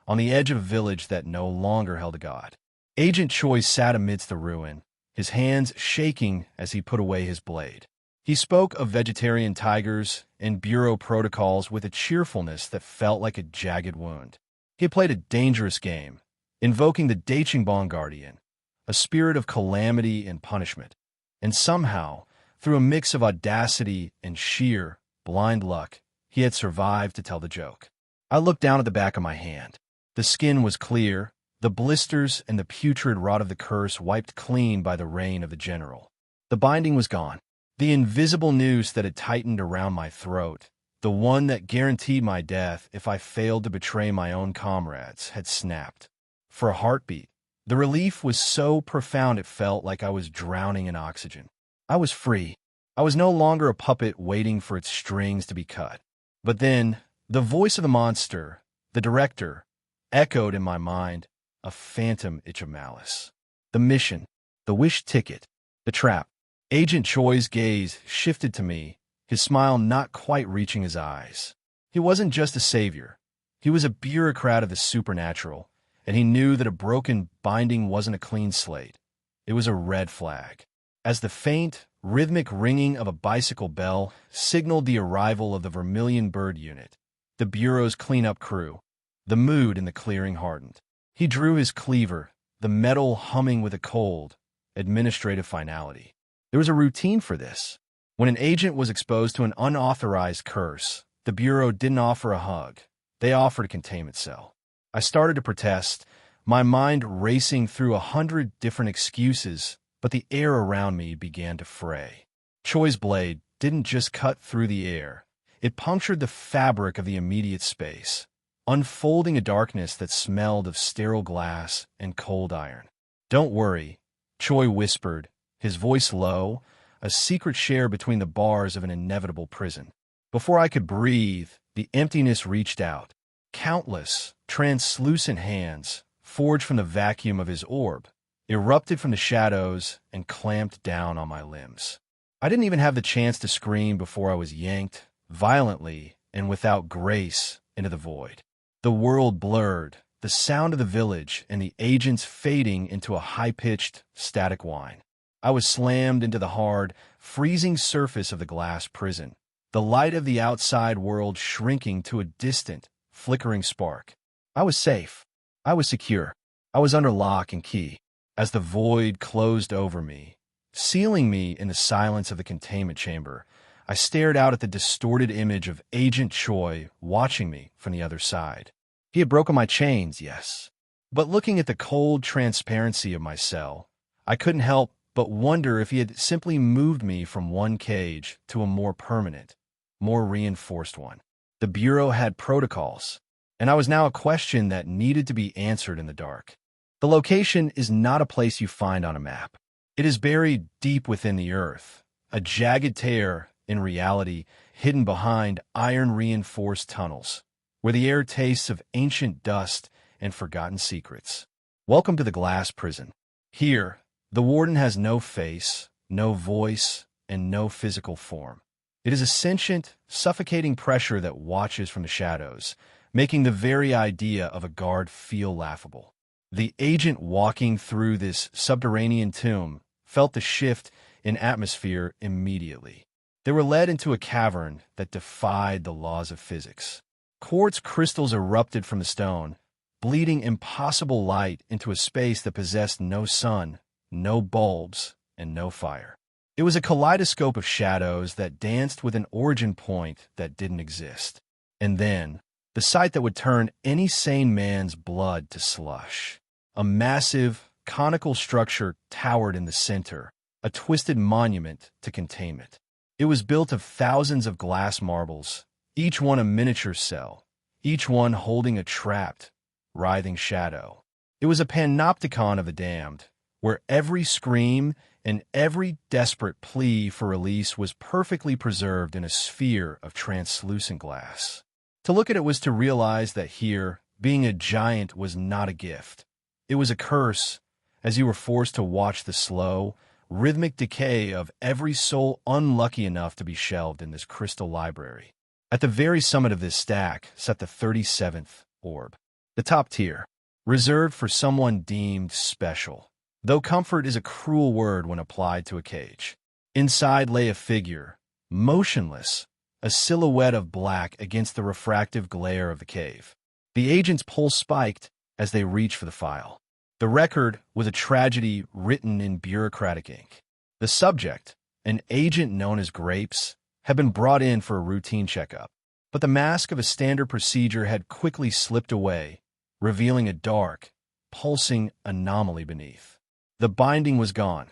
on the edge of a village that no longer held a god. Agent Choi sat amidst the ruin, his hands shaking as he put away his blade. He spoke of vegetarian tigers and bureau protocols with a cheerfulness that felt like a jagged wound. He had played a dangerous game, invoking the Daichingbong Guardian, a spirit of calamity and punishment, and somehow, through a mix of audacity and sheer, blind luck, he had survived to tell the joke. I looked down at the back of my hand. The skin was clear, the blisters and the putrid rot of the curse wiped clean by the reign of the general. The binding was gone. The invisible noose that had tightened around my throat, the one that guaranteed my death if I failed to betray my own comrades, had snapped. For a heartbeat, the relief was so profound it felt like I was drowning in oxygen. I was free. I was no longer a puppet waiting for its strings to be cut. But then, the voice of the monster, the director, echoed in my mind, a phantom itch of malice. The mission, the wish ticket, the trap. Agent Choi's gaze shifted to me, his smile not quite reaching his eyes. He wasn't just a savior. He was a bureaucrat of the supernatural, and he knew that a broken binding wasn't a clean slate. It was a red flag. As the faint, rhythmic ringing of a bicycle bell signaled the arrival of the Vermilion Bird Unit, the Bureau's cleanup crew, the mood in the clearing hardened. He drew his cleaver, the metal humming with a cold, administrative finality. There was a routine for this. When an agent was exposed to an unauthorized curse, the Bureau didn't offer a hug. They offered a containment cell. I started to protest, my mind racing through 100 different excuses, but the air around me began to fray. Choi's blade didn't just cut through the air. It punctured the fabric of the immediate space, unfolding a darkness that smelled of sterile glass and cold iron. "Don't worry," Choi whispered, his voice low, a secret share between the bars of an inevitable prison. Before I could breathe, the emptiness reached out. Countless, translucent hands, forged from the vacuum of his orb, erupted from the shadows and clamped down on my limbs. I didn't even have the chance to scream before I was yanked, violently and without grace, into the void. The world blurred, the sound of the village and the agents fading into a high-pitched, static whine. I was slammed into the hard, freezing surface of the glass prison, the light of the outside world shrinking to a distant, flickering spark. I was safe. I was secure. I was under lock and key. As the void closed over me, sealing me in the silence of the containment chamber, I stared out at the distorted image of Agent Choi watching me from the other side. He had broken my chains, yes. But looking at the cold transparency of my cell, I couldn't help but wonder if he had simply moved me from one cage to a more permanent, more reinforced one. The Bureau had protocols, and I was now a question that needed to be answered in the dark. The location is not a place you find on a map. It is buried deep within the earth, a jagged tear, in reality, hidden behind iron-reinforced tunnels, where the air tastes of ancient dust and forgotten secrets. Welcome to the glass prison. Here, the warden has no face, no voice, and no physical form. It is a sentient, suffocating pressure that watches from the shadows, making the very idea of a guard feel laughable. The agent walking through this subterranean tomb felt the shift in atmosphere immediately. They were led into a cavern that defied the laws of physics. Quartz crystals erupted from the stone, bleeding impossible light into a space that possessed no sun, no bulbs, and no fire. It was a kaleidoscope of shadows that danced with an origin point that didn't exist. And then, the sight that would turn any sane man's blood to slush. A massive, conical structure towered in the center, a twisted monument to containment. It was built of thousands of glass marbles, each one a miniature cell, each one holding a trapped, writhing shadow. It was a panopticon of the damned, where every scream and every desperate plea for release was perfectly preserved in a sphere of translucent glass. To look at it was to realize that here, being a giant was not a gift. It was a curse, as you were forced to watch the slow, rhythmic decay of every soul unlucky enough to be shelved in this crystal library. At the very summit of this stack sat the 37th orb, the top tier, reserved for someone deemed special. Though comfort is a cruel word when applied to a cage. Inside lay a figure, motionless, a silhouette of black against the refractive glare of the cave. The agent's pulse spiked as they reached for the file. The record was a tragedy written in bureaucratic ink. The subject, an agent known as Grapes, had been brought in for a routine checkup, but the mask of a standard procedure had quickly slipped away, revealing a dark, pulsing anomaly beneath. The binding was gone.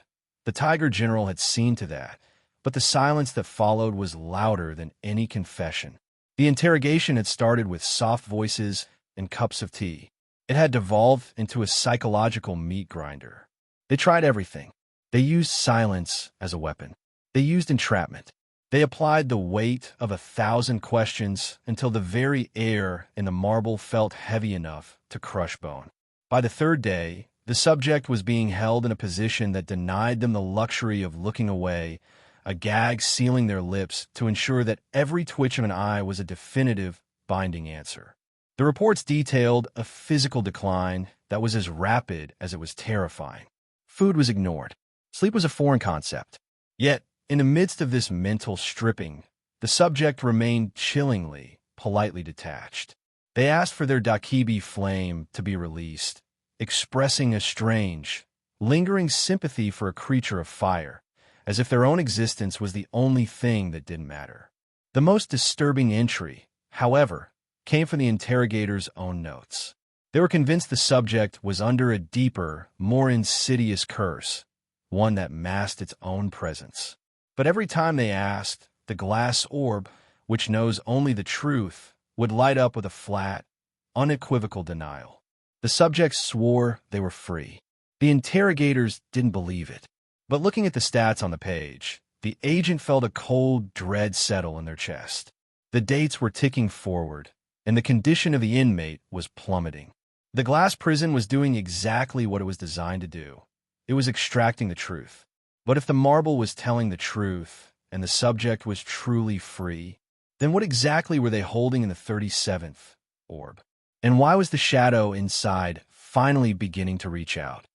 The Tiger General had seen to that, but the silence that followed was louder than any confession. The interrogation had started with soft voices and cups of tea. It had devolved into a psychological meat grinder. They tried everything. They used silence as a weapon. They used entrapment. They applied the weight of 1,000 questions until the very air in the marble felt heavy enough to crush bone. By the third day, the subject was being held in a position that denied them the luxury of looking away, a gag sealing their lips to ensure that every twitch of an eye was a definitive, binding answer. The reports detailed a physical decline that was as rapid as it was terrifying. Food was ignored. Sleep was a foreign concept. Yet, in the midst of this mental stripping, the subject remained chillingly, politely detached. They asked for their Dakibi flame to be released, expressing a strange, lingering sympathy for a creature of fire, as if their own existence was the only thing that didn't matter. The most disturbing entry, however, came from the interrogator's own notes. They were convinced the subject was under a deeper, more insidious curse, one that masked its own presence. But every time they asked, the glass orb, which knows only the truth, would light up with a flat, unequivocal denial. The subjects swore they were free. The interrogators didn't believe it. But looking at the stats on the page, the agent felt a cold dread settle in their chest. The dates were ticking forward, and the condition of the inmate was plummeting. The glass prison was doing exactly what it was designed to do. It was extracting the truth. But if the marble was telling the truth, and the subject was truly free, then what exactly were they holding in the 37th orb? And why was the shadow inside finally beginning to reach out?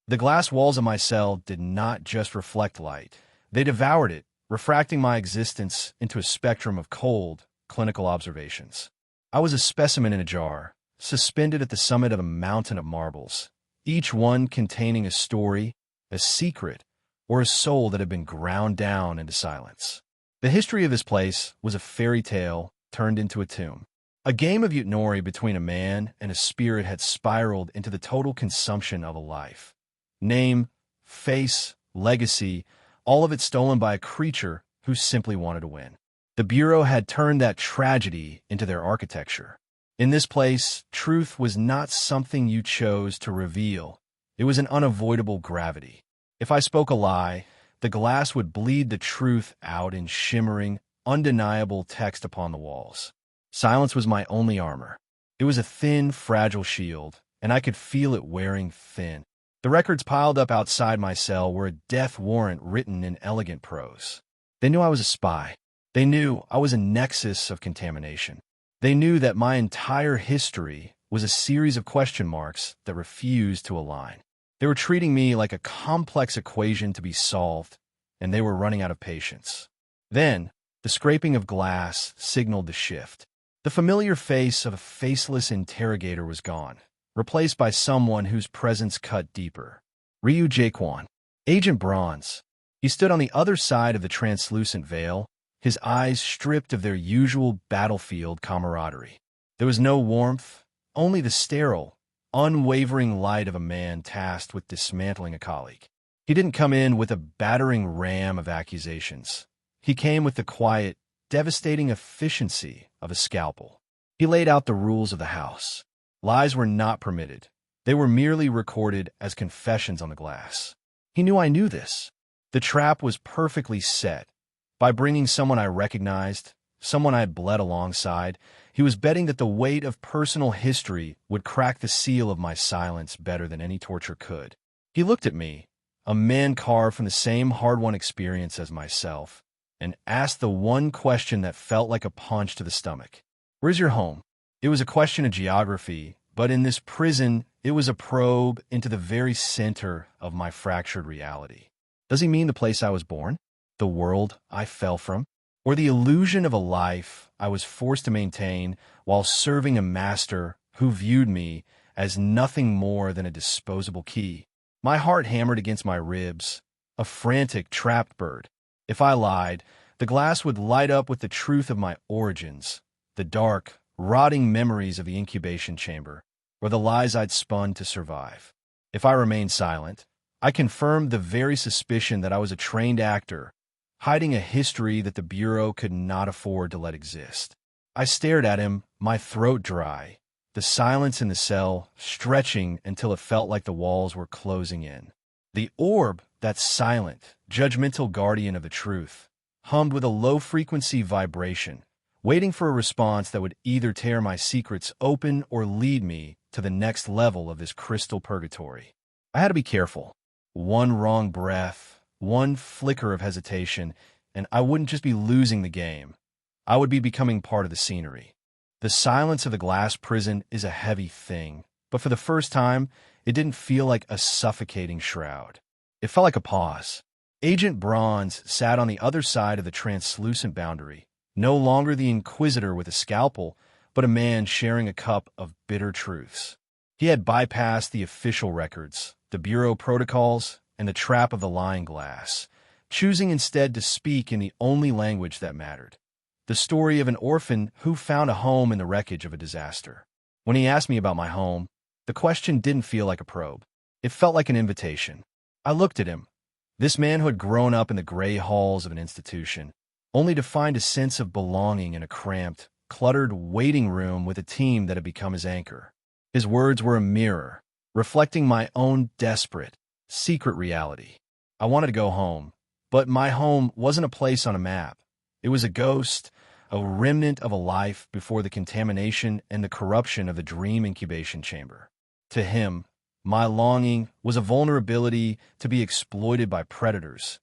The glass walls of my cell did not just reflect light. They devoured it, refracting my existence into a spectrum of cold, clinical observations. I was a specimen in a jar, suspended at the summit of a mountain of marbles, each one containing a story, a secret, or a soul that had been ground down into silence. The history of this place was a fairy tale turned into a tomb. A game of Yutnori between a man and a spirit had spiraled into the total consumption of a life. Name, face, legacy, all of it stolen by a creature who simply wanted to win. The Bureau had turned that tragedy into their architecture. In this place, truth was not something you chose to reveal. It was an unavoidable gravity. If I spoke a lie, the glass would bleed the truth out in shimmering, undeniable text upon the walls. Silence was my only armor. It was a thin, fragile shield, and I could feel it wearing thin. The records piled up outside my cell were a death warrant written in elegant prose. They knew I was a spy. They knew I was a nexus of contamination. They knew that my entire history was a series of question marks that refused to align. They were treating me like a complex equation to be solved, and they were running out of patience. Then, the scraping of glass signaled the shift. The familiar face of a faceless interrogator was gone, replaced by someone whose presence cut deeper. Ryu Jaquan, Agent Bronze. He stood on the other side of the translucent veil, his eyes stripped of their usual battlefield camaraderie. There was no warmth, only the sterile, unwavering light of a man tasked with dismantling a colleague. He didn't come in with a battering ram of accusations. He came with the quiet, devastating efficiency of a scalpel. He laid out the rules of the house. Lies were not permitted. They were merely recorded as confessions on the glass. He knew I knew this. The trap was perfectly set. By bringing someone I recognized, someone I had bled alongside, he was betting that the weight of personal history would crack the seal of my silence better than any torture could. He looked at me, a man carved from the same hard-won experience as myself, and asked the one question that felt like a punch to the stomach. Where's your home? It was a question of geography, but in this prison, it was a probe into the very center of my fractured reality. Does he mean the place I was born? The world I fell from? Or the illusion of a life I was forced to maintain while serving a master who viewed me as nothing more than a disposable key? My heart hammered against my ribs, a frantic trapped bird. If I lied, the glass would light up with the truth of my origins, the dark, rotting memories of the incubation chamber, or the lies I'd spun to survive. If I remained silent, I confirmed the very suspicion that I was a trained actor, hiding a history that the Bureau could not afford to let exist. I stared at him, my throat dry, the silence in the cell stretching until it felt like the walls were closing in. The orb, that silent, judgmental guardian of the truth, hummed with a low-frequency vibration, waiting for a response that would either tear my secrets open or lead me to the next level of this crystal purgatory. I had to be careful. One wrong breath, one flicker of hesitation, and I wouldn't just be losing the game. I would be becoming part of the scenery. The silence of the glass prison is a heavy thing, but for the first time, it didn't feel like a suffocating shroud. It felt like a pause. Agent Bronze sat on the other side of the translucent boundary, no longer the inquisitor with a scalpel, but a man sharing a cup of bitter truths. He had bypassed the official records, the Bureau protocols, and the trap of the lying glass, choosing instead to speak in the only language that mattered, the story of an orphan who found a home in the wreckage of a disaster. When he asked me about my home, The question didn't feel like a probe. It felt like an invitation. I looked at him, this man who had grown up in the gray halls of an institution, only to find a sense of belonging in a cramped, cluttered waiting room with a team that had become his anchor. His words were a mirror, reflecting my own desperate, secret reality. I wanted to go home, but my home wasn't a place on a map. It was a ghost, a remnant of a life before the contamination and the corruption of the dream incubation chamber. To him, my longing was a vulnerability to be exploited by predators,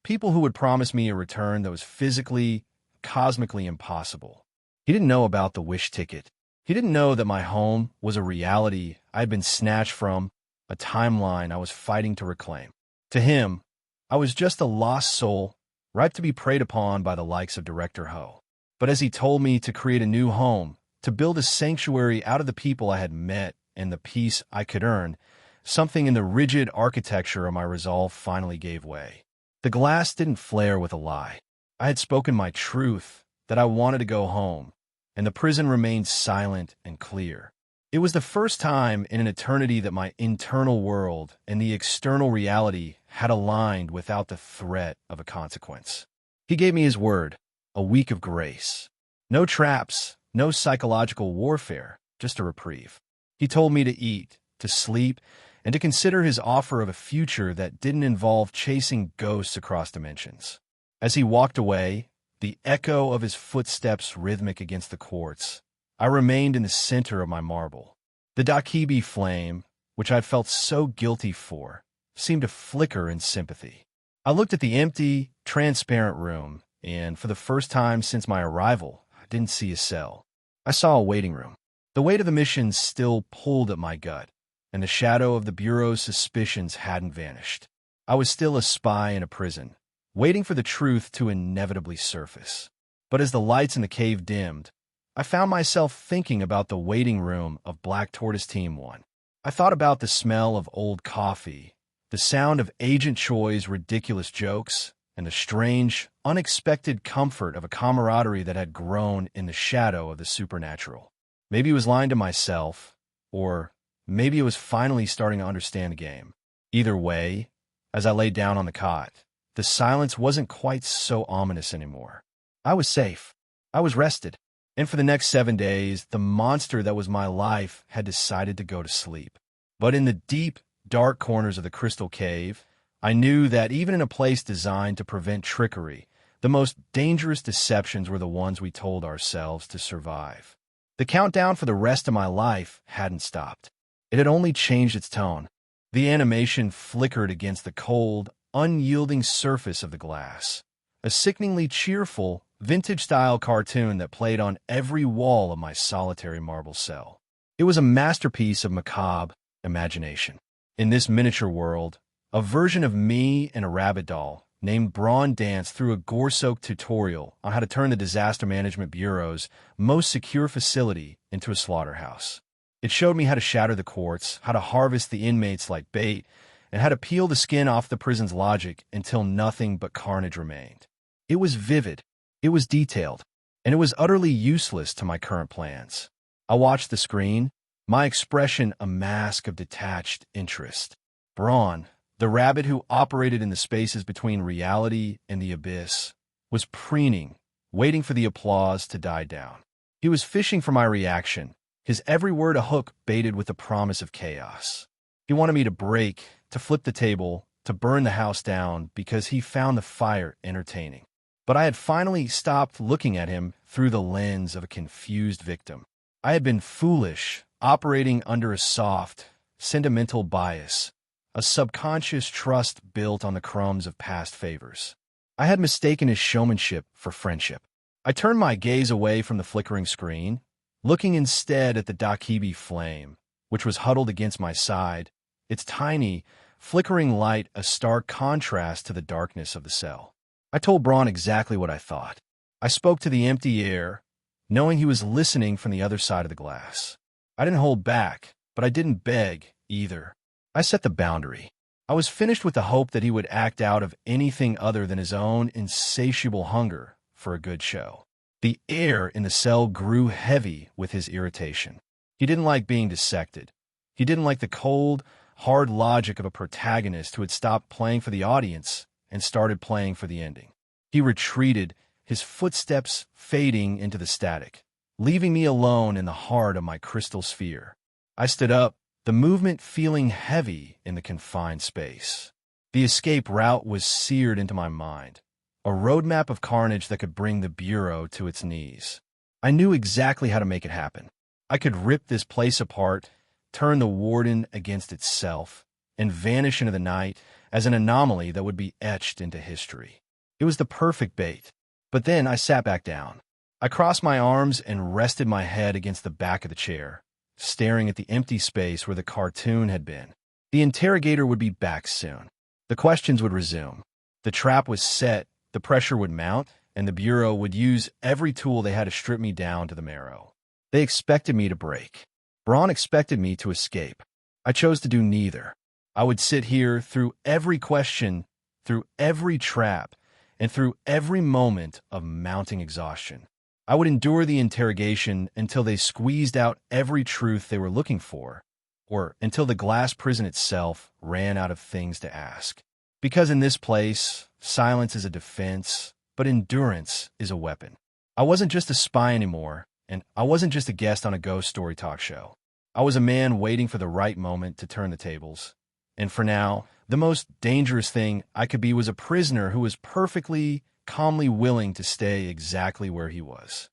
people who would promise me a return that was physically, cosmically impossible. He didn't know about the wish ticket. He didn't know that my home was a reality I had been snatched from, a timeline I was fighting to reclaim. To him, I was just a lost soul, ripe to be preyed upon by the likes of Director Ho. But as he told me to create a new home, to build a sanctuary out of the people I had met and the peace I could earn, something in the rigid architecture of my resolve finally gave way. The glass didn't flare with a lie. I had spoken my truth, that I wanted to go home, and the prison remained silent and clear. It was the first time in an eternity that my internal world and the external reality had aligned without the threat of a consequence. He gave me his word, a week of grace. No traps, no psychological warfare, just a reprieve. He told me to eat, to sleep, and to consider his offer of a future that didn't involve chasing ghosts across dimensions. As he walked away, the echo of his footsteps rhythmic against the quartz, I remained in the center of my marble. The Dakibi flame, which I'd felt so guilty for, seemed to flicker in sympathy. I looked at the empty, transparent room, and for the first time since my arrival, I didn't see a cell. I saw a waiting room. The weight of the mission still pulled at my gut, and the shadow of the Bureau's suspicions hadn't vanished. I was still a spy in a prison, waiting for the truth to inevitably surface. But as the lights in the cave dimmed, I found myself thinking about the waiting room of Black Tortoise Team 1. I thought about the smell of old coffee, the sound of Agent Choi's ridiculous jokes, and the strange, unexpected comfort of a camaraderie that had grown in the shadow of the supernatural. Maybe it was lying to myself, or maybe it was finally starting to understand the game. Either way, as I lay down on the cot, the silence wasn't quite so ominous anymore. I was safe. I was rested. And for the next 7 days, the monster that was my life had decided to go to sleep. But in the deep, dark corners of the crystal cave, I knew that even in a place designed to prevent trickery, the most dangerous deceptions were the ones we told ourselves to survive. The countdown for the rest of my life hadn't stopped. It had only changed its tone. The animation flickered against the cold, unyielding surface of the glass. A sickeningly cheerful, vintage-style cartoon that played on every wall of my solitary marble cell. It was a masterpiece of macabre imagination. In this miniature world, a version of me and a rabbit doll named Braun danced through a gore-soaked tutorial on how to turn the Disaster Management Bureau's most secure facility into a slaughterhouse. It showed me how to shatter the quartz, how to harvest the inmates like bait, and how to peel the skin off the prison's logic until nothing but carnage remained. It was vivid, it was detailed, and it was utterly useless to my current plans. I watched the screen, my expression a mask of detached interest. Braun, the rabbit who operated in the spaces between reality and the abyss, was preening, waiting for the applause to die down. He was fishing for my reaction, his every word a hook baited with the promise of chaos. He wanted me to break, to flip the table, to burn the house down because he found the fire entertaining. But I had finally stopped looking at him through the lens of a confused victim. I had been foolish, operating under a soft, sentimental bias, a subconscious trust built on the crumbs of past favors. I had mistaken his showmanship for friendship. I turned my gaze away from the flickering screen, looking instead at the Dakibi flame, which was huddled against my side, its tiny, flickering light a stark contrast to the darkness of the cell. I told Braun exactly what I thought. I spoke to the empty air, knowing he was listening from the other side of the glass. I didn't hold back, but I didn't beg either. I set the boundary. I was finished with the hope that he would act out of anything other than his own insatiable hunger for a good show. The air in the cell grew heavy with his irritation. He didn't like being dissected. He didn't like the cold, hard logic of a protagonist who had stopped playing for the audience and started playing for the ending. He retreated, his footsteps fading into the static, leaving me alone in the heart of my crystal sphere. I stood up, the movement feeling heavy in the confined space. The escape route was seared into my mind, a roadmap of carnage that could bring the Bureau to its knees. I knew exactly how to make it happen. I could rip this place apart, turn the warden against itself, and vanish into the night as an anomaly that would be etched into history. It was the perfect bait. But then I sat back down. I crossed my arms and rested my head against the back of the chair, staring at the empty space where the cartoon had been. The interrogator would be back soon. The questions would resume. The trap was set, the pressure would mount, and the Bureau would use every tool they had to strip me down to the marrow. They expected me to break. Braun expected me to escape. I chose to do neither. I would sit here through every question, through every trap, and through every moment of mounting exhaustion. I would endure the interrogation until they squeezed out every truth they were looking for, or until the glass prison itself ran out of things to ask. Because in this place, silence is a defense, but endurance is a weapon. I wasn't just a spy anymore, and I wasn't just a guest on a ghost story talk show. I was a man waiting for the right moment to turn the tables. And for now, the most dangerous thing I could be was a prisoner who was perfectly, calmly willing to stay exactly where he was.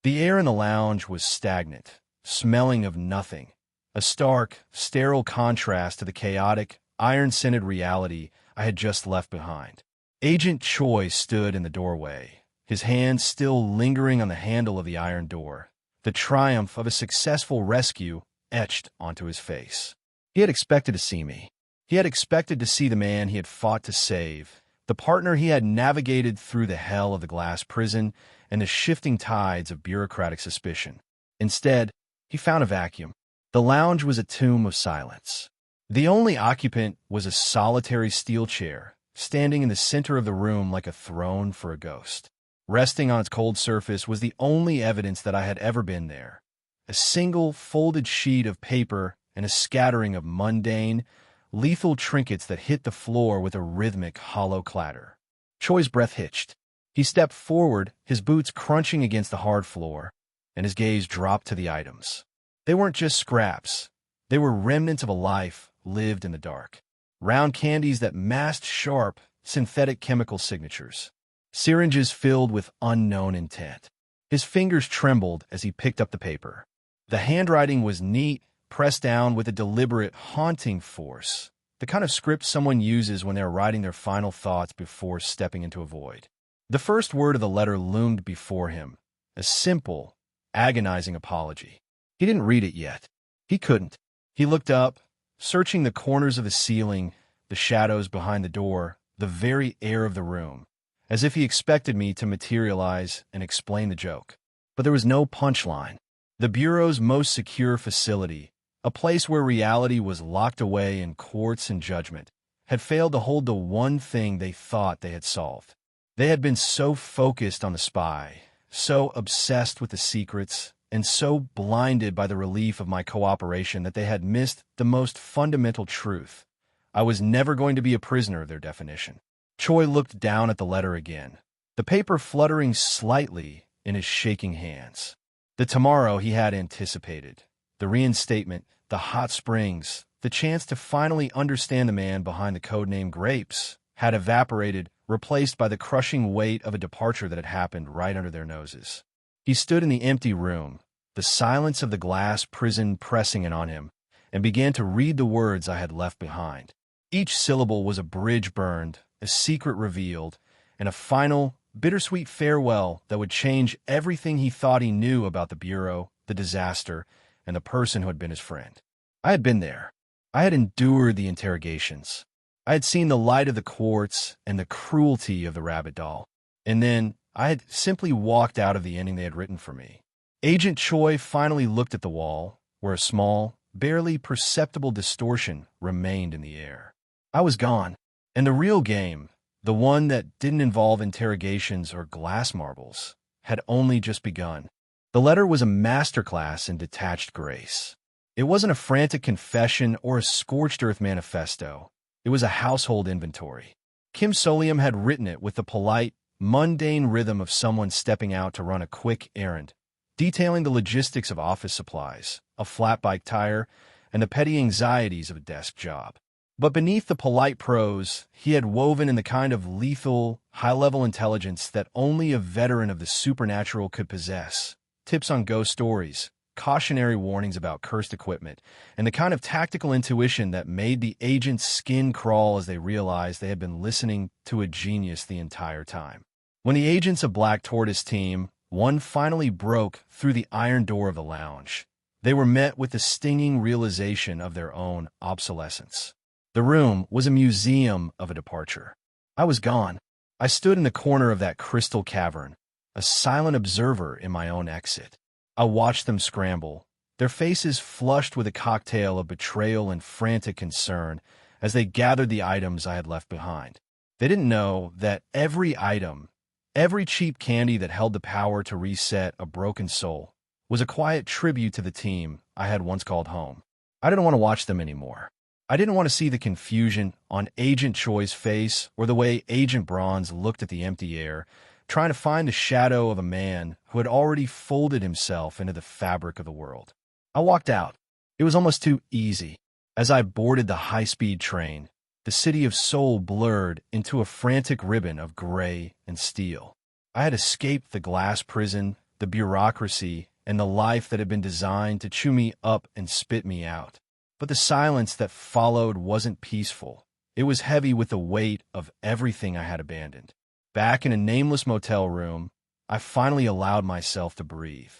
The air in the lounge was stagnant, smelling of nothing, a stark, sterile contrast to the chaotic, iron-scented reality I had just left behind. Agent Choi stood in the doorway, his hand still lingering on the handle of the iron door, the triumph of a successful rescue etched onto his face. He had expected to see me. He had expected to see the man he had fought to save, the partner he had navigated through the hell of the glass prison and the shifting tides of bureaucratic suspicion. Instead, he found a vacuum. The lounge was a tomb of silence. The only occupant was a solitary steel chair, standing in the center of the room like a throne for a ghost. Resting on its cold surface was the only evidence that I had ever been there. A single folded sheet of paper and a scattering of mundane, lethal trinkets that hit the floor with a rhythmic, hollow clatter. Choi's breath hitched. He stepped forward, his boots crunching against the hard floor, and his gaze dropped to the items. They weren't just scraps. They were remnants of a life lived in the dark. Round candies that masked sharp, synthetic chemical signatures. Syringes filled with unknown intent. His fingers trembled as he picked up the paper. The handwriting was neat, pressed down with a deliberate, haunting force, the kind of script someone uses when they're writing their final thoughts before stepping into a void. The first word of the letter loomed before him, a simple, agonizing apology. He didn't read it yet. He couldn't. He looked up, searching the corners of the ceiling, the shadows behind the door, the very air of the room, as if he expected me to materialize and explain the joke. But there was no punchline. The Bureau's most secure facility, a place where reality was locked away in courts and judgment, had failed to hold the one thing they thought they had solved. They had been so focused on the spy, so obsessed with the secrets, and so blinded by the relief of my cooperation that they had missed the most fundamental truth. I was never going to be a prisoner of their definition. Choi looked down at the letter again, the paper fluttering slightly in his shaking hands. The tomorrow he had anticipated, the reinstatement, the hot springs, the chance to finally understand the man behind the codename Grapes, had evaporated, replaced by the crushing weight of a departure that had happened right under their noses. He stood in the empty room, the silence of the glass prison pressing in on him, and began to read the words I had left behind. Each syllable was a bridge burned, a secret revealed, and a final, bittersweet farewell that would change everything he thought he knew about the Bureau, the disaster, and the person who had been his friend. I had been there. I had endured the interrogations. I had seen the light of the courts and the cruelty of the rabbit doll. And then I had simply walked out of the ending they had written for me. Agent Choi finally looked at the wall, where a small, barely perceptible distortion remained in the air. I was gone, and the real game, the one that didn't involve interrogations or glass marbles, had only just begun. The letter was a masterclass in detached grace. It wasn't a frantic confession or a scorched earth manifesto. It was a household inventory. Kim Soleum had written it with the polite, mundane rhythm of someone stepping out to run a quick errand, detailing the logistics of office supplies, a flat bike tire, and the petty anxieties of a desk job. But beneath the polite prose, he had woven in the kind of lethal, high-level intelligence that only a veteran of the supernatural could possess. Tips on ghost stories, cautionary warnings about cursed equipment, and the kind of tactical intuition that made the agent's skin crawl as they realized they had been listening to a genius the entire time. When the agents of Black Tortoise team, one finally broke through the iron door of the lounge, they were met with the stinging realization of their own obsolescence. The room was a museum of a departure. I was gone. I stood in the corner of that crystal cavern, a silent observer in my own exit. I watched them scramble, their faces flushed with a cocktail of betrayal and frantic concern as they gathered the items I had left behind. They didn't know that every item, every cheap candy that held the power to reset a broken soul, was a quiet tribute to the team I had once called home. I didn't want to watch them anymore. I didn't want to see the confusion on Agent Choi's face or the way Agent Bronze looked at the empty air, trying to find the shadow of a man who had already folded himself into the fabric of the world. I walked out. It was almost too easy. As I boarded the high-speed train, the city of Seoul blurred into a frantic ribbon of gray and steel. I had escaped the glass prison, the bureaucracy, and the life that had been designed to chew me up and spit me out. But the silence that followed wasn't peaceful. It was heavy with the weight of everything I had abandoned. Back in a nameless motel room, I finally allowed myself to breathe.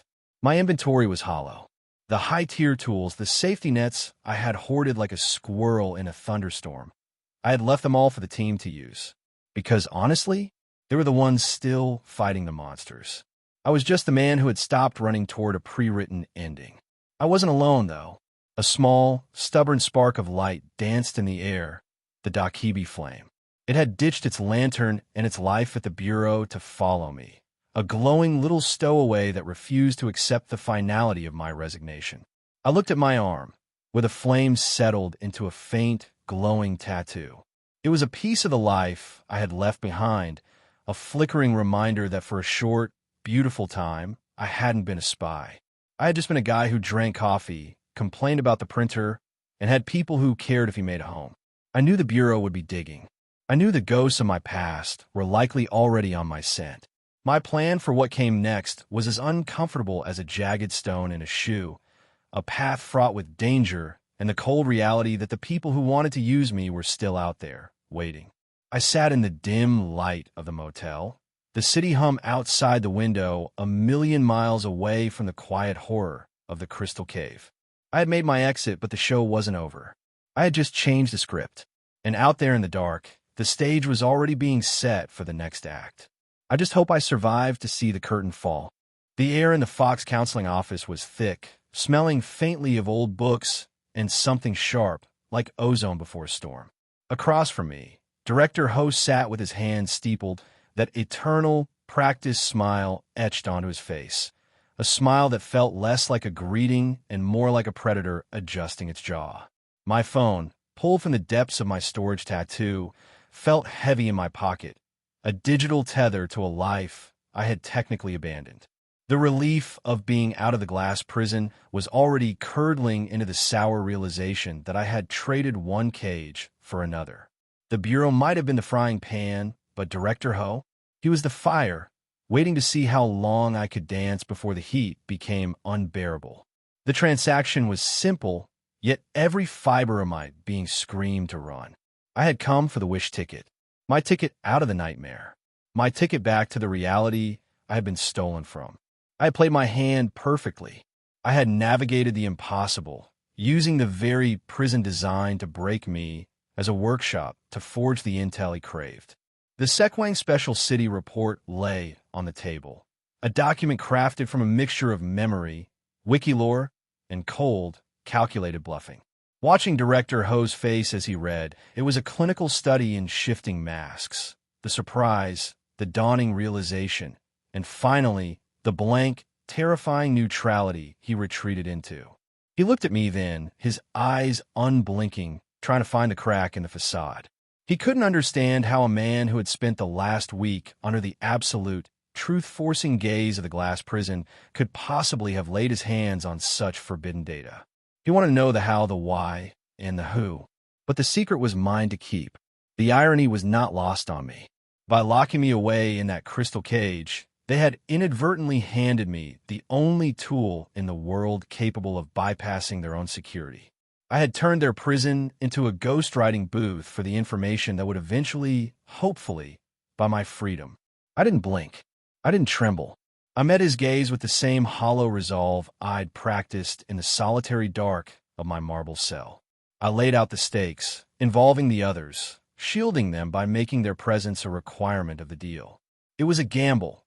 My inventory was hollow. The high-tier tools, the safety nets I had hoarded like a squirrel in a thunderstorm, I had left them all for the team to use. Because honestly, they were the ones still fighting the monsters. I was just the man who had stopped running toward a pre-written ending. I wasn't alone, though. A small, stubborn spark of light danced in the air, the Dakibi flame. It had ditched its lantern and its life at the bureau to follow me, a glowing little stowaway that refused to accept the finality of my resignation. I looked at my arm, where the flame settled into a faint, glowing tattoo. It was a piece of the life I had left behind, a flickering reminder that for a short, beautiful time, I hadn't been a spy. I had just been a guy who drank coffee, complained about the printer, and had people who cared if he made a home. I knew the bureau would be digging. I knew the ghosts of my past were likely already on my scent. My plan for what came next was as uncomfortable as a jagged stone in a shoe, a path fraught with danger and the cold reality that the people who wanted to use me were still out there, waiting. I sat in the dim light of the motel, the city hum outside the window, a million miles away from the quiet horror of the Crystal Cave. I had made my exit, but the show wasn't over. I had just changed the script, and out there in the dark, the stage was already being set for the next act. I just hope I survived to see the curtain fall. The air in the Fox counseling office was thick, smelling faintly of old books and something sharp, like ozone before a storm. Across from me, Director Ho sat with his hands steepled, that eternal, practiced smile etched onto his face. A smile that felt less like a greeting and more like a predator adjusting its jaw. My phone, pulled from the depths of my storage tattoo, felt heavy in my pocket, a digital tether to a life I had technically abandoned. The relief of being out of the glass prison was already curdling into the sour realization that I had traded one cage for another. The bureau might have been the frying pan, but Director Ho, he was the fire, waiting to see how long I could dance before the heat became unbearable. The transaction was simple, yet every fiber of my being screamed to run. I had come for the wish ticket, my ticket out of the nightmare, my ticket back to the reality I had been stolen from. I had played my hand perfectly. I had navigated the impossible, using the very prison design to break me as a workshop to forge the intel he craved. The Sekwang Special City Report lay on the table, a document crafted from a mixture of memory, wikilore, and cold, calculated bluffing. Watching Director Ho's face as he read, it was a clinical study in shifting masks, the surprise, the dawning realization, and finally, the blank, terrifying neutrality he retreated into. He He looked at me then, his eyes unblinking, trying to find the crack in the facade. He couldn't understand how a man who had spent the last week under the absolute, truth-forcing gaze of the glass prison could possibly have laid his hands on such forbidden data. He wanted to know the how, the why, and the who. But the secret was mine to keep. The irony was not lost on me. By locking me away in that crystal cage, they had inadvertently handed me the only tool in the world capable of bypassing their own security. I had turned their prison into a ghostwriting booth for the information that would eventually, hopefully, buy my freedom. I didn't blink. I didn't tremble. I met his gaze with the same hollow resolve I'd practiced in the solitary dark of my marble cell. I laid out the stakes, involving the others, shielding them by making their presence a requirement of the deal. It was a gamble.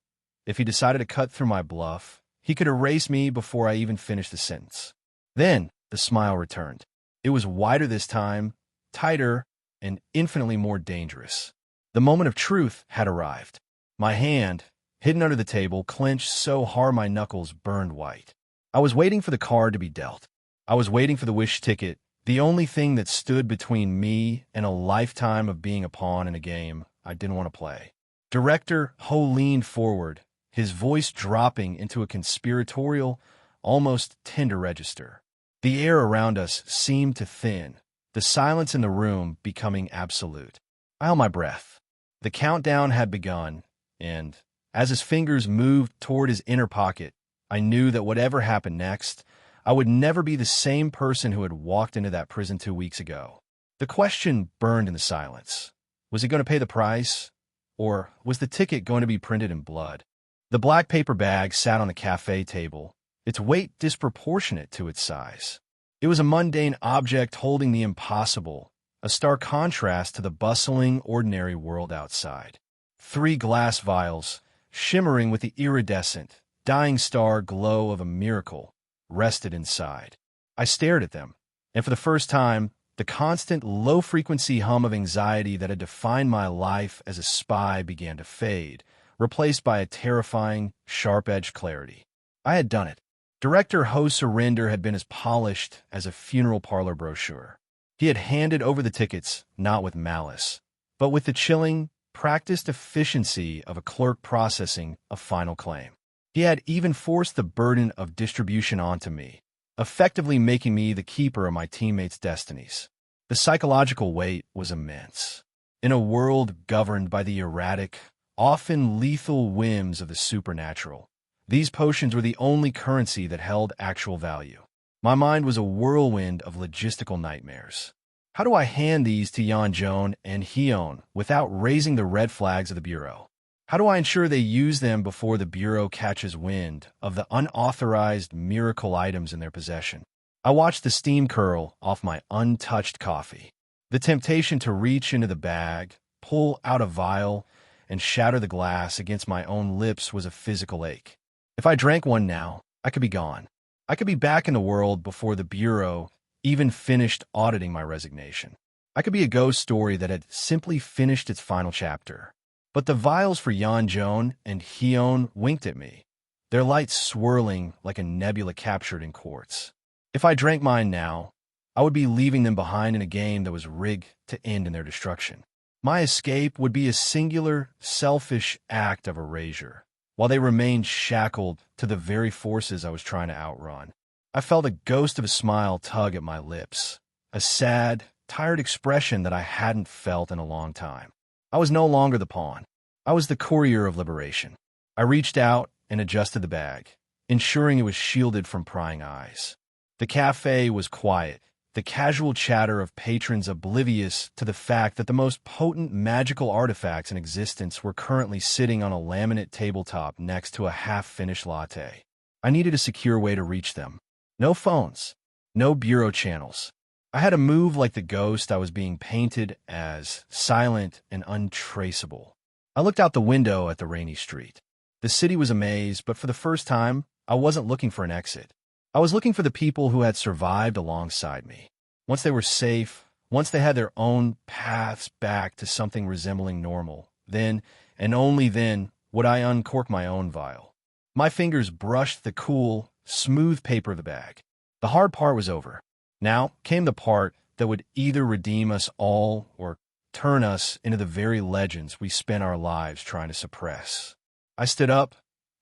If he decided to cut through my bluff, he could erase me before I even finished the sentence. Then the smile returned. It was wider this time, tighter, and infinitely more dangerous. The moment of truth had arrived. My hand, hidden under the table, clenched so hard my knuckles burned white. I was waiting for the card to be dealt. I was waiting for the wish ticket, the only thing that stood between me and a lifetime of being a pawn in a game I didn't want to play. Director Ho leaned forward, his voice dropping into a conspiratorial, almost tender register. The air around us seemed to thin, the silence in the room becoming absolute. I held my breath. The countdown had begun, and as his fingers moved toward his inner pocket, I knew that whatever happened next, I would never be the same person who had walked into that prison 2 weeks ago. The question burned in the silence. Was he going to pay the price? Or was the ticket going to be printed in blood? The black paper bag sat on the cafe table, its weight disproportionate to its size. It was a mundane object holding the impossible, a stark contrast to the bustling, ordinary world outside. 3 glass vials, shimmering with the iridescent, dying star glow of a miracle, rested inside. I stared at them, and for the first time, the constant, low-frequency hum of anxiety that had defined my life as a spy began to fade, replaced by a terrifying, sharp-edged clarity. I had done it. Director Ho's surrender had been as polished as a funeral parlor brochure. He had handed over the tickets, not with malice, but with the chilling, practiced efficiency of a clerk processing a final claim. He had even forced the burden of distribution onto me, effectively making me the keeper of my teammates' destinies. The psychological weight was immense. In a world governed by the erratic, often lethal whims of the supernatural, these potions were the only currency that held actual value. My mind was a whirlwind of logistical nightmares. How do I hand these to Yeonjong and Hyun without raising the red flags of the Bureau? How do I ensure they use them before the Bureau catches wind of the unauthorized miracle items in their possession? I watched the steam curl off my untouched coffee. The temptation to reach into the bag, pull out a vial, and shatter the glass against my own lips was a physical ache. If I drank one now, I could be gone. I could be back in the world before the Bureau even finished auditing my resignation. I could be a ghost story that had simply finished its final chapter. But the vials for Yeonjong and Hyun winked at me, their lights swirling like a nebula captured in quartz. If I drank mine now, I would be leaving them behind in a game that was rigged to end in their destruction. My escape would be a singular, selfish act of erasure, while they remained shackled to the very forces I was trying to outrun. I felt a ghost of a smile tug at my lips, a sad, tired expression that I hadn't felt in a long time. I was no longer the pawn. I was the courier of liberation. I reached out and adjusted the bag, ensuring it was shielded from prying eyes. The cafe was quiet, the casual chatter of patrons oblivious to the fact that the most potent magical artifacts in existence were currently sitting on a laminate tabletop next to a half-finished latte. I needed a secure way to reach them. No phones, no bureau channels. I had to move like the ghost I was being painted as, silent and untraceable. I looked out the window at the rainy street. The city was a maze, but for the first time, I wasn't looking for an exit. I was looking for the people who had survived alongside me. Once they were safe, once they had their own paths back to something resembling normal, then, and only then, would I uncork my own vial. My fingers brushed the cool, smooth paper of the bag. The hard part was over. Now came the part that would either redeem us all or turn us into the very legends we spent our lives trying to suppress. I stood up,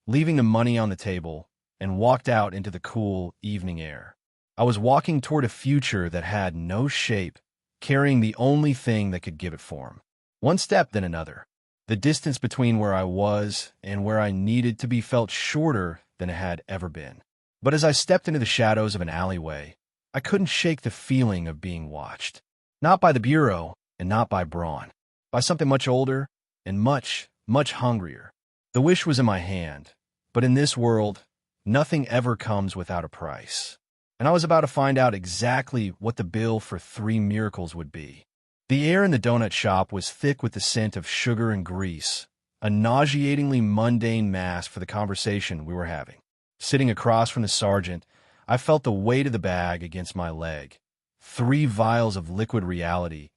leaving the money on the table, and walked out into the cool evening air. I was walking toward a future that had no shape, carrying the only thing that could give it form. One step, then another. The distance between where I was and where I needed to be felt shorter than it had ever been. But as I stepped into the shadows of an alleyway, I couldn't shake the feeling of being watched. Not by the Bureau, and not by Braun. By something much older and much, much hungrier. The wish was in my hand, but in this world, nothing ever comes without a price. And I was about to find out exactly what the bill for 3 miracles would be. The air in the donut shop was thick with the scent of sugar and grease, a nauseatingly mundane mask for the conversation we were having. Sitting across from the sergeant, I felt the weight of the bag against my leg. 3 vials of liquid reality,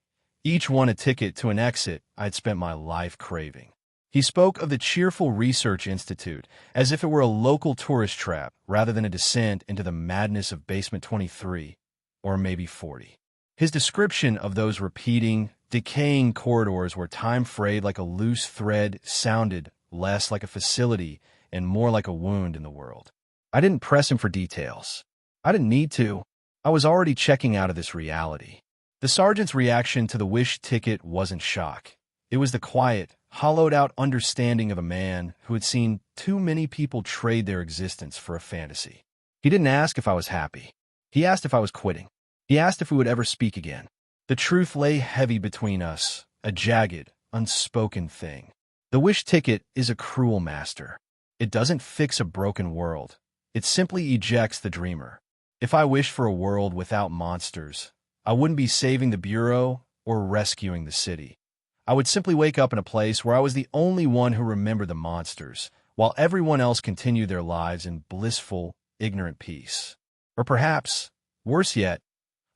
each one a ticket to an exit I'd spent my life craving. He spoke of the Cheerful Research Institute as if it were a local tourist trap rather than a descent into the madness of Basement 23, or maybe 40. His description of those repeating, decaying corridors where time frayed like a loose thread sounded less like a facility and more like a wound in the world. I didn't press him for details. I didn't need to. I was already checking out of this reality. The sergeant's reaction to the wish ticket wasn't shock. It was the quiet, hollowed-out understanding of a man who had seen too many people trade their existence for a fantasy. He didn't ask if I was happy. He asked if I was quitting. He asked if we would ever speak again. The truth lay heavy between us, a jagged, unspoken thing. The wish ticket is a cruel master. It doesn't fix a broken world. It simply ejects the dreamer. If I wished for a world without monsters, I wouldn't be saving the Bureau or rescuing the city. I would simply wake up in a place where I was the only one who remembered the monsters, while everyone else continued their lives in blissful, ignorant peace. Or perhaps, worse yet,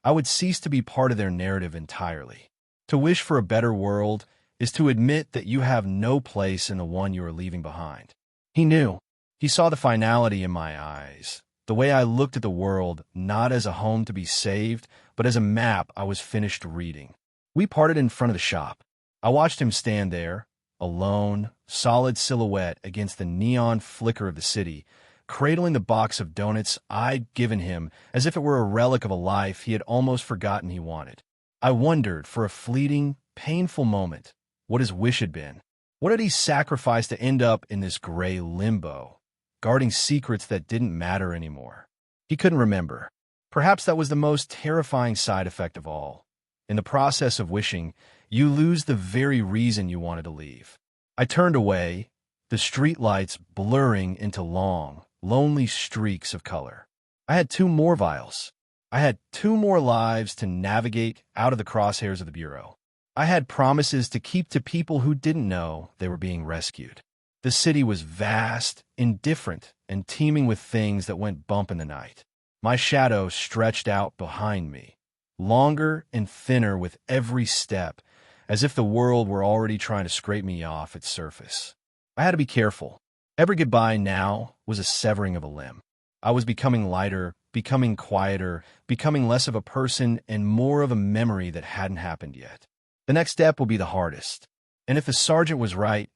I would cease to be part of their narrative entirely. To wish for a better world is to admit that you have no place in the one you are leaving behind. He knew. He saw the finality in my eyes, the way I looked at the world not as a home to be saved, but as a map I was finished reading. We parted in front of the shop. I watched him stand there, a lone, solid silhouette against the neon flicker of the city, cradling the box of donuts I'd given him as if it were a relic of a life he had almost forgotten he wanted. I wondered for a fleeting, painful moment what his wish had been. What had he sacrificed to end up in this gray limbo, guarding secrets that didn't matter anymore? He couldn't remember. Perhaps that was the most terrifying side effect of all. In the process of wishing, you lose the very reason you wanted to leave. I turned away, the streetlights blurring into long, lonely streaks of color. I had 2 more vials. I had 2 more lives to navigate out of the crosshairs of the Bureau. I had promises to keep to people who didn't know they were being rescued. The city was vast, indifferent, and teeming with things that went bump in the night. My shadow stretched out behind me, longer and thinner with every step, as if the world were already trying to scrape me off its surface. I had to be careful. Every goodbye now was a severing of a limb. I was becoming lighter, becoming quieter, becoming less of a person and more of a memory that hadn't happened yet. The next step will be the hardest. And if the sergeant was right,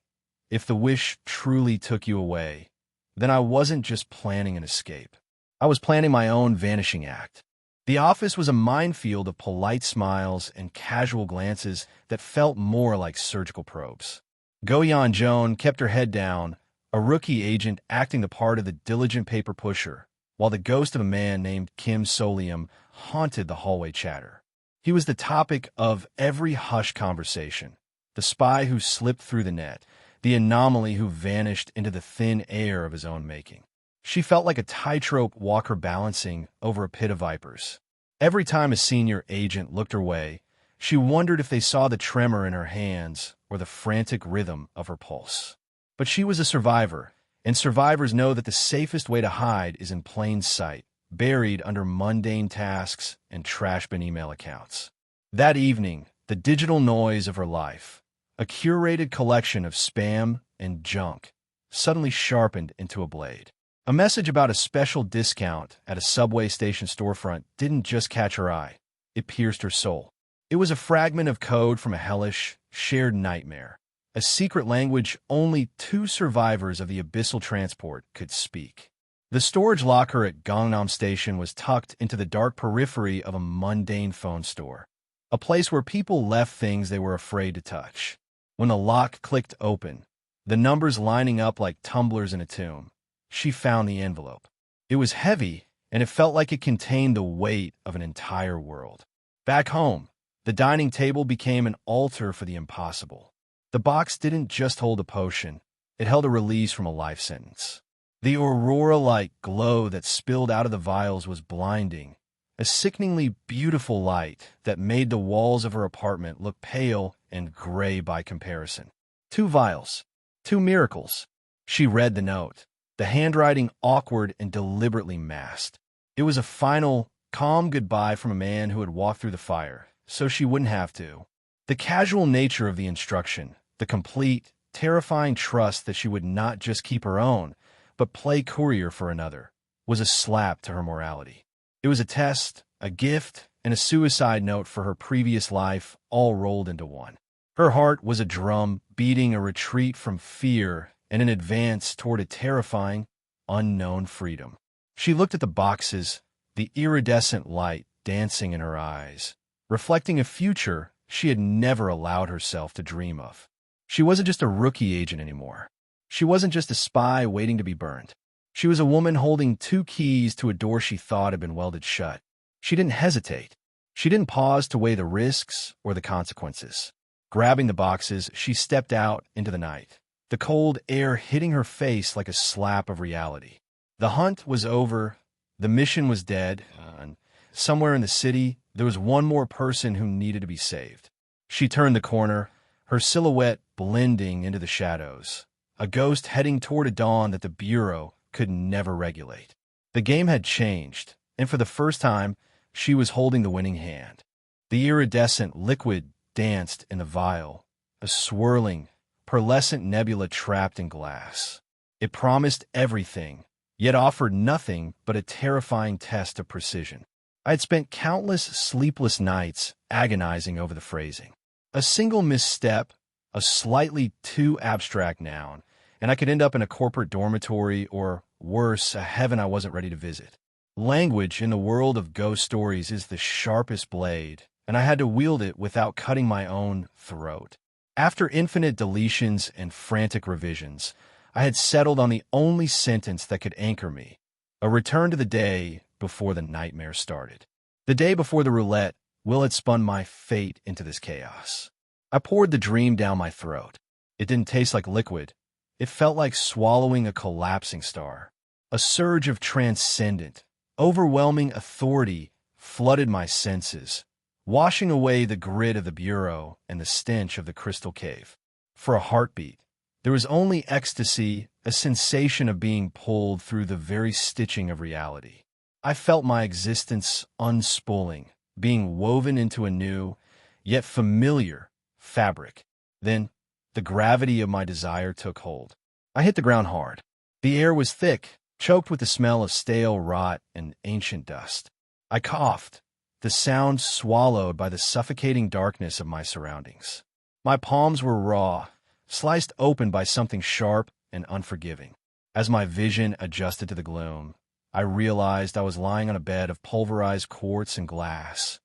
if the wish truly took you away, then I wasn't just planning an escape. I was planning my own vanishing act. The office was a minefield of polite smiles and casual glances that felt more like surgical probes. Goyan Joan kept her head down, a rookie agent acting the part of the diligent paper pusher, while the ghost of a man named Kim Soleum haunted the hallway chatter. He was the topic of every hushed conversation, the spy who slipped through the net, the anomaly who vanished into the thin air of his own making. She felt like a tightrope walker balancing over a pit of vipers. Every time a senior agent looked her way, she wondered if they saw the tremor in her hands or the frantic rhythm of her pulse. But she was a survivor, and survivors know that the safest way to hide is in plain sight, buried under mundane tasks and trash bin email accounts. That evening, the digital noise of her life, a curated collection of spam and junk, suddenly sharpened into a blade. A message about a special discount at a subway station storefront didn't just catch her eye. It pierced her soul. It was a fragment of code from a hellish, shared nightmare, a secret language only two survivors of the abyssal transport could speak. The storage locker at Gangnam Station was tucked into the dark periphery of a mundane phone store, a place where people left things they were afraid to touch. When the lock clicked open, the numbers lining up like tumblers in a tomb, she found the envelope. It was heavy, and it felt like it contained the weight of an entire world. Back home, the dining table became an altar for the impossible. The box didn't just hold a potion, it held a release from a life sentence. The aurora-like glow that spilled out of the vials was blinding, a sickeningly beautiful light that made the walls of her apartment look pale and gray by comparison. 2 vials. 2 miracles. She read the note, the handwriting awkward and deliberately masked. It was a final, calm goodbye from a man who had walked through the fire, so she wouldn't have to. The casual nature of the instruction, the complete, terrifying trust that she would not just keep her own, but play courier for another, was a slap to her morality. It was a test, a gift, and a suicide note for her previous life, all rolled into one. Her heart was a drum, beating a retreat from fear and an advance toward a terrifying, unknown freedom. She looked at the boxes, the iridescent light dancing in her eyes, reflecting a future she had never allowed herself to dream of. She wasn't just a rookie agent anymore. She wasn't just a spy waiting to be burned. She was a woman holding 2 keys to a door she thought had been welded shut. She didn't hesitate. She didn't pause to weigh the risks or the consequences. Grabbing the boxes, she stepped out into the night, the cold air hitting her face like a slap of reality. The hunt was over. The mission was dead. And somewhere in the city, there was one more person who needed to be saved. She turned the corner, her silhouette blending into the shadows, a ghost heading toward a dawn that the Bureau could never regulate. The game had changed, and for the first time, she was holding the winning hand. The iridescent liquid danced in the vial, a swirling, pearlescent nebula trapped in glass. It promised everything, yet offered nothing but a terrifying test of precision. I had spent countless sleepless nights agonizing over the phrasing. A single misstep, a slightly too abstract noun, and I could end up in a corporate dormitory or, worse, a heaven I wasn't ready to visit. Language in the world of ghost stories is the sharpest blade, and I had to wield it without cutting my own throat. After infinite deletions and frantic revisions, I had settled on the only sentence that could anchor me, a return to the day before the nightmare started. The day before the roulette Will had spun my fate into this chaos. I poured the dream down my throat. It didn't taste like liquid. It felt like swallowing a collapsing star. A surge of transcendent, overwhelming authority flooded my senses, washing away the grit of the Bureau and the stench of the crystal cave. For a heartbeat, there was only ecstasy, a sensation of being pulled through the very stitching of reality. I felt my existence unspooling, being woven into a new, yet familiar, fabric. Then, the gravity of my desire took hold. I hit the ground hard. The air was thick, choked with the smell of stale rot and ancient dust. I coughed, the sound swallowed by the suffocating darkness of my surroundings. My palms were raw, sliced open by something sharp and unforgiving. As my vision adjusted to the gloom, I realized I was lying on a bed of pulverized quartz and glass.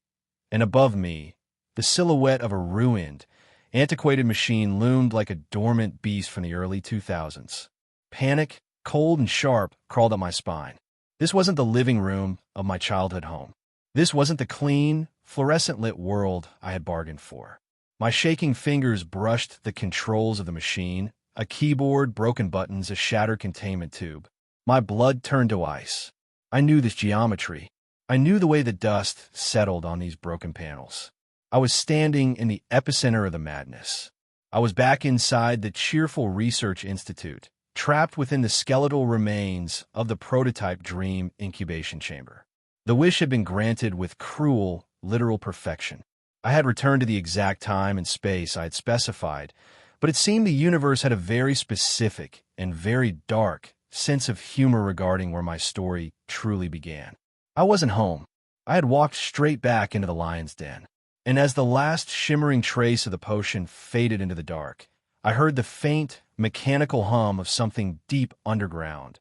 And above me, the silhouette of a ruined, antiquated machine loomed like a dormant beast from the early 2000s. Panic, cold and sharp, crawled up my spine. This wasn't the living room of my childhood home. This wasn't the clean, fluorescent-lit world I had bargained for. My shaking fingers brushed the controls of the machine, a keyboard, broken buttons, a shattered containment tube. My blood turned to ice. I knew this geometry. I knew the way the dust settled on these broken panels. I was standing in the epicenter of the madness. I was back inside the cheerful research institute, trapped within the skeletal remains of the prototype dream incubation chamber. The wish had been granted with cruel, literal perfection. I had returned to the exact time and space I had specified, but it seemed the universe had a very specific and very dark sense of humor regarding where my story truly began. I wasn't home. I had walked straight back into the lion's den. And as the last shimmering trace of the potion faded into the dark, I heard the faint, mechanical hum of something deep underground,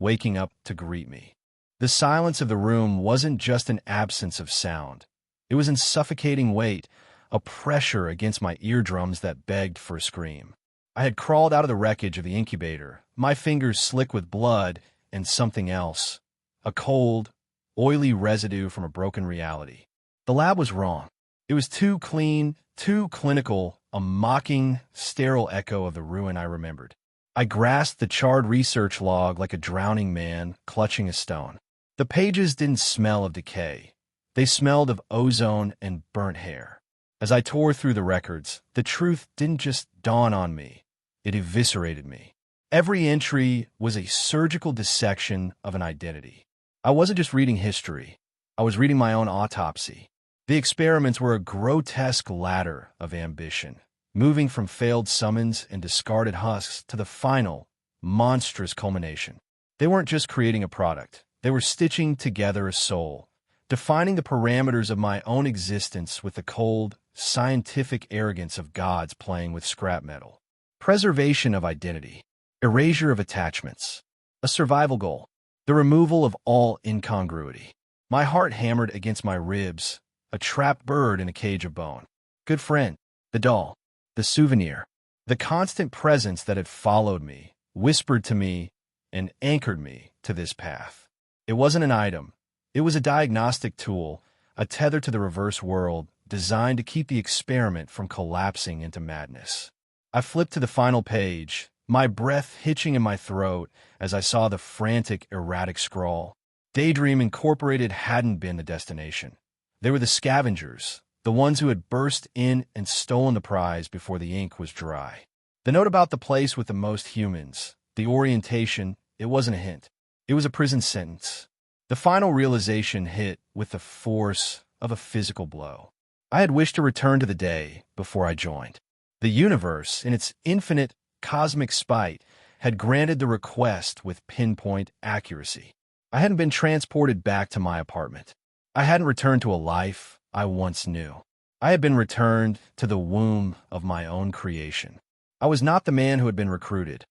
waking up to greet me. The silence of the room wasn't just an absence of sound. It was in suffocating weight, a pressure against my eardrums that begged for a scream. I had crawled out of the wreckage of the incubator, my fingers slick with blood and something else, a cold, oily residue from a broken reality. The lab was wrong. It was too clean, too clinical, a mocking, sterile echo of the ruin I remembered. I grasped the charred research log like a drowning man clutching a stone. The pages didn't smell of decay. They smelled of ozone and burnt hair. As I tore through the records, the truth didn't just dawn on me. It eviscerated me. Every entry was a surgical dissection of an identity. I wasn't just reading history. I was reading my own autopsy. The experiments were a grotesque ladder of ambition, moving from failed summons and discarded husks to the final, monstrous culmination. They weren't just creating a product. They were stitching together a soul, defining the parameters of my own existence with the cold, scientific arrogance of gods playing with scrap metal. Preservation of identity, erasure of attachments, a survival goal, the removal of all incongruity. My heart hammered against my ribs, a trapped bird in a cage of bone. Good friend, the doll, the souvenir, the constant presence that had followed me, whispered to me, and anchored me to this path. It wasn't an item. It was a diagnostic tool, a tether to the reverse world, designed to keep the experiment from collapsing into madness. I flipped to the final page, my breath hitching in my throat as I saw the frantic, erratic scrawl. Daydream Incorporated hadn't been the destination. They were the scavengers, the ones who had burst in and stolen the prize before the ink was dry. The note about the place with the most humans, the orientation, it wasn't a hint. It was a prison sentence. The final realization hit with the force of a physical blow. I had wished to return to the day before I joined. The universe, in its infinite cosmic spite, had granted the request with pinpoint accuracy. I hadn't been transported back to my apartment. I hadn't returned to a life I once knew. I had been returned to the womb of my own creation. I was not the man who had been recruited.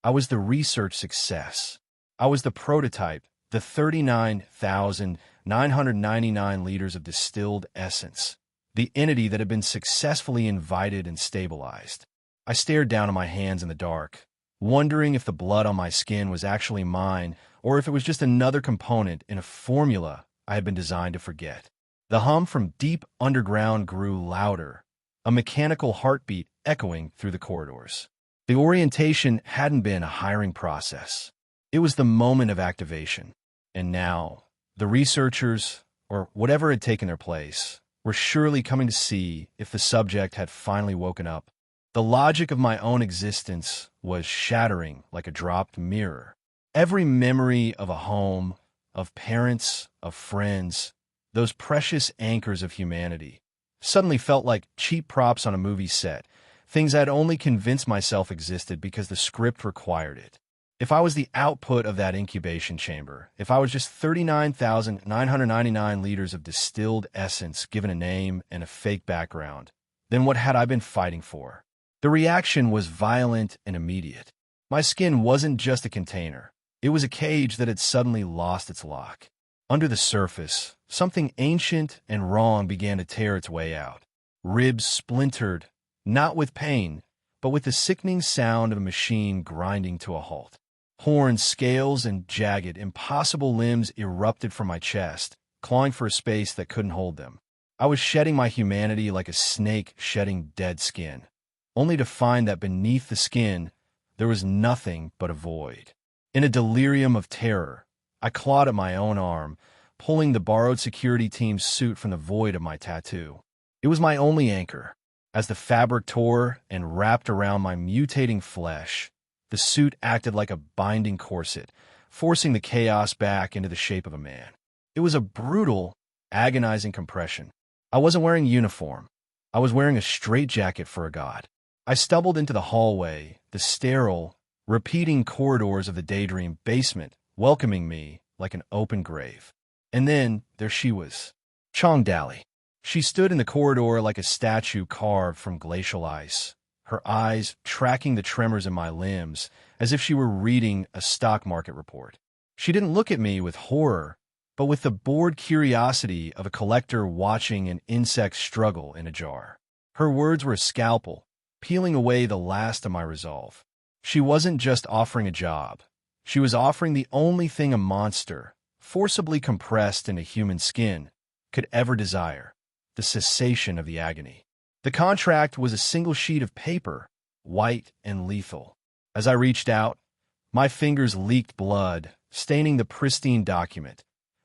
I was the research success. I was the prototype, the 39,999 liters of distilled essence, the entity that had been successfully invited and stabilized. I stared down at my hands in the dark, wondering if the blood on my skin was actually mine or if it was just another component in a formula I had been designed to forget. The hum from deep underground grew louder, a mechanical heartbeat echoing through the corridors. The orientation hadn't been a hiring process. It was the moment of activation. And now, the researchers, or whatever had taken their place, were surely coming to see if the subject had finally woken up. The logic of my own existence was shattering like a dropped mirror. Every memory of a home, of parents, of friends, those precious anchors of humanity, suddenly felt like cheap props on a movie set, things I'd only convinced myself existed because the script required it. If I was the output of that incubation chamber, if I was just 39,999 liters of distilled essence given a name and a fake background, then what had I been fighting for? The reaction was violent and immediate. My skin wasn't just a container. It was a cage that had suddenly lost its lock. Under the surface, something ancient and wrong began to tear its way out. Ribs splintered, not with pain, but with the sickening sound of a machine grinding to a halt. Horns, scales, and jagged, impossible limbs erupted from my chest, clawing for a space that couldn't hold them. I was shedding my humanity like a snake shedding dead skin, only to find that beneath the skin there was nothing but a void. In a delirium of terror, I clawed at my own arm, pulling the borrowed security team's suit from the void of my tattoo. It was my only anchor. As the fabric tore and wrapped around my mutating flesh, the suit acted like a binding corset, forcing the chaos back into the shape of a man. It was a brutal, agonizing compression. I wasn't wearing uniform. I was wearing a straitjacket for a god. I stumbled into the hallway, the sterile, repeating corridors of the daydream basement, welcoming me like an open grave. And then there she was, Chong Dali. She stood in the corridor like a statue carved from glacial ice, her eyes tracking the tremors in my limbs as if she were reading a stock market report. She didn't look at me with horror, but with the bored curiosity of a collector watching an insect struggle in a jar. Her words were a scalpel, peeling away the last of my resolve. She wasn't just offering a job. She was offering the only thing a monster, forcibly compressed into human skin, could ever desire: the cessation of the agony. The contract was a single sheet of paper, white and lethal. As I reached out, my fingers leaked blood, staining the pristine document,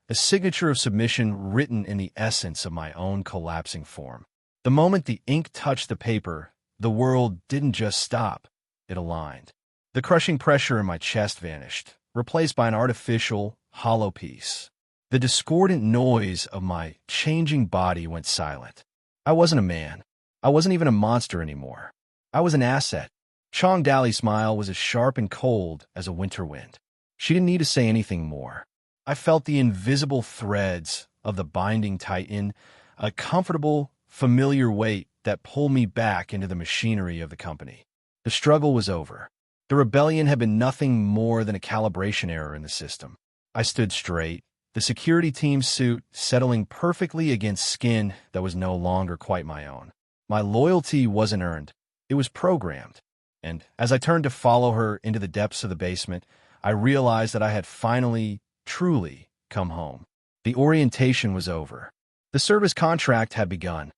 a signature of submission written in the essence of my own collapsing form. The moment the ink touched the paper, the world didn't just stop, it aligned. The crushing pressure in my chest vanished, replaced by an artificial, hollow peace. The discordant noise of my changing body went silent. I wasn't a man. I wasn't even a monster anymore. I was an asset. Chong Dali's smile was as sharp and cold as a winter wind. She didn't need to say anything more. I felt the invisible threads of the binding tighten, a comfortable, familiar weight that pulled me back into the machinery of the company. The struggle was over. The rebellion had been nothing more than a calibration error in the system. I stood straight, the security team's suit settling perfectly against skin that was no longer quite my own. My loyalty wasn't earned. It was programmed. And as I turned to follow her into the depths of the basement, I realized that I had finally, truly come home. The orientation was over. The service contract had begun.